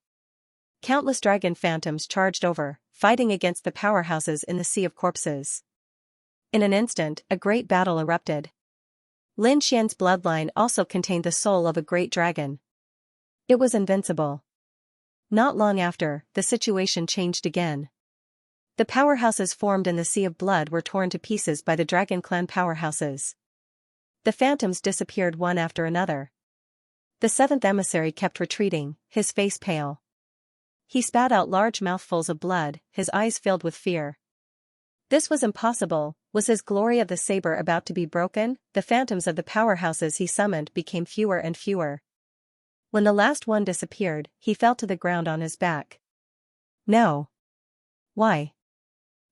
A: Countless dragon phantoms charged over, fighting against the powerhouses in the sea of corpses. In an instant, a great battle erupted. Lin Xian's bloodline also contained the soul of a great dragon. It was invincible. Not long after, the situation changed again. The powerhouses formed in the Sea of Blood were torn to pieces by the Dragon Clan powerhouses. The phantoms disappeared one after another. The seventh emissary kept retreating, his face pale. He spat out large mouthfuls of blood, his eyes filled with fear. This was impossible. Was his glory of the saber about to be broken? The phantoms of the powerhouses he summoned became fewer and fewer. When the last one disappeared, he fell to the ground on his back. No. Why?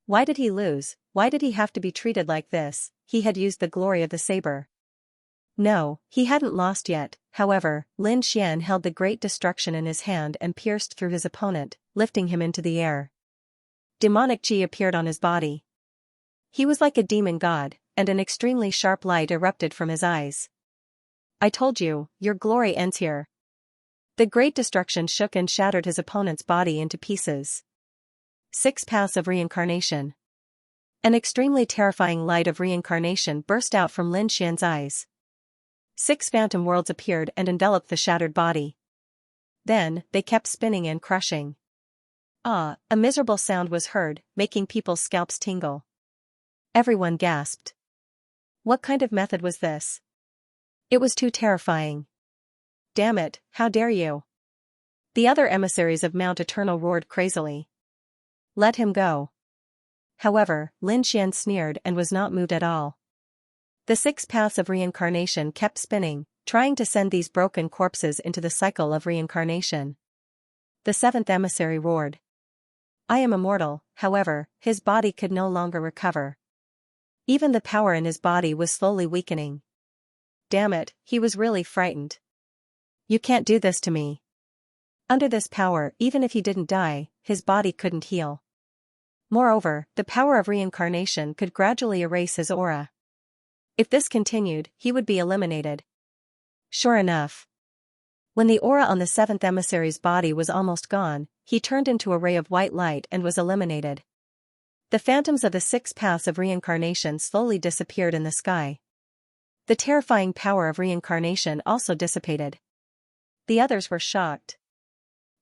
A: Why did he lose? Why did he have to be treated like this? He had used the glory of the saber. No, he hadn't lost yet. However, Lin Xian held the great destruction in his hand and pierced through his opponent, lifting him into the air. Demonic chi appeared on his body. He was like a demon god, and an extremely sharp light erupted from his eyes. I told you, your glory ends here. The great destruction shook and shattered his opponent's body into pieces. 6 paths of reincarnation. An extremely terrifying light of reincarnation burst out from Lin Xian's eyes. 6 phantom worlds appeared and enveloped the shattered body. Then, they kept spinning and crushing. Ah, a miserable sound was heard, making people's scalps tingle. Everyone gasped. What kind of method was this? It was too terrifying. Damn it, how dare you? The other emissaries of Mount Eternal roared crazily. Let him go. However, Lin Xian sneered and was not moved at all. The 6 paths of reincarnation kept spinning, trying to send these broken corpses into the cycle of reincarnation. The 7th emissary roared. I am immortal. However, his body could no longer recover. Even the power in his body was slowly weakening. Damn it, he was really frightened. You can't do this to me. Under this power, even if he didn't die, his body couldn't heal. Moreover, the power of reincarnation could gradually erase his aura. If this continued, he would be eliminated. Sure enough. When the aura on the 7th emissary's body was almost gone, he turned into a ray of white light and was eliminated. The phantoms of the 6 paths of reincarnation slowly disappeared in the sky. The terrifying power of reincarnation also dissipated. The others were shocked.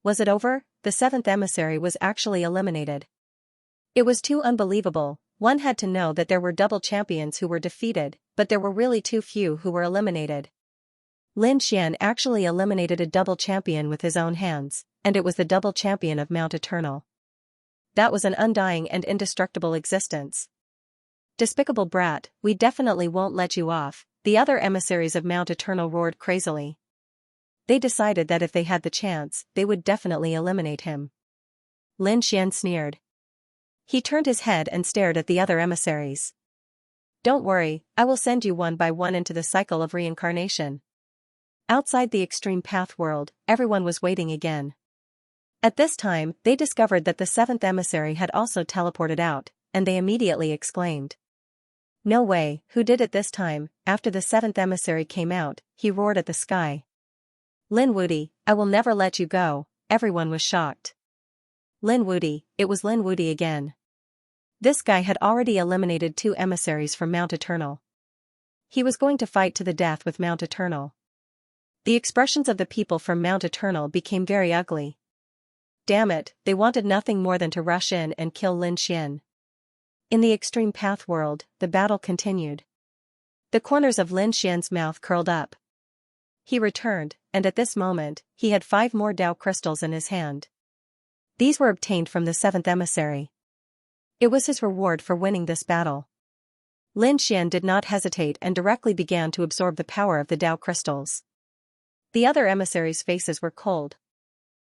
A: Was it over? The 7th emissary was actually eliminated. It was too unbelievable. One had to know that there were double champions who were defeated, but there were really too few who were eliminated. Lin Xian actually eliminated a double champion with his own hands, and it was the double champion of Mount Eternal. That was an undying and indestructible existence. Despicable brat, we definitely won't let you off, the other emissaries of Mount Eternal roared crazily. They decided that if they had the chance, they would definitely eliminate him. Lin Xian sneered. He turned his head and stared at the other emissaries. Don't worry, I will send you one by one into the cycle of reincarnation. Outside the extreme path world, everyone was waiting again. At this time, they discovered that the 7th emissary had also teleported out, and they immediately exclaimed. No way, who did it this time? After the 7th emissary came out, he roared at the sky. Lin Wudi, I will never let you go. Everyone was shocked. Lin Wudi, it was Lin Wudi again. This guy had already eliminated 2 emissaries from Mount Eternal. He was going to fight to the death with Mount Eternal. The expressions of the people from Mount Eternal became very ugly. Damn it, they wanted nothing more than to rush in and kill Lin Xian. In the extreme path world, the battle continued. The corners of Lin Xian's mouth curled up. He returned, and at this moment, he had 5 more Dao crystals in his hand. These were obtained from the 7th emissary. It was his reward for winning this battle. Lin Xian did not hesitate and directly began to absorb the power of the Dao crystals. The other emissaries' faces were cold.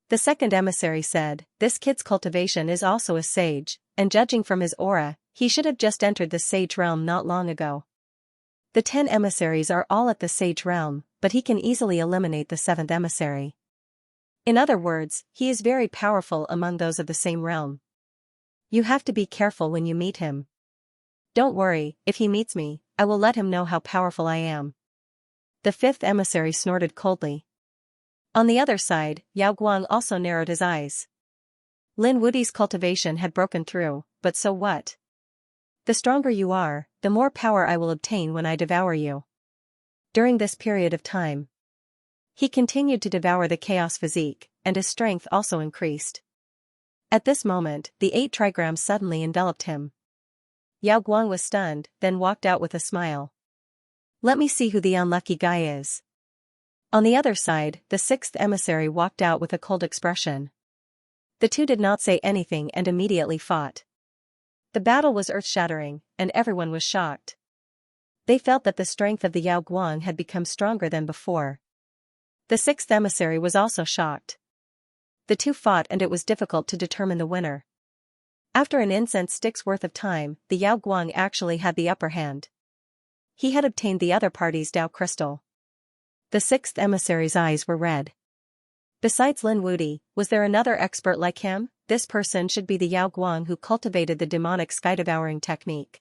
A: The 2nd emissary said, this kid's cultivation is also a sage, and judging from his aura, he should have just entered the sage realm not long ago. The 10 emissaries are all at the sage realm, but he can easily eliminate the 7th emissary. In other words, he is very powerful among those of the same realm. You have to be careful when you meet him. Don't worry, if he meets me, I will let him know how powerful I am. The 5th emissary snorted coldly. On the other side, Yao Guang also narrowed his eyes. Lin Wudi's cultivation had broken through, but so what? The stronger you are, the more power I will obtain when I devour you. During this period of time, he continued to devour the chaos physique, and his strength also increased. At this moment, the 8 trigrams suddenly enveloped him. Yao Guang was stunned, then walked out with a smile. Let me see who the unlucky guy is. On the other side, the 6th emissary walked out with a cold expression. The two did not say anything and immediately fought. The battle was earth-shattering, and everyone was shocked. They felt that the strength of the Yao Guang had become stronger than before. The 6th emissary was also shocked. The two fought and it was difficult to determine the winner. After an incense stick's worth of time, the Yao Guang actually had the upper hand. He had obtained the other party's Dao crystal. The 6th emissary's eyes were red. Besides Lin Wudi, was there another expert like him? This person should be the Yao Guang who cultivated the demonic sky-devouring technique.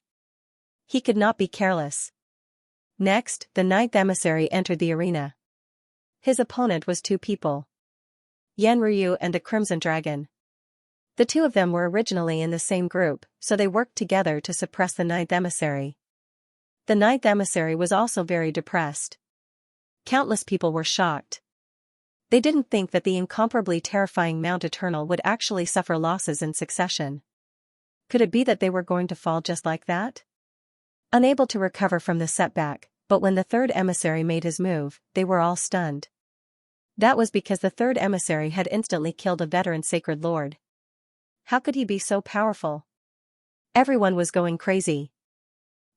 A: He could not be careless. Next, the 9th emissary entered the arena. His opponent was 2 people. Yan Ryu and the Crimson Dragon. The 2 of them were originally in the same group, so they worked together to suppress the 9th emissary. The 9th emissary was also very depressed. Countless people were shocked. They didn't think that the incomparably terrifying Mount Eternal would actually suffer losses in succession. Could it be that they were going to fall just like that? Unable to recover from the setback, but when the 3rd emissary made his move, they were all stunned. That was because the 3rd emissary had instantly killed a veteran sacred lord. How could he be so powerful? Everyone was going crazy.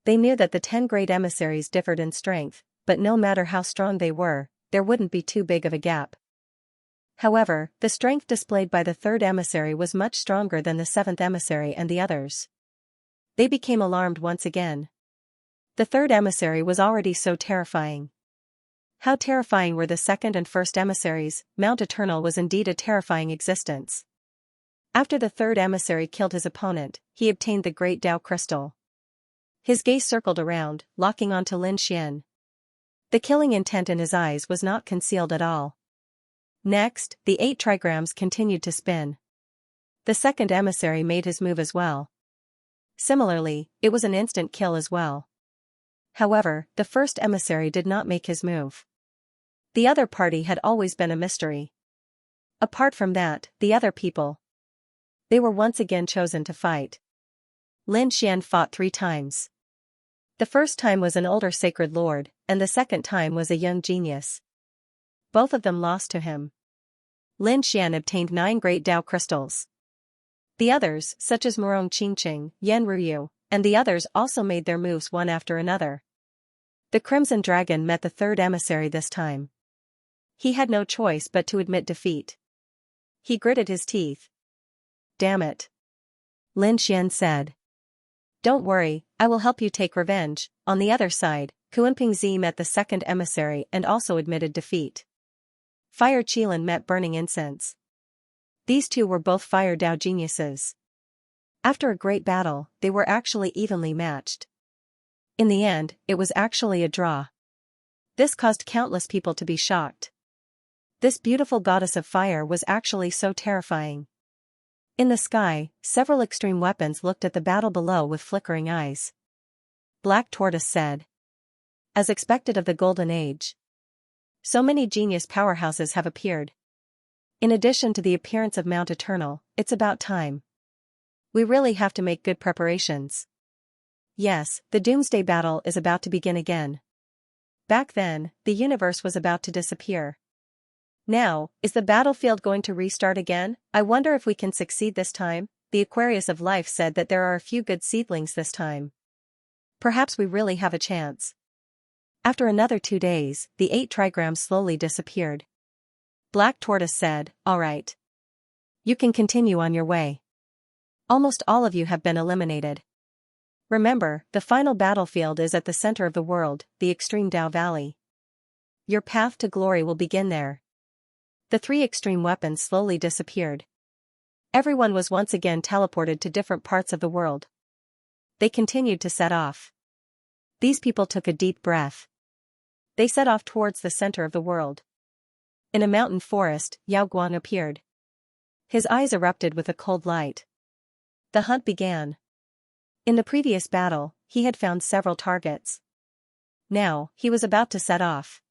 A: They knew that the 10 great emissaries differed in strength, but no matter how strong they were, there wouldn't be too big of a gap. However, the strength displayed by the 3rd emissary was much stronger than the 7th emissary and the others. They became alarmed once again. The 3rd emissary was already so terrifying. How terrifying were the 2nd and 1st emissaries? Mount Eternal was indeed a terrifying existence. After the 3rd emissary killed his opponent, he obtained the Great Dao Crystal. His gaze circled around, locking onto Lin Xian. The killing intent in his eyes was not concealed at all. Next, the 8 trigrams continued to spin. The 2nd emissary made his move as well. Similarly, it was an instant kill as well. However, the 1st emissary did not make his move. The other party had always been a mystery. Apart from that, the other people. They were once again chosen to fight. Lin Xian fought 3 times. The first time was an older sacred lord, and the second time was a young genius. Both of them lost to him. Lin Xian obtained 9 great Dao crystals. The others, such as Murong Qingqing, Yan Ryu, and the others also made their moves one after another. The Crimson Dragon met the 3rd emissary this time. He had no choice but to admit defeat. He gritted his teeth. Damn it. Lin Xian said. Don't worry, I will help you take revenge. On the other side, Kuanpingzi met the 2nd emissary and also admitted defeat. Fire Qilin met Burning Incense. These 2 were both fire Dao geniuses. After a great battle, they were actually evenly matched. In the end, it was actually a draw. This caused countless people to be shocked. This beautiful goddess of fire was actually so terrifying. In the sky, several extreme weapons looked at the battle below with flickering eyes. Black Tortoise said. As expected of the Golden Age. So many genius powerhouses have appeared. In addition to the appearance of Mount Eternal, it's about time. We really have to make good preparations. Yes, the Doomsday Battle is about to begin again. Back then, the universe was about to disappear. Now, is the battlefield going to restart again? I wonder if we can succeed this time. The Aquarius of Life said that there are a few good seedlings this time. Perhaps we really have a chance. After another 2 days, the 8 trigrams slowly disappeared. Black Tortoise said, all right. You can continue on your way. Almost all of you have been eliminated. Remember, the final battlefield is at the center of the world, the extreme Dao Valley. Your path to glory will begin there. The 3 extreme weapons slowly disappeared. Everyone was once again teleported to different parts of the world. They continued to set off. These people took a deep breath. They set off towards the center of the world. In a mountain forest, Yao Guang appeared. His eyes erupted with a cold light. The hunt began. In the previous battle, he had found several targets. Now, he was about to set off.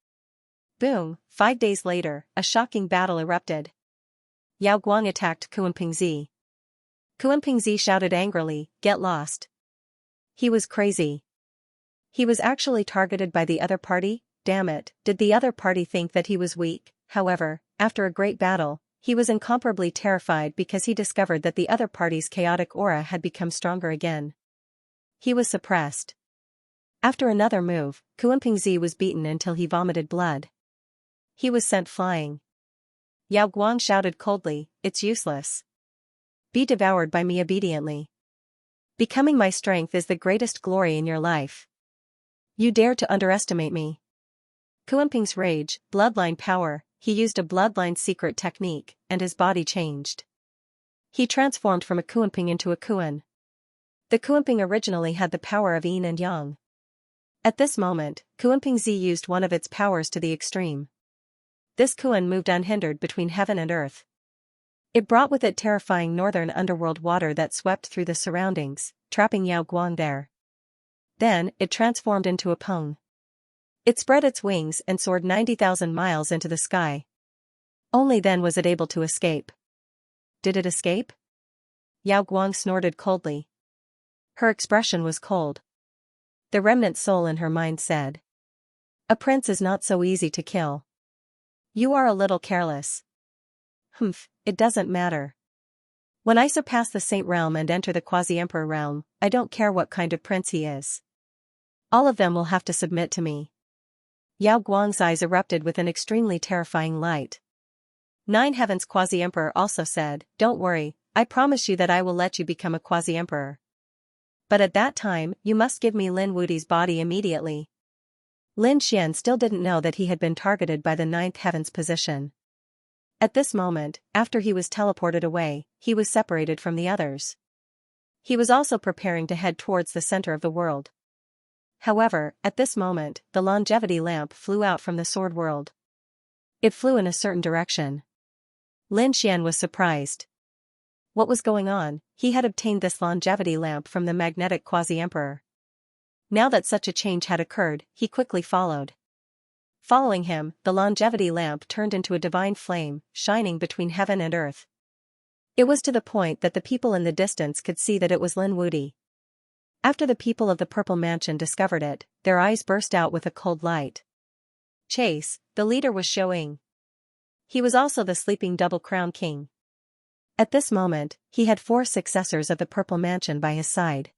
A: Boom! 5 days later, a shocking battle erupted. Yao Guang attacked Kuanpingzi. Kuanpingzi shouted angrily, "Get lost." He was crazy. He was actually targeted by the other party? Damn it, did the other party think that he was weak? However, after a great battle, he was incomparably terrified because he discovered that the other party's chaotic aura had become stronger again. He was suppressed. After another move, Kuanpingzi was beaten until he vomited blood. He was sent flying. Yao Guang shouted coldly, "It's useless. Be devoured by me obediently. Becoming my strength is the greatest glory in your life. You dare to underestimate me." Kuanping's rage, bloodline power, he used a bloodline secret technique, and his body changed. He transformed from a Kuanping into a Kuan. The Kuanping originally had the power of yin and yang. At this moment, Kuanpingzi used one of its powers to the extreme. This Kuan moved unhindered between heaven and earth. It brought with it terrifying northern underworld water that swept through the surroundings, trapping Yao Guang there. Then, it transformed into a Peng. It spread its wings and soared 90,000 miles into the sky. Only then was it able to escape. Did it escape? Yao Guang snorted coldly. Her expression was cold. The remnant soul in her mind said, "A prince is not so easy to kill. You are a little careless." Humph, it doesn't matter. When I surpass the saint realm and enter the quasi-emperor realm, I don't care what kind of prince he is. All of them will have to submit to me. Yao Guang's eyes erupted with an extremely terrifying light. Nine Heavens quasi-emperor also said, "Don't worry, I promise you that I will let you become a quasi-emperor. But at that time, you must give me Lin Wudi's body immediately." Lin Xian still didn't know that he had been targeted by the Ninth Heaven's position. At this moment, after he was teleported away, he was separated from the others. He was also preparing to head towards the center of the world. However, at this moment, the longevity lamp flew out from the sword world. It flew in a certain direction. Lin Xian was surprised. What was going on? He had obtained this longevity lamp from the magnetic quasi-emperor. Now that such a change had occurred, he quickly followed. Following him, the longevity lamp turned into a divine flame, shining between heaven and earth. It was to the point that the people in the distance could see that it was Lin Wudi. After the people of the Purple Mansion discovered it, their eyes burst out with a cold light. Chase, the leader, was showing. He was also the sleeping Double Crown King. At this moment, he had 4 successors of the Purple Mansion by his side.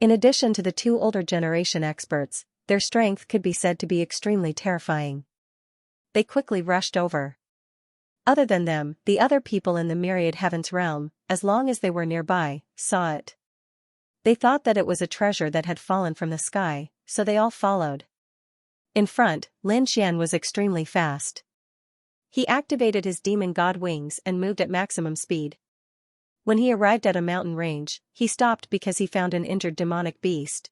A: In addition to the 2 older generation experts, their strength could be said to be extremely terrifying. They quickly rushed over. Other than them, the other people in the Myriad Heavens realm, as long as they were nearby, saw it. They thought that it was a treasure that had fallen from the sky, so they all followed. In front, Lin Xian was extremely fast. He activated his demon god wings and moved at maximum speed. When he arrived at a mountain range, he stopped because he found an injured demonic beast.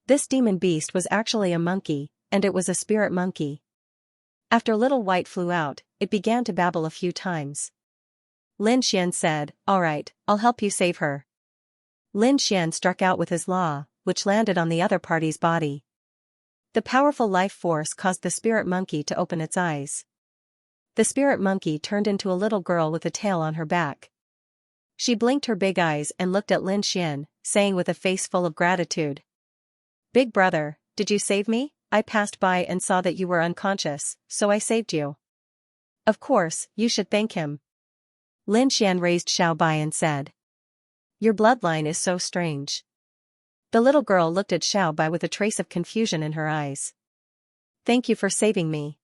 A: This demon beast was actually a monkey, and it was a spirit monkey. After Little White flew out, it began to babble a few times. Lin Xian said, "All right, I'll help you save her." Lin Xian struck out with his law, which landed on the other party's body. The powerful life force caused the spirit monkey to open its eyes. The spirit monkey turned into a little girl with a tail on her back. She blinked her big eyes and looked at Lin Xian, saying with a face full of gratitude, "Big brother, did you save me? I passed by and saw that you were unconscious, so I saved you." "Of course, you should thank him." Lin Xian raised Xiao Bai and said, "Your bloodline is so strange." The little girl looked at Xiao Bai with a trace of confusion in her eyes. "Thank you for saving me."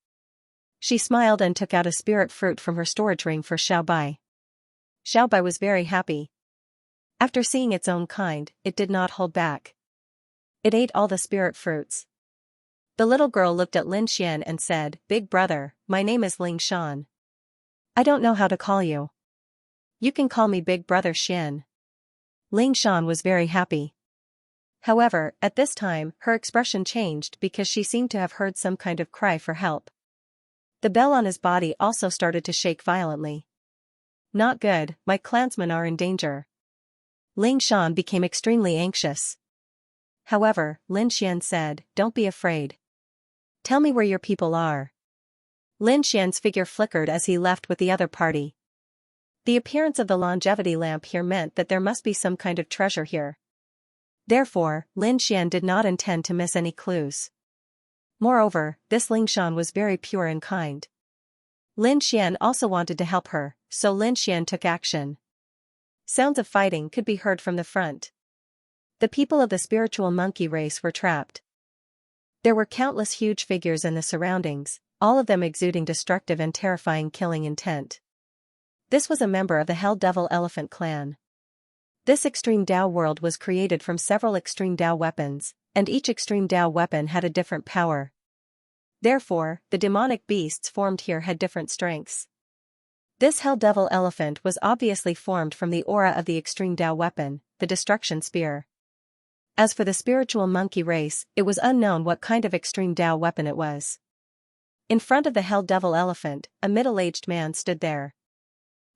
A: She smiled and took out a spirit fruit from her storage ring for Xiao Bai. Xiao Bai was very happy. After seeing its own kind, it did not hold back. It ate all the spirit fruits. The little girl looked at Lin Xian and said, "Big brother, my name is Ling Shan. I don't know how to call you. You can call me Big Brother Xian." Ling Shan was very happy. However, at this time, her expression changed because she seemed to have heard some kind of cry for help. The bell on his body also started to shake violently. Not good, my clansmen are in danger. Ling Shan became extremely anxious. However, Lin Xian said, don't be afraid. Tell me where your people are. Lin Xian's figure flickered as he left with the other party. The appearance of the longevity lamp here meant that there must be some kind of treasure here. Therefore, Lin Xian did not intend to miss any clues. Moreover, this Ling Shan was very pure and kind. Lin Xian also wanted to help her, so Lin Xian took action. Sounds of fighting could be heard from the front. The people of the spiritual monkey race were trapped. There were countless huge figures in the surroundings, all of them exuding destructive and terrifying killing intent. This was a member of the Hell Devil Elephant clan. This extreme Dao world was created from several extreme Dao weapons, and each extreme Dao weapon had a different power. Therefore, the demonic beasts formed here had different strengths. This Hell Devil Elephant was obviously formed from the aura of the extreme Dao weapon, the Destruction Spear. As for the spiritual monkey race, it was unknown what kind of extreme Dao weapon it was. In front of the Hell Devil Elephant, a middle-aged man stood there.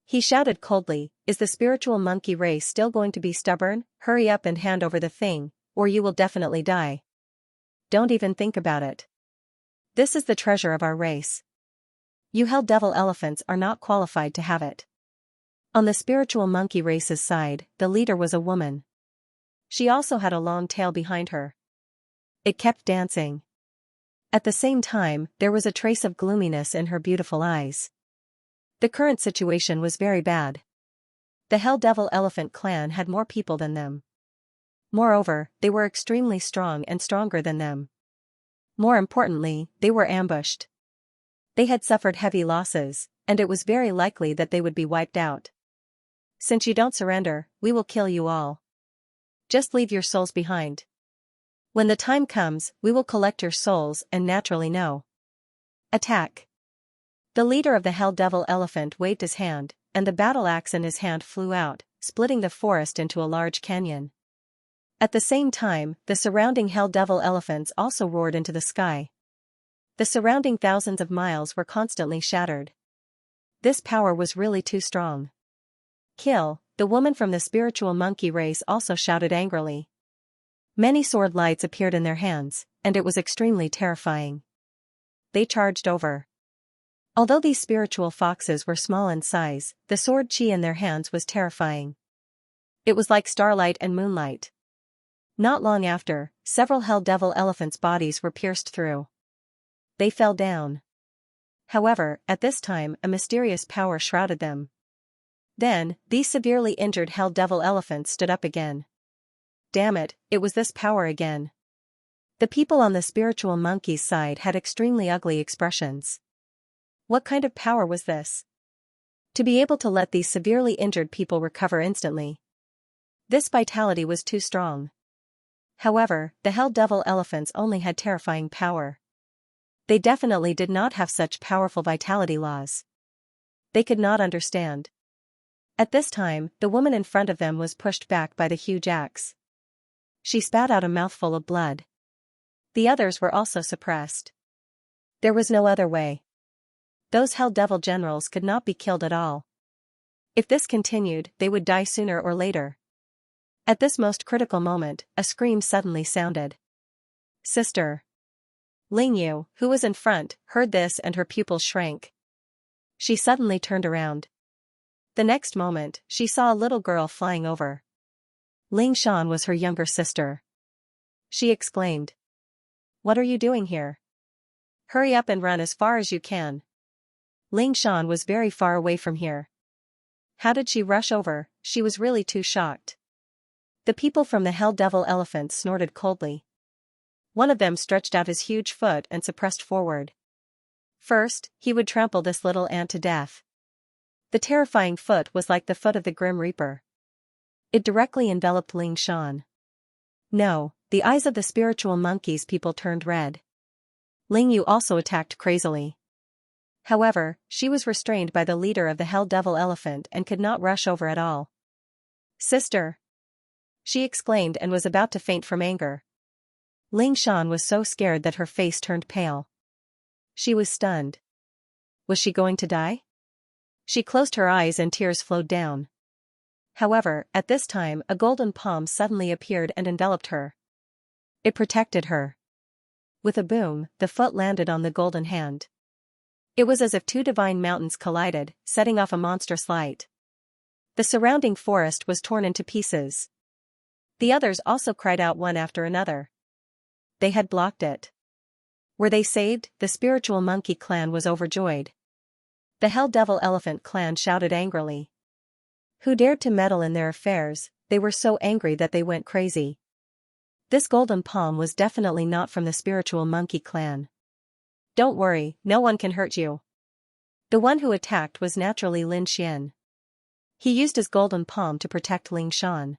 A: He shouted coldly, is the spiritual monkey race still going to be stubborn? Hurry up and hand over the thing, or you will definitely die. Don't even think about it. This is the treasure of our race. You Hell Devil Elephants are not qualified to have it. On the spiritual monkey race's side, the leader was a woman. She also had a long tail behind her. It kept dancing. At the same time, there was a trace of gloominess in her beautiful eyes. The current situation was very bad. The Hell Devil Elephant clan had more people than them. Moreover, they were extremely strong and stronger than them. More importantly, they were ambushed. They had suffered heavy losses, and it was very likely that they would be wiped out. Since you don't surrender, we will kill you all. Just leave your souls behind. When the time comes, we will collect your souls and naturally know. Attack. The leader of the Hell Devil Elephant waved his hand, and the battle axe in his hand flew out, splitting the forest into a large canyon. At the same time, the surrounding Hell Devil Elephants also roared into the sky. The surrounding thousands of miles were constantly shattered. This power was really too strong. Kill, the woman from the spiritual monkey race also shouted angrily. Many sword lights appeared in their hands, and it was extremely terrifying. They charged over. Although these spiritual foxes were small in size, the sword chi in their hands was terrifying. It was like starlight and moonlight. Not long after, several Hell Devil Elephants' bodies were pierced through. They fell down. However, at this time a mysterious power shrouded them. Then, these severely injured Hell Devil Elephants stood up again. Damn it, it was this power again. The people on the spiritual monkey's side had extremely ugly expressions. What kind of power was this? To be able to let these severely injured people recover instantly. This vitality was too strong. However, the Hell Devil Elephants only had terrifying power. They definitely did not have such powerful vitality laws. They could not understand. At this time, the woman in front of them was pushed back by the huge axe. She spat out a mouthful of blood. The others were also suppressed. There was no other way. Those Hell Devil generals could not be killed at all. If this continued, they would die sooner or later. At this most critical moment, a scream suddenly sounded. Sister! Ling Yu, who was in front, heard this and her pupils shrank. She suddenly turned around. The next moment, she saw a little girl flying over. Ling Shan was her younger sister. She exclaimed. What are you doing here? Hurry up and run as far as you can. Ling Shan was very far away from here. How did she rush over? She was really too shocked. The people from the Hell Devil Elephant snorted coldly. One of them stretched out his huge foot and suppressed forward. First, he would trample this little ant to death. The terrifying foot was like the foot of the Grim Reaper. It directly enveloped Ling Shan. No, the eyes of the spiritual monkey's people turned red. Ling Yu also attacked crazily. However, she was restrained by the leader of the Hell Devil Elephant and could not rush over at all. Sister! She exclaimed and was about to faint from anger. Ling Shan was so scared that her face turned pale. She was stunned. Was she going to die? She closed her eyes and tears flowed down. However, at this time a golden palm suddenly appeared and enveloped her. It protected her. With a boom, the foot landed on the golden hand. It was as if two divine mountains collided, setting off a monstrous light. The surrounding forest was torn into pieces. The others also cried out one after another. They had blocked it. Were they saved? The spiritual monkey clan was overjoyed. The Hell Devil Elephant clan shouted angrily. Who dared to meddle in their affairs? They were so angry that they went crazy. This golden palm was definitely not from the spiritual monkey clan. Don't worry, no one can hurt you. The one who attacked was naturally Lin Xian. He used his golden palm to protect Ling Shan.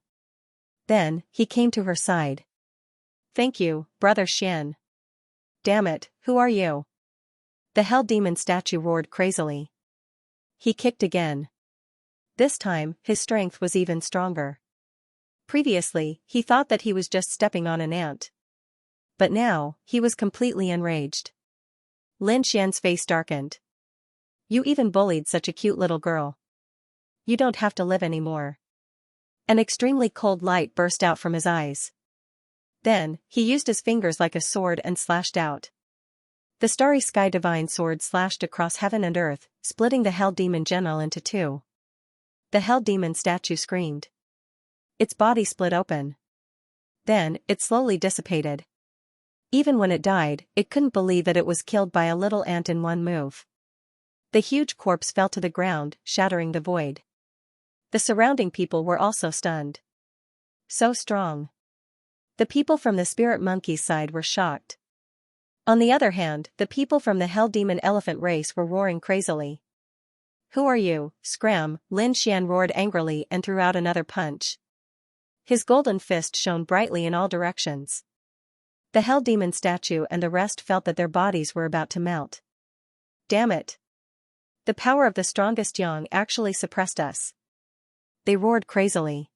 A: Then, he came to her side. Thank you, Brother Xian. Damn it, who are you? The Hell Demon statue roared crazily. He kicked again. This time, his strength was even stronger. Previously, he thought that he was just stepping on an ant. But now, he was completely enraged. Lin Xian's face darkened. You even bullied such a cute little girl. You don't have to live anymore. An extremely cold light burst out from his eyes. Then, he used his fingers like a sword and slashed out. The starry sky divine sword slashed across heaven and earth, splitting the Hell Demon General into two. The Hell Demon statue screamed. Its body split open. Then, it slowly dissipated. Even when it died, it couldn't believe that it was killed by a little ant in one move. The huge corpse fell to the ground, shattering the void. The surrounding people were also stunned. So strong. The people from the spirit monkey's side were shocked. On the other hand, the people from the Hell Demon Elephant race were roaring crazily. Who are you? Scram! Lin Xian roared angrily and threw out another punch. His golden fist shone brightly in all directions. The Hell Demon statue and the rest felt that their bodies were about to melt. Damn it! The power of the strongest Yang actually suppressed us. They roared crazily.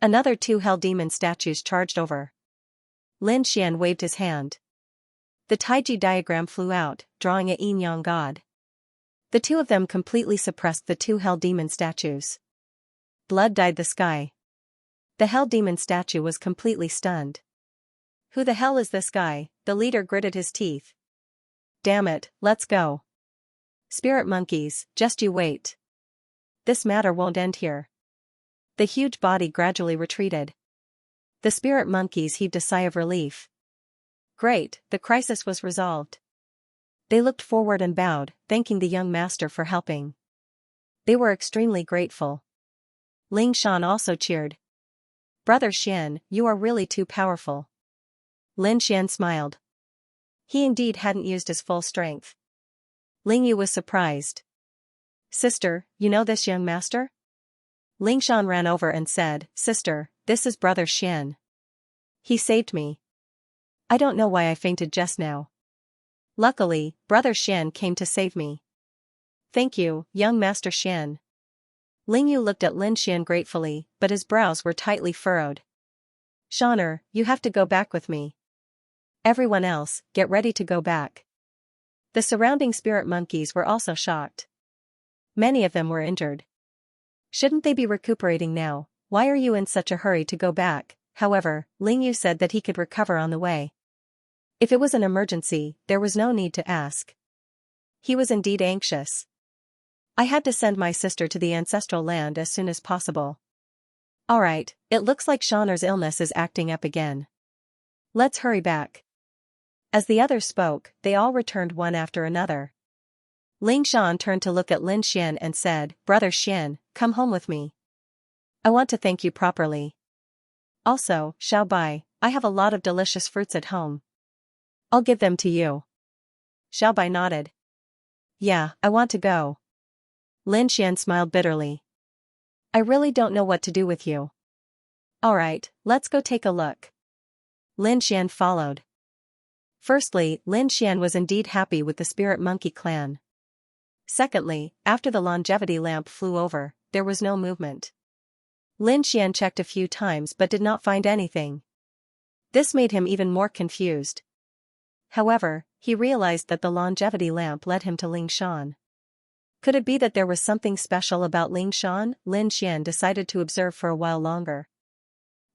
A: Another two Hell Demon statues charged over. Lin Xian waved his hand. The Taiji diagram flew out, drawing a yin-yang god. The two of them completely suppressed the two Hell Demon statues. Blood dyed the sky. The Hell Demon statue was completely stunned. Who the hell is this guy? The leader gritted his teeth. Damn it, let's go. Spirit monkeys, just you wait. This matter won't end here. The huge body gradually retreated. The spirit monkeys heaved a sigh of relief. Great, the crisis was resolved. They looked forward and bowed, thanking the young master for helping. They were extremely grateful. Ling Shan also cheered. Brother Xian, you are really too powerful. Lin Xian smiled. He indeed hadn't used his full strength. Ling Yu was surprised. Sister, you know this young master? Ling Shan ran over and said, Sister, this is Brother Xian. He saved me. I don't know why I fainted just now. Luckily, Brother Xian came to save me. Thank you, young Master Xian. Ling Yu looked at Lin Xian gratefully, but his brows were tightly furrowed. Shaner, you have to go back with me. Everyone else, get ready to go back. The surrounding spirit monkeys were also shocked. Many of them were injured. Shouldn't they be recuperating now? Why are you in such a hurry to go back? However, Ling Yu said that he could recover on the way. If it was an emergency, there was no need to ask. He was indeed anxious. I had to send my sister to the ancestral land as soon as possible. Alright, it looks like Shaner's illness is acting up again. Let's hurry back. As the others spoke, they all returned one after another. Ling Shan turned to look at Lin Xian and said, Brother Xian, come home with me. I want to thank you properly. Also, Xiao Bai, I have a lot of delicious fruits at home. I'll give them to you. Xiao Bai nodded. Yeah, I want to go. Lin Xian smiled bitterly. I really don't know what to do with you. Alright, let's go take a look. Lin Xian followed. Firstly, Lin Xian was indeed happy with the spirit monkey clan. Secondly, after the longevity lamp flew over, there was no movement. Lin Xian checked a few times but did not find anything. This made him even more confused. However, he realized that the longevity lamp led him to Ling Shan. Could it be that there was something special about Ling Shan? Lin Xian decided to observe for a while longer.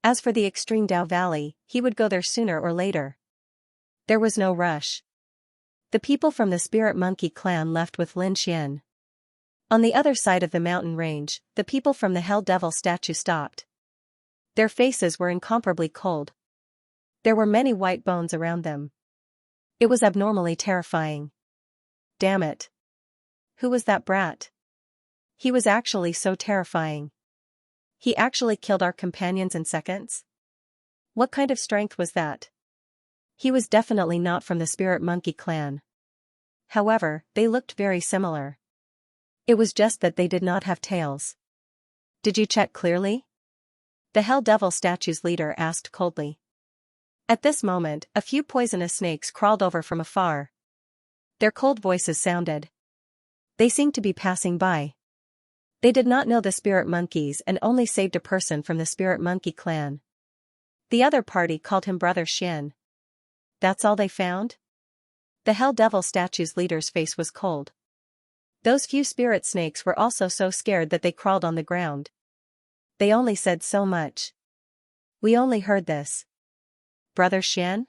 A: As for the extreme Dao Valley, he would go there sooner or later. There was no rush. The people from the Spirit Monkey clan left with Lin Xian. On the other side of the mountain range, the people from the Hell Devil statue stopped. Their faces were incomparably cold. There were many white bones around them. It was abnormally terrifying. Damn it. Who was that brat? He was actually so terrifying. He actually killed our companions in seconds? What kind of strength was that? He was definitely not from the Spirit Monkey clan. However, they looked very similar. It was just that they did not have tails. Did you check clearly? The Hell Devil statue's leader asked coldly. At this moment, a few poisonous snakes crawled over from afar. Their cold voices sounded. They seemed to be passing by. They did not know the Spirit Monkeys and only saved a person from the Spirit Monkey clan. The other party called him Brother Xian. That's all they found? The Hell Devil statue's leader's face was cold. Those few spirit snakes were also so scared that they crawled on the ground. They only said so much. We only heard this. Brother Xian?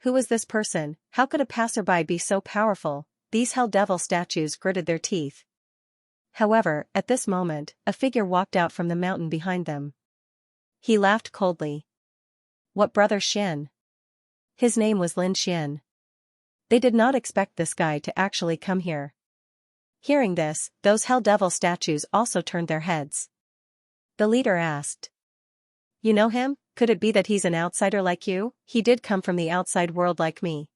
A: Who was this person? How could a passerby be so powerful? These Hell Devil statues gritted their teeth. However, at this moment, a figure walked out from the mountain behind them. He laughed coldly. What Brother Xian? His name was Lin Xian. They did not expect this guy to actually come here. Hearing this, those Hell Devil statues also turned their heads. The leader asked. You know him? Could it be that he's an outsider like you? He did come from the outside world like me.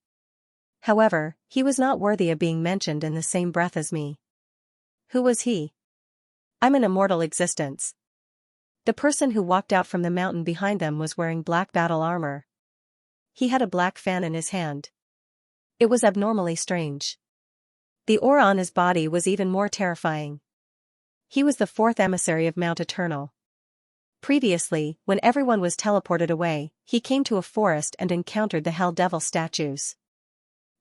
A: However, he was not worthy of being mentioned in the same breath as me. Who was he? I'm an immortal existence. The person who walked out from the mountain behind them was wearing black battle armor. He had a black fan in his hand. It was abnormally strange. The aura on his body was even more terrifying. He was the fourth emissary of Mount Eternal. Previously, when everyone was teleported away, he came to a forest and encountered the Hell Devil statues.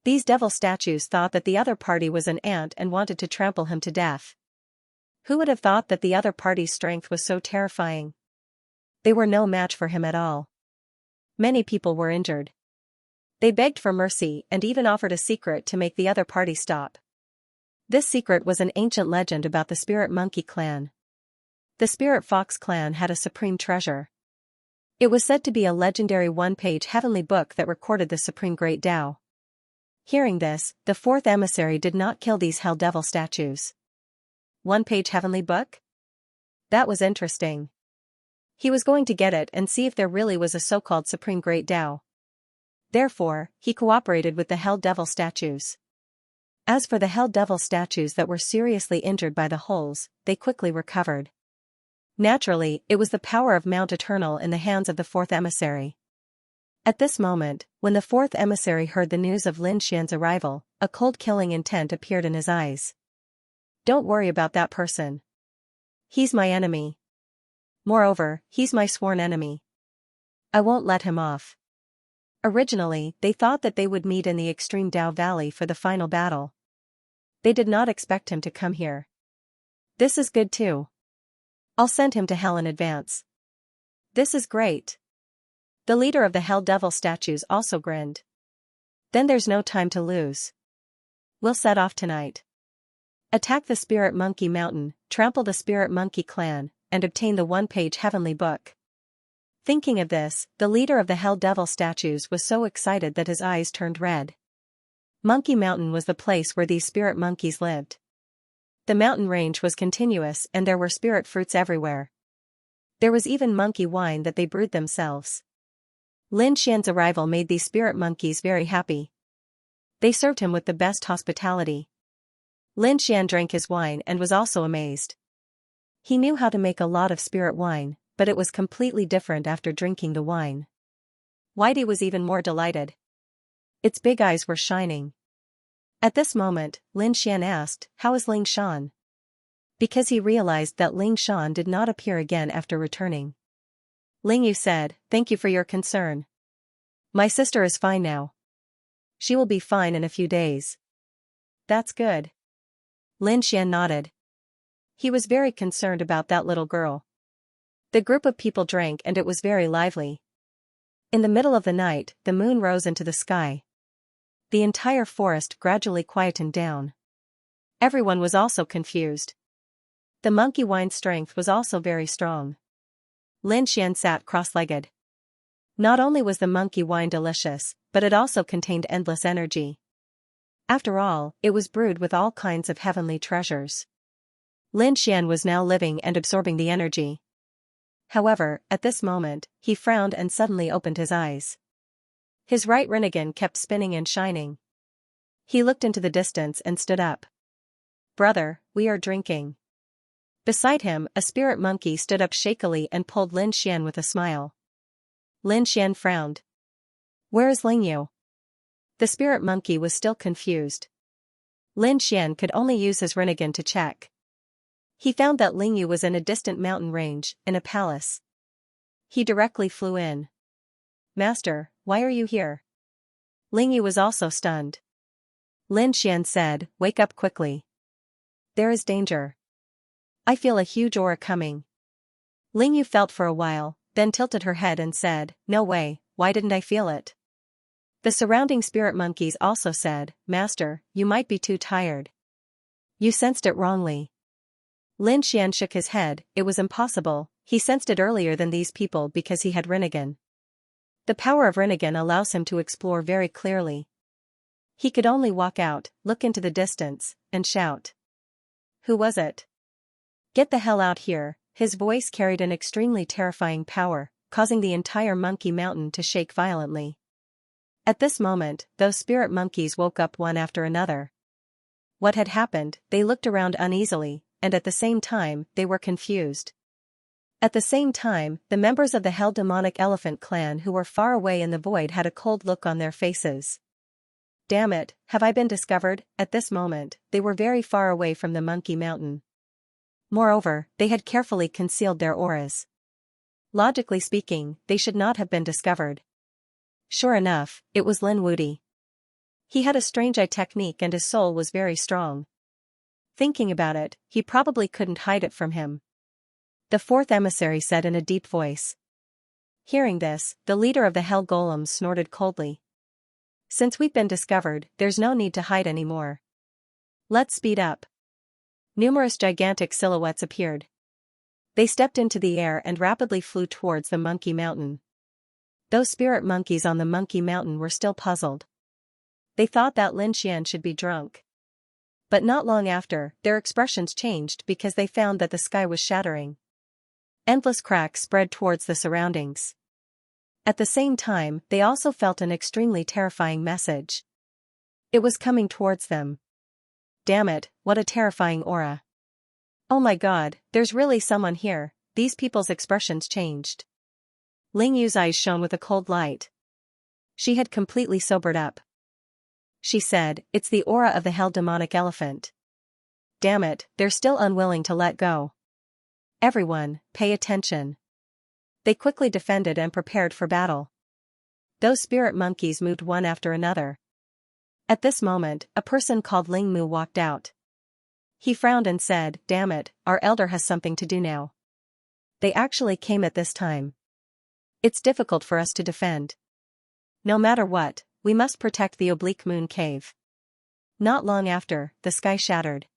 A: These devil statues thought that the other party was an ant and wanted to trample him to death. Who would have thought that the other party's strength was so terrifying? They were no match for him at all. Many people were injured. They begged for mercy and even offered a secret to make the other party stop. This secret was an ancient legend about the Spirit Monkey clan. The Spirit Fox clan had a supreme treasure. It was said to be a legendary one-page heavenly book that recorded the supreme great Tao. Hearing this, the fourth emissary did not kill these Hell Devil statues. One-page heavenly book? That was interesting. He was going to get it and see if there really was a so-called supreme great Tao. Therefore, he cooperated with the Hell Devil statues. As for the Hell Devil statues that were seriously injured by the holes, they quickly recovered. Naturally, it was the power of Mount Eternal in the hands of the fourth emissary. At this moment, when the fourth emissary heard the news of Lin Xian's arrival, a cold killing intent appeared in his eyes. Don't worry about that person. He's my enemy. Moreover, he's my sworn enemy. I won't let him off. Originally, they thought that they would meet in the extreme Dao Valley for the final battle. They did not expect him to come here. This is good too. I'll send him to hell in advance. This is great. The leader of the Hell Devil statues also grinned. Then there's no time to lose. We'll set off tonight. Attack the Spirit Monkey Mountain, trample the Spirit Monkey clan, and obtain the one-page heavenly book. Thinking of this, the leader of the Hell Devil statues was so excited that his eyes turned red. Monkey Mountain was the place where these spirit monkeys lived. The mountain range was continuous and there were spirit fruits everywhere. There was even monkey wine that they brewed themselves. Lin Xian's arrival made these spirit monkeys very happy. They served him with the best hospitality. Lin Xian drank his wine and was also amazed. He knew how to make a lot of spirit wine, but it was completely different after drinking the wine. Whitey was even more delighted. Its big eyes were shining. At this moment, Lin Xian asked, "How is Ling Shan?" Because he realized that Ling Shan did not appear again after returning. Ling Yu said, "Thank you for your concern. My sister is fine now. She will be fine in a few days." That's good. Lin Xian nodded. He was very concerned about that little girl. The group of people drank and it was very lively. In the middle of the night, the moon rose into the sky. The entire forest gradually quietened down. Everyone was also confused. The monkey wine's strength was also very strong. Lin Xian sat cross-legged. Not only was the monkey wine delicious, but it also contained endless energy. After all, it was brewed with all kinds of heavenly treasures. Lin Xian was now living and absorbing the energy. However, at this moment, he frowned and suddenly opened his eyes. His right rinnegan kept spinning and shining. He looked into the distance and stood up. "Brother, we are drinking." Beside him, a spirit monkey stood up shakily and pulled Lin Xian with a smile. Lin Xian frowned. "Where is Lingyu?" The spirit monkey was still confused. Lin Xian could only use his rinnegan to check. He found that Lingyu was in a distant mountain range, in a palace. He directly flew in. "Master, why are you here?" Lingyu was also stunned. Lin Xian said, "Wake up quickly. There is danger. I feel a huge aura coming." Lingyu felt for a while, then tilted her head and said, "No way, why didn't I feel it?" The surrounding spirit monkeys also said, "Master, you might be too tired. You sensed it wrongly." Lin Xian shook his head. It was impossible, he sensed it earlier than these people because he had rinnegan. The power of rinnegan allows him to explore very clearly. He could only walk out, look into the distance, and shout. "Who was it? Get the hell out here." His voice carried an extremely terrifying power, causing the entire monkey mountain to shake violently. At this moment, those spirit monkeys woke up one after another. What had happened? They looked around uneasily, and at the same time, they were confused. At the same time, the members of the Hell Demonic Elephant clan who were far away in the void had a cold look on their faces. Damn it, have I been discovered? At this moment, they were very far away from the monkey mountain. Moreover, they had carefully concealed their auras. Logically speaking, they should not have been discovered. Sure enough, it was Lin Wudi. He had a strange eye technique and his soul was very strong. Thinking about it, he probably couldn't hide it from him. The fourth emissary said in a deep voice. Hearing this, the leader of the Hell Golems snorted coldly. "Since we've been discovered, there's no need to hide anymore. Let's speed up." Numerous gigantic silhouettes appeared. They stepped into the air and rapidly flew towards the monkey mountain. Those spirit monkeys on the monkey mountain were still puzzled. They thought that Lin Xian should be drunk. But not long after, their expressions changed because they found that the sky was shattering. Endless cracks spread towards the surroundings. At the same time, they also felt an extremely terrifying message. It was coming towards them. Damn it, what a terrifying aura. Oh my god, there's really someone here. These people's expressions changed. Ling Yu's eyes shone with a cold light. She had completely sobered up. She said, "It's the aura of the Hell Demonic Elephant. Damn it, they're still unwilling to let go. Everyone, pay attention." They quickly defended and prepared for battle. Those spirit monkeys moved one after another. At this moment, a person called Ling Mu walked out. He frowned and said, "Damn it, our elder has something to do now. They actually came at this time. It's difficult for us to defend. No matter what, we must protect the oblique moon cave." Not long after, the sky shattered.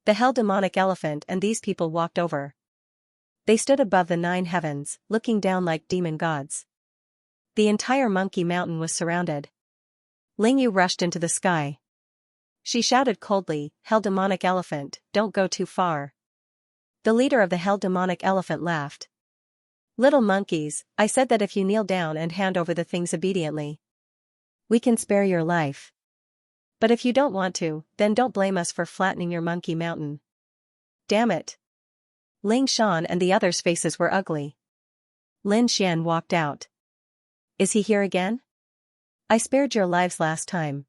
A: The Hell Demonic Elephant and these people walked over. They stood above the 9 heavens, looking down like demon gods. The entire monkey mountain was surrounded. Ling Yu rushed into the sky. She shouted coldly, "Hell Demonic Elephant, don't go too far." The leader of the Hell Demonic Elephant laughed. "Little monkeys, I said that if you kneel down and hand over the things obediently, we can spare your life. But if you don't want to, then don't blame us for flattening your monkey mountain." Damn it. Ling Shan and the others' faces were ugly. Lin Xian walked out. "Is he here again? I spared your lives last time.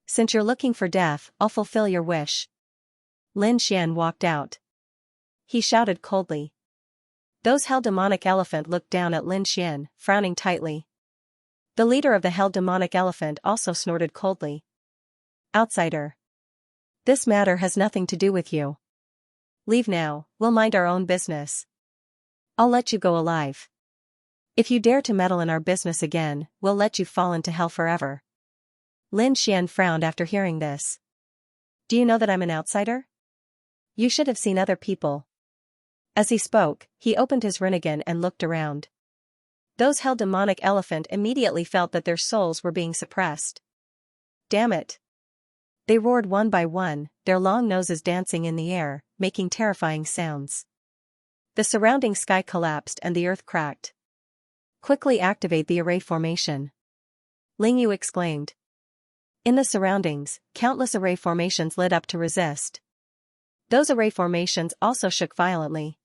A: Since you're looking for death, I'll fulfill your wish." Lin Xian walked out. He shouted coldly. Those Hell Demonic Elephant looked down at Lin Xian, frowning tightly. The leader of the Hell Demonic Elephant also snorted coldly. "Outsider. This matter has nothing to do with you. Leave now, we'll mind our own business. I'll let you go alive. If you dare to meddle in our business again, we'll let you fall into hell forever. Lin Xian frowned after hearing this. Do you know that I'm an outsider? You should have seen other people. As he spoke, he opened his rinnegan and looked around. Those hell demonic elephant immediately felt that their souls were being suppressed. Damn it! They roared one by one, their long noses dancing in the air, making terrifying sounds. The surrounding sky collapsed and the earth cracked. Quickly activate the array formation. Ling Yu exclaimed. In the surroundings, countless array formations lit up to resist. Those array formations also shook violently.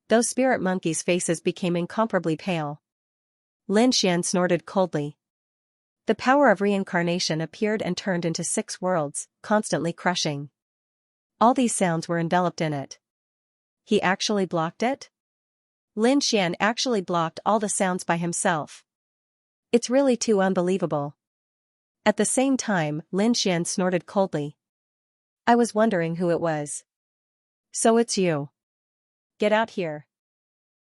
A: Those spirit monkeys' faces became incomparably pale. Lin Xian snorted coldly. The power of reincarnation appeared and turned into 6 worlds, constantly crushing. All these sounds were enveloped in it. He actually blocked it? Lin Xian actually blocked all the sounds by himself. It's really too unbelievable. At the same time, Lin Xian snorted coldly. I was wondering who it was. So it's you. Get out here.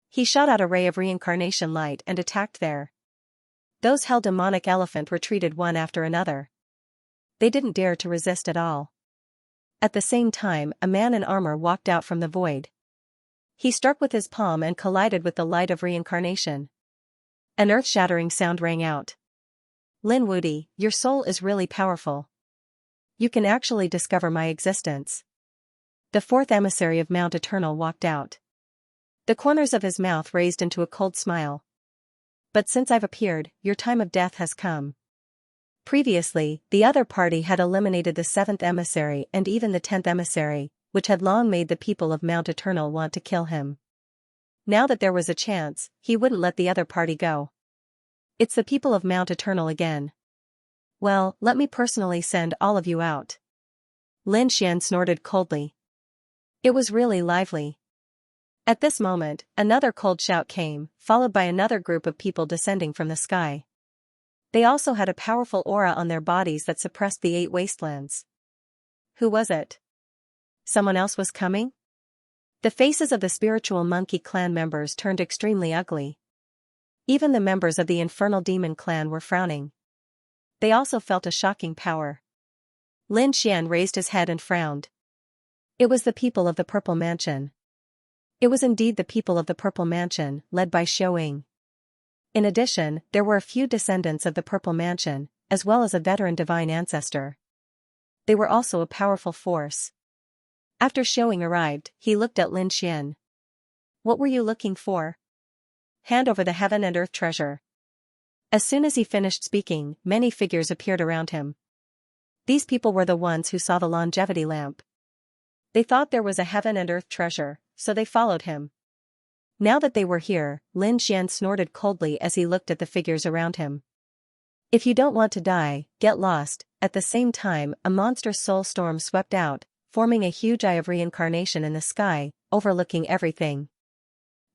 A: He shot out a ray of reincarnation light and attacked there. Those hell demonic elephant retreated one after another. They didn't dare to resist at all. At the same time, a man in armor walked out from the void. He struck with his palm and collided with the light of reincarnation. An earth-shattering sound rang out. Lin Wudi, your soul is really powerful. You can actually discover my existence. The 4th emissary of Mount Eternal walked out. The corners of his mouth raised into a cold smile. But since I've appeared, your time of death has come. Previously, the other party had eliminated the 7th emissary and even the 10th emissary, which had long made the people of Mount Eternal want to kill him. Now that there was a chance, he wouldn't let the other party go. It's the people of Mount Eternal again. Well, let me personally send all of you out. Lin Xian snorted coldly. It was really lively. At this moment, another cold shout came, followed by another group of people descending from the sky. They also had a powerful aura on their bodies that suppressed the 8 wastelands. Who was it? Someone else was coming? The faces of the spiritual monkey clan members turned extremely ugly. Even the members of the infernal demon clan were frowning. They also felt a shocking power. Lin Xian raised his head and frowned. It was the people of the Purple Mansion. It was indeed the people of the Purple Mansion, led by Xiaoying. In addition, there were a few descendants of the Purple Mansion, as well as a veteran divine ancestor. They were also a powerful force. After Xiaoying arrived, he looked at Lin Xian. What were you looking for? Hand over the heaven and earth treasure. As soon as he finished speaking, many figures appeared around him. These people were the ones who saw the longevity lamp. They thought there was a heaven and earth treasure, so they followed him. Now that they were here, Lin Xian snorted coldly as he looked at the figures around him. If you don't want to die, get lost. At the same time, a monstrous soul storm swept out, forming a huge eye of reincarnation in the sky, overlooking everything.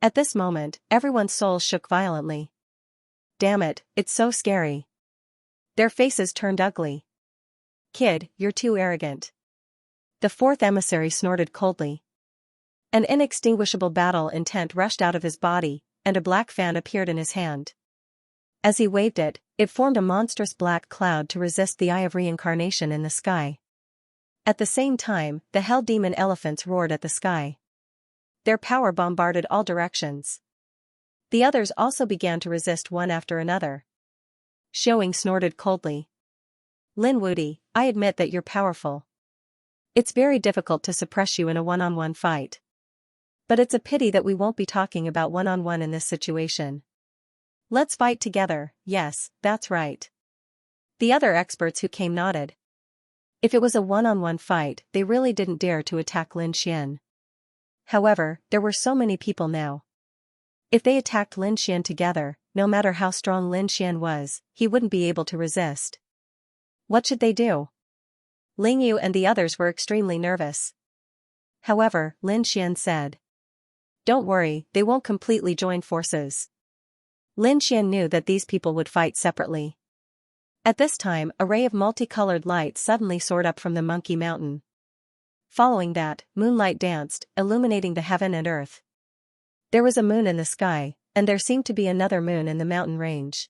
A: At this moment, everyone's soul shook violently. Damn it, it's so scary. Their faces turned ugly. Kid, you're too arrogant. The 4th emissary snorted coldly. An inextinguishable battle intent rushed out of his body, and a black fan appeared in his hand. As he waved it, it formed a monstrous black cloud to resist the eye of reincarnation in the sky. At the same time, the hell demon elephants roared at the sky. Their power bombarded all directions. The others also began to resist one after another. Xiaoying snorted coldly. Lin Wudi, I admit that you're powerful. It's very difficult to suppress you in a one-on-one fight. But it's a pity that we won't be talking about one-on-one in this situation. Let's fight together, yes, that's right. The other experts who came nodded. If it was a one-on-one fight, they really didn't dare to attack Lin Xian. However, there were so many people now. If they attacked Lin Xian together, no matter how strong Lin Xian was, he wouldn't be able to resist. What should they do? Ling Yu and the others were extremely nervous. However, Lin Xian said, "Don't worry, they won't completely join forces." Lin Xian knew that these people would fight separately. At this time, a ray of multicolored light suddenly soared up from the Monkey Mountain. Following that, moonlight danced, illuminating the heaven and earth. There was a moon in the sky, and there seemed to be another moon in the mountain range.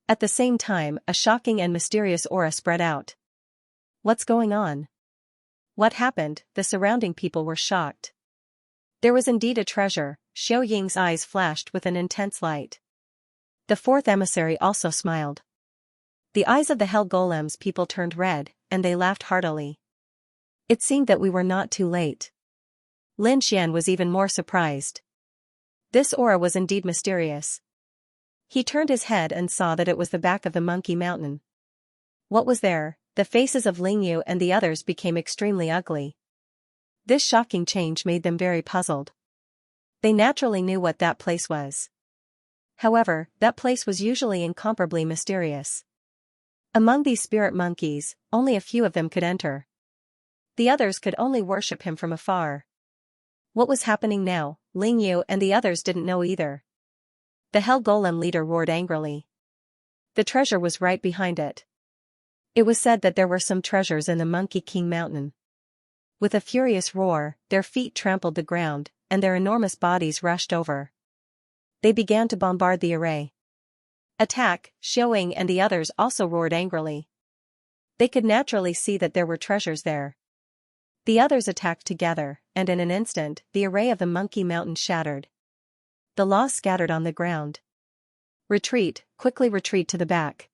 A: At the same time, a shocking and mysterious aura spread out. What's going on? What happened? The surrounding people were shocked. There was indeed a treasure. Xiao Ying's eyes flashed with an intense light. The fourth emissary also smiled. The eyes of the Hell Golem's people turned red, and they laughed heartily. It seemed that we were not too late. Lin Xian was even more surprised. This aura was indeed mysterious. He turned his head and saw that it was the back of the Monkey Mountain. What was there? The faces of Ling Yu and the others became extremely ugly. This shocking change made them very puzzled. They naturally knew what that place was. However, that place was usually incomparably mysterious. Among these spirit monkeys, only a few of them could enter. The others could only worship him from afar. What was happening now? Ling Yu and the others didn't know either. The Hell Golem leader roared angrily. The treasure was right behind it. It was said that there were some treasures in the Monkey King Mountain. With a furious roar, their feet trampled the ground, and their enormous bodies rushed over. They began to bombard the array. Attack! Xiao Ying and the others also roared angrily. They could naturally see that there were treasures there. The others attacked together, and in an instant, the array of the Monkey Mountain shattered. The laws scattered on the ground. Retreat, quickly retreat to the back.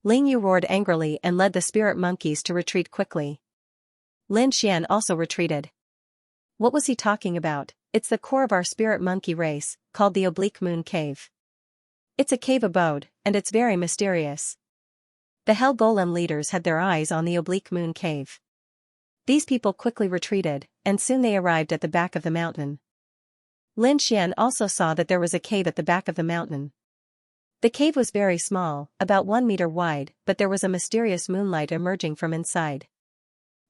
A: Ling Yu roared angrily and led the spirit monkeys to retreat quickly. Lin Xian also retreated. What was he talking about? It's the core of our spirit monkey race, called the Oblique Moon Cave. It's a cave abode, and it's very mysterious. The Hell Golem leaders had their eyes on the Oblique Moon Cave. These people quickly retreated, and soon they arrived at the back of the mountain. Lin Xian also saw that there was a cave at the back of the mountain. The cave was very small, about 1 meter wide, but there was a mysterious moonlight emerging from inside.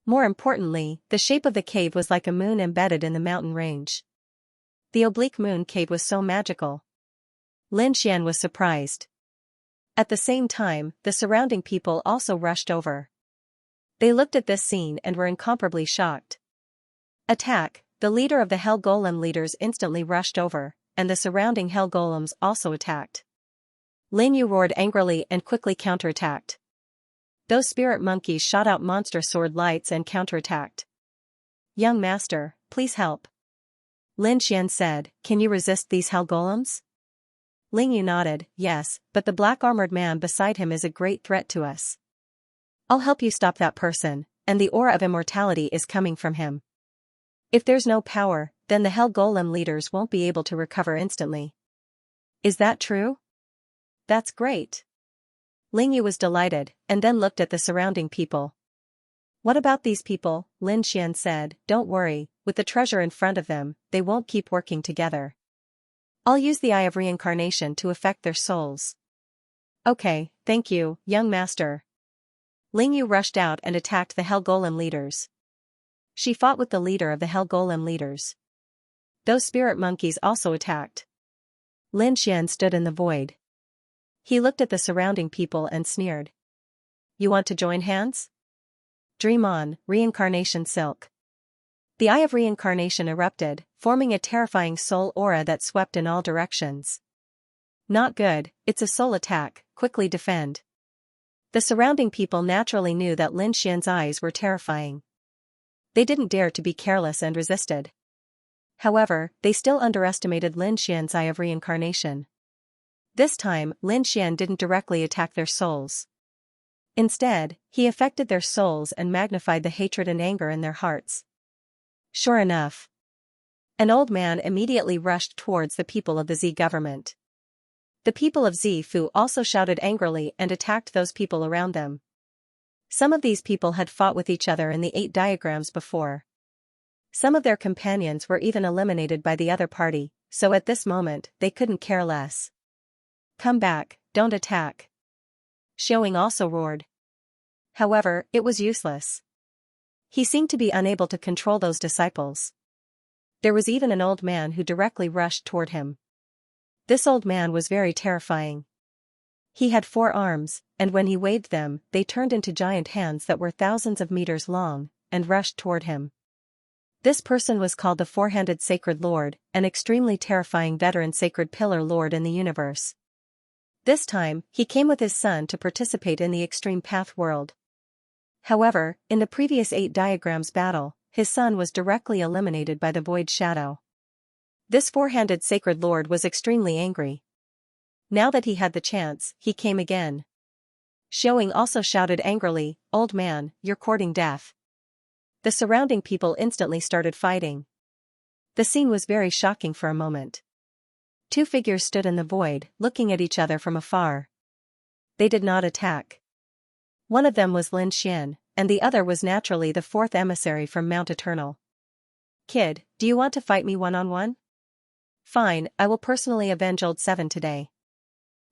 A: More importantly, the shape of the cave was like a moon embedded in the mountain range. The Oblique Moon Cave was so magical. Lin Xian was surprised. At the same time, the surrounding people also rushed over. They looked at this scene and were incomparably shocked. Attack! The leader of the Hell Golem leaders instantly rushed over, and the surrounding Hell Golems also attacked. Lin Yu roared angrily and quickly counterattacked. Those spirit monkeys shot out monster sword lights and counterattacked. Young master, please help. Lin Xian said, can you resist these Hell Golems? Ling Yu nodded, yes, but the black-armored man beside him is a great threat to us. I'll help you stop that person, and the aura of immortality is coming from him. If there's no power, then the Hell Golem leaders won't be able to recover instantly. Is that true? That's great. Ling Yu was delighted, and then looked at the surrounding people. What about these people? Lin Xian said, don't worry, with the treasure in front of them, they won't keep working together. I'll use the Eye of Reincarnation to affect their souls. Okay, thank you, young master. Ling Yu rushed out and attacked the Hell Golem leaders. She fought with the leader of the Hell Golem leaders. Those spirit monkeys also attacked. Lin Xian stood in the void. He looked at the surrounding people and sneered. You want to join hands? Dream on, reincarnation silk. The Eye of Reincarnation erupted, forming a terrifying soul aura that swept in all directions. Not good, it's a soul attack, quickly defend. The surrounding people naturally knew that Lin Xian's eyes were terrifying. They didn't dare to be careless and resisted. However, they still underestimated Lin Xian's Eye of Reincarnation. This time, Lin Xian didn't directly attack their souls. Instead, he affected their souls and magnified the hatred and anger in their hearts. Sure enough. An old man immediately rushed towards the people of the Z government. The people of Zifu also shouted angrily and attacked those people around them. Some of these people had fought with each other in the 8 diagrams before. Some of their companions were even eliminated by the other party, so at this moment, they couldn't care less. Come back, don't attack. Xiao Ying also roared. However, it was useless. He seemed to be unable to control those disciples. There was even an old man who directly rushed toward him. This old man was very terrifying. He had 4 arms, and when he waved them, they turned into giant hands that were thousands of meters long, and rushed toward him. This person was called the Four-Handed Sacred Lord, an extremely terrifying veteran sacred pillar lord in the universe. This time, he came with his son to participate in the Extreme Path world. However, in the previous 8 diagrams battle, his son was directly eliminated by the Void Shadow. This Four-Handed Sacred Lord was extremely angry. Now that he had the chance, he came again. Xiaoying also shouted angrily, "Old man, you're courting death." The surrounding people instantly started fighting. The scene was very shocking for a moment. 2 figures stood in the void, looking at each other from afar. They did not attack. One of them was Lin Xian, and the other was naturally the 4th emissary from Mount Eternal. "Kid, do you want to fight me one-on-one? Fine, I will personally avenge Old 7 today."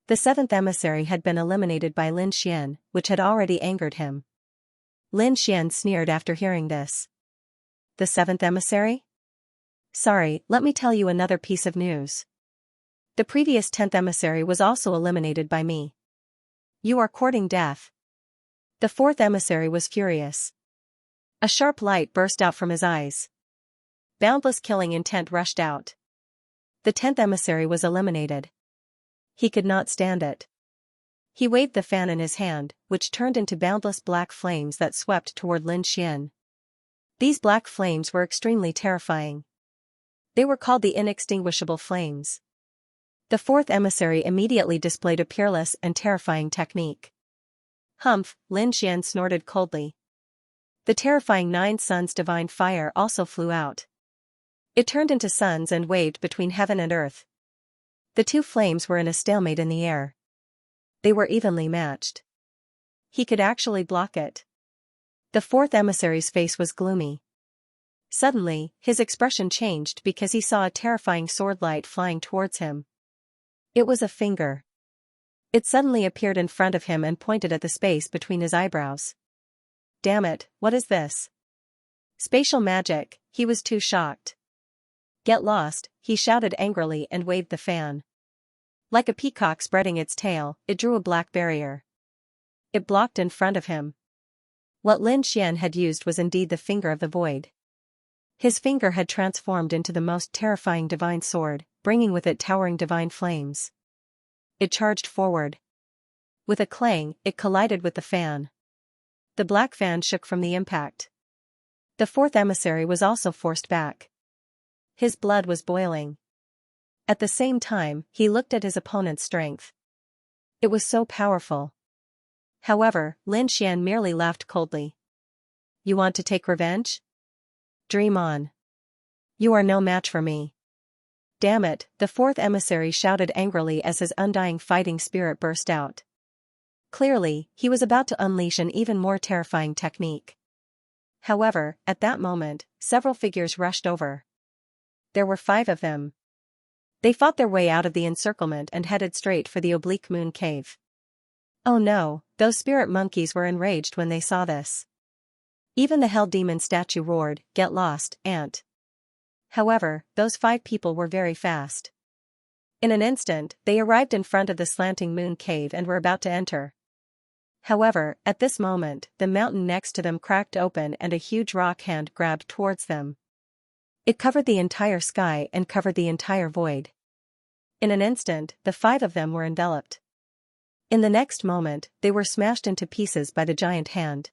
A: The 7th emissary had been eliminated by Lin Xian, which had already angered him. Lin Xian sneered after hearing this. "The 7th emissary? Sorry, let me tell you another piece of news. The previous 10th emissary was also eliminated by me. You are courting death." The 4th emissary was furious. A sharp light burst out from his eyes. Boundless killing intent rushed out. The 10th emissary was eliminated. He could not stand it. He waved the fan in his hand, which turned into boundless black flames that swept toward Lin Xian. These black flames were extremely terrifying. They were called the inextinguishable flames. The 4th emissary immediately displayed a peerless and terrifying technique. "Humph," Lin Xian snorted coldly. The terrifying 9 suns divine fire also flew out. It turned into suns and waved between heaven and earth. The 2 flames were in a stalemate in the air. They were evenly matched. He could actually block it. The 4th emissary's face was gloomy. Suddenly, his expression changed because he saw a terrifying sword light flying towards him. It was a finger. It suddenly appeared in front of him and pointed at the space between his eyebrows. Damn it, what is this? Spatial magic, he was too shocked. Get lost, he shouted angrily and waved the fan. Like a peacock spreading its tail, it drew a black barrier. It blocked in front of him. What Lin Xian had used was indeed the finger of the void. His finger had transformed into the most terrifying divine sword, bringing with it towering divine flames. It charged forward. With a clang, it collided with the fan. The black fan shook from the impact. The 4th emissary was also forced back. His blood was boiling. At the same time, he looked at his opponent's strength. It was so powerful. However, Lin Xian merely laughed coldly. You want to take revenge? Dream on. You are no match for me. Damn it, the 4th emissary shouted angrily as his undying fighting spirit burst out. Clearly, he was about to unleash an even more terrifying technique. However, at that moment, several figures rushed over. There were 5 of them. They fought their way out of the encirclement and headed straight for the oblique moon cave. Oh no, those spirit monkeys were enraged when they saw this. Even the hell demon statue roared, "Get lost, ant." However, those 5 people were very fast. In an instant, they arrived in front of the slanting moon cave and were about to enter. However, at this moment, the mountain next to them cracked open and a huge rock hand grabbed towards them. It covered the entire sky and covered the entire void. In an instant, the 5 of them were enveloped. In the next moment, they were smashed into pieces by the giant hand.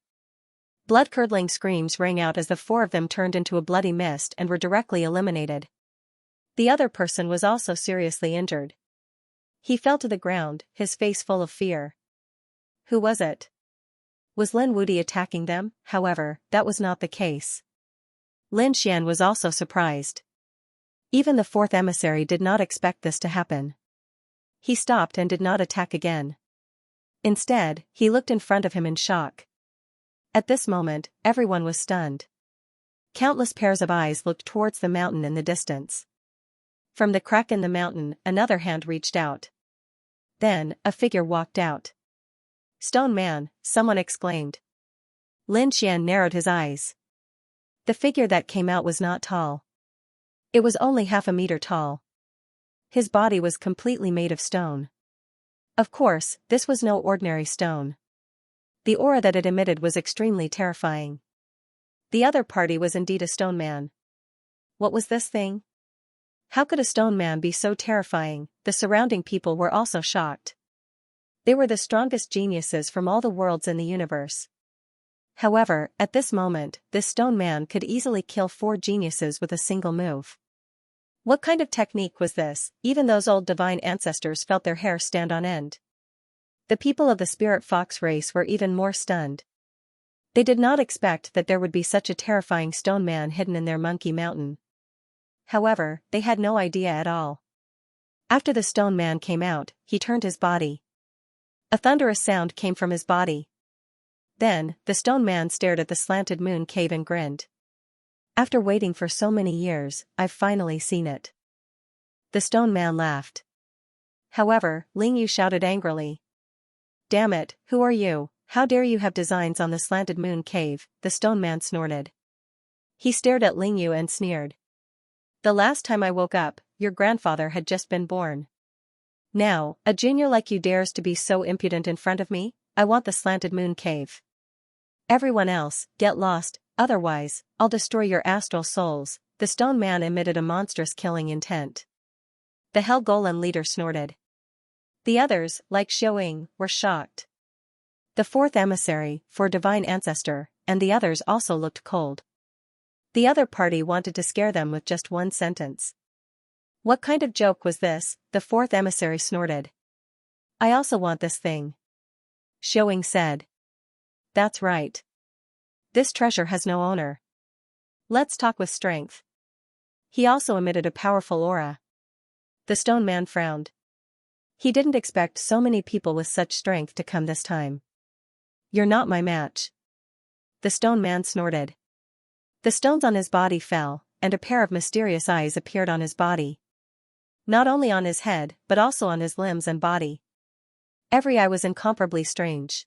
A: Blood-curdling screams rang out as the 4 of them turned into a bloody mist and were directly eliminated. The other person was also seriously injured. He fell to the ground, his face full of fear. Who was it? Was Lin Wudi attacking them? However, that was not the case. Lin Xian was also surprised. Even the 4th emissary did not expect this to happen. He stopped and did not attack again. Instead, he looked in front of him in shock. At this moment, everyone was stunned. Countless pairs of eyes looked towards the mountain in the distance. From the crack in the mountain, another hand reached out. Then, a figure walked out. Stone man, someone exclaimed. Lin Xian narrowed his eyes. The figure that came out was not tall. It was only half a meter tall. His body was completely made of stone. Of course, this was no ordinary stone. The aura that it emitted was extremely terrifying. The other party was indeed a stone man. What was this thing? How could a stone man be so terrifying? The surrounding people were also shocked. They were the strongest geniuses from all the worlds in the universe. However, at this moment, this stone man could easily kill 4 geniuses with a single move. What kind of technique was this? Even those old divine ancestors felt their hair stand on end. The people of the spirit fox race were even more stunned. They did not expect that there would be such a terrifying stone man hidden in their monkey mountain. However, they had no idea at all. After the stone man came out, he turned his body. A thunderous sound came from his body. Then, the stone man stared at the slanted moon cave and grinned. After waiting for so many years, I've finally seen it. The stone man laughed. However, Ling Yu shouted angrily. Damn it, who are you? How dare you have designs on the slanted moon cave? The stone man snorted. He stared at Ling Yu and sneered. The last time I woke up, your grandfather had just been born. Now, a junior like you dares to be so impudent in front of me? I want the slanted moon cave. Everyone else, get lost, otherwise, I'll destroy your astral souls. The stone man emitted a monstrous killing intent. The Hell Golem leader snorted. The others, like Xiaoying, were shocked. The 4th emissary, for divine ancestor, and the others also looked cold. The other party wanted to scare them with just one sentence. What kind of joke was this? The 4th emissary snorted. I also want this thing. Xiaoying said. That's right. This treasure has no owner. Let's talk with strength. He also emitted a powerful aura. The stone man frowned. He didn't expect so many people with such strength to come this time. You're not my match. The stone man snorted. The stones on his body fell, and a pair of mysterious eyes appeared on his body. Not only on his head, but also on his limbs and body. Every eye was incomparably strange.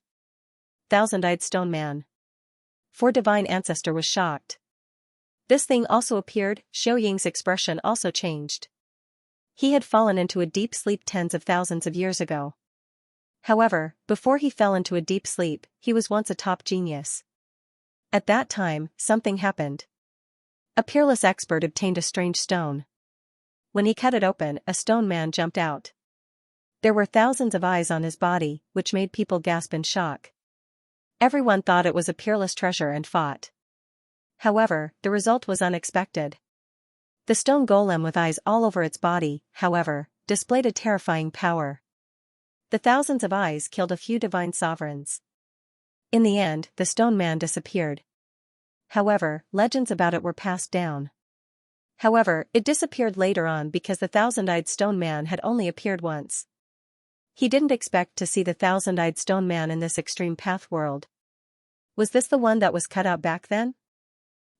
A: Thousand-eyed stone man. For divine ancestor was shocked. This thing also appeared. Xiaoying's expression also changed. He had fallen into a deep sleep tens of thousands of years ago. However, before he fell into a deep sleep, he was once a top genius. At that time, something happened. A peerless expert obtained a strange stone. When he cut it open, a stone man jumped out. There were thousands of eyes on his body, which made people gasp in shock. Everyone thought it was a peerless treasure and fought. However, the result was unexpected. The stone golem with eyes all over its body, however, displayed a terrifying power. The thousands of eyes killed a few divine sovereigns. In the end, the stone man disappeared. However, legends about it were passed down. However, it disappeared later on because the thousand-eyed stone man had only appeared once. He didn't expect to see the thousand-eyed stone man in this extreme path world. Was this the one that was cut out back then?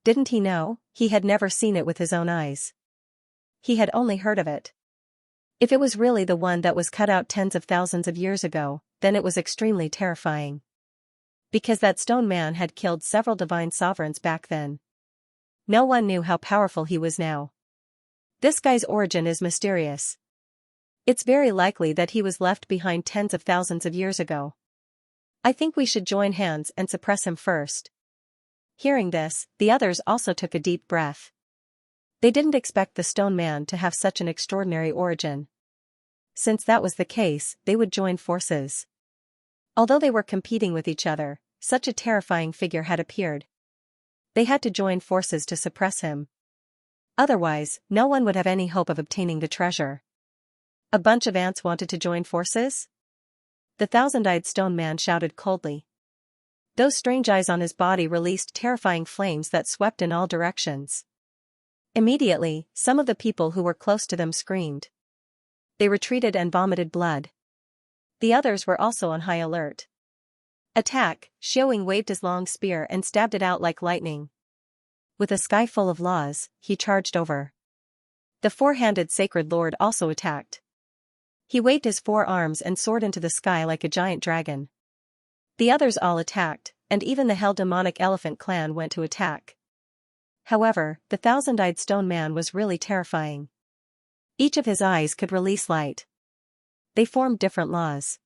A: Didn't he know? He had never seen it with his own eyes. He had only heard of it. If it was really the one that was cut out tens of thousands of years ago, then it was extremely terrifying. Because that stone man had killed several divine sovereigns back then. No one knew how powerful he was now. This guy's origin is mysterious. It's very likely that he was left behind tens of thousands of years ago. I think we should join hands and suppress him first. Hearing this, the others also took a deep breath. They didn't expect the stone man to have such an extraordinary origin. Since that was the case, they would join forces. Although they were competing with each other, such a terrifying figure had appeared. They had to join forces to suppress him. Otherwise, no one would have any hope of obtaining the treasure. A bunch of ants wanted to join forces? The thousand-eyed stone man shouted coldly. Those strange eyes on his body released terrifying flames that swept in all directions. Immediately, some of the people who were close to them screamed. They retreated and vomited blood. The others were also on high alert. Attack! Xiaoying waved his long spear and stabbed it out like lightning. With a sky full of laws, he charged over. The 4-handed sacred lord also attacked. He waved his 4 arms and soared into the sky like a giant dragon. The others all attacked, and even the hell demonic elephant clan went to attack. However, the thousand-eyed stone man was really terrifying. Each of his eyes could release light. They formed different laws.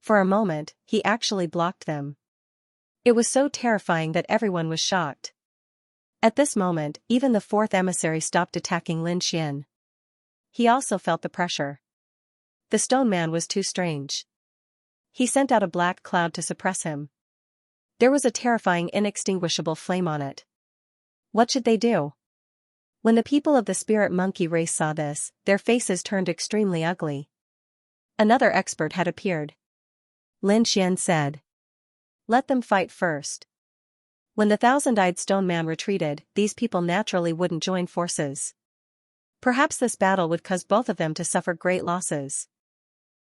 A: For a moment, he actually blocked them. It was so terrifying that everyone was shocked. At this moment, even the fourth emissary stopped attacking Lin Xian. He also felt the pressure. The stone man was too strange. He sent out a black cloud to suppress him. There was a terrifying inextinguishable flame on it. What should they do? When the people of the spirit monkey race saw this, their faces turned extremely ugly. Another expert had appeared. Lin Xian said, "Let them fight first." When the thousand-eyed stone man retreated, these people naturally wouldn't join forces. Perhaps this battle would cause both of them to suffer great losses.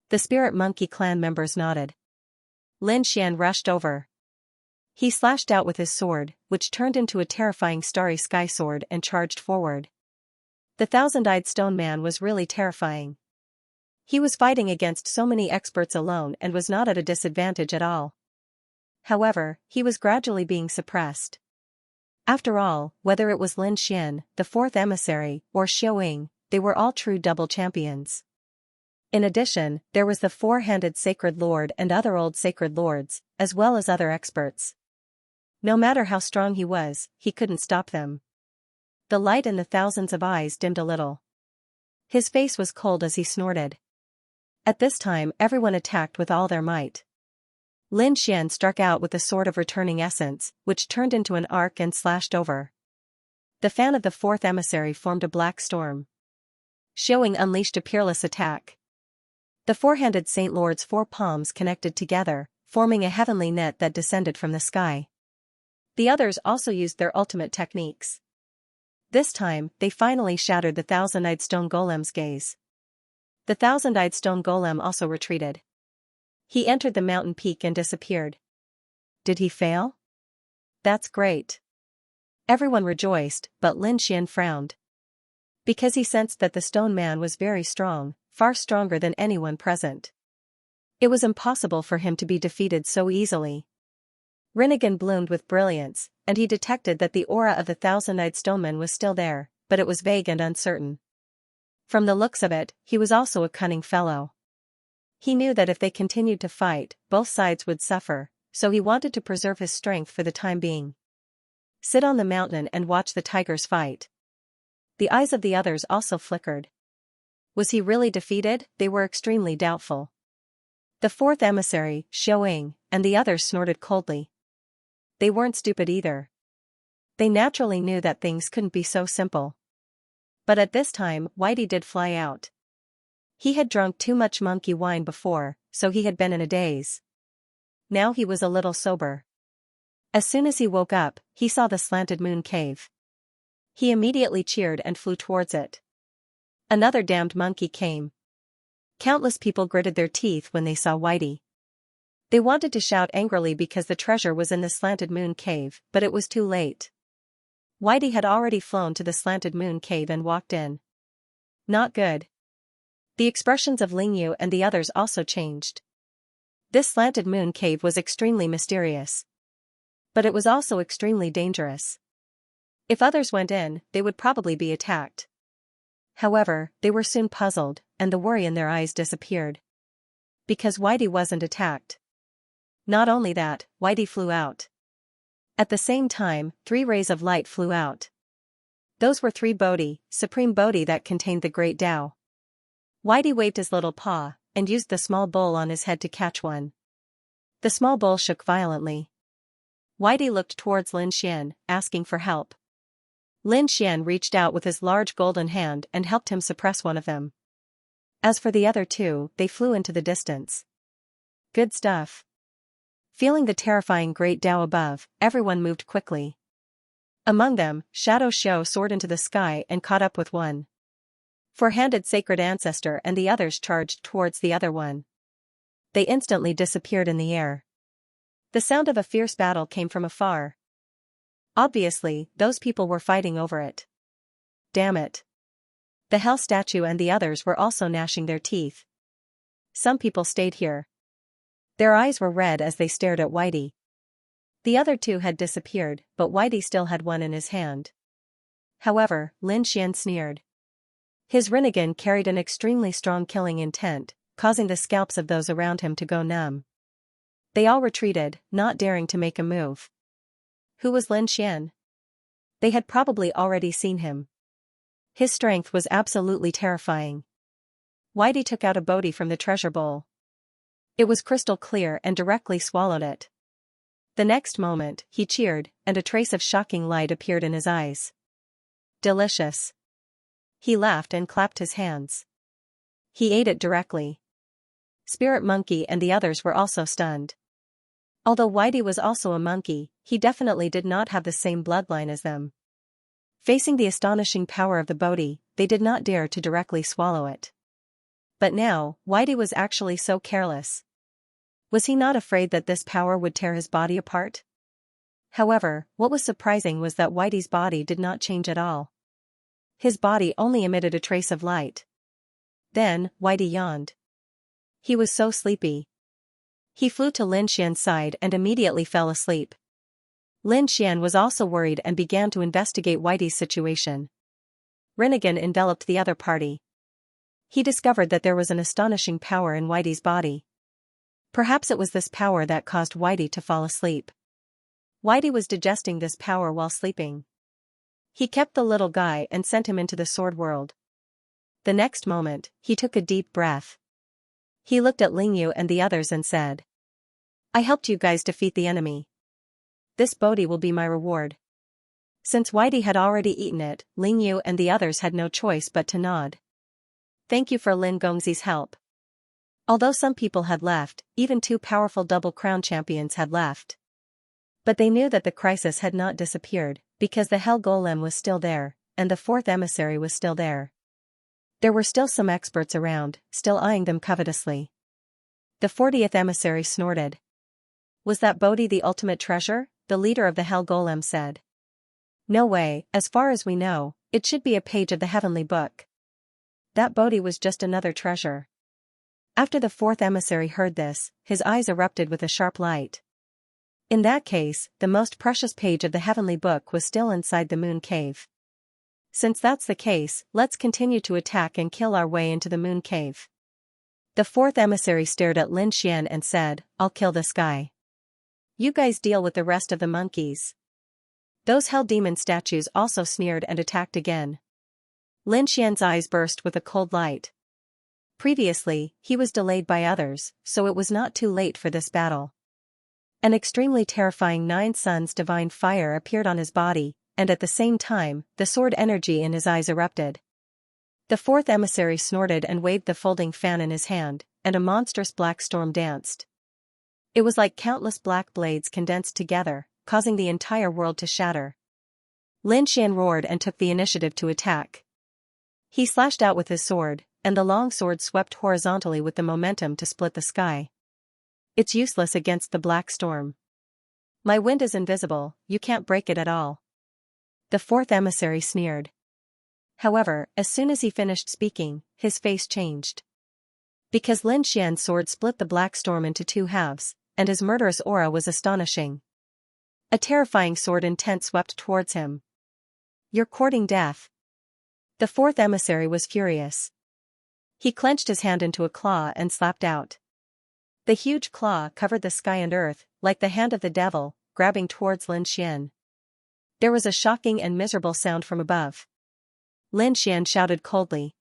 A: The spirit monkey clan members nodded. Lin Xian rushed over. He slashed out with his sword, which turned into a terrifying starry sky sword, and charged forward. The thousand-eyed stone man was really terrifying. He was fighting against so many experts alone and was not at a disadvantage at all. However, he was gradually being suppressed. After all, whether it was Lin Xian, the fourth emissary, or Xiaoying, they were all true double champions. In addition, there was the four-handed sacred lord and other old sacred lords, as well as other experts. No matter how strong he was, he couldn't stop them. The light in the thousands of eyes dimmed a little. His face was cold as he snorted. At this time, everyone attacked with all their might. Lin Xian struck out with the sword of returning essence, which turned into an arc and slashed over. The fan of the fourth emissary formed a black storm. Xiaoying unleashed a peerless attack. The four-handed Saint Lord's four palms connected together, forming a heavenly net that descended from the sky. The others also used their ultimate techniques. This time, they finally shattered the thousand-eyed stone golem's gaze. The thousand-eyed stone golem also retreated. He entered the mountain peak and disappeared. Did he fail? That's great. Everyone rejoiced, but Lin Xian frowned. Because he sensed that the stone man was very strong, far stronger than anyone present. It was impossible for him to be defeated so easily. Rinnegan bloomed with brilliance, and he detected that the aura of the thousand-eyed stoneman was still there, but it was vague and uncertain. From the looks of it, he was also a cunning fellow. He knew that if they continued to fight, both sides would suffer, so he wanted to preserve his strength for the time being. Sit on the mountain and watch the tigers fight. The eyes of the others also flickered. Was he really defeated? They were extremely doubtful. The fourth emissary, Xiaoying, and the others snorted coldly. They weren't stupid either. They naturally knew that things couldn't be so simple. But at this time, Whitey did fly out. He had drunk too much monkey wine before, so he had been in a daze. Now he was a little sober. As soon as he woke up, he saw the slanted moon cave. He immediately cheered and flew towards it. Another damned monkey came. Countless people gritted their teeth when they saw Whitey. They wanted to shout angrily because the treasure was in the slanted moon cave, but it was too late. Whitey had already flown to the slanted moon cave and walked in. Not good. The expressions of Ling Yu and the others also changed. This slanted moon cave was extremely mysterious. But it was also extremely dangerous. If others went in, they would probably be attacked. However, they were soon puzzled, and the worry in their eyes disappeared. Because Whitey wasn't attacked. Not only that, Whitey flew out. At the same time, 3 rays of light flew out. Those were 3 Bodhi, supreme Bodhi that contained the great Tao. Whitey waved his little paw, and used the small bowl on his head to catch one. The small bowl shook violently. Whitey looked towards Lin Xian, asking for help. Lin Xian reached out with his large golden hand and helped him suppress one of them. As for the other 2, they flew into the distance. Good stuff. Feeling the terrifying great Tao above, everyone moved quickly. Among them, Shadow Xiao soared into the sky and caught up with one. Four-handed sacred ancestor and the others charged towards the other one. They instantly disappeared in the air. The sound of a fierce battle came from afar. Obviously, those people were fighting over it. Damn it. The Hell statue and the others were also gnashing their teeth. Some people stayed here. Their eyes were red as they stared at Whitey. The other 2 had disappeared, but Whitey still had one in his hand. However, Lin Xian sneered. His Rinnegan carried an extremely strong killing intent, causing the scalps of those around him to go numb. They all retreated, not daring to make a move. Who was Lin Xian? They had probably already seen him. His strength was absolutely terrifying. Whitey took out a body from the treasure bowl. It was crystal clear and directly swallowed it. The next moment, he cheered, and a trace of shocking light appeared in his eyes. Delicious. He laughed and clapped his hands. He ate it directly. Spirit Monkey and the others were also stunned. Although Whitey was also a monkey, he definitely did not have the same bloodline as them. Facing the astonishing power of the Bodhi, they did not dare to directly swallow it. But now, Whitey was actually so careless. Was he not afraid that this power would tear his body apart? However, what was surprising was that Whitey's body did not change at all. His body only emitted a trace of light. Then, Whitey yawned. He was so sleepy. He flew to Lin Xian's side and immediately fell asleep. Lin Xian was also worried and began to investigate Whitey's situation. Rinnegan enveloped the other party. He discovered that there was an astonishing power in Whitey's body. Perhaps it was this power that caused Whitey to fall asleep. Whitey was digesting this power while sleeping. He kept the little guy and sent him into the sword world. The next moment, he took a deep breath. He looked at Ling Yu and the others and said, "I helped you guys defeat the enemy. This Bodhi will be my reward." Since Whitey had already eaten it, Ling Yu and the others had no choice but to nod. "Thank you for Lin Gongzi's help." Although some people had left, even 2 powerful double crown champions had left. But they knew that the crisis had not disappeared, because the Hell Golem was still there, and the 4th emissary was still there. There were still some experts around, still eyeing them covetously. The 40th emissary snorted. "Was that Bodhi the ultimate treasure?" the leader of the Hell Golem said. "No way, as far as we know, it should be a page of the heavenly book. That Bodhi was just another treasure." After the 4th emissary heard this, his eyes erupted with a sharp light. In that case, the most precious page of the heavenly book was still inside the moon cave. Since that's the case, let's continue to attack and kill our way into the moon cave. The 4th emissary stared at Lin Xian and said, "I'll kill this guy. You guys deal with the rest of the monkeys." Those hell demon statues also sneered and attacked again. Lin Xian's eyes burst with a cold light. Previously, he was delayed by others, so it was not too late for this battle. An extremely terrifying 9 suns divine fire appeared on his body, and at the same time, the sword energy in his eyes erupted. The 4th emissary snorted and waved the folding fan in his hand, and a monstrous black storm danced. It was like countless black blades condensed together, causing the entire world to shatter. Lin Xian roared and took the initiative to attack. He slashed out with his sword, and the long sword swept horizontally with the momentum to split the sky. "It's useless against the black storm. My wind is invisible, you can't break it at all." The 4th emissary sneered. However, as soon as he finished speaking, his face changed. Because Lin Xian's sword split the black storm into 2 halves, and his murderous aura was astonishing. A terrifying sword intent swept towards him. "You're courting death." The 4th emissary was furious. He clenched his hand into a claw and slapped out. The huge claw covered the sky and earth, like the hand of the devil, grabbing towards Lin Xian. There was a shocking and miserable sound from above. Lin Xian shouted coldly.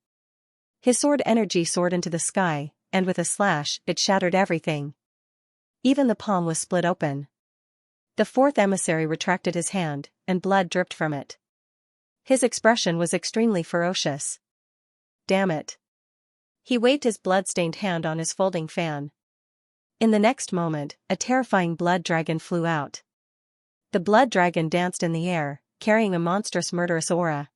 A: His sword energy soared into the sky, and with a slash, it shattered everything. Even the palm was split open. The 4th emissary retracted his hand, and blood dripped from it. His expression was extremely ferocious. "Damn it." He waved his blood-stained hand on his folding fan. In the next moment, a terrifying blood dragon flew out. The blood dragon danced in the air, carrying a monstrous murderous aura.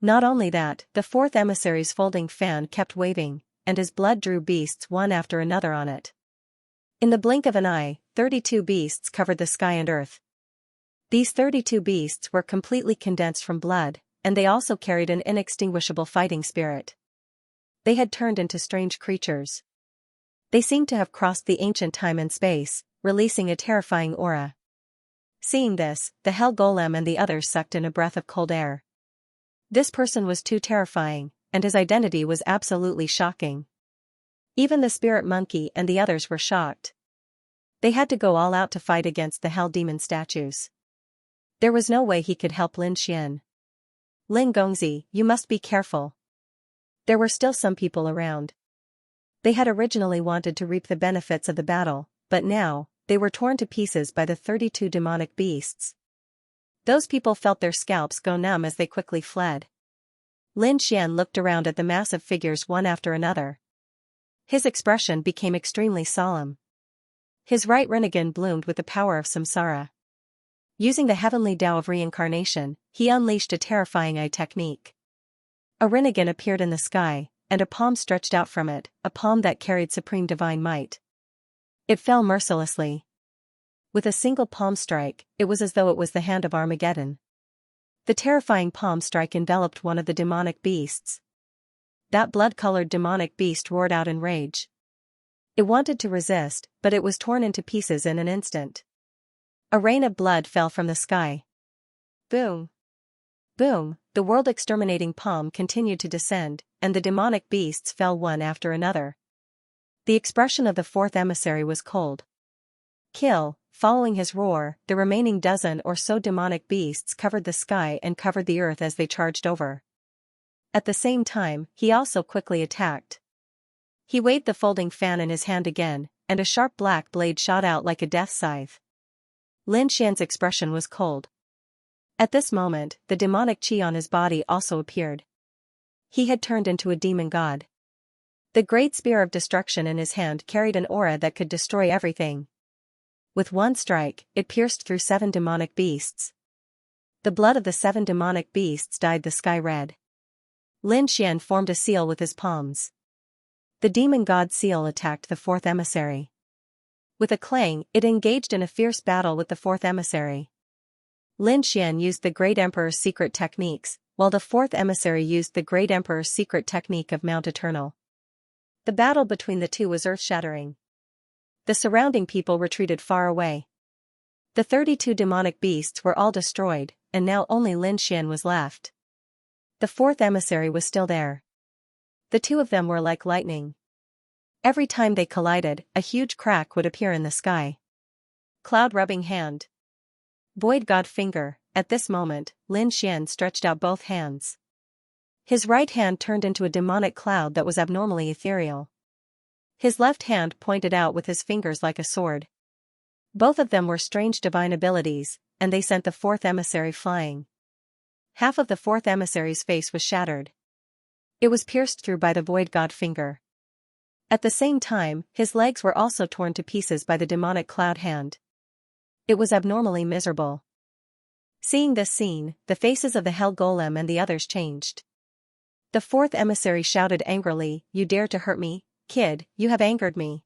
A: Not only that, the 4th emissary's folding fan kept waving, and his blood drew beasts one after another on it. In the blink of an eye, 32 beasts covered the sky and earth. These 32 beasts were completely condensed from blood, and they also carried an inextinguishable fighting spirit. They had turned into strange creatures. They seemed to have crossed the ancient time and space, releasing a terrifying aura. Seeing this, the Hell Golem and the others sucked in a breath of cold air. This person was too terrifying, and his identity was absolutely shocking. Even the spirit monkey and the others were shocked. They had to go all out to fight against the Hell Demon statues. There was no way he could help Lin Xian. Lin Gongzi, you must be careful. There were still some people around. They had originally wanted to reap the benefits of the battle, but now, they were torn to pieces by the 32 demonic beasts. Those people felt their scalps go numb as they quickly fled. Lin Xian looked around at the massive figures one after another. His expression became extremely solemn. His right Rinnegan bloomed with the power of samsara. Using the heavenly Tao of reincarnation, he unleashed a terrifying eye technique. A Rinnegan appeared in the sky, and a palm stretched out from it, a palm that carried supreme divine might. It fell mercilessly. With a single palm strike, it was as though it was the hand of Armageddon. The terrifying palm strike enveloped one of the demonic beasts. That blood-colored demonic beast roared out in rage. It wanted to resist, but it was torn into pieces in an instant. A rain of blood fell from the sky. Boom! Boom! The world-exterminating palm continued to descend, and the demonic beasts fell one after another. The expression of the fourth emissary was cold. Kill! Following his roar, the remaining dozen or so demonic beasts covered the sky and covered the earth as they charged over. At the same time, he also quickly attacked. He waved the folding fan in his hand again, and a sharp black blade shot out like a death scythe. Lin Xian's expression was cold. At this moment, the demonic chi on his body also appeared. He had turned into a demon god. The great spear of destruction in his hand carried an aura that could destroy everything. With one strike, it pierced through 7 demonic beasts. The blood of the 7 demonic beasts dyed the sky red. Lin Xian formed a seal with his palms. The demon god seal attacked the fourth emissary. With a clang, it engaged in a fierce battle with the fourth emissary. Lin Xian used the Great Emperor's secret techniques, while the fourth emissary used the Great Emperor's secret technique of Mount Eternal. The battle between the two was earth-shattering. The surrounding people retreated far away. The 32 demonic beasts were all destroyed, and now only Lin Xian was left. The fourth emissary was still there. The two of them were like lightning. Every time they collided, a huge crack would appear in the sky. Cloud rubbing hand. Void god finger. At this moment, Lin Xian stretched out both hands. His right hand turned into a demonic cloud that was abnormally ethereal. His left hand pointed out with his fingers like a sword. Both of them were strange divine abilities, and they sent the fourth emissary flying. Half of the fourth emissary's face was shattered. It was pierced through by the void god finger. At the same time, his legs were also torn to pieces by the demonic cloud hand. It was abnormally miserable. Seeing this scene, the faces of the Hell Golem and the others changed. The fourth emissary shouted angrily, "You dare to hurt me, kid, you have angered me."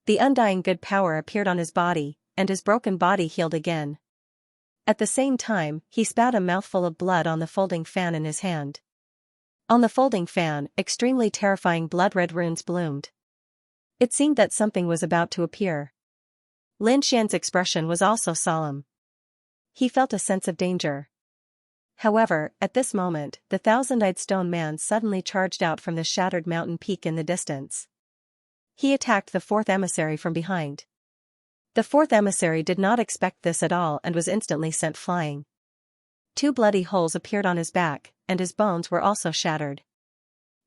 A: The undying good power appeared on his body, and his broken body healed again. At the same time, he spat a mouthful of blood on the folding fan in his hand. On the folding fan, extremely terrifying blood-red runes bloomed. It seemed that something was about to appear. Lin Xian's expression was also solemn. He felt a sense of danger. However, at this moment, the thousand-eyed stone man suddenly charged out from the shattered mountain peak in the distance. He attacked the fourth emissary from behind. The fourth emissary did not expect this at all and was instantly sent flying. 2 bloody holes appeared on his back, and his bones were also shattered.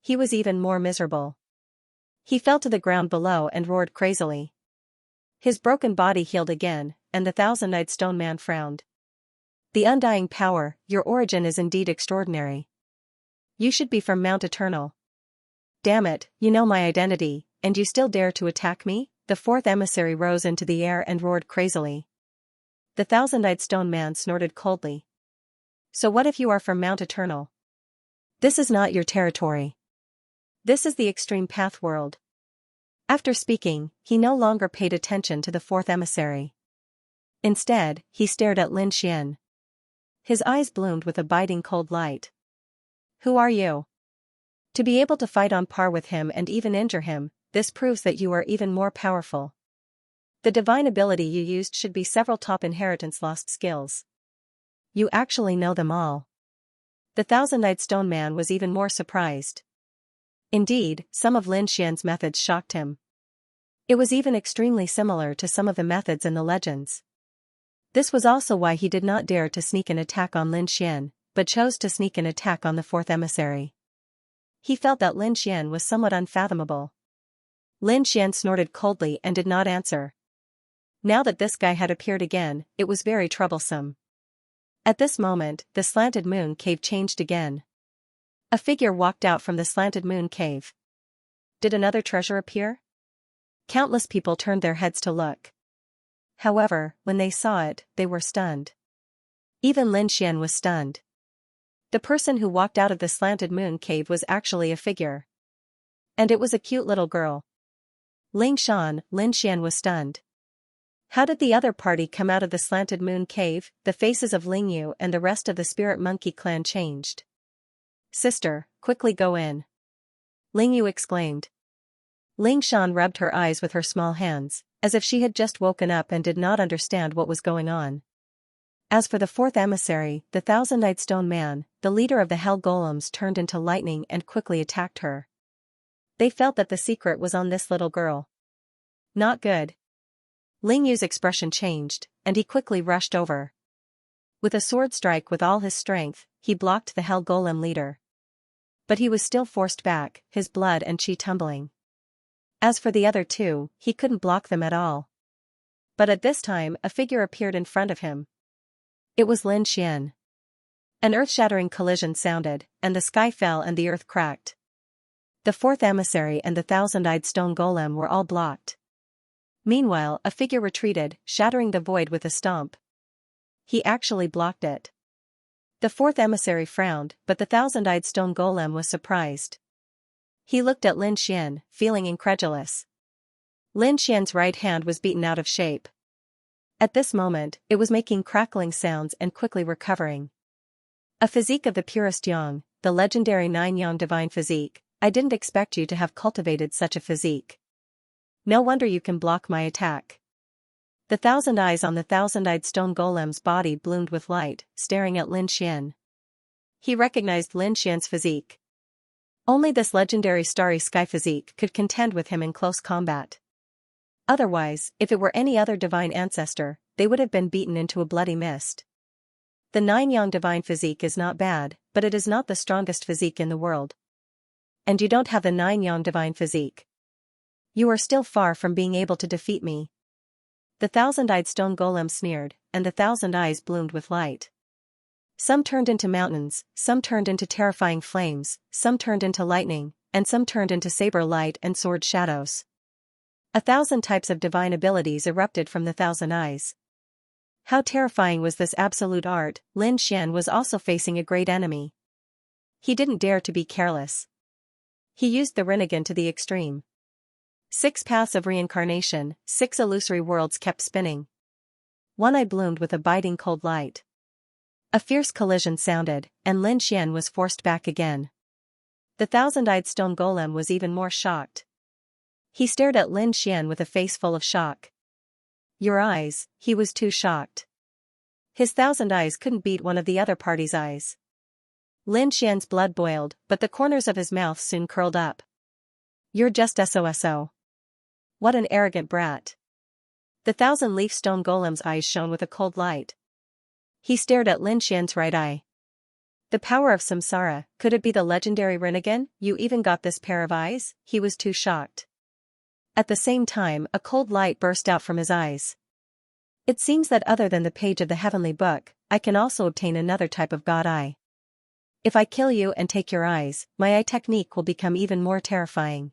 A: He was even more miserable. He fell to the ground below and roared crazily. His broken body healed again, and the thousand-eyed stone man frowned. The undying power, your origin is indeed extraordinary. You should be from Mount Eternal. Damn it, you know my identity, and you still dare to attack me? The fourth emissary rose into the air and roared crazily. The thousand-eyed stone man snorted coldly. So what if you are from Mount Eternal? This is not your territory. This is the extreme path world. After speaking, he no longer paid attention to the fourth emissary. Instead, he stared at Lin Xian. His eyes bloomed with a biting cold light. Who are you? To be able to fight on par with him and even injure him, this proves that you are even more powerful. The divine ability you used should be several top inheritance lost skills. You actually know them all. The thousand-eyed stone man was even more surprised. Indeed, some of Lin Xian's methods shocked him. It was even extremely similar to some of the methods in the legends. This was also why he did not dare to sneak an attack on Lin Xian, but chose to sneak an attack on the fourth emissary. He felt that Lin Xian was somewhat unfathomable. Lin Xian snorted coldly and did not answer. Now that this guy had appeared again, it was very troublesome. At this moment, the slanted moon cave changed again. A figure walked out from the slanted moon cave. Did another treasure appear? Countless people turned their heads to look. However, when they saw it, they were stunned. Even Lin Xian was stunned. The person who walked out of the slanted moon cave was actually a figure. And it was a cute little girl. Lin Xian was stunned. How did the other party come out of the slanted moon cave? The faces of Ling Yu and the rest of the spirit monkey clan changed. Sister, quickly go in. Ling Yu exclaimed. Ling Shan rubbed her eyes with her small hands, as if she had just woken up and did not understand what was going on. As for the fourth emissary, the thousand-eyed stone man, the leader of the hell golems turned into lightning and quickly attacked her. They felt that the secret was on this little girl. Not good. Ling Yu's expression changed, and he quickly rushed over. With a sword strike with all his strength, he blocked the hell golem leader. But he was still forced back, his blood and chi tumbling. As for the other two, he couldn't block them at all. But at this time, a figure appeared in front of him. It was Lin Xian. An earth-shattering collision sounded, and the sky fell and the earth cracked. The fourth emissary and the thousand-eyed stone golem were all blocked. Meanwhile, a figure retreated, shattering the void with a stomp. He actually blocked it. The fourth emissary frowned, but the thousand-eyed stone golem was surprised. He looked at Lin Xian, feeling incredulous. Lin Xian's right hand was beaten out of shape. At this moment, it was making crackling sounds and quickly recovering. A physique of the purest yang, the legendary 9-yang divine physique. I didn't expect you to have cultivated such a physique. No wonder you can block my attack. The thousand eyes on the thousand-eyed stone golem's body bloomed with light, staring at Lin Xian. He recognized Lin Xian's physique. Only this legendary starry sky physique could contend with him in close combat. Otherwise, if it were any other divine ancestor, they would have been beaten into a bloody mist. The 9-yang divine physique is not bad, but it is not the strongest physique in the world. And you don't have the 9-yang divine physique. You are still far from being able to defeat me. The thousand-eyed stone golem sneered, and the thousand eyes bloomed with light. Some turned into mountains, some turned into terrifying flames, some turned into lightning, and some turned into saber light and sword shadows. 1,000 types of divine abilities erupted from the thousand eyes. How terrifying was this absolute art! Lin Xian was also facing a great enemy. He didn't dare to be careless. He used the Rinnegan to the extreme. 6 paths of reincarnation, 6 illusory worlds kept spinning. One eye bloomed with a biting cold light. A fierce collision sounded, and Lin Xian was forced back again. The thousand-eyed stone golem was even more shocked. He stared at Lin Xian with a face full of shock. Your eyes, he was too shocked. His thousand eyes couldn't beat one of the other party's eyes. Lin Xian's blood boiled, but the corners of his mouth soon curled up. You're just SOSO. What an arrogant brat. The thousand-leaf stone golem's eyes shone with a cold light. He stared at Lin Xian's right eye. The power of samsara, could it be the legendary Rinnegan? You even got this pair of eyes? He was too shocked. At the same time, a cold light burst out from his eyes. It seems that other than the page of the heavenly book, I can also obtain another type of god eye. If I kill you and take your eyes, my eye technique will become even more terrifying.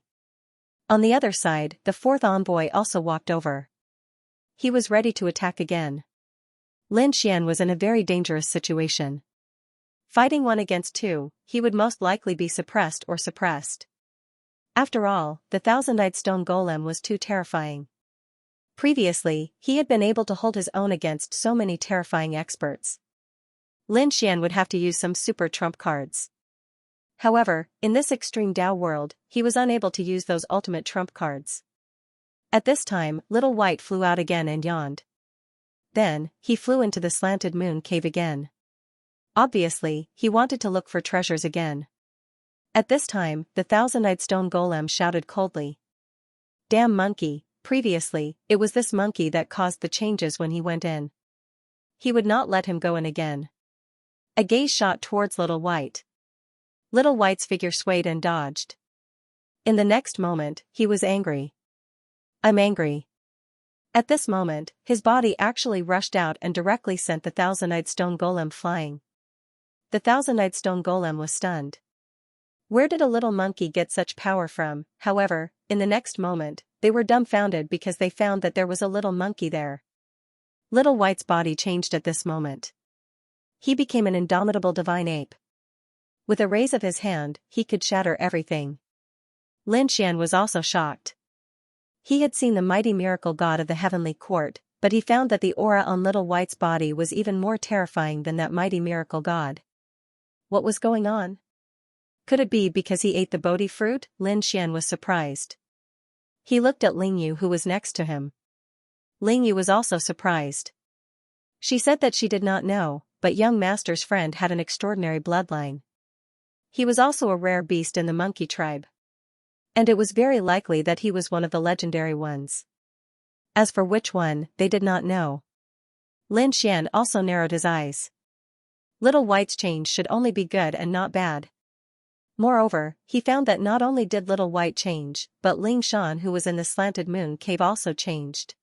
A: On the other side, the fourth envoy also walked over. He was ready to attack again. Lin Xian was in a very dangerous situation. Fighting 1 against 2, he would most likely be suppressed. After all, the thousand-eyed stone golem was too terrifying. Previously, he had been able to hold his own against so many terrifying experts. Lin Xian would have to use some super trump cards. However, in this extreme Dao world, he was unable to use those ultimate trump cards. At this time, Little White flew out again and yawned. Then, he flew into the slanted moon cave again. Obviously, he wanted to look for treasures again. At this time, the thousand-eyed stone golem shouted coldly. Damn monkey, previously, it was this monkey that caused the changes when he went in. he would not let him go in again. A gaze shot towards Little White. Little White's figure swayed and dodged. In the next moment, he was angry. "I'm angry." At this moment, his body actually rushed out and directly sent the thousand-eyed stone golem flying. The thousand-eyed stone golem was stunned. Where did a little monkey get such power from? However, in the next moment, they were dumbfounded because they found that there was a little monkey there. Little White's body changed at this moment. He became an indomitable divine ape. With a raise of his hand, he could shatter everything. Lin Xian was also shocked. He had seen the mighty miracle god of the heavenly court, but he found that the aura on Little White's body was even more terrifying than that mighty miracle god. What was going on? Could it be because he ate the Bodhi fruit? Lin Xian was surprised. He looked at Ling Yu, who was next to him. Ling Yu was also surprised. She said that she did not know, but young master's friend had an extraordinary bloodline. He was also a rare beast in the monkey tribe. And it was very likely that he was one of the legendary ones. As for which one, they did not know. Lin Xian also narrowed his eyes. Little White's change should only be good and not bad. Moreover, he found that not only did Little White change, but Ling Shan, who was in the slanted moon cave, also changed.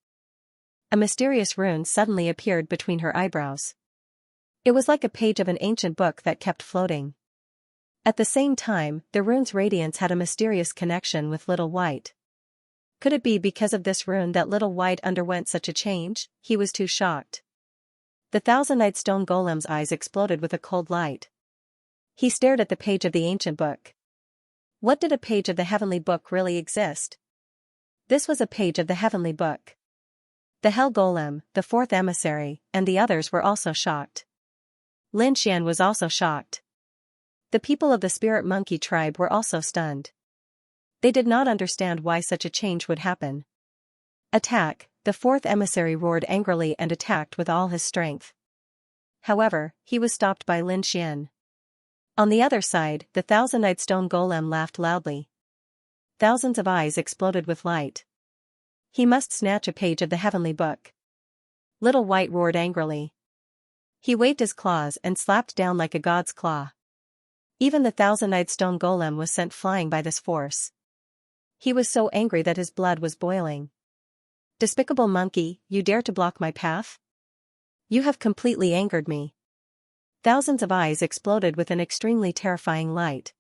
A: A mysterious rune suddenly appeared between her eyebrows. It was like a page of an ancient book that kept floating. At the same time, the rune's radiance had a mysterious connection with Little White. Could it be because of this rune that Little White underwent such a change? He was too shocked. The thousand-eyed stone golem's eyes exploded with a cold light. He stared at the page of the ancient book. What did a page of the heavenly book really exist? This was a page of the heavenly book. The Hell Golem, the fourth emissary, and the others were also shocked. Lin Xian was also shocked. The people of the spirit monkey tribe were also stunned. They did not understand why such a change would happen. "Attack!" The fourth emissary roared angrily and attacked with all his strength. However, he was stopped by Lin Xian. On the other side, the thousand-eyed stone golem laughed loudly. Thousands of eyes exploded with light. He must snatch a page of the heavenly book. Little White roared angrily. He waved his claws and slapped down like a god's claw. Even the thousand-eyed stone golem was sent flying by this force. He was so angry that his blood was boiling. "Despicable monkey, you dare to block my path? You have completely angered me." Thousands of eyes exploded with an extremely terrifying light.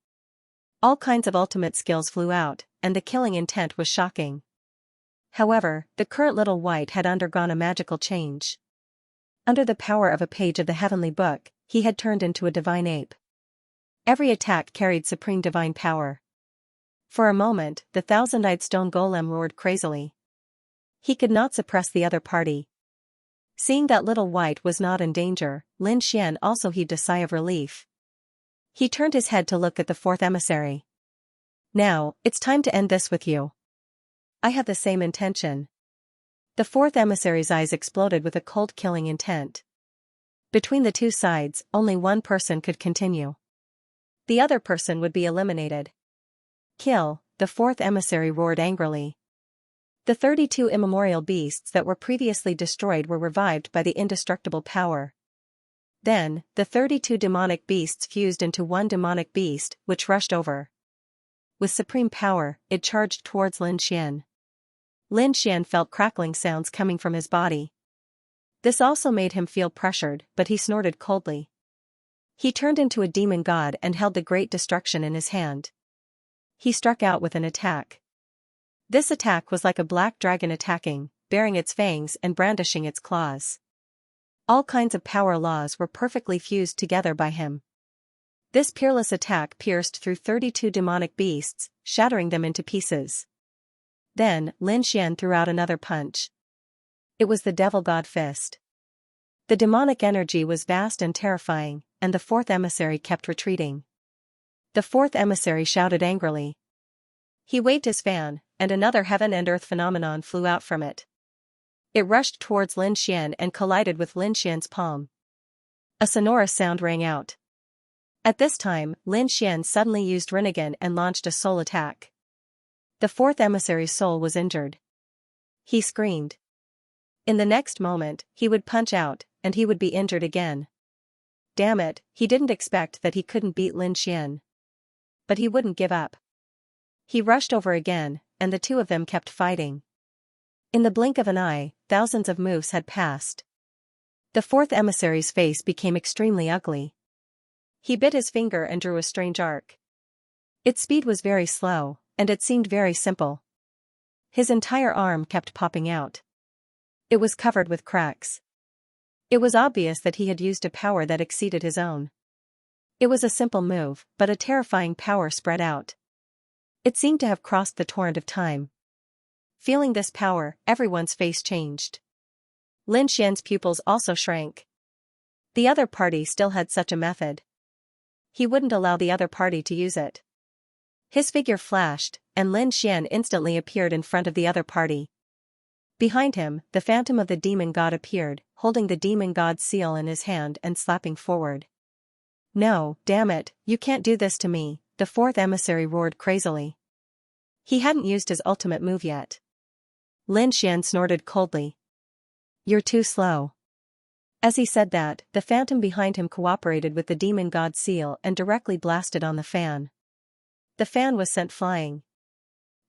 A: All kinds of ultimate skills flew out, and the killing intent was shocking. However, the current Little White had undergone a magical change. Under the power of a page of the heavenly book, he had turned into a divine ape. Every attack carried supreme divine power. For a moment, the thousand-eyed stone golem roared crazily. He could not suppress the other party. Seeing that Little White was not in danger, Lin Xian also heaved a sigh of relief. He turned his head to look at the fourth emissary. "Now, it's time to end this with you." "I have the same intention." The fourth emissary's eyes exploded with a cold killing intent. Between the two sides, only one person could continue. The other person would be eliminated. "Kill!" the fourth emissary roared angrily. The 32 immemorial beasts that were previously destroyed were revived by the indestructible power. Then, the 32 demonic beasts fused into one demonic beast, which rushed over. With supreme power, it charged towards Lin Xian. Lin Xian felt crackling sounds coming from his body. This also made him feel pressured, but he snorted coldly. He turned into a demon god and held the great destruction in his hand. He struck out with an attack. This attack was like a black dragon attacking, baring its fangs and brandishing its claws. All kinds of power laws were perfectly fused together by him. This peerless attack pierced through 32 demonic beasts, shattering them into pieces. Then, Lin Xian threw out another punch. It was the Devil God Fist. The demonic energy was vast and terrifying, and the fourth emissary kept retreating. The fourth emissary shouted angrily. He waved his fan, and another heaven and earth phenomenon flew out from it. It rushed towards Lin Xian and collided with Lin Xian's palm. A sonorous sound rang out. At this time, Lin Xian suddenly used Rinnegan and launched a soul attack. The fourth emissary's soul was injured. He screamed. In the next moment, he would punch out, and he would be injured again. Damn it, he didn't expect that he couldn't beat Lin Xian. But he wouldn't give up. He rushed over again, and the two of them kept fighting. In the blink of an eye, thousands of moves had passed. The fourth emissary's face became extremely ugly. He bit his finger and drew a strange arc. Its speed was very slow, and it seemed very simple. His entire arm kept popping out. It was covered with cracks. It was obvious that he had used a power that exceeded his own. It was a simple move, but a terrifying power spread out. It seemed to have crossed the torrent of time. Feeling this power, everyone's face changed. Lin Xian's pupils also shrank. The other party still had such a method. He wouldn't allow the other party to use it. His figure flashed, and Lin Xian instantly appeared in front of the other party. Behind him, the phantom of the demon god appeared, holding the demon god's seal in his hand and slapping forward. "No, damn it, you can't do this to me," the fourth emissary roared crazily. He hadn't used his ultimate move yet. Lin Xian snorted coldly. "You're too slow." As he said that, the phantom behind him cooperated with the demon god's seal and directly blasted on the fan. The fan was sent flying.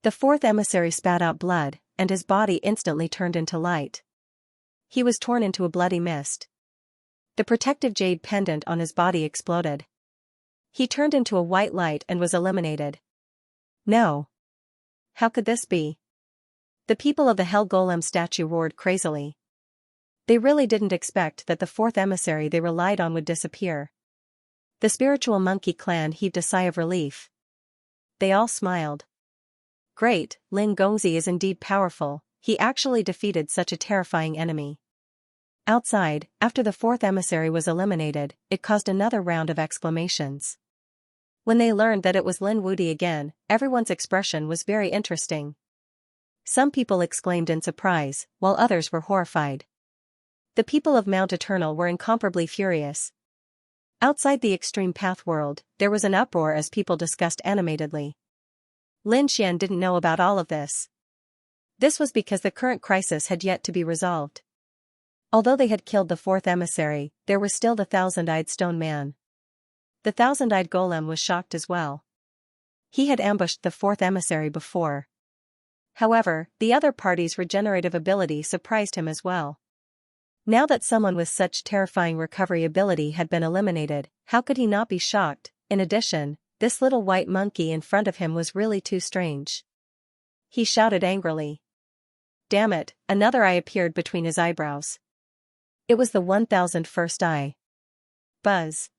A: The fourth emissary spat out blood, and his body instantly turned into light. He was torn into a bloody mist. The protective jade pendant on his body exploded. He turned into a white light and was eliminated. No. How could this be? The people of the Hell Golem statue roared crazily. They really didn't expect that the fourth emissary they relied on would disappear. The spiritual monkey clan heaved a sigh of relief. They all smiled. Great, Lin Gongzi is indeed powerful, he actually defeated such a terrifying enemy. Outside, after the fourth emissary was eliminated, it caused another round of exclamations. When they learned that it was Lin Wudi again, everyone's expression was very interesting. Some people exclaimed in surprise, while others were horrified. The people of Mount Eternal were incomparably furious. Outside the extreme path world, there was an uproar as people discussed animatedly. Lin Xian didn't know about all of this. This was because the current crisis had yet to be resolved. Although they had killed the fourth emissary, there was still the thousand-eyed stone man. The thousand-eyed golem was shocked as well. He had ambushed the fourth emissary before. However, the other party's regenerative ability surprised him as well. Now that someone with such terrifying recovery ability had been eliminated, how could he not be shocked? In addition, this little white monkey in front of him was really too strange. He shouted angrily. Damn it, another eye appeared between his eyebrows. It was the 1001st eye. Buzz.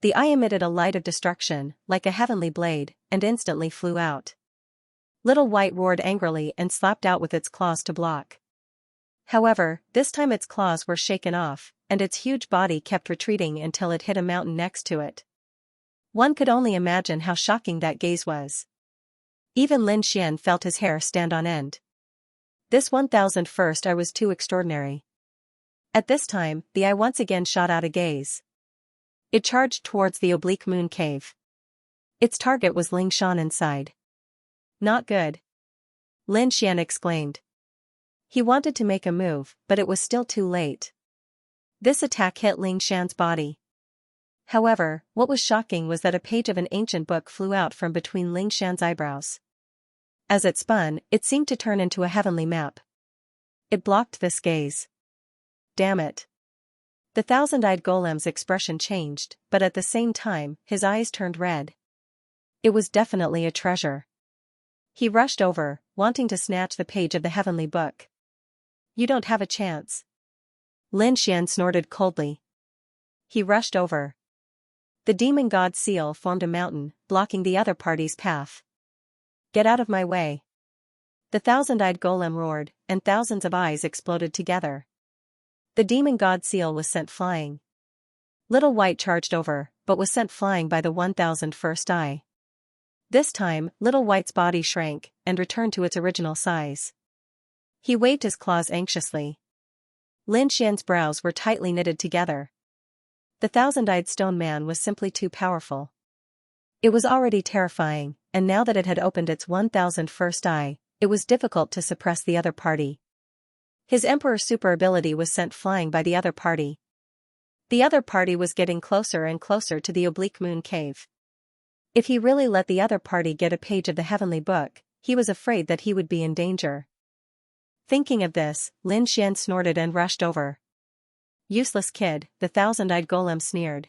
A: The eye emitted a light of destruction, like a heavenly blade, and instantly flew out. Little White roared angrily and slapped out with its claws to block. However, this time its claws were shaken off, and its huge body kept retreating until it hit a mountain next to it. One could only imagine how shocking that gaze was. Even Lin Xian felt his hair stand on end. This 1001st eye was too extraordinary. At this time, the eye once again shot out a gaze. It charged towards the oblique moon cave. Its target was Ling Shan inside. Not good. Lin Xian exclaimed. He wanted to make a move, but it was still too late. This attack hit Ling Shan's body. However, what was shocking was that a page of an ancient book flew out from between Ling Shan's eyebrows. As it spun, it seemed to turn into a heavenly map. It blocked this gaze. Damn it. The thousand-eyed golem's expression changed, but at the same time, his eyes turned red. It was definitely a treasure. He rushed over, wanting to snatch the page of the heavenly book. You don't have a chance. Lin Xian snorted coldly. He rushed over. The demon god's seal formed a mountain, blocking the other party's path. Get out of my way. The thousand-eyed golem roared, and thousands of eyes exploded together. The demon god seal was sent flying. Little White charged over, but was sent flying by the 1001st eye. This time, Little White's body shrank, and returned to its original size. He waved his claws anxiously. Lin Xian's brows were tightly knitted together. The thousand-eyed stone man was simply too powerful. It was already terrifying, and now that it had opened its 1001st eye, it was difficult to suppress the other party. His Emperor's super ability was sent flying by the other party. The other party was getting closer and closer to the oblique moon cave. If he really let the other party get a page of the heavenly book, he was afraid that he would be in danger. Thinking of this, Lin Xian snorted and rushed over. "Useless kid," the thousand-eyed golem sneered.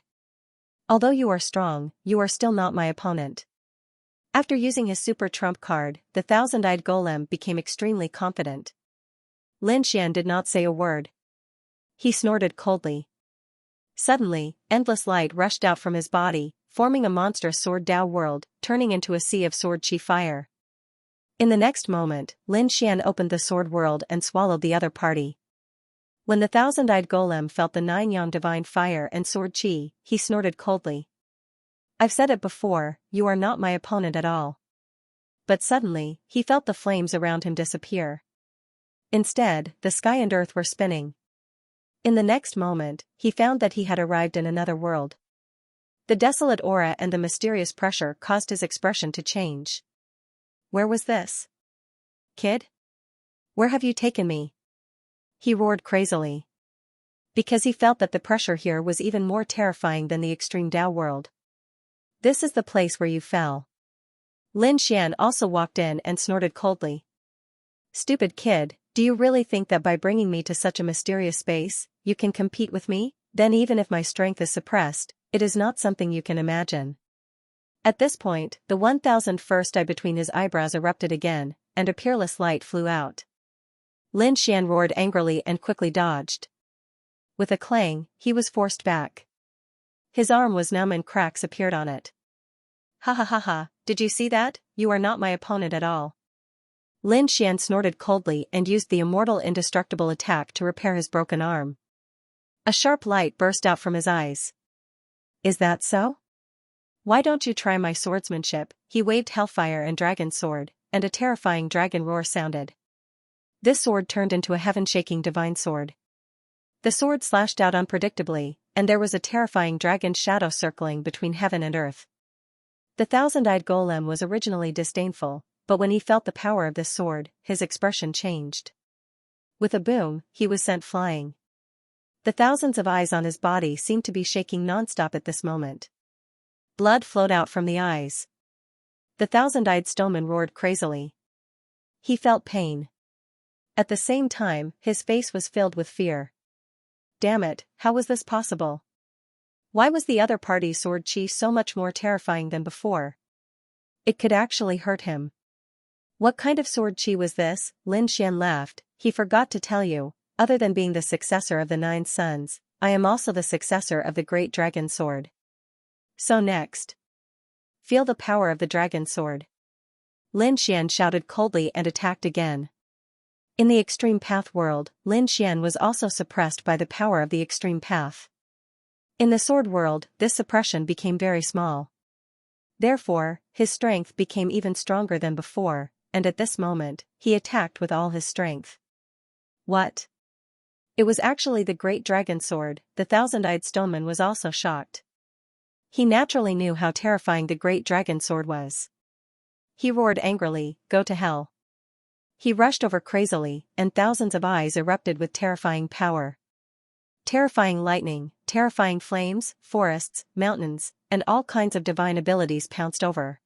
A: "Although you are strong, you are still not my opponent." After using his super trump card, the thousand-eyed golem became extremely confident. Lin Xian did not say a word. He snorted coldly. Suddenly, endless light rushed out from his body, forming a monstrous sword Dao world, turning into a sea of sword chi fire. In the next moment, Lin Xian opened the sword world and swallowed the other party. When the thousand-eyed golem felt the nine-yang divine fire and sword chi, he snorted coldly. "I've said it before, you are not my opponent at all." But suddenly, he felt the flames around him disappear. Instead, the sky and earth were spinning. In the next moment, he found that he had arrived in another world. The desolate aura and the mysterious pressure caused his expression to change. "Where was this? Kid? Where have you taken me?" he roared crazily. Because he felt that the pressure here was even more terrifying than the extreme Dao world. "This is the place where you fell." Lin Xian also walked in and snorted coldly. "Stupid kid, do you really think that by bringing me to such a mysterious space, you can compete with me? Then even if my strength is suppressed, it is not something you can imagine." At this point, the 1001st eye between his eyebrows erupted again, and a peerless light flew out. Lin Xian roared angrily and quickly dodged. With a clang, he was forced back. His arm was numb and cracks appeared on it. "Ha ha ha ha, did you see that? You are not my opponent at all." Lin Xian snorted coldly and used the immortal indestructible attack to repair his broken arm. A sharp light burst out from his eyes. "Is that so? Why don't you try my swordsmanship?" He waved Hellfire and Dragon Sword, and a terrifying dragon roar sounded. This sword turned into a heaven-shaking divine sword. The sword slashed out unpredictably, and there was a terrifying dragon shadow circling between heaven and earth. The thousand-eyed golem was originally disdainful, but when he felt the power of this sword, his expression changed. With a boom, he was sent flying. The thousands of eyes on his body seemed to be shaking non-stop at this moment. Blood flowed out from the eyes. The thousand-eyed stoneman roared crazily. He felt pain. At the same time, his face was filled with fear. Damn it, how was this possible? Why was the other party's sword chi so much more terrifying than before? It could actually hurt him. What kind of sword chi was this? Lin Xian laughed. He forgot to tell you, other than being the successor of the 9 suns, I am also the successor of the great dragon sword. So next. Feel the power of the dragon sword. Lin Xian shouted coldly and attacked again. In the extreme path world, Lin Xian was also suppressed by the power of the extreme path. In the sword world, this suppression became very small. Therefore, his strength became even stronger than before, and at this moment, he attacked with all his strength. What? It was actually the great dragon sword. The thousand-eyed stoneman was also shocked. He naturally knew how terrifying the great dragon sword was. He roared angrily, "Go to hell." He rushed over crazily, and thousands of eyes erupted with terrifying power. Terrifying lightning, terrifying flames, forests, mountains, and all kinds of divine abilities pounced over.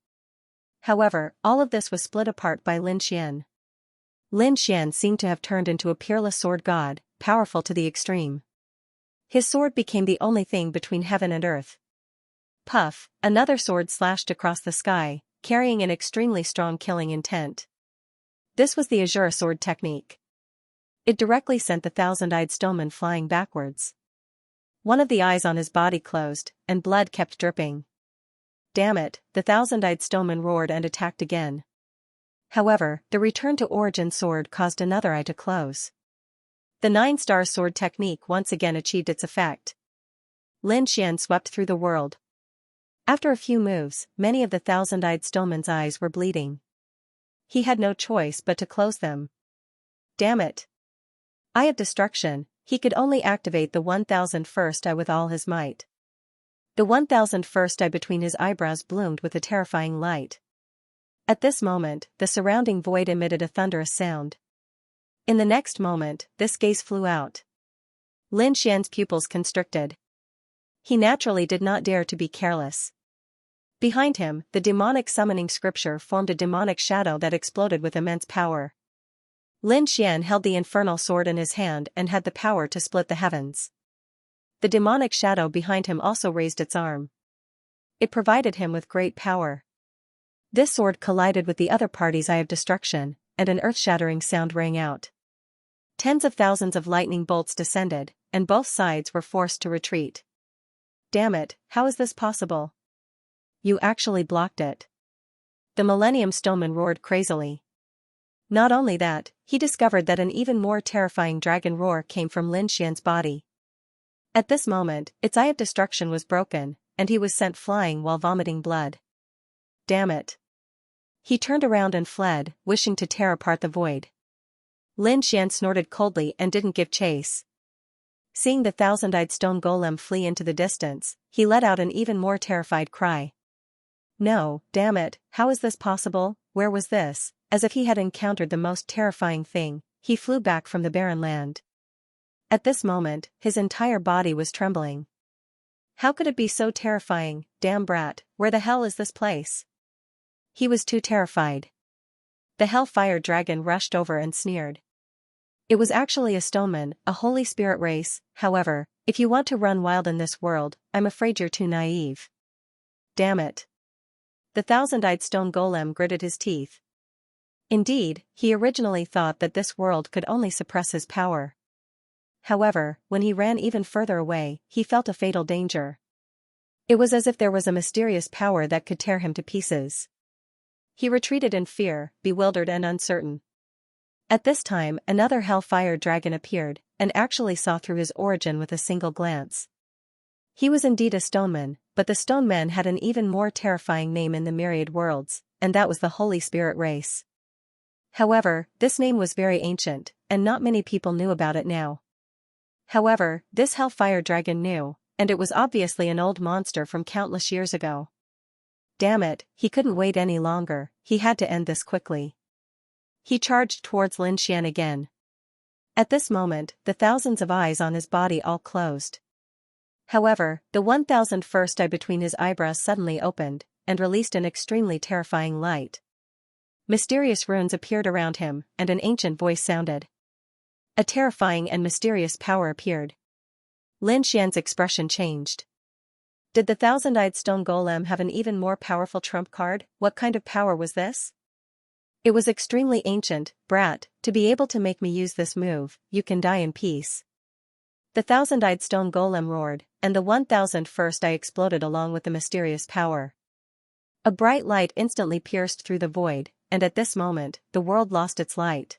A: However, all of this was split apart by Lin Xian. Lin Xian seemed to have turned into a peerless sword god, powerful to the extreme. His sword became the only thing between heaven and earth. Puff, another sword slashed across the sky, carrying an extremely strong killing intent. This was the Azure sword technique. It directly sent the thousand-eyed stoneman flying backwards. One of the eyes on his body closed, and blood kept dripping. Damn it, the thousand-eyed stoneman roared and attacked again. However, the return to origin sword caused another eye to close. The 9-star sword technique once again achieved its effect. Lin Xian swept through the world. After a few moves, many of the thousand-eyed stoneman's eyes were bleeding. He had no choice but to close them. Damn it! Eye of Destruction, he could only activate the 1001st eye with all his might. The 1001st eye between his eyebrows bloomed with a terrifying light. At this moment, the surrounding void emitted a thunderous sound. In the next moment, this gaze flew out. Lin Xian's pupils constricted. He naturally did not dare to be careless. Behind him, the demonic summoning scripture formed a demonic shadow that exploded with immense power. Lin Xian held the infernal sword in his hand and had the power to split the heavens. The demonic shadow behind him also raised its arm. It provided him with great power. This sword collided with the other party's eye of destruction, and an earth-shattering sound rang out. Tens of thousands of lightning bolts descended, and both sides were forced to retreat. Damn it, how is this possible? You actually blocked it. The Millennium Stoneman roared crazily. Not only that, he discovered that an even more terrifying dragon roar came from Lin Xian's body. At this moment, its eye of destruction was broken, and he was sent flying while vomiting blood. Damn it. He turned around and fled, wishing to tear apart the void. Lin Xian snorted coldly and didn't give chase. Seeing the thousand-eyed stone golem flee into the distance, he let out an even more terrified cry. No, damn it, how is this possible? Where was this? As if he had encountered the most terrifying thing, he flew back from the barren land. At this moment, his entire body was trembling. How could it be so terrifying? Damn brat, where the hell is this place? He was too terrified. The Hellfire Dragon rushed over and sneered. It was actually a stoneman, a holy spirit race. However, if you want to run wild in this world, I'm afraid you're too naive. Damn it. The thousand-eyed stone golem gritted his teeth. Indeed, he originally thought that this world could only suppress his power. However, when he ran even further away, he felt a fatal danger. It was as if there was a mysterious power that could tear him to pieces. He retreated in fear, bewildered and uncertain. At this time, another Hellfire Dragon appeared, and actually saw through his origin with a single glance. He was indeed a stoneman, but the stoneman had an even more terrifying name in the myriad worlds, and that was the Holy Spirit race. However, this name was very ancient, and not many people knew about it now. However, this Hellfire Dragon knew, and it was obviously an old monster from countless years ago. Damn it, he couldn't wait any longer, he had to end this quickly. He charged towards Lin Xian again. At this moment, the thousands of eyes on his body all closed. However, the 1001st eye between his eyebrows suddenly opened, and released an extremely terrifying light. Mysterious runes appeared around him, and an ancient voice sounded. A terrifying and mysterious power appeared. Lin Xian's expression changed. Did the thousand-eyed stone golem have an even more powerful trump card? What kind of power was this? It was extremely ancient, brat, to be able to make me use this move, you can die in peace. The thousand-eyed stone golem roared, and the 1001st eye exploded along with the mysterious power. A bright light instantly pierced through the void, and at this moment, the world lost its light.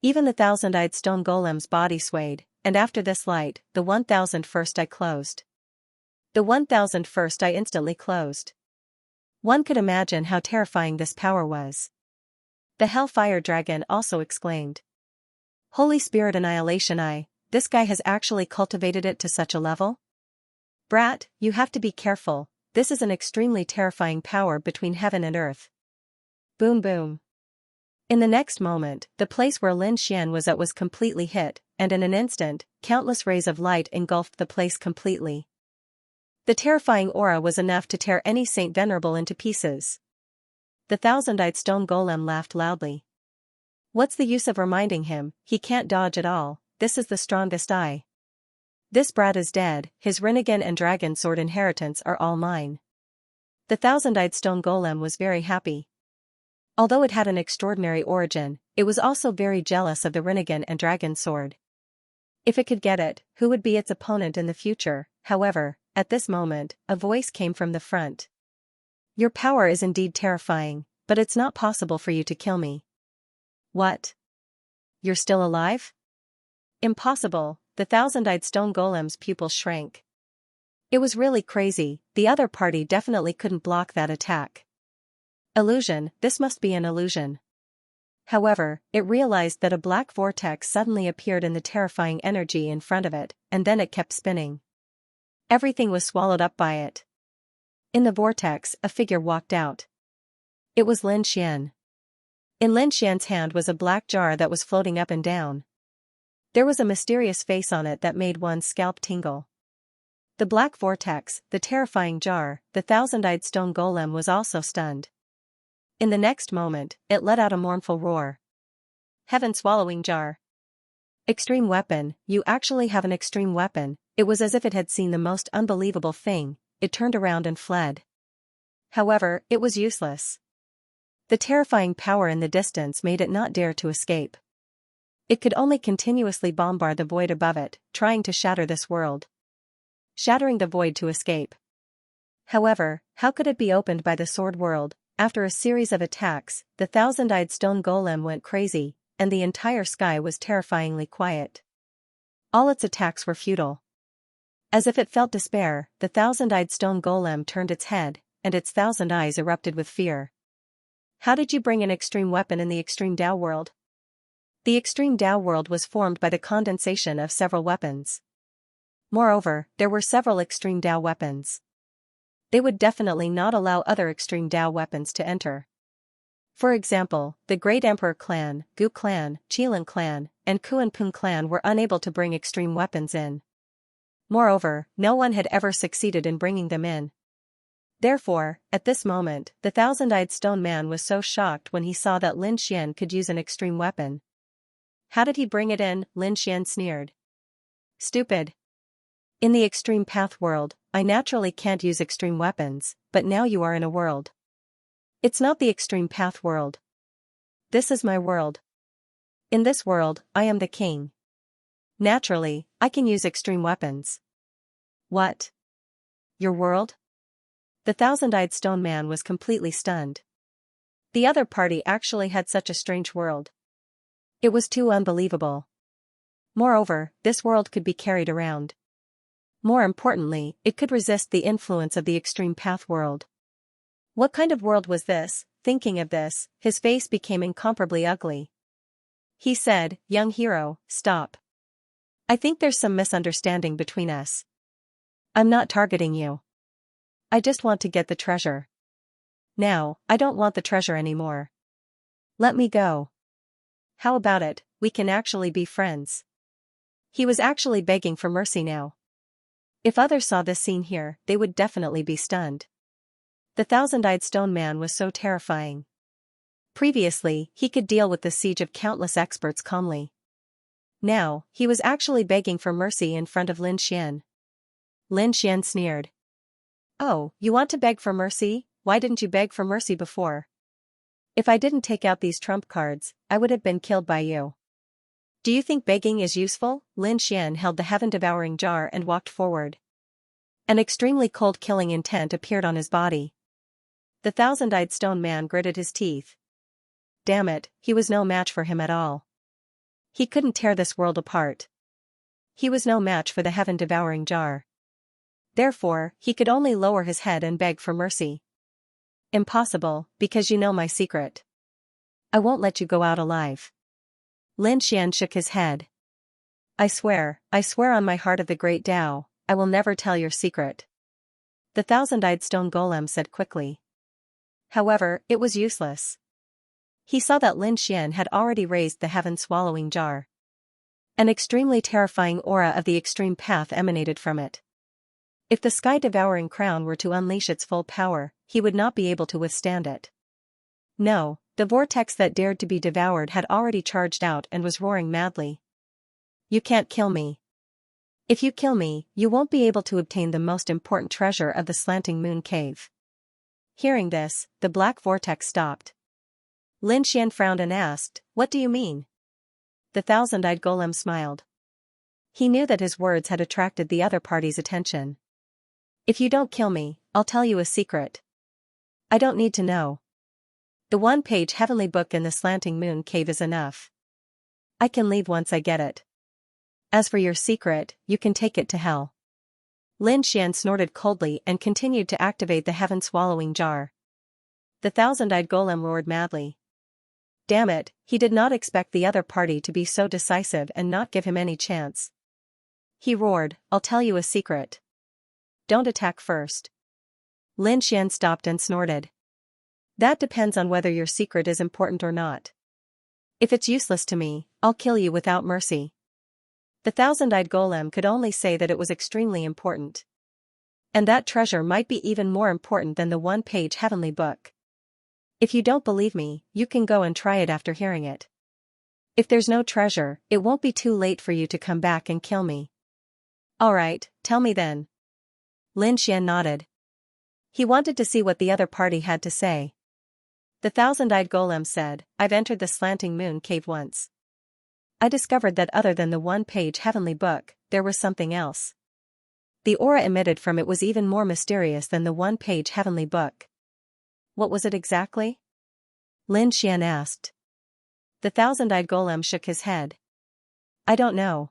A: Even the thousand-eyed stone golem's body swayed, and after this light, the 1001st eye closed. The 1001st eye instantly closed. One could imagine how terrifying this power was. The Hellfire Dragon also exclaimed. Holy Spirit Annihilation Eye, this guy has actually cultivated it to such a level? Brat, you have to be careful, this is an extremely terrifying power between heaven and earth. Boom boom. In the next moment, the place where Lin Xian was at was completely hit, and in an instant, countless rays of light engulfed the place completely. The terrifying aura was enough to tear any saint venerable into pieces. The thousand-eyed stone golem laughed loudly. What's the use of reminding him, he can't dodge at all, this is the strongest eye. This brat is dead, his Rinnegan and Dragon Sword inheritance are all mine. The thousand-eyed stone golem was very happy. Although it had an extraordinary origin, it was also very jealous of the Rinnegan and Dragon Sword. If it could get it, who would be its opponent in the future? However, at this moment, a voice came from the front. Your power is indeed terrifying, but it's not possible for you to kill me. What? You're still alive? Impossible, the thousand-eyed stone golem's pupils shrank. It was really crazy, the other party definitely couldn't block that attack. Illusion, this must be an illusion. However, it realized that a black vortex suddenly appeared in the terrifying energy in front of it, and then it kept spinning. Everything was swallowed up by it. In the vortex, a figure walked out. It was Lin Xian. In Lin Xian's hand was a black jar that was floating up and down. There was a mysterious face on it that made one's scalp tingle. The black vortex, the terrifying jar, the thousand-eyed stone golem was also stunned. In the next moment, it let out a mournful roar. Heaven-swallowing jar. Extreme weapon, you actually have an extreme weapon. It was as if it had seen the most unbelievable thing. It turned around and fled. However, it was useless. The terrifying power in the distance made it not dare to escape. It could only continuously bombard the void above it, trying to shatter this world. Shattering the void to escape. However, how could it be opened by the sword world? After a series of attacks, the thousand-eyed stone golem went crazy, and the entire sky was terrifyingly quiet. All its attacks were futile. As if it felt despair, the thousand-eyed stone golem turned its head, and its thousand eyes erupted with fear. How did you bring an extreme weapon in the extreme Tao world? The extreme Tao world was formed by the condensation of several weapons. Moreover, there were several extreme Tao weapons. They would definitely not allow other extreme Tao weapons to enter. For example, the Great Emperor clan, Gu clan, Qilin clan, and Kuanping clan were unable to bring extreme weapons in. Moreover, no one had ever succeeded in bringing them in. Therefore, at this moment, the thousand-eyed stone man was so shocked when he saw that Lin Xian could use an extreme weapon. How did he bring it in? Lin Xian sneered. Stupid. In the extreme path world, I naturally can't use extreme weapons, but now you are in a world. It's not the extreme path world. This is my world. In this world, I am the king. Naturally, I can use extreme weapons. What? Your world? The thousand-eyed stone man was completely stunned. The other party actually had such a strange world. It was too unbelievable. Moreover, this world could be carried around. More importantly, it could resist the influence of the extreme path world. What kind of world was this? Thinking of this, his face became incomparably ugly. He said, "Young hero, stop. I think there's some misunderstanding between us. I'm not targeting you. I just want to get the treasure. Now, I don't want the treasure anymore. Let me go. How about it, we can actually be friends." He was actually begging for mercy now. If others saw this scene here, they would definitely be stunned. The thousand-eyed stone man was so terrifying. Previously, he could deal with the siege of countless experts calmly. Now, he was actually begging for mercy in front of Lin Xian. Lin Xian sneered. "Oh, you want to beg for mercy? Why didn't you beg for mercy before? If I didn't take out these trump cards, I would have been killed by you. Do you think begging is useful?" Lin Xian held the heaven-devouring jar and walked forward. An extremely cold killing intent appeared on his body. The thousand-eyed stone man gritted his teeth. Damn it, he was no match for him at all. He couldn't tear this world apart. He was no match for the heaven-devouring jar. Therefore, he could only lower his head and beg for mercy. Impossible, because you know my secret. I won't let you go out alive. Lin Xian shook his head. I swear on my heart of the great Tao, I will never tell your secret. The thousand-eyed stone golem said quickly. However, it was useless. He saw that Lin Xian had already raised the heaven-swallowing jar. An extremely terrifying aura of the extreme path emanated from it. If the sky-devouring crown were to unleash its full power, he would not be able to withstand it. No, the vortex that dared to be devoured had already charged out and was roaring madly. You can't kill me. If you kill me, you won't be able to obtain the most important treasure of the slanting moon cave. Hearing this, the black vortex stopped. Lin Xian frowned and asked, "What do you mean?" The thousand-eyed golem smiled. He knew that his words had attracted the other party's attention. If you don't kill me, I'll tell you a secret. I don't need to know. The one-page heavenly book in the slanting moon cave is enough. I can leave once I get it. As for your secret, you can take it to hell. Lin Xian snorted coldly and continued to activate the heaven-swallowing jar. The thousand-eyed golem roared madly. Damn it, he did not expect the other party to be so decisive and not give him any chance. He roared, "I'll tell you a secret. Don't attack first." Lin Xian stopped and snorted. That depends on whether your secret is important or not. If it's useless to me, I'll kill you without mercy. The thousand-eyed golem could only say that it was extremely important. And that treasure might be even more important than the one-page heavenly book. If you don't believe me, you can go and try it after hearing it. If there's no treasure, it won't be too late for you to come back and kill me. Alright, tell me then. Lin Xian nodded. He wanted to see what the other party had to say. The thousand-eyed golem said, I've entered the slanting moon cave once. I discovered that other than the one-page heavenly book, there was something else. The aura emitted from it was even more mysterious than the one-page heavenly book. What was it exactly? Lin Xian asked. The thousand-eyed golem shook his head. I don't know.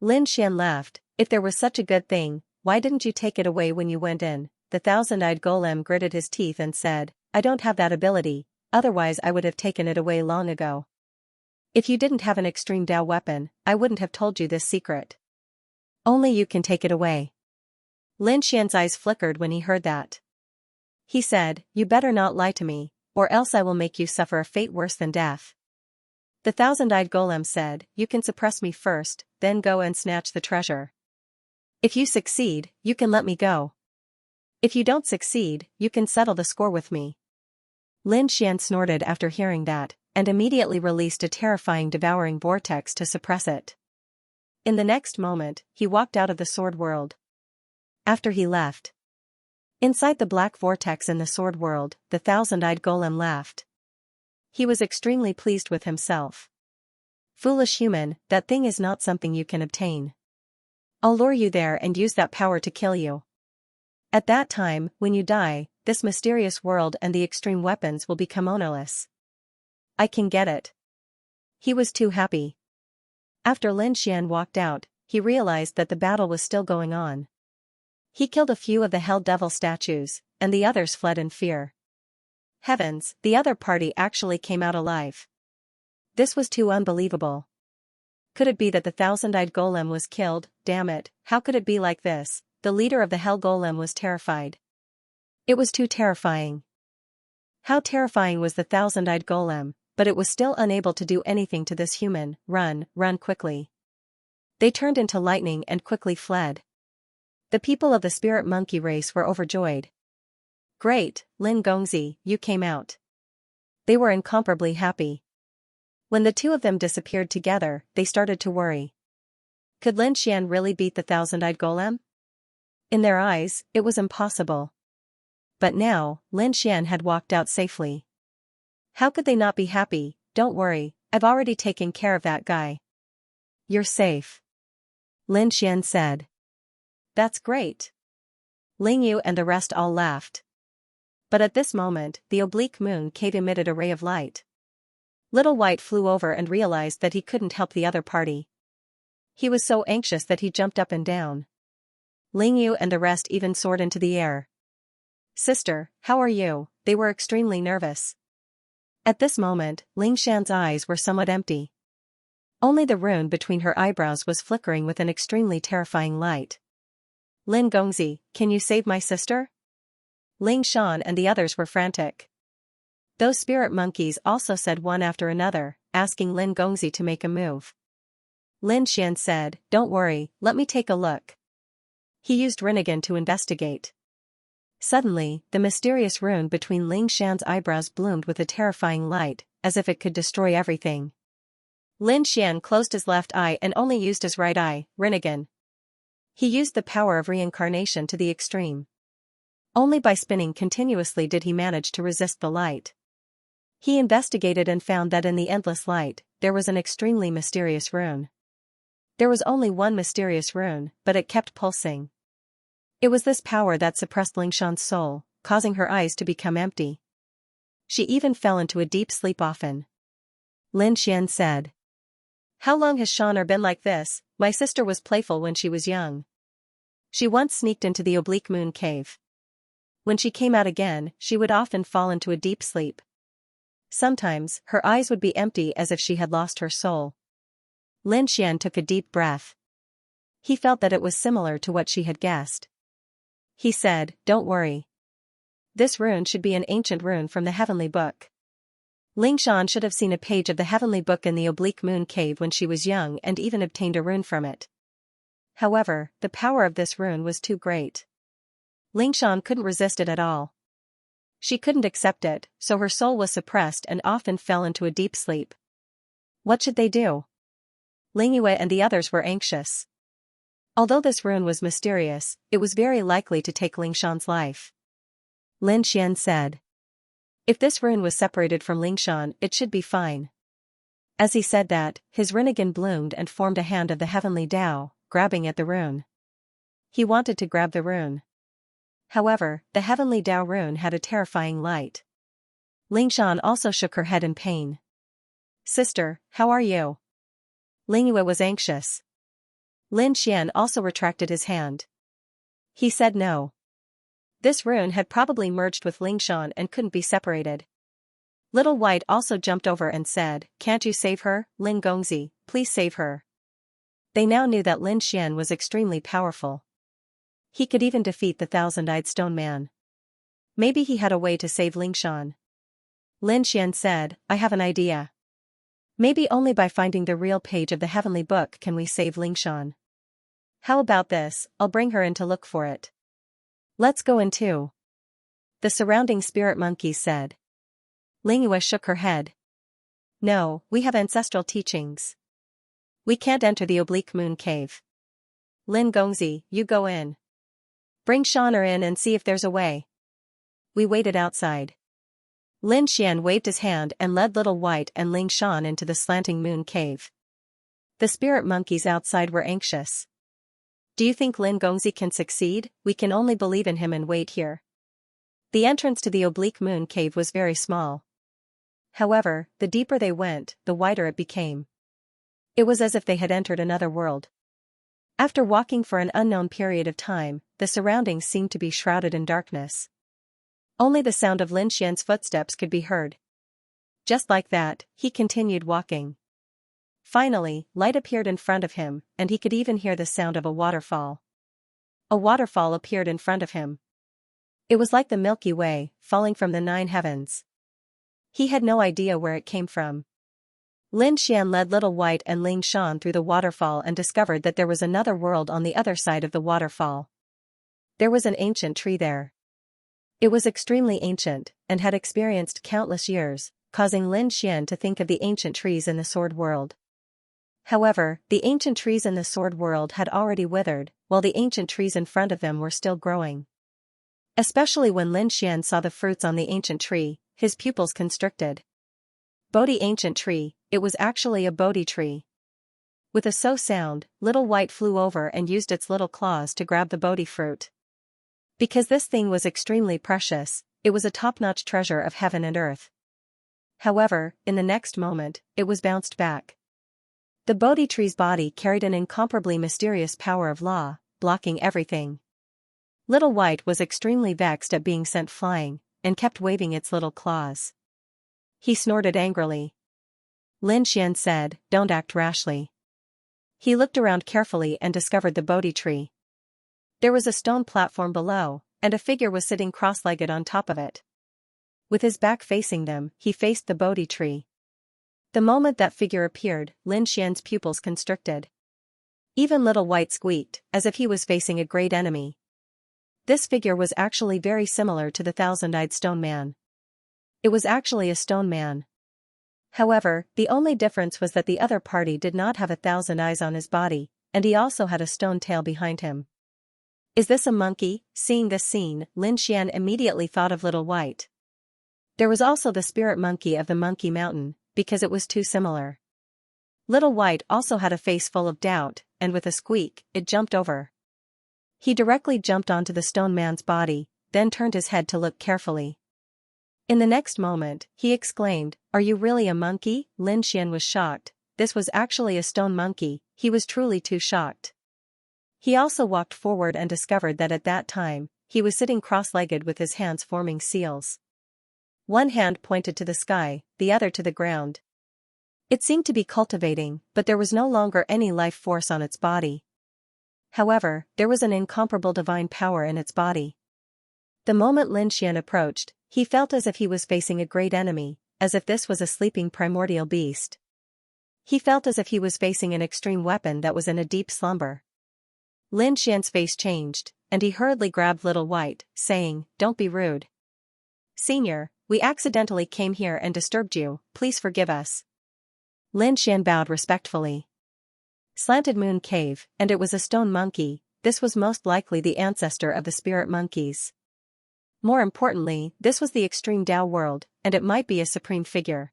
A: Lin Xian laughed. If there was such a good thing, why didn't you take it away when you went in? The thousand-eyed golem gritted his teeth and said, I don't have that ability, otherwise I would have taken it away long ago. If you didn't have an extreme Dao weapon, I wouldn't have told you this secret. Only you can take it away. Lin Xian's eyes flickered when he heard that. He said, you better not lie to me, or else I will make you suffer a fate worse than death. The thousand-eyed golem said, you can suppress me first, then go and snatch the treasure. If you succeed, you can let me go. If you don't succeed, you can settle the score with me. Lin Xian snorted after hearing that, and immediately released a terrifying devouring vortex to suppress it. In the next moment, he walked out of the sword world. After he left. Inside the black vortex in the sword world, the thousand-eyed golem laughed. He was extremely pleased with himself. Foolish human, that thing is not something you can obtain. I'll lure you there and use that power to kill you. At that time, when you die, this mysterious world and the extreme weapons will become ownerless. I can get it. He was too happy. After Lin Xian walked out, he realized that the battle was still going on. He killed a few of the Hell Devil statues, and the others fled in fear. Heavens, the other party actually came out alive. This was too unbelievable. Could it be that the thousand-eyed golem was killed? Damn it, how could it be like this? The leader of the Hell Golem was terrified. It was too terrifying. How terrifying was the thousand-eyed golem, but it was still unable to do anything to this human. Run, run quickly. They turned into lightning and quickly fled. The people of the spirit monkey race were overjoyed. Great, Lin Gongzi, you came out. They were incomparably happy. When the two of them disappeared together, they started to worry. Could Lin Xian really beat the thousand-eyed golem? In their eyes, it was impossible. But now, Lin Xian had walked out safely. How could they not be happy? Don't worry, I've already taken care of that guy. You're safe. Lin Xian said. That's great. Ling Yu and the rest all laughed. But at this moment, the oblique moon cave emitted a ray of light. Little White flew over and realized that he couldn't help the other party. He was so anxious that he jumped up and down. Ling Yu and the rest even soared into the air. Sister, how are you? They were extremely nervous. At this moment, Ling Xian's eyes were somewhat empty. Only the rune between her eyebrows was flickering with an extremely terrifying light. Lin Gongzi, can you save my sister? Ling Shan and the others were frantic. Those spirit monkeys also said one after another, asking Lin Gongzi to make a move. Lin Xian said, don't worry, let me take a look. He used Rinnegan to investigate. Suddenly, the mysterious rune between Ling Shan's eyebrows bloomed with a terrifying light, as if it could destroy everything. Lin Xian closed his left eye and only used his right eye, Rinnegan. He used the power of reincarnation to the extreme. Only by spinning continuously did he manage to resist the light. He investigated and found that in the endless light, there was an extremely mysterious rune. There was only one mysterious rune, but it kept pulsing. It was this power that suppressed Ling Shan's soul, causing her eyes to become empty. She even fell into a deep sleep often. Lin Xian said. How long has Shaner been like this? My sister was playful when she was young. She once sneaked into the oblique moon cave. When she came out again, she would often fall into a deep sleep. Sometimes, her eyes would be empty as if she had lost her soul. Lin Xian took a deep breath. He felt that it was similar to what she had guessed. He said, don't worry. This rune should be an ancient rune from the Heavenly Book. Lingshan should have seen a page of the Heavenly Book in the Oblique Moon Cave when she was young and even obtained a rune from it. However, the power of this rune was too great. Lingshan couldn't resist it at all. She couldn't accept it, so her soul was suppressed and often fell into a deep sleep. What should they do? Lingyue and the others were anxious. Although this rune was mysterious, it was very likely to take Lingshan's life. Lin Xian said. If this rune was separated from Lingshan, it should be fine. As he said that, his rinnegan bloomed and formed a hand of the heavenly Tao, grabbing at the rune. He wanted to grab the rune. However, the heavenly Tao rune had a terrifying light. Lingshan also shook her head in pain. Sister, how are you? Lingyue was anxious. Lin Xian also retracted his hand. He said no. This rune had probably merged with Lingshan and couldn't be separated. Little White also jumped over and said, "Can't you save her, Lin Gongzi, please save her." They now knew that Lin Xian was extremely powerful. He could even defeat the thousand-eyed stone man. Maybe he had a way to save Lingshan. Lin Xian said, "I have an idea. Maybe only by finding the real page of the Heavenly Book can we save Lingshan. How about this, I'll bring her in to look for it. Let's go in too." The surrounding spirit monkeys said. Lingyue shook her head. "No, we have ancestral teachings. We can't enter the Oblique Moon Cave. Lin Gongzi, you go in. Bring Shaner in and see if there's a way." We waited outside. Lin Xian waved his hand and led Little White and Ling Shan into the slanting moon cave. The spirit monkeys outside were anxious. "Do you think Lin Gongzi can succeed? We can only believe in him and wait here." The entrance to the Oblique Moon Cave was very small. However, the deeper they went, the wider it became. It was as if they had entered another world. After walking for an unknown period of time, the surroundings seemed to be shrouded in darkness. Only the sound of Lin Xian's footsteps could be heard. Just like that, he continued walking. Finally, light appeared in front of him, and he could even hear the sound of a waterfall. A waterfall appeared in front of him. It was like the Milky Way, falling from the 9 heavens. He had no idea where it came from. Lin Xian led Little White and Ling Shan through the waterfall and discovered that there was another world on the other side of the waterfall. There was an ancient tree there. It was extremely ancient, and had experienced countless years, causing Lin Xian to think of the ancient trees in the Sword World. However, the ancient trees in the Sword World had already withered, while the ancient trees in front of them were still growing. Especially when Lin Xian saw the fruits on the ancient tree, his pupils constricted. Bodhi ancient tree, it was actually a Bodhi tree. With a so sound, Little White flew over and used its little claws to grab the Bodhi fruit. Because this thing was extremely precious, it was a top-notch treasure of heaven and earth. However, in the next moment, it was bounced back. The Bodhi tree's body carried an incomparably mysterious power of law, blocking everything. Little White was extremely vexed at being sent flying, and kept waving its little claws. He snorted angrily. Lin Xian said, "Don't act rashly." He looked around carefully and discovered the Bodhi tree. There was a stone platform below, and a figure was sitting cross-legged on top of it. With his back facing them, he faced the Bodhi tree. The moment that figure appeared, Lin Xian's pupils constricted. Even Little White squeaked, as if he was facing a great enemy. This figure was actually very similar to the thousand-eyed stone man. It was actually a stone man. However, the only difference was that the other party did not have 1,000 eyes on his body, and he also had a stone tail behind him. Is this a monkey? Seeing this scene, Lin Xian immediately thought of Little White. There was also the spirit monkey of the Monkey Mountain, because it was too similar. Little White also had a face full of doubt, and with a squeak, it jumped over. He directly jumped onto the stone man's body, then turned his head to look carefully. In the next moment, he exclaimed, "Are you really a monkey?" Lin Xian was shocked. This was actually a stone monkey. He was truly too shocked. He also walked forward and discovered that at that time, he was sitting cross-legged with his hands forming seals. One hand pointed to the sky, the other to the ground. It seemed to be cultivating, but there was no longer any life force on its body. However, there was an incomparable divine power in its body. The moment Lin Xian approached, he felt as if he was facing a great enemy, as if this was a sleeping primordial beast. He felt as if he was facing an extreme weapon that was in a deep slumber. Lin Xian's face changed, and he hurriedly grabbed Little White, saying, "Don't be rude. Senior, we accidentally came here and disturbed you, please forgive us." Lin Xian bowed respectfully. Slanted Moon Cave, and it was a stone monkey. This was most likely the ancestor of the spirit monkeys. More importantly, this was the extreme Tao world, and it might be a supreme figure.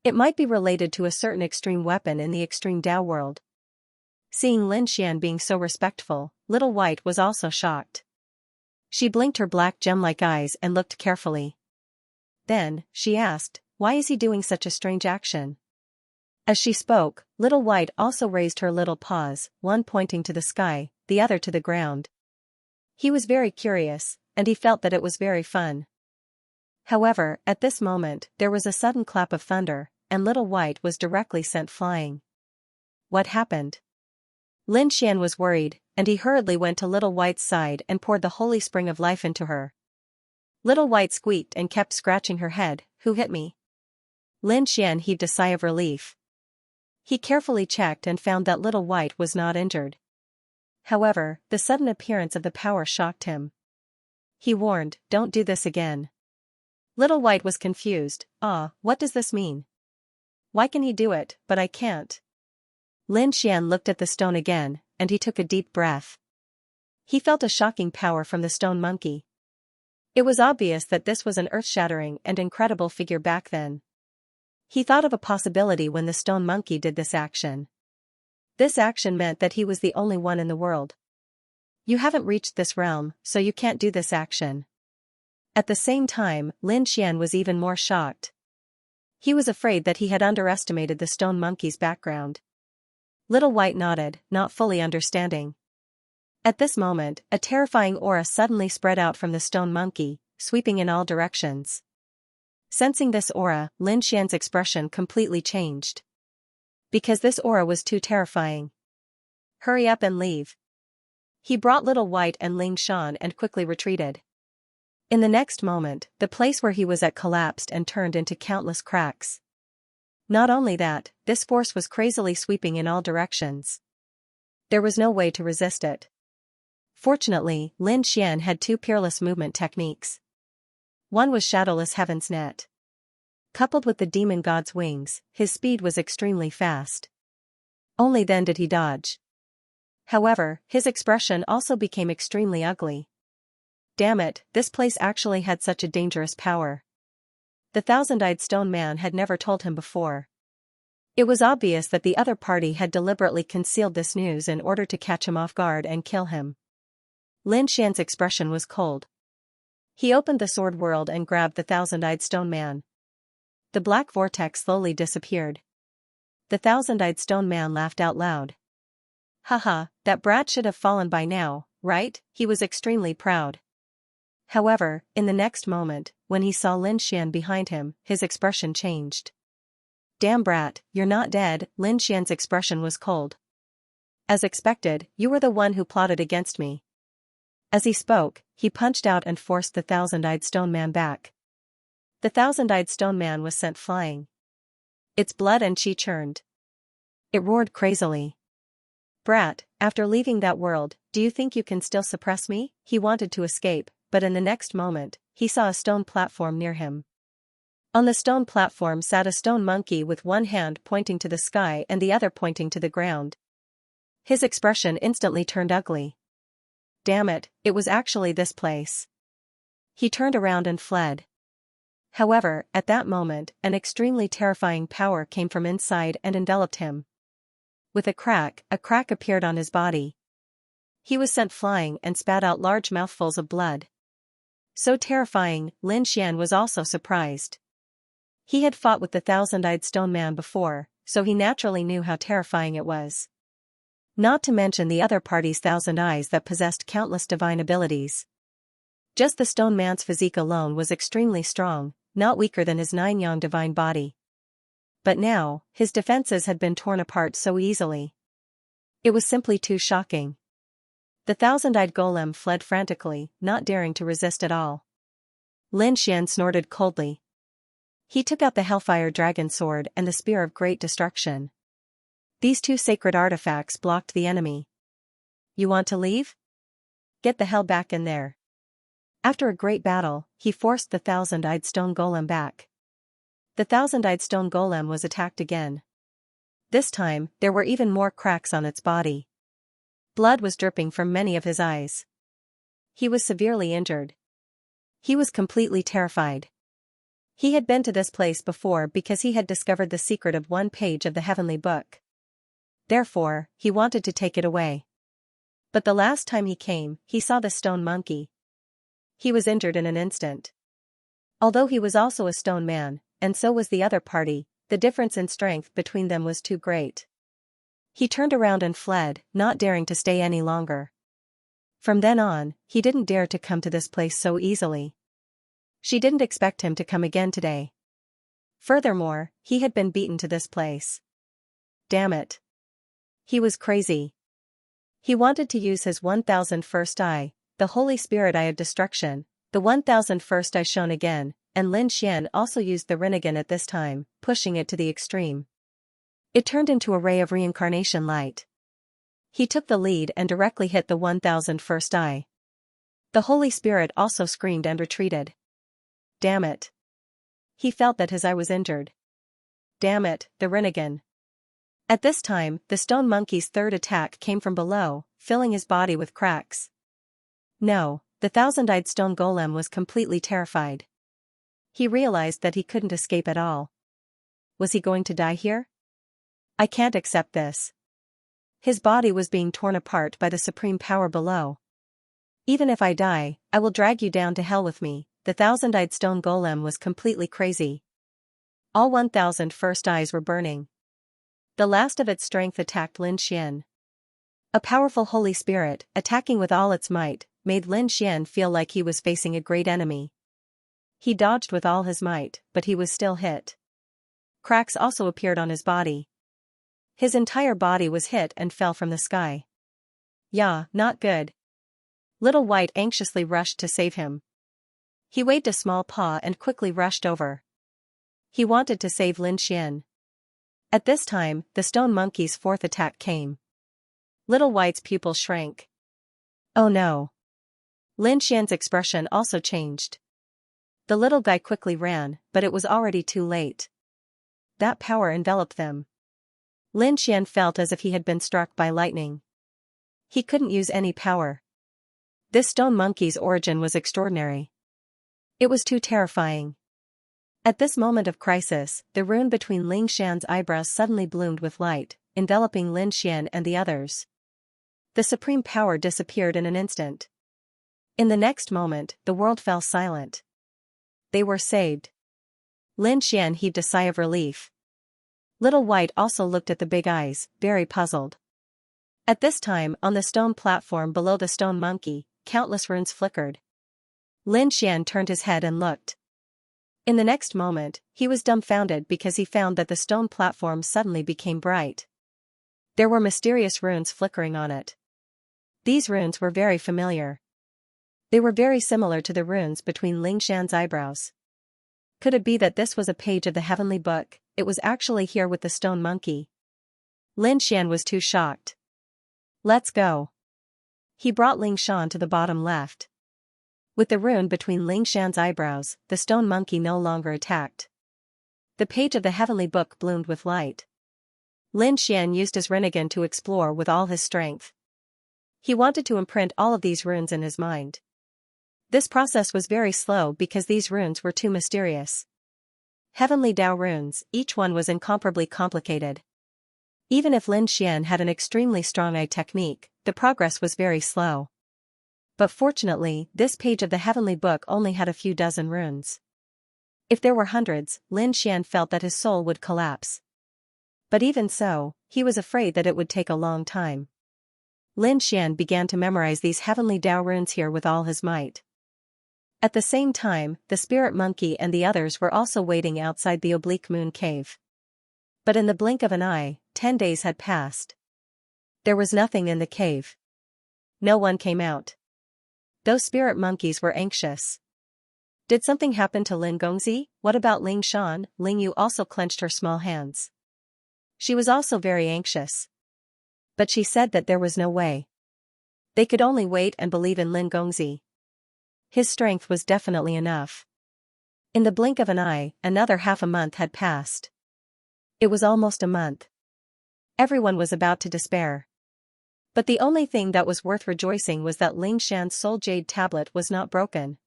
A: It might be related to a certain extreme weapon in the extreme Tao world. Seeing Lin Xian being so respectful, Little White was also shocked. She blinked her black gem-like eyes and looked carefully. Then, she asked, "Why is he doing such a strange action?" As she spoke, Little White also raised her little paws, one pointing to the sky, the other to the ground. He was very curious, and he felt that it was very fun. However, at this moment, there was a sudden clap of thunder, and Little White was directly sent flying. What happened? Lin Xian was worried, and he hurriedly went to Little White's side and poured the holy spring of life into her. Little White squeaked and kept scratching her head. "Who hit me?" Lin Xian heaved a sigh of relief. He carefully checked and found that Little White was not injured. However, the sudden appearance of the power shocked him. He warned, "Don't do this again." Little White was confused. What does this mean? Why can he do it, but I can't? Lin Xian looked at the stone again, and he took a deep breath. He felt a shocking power from the stone monkey. It was obvious that this was an earth-shattering and incredible figure back then. He thought of a possibility when the stone monkey did this action. This action meant that he was the only one in the world. You haven't reached this realm, so you can't do this action. At the same time, Lin Xian was even more shocked. He was afraid that he had underestimated the stone monkey's background. Little White nodded, not fully understanding. At this moment, a terrifying aura suddenly spread out from the stone monkey, sweeping in all directions. Sensing this aura, Lin Xian's expression completely changed. Because this aura was too terrifying. "Hurry up and leave." He brought Little White and Ling Shan and quickly retreated. In the next moment, the place where he was at collapsed and turned into countless cracks. Not only that, this force was crazily sweeping in all directions. There was no way to resist it. Fortunately, Lin Xian had two peerless movement techniques. One was Shadowless Heaven's Net. Coupled with the demon god's wings, his speed was extremely fast. Only then did he dodge. However, his expression also became extremely ugly. Damn it, this place actually had such a dangerous power. The thousand-eyed stone man had never told him before. It was obvious that the other party had deliberately concealed this news in order to catch him off guard and kill him. Lin Xian's expression was cold. He opened the sword world and grabbed the thousand-eyed stone man. The black vortex slowly disappeared. The thousand-eyed stone man laughed out loud. Haha, that brat should have fallen by now, right? He was extremely proud. However, in the next moment, when he saw Lin Xian behind him, his expression changed. Damn brat, you're not dead. Lin Xian's expression was cold. As expected, you were the one who plotted against me. As he spoke, he punched out and forced the thousand-eyed stone man back. The thousand-eyed stone man was sent flying. Its blood and chi churned. It roared crazily. Brat, after leaving that world, do you think you can still suppress me? He wanted to escape, but in the next moment, he saw a stone platform near him. On the stone platform sat a stone monkey with one hand pointing to the sky and the other pointing to the ground. His expression instantly turned ugly. Damn it, it was actually this place. He turned around and fled. However, at that moment, an extremely terrifying power came from inside and enveloped him. With a crack appeared on his body. He was sent flying and spat out large mouthfuls of blood. So terrifying, Lin Xian was also surprised. He had fought with the thousand-eyed stone man before, so he naturally knew how terrifying it was. Not to mention the other party's thousand eyes that possessed countless divine abilities. Just the stone man's physique alone was extremely strong, not weaker than his nine-yang divine body. But now, his defenses had been torn apart so easily. It was simply too shocking. The thousand-eyed golem fled frantically, not daring to resist at all. Lin Xian snorted coldly. He took out the Hellfire Dragon Sword and the Spear of Great Destruction. These two sacred artifacts blocked the enemy. You want to leave? Get the hell back in there. After a great battle, he forced the thousand-eyed stone golem back. The thousand-eyed stone golem was attacked again. This time, there were even more cracks on its body. Blood was dripping from many of his eyes. He was severely injured. He was completely terrified. He had been to this place before because he had discovered the secret of one page of the heavenly book. Therefore, he wanted to take it away. But the last time he came, he saw the stone monkey. He was injured in an instant. Although he was also a stone man, and so was the other party, the difference in strength between them was too great. He turned around and fled, not daring to stay any longer. From then on, he didn't dare to come to this place so easily. She didn't expect him to come again today. Furthermore, he had been beaten to this place. Damn it. He was crazy. He wanted to use his 1001st eye, the Holy Spirit Eye of Destruction, the 1001st eye shone again, and Lin Xian also used the Rinnegan at this time, pushing it to the extreme. It turned into a ray of reincarnation light. He took the lead and directly hit the 1001st eye. The Holy Spirit also screamed and retreated. Damn it. He felt that his eye was injured. Damn it, the Rinnegan. At this time, the stone monkey's third attack came from below, filling his body with cracks. No, the thousand-eyed stone golem was completely terrified. He realized that he couldn't escape at all. Was he going to die here? I can't accept this. His body was being torn apart by the supreme power below. Even if I die, I will drag you down to hell with me. The thousand-eyed stone golem was completely crazy. All 1000 first eyes were burning. The last of its strength attacked Lin Xian. A powerful Holy Spirit, attacking with all its might, made Lin Xian feel like he was facing a great enemy. He dodged with all his might, but he was still hit. Cracks also appeared on his body. His entire body was hit and fell from the sky. Yeah, not good. Little White anxiously rushed to save him. He waved a small paw and quickly rushed over. He wanted to save Lin Xian. At this time, the stone monkey's fourth attack came. Little White's pupils shrank. Oh no. Lin Xian's expression also changed. The little guy quickly ran, but it was already too late. That power enveloped them. Lin Xian felt as if he had been struck by lightning. He couldn't use any power. This stone monkey's origin was extraordinary. It was too terrifying. At this moment of crisis, the rune between Lin Xian's eyebrows suddenly bloomed with light, enveloping Lin Xian and the others. The supreme power disappeared in an instant. In the next moment, the world fell silent. They were saved. Lin Xian heaved a sigh of relief. Little White also looked at the big eyes, very puzzled. At this time, on the stone platform below the stone monkey, countless runes flickered. Lin Xian turned his head and looked. In the next moment, he was dumbfounded because he found that the stone platform suddenly became bright. There were mysterious runes flickering on it. These runes were very familiar. They were very similar to the runes between Lin Xian's eyebrows. Could it be that this was a page of the heavenly book? It was actually here with the stone monkey. Lin Xian was too shocked. Let's go. He brought Ling Shan to the bottom left. With the rune between Ling Shan's eyebrows, the stone monkey no longer attacked. The page of the heavenly book bloomed with light. Lin Xian used his Rinnegan to explore with all his strength. He wanted to imprint all of these runes in his mind. This process was very slow because these runes were too mysterious. Heavenly Dao runes, each one was incomparably complicated. Even if Lin Xian had an extremely strong eye technique, the progress was very slow. But fortunately, this page of the heavenly book only had a few dozen runes. If there were hundreds, Lin Xian felt that his soul would collapse. But even so, he was afraid that it would take a long time. Lin Xian began to memorize these heavenly Dao runes here with all his might. At the same time, the spirit monkey and the others were also waiting outside the oblique moon cave. But in the blink of an eye, 10 days had passed. There was nothing in the cave. No one came out. Those spirit monkeys were anxious. Did something happen to Lin Gongzi? What about Ling Shan? Ling Yu also clenched her small hands. She was also very anxious. But she said that there was no way. They could only wait and believe in Lin Gongzi. His strength was definitely enough. In the blink of an eye, another half a month had passed. It was almost a month. Everyone was about to despair. But the only thing that was worth rejoicing was that Ling Shan's soul jade tablet was not broken.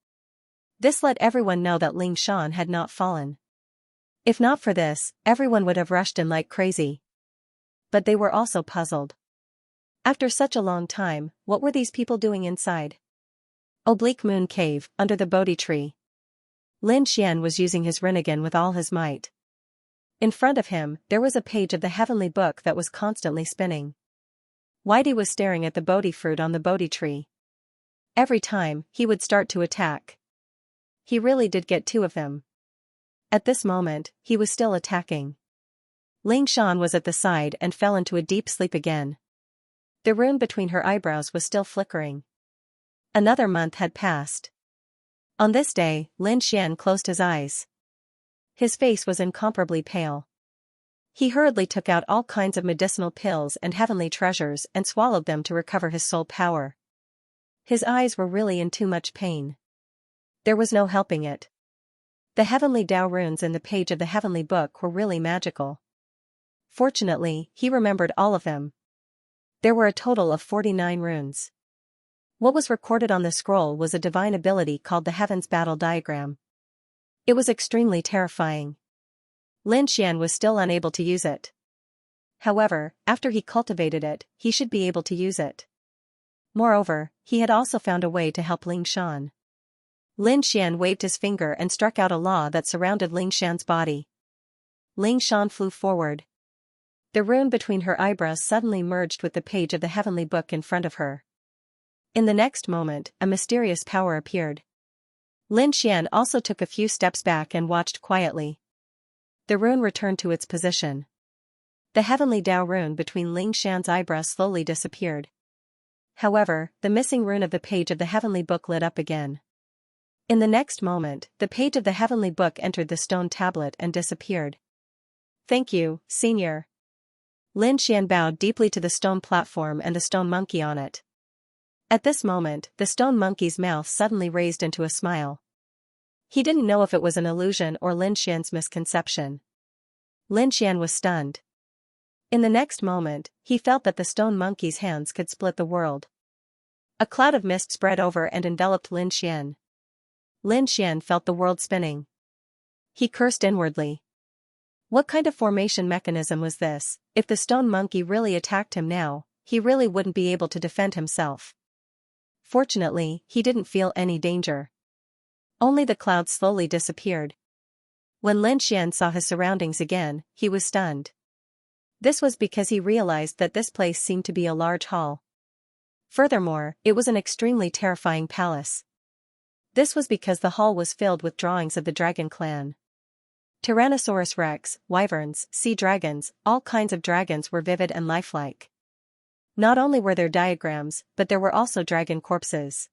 A: This let everyone know that Ling Shan had not fallen. If not for this, everyone would have rushed in like crazy. But they were also puzzled. After such a long time, what were these people doing inside? Oblique Moon Cave, under the Bodhi tree. Lin Xian was using his Rinnegan with all his might. In front of him, there was a page of the heavenly book that was constantly spinning. Whitey was staring at the Bodhi fruit on the Bodhi tree. Every time, he would start to attack. He really did get 2 of them. At this moment, he was still attacking. Ling Shan was at the side and fell into a deep sleep again. The rune between her eyebrows was still flickering. Another month had passed. On this day, Lin Xian closed his eyes. His face was incomparably pale. He hurriedly took out all kinds of medicinal pills and heavenly treasures and swallowed them to recover his soul power. His eyes were really in too much pain. There was no helping it. The heavenly Tao runes in the page of the heavenly book were really magical. Fortunately, he remembered all of them. There were a total of 49 runes. What was recorded on the scroll was a divine ability called the Heaven's Battle Diagram. It was extremely terrifying. Lin Xian was still unable to use it. However, after he cultivated it, he should be able to use it. Moreover, he had also found a way to help Ling Shan. Lin Xian waved his finger and struck out a law that surrounded Ling Shan's body. Ling Shan flew forward. The rune between her eyebrows suddenly merged with the page of the heavenly book in front of her. In the next moment, a mysterious power appeared. Lin Xian also took a few steps back and watched quietly. The rune returned to its position. The heavenly Tao rune between Ling Shan's eyebrows slowly disappeared. However, the missing rune of the page of the heavenly book lit up again. In the next moment, the page of the heavenly book entered the stone tablet and disappeared. "Thank you, Senior." Lin Xian bowed deeply to the stone platform and the stone monkey on it. At this moment, the stone monkey's mouth suddenly raised into a smile. He didn't know if it was an illusion or Lin Xian's misconception. Lin Xian was stunned. In the next moment, he felt that the stone monkey's hands could split the world. A cloud of mist spread over and enveloped Lin Xian. Lin Xian felt the world spinning. He cursed inwardly. What kind of formation mechanism was this? If the stone monkey really attacked him now, he really wouldn't be able to defend himself. Fortunately, he didn't feel any danger. Only the cloud slowly disappeared. When Lin Xian saw his surroundings again, he was stunned. This was because he realized that this place seemed to be a large hall. Furthermore, it was an extremely terrifying palace. This was because the hall was filled with drawings of the dragon clan. Tyrannosaurus rex, wyverns, sea dragons, all kinds of dragons were vivid and lifelike. Not only were there diagrams, but there were also dragon corpses.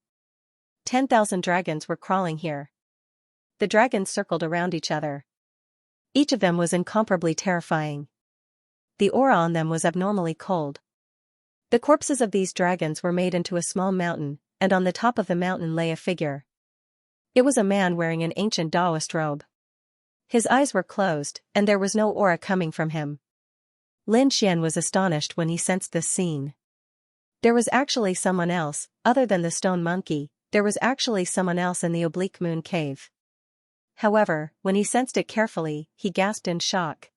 A: 10,000 dragons were crawling here. The dragons circled around each other. Each of them was incomparably terrifying. The aura on them was abnormally cold. The corpses of these dragons were made into a small mountain, and on the top of the mountain lay a figure. It was a man wearing an ancient Taoist robe. His eyes were closed, and there was no aura coming from him. Lin Xian was astonished when he sensed this scene. There was actually someone else, other than the stone monkey, there was actually someone else in the Oblique Moon Cave. However, when he sensed it carefully, he gasped in shock.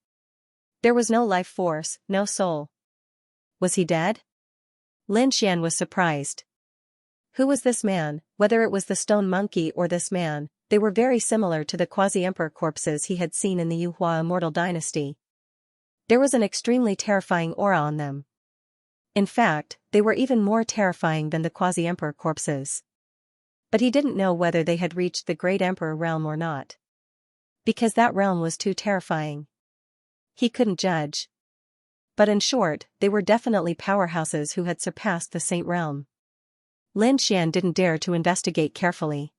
A: There was no life force, no soul. Was he dead? Lin Xian was surprised. Who was this man? Whether it was the stone monkey or this man, they were very similar to the quasi-emperor corpses he had seen in the Yuhua immortal dynasty. There was an extremely terrifying aura on them. In fact, they were even more terrifying than the quasi-emperor corpses. But he didn't know whether they had reached the great emperor realm or not. Because that realm was too terrifying. He couldn't judge. But in short, they were definitely powerhouses who had surpassed the saint realm. Lin Xian didn't dare to investigate carefully.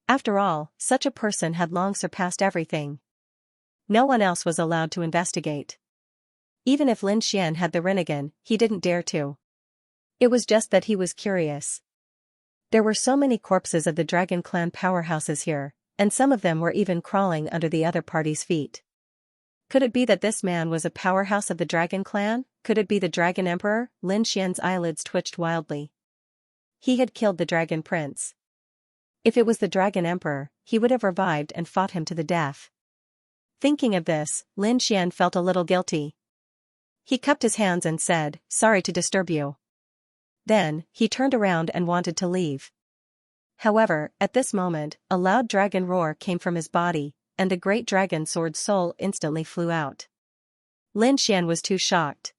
A: After all, such a person had long surpassed everything. No one else was allowed to investigate. Even if Lin Xian had the Rinnegan, he didn't dare to. It was just that he was curious. There were so many corpses of the Dragon Clan powerhouses here, and some of them were even crawling under the other party's feet. Could it be that this man was a powerhouse of the Dragon Clan? Could it be the Dragon Emperor? Lin Xian's eyelids twitched wildly. He had killed the Dragon Prince. If it was the Dragon Emperor, he would have revived and fought him to the death. Thinking of this, Lin Xian felt a little guilty. He cupped his hands and said, "Sorry to disturb you." Then, he turned around and wanted to leave. However, at this moment, a loud dragon roar came from his body, and the great dragon sword soul instantly flew out. Lin Xian was too shocked.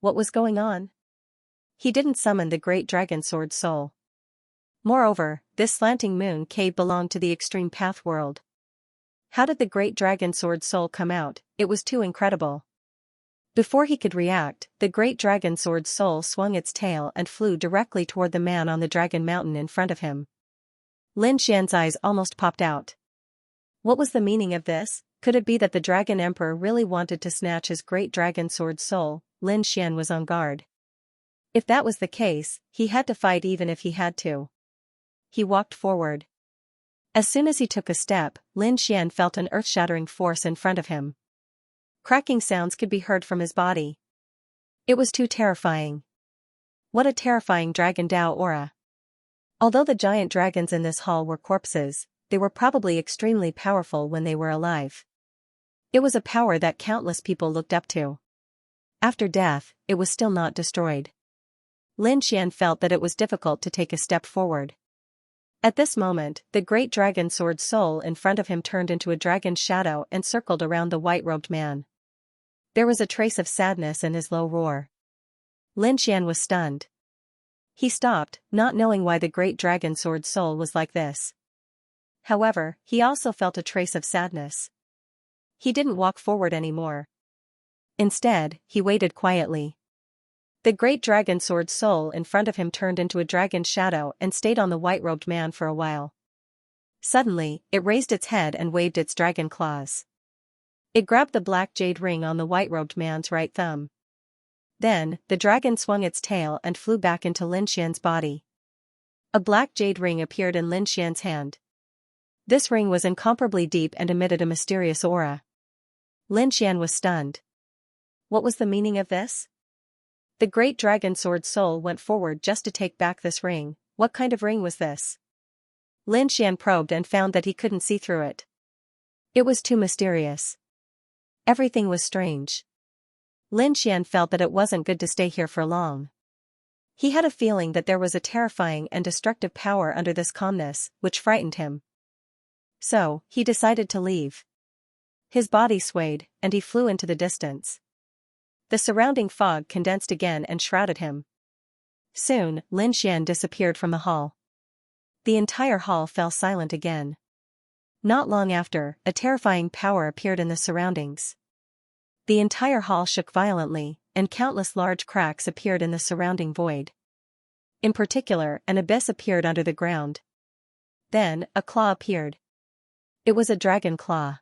A: What was going on? He didn't summon the great dragon sword soul. Moreover, this slanting moon cave belonged to the extreme path world. How did the great dragon sword soul come out? It was too incredible. Before he could react, the great dragon sword soul swung its tail and flew directly toward the man on the dragon mountain in front of him. Lin Xian's eyes almost popped out. What was the meaning of this? Could it be that the Dragon Emperor really wanted to snatch his great dragon sword soul? Lin Xian was on guard. If that was the case, he had to fight even if he had to. He walked forward. As soon as he took a step, Lin Xian felt an earth-shattering force in front of him. Cracking sounds could be heard from his body. It was too terrifying. What a terrifying Dragon Dao aura. Although the giant dragons in this hall were corpses, they were probably extremely powerful when they were alive. It was a power that countless people looked up to. After death, it was still not destroyed. Lin Xian felt that it was difficult to take a step forward. At this moment, the great dragon sword soul in front of him turned into a dragon's shadow and circled around the white-robed man. There was a trace of sadness in his low roar. Lin Xian was stunned. He stopped, not knowing why the great dragon sword soul was like this. However, he also felt a trace of sadness. He didn't walk forward anymore. Instead, he waited quietly. The great dragon sword soul in front of him turned into a dragon's shadow and stayed on the white-robed man for a while. Suddenly, it raised its head and waved its dragon claws. It grabbed the black jade ring on the white-robed man's right thumb. Then, the dragon swung its tail and flew back into Lin Xian's body. A black jade ring appeared in Lin Xian's hand. This ring was incomparably deep and emitted a mysterious aura. Lin Xian was stunned. What was the meaning of this? The great dragon sword soul went forward just to take back this ring. What kind of ring was this? Lin Xian probed and found that he couldn't see through it. It was too mysterious. Everything was strange. Lin Xian felt that it wasn't good to stay here for long. He had a feeling that there was a terrifying and destructive power under this calmness, which frightened him. So, he decided to leave. His body swayed, and he flew into the distance. The surrounding fog condensed again and shrouded him. Soon, Lin Xian disappeared from the hall. The entire hall fell silent again. Not long after, a terrifying power appeared in the surroundings. The entire hall shook violently, and countless large cracks appeared in the surrounding void. In particular, an abyss appeared under the ground. Then, a claw appeared. It was a dragon claw.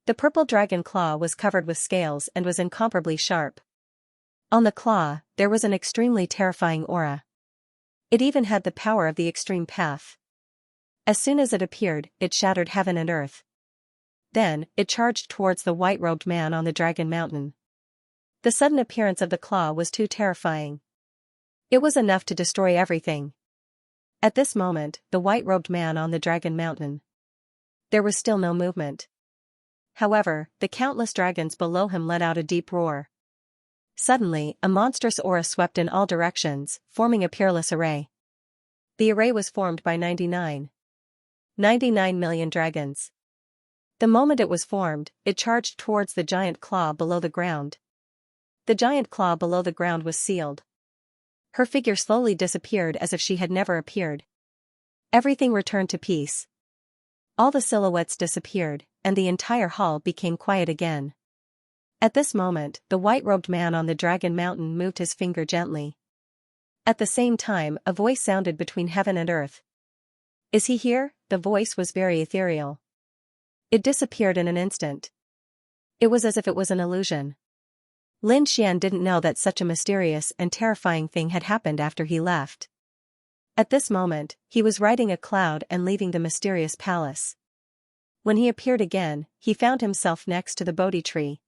A: The purple dragon claw was covered with scales and was incomparably sharp. On the claw, there was an extremely terrifying aura. It even had the power of the extreme path. As soon as it appeared, it shattered heaven and earth. Then, it charged towards the white-robed man on the dragon mountain. The sudden appearance of the claw was too terrifying. It was enough to destroy everything. At this moment, the white-robed man on the dragon mountain. There was still no movement. However, the countless dragons below him let out a deep roar. Suddenly, a monstrous aura swept in all directions, forming a peerless array. The array was formed by 99 million dragons. The moment it was formed, it charged towards the giant claw below the ground. The giant claw below the ground was sealed. Her figure slowly disappeared as if she had never appeared. Everything returned to peace. All the silhouettes disappeared, and the entire hall became quiet again. At this moment, the white-robed man on the dragon mountain moved his finger gently. At the same time, a voice sounded between heaven and earth. "Is he here?" The voice was very ethereal. It disappeared in an instant. It was as if it was an illusion. Lin Xian didn't know that such a mysterious and terrifying thing had happened after he left. At this moment, he was riding a cloud and leaving the mysterious palace. When he appeared again, he found himself next to the Bodhi tree.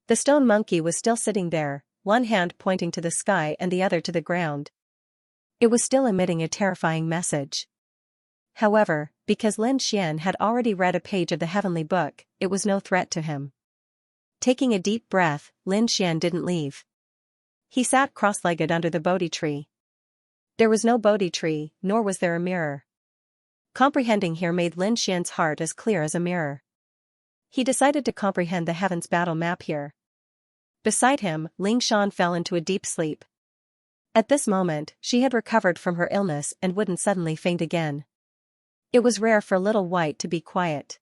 A: The stone monkey was still sitting there, one hand pointing to the sky and the other to the ground. It was still emitting a terrifying message. However, because Lin Xian had already read a page of the heavenly book, it was no threat to him. Taking a deep breath, Lin Xian didn't leave. He sat cross-legged under the Bodhi tree. There was no Bodhi tree, nor was there a mirror. Comprehending here made Lin Xian's heart as clear as a mirror. He decided to comprehend the heaven's battle map here. Beside him, Ling Shan fell into a deep sleep. At this moment, she had recovered from her illness and wouldn't suddenly faint again. It was rare for Little White to be quiet.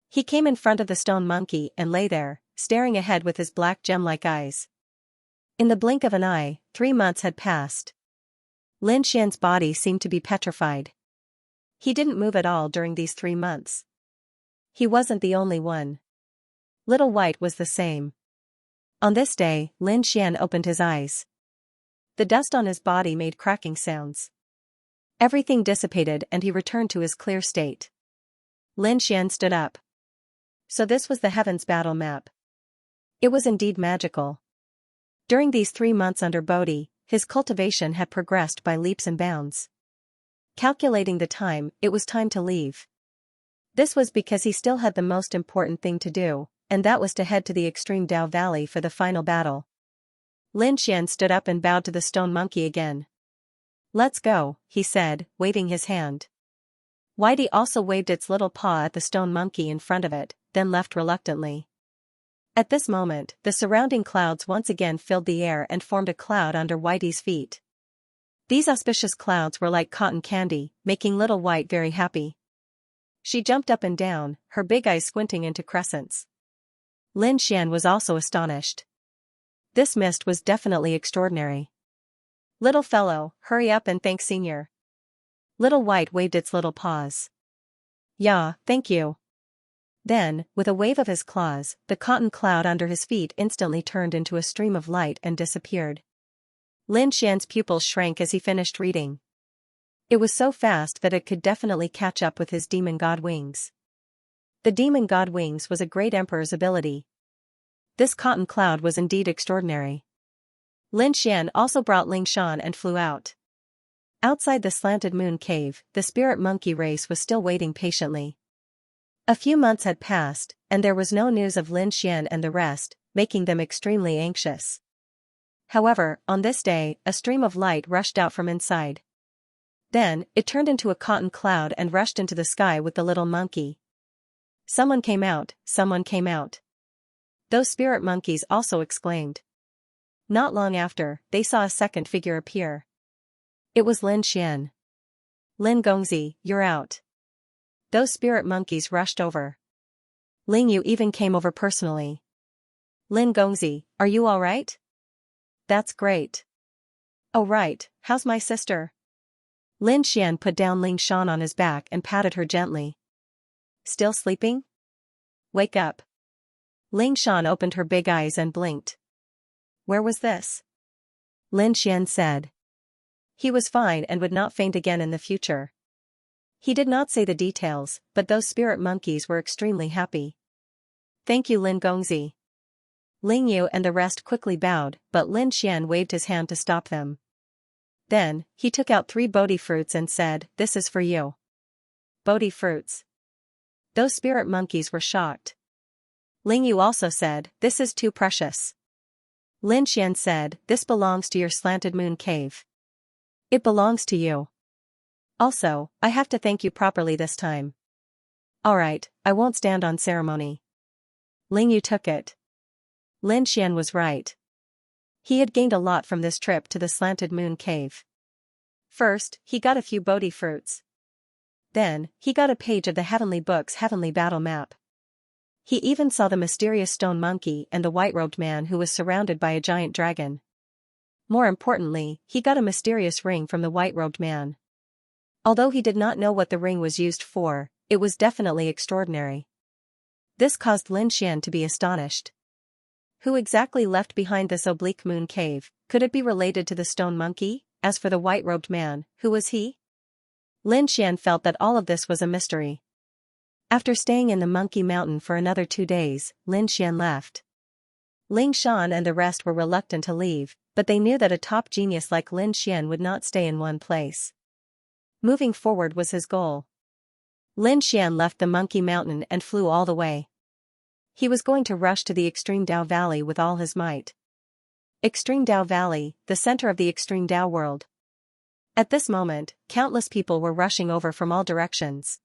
A: He came in front of the stone monkey and lay there, staring ahead with his black gem-like eyes. In the blink of an eye, 3 months had passed. Lin Xian's body seemed to be petrified. He didn't move at all during these 3 months. He wasn't the only one. Little White was the same. On this day, Lin Xian opened his eyes. The dust on his body made cracking sounds. Everything dissipated and he returned to his clear state. Lin Xian stood up. So this was the heaven's battle map. It was indeed magical. During these 3 months under Bodhi, his cultivation had progressed by leaps and bounds. Calculating the time, it was time to leave. This was because he still had the most important thing to do, and that was to head to the extreme Dao Valley for the final battle. Lin Xian stood up and bowed to the stone monkey again. "Let's go," he said, waving his hand. Whitey also waved its little paw at the stone monkey in front of it, then left reluctantly. At this moment, the surrounding clouds once again filled the air and formed a cloud under Whitey's feet. These auspicious clouds were like cotton candy, making Little White very happy. She jumped up and down, her big eyes squinting into crescents. Lin Xian was also astonished. This mist was definitely extraordinary. "Little fellow, hurry up and thank Senior." Little White waved its little paws. "Yeah, thank you." Then, with a wave of his claws, the cotton cloud under his feet instantly turned into a stream of light and disappeared. Lin Xian's pupils shrank as he finished reading. It was so fast that it could definitely catch up with his demon god wings. The demon god wings was a great emperor's ability. This cotton cloud was indeed extraordinary. Lin Xian also brought Ling Shan and flew out. Outside the slanted moon cave, the spirit monkey race was still waiting patiently. A few months had passed, and there was no news of Lin Xian and the rest, making them extremely anxious. However, on this day, a stream of light rushed out from inside. Then, it turned into a cotton cloud and rushed into the sky with the little monkey. "Someone came out, someone came out." Those spirit monkeys also exclaimed. Not long after, they saw a second figure appear. It was Lin Xian. "Lin Gongzi, you're out." Those spirit monkeys rushed over. Ling Yu even came over personally. "Lin Gongzi, are you all right?" "That's great." "Oh right, how's my sister?" Lin Xian put down Ling Shan on his back and patted her gently. "Still sleeping? Wake up." Ling Shan opened her big eyes and blinked. "Where was this?" Lin Xian said. He was fine and would not faint again in the future. He did not say the details, but those spirit monkeys were extremely happy. "Thank you, Lin Gongzi." Ling Yu and the rest quickly bowed, but Lin Xian waved his hand to stop them. Then, he took out 3 Bodhi fruits and said, "This is for you." Bodhi fruits. Those spirit monkeys were shocked. Ling Yu also said, "This is too precious." Lin Xian said, "This belongs to your slanted moon cave. It belongs to you. Also, I have to thank you properly this time." "Alright, I won't stand on ceremony." Ling Yu took it. Lin Xian was right. He had gained a lot from this trip to the slanted moon cave. First, he got a few Bodhi fruits. Then, he got a page of the heavenly book's heavenly battle map. He even saw the mysterious stone monkey and the white-robed man who was surrounded by a giant dragon. More importantly, he got a mysterious ring from the white-robed man. Although he did not know what the ring was used for, it was definitely extraordinary. This caused Lin Xian to be astonished. Who exactly left behind this oblique moon cave? Could it be related to the stone monkey? As for the white-robed man, who was he? Lin Xian felt that all of this was a mystery. After staying in the Monkey Mountain for another 2 days, Lin Xian left. Ling Shan and the rest were reluctant to leave, but they knew that a top genius like Lin Xian would not stay in one place. Moving forward was his goal. Lin Xian left the Monkey Mountain and flew all the way. He was going to rush to the Extreme Dao Valley with all his might. Extreme Dao Valley, the center of the Extreme Dao world. At this moment, countless people were rushing over from all directions.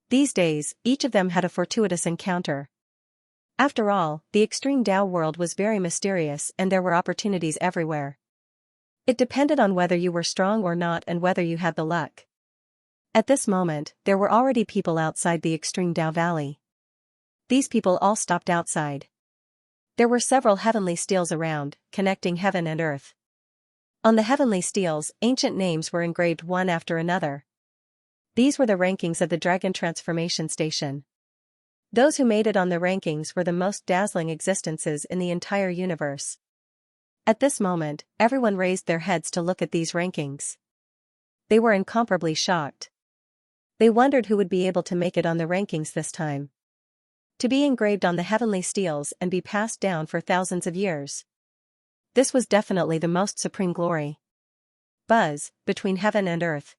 A: These days, each of them had a fortuitous encounter. After all, the Extreme Dao world was very mysterious and there were opportunities everywhere. It depended on whether you were strong or not and whether you had the luck. At this moment, there were already people outside the Extreme Dao Valley. These people all stopped outside. There were several heavenly steels around, connecting heaven and earth. On the heavenly steels, ancient names were engraved one after another. These were the rankings of the Dragon Transformation Station. Those who made it on the rankings were the most dazzling existences in the entire universe. At this moment, everyone raised their heads to look at these rankings. They were incomparably shocked. They wondered who would be able to make it on the rankings this time. To be engraved on the heavenly steels and be passed down for thousands of years. This was definitely the most supreme glory. Buzz, between heaven and earth.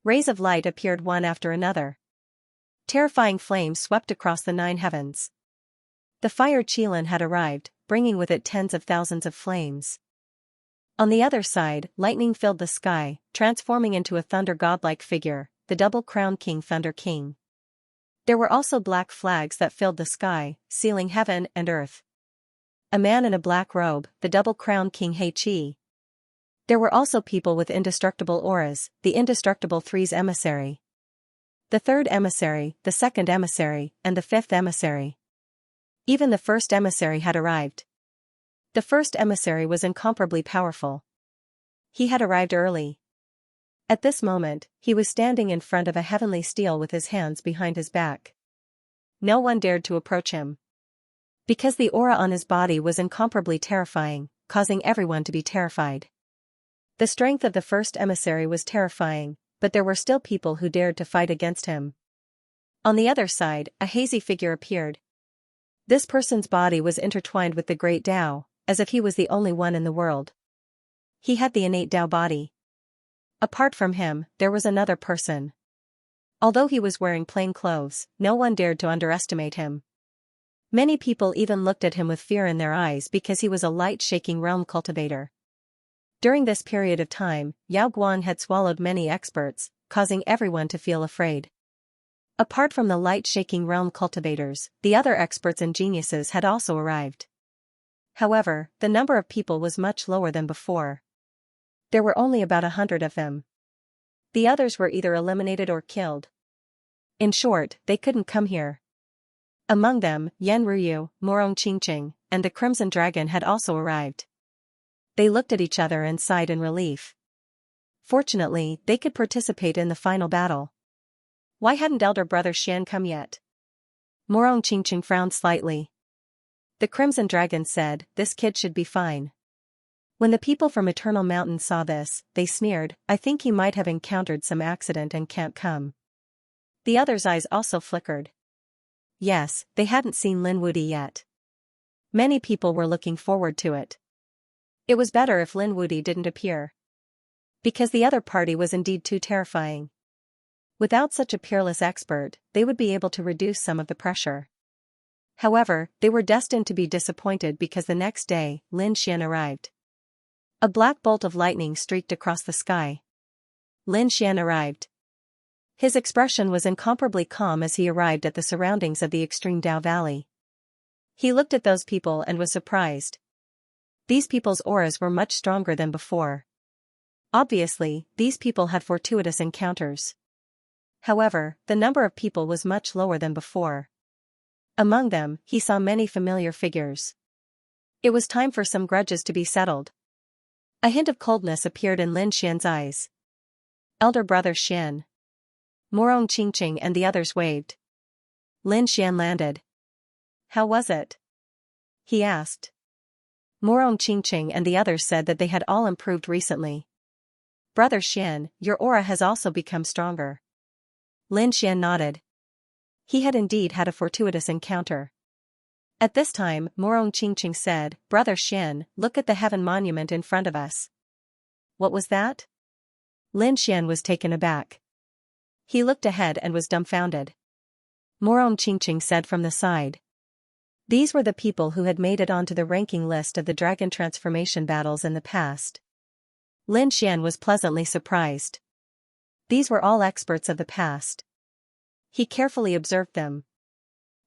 A: Rays of light appeared one after another. Terrifying flames swept across the 9 heavens. The fire Qilin had arrived, bringing with it tens of thousands of flames. On the other side, lightning filled the sky, transforming into a thunder godlike figure, the double-crowned King Thunder King. There were also black flags that filled the sky, sealing heaven and earth. A man in a black robe, the double-crowned King He Qi. There were also people with indestructible auras, the indestructible Three's emissary. The third emissary, the second emissary, and the fifth emissary. Even the first emissary had arrived. The first emissary was incomparably powerful. He had arrived early. At this moment, he was standing in front of a heavenly steel with his hands behind his back. No one dared to approach him. Because the aura on his body was incomparably terrifying, causing everyone to be terrified. The strength of the first emissary was terrifying, but there were still people who dared to fight against him. On the other side, a hazy figure appeared. This person's body was intertwined with the great Tao, as if he was the only one in the world. He had the innate Tao body. Apart from him, there was another person. Although he was wearing plain clothes, no one dared to underestimate him. Many people even looked at him with fear in their eyes because he was a light-shaking realm cultivator. During this period of time, Yao Guang had swallowed many experts, causing everyone to feel afraid. Apart from the light-shaking realm cultivators, the other experts and geniuses had also arrived. However, the number of people was much lower than before. There were only about 100 of them. The others were either eliminated or killed. In short, they couldn't come here. Among them, Yan Ruyu, Morong Qingqing, and the Crimson Dragon had also arrived. They looked at each other and sighed in relief. Fortunately, they could participate in the final battle. Why hadn't elder brother Xian come yet? Morong Qingqing frowned slightly. The Crimson Dragon said, "This kid should be fine." When the people from Eternal Mountain saw this, they sneered, "I think he might have encountered some accident and can't come." The others' eyes also flickered. Yes, they hadn't seen Lin Wudi yet. Many people were looking forward to it. It was better if Lin Wudi didn't appear. Because the other party was indeed too terrifying. Without such a peerless expert, they would be able to reduce some of the pressure. However, they were destined to be disappointed because the next day, Lin Xian arrived. A black bolt of lightning streaked across the sky. Lin Xian arrived. His expression was incomparably calm as he arrived at the surroundings of the Extreme Dao Valley. He looked at those people and was surprised. These people's auras were much stronger than before. Obviously, these people had fortuitous encounters. However, the number of people was much lower than before. Among them, he saw many familiar figures. It was time for some grudges to be settled. A hint of coldness appeared in Lin Xian's eyes. Elder brother Xian. Morong Qingqing and the others waved. Lin Xian landed. How was it? He asked. Morong Qingqing and the others said that they had all improved recently. Brother Xian, your aura has also become stronger. Lin Xian nodded. He had indeed had a fortuitous encounter. At this time, Morong Qingqing said, Brother Xian, look at the heaven monument in front of us. What was that? Lin Xian was taken aback. He looked ahead and was dumbfounded. Morong Qingqing said from the side. These were the people who had made it onto the ranking list of the dragon transformation battles in the past. Lin Xian was pleasantly surprised. These were all experts of the past. He carefully observed them.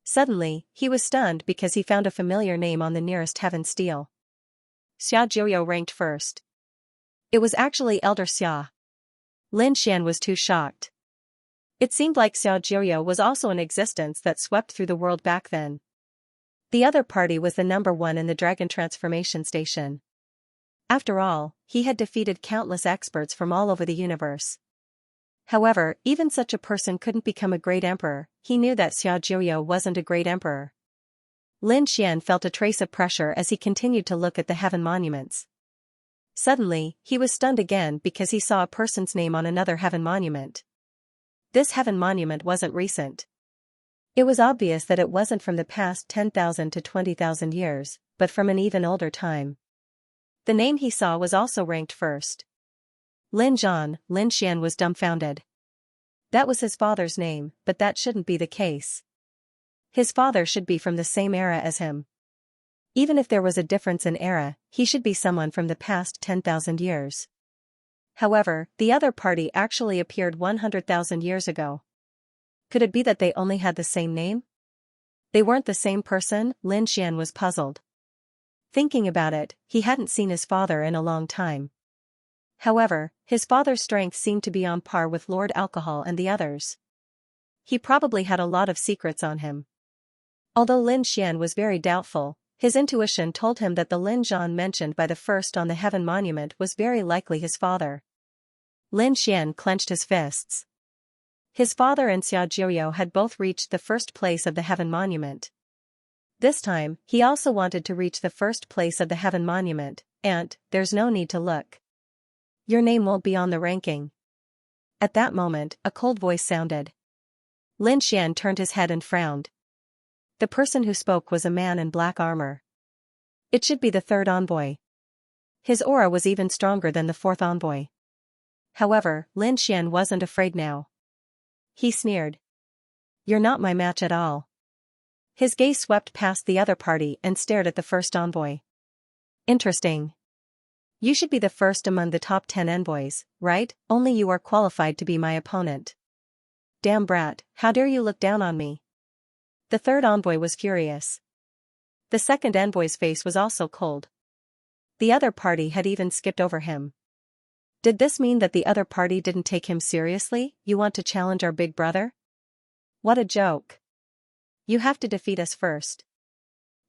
A: Suddenly, he was stunned because he found a familiar name on the nearest heaven stele. Xiaojiu ranked first. It was actually Elder Xia. Lin Xian was too shocked. It seemed like Xiaojiu was also an existence that swept through the world back then. The other party was the number one in the dragon transformation station. After all, he had defeated countless experts from all over the universe. However, even such a person couldn't become a great emperor. He knew that Xiaojiu wasn't a great emperor. Lin Xian felt a trace of pressure as he continued to look at the heaven monuments. Suddenly, he was stunned again because he saw a person's name on another heaven monument. This heaven monument wasn't recent. It was obvious that it wasn't from the past 10,000 to 20,000 years, but from an even older time. The name he saw was also ranked first. Lin Xian was dumbfounded. That was his father's name, but that shouldn't be the case. His father should be from the same era as him. Even if there was a difference in era, he should be someone from the past 10,000 years. However, the other party actually appeared 100,000 years ago. Could it be that they only had the same name? They weren't the same person. Lin Xian was puzzled. Thinking about it, he hadn't seen his father in a long time. However, his father's strength seemed to be on par with Lord Alcohol and the others. He probably had a lot of secrets on him. Although Lin Xian was very doubtful, his intuition told him that the Lin Zhan mentioned by the first on the heaven monument was very likely his father. Lin Xian clenched his fists. His father and Xiaojiu had both reached the first place of the heaven monument. This time, he also wanted to reach the first place of the heaven monument, and there's no need to look. Your name won't be on the ranking. At that moment, a cold voice sounded. Lin Xian turned his head and frowned. The person who spoke was a man in black armor. It should be the third envoy. His aura was even stronger than the fourth envoy. However, Lin Xian wasn't afraid now. He sneered. You're not my match at all. His gaze swept past the other party and stared at the first envoy. Interesting. You should be the first among the top 10 envoys, right? Only you are qualified to be my opponent. Damn brat, how dare you look down on me? The third envoy was furious. The second envoy's face was also cold. The other party had even skipped over him. Did this mean that the other party didn't take him seriously? You want to challenge our big brother? What a joke. You have to defeat us first.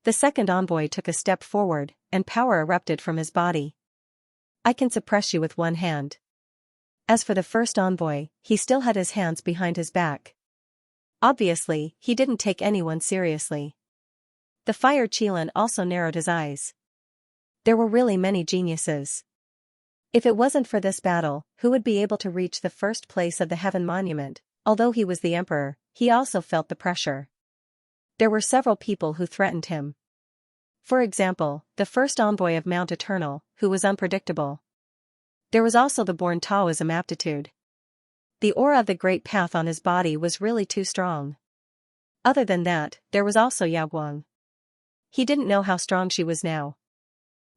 A: The second envoy took a step forward, and power erupted from his body. I can suppress you with one hand. As for the first envoy, he still had his hands behind his back. Obviously, he didn't take anyone seriously. The Fire Qilin also narrowed his eyes. There were really many geniuses. If it wasn't for this battle, who would be able to reach the first place of the heaven monument? Although he was the emperor, he also felt the pressure. There were several people who threatened him. For example, the first envoy of Mount Eternal, who was unpredictable. There was also the born Taoism aptitude. The aura of the Great Path on his body was really too strong. Other than that, there was also Yaoguang. He didn't know how strong she was now.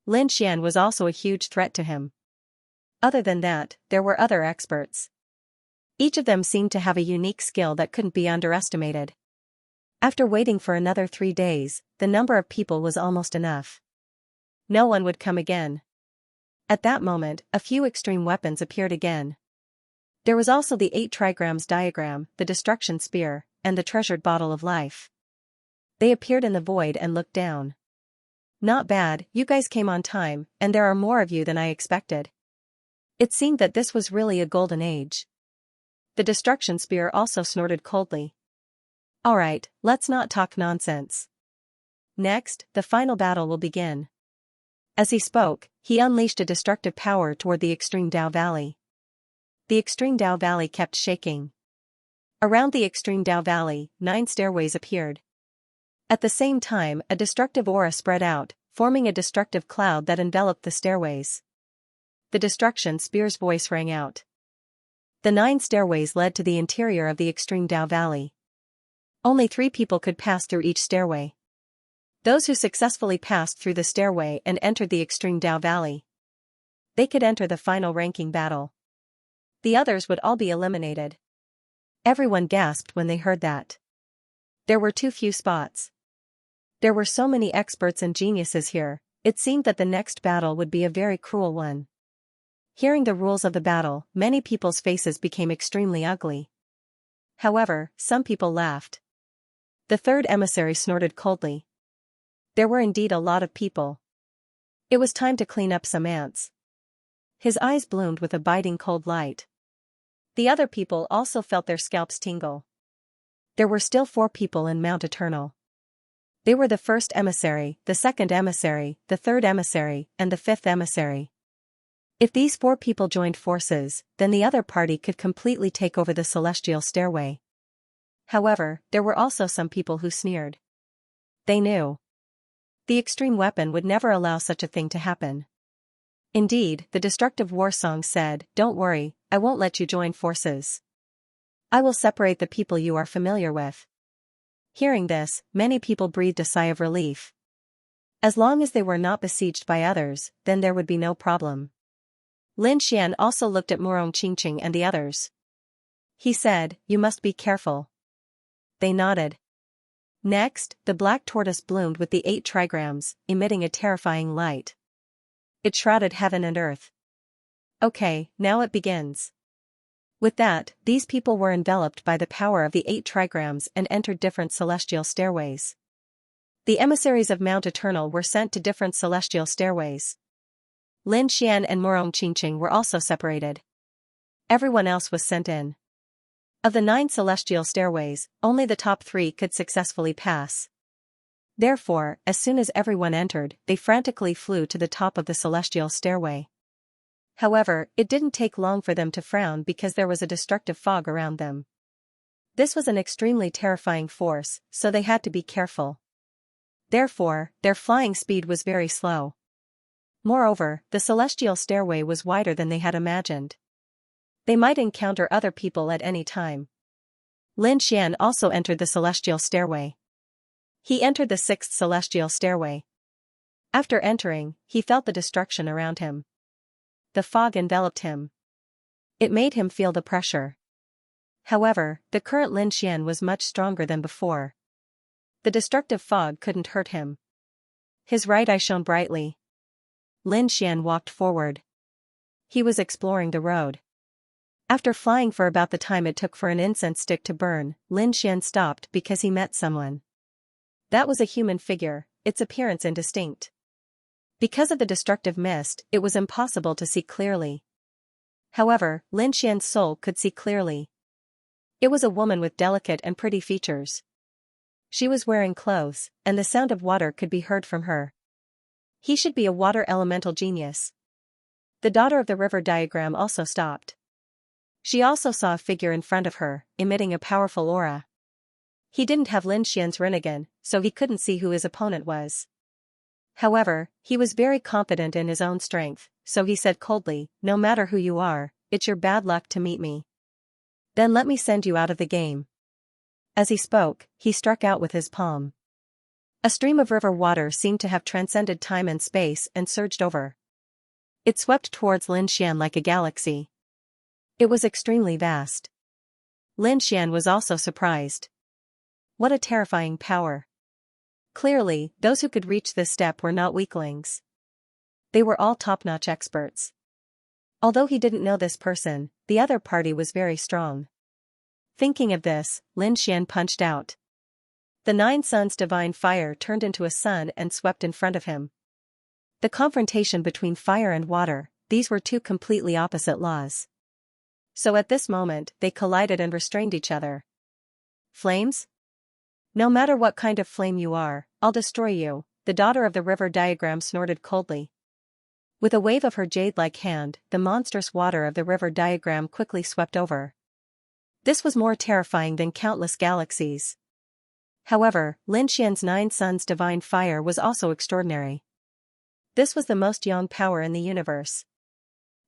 A: Lin Xian was also a huge threat to him. Other than that, there were other experts. Each of them seemed to have a unique skill that couldn't be underestimated. After waiting for another 3 days, the number of people was almost enough. No one would come again. At that moment, a few extreme weapons appeared again. There was also the 8 trigrams diagram, the destruction spear, and the treasured bottle of life. They appeared in the void and looked down. Not bad, you guys came on time, and there are more of you than I expected. It seemed that this was really a golden age. The destruction spear also snorted coldly. Alright, let's not talk nonsense. Next, the final battle will begin. As he spoke, he unleashed a destructive power toward the extreme Dao Valley. The extreme Dao Valley kept shaking. Around the extreme Dao Valley, 9 stairways appeared. At the same time, a destructive aura spread out, forming a destructive cloud that enveloped the stairways. The destruction spear's voice rang out. The 9 stairways led to the interior of the extreme Dao Valley. Only 3 people could pass through each stairway. Those who successfully passed through the stairway and entered the extreme Dao Valley. They could enter the final ranking battle. The others would all be eliminated. Everyone gasped when they heard that. There were too few spots. There were so many experts and geniuses here, it seemed that the next battle would be a very cruel one. Hearing the rules of the battle, many people's faces became extremely ugly. However, some people laughed. The third emissary snorted coldly. There were indeed a lot of people. It was time to clean up some ants. His eyes bloomed with a biting cold light. The other people also felt their scalps tingle. There were still 4 people in Mount Eternal. They were the first emissary, the second emissary, the third emissary, and the 5th emissary. If these 4 people joined forces, then the other party could completely take over the celestial stairway. However, there were also some people who sneered. They knew. The extreme weapon would never allow such a thing to happen. Indeed, the destructive war song said, "Don't worry, I won't let you join forces. I will separate the people you are familiar with." Hearing this, many people breathed a sigh of relief. As long as they were not besieged by others, then there would be no problem. Lin Xian also looked at Murong Qingqing and the others. He said, "You must be careful." They nodded. Next, the black tortoise bloomed with the 8 trigrams, emitting a terrifying light. It shrouded heaven and earth. Okay, now it begins. With that, these people were enveloped by the power of the 8 trigrams and entered different celestial stairways. The emissaries of Mount Eternal were sent to different celestial stairways. Lin Xian and Murong Qingqing were also separated. Everyone else was sent in. Of the 9 celestial stairways, only the top 3 could successfully pass. Therefore, as soon as everyone entered, they frantically flew to the top of the celestial stairway. However, it didn't take long for them to frown because there was a destructive fog around them. This was an extremely terrifying force, so they had to be careful. Therefore, their flying speed was very slow. Moreover, the celestial stairway was wider than they had imagined. They might encounter other people at any time. Lin Xian also entered the celestial stairway. He entered the 6th celestial stairway. After entering, he felt the destruction around him. The fog enveloped him. It made him feel the pressure. However, the current Lin Xian was much stronger than before. The destructive fog couldn't hurt him. His right eye shone brightly. Lin Xian walked forward. He was exploring the road. After flying for about the time it took for an incense stick to burn, Lin Xian stopped because he met someone. That was a human figure, its appearance indistinct. Because of the destructive mist, it was impossible to see clearly. However, Lin Xian's soul could see clearly. It was a woman with delicate and pretty features. She was wearing clothes, and the sound of water could be heard from her. He should be a water elemental genius. The daughter of the river diagram also stopped. She also saw a figure in front of her, emitting a powerful aura. He didn't have Lin Xian's Rinnegan, so he couldn't see who his opponent was. However, he was very confident in his own strength, so he said coldly, "No matter who you are, it's your bad luck to meet me. Then let me send you out of the game." As he spoke, he struck out with his palm. A stream of river water seemed to have transcended time and space and surged over. It swept towards Lin Xian like a galaxy. It was extremely vast. Lin Xian was also surprised. What a terrifying power. Clearly, those who could reach this step were not weaklings. They were all top-notch experts. Although he didn't know this person, the other party was very strong. Thinking of this, Lin Xian punched out. The 9 suns divine fire turned into a sun and swept in front of him. The confrontation between fire and water, these were two completely opposite laws. So at this moment, they collided and restrained each other. Flames? No matter what kind of flame you are, I'll destroy you, the daughter of the river diagram snorted coldly. With a wave of her jade-like hand, the monstrous water of the river diagram quickly swept over. This was more terrifying than countless galaxies. However, Lin Xian's 9 suns divine fire was also extraordinary. This was the most yang power in the universe.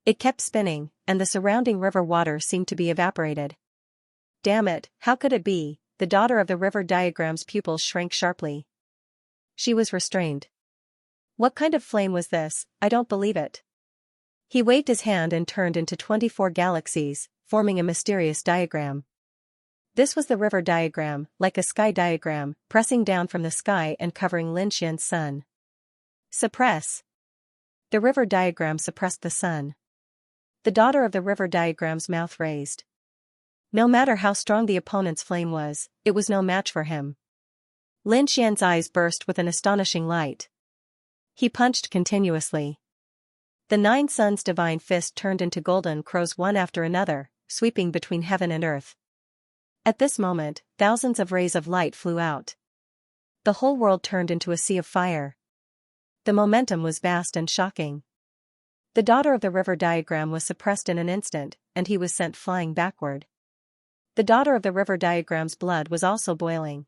A: It kept spinning, and the surrounding river water seemed to be evaporated. Damn it, how could it be? The daughter of the river diagram's pupils shrank sharply. She was restrained. What kind of flame was this? I don't believe it. He waved his hand and turned into 24 galaxies, forming a mysterious diagram. This was the river diagram, like a sky diagram, pressing down from the sky and covering Lin Xian's sun. Suppress. The river diagram suppressed the sun. The daughter of the river diagram's mouth raised. No matter how strong the opponent's flame was, it was no match for him. Lin Xian's eyes burst with an astonishing light. He punched continuously. The 9 suns divine fist turned into golden crows one after another, sweeping between heaven and earth. At this moment, thousands of rays of light flew out. The whole world turned into a sea of fire. The momentum was vast and shocking. The daughter of the river diagram was suppressed in an instant, and he was sent flying backward. The daughter of the river diagram's blood was also boiling.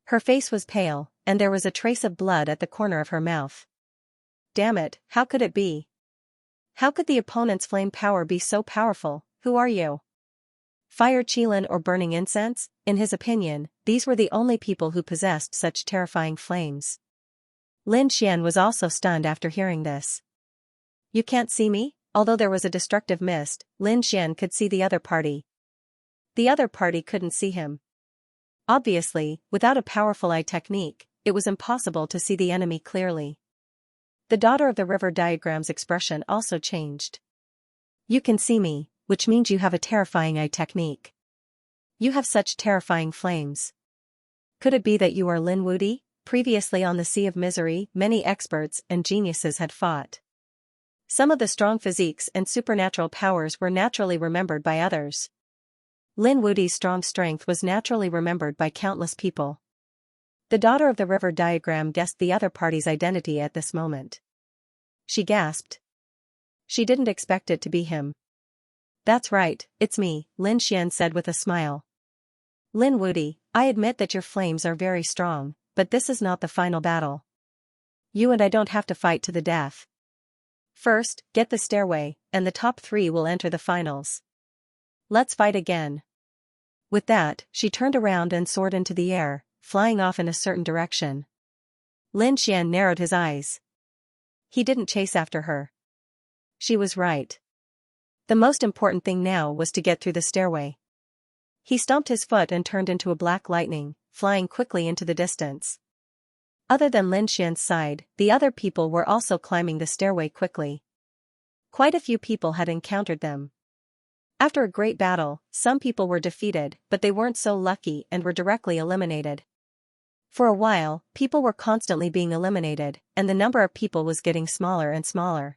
A: Her face was pale, and there was a trace of blood at the corner of her mouth. Damn it, how could it be? How could the opponent's flame power be so powerful? Who are you? Fire Qilin or burning incense? In his opinion, these were the only people who possessed such terrifying flames. Lin Xian was also stunned after hearing this. You can't see me? Although there was a destructive mist, Lin Xian could see the other party. The other party couldn't see him. Obviously, without a powerful eye technique, it was impossible to see the enemy clearly. The daughter of the river diagram's expression also changed. You can see me, which means you have a terrifying eye technique. You have such terrifying flames. Could it be that you are Lin Wudi? Previously on the Sea of Misery, many experts and geniuses had fought. Some of the strong physiques and supernatural powers were naturally remembered by others. Lin Wudi's strong strength was naturally remembered by countless people. The daughter of the river diagram guessed the other party's identity at this moment. She gasped. She didn't expect it to be him. That's right, it's me, Lin Xian said with a smile. Lin Wudi, I admit that your flames are very strong, but this is not the final battle. You and I don't have to fight to the death. First, get the stairway, and the top 3 will enter the finals. Let's fight again. With that, she turned around and soared into the air, flying off in a certain direction. Lin Xian narrowed his eyes. He didn't chase after her. She was right. The most important thing now was to get through the stairway. He stomped his foot and turned into a black lightning, flying quickly into the distance. Other than Lin Xian's side, the other people were also climbing the stairway quickly. Quite a few people had encountered them. After a great battle, some people were defeated, but they weren't so lucky and were directly eliminated. For a while, people were constantly being eliminated, and the number of people was getting smaller and smaller.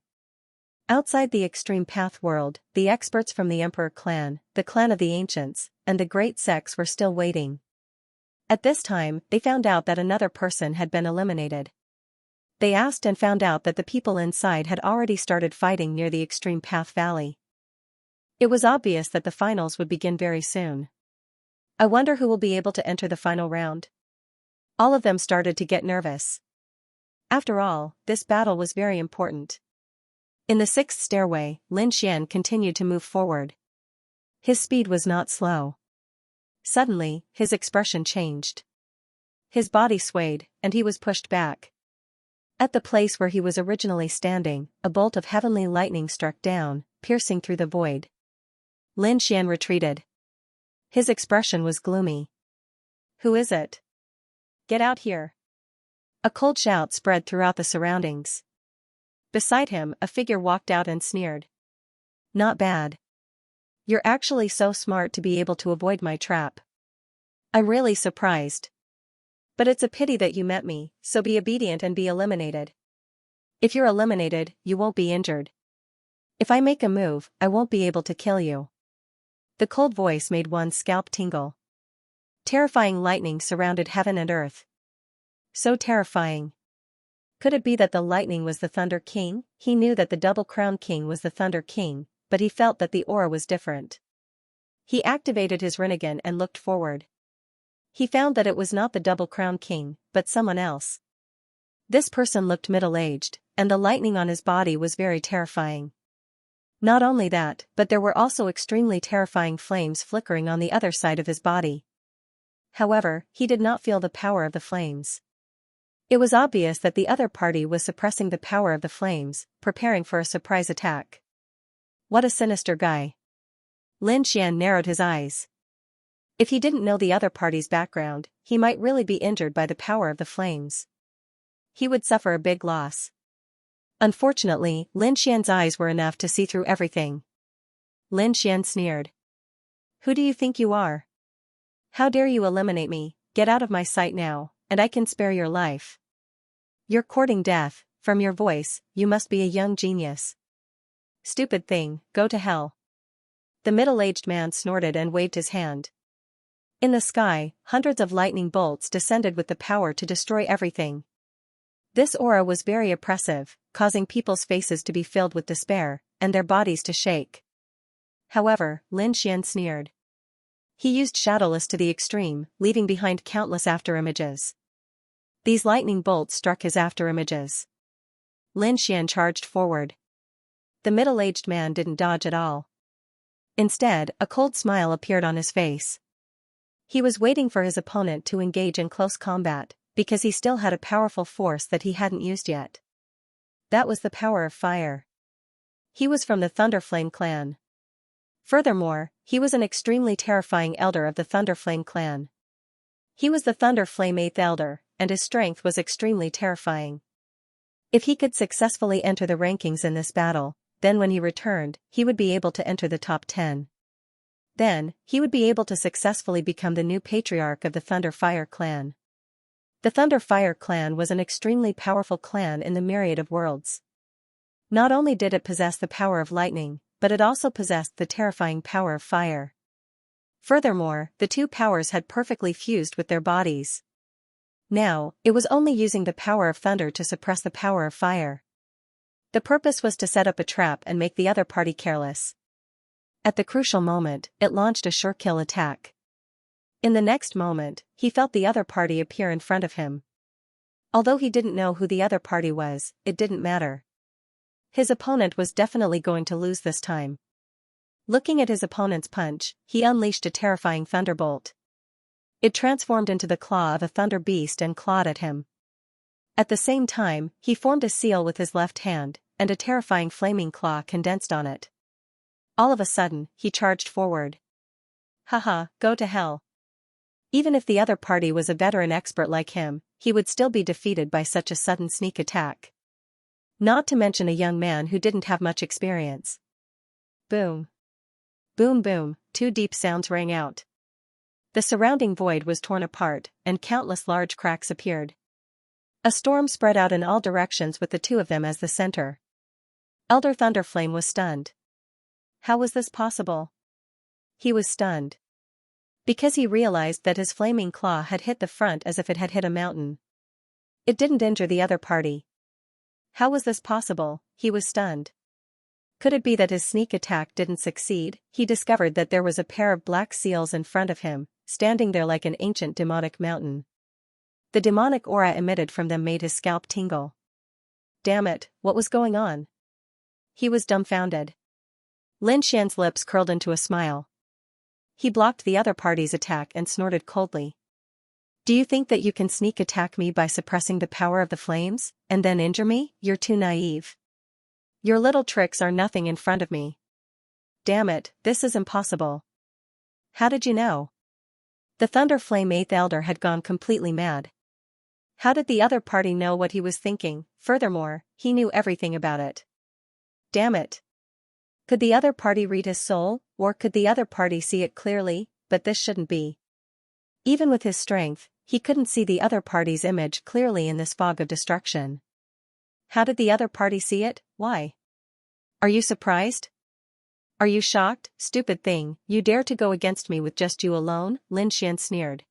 A: Outside the extreme path world, the experts from the Emperor clan, the clan of the ancients, and the great sects were still waiting. At this time, they found out that another person had been eliminated. They asked and found out that the people inside had already started fighting near the extreme path valley. It was obvious that the finals would begin very soon. I wonder who will be able to enter the final round. All of them started to get nervous. After all, this battle was very important. In the 6th stairway, Lin Xian continued to move forward. His speed was not slow. Suddenly, his expression changed. His body swayed, and he was pushed back. At the place where he was originally standing, a bolt of heavenly lightning struck down, piercing through the void. Lin Xian retreated. His expression was gloomy. Who is it? Get out here. A cold shout spread throughout the surroundings. Beside him, a figure walked out and sneered. Not bad. You're actually so smart to be able to avoid my trap. I'm really surprised. But it's a pity that you met me, so be obedient and be eliminated. If you're eliminated, you won't be injured. If I make a move, I won't be able to kill you. The cold voice made one's scalp tingle. Terrifying lightning surrounded heaven and earth. So terrifying. Could it be that the lightning was the Thunder King? He knew that the Double Crown King was the Thunder King, but he felt that the aura was different. He activated his Rinnegan and looked forward. He found that it was not the Double Crown King, but someone else. This person looked middle-aged, and the lightning on his body was very terrifying. Not only that, but there were also extremely terrifying flames flickering on the other side of his body. However, he did not feel the power of the flames. It was obvious that the other party was suppressing the power of the flames, preparing for a surprise attack. What a sinister guy. Lin Xian narrowed his eyes. If he didn't know the other party's background, he might really be injured by the power of the flames. He would suffer a big loss. Unfortunately, Lin Xian's eyes were enough to see through everything. Lin Xian sneered. Who do you think you are? How dare you eliminate me? Get out of my sight now, and I can spare your life. You're courting death. From your voice, you must be a young genius. Stupid thing, go to hell. The middle-aged man snorted and waved his hand. In the sky, hundreds of lightning bolts descended with the power to destroy everything. This aura was very oppressive, causing people's faces to be filled with despair, and their bodies to shake. However, Lin Xian sneered. He used Shadowless to the extreme, leaving behind countless afterimages. These lightning bolts struck his afterimages. Lin Xian charged forward. The middle-aged man didn't dodge at all. Instead, a cold smile appeared on his face. He was waiting for his opponent to engage in close combat, because he still had a powerful force that he hadn't used yet. That was the power of fire. He was from the Thunderflame clan. Furthermore, he was an extremely terrifying elder of the Thunderflame clan. He was the Thunderflame 8th elder, and his strength was extremely terrifying. If he could successfully enter the rankings in this battle, then when he returned, he would be able to enter the top 10. Then, he would be able to successfully become the new patriarch of the Thunderfire clan. The Thunderfire clan was an extremely powerful clan in the myriad of worlds. Not only did it possess the power of lightning, but it also possessed the terrifying power of fire. Furthermore, the two powers had perfectly fused with their bodies. Now, it was only using the power of thunder to suppress the power of fire. The purpose was to set up a trap and make the other party careless. At the crucial moment, it launched a sure kill attack. In the next moment, he felt the other party appear in front of him. Although he didn't know who the other party was, it didn't matter. His opponent was definitely going to lose this time. Looking at his opponent's punch, he unleashed a terrifying thunderbolt. It transformed into the claw of a thunder beast and clawed at him. At the same time, he formed a seal with his left hand, and a terrifying flaming claw condensed on it. All of a sudden, he charged forward. Haha, go to hell. Even if the other party was a veteran expert like him, he would still be defeated by such a sudden sneak attack. Not to mention a young man who didn't have much experience. Boom. Boom boom, two deep sounds rang out. The surrounding void was torn apart, and countless large cracks appeared. A storm spread out in all directions with the two of them as the center. Elder Thunderflame was stunned. How was this possible? He was stunned. Because he realized that his flaming claw had hit the front as if it had hit a mountain. It didn't injure the other party. How was this possible? He was stunned. Could it be that his sneak attack didn't succeed? He discovered that there was a pair of black seals in front of him, standing there like an ancient demonic mountain. The demonic aura emitted from them made his scalp tingle. Damn it, what was going on? He was dumbfounded. Lin Xian's lips curled into a smile. He blocked the other party's attack and snorted coldly. Do you think that you can sneak attack me by suppressing the power of the flames, and then injure me? You're too naive. Your little tricks are nothing in front of me. Damn it, this is impossible. How did you know? The Thunderflame 8th Elder had gone completely mad. How did the other party know what he was thinking? Furthermore, he knew everything about it. Damn it. Could the other party read his soul, or could the other party see it clearly? But this shouldn't be. Even with his strength, He couldn't see the other party's image clearly in this fog of destruction. How did the other party see it? Why? Are you surprised? Are you shocked? Stupid thing, you dare to go against me with just you alone? Lin Xian sneered.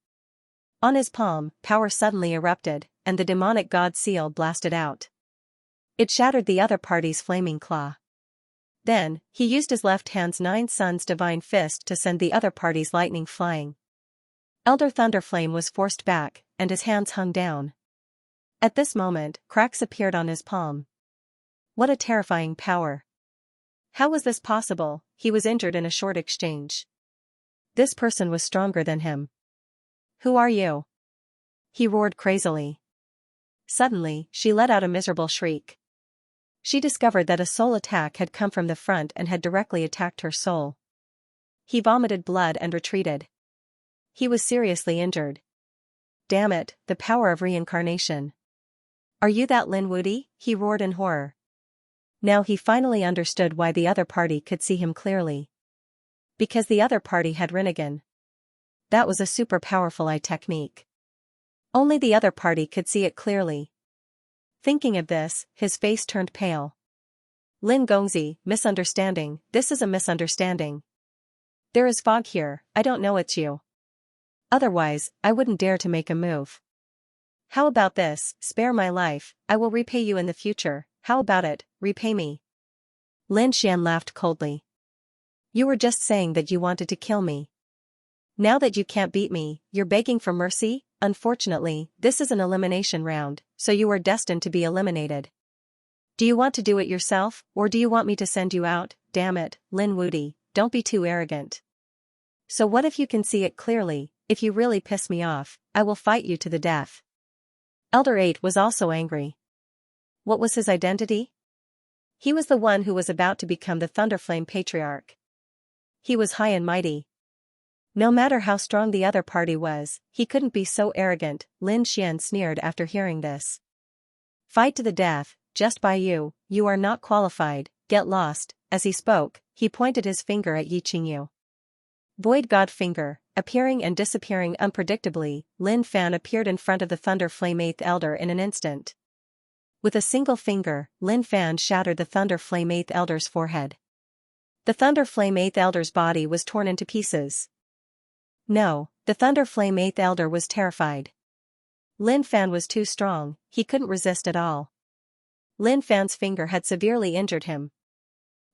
A: On his palm, power suddenly erupted, and the demonic god seal blasted out. It shattered the other party's flaming claw. Then, he used his left hand's 9 suns divine fist to send the other party's lightning flying. Elder Thunderflame was forced back, and his hands hung down. At this moment, cracks appeared on his palm. What a terrifying power. How was this possible? He was injured in a short exchange. This person was stronger than him. Who are you? He roared crazily. Suddenly, she let out a miserable shriek. She discovered that a soul attack had come from the front and had directly attacked her soul. He vomited blood and retreated. He was seriously injured. Damn it, the power of reincarnation. Are you that Lin Wuti? He roared in horror. Now he finally understood why the other party could see him clearly. Because the other party had Rinnegan. That was a super powerful eye technique. Only the other party could see it clearly. Thinking of this, his face turned pale. Lin Gongzi, misunderstanding, this is a misunderstanding. There is fog here, I don't know it's you. Otherwise, I wouldn't dare to make a move. How about this, spare my life, I will repay you in the future, how about it, repay me? Lin Xian laughed coldly. You were just saying that you wanted to kill me. Now that you can't beat me, you're begging for mercy? Unfortunately, this is an elimination round, so you are destined to be eliminated. Do you want to do it yourself, or do you want me to send you out? Damn it, Lin Wuti, don't be too arrogant. So what if you can see it clearly? If you really piss me off, I will fight you to the death. Elder 8 was also angry. What was his identity? He was the one who was about to become the Thunderflame Patriarch. He was high and mighty. No matter how strong the other party was, he couldn't be so arrogant, Lin Xian sneered after hearing this. Fight to the death, just by you, you are not qualified, get lost. As he spoke, he pointed his finger at Yi Qingyu. Void God Finger, appearing and disappearing unpredictably, Lin Fan appeared in front of the Thunder Flame 8th Elder in an instant. With a single finger, Lin Fan shattered the Thunder Flame 8th Elder's forehead. The Thunder Flame 8th Elder's body was torn into pieces. No, the Thunder Flame 8th Elder was terrified. Lin Fan was too strong, he couldn't resist at all. Lin Fan's finger had severely injured him.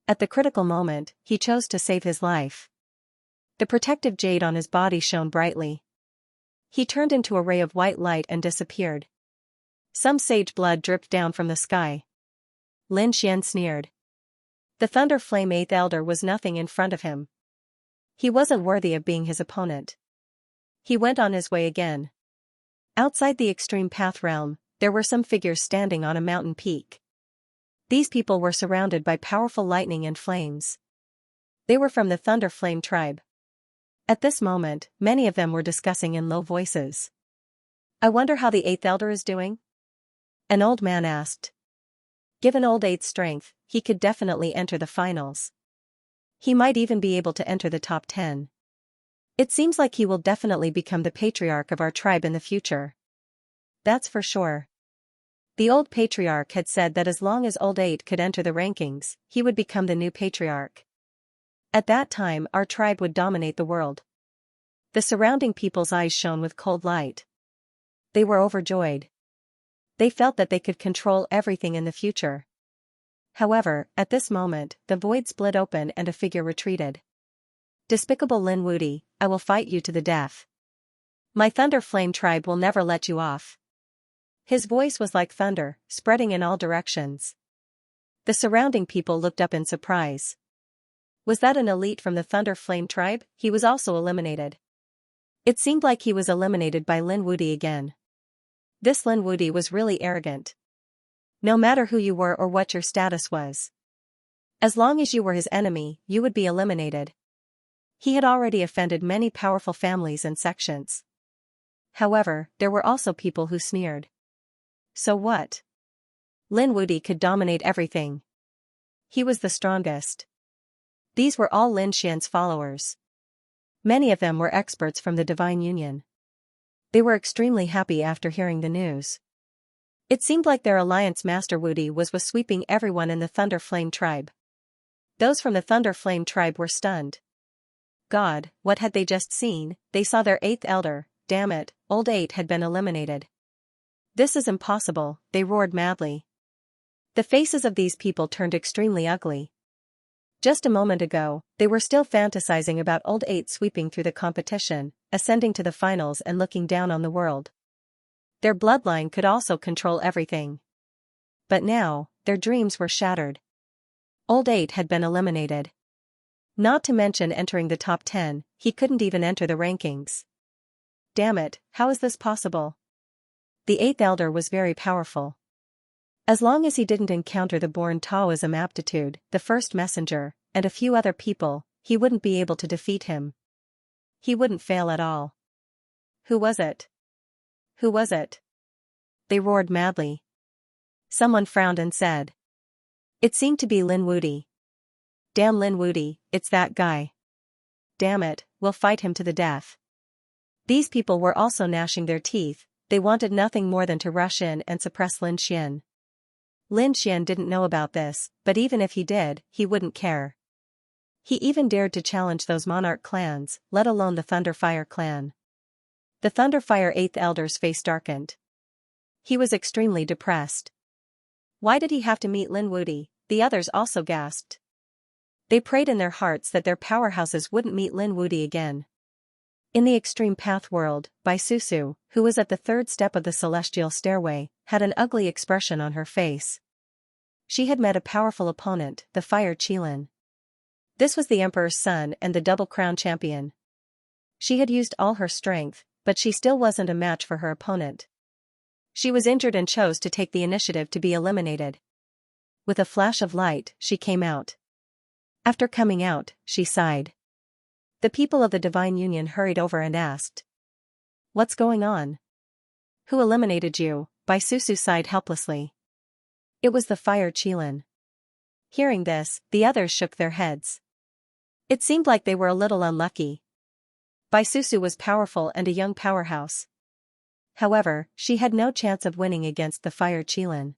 A: At the critical moment, he chose to save his life. The protective jade on his body shone brightly. He turned into a ray of white light and disappeared. Some sage blood dripped down from the sky. Lin Xian sneered. The Thunder Flame 8th Elder was nothing in front of him. He wasn't worthy of being his opponent. He went on his way again. Outside the extreme path realm, there were some figures standing on a mountain peak. These people were surrounded by powerful lightning and flames. They were from the Thunder Flame tribe. At this moment, many of them were discussing in low voices. I wonder how the 8th Elder is doing? An old man asked. Given old 8's strength, he could definitely enter the finals. He might even be able to enter the top 10. It seems like he will definitely become the patriarch of our tribe in the future. That's for sure. The old patriarch had said that as long as old 8 could enter the rankings, he would become the new patriarch. At that time, our tribe would dominate the world. The surrounding people's eyes shone with cold light. They were overjoyed. They felt that they could control everything in the future. However, at this moment, the void split open and a figure retreated. Despicable Lin Wuti, I will fight you to the death. My Thunder Flame tribe will never let you off. His voice was like thunder, spreading in all directions. The surrounding people looked up in surprise. Was that an elite from the Thunder Flame tribe? He was also eliminated. It seemed like he was eliminated by Lin Wuti again. This Lin Wuti was really arrogant. No matter who you were or what your status was. As long as you were his enemy, you would be eliminated. He had already offended many powerful families and sections. However, there were also people who sneered. So what? Lin Wuti could dominate everything. He was the strongest. These were all Lin Xian's followers. Many of them were experts from the Divine Union. They were extremely happy after hearing the news. It seemed like their alliance master Woody was sweeping everyone in the Thunder Flame tribe. Those from the Thunder Flame tribe were stunned. God, what had they just seen? They saw their 8th elder. Damn it, old 8 had been eliminated. This is impossible, they roared madly. The faces of these people turned extremely ugly. Just a moment ago, they were still fantasizing about old 8 sweeping through the competition, ascending to the finals and looking down on the world. Their bloodline could also control everything. But now, their dreams were shattered. Old 8 had been eliminated. Not to mention entering the top 10, he couldn't even enter the rankings. Damn it, how is this possible? The 8th elder was very powerful. As long as he didn't encounter the born Taoism aptitude, the first messenger, and a few other people, he wouldn't be able to defeat him. He wouldn't fail at all. Who was it? Who was it? They roared madly. Someone frowned and said. It seemed to be Lin Wudy. Damn Lin Wudy, it's that guy. Damn it, we'll fight him to the death. These people were also gnashing their teeth, they wanted nothing more than to rush in and suppress Lin Xian. Lin Xian didn't know about this, but even if he did, he wouldn't care. He even dared to challenge those monarch clans, let alone the Thunderfire clan. The Thunderfire 8th elder's face darkened. He was extremely depressed. Why did he have to meet Lin Wudy? The others also gasped. They prayed in their hearts that their powerhouses wouldn't meet Lin Wudy again. In the Extreme Path world, Bai Susu, who was at the 3rd step of the celestial stairway, had an ugly expression on her face. She had met a powerful opponent, the Fire Qilin. This was the Emperor's son and the Double Crown champion. She had used all her strength, but she still wasn't a match for her opponent. She was injured and chose to take the initiative to be eliminated. With a flash of light, she came out. After coming out, she sighed. The people of the Divine Union hurried over and asked. What's going on? Who eliminated you? Bai Susu sighed helplessly. It was the Fire Qilin. Hearing this, the others shook their heads. It seemed like they were a little unlucky. Bai Susu was powerful and a young powerhouse. However, she had no chance of winning against the Fire Qilin.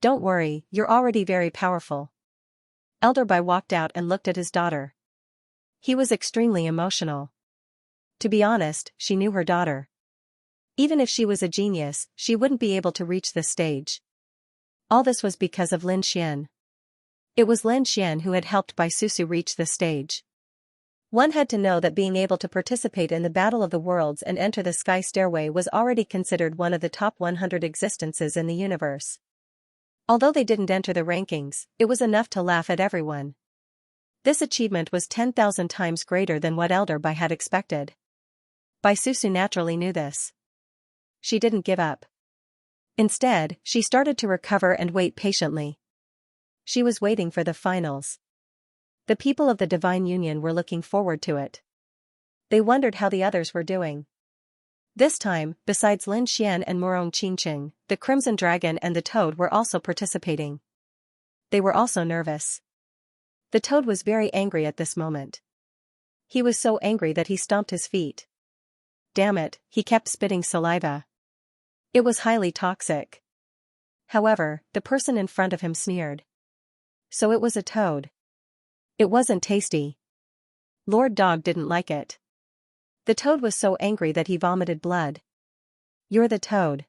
A: Don't worry, you're already very powerful. Elder Bai walked out and looked at his daughter. He was extremely emotional. To be honest, she knew her daughter. Even if she was a genius, she wouldn't be able to reach this stage. All this was because of Lin Xian. It was Lin Xian who had helped Bai Susu reach this stage. One had to know that being able to participate in the Battle of the Worlds and enter the Sky Stairway was already considered one of the top 100 existences in the universe. Although they didn't enter the rankings, it was enough to laugh at everyone. This achievement was 10,000 times greater than what Elder Bai had expected. Bai Susu naturally knew this. She didn't give up. Instead, she started to recover and wait patiently. She was waiting for the finals. The people of the Divine Union were looking forward to it. They wondered how the others were doing. This time, besides Lin Xian and Murong Qingqing, the Crimson Dragon and the Toad were also participating. They were also nervous. The Toad was very angry at this moment. He was so angry that he stomped his feet. Damn it, he kept spitting saliva. It was highly toxic. However, the person in front of him sneered. So it was a toad. It wasn't tasty. Lord Dog didn't like it. The Toad was so angry that he vomited blood. You're the Toad.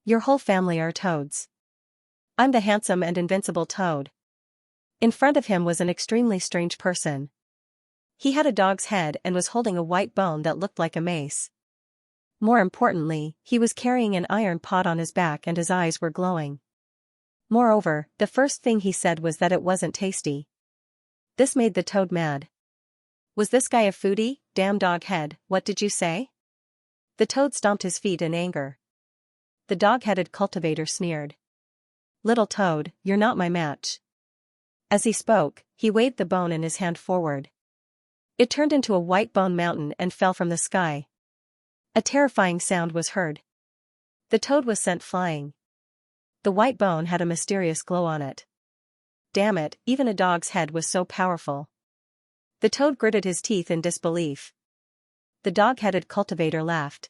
A: Your whole family are toads. I'm the handsome and invincible Toad. In front of him was an extremely strange person. He had a dog's head and was holding a white bone that looked like a mace. More importantly, he was carrying an iron pot on his back and his eyes were glowing. Moreover, the first thing he said was that it wasn't tasty. This made the Toad mad. Was this guy a foodie? Damn dog head, what did you say? The Toad stomped his feet in anger. The dog-headed cultivator sneered. Little Toad, you're not my match. As he spoke, he waved the bone in his hand forward. It turned into a white bone mountain and fell from the sky. A terrifying sound was heard. The Toad was sent flying. The white bone had a mysterious glow on it. Damn it, even a dog's head was so powerful. The Toad gritted his teeth in disbelief. The dog-headed cultivator laughed.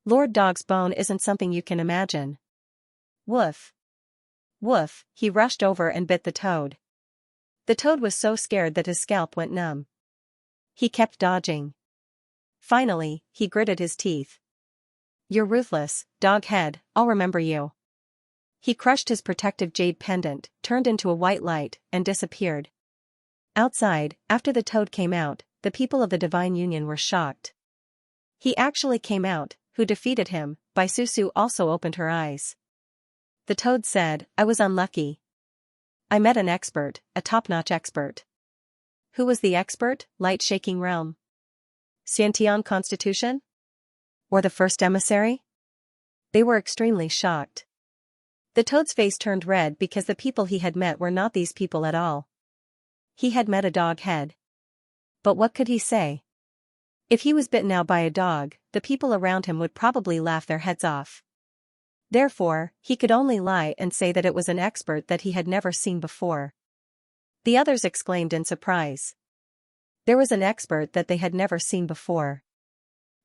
A: Lord Dog's bone isn't something you can imagine. Woof. Woof, he rushed over and bit the toad. The toad was so scared that his scalp went numb. He kept dodging. Finally, he gritted his teeth. You're ruthless, dog head, I'll remember you. He crushed his protective jade pendant, turned into a white light, and disappeared. Outside, after the toad came out, the people of the Divine Union were shocked. He actually came out, who defeated him, Bai Susu also opened her eyes. The toad said, I was unlucky. I met an expert, a top-notch expert. Who was the expert? Light-shaking realm. Xianxia Constitution? Or the first emissary? They were extremely shocked. The toad's face turned red because the people he had met were not these people at all. He had met a dog head. But what could he say? If he was bitten now by a dog, the people around him would probably laugh their heads off. Therefore, he could only lie and say that it was an expert that he had never seen before. The others exclaimed in surprise. There was an expert that they had never seen before.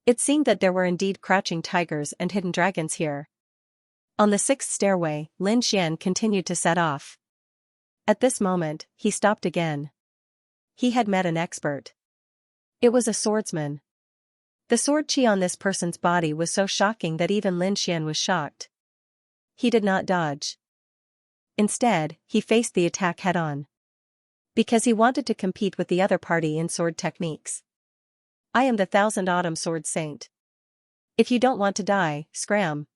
A: It seemed that there were indeed crouching tigers and hidden dragons here. On the sixth stairway, Lin Xian continued to set off. At this moment, he stopped again. He had met an expert. It was a swordsman. The sword chi on this person's body was so shocking that even Lin Xian was shocked. He did not dodge. Instead, he faced the attack head-on. Because he wanted to compete with the other party in sword techniques. I am the Thousand Autumn Sword Saint. If you don't want to die, scram.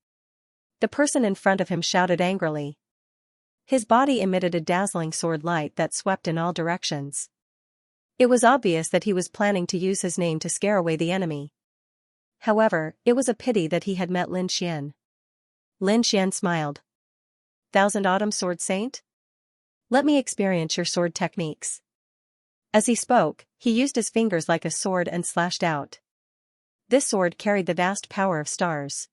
A: The person in front of him shouted angrily. His body emitted a dazzling sword light that swept in all directions. It was obvious that he was planning to use his name to scare away the enemy. However, it was a pity that he had met Lin Xian. Lin Xian smiled. Thousand Autumn Sword Saint? Let me experience your sword techniques. As he spoke, he used his fingers like a sword and slashed out. This sword carried the vast power of stars.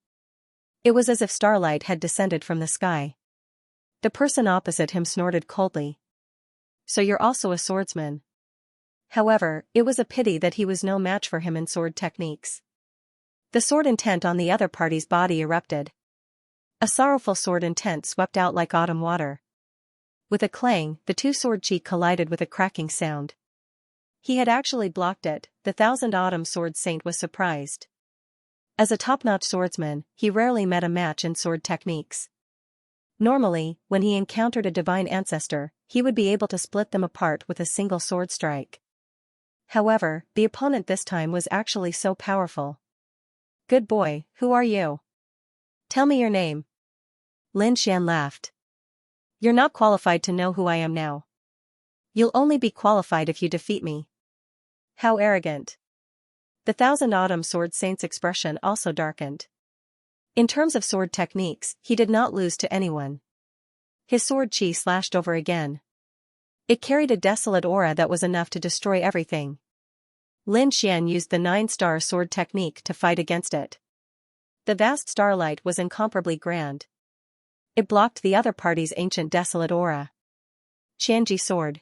A: It was as if starlight had descended from the sky. The person opposite him snorted coldly. So you're also a swordsman. However, it was a pity that he was no match for him in sword techniques. The sword intent on the other party's body erupted. A sorrowful sword intent swept out like autumn water. With a clang, the two sword chi collided with a cracking sound. He had actually blocked it. The Thousand Autumn Sword Saint was surprised. As a top-notch swordsman, he rarely met a match in sword techniques. Normally, when he encountered a divine ancestor, he would be able to split them apart with a single sword strike. However, the opponent this time was actually so powerful. Good boy, who are you? Tell me your name. Lin Xian laughed. You're not qualified to know who I am now. You'll only be qualified if you defeat me. How arrogant. The Thousand Autumn Sword Saint's expression also darkened. In terms of sword techniques, he did not lose to anyone. His sword chi slashed over again. It carried a desolate aura that was enough to destroy everything. Lin Xian used the 9-star sword technique to fight against it. The vast starlight was incomparably grand. It blocked the other party's ancient desolate aura. Qianji sword.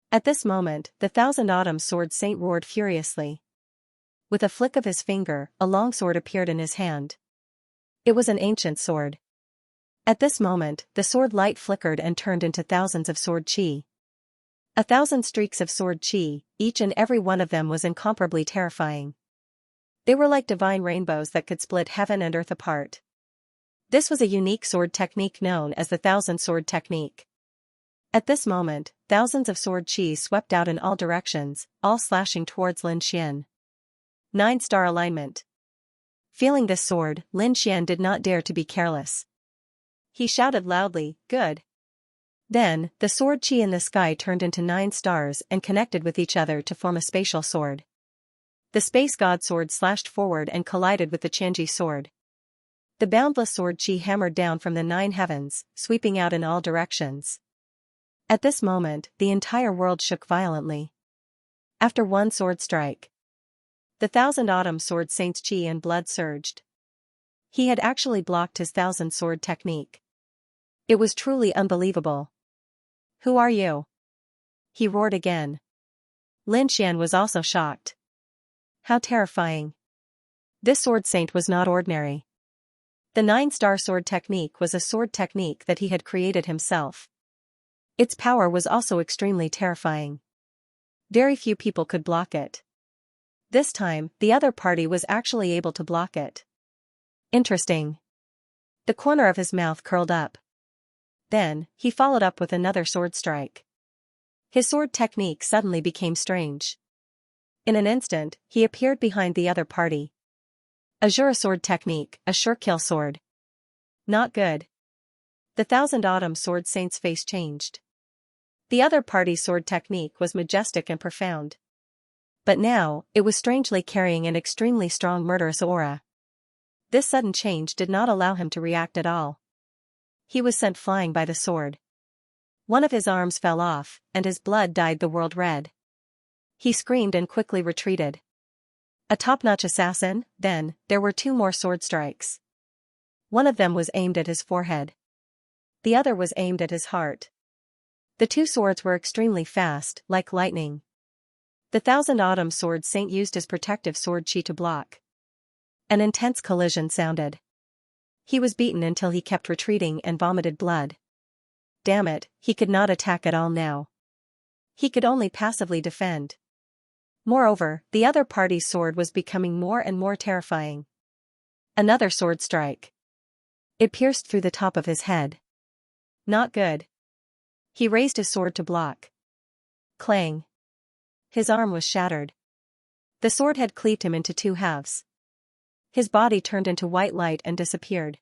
A: At this moment, the Thousand Autumn Sword Saint roared furiously. With a flick of his finger, a long sword appeared in his hand. It was an ancient sword. At this moment, the sword light flickered and turned into thousands of sword chi. 1,000 streaks of sword chi, each and every one of them was incomparably terrifying. They were like divine rainbows that could split heaven and earth apart. This was a unique sword technique known as the Thousand Sword Technique. At this moment, thousands of sword chi swept out in all directions, all slashing towards Lin Xian. 9-star alignment. Feeling this sword, Lin Xian did not dare to be careless. He shouted loudly, good. Then, the sword chi in the sky turned into 9 stars and connected with each other to form a spatial sword. The space god sword slashed forward and collided with the Qianji sword. The boundless sword chi hammered down from the 9 heavens, sweeping out in all directions. At this moment, the entire world shook violently. After one sword strike, the Thousand Autumn Sword Saint's chi and blood surged. He had actually blocked his 1,000 sword technique. It was truly unbelievable. Who are you? He roared again. Lin Xian was also shocked. How terrifying. This sword saint was not ordinary. The 9-star sword technique was a sword technique that he had created himself. Its power was also extremely terrifying. Very few people could block it. This time, the other party was actually able to block it. Interesting. The corner of his mouth curled up. Then, he followed up with another sword strike. His sword technique suddenly became strange. In an instant, he appeared behind the other party. Azura sword technique, a sure kill sword. Not good. The Thousand Autumn sword saint's face changed. The other party's sword technique was majestic and profound. But now, it was strangely carrying an extremely strong murderous aura. This sudden change did not allow him to react at all. He was sent flying by the sword. One of his arms fell off, and his blood dyed the world red. He screamed and quickly retreated. A top-notch assassin. Then, there were 2 more sword strikes. One of them was aimed at his forehead. The other was aimed at his heart. The 2 swords were extremely fast, like lightning. The Thousand Autumn sword saint used his protective sword chi to block. An intense collision sounded. He was beaten until he kept retreating and vomited blood. Damn it, he could not attack at all now. He could only passively defend. Moreover, the other party's sword was becoming more and more terrifying. Another sword strike. It pierced through the top of his head. Not good. He raised his sword to block. Clang. His arm was shattered. The sword had cleaved him into 2 halves. His body turned into white light and disappeared.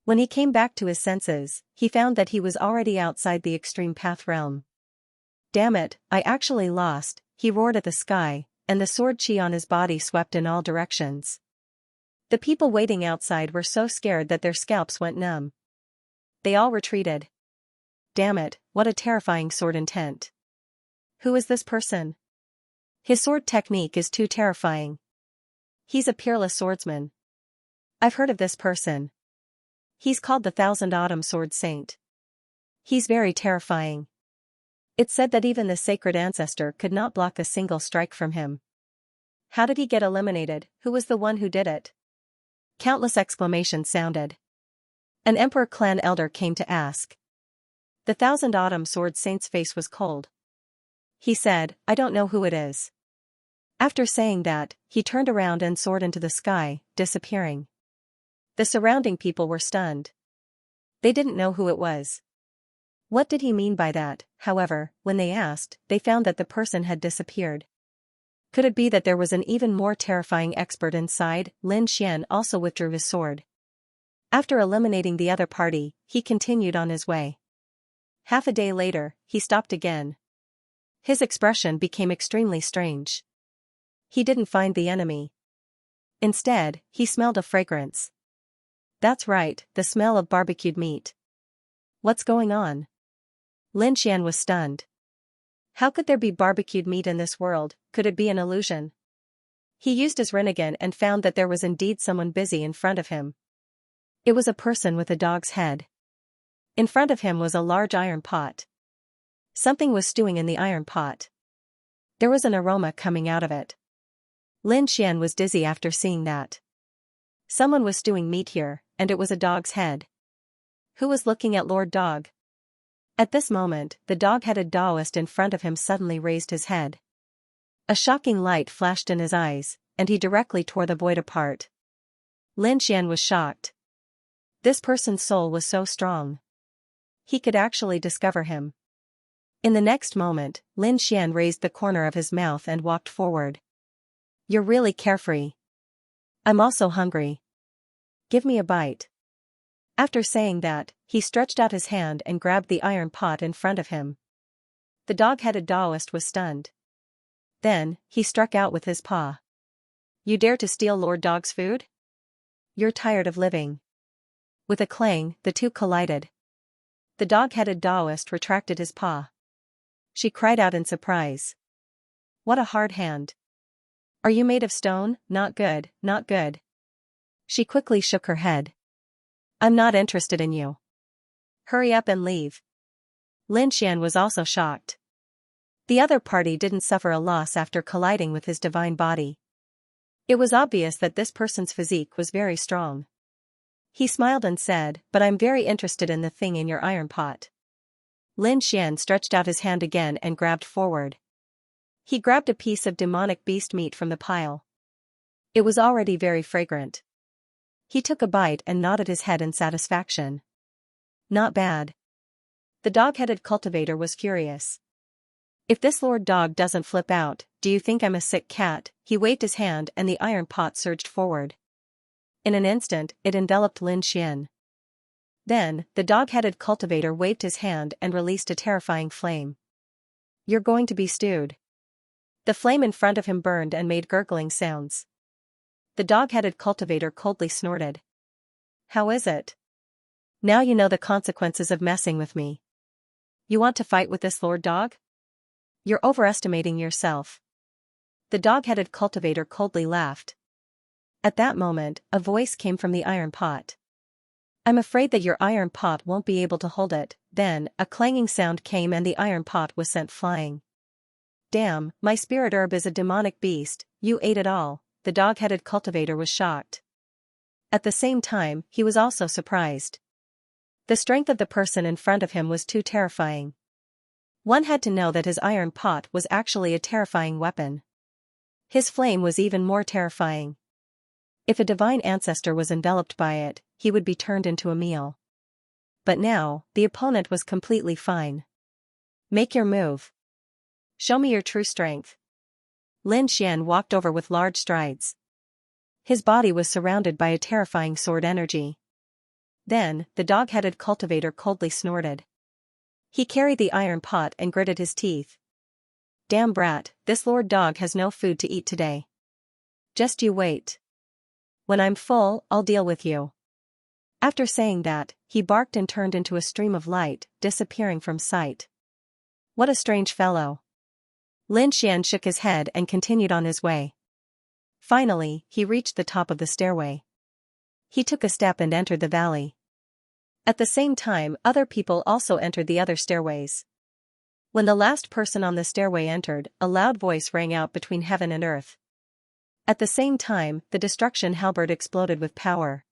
A: When he came back to his senses, he found that he was already outside the extreme path realm. Damn it, I actually lost, he roared at the sky, and the sword chi on his body swept in all directions. The people waiting outside were so scared that their scalps went numb. They all retreated. Damn it, what a terrifying sword intent. Who is this person? His sword technique is too terrifying. He's a peerless swordsman. I've heard of this person. He's called the Thousand Autumn sword saint. He's very terrifying. It's said that even the sacred ancestor could not block a single strike from him. How did he get eliminated? Who was the one who did it? Countless exclamations sounded. An Emperor clan elder came to ask. The Thousand Autumn sword saint's face was cold. He said, I don't know who it is. After saying that, he turned around and soared into the sky, disappearing. The surrounding people were stunned. They didn't know who it was. What did he mean by that? However, when they asked, they found that the person had disappeared. Could it be that there was an even more terrifying expert inside? Lin Xian also withdrew his sword. After eliminating the other party, he continued on his way. Half a day later, he stopped again. His expression became extremely strange. He didn't find the enemy. Instead, he smelled a fragrance. That's right, the smell of barbecued meat. What's going on? Lin Xian was stunned. How could there be barbecued meat in this world? Could it be an illusion? He used his Rinnegan and found that there was indeed someone busy in front of him. It was a person with a dog's head. In front of him was a large iron pot. Something was stewing in the iron pot. There was an aroma coming out of it. Lin Xian was dizzy after seeing that. Someone was stewing meat here, and it was a dog's head. Who was looking at Lord Dog? At this moment, the dog-headed Taoist in front of him suddenly raised his head. A shocking light flashed in his eyes, and he directly tore the void apart. Lin Xian was shocked. This person's soul was so strong. He could actually discover him. In the next moment, Lin Xian raised the corner of his mouth and walked forward. You're really carefree. I'm also hungry. Give me a bite. After saying that, he stretched out his hand and grabbed the iron pot in front of him. The dog-headed Taoist was stunned. Then, he struck out with his paw. You dare to steal Lord Dog's food? You're tired of living. With a clang, the two collided. The dog-headed Taoist retracted his paw. She cried out in surprise. What a hard hand. Are you made of stone? Not good, not good. She quickly shook her head. I'm not interested in you. Hurry up and leave. Lin Xian was also shocked. The other party didn't suffer a loss after colliding with his divine body. It was obvious that this person's physique was very strong. He smiled and said, "But I'm very interested in the thing in your iron pot." Lin Xian stretched out his hand again and grabbed forward. He grabbed a piece of demonic beast meat from the pile. It was already very fragrant. He took a bite and nodded his head in satisfaction. Not bad. The dog-headed cultivator was furious. "If this lord dog doesn't flip out, do you think I'm a sick cat?" He waved his hand and the iron pot surged forward. In an instant, it enveloped Lin Xian. Then, the dog-headed cultivator waved his hand and released a terrifying flame. "You're going to be stewed." The flame in front of him burned and made gurgling sounds. The dog-headed cultivator coldly snorted. "How is it? Now you know the consequences of messing with me. You want to fight with this lord dog? You're overestimating yourself." The dog-headed cultivator coldly laughed. At that moment, a voice came from the iron pot. "I'm afraid that your iron pot won't be able to hold it." Then, a clanging sound came and the iron pot was sent flying. "Damn, my spirit herb is a demonic beast, you ate it all." The dog-headed cultivator was shocked. At the same time, he was also surprised. The strength of the person in front of him was too terrifying. One had to know that his iron pot was actually a terrifying weapon. His flame was even more terrifying. If a divine ancestor was enveloped by it, he would be turned into a meal. But now, the opponent was completely fine. "Make your move. Show me your true strength." Lin Xian walked over with large strides. His body was surrounded by a terrifying sword energy. Then, the dog-headed cultivator coldly snorted. He carried the iron pot and gritted his teeth. "Damn brat, this lord dog has no food to eat today. Just you wait. When I'm full, I'll deal with you." After saying that, he barked and turned into a stream of light, disappearing from sight. What a strange fellow. Lin Xian shook his head and continued on his way. Finally, he reached the top of the stairway. He took a step and entered the valley. At the same time, other people also entered the other stairways. When the last person on the stairway entered, a loud voice rang out between heaven and earth. At the same time, the destruction halberd exploded with power.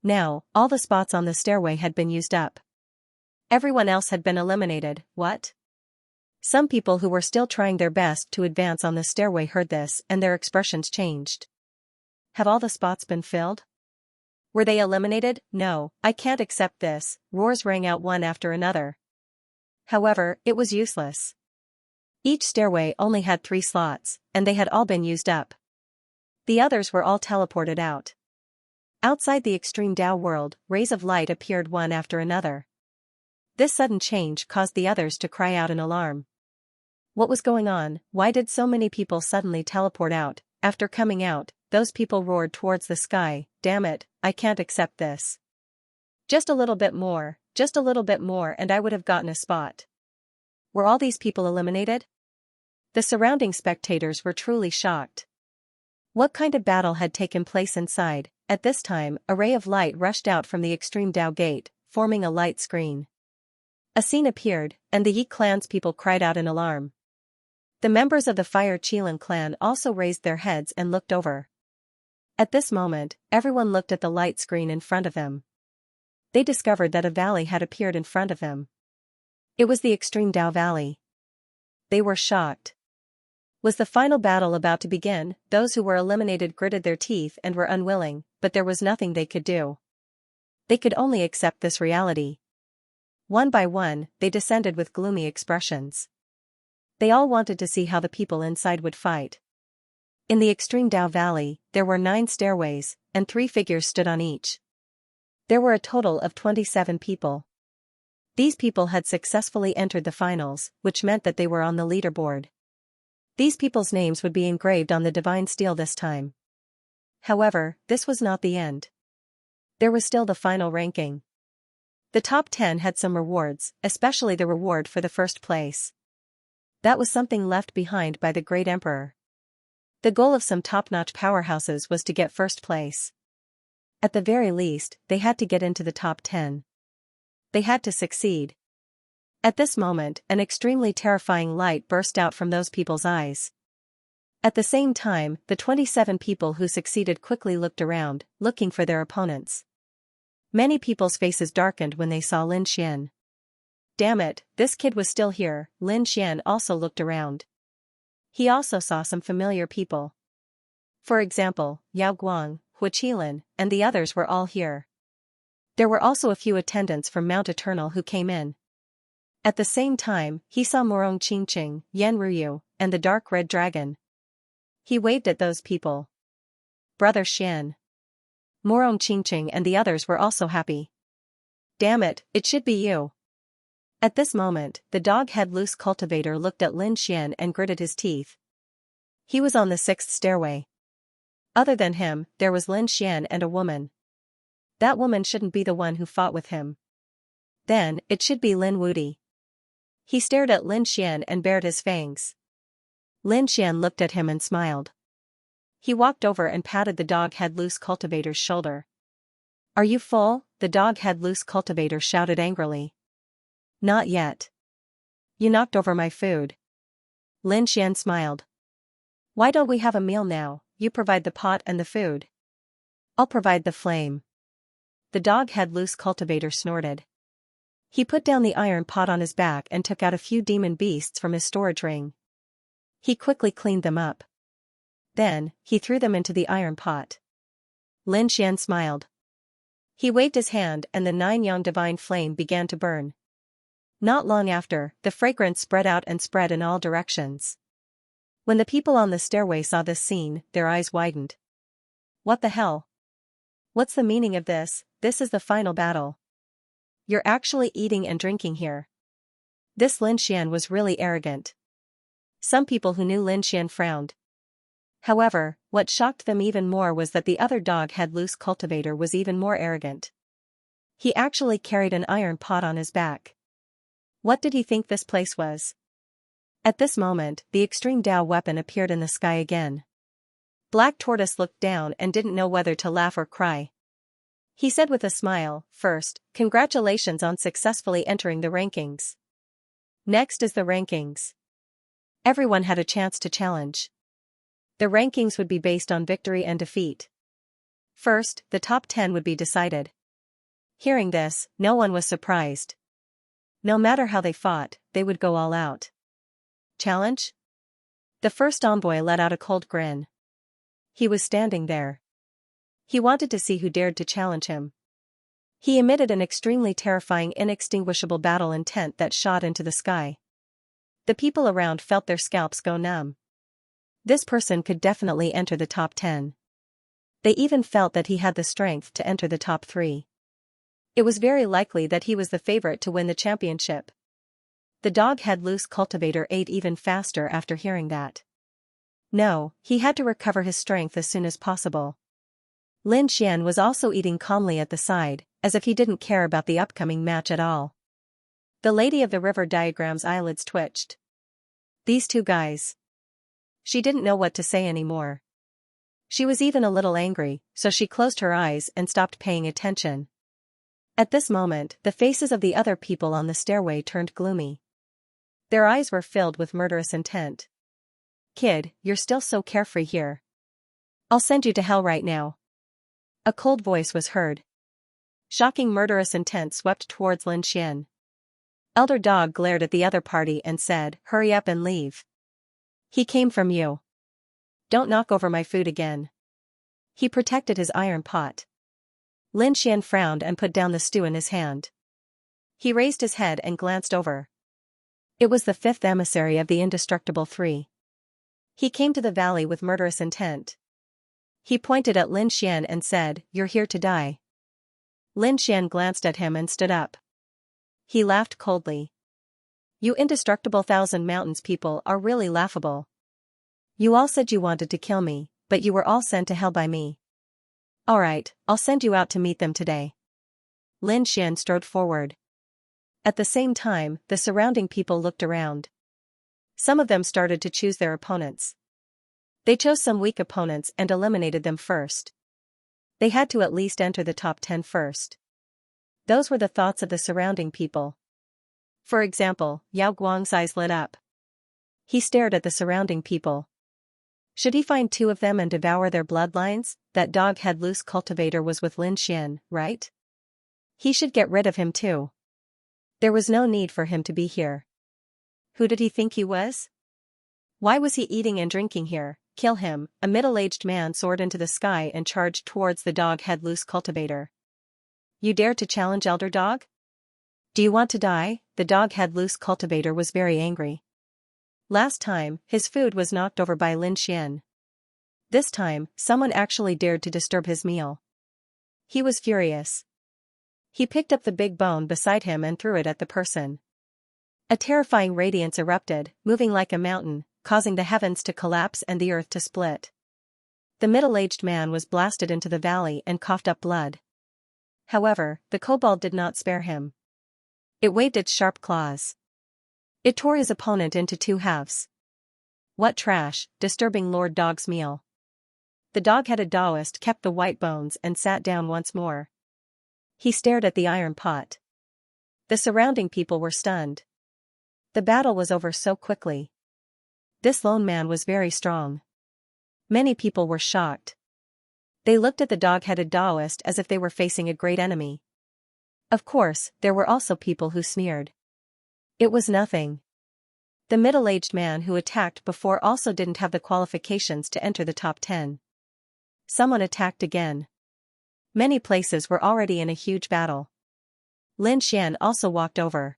A: Now, all the spots on the stairway had been used up. Everyone else had been eliminated. What? Some people who were still trying their best to advance on the stairway heard this and their expressions changed. Have all the spots been filled? Were they eliminated? No, I can't accept this. Roars rang out one after another. However, it was useless. Each stairway only had 3 slots, and they had all been used up. The others were all teleported out. Outside the extreme Tao world, rays of light appeared one after another. This sudden change caused the others to cry out in alarm. What was going on? Why did so many people suddenly teleport out? After coming out, those people roared towards the sky. Damn it, I can't accept this. Just a little bit more and I would have gotten a spot. Were all these people eliminated? The surrounding spectators were truly shocked. What kind of battle had taken place inside? At this time, a ray of light rushed out from the extreme Tao gate, forming a light screen. A scene appeared, and the Yi clan's people cried out in alarm. The members of the Fire Qilin clan also raised their heads and looked over. At this moment, everyone looked at the light screen in front of them. They discovered that a valley had appeared in front of them. It was the extreme Tao Valley. They were shocked. Was the final battle about to begin? Those who were eliminated gritted their teeth and were unwilling, but there was nothing they could do. They could only accept this reality. One by one, they descended with gloomy expressions. They all wanted to see how the people inside would fight. In the extreme Tao Valley, there were 9 stairways, and 3 figures stood on each. There were a total of 27 people. These people had successfully entered the finals, which meant that they were on the leaderboard. These people's names would be engraved on the divine steel this time. However, this was not the end. There was still the final ranking. The top 10 had some rewards, especially the reward for the first place. That was something left behind by the great emperor. The goal of some top-notch powerhouses was to get first place. At the very least, they had to get into the top 10. They had to succeed. At this moment, an extremely terrifying light burst out from those people's eyes. At the same time, the 27 people who succeeded quickly looked around, looking for their opponents. Many people's faces darkened when they saw Lin Xian. Damn it, this kid was still here. Lin Xian also looked around. He also saw some familiar people. For example, Yao Guang, Hu Qilin, and the others were all here. There were also a few attendants from Mount Eternal who came in. At the same time, he saw Morong Qingqing, Yan Ruyu, and the dark red dragon. He waved at those people. Brother Xian. Morong Qingqing and the others were also happy. Damn it, it should be you. At this moment, the dog-head loose cultivator looked at Lin Xian and gritted his teeth. He was on the 6th stairway. Other than him, there was Lin Xian and a woman. That woman shouldn't be the one who fought with him. Then, it should be Lin Wudi. He stared at Lin Xian and bared his fangs. Lin Xian looked at him and smiled. He walked over and patted the dog-head loose cultivator's shoulder. Are you full? The dog-head loose cultivator shouted angrily. Not yet. You knocked over my food. Lin Xian smiled. Why don't we have a meal now? You provide the pot and the food. I'll provide the flame. The dog-head loose cultivator snorted. He put down the iron pot on his back and took out a few demon beasts from his storage ring. He quickly cleaned them up. Then, he threw them into the iron pot. Lin Xian smiled. He waved his hand and the 9-yang divine flame began to burn. Not long after, the fragrance spread out and spread in all directions. When the people on the stairway saw this scene, their eyes widened. What the hell? What's the meaning of this? This is the final battle. You're actually eating and drinking here. This Lin Xian was really arrogant. Some people who knew Lin Xian frowned. However, what shocked them even more was that the other dog-head loose cultivator was even more arrogant. He actually carried an iron pot on his back. What did he think this place was? At this moment, the extreme Dao weapon appeared in the sky again. Black Tortoise looked down and didn't know whether to laugh or cry. He said with a smile, first, congratulations on successfully entering the rankings. Next is the rankings. Everyone had a chance to challenge. The rankings would be based on victory and defeat. First, the top 10 would be decided. Hearing this, no one was surprised. No matter how they fought, they would go all out. Challenge? The first envoy let out a cold grin. He was standing there. He wanted to see who dared to challenge him. He emitted an extremely terrifying inextinguishable battle intent that shot into the sky. The people around felt their scalps go numb. This person could definitely enter the top 10. They even felt that he had the strength to enter the top 3. It was very likely that he was the favorite to win the championship. The dog-head loose cultivator ate even faster after hearing that. No, he had to recover his strength as soon as possible. Lin Xian was also eating calmly at the side, as if he didn't care about the upcoming match at all. The Lady of the River diagram's eyelids twitched. These two guys. She didn't know what to say anymore. She was even a little angry, so she closed her eyes and stopped paying attention. At this moment, the faces of the other people on the stairway turned gloomy. Their eyes were filled with murderous intent. Kid, you're still so carefree here. I'll send you to hell right now. A cold voice was heard. Shocking murderous intent swept towards Lin Xian. Elder Dog glared at the other party and said, hurry up and leave. He came from you. Don't knock over my food again. He protected his iron pot. Lin Xian frowned and put down the stew in his hand. He raised his head and glanced over. It was the 5th emissary of the Indestructible 3. He came to the valley with murderous intent. He pointed at Lin Xian and said, you're here to die. Lin Xian glanced at him and stood up. He laughed coldly. You indestructible Thousand Mountains people are really laughable. You all said you wanted to kill me, but you were all sent to hell by me. Alright, I'll send you out to meet them today. Lin Xian strode forward. At the same time, the surrounding people looked around. Some of them started to choose their opponents. They chose some weak opponents and eliminated them first. They had to at least enter the top 10 first. Those were the thoughts of the surrounding people. For example, Yao Guang's eyes lit up. He stared at the surrounding people. Should he find two of them and devour their bloodlines? That dog-head loose cultivator was with Lin Xian, right? He should get rid of him too. There was no need for him to be here. Who did he think he was? Why was he eating and drinking here? Kill him. A middle-aged man soared into the sky and charged towards the dog-head loose cultivator. You dare to challenge Elder Dog? Do you want to die? The dog-head loose cultivator was very angry. Last time, his food was knocked over by Lin Xian. This time, someone actually dared to disturb his meal. He was furious. He picked up the big bone beside him and threw it at the person. A terrifying radiance erupted, moving like a mountain, causing the heavens to collapse and the earth to split. The middle-aged man was blasted into the valley and coughed up blood. However, the kobold did not spare him. It waved its sharp claws. It tore his opponent into two halves. What trash, disturbing Lord Dog's meal. The dog-headed Taoist kept the white bones and sat down once more. He stared at the iron pot. The surrounding people were stunned. The battle was over so quickly. This lone man was very strong. Many people were shocked. They looked at the dog-headed Taoist as if they were facing a great enemy. Of course, there were also people who sneered. It was nothing. The middle-aged man who attacked before also didn't have the qualifications to enter the top 10. Someone attacked again. Many places were already in a huge battle. Lin Xian also walked over.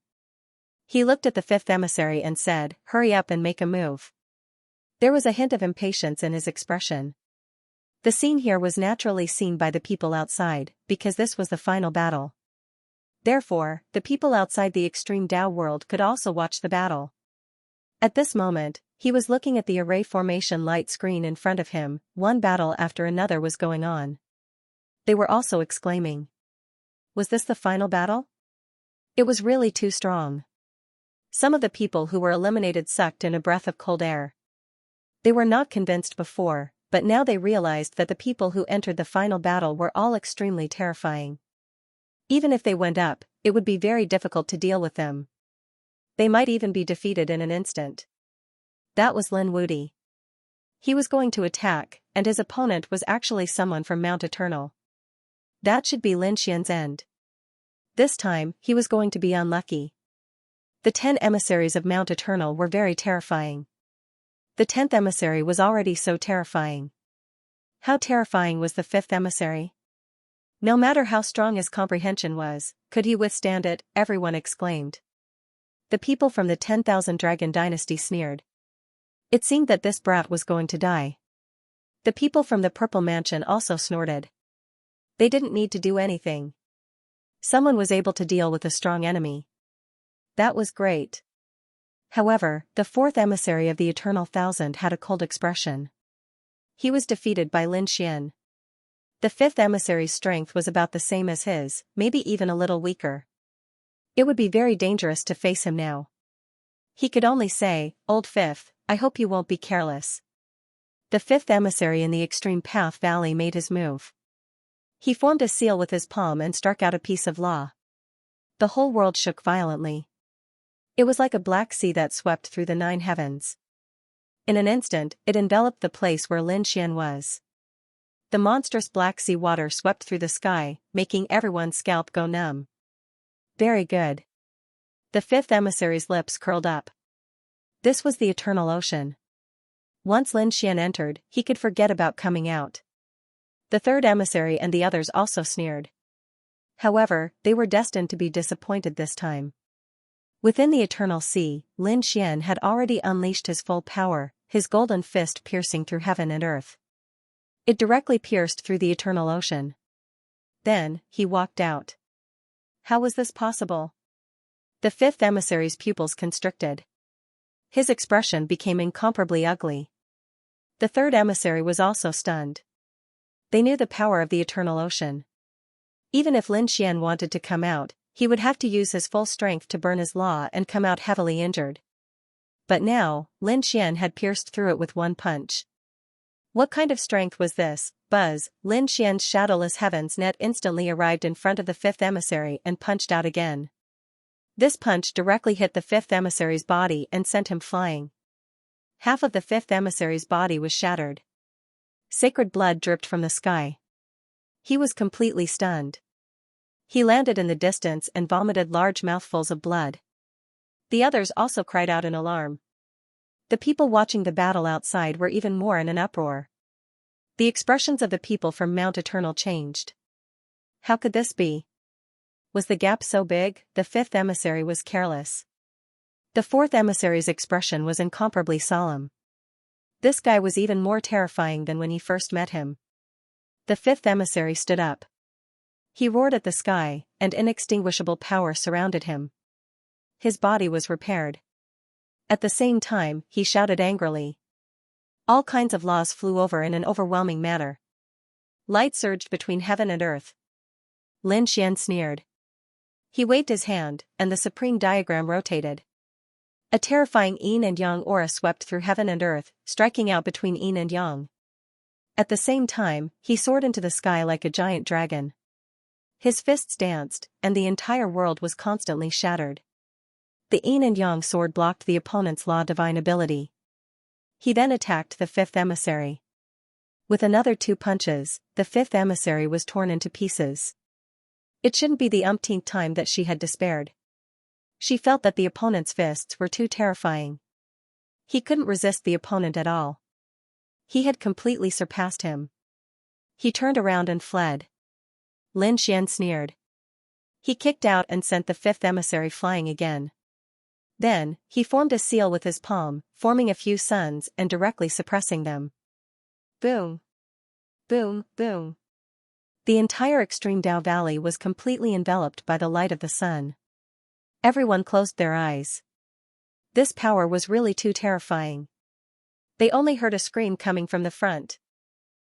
A: He looked at the fifth emissary and said, "Hurry up and make a move." There was a hint of impatience in his expression. The scene here was naturally seen by the people outside, because this was the final battle. Therefore, the people outside the extreme Dao world could also watch the battle. At this moment, he was looking at the array formation light screen in front of him. One battle after another was going on. They were also exclaiming. Was this the final battle? It was really too strong. Some of the people who were eliminated sucked in a breath of cold air. They were not convinced before, but now they realized that the people who entered the final battle were all extremely terrifying. Even if they went up, it would be very difficult to deal with them. They might even be defeated in an instant. That was Lin Wudi. He was going to attack, and his opponent was actually someone from Mount Eternal. That should be Lin Xian's end. This time, he was going to be unlucky. The 10 emissaries of Mount Eternal were very terrifying. The 10th emissary was already so terrifying. How terrifying was the 5th emissary? No matter how strong his comprehension was, could he withstand it? Everyone exclaimed. The people from the 10,000 Dragon Dynasty sneered. It seemed that this brat was going to die. The people from the Purple Mansion also snorted. They didn't need to do anything. Someone was able to deal with a strong enemy. That was great. However, the 4th emissary of the Eternal Thousand had a cold expression. He was defeated by Lin Xian. The 5th emissary's strength was about the same as his, maybe even a little weaker. It would be very dangerous to face him now. He could only say, "Old Fifth, I hope you won't be careless." The 5th emissary in the Extreme Path Valley made his move. He formed a seal with his palm and struck out a piece of law. The whole world shook violently. It was like a black sea that swept through the 9 heavens. In an instant, it enveloped the place where Lin Xian was. The monstrous black sea water swept through the sky, making everyone's scalp go numb. Very good. The 5th emissary's lips curled up. This was the Eternal Ocean. Once Lin Xian entered, he could forget about coming out. The 3rd emissary and the others also sneered. However, they were destined to be disappointed this time. Within the Eternal Sea, Lin Xian had already unleashed his full power, his golden fist piercing through heaven and earth. It directly pierced through the Eternal Ocean. Then, he walked out. How was this possible? The 5th emissary's pupils constricted. His expression became incomparably ugly. The 3rd emissary was also stunned. They knew the power of the Eternal Ocean. Even if Lin Xian wanted to come out, he would have to use his full strength to burn his law and come out heavily injured. But now, Lin Xian had pierced through it with one punch. What kind of strength was this? Buzz! Lin Xian's shadowless heavens net instantly arrived in front of the 5th emissary and punched out again. This punch directly hit the 5th emissary's body and sent him flying. Half of the fifth emissary's body was shattered. Sacred blood dripped from the sky. He was completely stunned. He landed in the distance and vomited large mouthfuls of blood. The others also cried out in alarm. The people watching the battle outside were even more in an uproar. The expressions of the people from Mount Eternal changed. How could this be? Was the gap so big? The fifth emissary was careless. The fourth emissary's expression was incomparably solemn. This guy was even more terrifying than when he first met him. The fifth emissary stood up. He roared at the sky, and inextinguishable power surrounded him. His body was repaired. At the same time, he shouted angrily. All kinds of laws flew over in an overwhelming manner. Light surged between heaven and earth. Lin Xian sneered. He waved his hand, and the supreme diagram rotated. A terrifying yin and yang aura swept through heaven and earth, striking out between yin and yang. At the same time, he soared into the sky like a giant dragon. His fists danced, and the entire world was constantly shattered. The yin and yang sword blocked the opponent's law divine ability. He then attacked the fifth emissary. With another 2 punches, the fifth emissary was torn into pieces. It shouldn't be the umpteenth time that she had despaired. She felt that the opponent's fists were too terrifying. He couldn't resist the opponent at all. He had completely surpassed him. He turned around and fled. Lin Xian sneered. He kicked out and sent the fifth emissary flying again. Then, he formed a seal with his palm, forming a few suns and directly suppressing them. Boom! Boom! Boom! The entire extreme Dao Valley was completely enveloped by the light of the sun. Everyone closed their eyes. This power was really too terrifying. They only heard a scream coming from the front.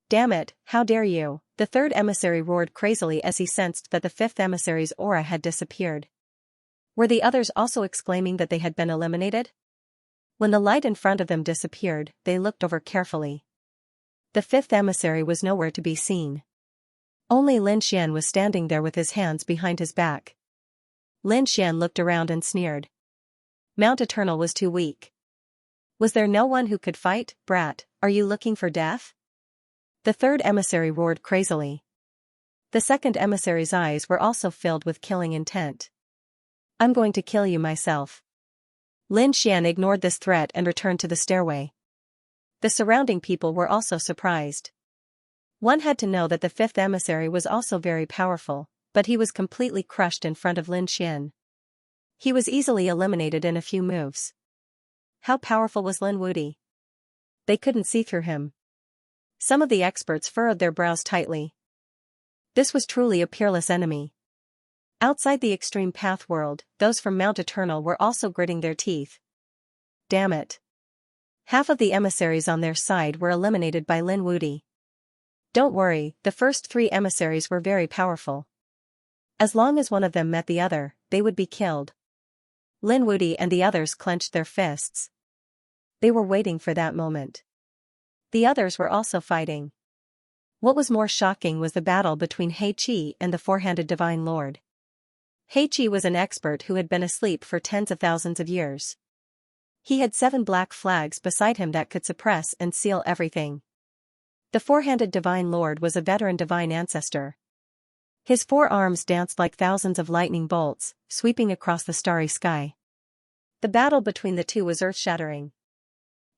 A: Damn it, how dare you! The third emissary roared crazily as he sensed that the fifth emissary's aura had disappeared. Were the others also exclaiming that they had been eliminated? When the light in front of them disappeared, they looked over carefully. The fifth emissary was nowhere to be seen. Only Lin Xian was standing there with his hands behind his back. Lin Xian looked around and sneered. Mount Eternal was too weak. Was there no one who could fight? Brat, are you looking for death? The third emissary roared crazily. The second emissary's eyes were also filled with killing intent. I'm going to kill you myself. Lin Xian ignored this threat and returned to the stairway. The surrounding people were also surprised. One had to know that the fifth emissary was also very powerful, but he was completely crushed in front of Lin Xian. He was easily eliminated in a few moves. How powerful was Lin Wudi? They couldn't see through him. Some of the experts furrowed their brows tightly. This was truly a peerless enemy. Outside the extreme path world, those from Mount Eternal were also gritting their teeth. Damn it. Half of the emissaries on their side were eliminated by Lin Wudi. Don't worry, the first 3 emissaries were very powerful. As long as one of them met the other, they would be killed. Lin Wudi and the others clenched their fists. They were waiting for that moment. The others were also fighting. What was more shocking was the battle between He Qi and the four-handed Divine Lord. He Qi was an expert who had been asleep for tens of thousands of years. He had 7 black flags beside him that could suppress and seal everything. The four-handed Divine Lord was a veteran divine ancestor. His 4 arms danced like thousands of lightning bolts, sweeping across the starry sky. The battle between the two was earth-shattering.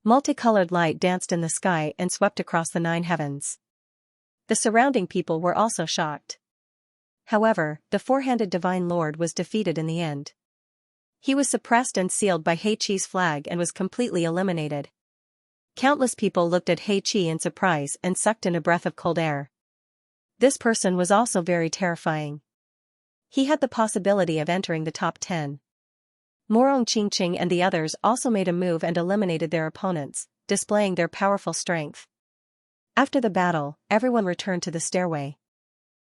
A: Multicolored light danced in the sky and swept across the 9 heavens. The surrounding people were also shocked. However, the four-handed Divine Lord was defeated in the end. He was suppressed and sealed by He Qi's flag and was completely eliminated. Countless people looked at He Qi in surprise and sucked in a breath of cold air. This person was also very terrifying. He had the possibility of entering the top 10. Morong Qingqing and the others also made a move and eliminated their opponents, displaying their powerful strength. After the battle, everyone returned to the stairway.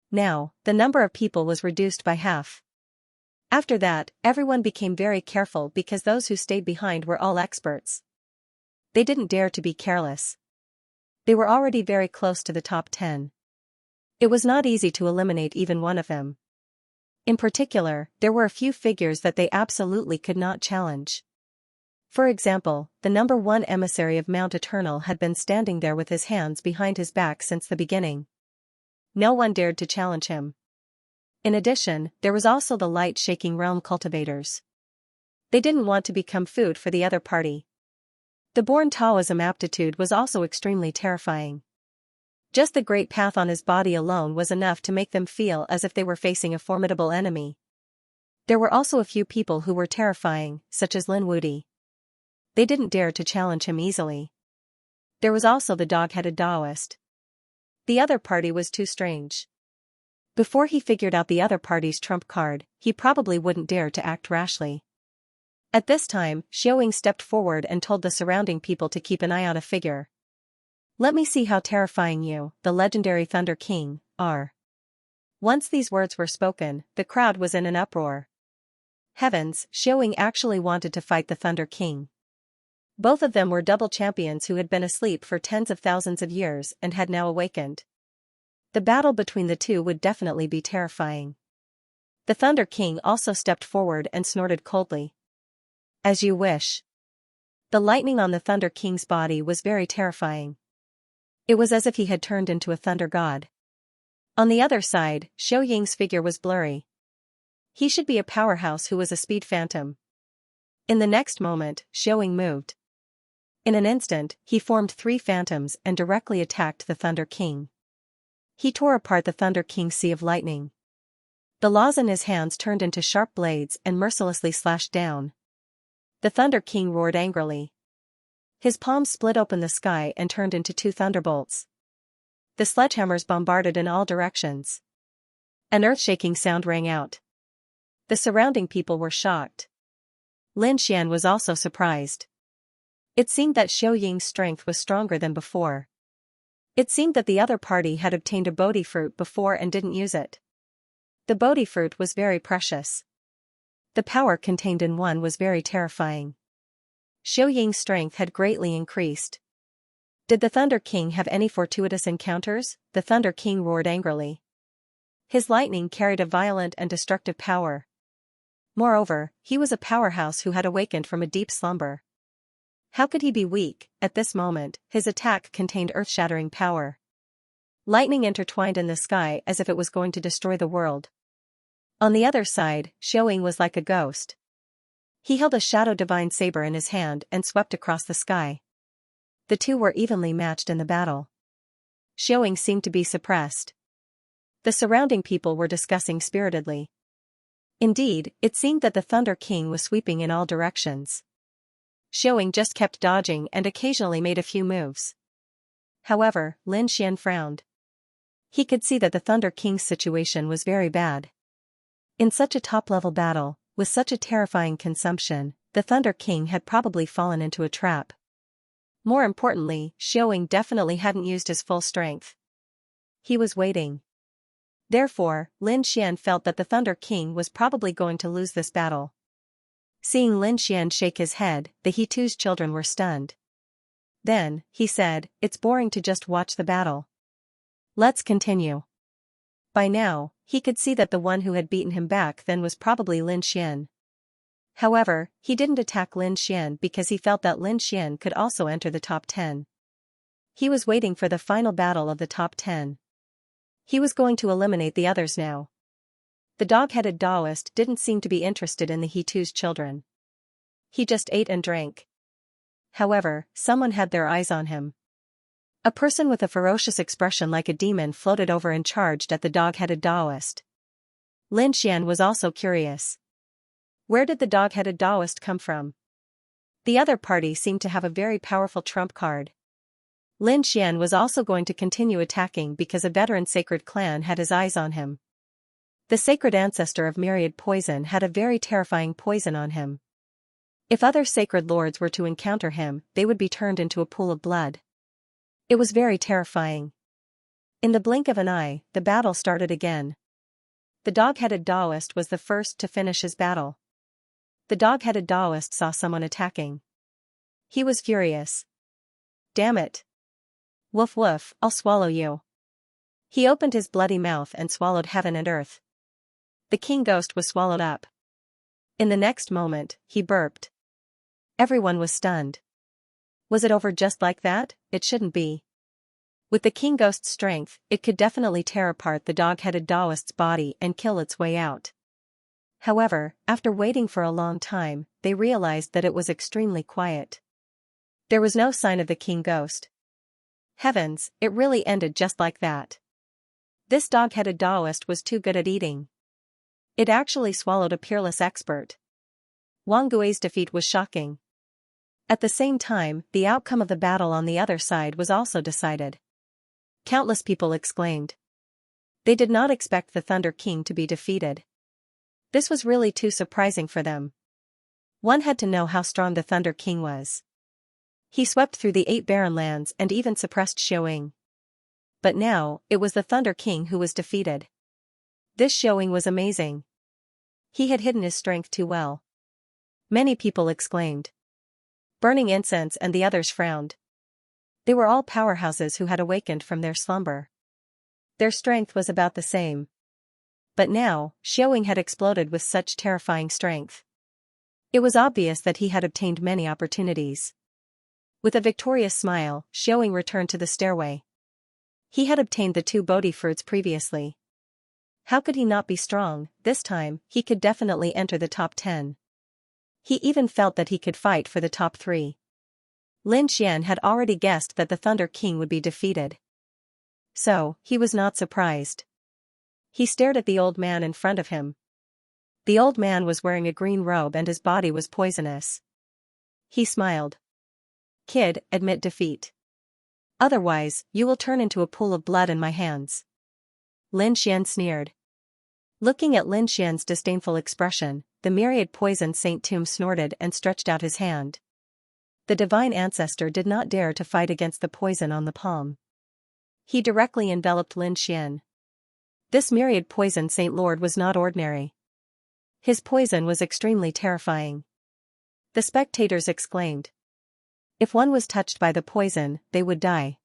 A: Now, the number of people was reduced by half. After that, everyone became very careful because those who stayed behind were all experts. They didn't dare to be careless. They were already very close to the top 10. It was not easy to eliminate even one of them. In particular, there were a few figures that they absolutely could not challenge. For example, the number one emissary of Mount Eternal had been standing there with his hands behind his back since the beginning. No one dared to challenge him. In addition, there was also the light-shaking realm cultivators. They didn't want to become food for the other party. The born Taoism aptitude was also extremely terrifying. Just the great path on his body alone was enough to make them feel as if they were facing a formidable enemy. There were also a few people who were terrifying, such as Lin Wudi. They didn't dare to challenge him easily. There was also the dog-headed Taoist. The other party was too strange. Before he figured out the other party's trump card, he probably wouldn't dare to act rashly. At this time, Xiaoying stepped forward and told the surrounding people to keep an eye on a figure. Let me see how terrifying you, the legendary Thunder King, are. Once these words were spoken, the crowd was in an uproar. Heavens, Xiaoying actually wanted to fight the Thunder King. Both of them were double champions who had been asleep for tens of thousands of years and had now awakened. The battle between the two would definitely be terrifying. The Thunder King also stepped forward and snorted coldly. As you wish. The lightning on the Thunder King's body was very terrifying. It was as if he had turned into a thunder god. On the other side, Xiaoying's figure was blurry. He should be a powerhouse who was a speed phantom. In the next moment, Xiaoying moved. In an instant, he formed 3 phantoms and directly attacked the Thunder King. He tore apart the Thunder King's sea of lightning. The laws in his hands turned into sharp blades and mercilessly slashed down. The Thunder King roared angrily. His palms split open the sky and turned into 2 thunderbolts. The sledgehammers bombarded in all directions. An earth-shaking sound rang out. The surrounding people were shocked. Lin Xian was also surprised. It seemed that Xiaoying's strength was stronger than before. It seemed that the other party had obtained a Bodhi fruit before and didn't use it. The Bodhi fruit was very precious. The power contained in one was very terrifying. Xiaoying's strength had greatly increased. Did the Thunder King have any fortuitous encounters? The Thunder King roared angrily. His lightning carried a violent and destructive power. Moreover, he was a powerhouse who had awakened from a deep slumber. How could he be weak? At this moment, his attack contained earth-shattering power. Lightning intertwined in the sky as if it was going to destroy the world. On the other side, Xiaoying was like a ghost. He held a shadow divine saber in his hand and swept across the sky. The two were evenly matched in the battle. Xiaoying seemed to be suppressed. The surrounding people were discussing spiritedly. Indeed, it seemed that the Thunder King was sweeping in all directions. Xiaoying just kept dodging and occasionally made a few moves. However, Lin Xian frowned. He could see that the Thunder King's situation was very bad. In such a top-level battle, with such a terrifying consumption, the Thunder King had probably fallen into a trap. More importantly, Xiaoying definitely hadn't used his full strength. He was waiting. Therefore, Lin Xian felt that the Thunder King was probably going to lose this battle. Seeing Lin Xian shake his head, the He-Tu's children were stunned. Then, he said, "It's boring to just watch the battle. Let's continue." By now, he could see that the one who had beaten him back then was probably Lin Xian. However, he didn't attack Lin Xian because he felt that Lin Xian could also enter the top 10. He was waiting for the final battle of the top 10. He was going to eliminate the others now. The dog-headed Taoist didn't seem to be interested in the He-Tu's children. He just ate and drank. However, someone had their eyes on him. A person with a ferocious expression like a demon floated over and charged at the dog-headed Taoist. Lin Xian was also curious. Where did the dog-headed Taoist come from? The other party seemed to have a very powerful trump card. Lin Xian was also going to continue attacking because a veteran sacred clan had his eyes on him. The sacred ancestor of myriad poison had a very terrifying poison on him. If other sacred lords were to encounter him, they would be turned into a pool of blood. It was very terrifying. In the blink of an eye, the battle started again. The dog-headed Taoist was the first to finish his battle. The dog-headed Taoist saw someone attacking. He was furious. "Damn it. Woof woof, I'll swallow you." He opened his bloody mouth and swallowed heaven and earth. The king ghost was swallowed up. In the next moment, he burped. Everyone was stunned. Was it over just like that? It shouldn't be. With the king ghost's strength, it could definitely tear apart the dog-headed Taoist's body and kill its way out. However, after waiting for a long time, they realized that it was extremely quiet. There was no sign of the king ghost. Heavens, it really ended just like that. This dog-headed Taoist was too good at eating. It actually swallowed a peerless expert. Wang Gui's defeat was shocking. At the same time, the outcome of the battle on the other side was also decided. Countless people exclaimed. They did not expect the Thunder King to be defeated. This was really too surprising for them. One had to know how strong the Thunder King was. He swept through the 8 barren lands and even suppressed Xiaoying. But now, it was the Thunder King who was defeated. This Xiaoying was amazing. He had hidden his strength too well. Many people exclaimed. Burning Incense and the others frowned. They were all powerhouses who had awakened from their slumber. Their strength was about the same. But now, Xiaoying had exploded with such terrifying strength. It was obvious that he had obtained many opportunities. With a victorious smile, Xiaoying returned to the stairway. He had obtained the 2 Bodhi fruits previously. How could he not be strong? This time, he could definitely enter the top 10. He even felt that he could fight for the top 3. Lin Xian had already guessed that the Thunder King would be defeated. So, he was not surprised. He stared at the old man in front of him. The old man was wearing a green robe and his body was poisonous. He smiled. Kid, admit defeat. Otherwise, you will turn into a pool of blood in my hands. Lin Xian sneered. Looking at Lin Xian's disdainful expression, the myriad poisoned Saint Tomb snorted and stretched out his hand. The divine ancestor did not dare to fight against the poison on the palm. He directly enveloped Lin Xian. This myriad poisoned Saint Lord was not ordinary. His poison was extremely terrifying. The spectators exclaimed. If one was touched by the poison, they would die.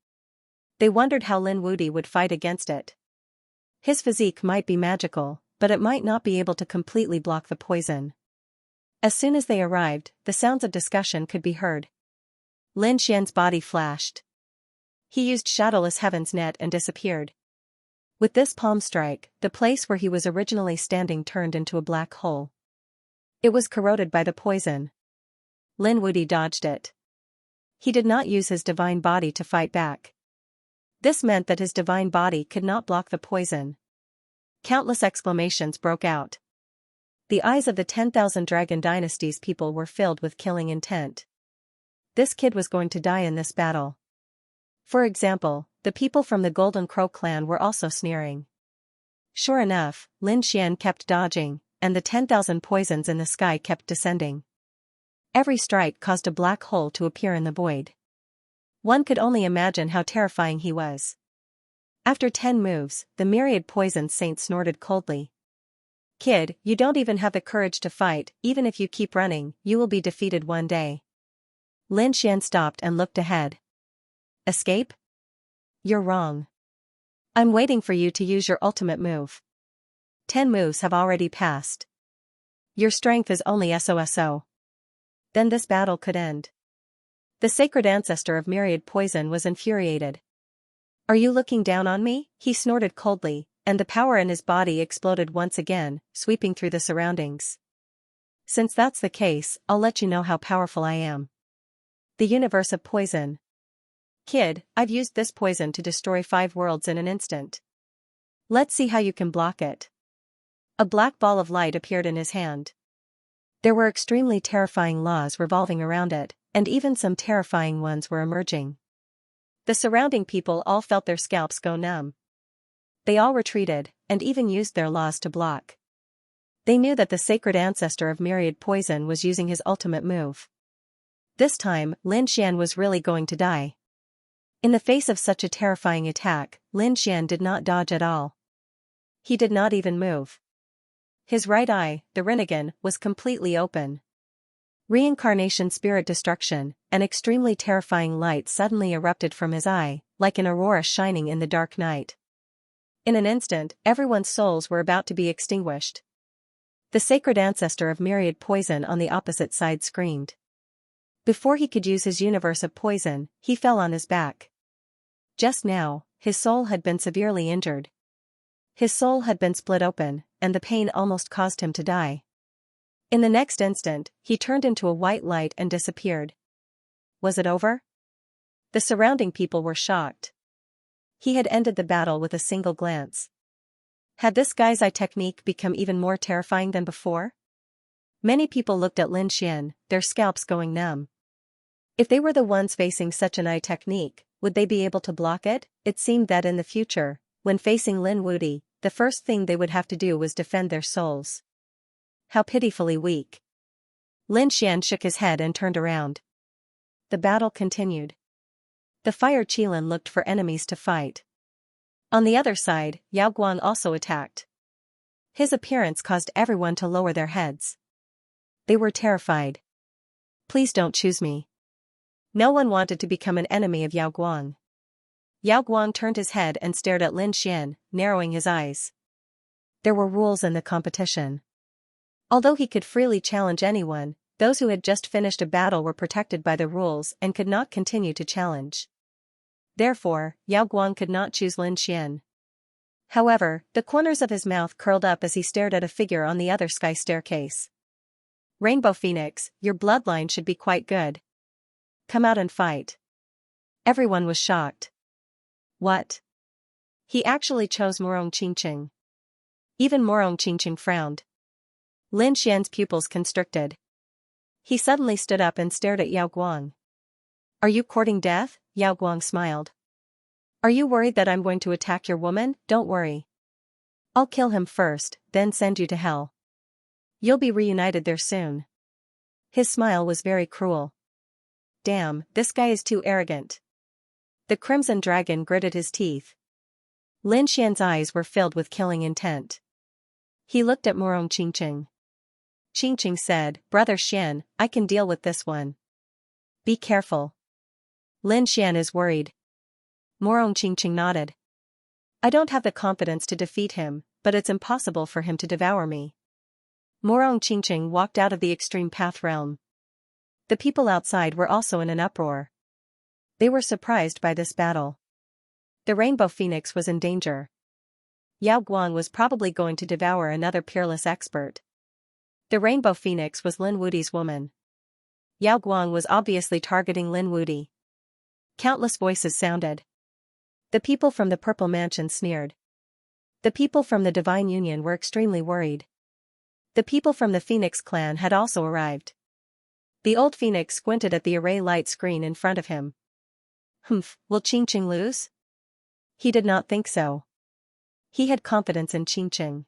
A: They wondered how Lin Wudi would fight against it. His physique might be magical, but it might not be able to completely block the poison. As soon as they arrived, the sounds of discussion could be heard. Lin Xian's body flashed. He used Shadowless Heaven's net and disappeared. With this palm strike, the place where he was originally standing turned into a black hole. It was corroded by the poison. Lin Wudi dodged it. He did not use his divine body to fight back. This meant that his divine body could not block the poison. Countless exclamations broke out. The eyes of the 10,000 Dragon Dynasty's people were filled with killing intent. This kid was going to die in this battle. For example, the people from the Golden Crow clan were also sneering. Sure enough, Lin Xian kept dodging, and the 10,000 poisons in the sky kept descending. Every strike caused a black hole to appear in the void. One could only imagine how terrifying he was. After 10 moves, the myriad poisoned saint snorted coldly. Kid, you don't even have the courage to fight. Even if you keep running, you will be defeated one day. Lin Xian stopped and looked ahead. Escape? You're wrong. I'm waiting for you to use your ultimate move. 10 moves have already passed. Your strength is only SOSO. Then this battle could end. The sacred ancestor of myriad poison was infuriated. Are you looking down on me? He snorted coldly, and the power in his body exploded once again, sweeping through the surroundings. Since that's the case, I'll let you know how powerful I am. The universe of poison. Kid, I've used this poison to destroy 5 worlds in an instant. Let's see how you can block it. A black ball of light appeared in his hand. There were extremely terrifying laws revolving around it, and even some terrifying ones were emerging. The surrounding people all felt their scalps go numb. They all retreated, and even used their laws to block. They knew that the sacred ancestor of myriad poison was using his ultimate move. This time, Lin Xian was really going to die. In the face of such a terrifying attack, Lin Xian did not dodge at all. He did not even move. His right eye, the Rinnegan, was completely open. Reincarnation spirit destruction, an extremely terrifying light suddenly erupted from his eye, like an aurora shining in the dark night. In an instant, everyone's souls were about to be extinguished. The sacred ancestor of myriad poison on the opposite side screamed. Before he could use his universe of poison, he fell on his back. Just now, his soul had been severely injured. His soul had been split open, and the pain almost caused him to die. In the next instant, he turned into a white light and disappeared. Was it over? The surrounding people were shocked. He had ended the battle with a single glance. Had this guy's eye technique become even more terrifying than before? Many people looked at Lin Xian, their scalps going numb. If they were the ones facing such an eye technique, would they be able to block it? It seemed that in the future, when facing Lin Wuti, the first thing they would have to do was defend their souls. How pitifully weak. Lin Xian shook his head and turned around. The battle continued. The Fire Qilin looked for enemies to fight. On the other side, Yao Guang also attacked. His appearance caused everyone to lower their heads. They were terrified. Please don't choose me. No one wanted to become an enemy of Yao Guang. Yao Guang turned his head and stared at Lin Xian, narrowing his eyes. There were rules in the competition. Although he could freely challenge anyone, those who had just finished a battle were protected by the rules and could not continue to challenge. Therefore, Yao Guang could not choose Lin Xian. However, the corners of his mouth curled up as he stared at a figure on the other sky staircase. Rainbow Phoenix, your bloodline should be quite good. Come out and fight. Everyone was shocked. What? He actually chose Morong Qingqing. Even Morong Qingqing frowned. Lin Xian's pupils constricted. He suddenly stood up and stared at Yao Guang. Are you courting death? Yao Guang smiled. Are you worried that I'm going to attack your woman? Don't worry. I'll kill him first, then send you to hell. You'll be reunited there soon. His smile was very cruel. Damn, this guy is too arrogant. The Crimson Dragon gritted his teeth. Lin Xian's eyes were filled with killing intent. He looked at Morong Qingqing. Qingqing said, Brother Xian, I can deal with this one. Be careful. Lin Xian is worried. Morong Qingqing nodded. I don't have the confidence to defeat him, but it's impossible for him to devour me. Morong Qingqing walked out of the extreme path realm. The people outside were also in an uproar. They were surprised by this battle. The Rainbow Phoenix was in danger. Yao Guang was probably going to devour another peerless expert. The Rainbow Phoenix was Lin Wuti's woman. Yao Guang was obviously targeting Lin Wuti. Countless voices sounded. The people from the Purple Mansion sneered. The people from the Divine Union were extremely worried. The people from the Phoenix clan had also arrived. The old Phoenix squinted at the array light screen in front of him. Will Qingqing lose? He did not think so. He had confidence in Qingqing.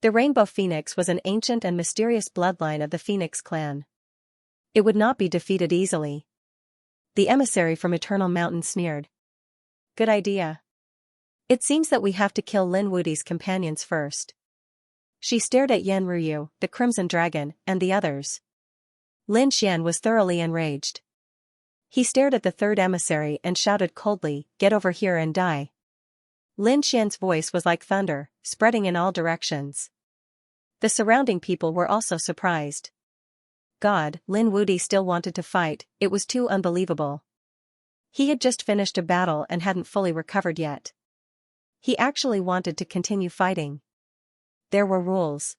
A: The Rainbow Phoenix was an ancient and mysterious bloodline of the Phoenix clan. It would not be defeated easily. The emissary from Eternal Mountain sneered. Good idea. It seems that we have to kill Lin Wuti's companions first. She stared at Yan Ruyu, the Crimson Dragon, and the others. Lin Xian was thoroughly enraged. He stared at the third emissary and shouted coldly, Get over here and die. Lin Xian's voice was like thunder, spreading in all directions. The surrounding people were also surprised. God, Lin Wuti still wanted to fight, it was too unbelievable. He had just finished a battle and hadn't fully recovered yet. He actually wanted to continue fighting. There were rules.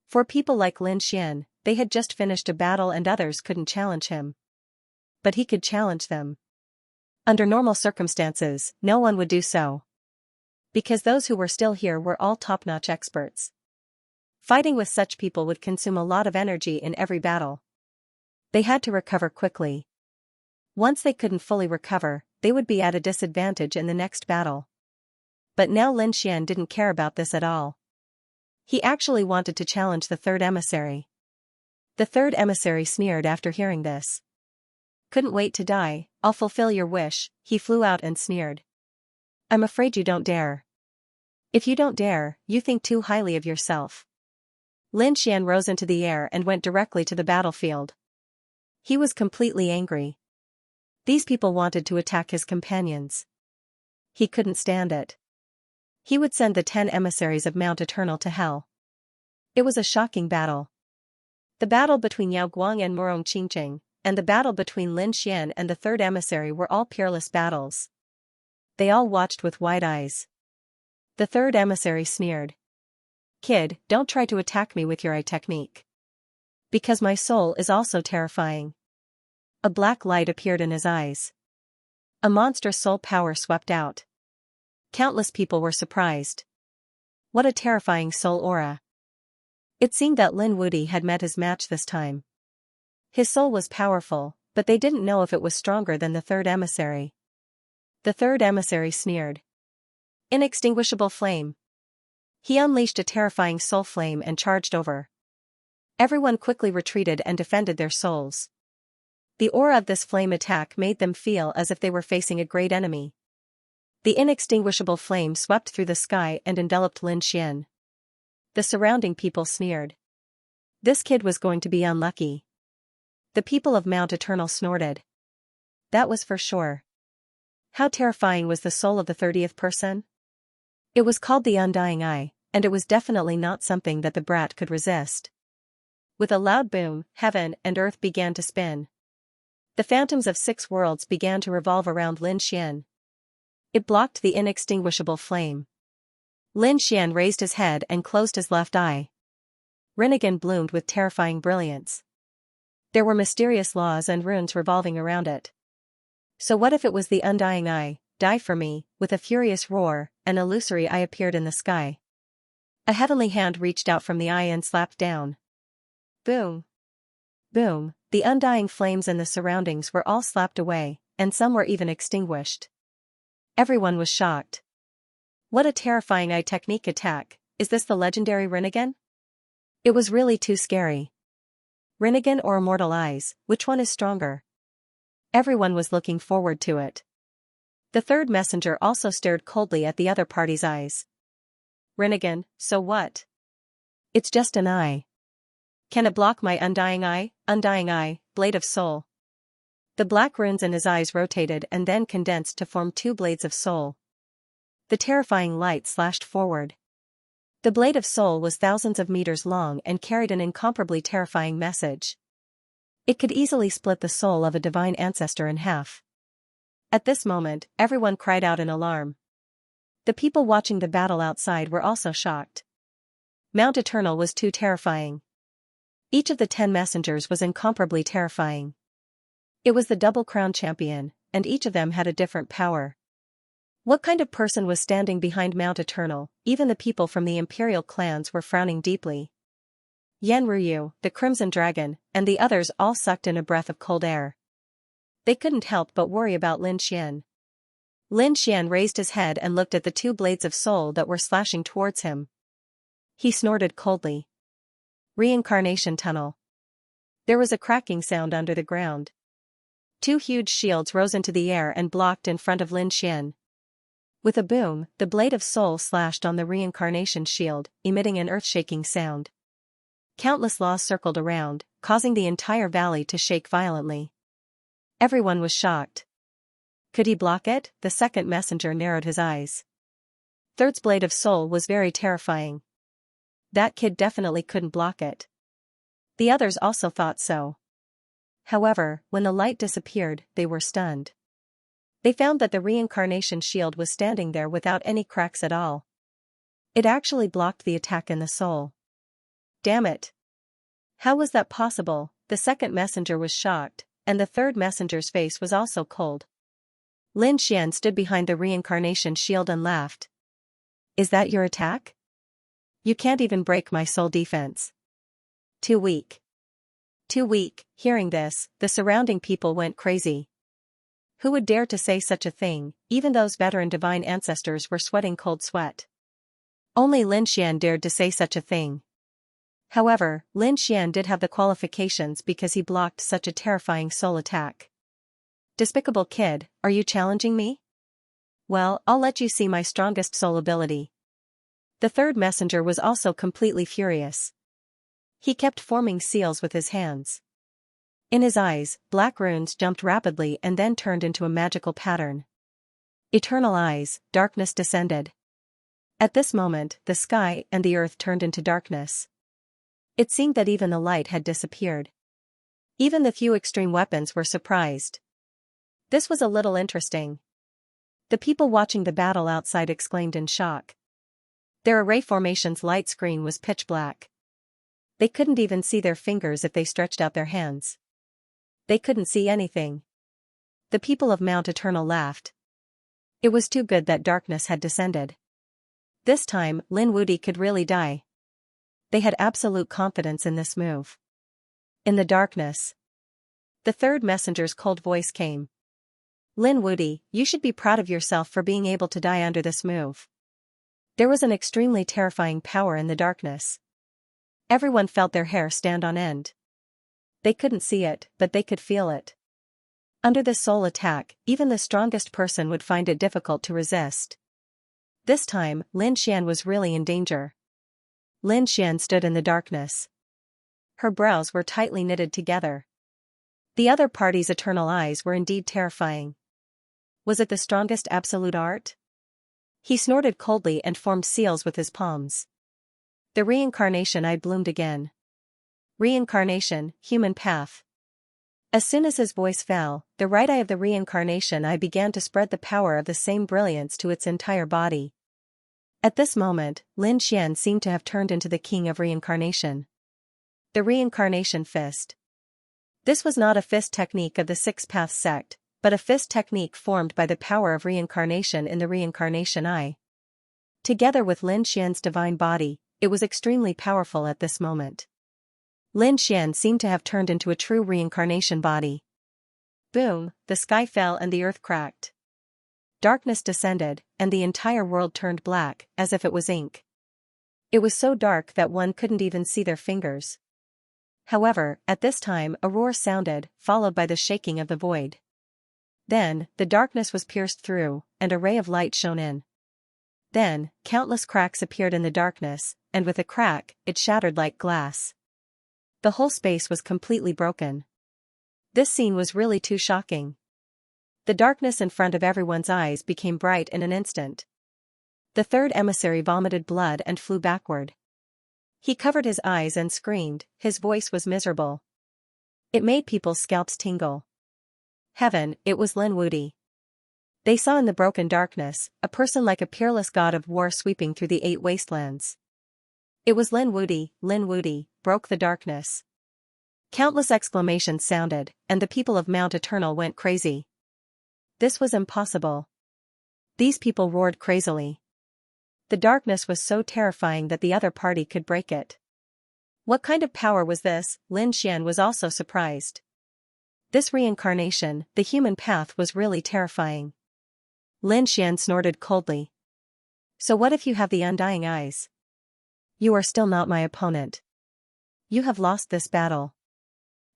A: For people like Lin Xian, they had just finished a battle and others couldn't challenge him. But he could challenge them. Under normal circumstances, no one would do so. Because those who were still here were all top-notch experts. Fighting with such people would consume a lot of energy in every battle. They had to recover quickly. Once they couldn't fully recover, they would be at a disadvantage in the next battle. But now Lin Xian didn't care about this at all. He actually wanted to challenge the third emissary. The third emissary sneered after hearing this. Couldn't wait to die, I'll fulfill your wish, he flew out and sneered. I'm afraid you don't dare. If you don't dare, you think too highly of yourself. Lin Xian rose into the air and went directly to the battlefield. He was completely angry. These people wanted to attack his companions. He couldn't stand it. He would send the 10 emissaries of Mount Eternal to hell. It was a shocking battle. The battle between Yao Guang and Morong Qingqing, and the battle between Lin Xian and the third emissary were all peerless battles. They all watched with wide eyes. The third emissary sneered. "Kid, don't try to attack me with your eye technique. Because my soul is also terrifying." A black light appeared in his eyes. A monstrous soul power swept out. Countless people were surprised. What a terrifying soul aura. It seemed that Lin Wudi had met his match this time. His soul was powerful, but they didn't know if it was stronger than the third emissary. The third emissary sneered. Inextinguishable flame. He unleashed a terrifying soul flame and charged over. Everyone quickly retreated and defended their souls. The aura of this flame attack made them feel as if they were facing a great enemy. The inextinguishable flame swept through the sky and enveloped Lin Xian. The surrounding people sneered. This kid was going to be unlucky. The people of Mount Eternal snorted. That was for sure. How terrifying was the soul of the 30th person? It was called the Undying Eye, and it was definitely not something that the brat could resist. With a loud boom, heaven and earth began to spin. The phantoms of 6 worlds began to revolve around Lin Xian. It blocked the inextinguishable flame. Lin Xian raised his head and closed his left eye. Rinnegan bloomed with terrifying brilliance. There were mysterious laws and runes revolving around it. So what if it was the Undying Eye? Die for me. With a furious roar, an illusory eye appeared in the sky. A heavenly hand reached out from the eye and slapped down. Boom. Boom, the undying flames in the surroundings were all slapped away, and some were even extinguished. Everyone was shocked. What a terrifying eye technique attack. Is this the legendary Rinnegan? It was really too scary. Rinnegan or Immortal Eyes, which one is stronger? Everyone was looking forward to it. The third messenger also stared coldly at the other party's eyes. Rinnegan, so what? It's just an eye. Can it block my Undying Eye? Undying Eye, Blade of Soul. The black runes in his eyes rotated and then condensed to form 2 blades of soul. The terrifying light slashed forward. The Blade of Soul was thousands of meters long and carried an incomparably terrifying message. It could easily split the soul of a divine ancestor in half. At this moment, everyone cried out in alarm. The people watching the battle outside were also shocked. Mount Eternal was too terrifying. Each of the 10 messengers was incomparably terrifying. It was the double crown champion, and each of them had a different power. What kind of person was standing behind Mount Eternal? Even the people from the imperial clans were frowning deeply. Yan Ruyu, the Crimson Dragon, and the others all sucked in a breath of cold air. They couldn't help but worry about Lin Xian. Lin Xian raised his head and looked at the 2 blades of soul that were slashing towards him. He snorted coldly. Reincarnation tunnel. There was a cracking sound under the ground. 2 huge shields rose into the air and blocked in front of Lin Xian. With a boom, the blade of soul slashed on the reincarnation shield, emitting an earth-shaking sound. Countless laws circled around, causing the entire valley to shake violently. Everyone was shocked. Could he block it? The second messenger narrowed his eyes. Third's blade of soul was very terrifying. That kid definitely couldn't block it. The others also thought so. However, when the light disappeared, they were stunned. They found that the reincarnation shield was standing there without any cracks at all. It actually blocked the attack in the soul. Damn it! How was that possible? The second messenger was shocked, and the third messenger's face was also cold. Lin Xian stood behind the reincarnation shield and laughed. Is that your attack? You can't even break my soul defense. Too weak. Too weak. Hearing this, the surrounding people went crazy. Who would dare to say such a thing? Even those veteran divine ancestors were sweating cold sweat. Only Lin Xian dared to say such a thing. However, Lin Xian did have the qualifications because he blocked such a terrifying soul attack. Despicable kid, are you challenging me? Well, I'll let you see my strongest soul ability. The third messenger was also completely furious. He kept forming seals with his hands. In his eyes, black runes jumped rapidly and then turned into a magical pattern. Eternal eyes, darkness descended. At this moment, the sky and the earth turned into darkness. It seemed that even the light had disappeared. Even the few extreme weapons were surprised. This was a little interesting. The people watching the battle outside exclaimed in shock. Their array formation's light screen was pitch black. They couldn't even see their fingers if they stretched out their hands. They couldn't see anything. The people of Mount Eternal laughed. It was too good that darkness had descended. This time, Lin Wuti could really die. They had absolute confidence in this move. In the darkness, the third messenger's cold voice came. Lin Wuti, you should be proud of yourself for being able to die under this move. There was an extremely terrifying power in the darkness. Everyone felt their hair stand on end. They couldn't see it, but they could feel it. Under this soul attack, even the strongest person would find it difficult to resist. This time, Lin Xian was really in danger. Lin Xian stood in the darkness. Her brows were tightly knitted together. The other party's eternal eyes were indeed terrifying. Was it the strongest absolute art? He snorted coldly and formed seals with his palms. The reincarnation eye bloomed again. Reincarnation, human path. As soon as his voice fell, the right eye of the reincarnation eye began to spread the power of the same brilliance to its entire body. At this moment, Lin Xian seemed to have turned into the king of reincarnation. The reincarnation fist. This was not a fist technique of the Six Paths sect, but a fist technique formed by the power of reincarnation in the reincarnation eye. Together with Lin Xian's divine body, it was extremely powerful at this moment. Lin Xian seemed to have turned into a true reincarnation body. Boom, the sky fell and the earth cracked. Darkness descended, and the entire world turned black, as if it was ink. It was so dark that one couldn't even see their fingers. However, at this time a roar sounded, followed by the shaking of the void. Then, the darkness was pierced through, and a ray of light shone in. Then, countless cracks appeared in the darkness, and with a crack, it shattered like glass. The whole space was completely broken. This scene was really too shocking. The darkness in front of everyone's eyes became bright in an instant. The third emissary vomited blood and flew backward. He covered his eyes and screamed, his voice was miserable. It made people's scalps tingle. Heaven, it was Lin Wuti. They saw in the broken darkness, a person like a peerless god of war sweeping through the 8 wastelands. It was Lin Wuti, broke the darkness. Countless exclamations sounded, and the people of Mount Eternal went crazy. This was impossible. These people roared crazily. The darkness was so terrifying that the other party could break it. What kind of power was this? Lin Xian was also surprised. This reincarnation, the human path, was really terrifying. Lin Xian snorted coldly. So what if you have the undying eyes? You are still not my opponent. You have lost this battle.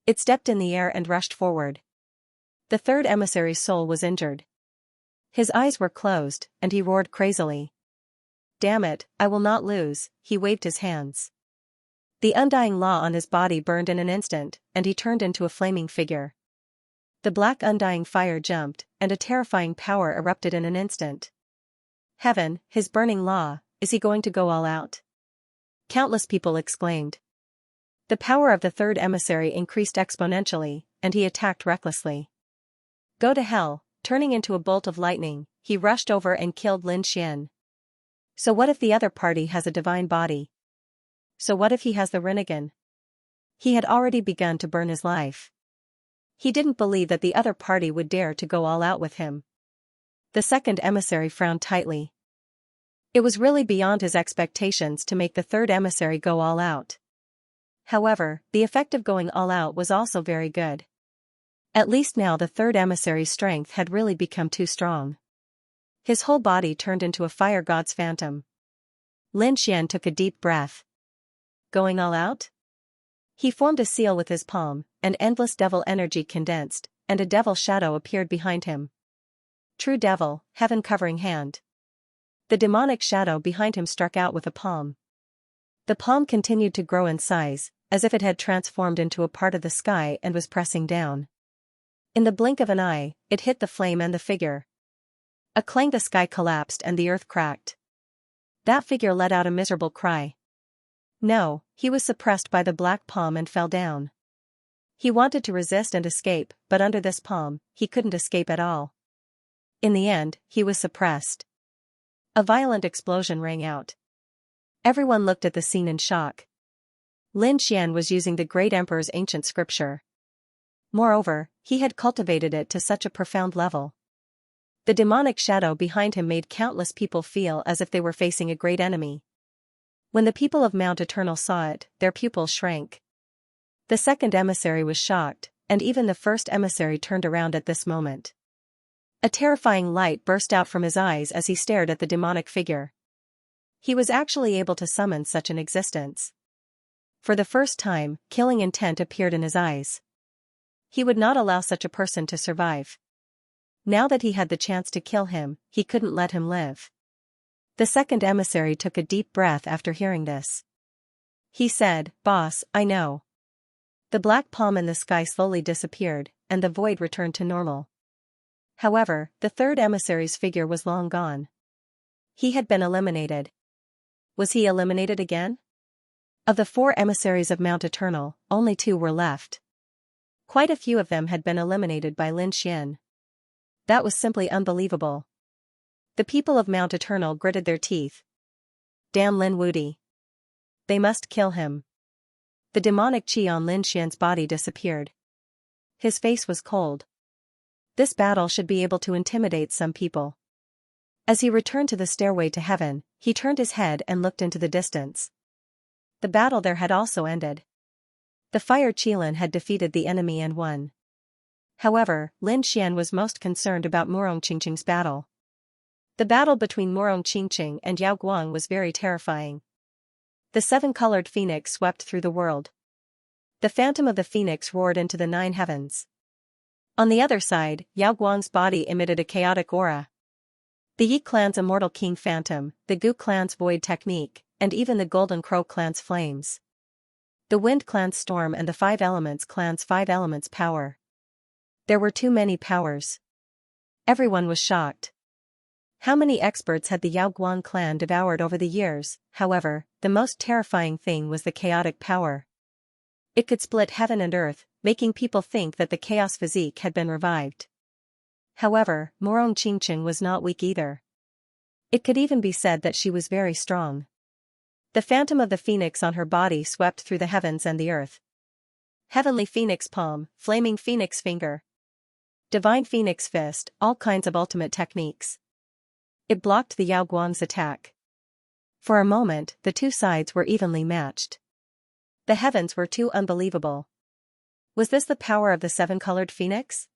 A: It stepped in the air and rushed forward. The third emissary's soul was injured. His eyes were closed, and he roared crazily. Damn it, I will not lose, he waved his hands. The undying law on his body burned in an instant, and he turned into a flaming figure. The black undying fire jumped, and a terrifying power erupted in an instant. Heaven, his burning law, is he going to go all out? Countless people exclaimed. The power of the third emissary increased exponentially, and he attacked recklessly. Go to hell, turning into a bolt of lightning, he rushed over and killed Lin Xian. So what if the other party has a divine body? So what if he has the Rinnegan? He had already begun to burn his life. He didn't believe that the other party would dare to go all out with him. The second emissary frowned tightly. It was really beyond his expectations to make the third emissary go all out. However, the effect of going all out was also very good. At least now the third emissary's strength had really become too strong. His whole body turned into a fire god's phantom. Lin Xian took a deep breath. Going all out? He formed a seal with his palm, and endless devil energy condensed, and a devil shadow appeared behind him. True devil, heaven-covering hand. The demonic shadow behind him struck out with a palm. The palm continued to grow in size, as if it had transformed into a part of the sky and was pressing down. In the blink of an eye, it hit the flame and the figure. A clang, the sky collapsed and the earth cracked. That figure let out a miserable cry. No, he was suppressed by the black palm and fell down. He wanted to resist and escape, but under this palm, he couldn't escape at all. In the end, he was suppressed. A violent explosion rang out. Everyone looked at the scene in shock. Lin Xian was using the great emperor's ancient scripture. Moreover, he had cultivated it to such a profound level. The demonic shadow behind him made countless people feel as if they were facing a great enemy. When the people of Mount Eternal saw it, their pupils shrank. The second emissary was shocked, and even the first emissary turned around at this moment. A terrifying light burst out from his eyes as he stared at the demonic figure. He was actually able to summon such an existence. For the first time, killing intent appeared in his eyes. He would not allow such a person to survive. Now that he had the chance to kill him, he couldn't let him live. The second emissary took a deep breath after hearing this. He said, "Boss, I know." The black palm in the sky slowly disappeared, and the void returned to normal. However, the third emissary's figure was long gone. He had been eliminated. Was he eliminated again? Of the 4 emissaries of Mount Eternal, only 2 were left. Quite a few of them had been eliminated by Lin Xian. That was simply unbelievable. The people of Mount Eternal gritted their teeth. Damn Lin Wuti. They must kill him. The demonic chi on Lin Xian's body disappeared. His face was cold. This battle should be able to intimidate some people. As he returned to the stairway to heaven, he turned his head and looked into the distance. The battle there had also ended. The Fire Qilin had defeated the enemy and won. However, Lin Xian was most concerned about Murong Qingqing's battle. The battle between Murong Qingqing and Yao Guang was very terrifying. The 7-colored phoenix swept through the world. The phantom of the phoenix roared into the 9 heavens. On the other side, Yao Guang's body emitted a chaotic aura. The Yi clan's immortal king phantom, the Gu clan's void technique, and even the Golden Crow clan's flames. The Wind clan's storm and the 5 elements clan's 5 elements power. There were too many powers. Everyone was shocked. How many experts had the Yao Guang clan devoured over the years? However, the most terrifying thing was the chaotic power. It could split heaven and earth, making people think that the chaos physique had been revived. However, Murong Qingqing was not weak either. It could even be said that she was very strong. The phantom of the phoenix on her body swept through the heavens and the earth. Heavenly phoenix palm, flaming phoenix finger, divine phoenix fist, all kinds of ultimate techniques. It blocked the Yao Guang's attack. For a moment, the 2 sides were evenly matched. The heavens were too unbelievable. Was this the power of the 7-colored phoenix?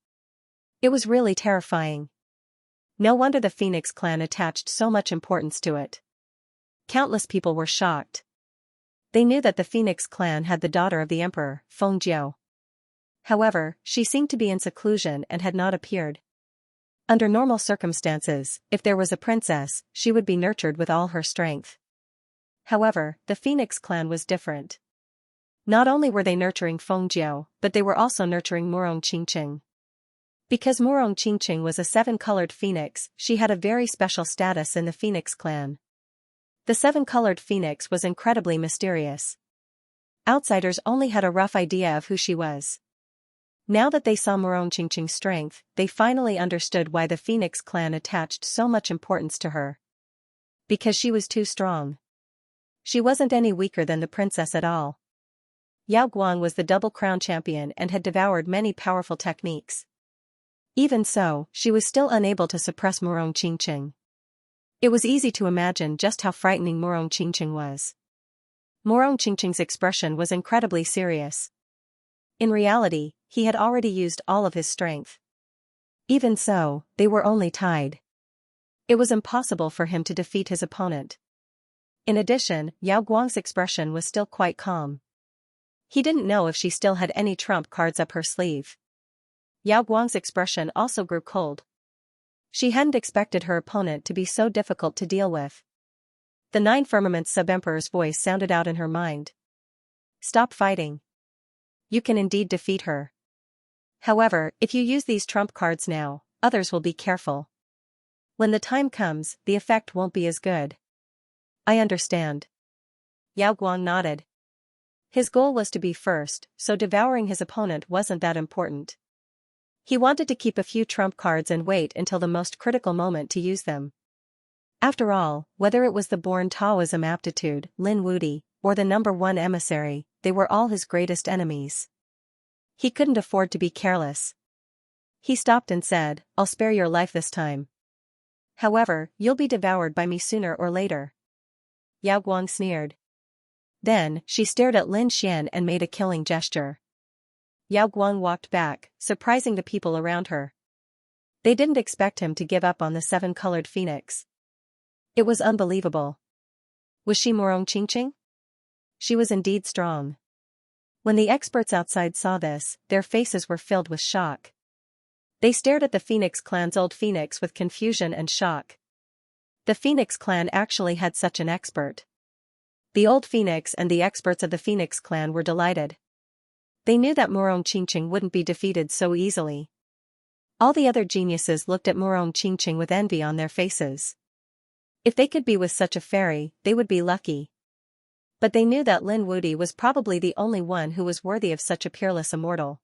A: It was really terrifying. No wonder the Phoenix clan attached so much importance to it. Countless people were shocked. They knew that the Phoenix clan had the daughter of the emperor, Feng Jiao. However, she seemed to be in seclusion and had not appeared. Under normal circumstances, if there was a princess, she would be nurtured with all her strength. However, the Phoenix clan was different. Not only were they nurturing Feng Jiao, but they were also nurturing Murong Qingqing. Because Murong Qingqing was a 7-colored phoenix, she had a very special status in the Phoenix clan. The 7-colored phoenix was incredibly mysterious. Outsiders only had a rough idea of who she was. Now that they saw Murong Qingqing's strength, they finally understood why the Phoenix clan attached so much importance to her. Because she was too strong. She wasn't any weaker than the princess at all. Yao Guang was the double crown champion and had devoured many powerful techniques. Even so, she was still unable to suppress Murong Qingqing. It was easy to imagine just how frightening Murong Qingqing was. Murong Qingqing's expression was incredibly serious. In reality, he had already used all of his strength. Even so, they were only tied. It was impossible for him to defeat his opponent. In addition, Yao Guang's expression was still quite calm. He didn't know if she still had any trump cards up her sleeve. Yao Guang's expression also grew cold. She hadn't expected her opponent to be so difficult to deal with. The 9 Firmaments sub-emperor's voice sounded out in her mind. Stop fighting. You can indeed defeat her. However, if you use these trump cards now, others will be careful. When the time comes, the effect won't be as good. I understand. Yao Guang nodded. His goal was to be first, so devouring his opponent wasn't that important. He wanted to keep a few trump cards and wait until the most critical moment to use them. After all, whether it was the born Taoism aptitude, Lin Wuti, or the #1 emissary, they were all his greatest enemies. He couldn't afford to be careless. He stopped and said, "I'll spare your life this time. However, you'll be devoured by me sooner or later." Yao Guang sneered. Then, she stared at Lin Xian and made a killing gesture. Yao Guang walked back, surprising the people around her. They didn't expect him to give up on the 7-colored phoenix. It was unbelievable. Was she Morong Qingqing? She was indeed strong. When the experts outside saw this, their faces were filled with shock. They stared at the Phoenix clan's old phoenix with confusion and shock. The Phoenix clan actually had such an expert. The old phoenix and the experts of the Phoenix clan were delighted. They knew that Morong Qingqing wouldn't be defeated so easily. All the other geniuses looked at Morong Qingqing with envy on their faces. If they could be with such a fairy, they would be lucky. But they knew that Lin Wuti was probably the only one who was worthy of such a peerless immortal.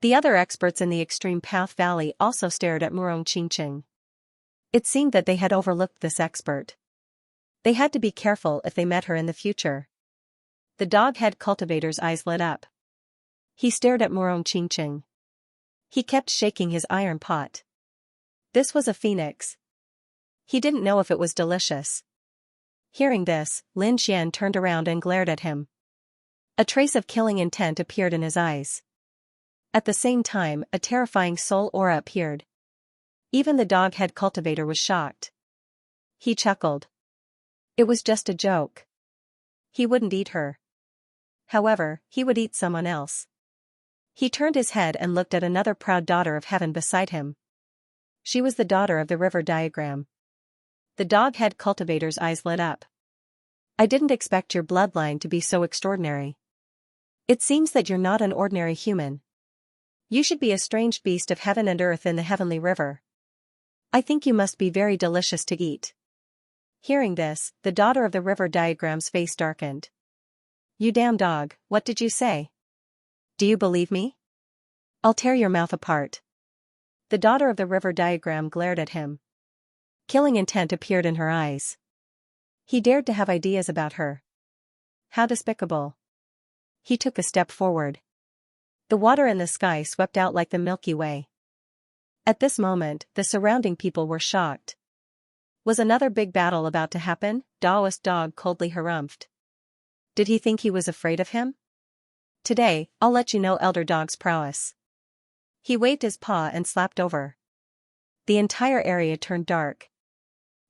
A: The other experts in the Extreme Path Valley also stared at Morong Qingqing. It seemed that they had overlooked this expert. They had to be careful if they met her in the future. The dog-head cultivator's eyes lit up. He stared at Morong Qingqing. He kept shaking his iron pot. This was a phoenix. He didn't know if it was delicious. Hearing this, Lin Xian turned around and glared at him. A trace of killing intent appeared in his eyes. At the same time, a terrifying soul aura appeared. Even the dog-head cultivator was shocked. He chuckled. It was just a joke. He wouldn't eat her. However, he would eat someone else. He turned his head and looked at another proud daughter of heaven beside him. She was the daughter of the river diagram. The dog-head cultivator's eyes lit up. I didn't expect your bloodline to be so extraordinary. It seems that you're not an ordinary human. You should be a strange beast of heaven and earth in the heavenly river. I think you must be very delicious to eat. Hearing this, the daughter of the river diagram's face darkened. You damn dog, what did you say? Do you believe me? I'll tear your mouth apart. The daughter of the river diagram glared at him. Killing intent appeared in her eyes. He dared to have ideas about her. How despicable. He took a step forward. The water in the sky swept out like the Milky Way. At this moment, the surrounding people were shocked. Was another big battle about to happen? Daoist dog coldly harumphed. Did he think he was afraid of him? Today, I'll let you know Elder Dog's prowess. He waved his paw and slapped over. The entire area turned dark.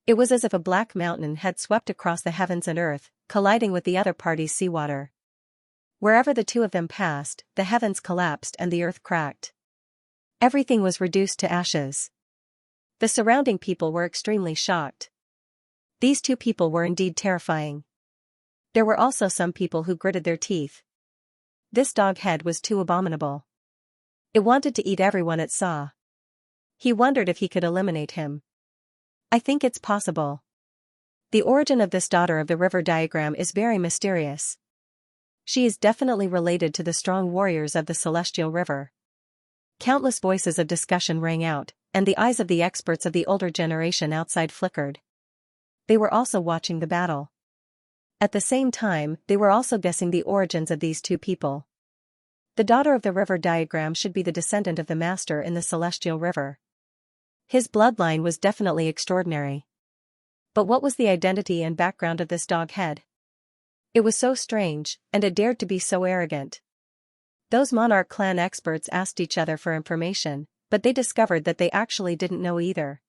A: It was as if a black mountain had swept across the heavens and earth, colliding with the other party's seawater. Wherever the two of them passed, the heavens collapsed and the earth cracked. Everything was reduced to ashes. The surrounding people were extremely shocked. These two people were indeed terrifying. There were also some people who gritted their teeth. This dog head was too abominable. It wanted to eat everyone it saw. He wondered if he could eliminate him. I think it's possible. The origin of this daughter of the river diagram is very mysterious. She is definitely related to the strong warriors of the celestial river. Countless voices of discussion rang out, and the eyes of the experts of the older generation outside flickered. They were also watching the battle. At the same time, they were also guessing the origins of these two people. The daughter of the river diagram should be the descendant of the master in the celestial river. His bloodline was definitely extraordinary. But what was the identity and background of this dog head? It was so strange, and it dared to be so arrogant. Those Monarch clan experts asked each other for information, but they discovered that they actually didn't know either.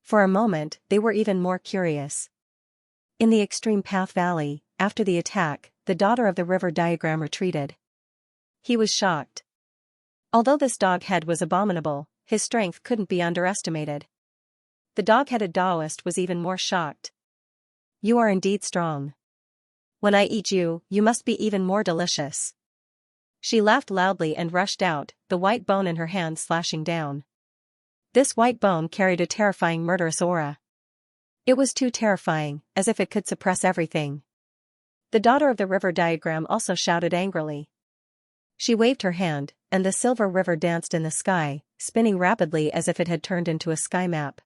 A: For a moment, they were even more curious. In the Extreme Path Valley, after the attack, the daughter of the river diagram retreated. He was shocked. Although this dog head was abominable, his strength couldn't be underestimated. The dog-headed Taoist was even more shocked. You are indeed strong. When I eat you, you must be even more delicious. She laughed loudly and rushed out, the white bone in her hand slashing down. This white bone carried a terrifying murderous aura. It was too terrifying, as if it could suppress everything. The daughter of the river diagram also shouted angrily. She waved her hand, and the silver river danced in the sky, spinning rapidly as if it had turned into a sky map.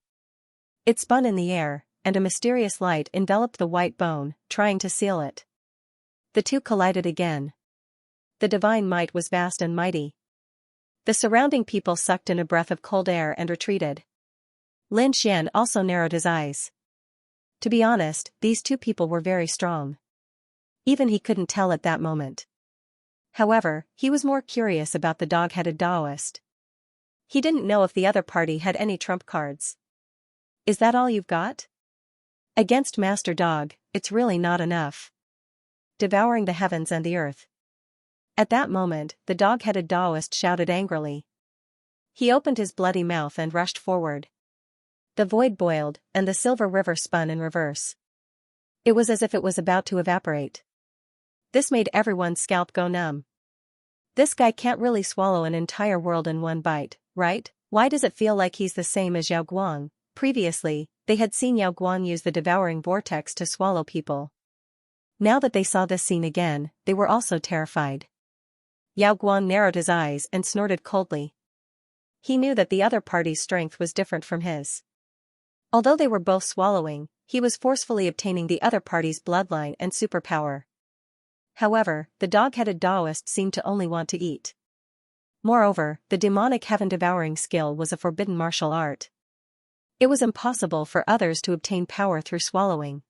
A: It spun in the air, and a mysterious light enveloped the white bone, trying to seal it. The two collided again. The divine might was vast and mighty. The surrounding people sucked in a breath of cold air and retreated. Lin Xian also narrowed his eyes. To be honest, these two people were very strong. Even he couldn't tell at that moment. However, he was more curious about the dog-headed Taoist. He didn't know if the other party had any trump cards. Is that all you've got? Against Master Dog, it's really not enough. Devouring the heavens and the earth. At that moment, the dog-headed Taoist shouted angrily. He opened his bloody mouth and rushed forward. The void boiled, and the silver river spun in reverse. It was as if it was about to evaporate. This made everyone's scalp go numb. This guy can't really swallow an entire world in one bite, right? Why does it feel like he's the same as Yao Guang? Previously, they had seen Yao Guang use the devouring vortex to swallow people. Now that they saw this scene again, they were also terrified. Yao Guang narrowed his eyes and snorted coldly. He knew that the other party's strength was different from his. Although they were both swallowing, he was forcefully obtaining the other party's bloodline and superpower. However, the dog-headed Taoist seemed to only want to eat. Moreover, the demonic heaven-devouring skill was a forbidden martial art. It was impossible for others to obtain power through swallowing.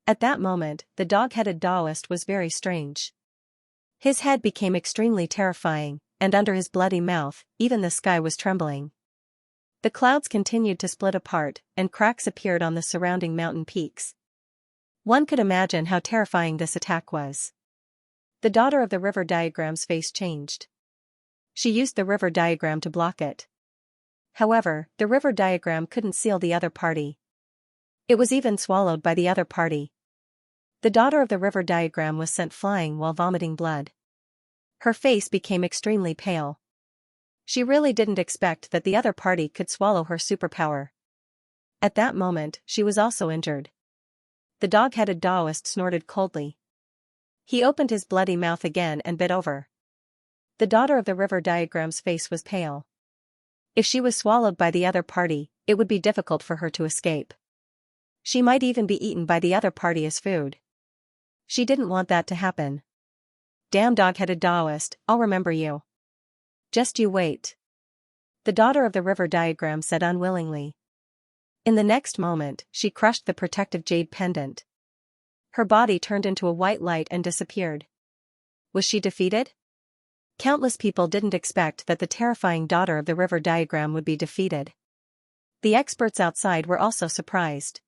A: At that moment, the dog-headed Taoist was very strange. His head became extremely terrifying, and under his bloody mouth, even the sky was trembling. The clouds continued to split apart, and cracks appeared on the surrounding mountain peaks. One could imagine how terrifying this attack was. The daughter of the river diagram's face changed. She used the river diagram to block it. However, the river diagram couldn't seal the other party. It was even swallowed by the other party. The daughter of the river diagram was sent flying while vomiting blood. Her face became extremely pale. She really didn't expect that the other party could swallow her superpower. At that moment, she was also injured. The dog-headed Taoist snorted coldly. He opened his bloody mouth again and bit over. The daughter of the river diagram's face was pale. If she was swallowed by the other party, it would be difficult for her to escape. She might even be eaten by the other party as food. She didn't want that to happen. Damn dog-headed Taoist, I'll remember you. Just you wait. The daughter of the river diagram said unwillingly. In the next moment, she crushed the protective jade pendant. Her body turned into a white light and disappeared. Was she defeated? Countless people didn't expect that the terrifying daughter of the river diagram would be defeated. The experts outside were also surprised.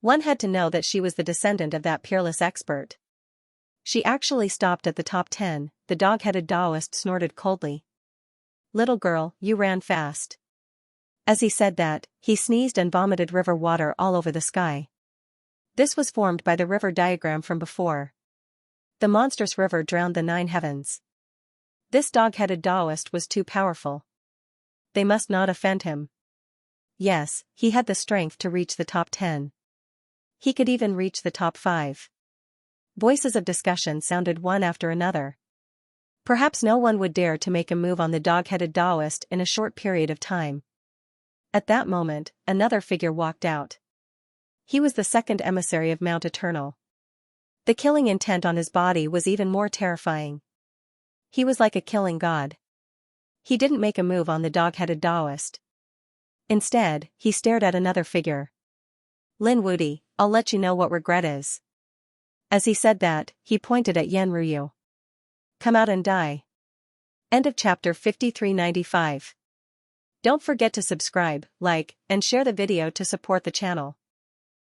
A: One had to know that she was the descendant of that peerless expert. She actually stopped at the top 10, the dog-headed Taoist snorted coldly. Little girl, you ran fast. As he said that, he sneezed and vomited river water all over the sky. This was formed by the river diagram from before. The monstrous river drowned the 9 heavens. This dog-headed Taoist was too powerful. They must not offend him. Yes, he had the strength to reach the top 10. He could even reach the top 5. Voices of discussion sounded one after another. Perhaps no one would dare to make a move on the dog-headed Taoist in a short period of time. At that moment, another figure walked out. He was the second emissary of Mount Eternal. The killing intent on his body was even more terrifying. He was like a killing god. He didn't make a move on the dog-headed Taoist. Instead, he stared at another figure. Lin Wuti, I'll let you know what regret is. As he said that, he pointed at Yan Ruyu. Come out and die. End of chapter 5395. Don't forget to subscribe, like, and share the video to support the channel.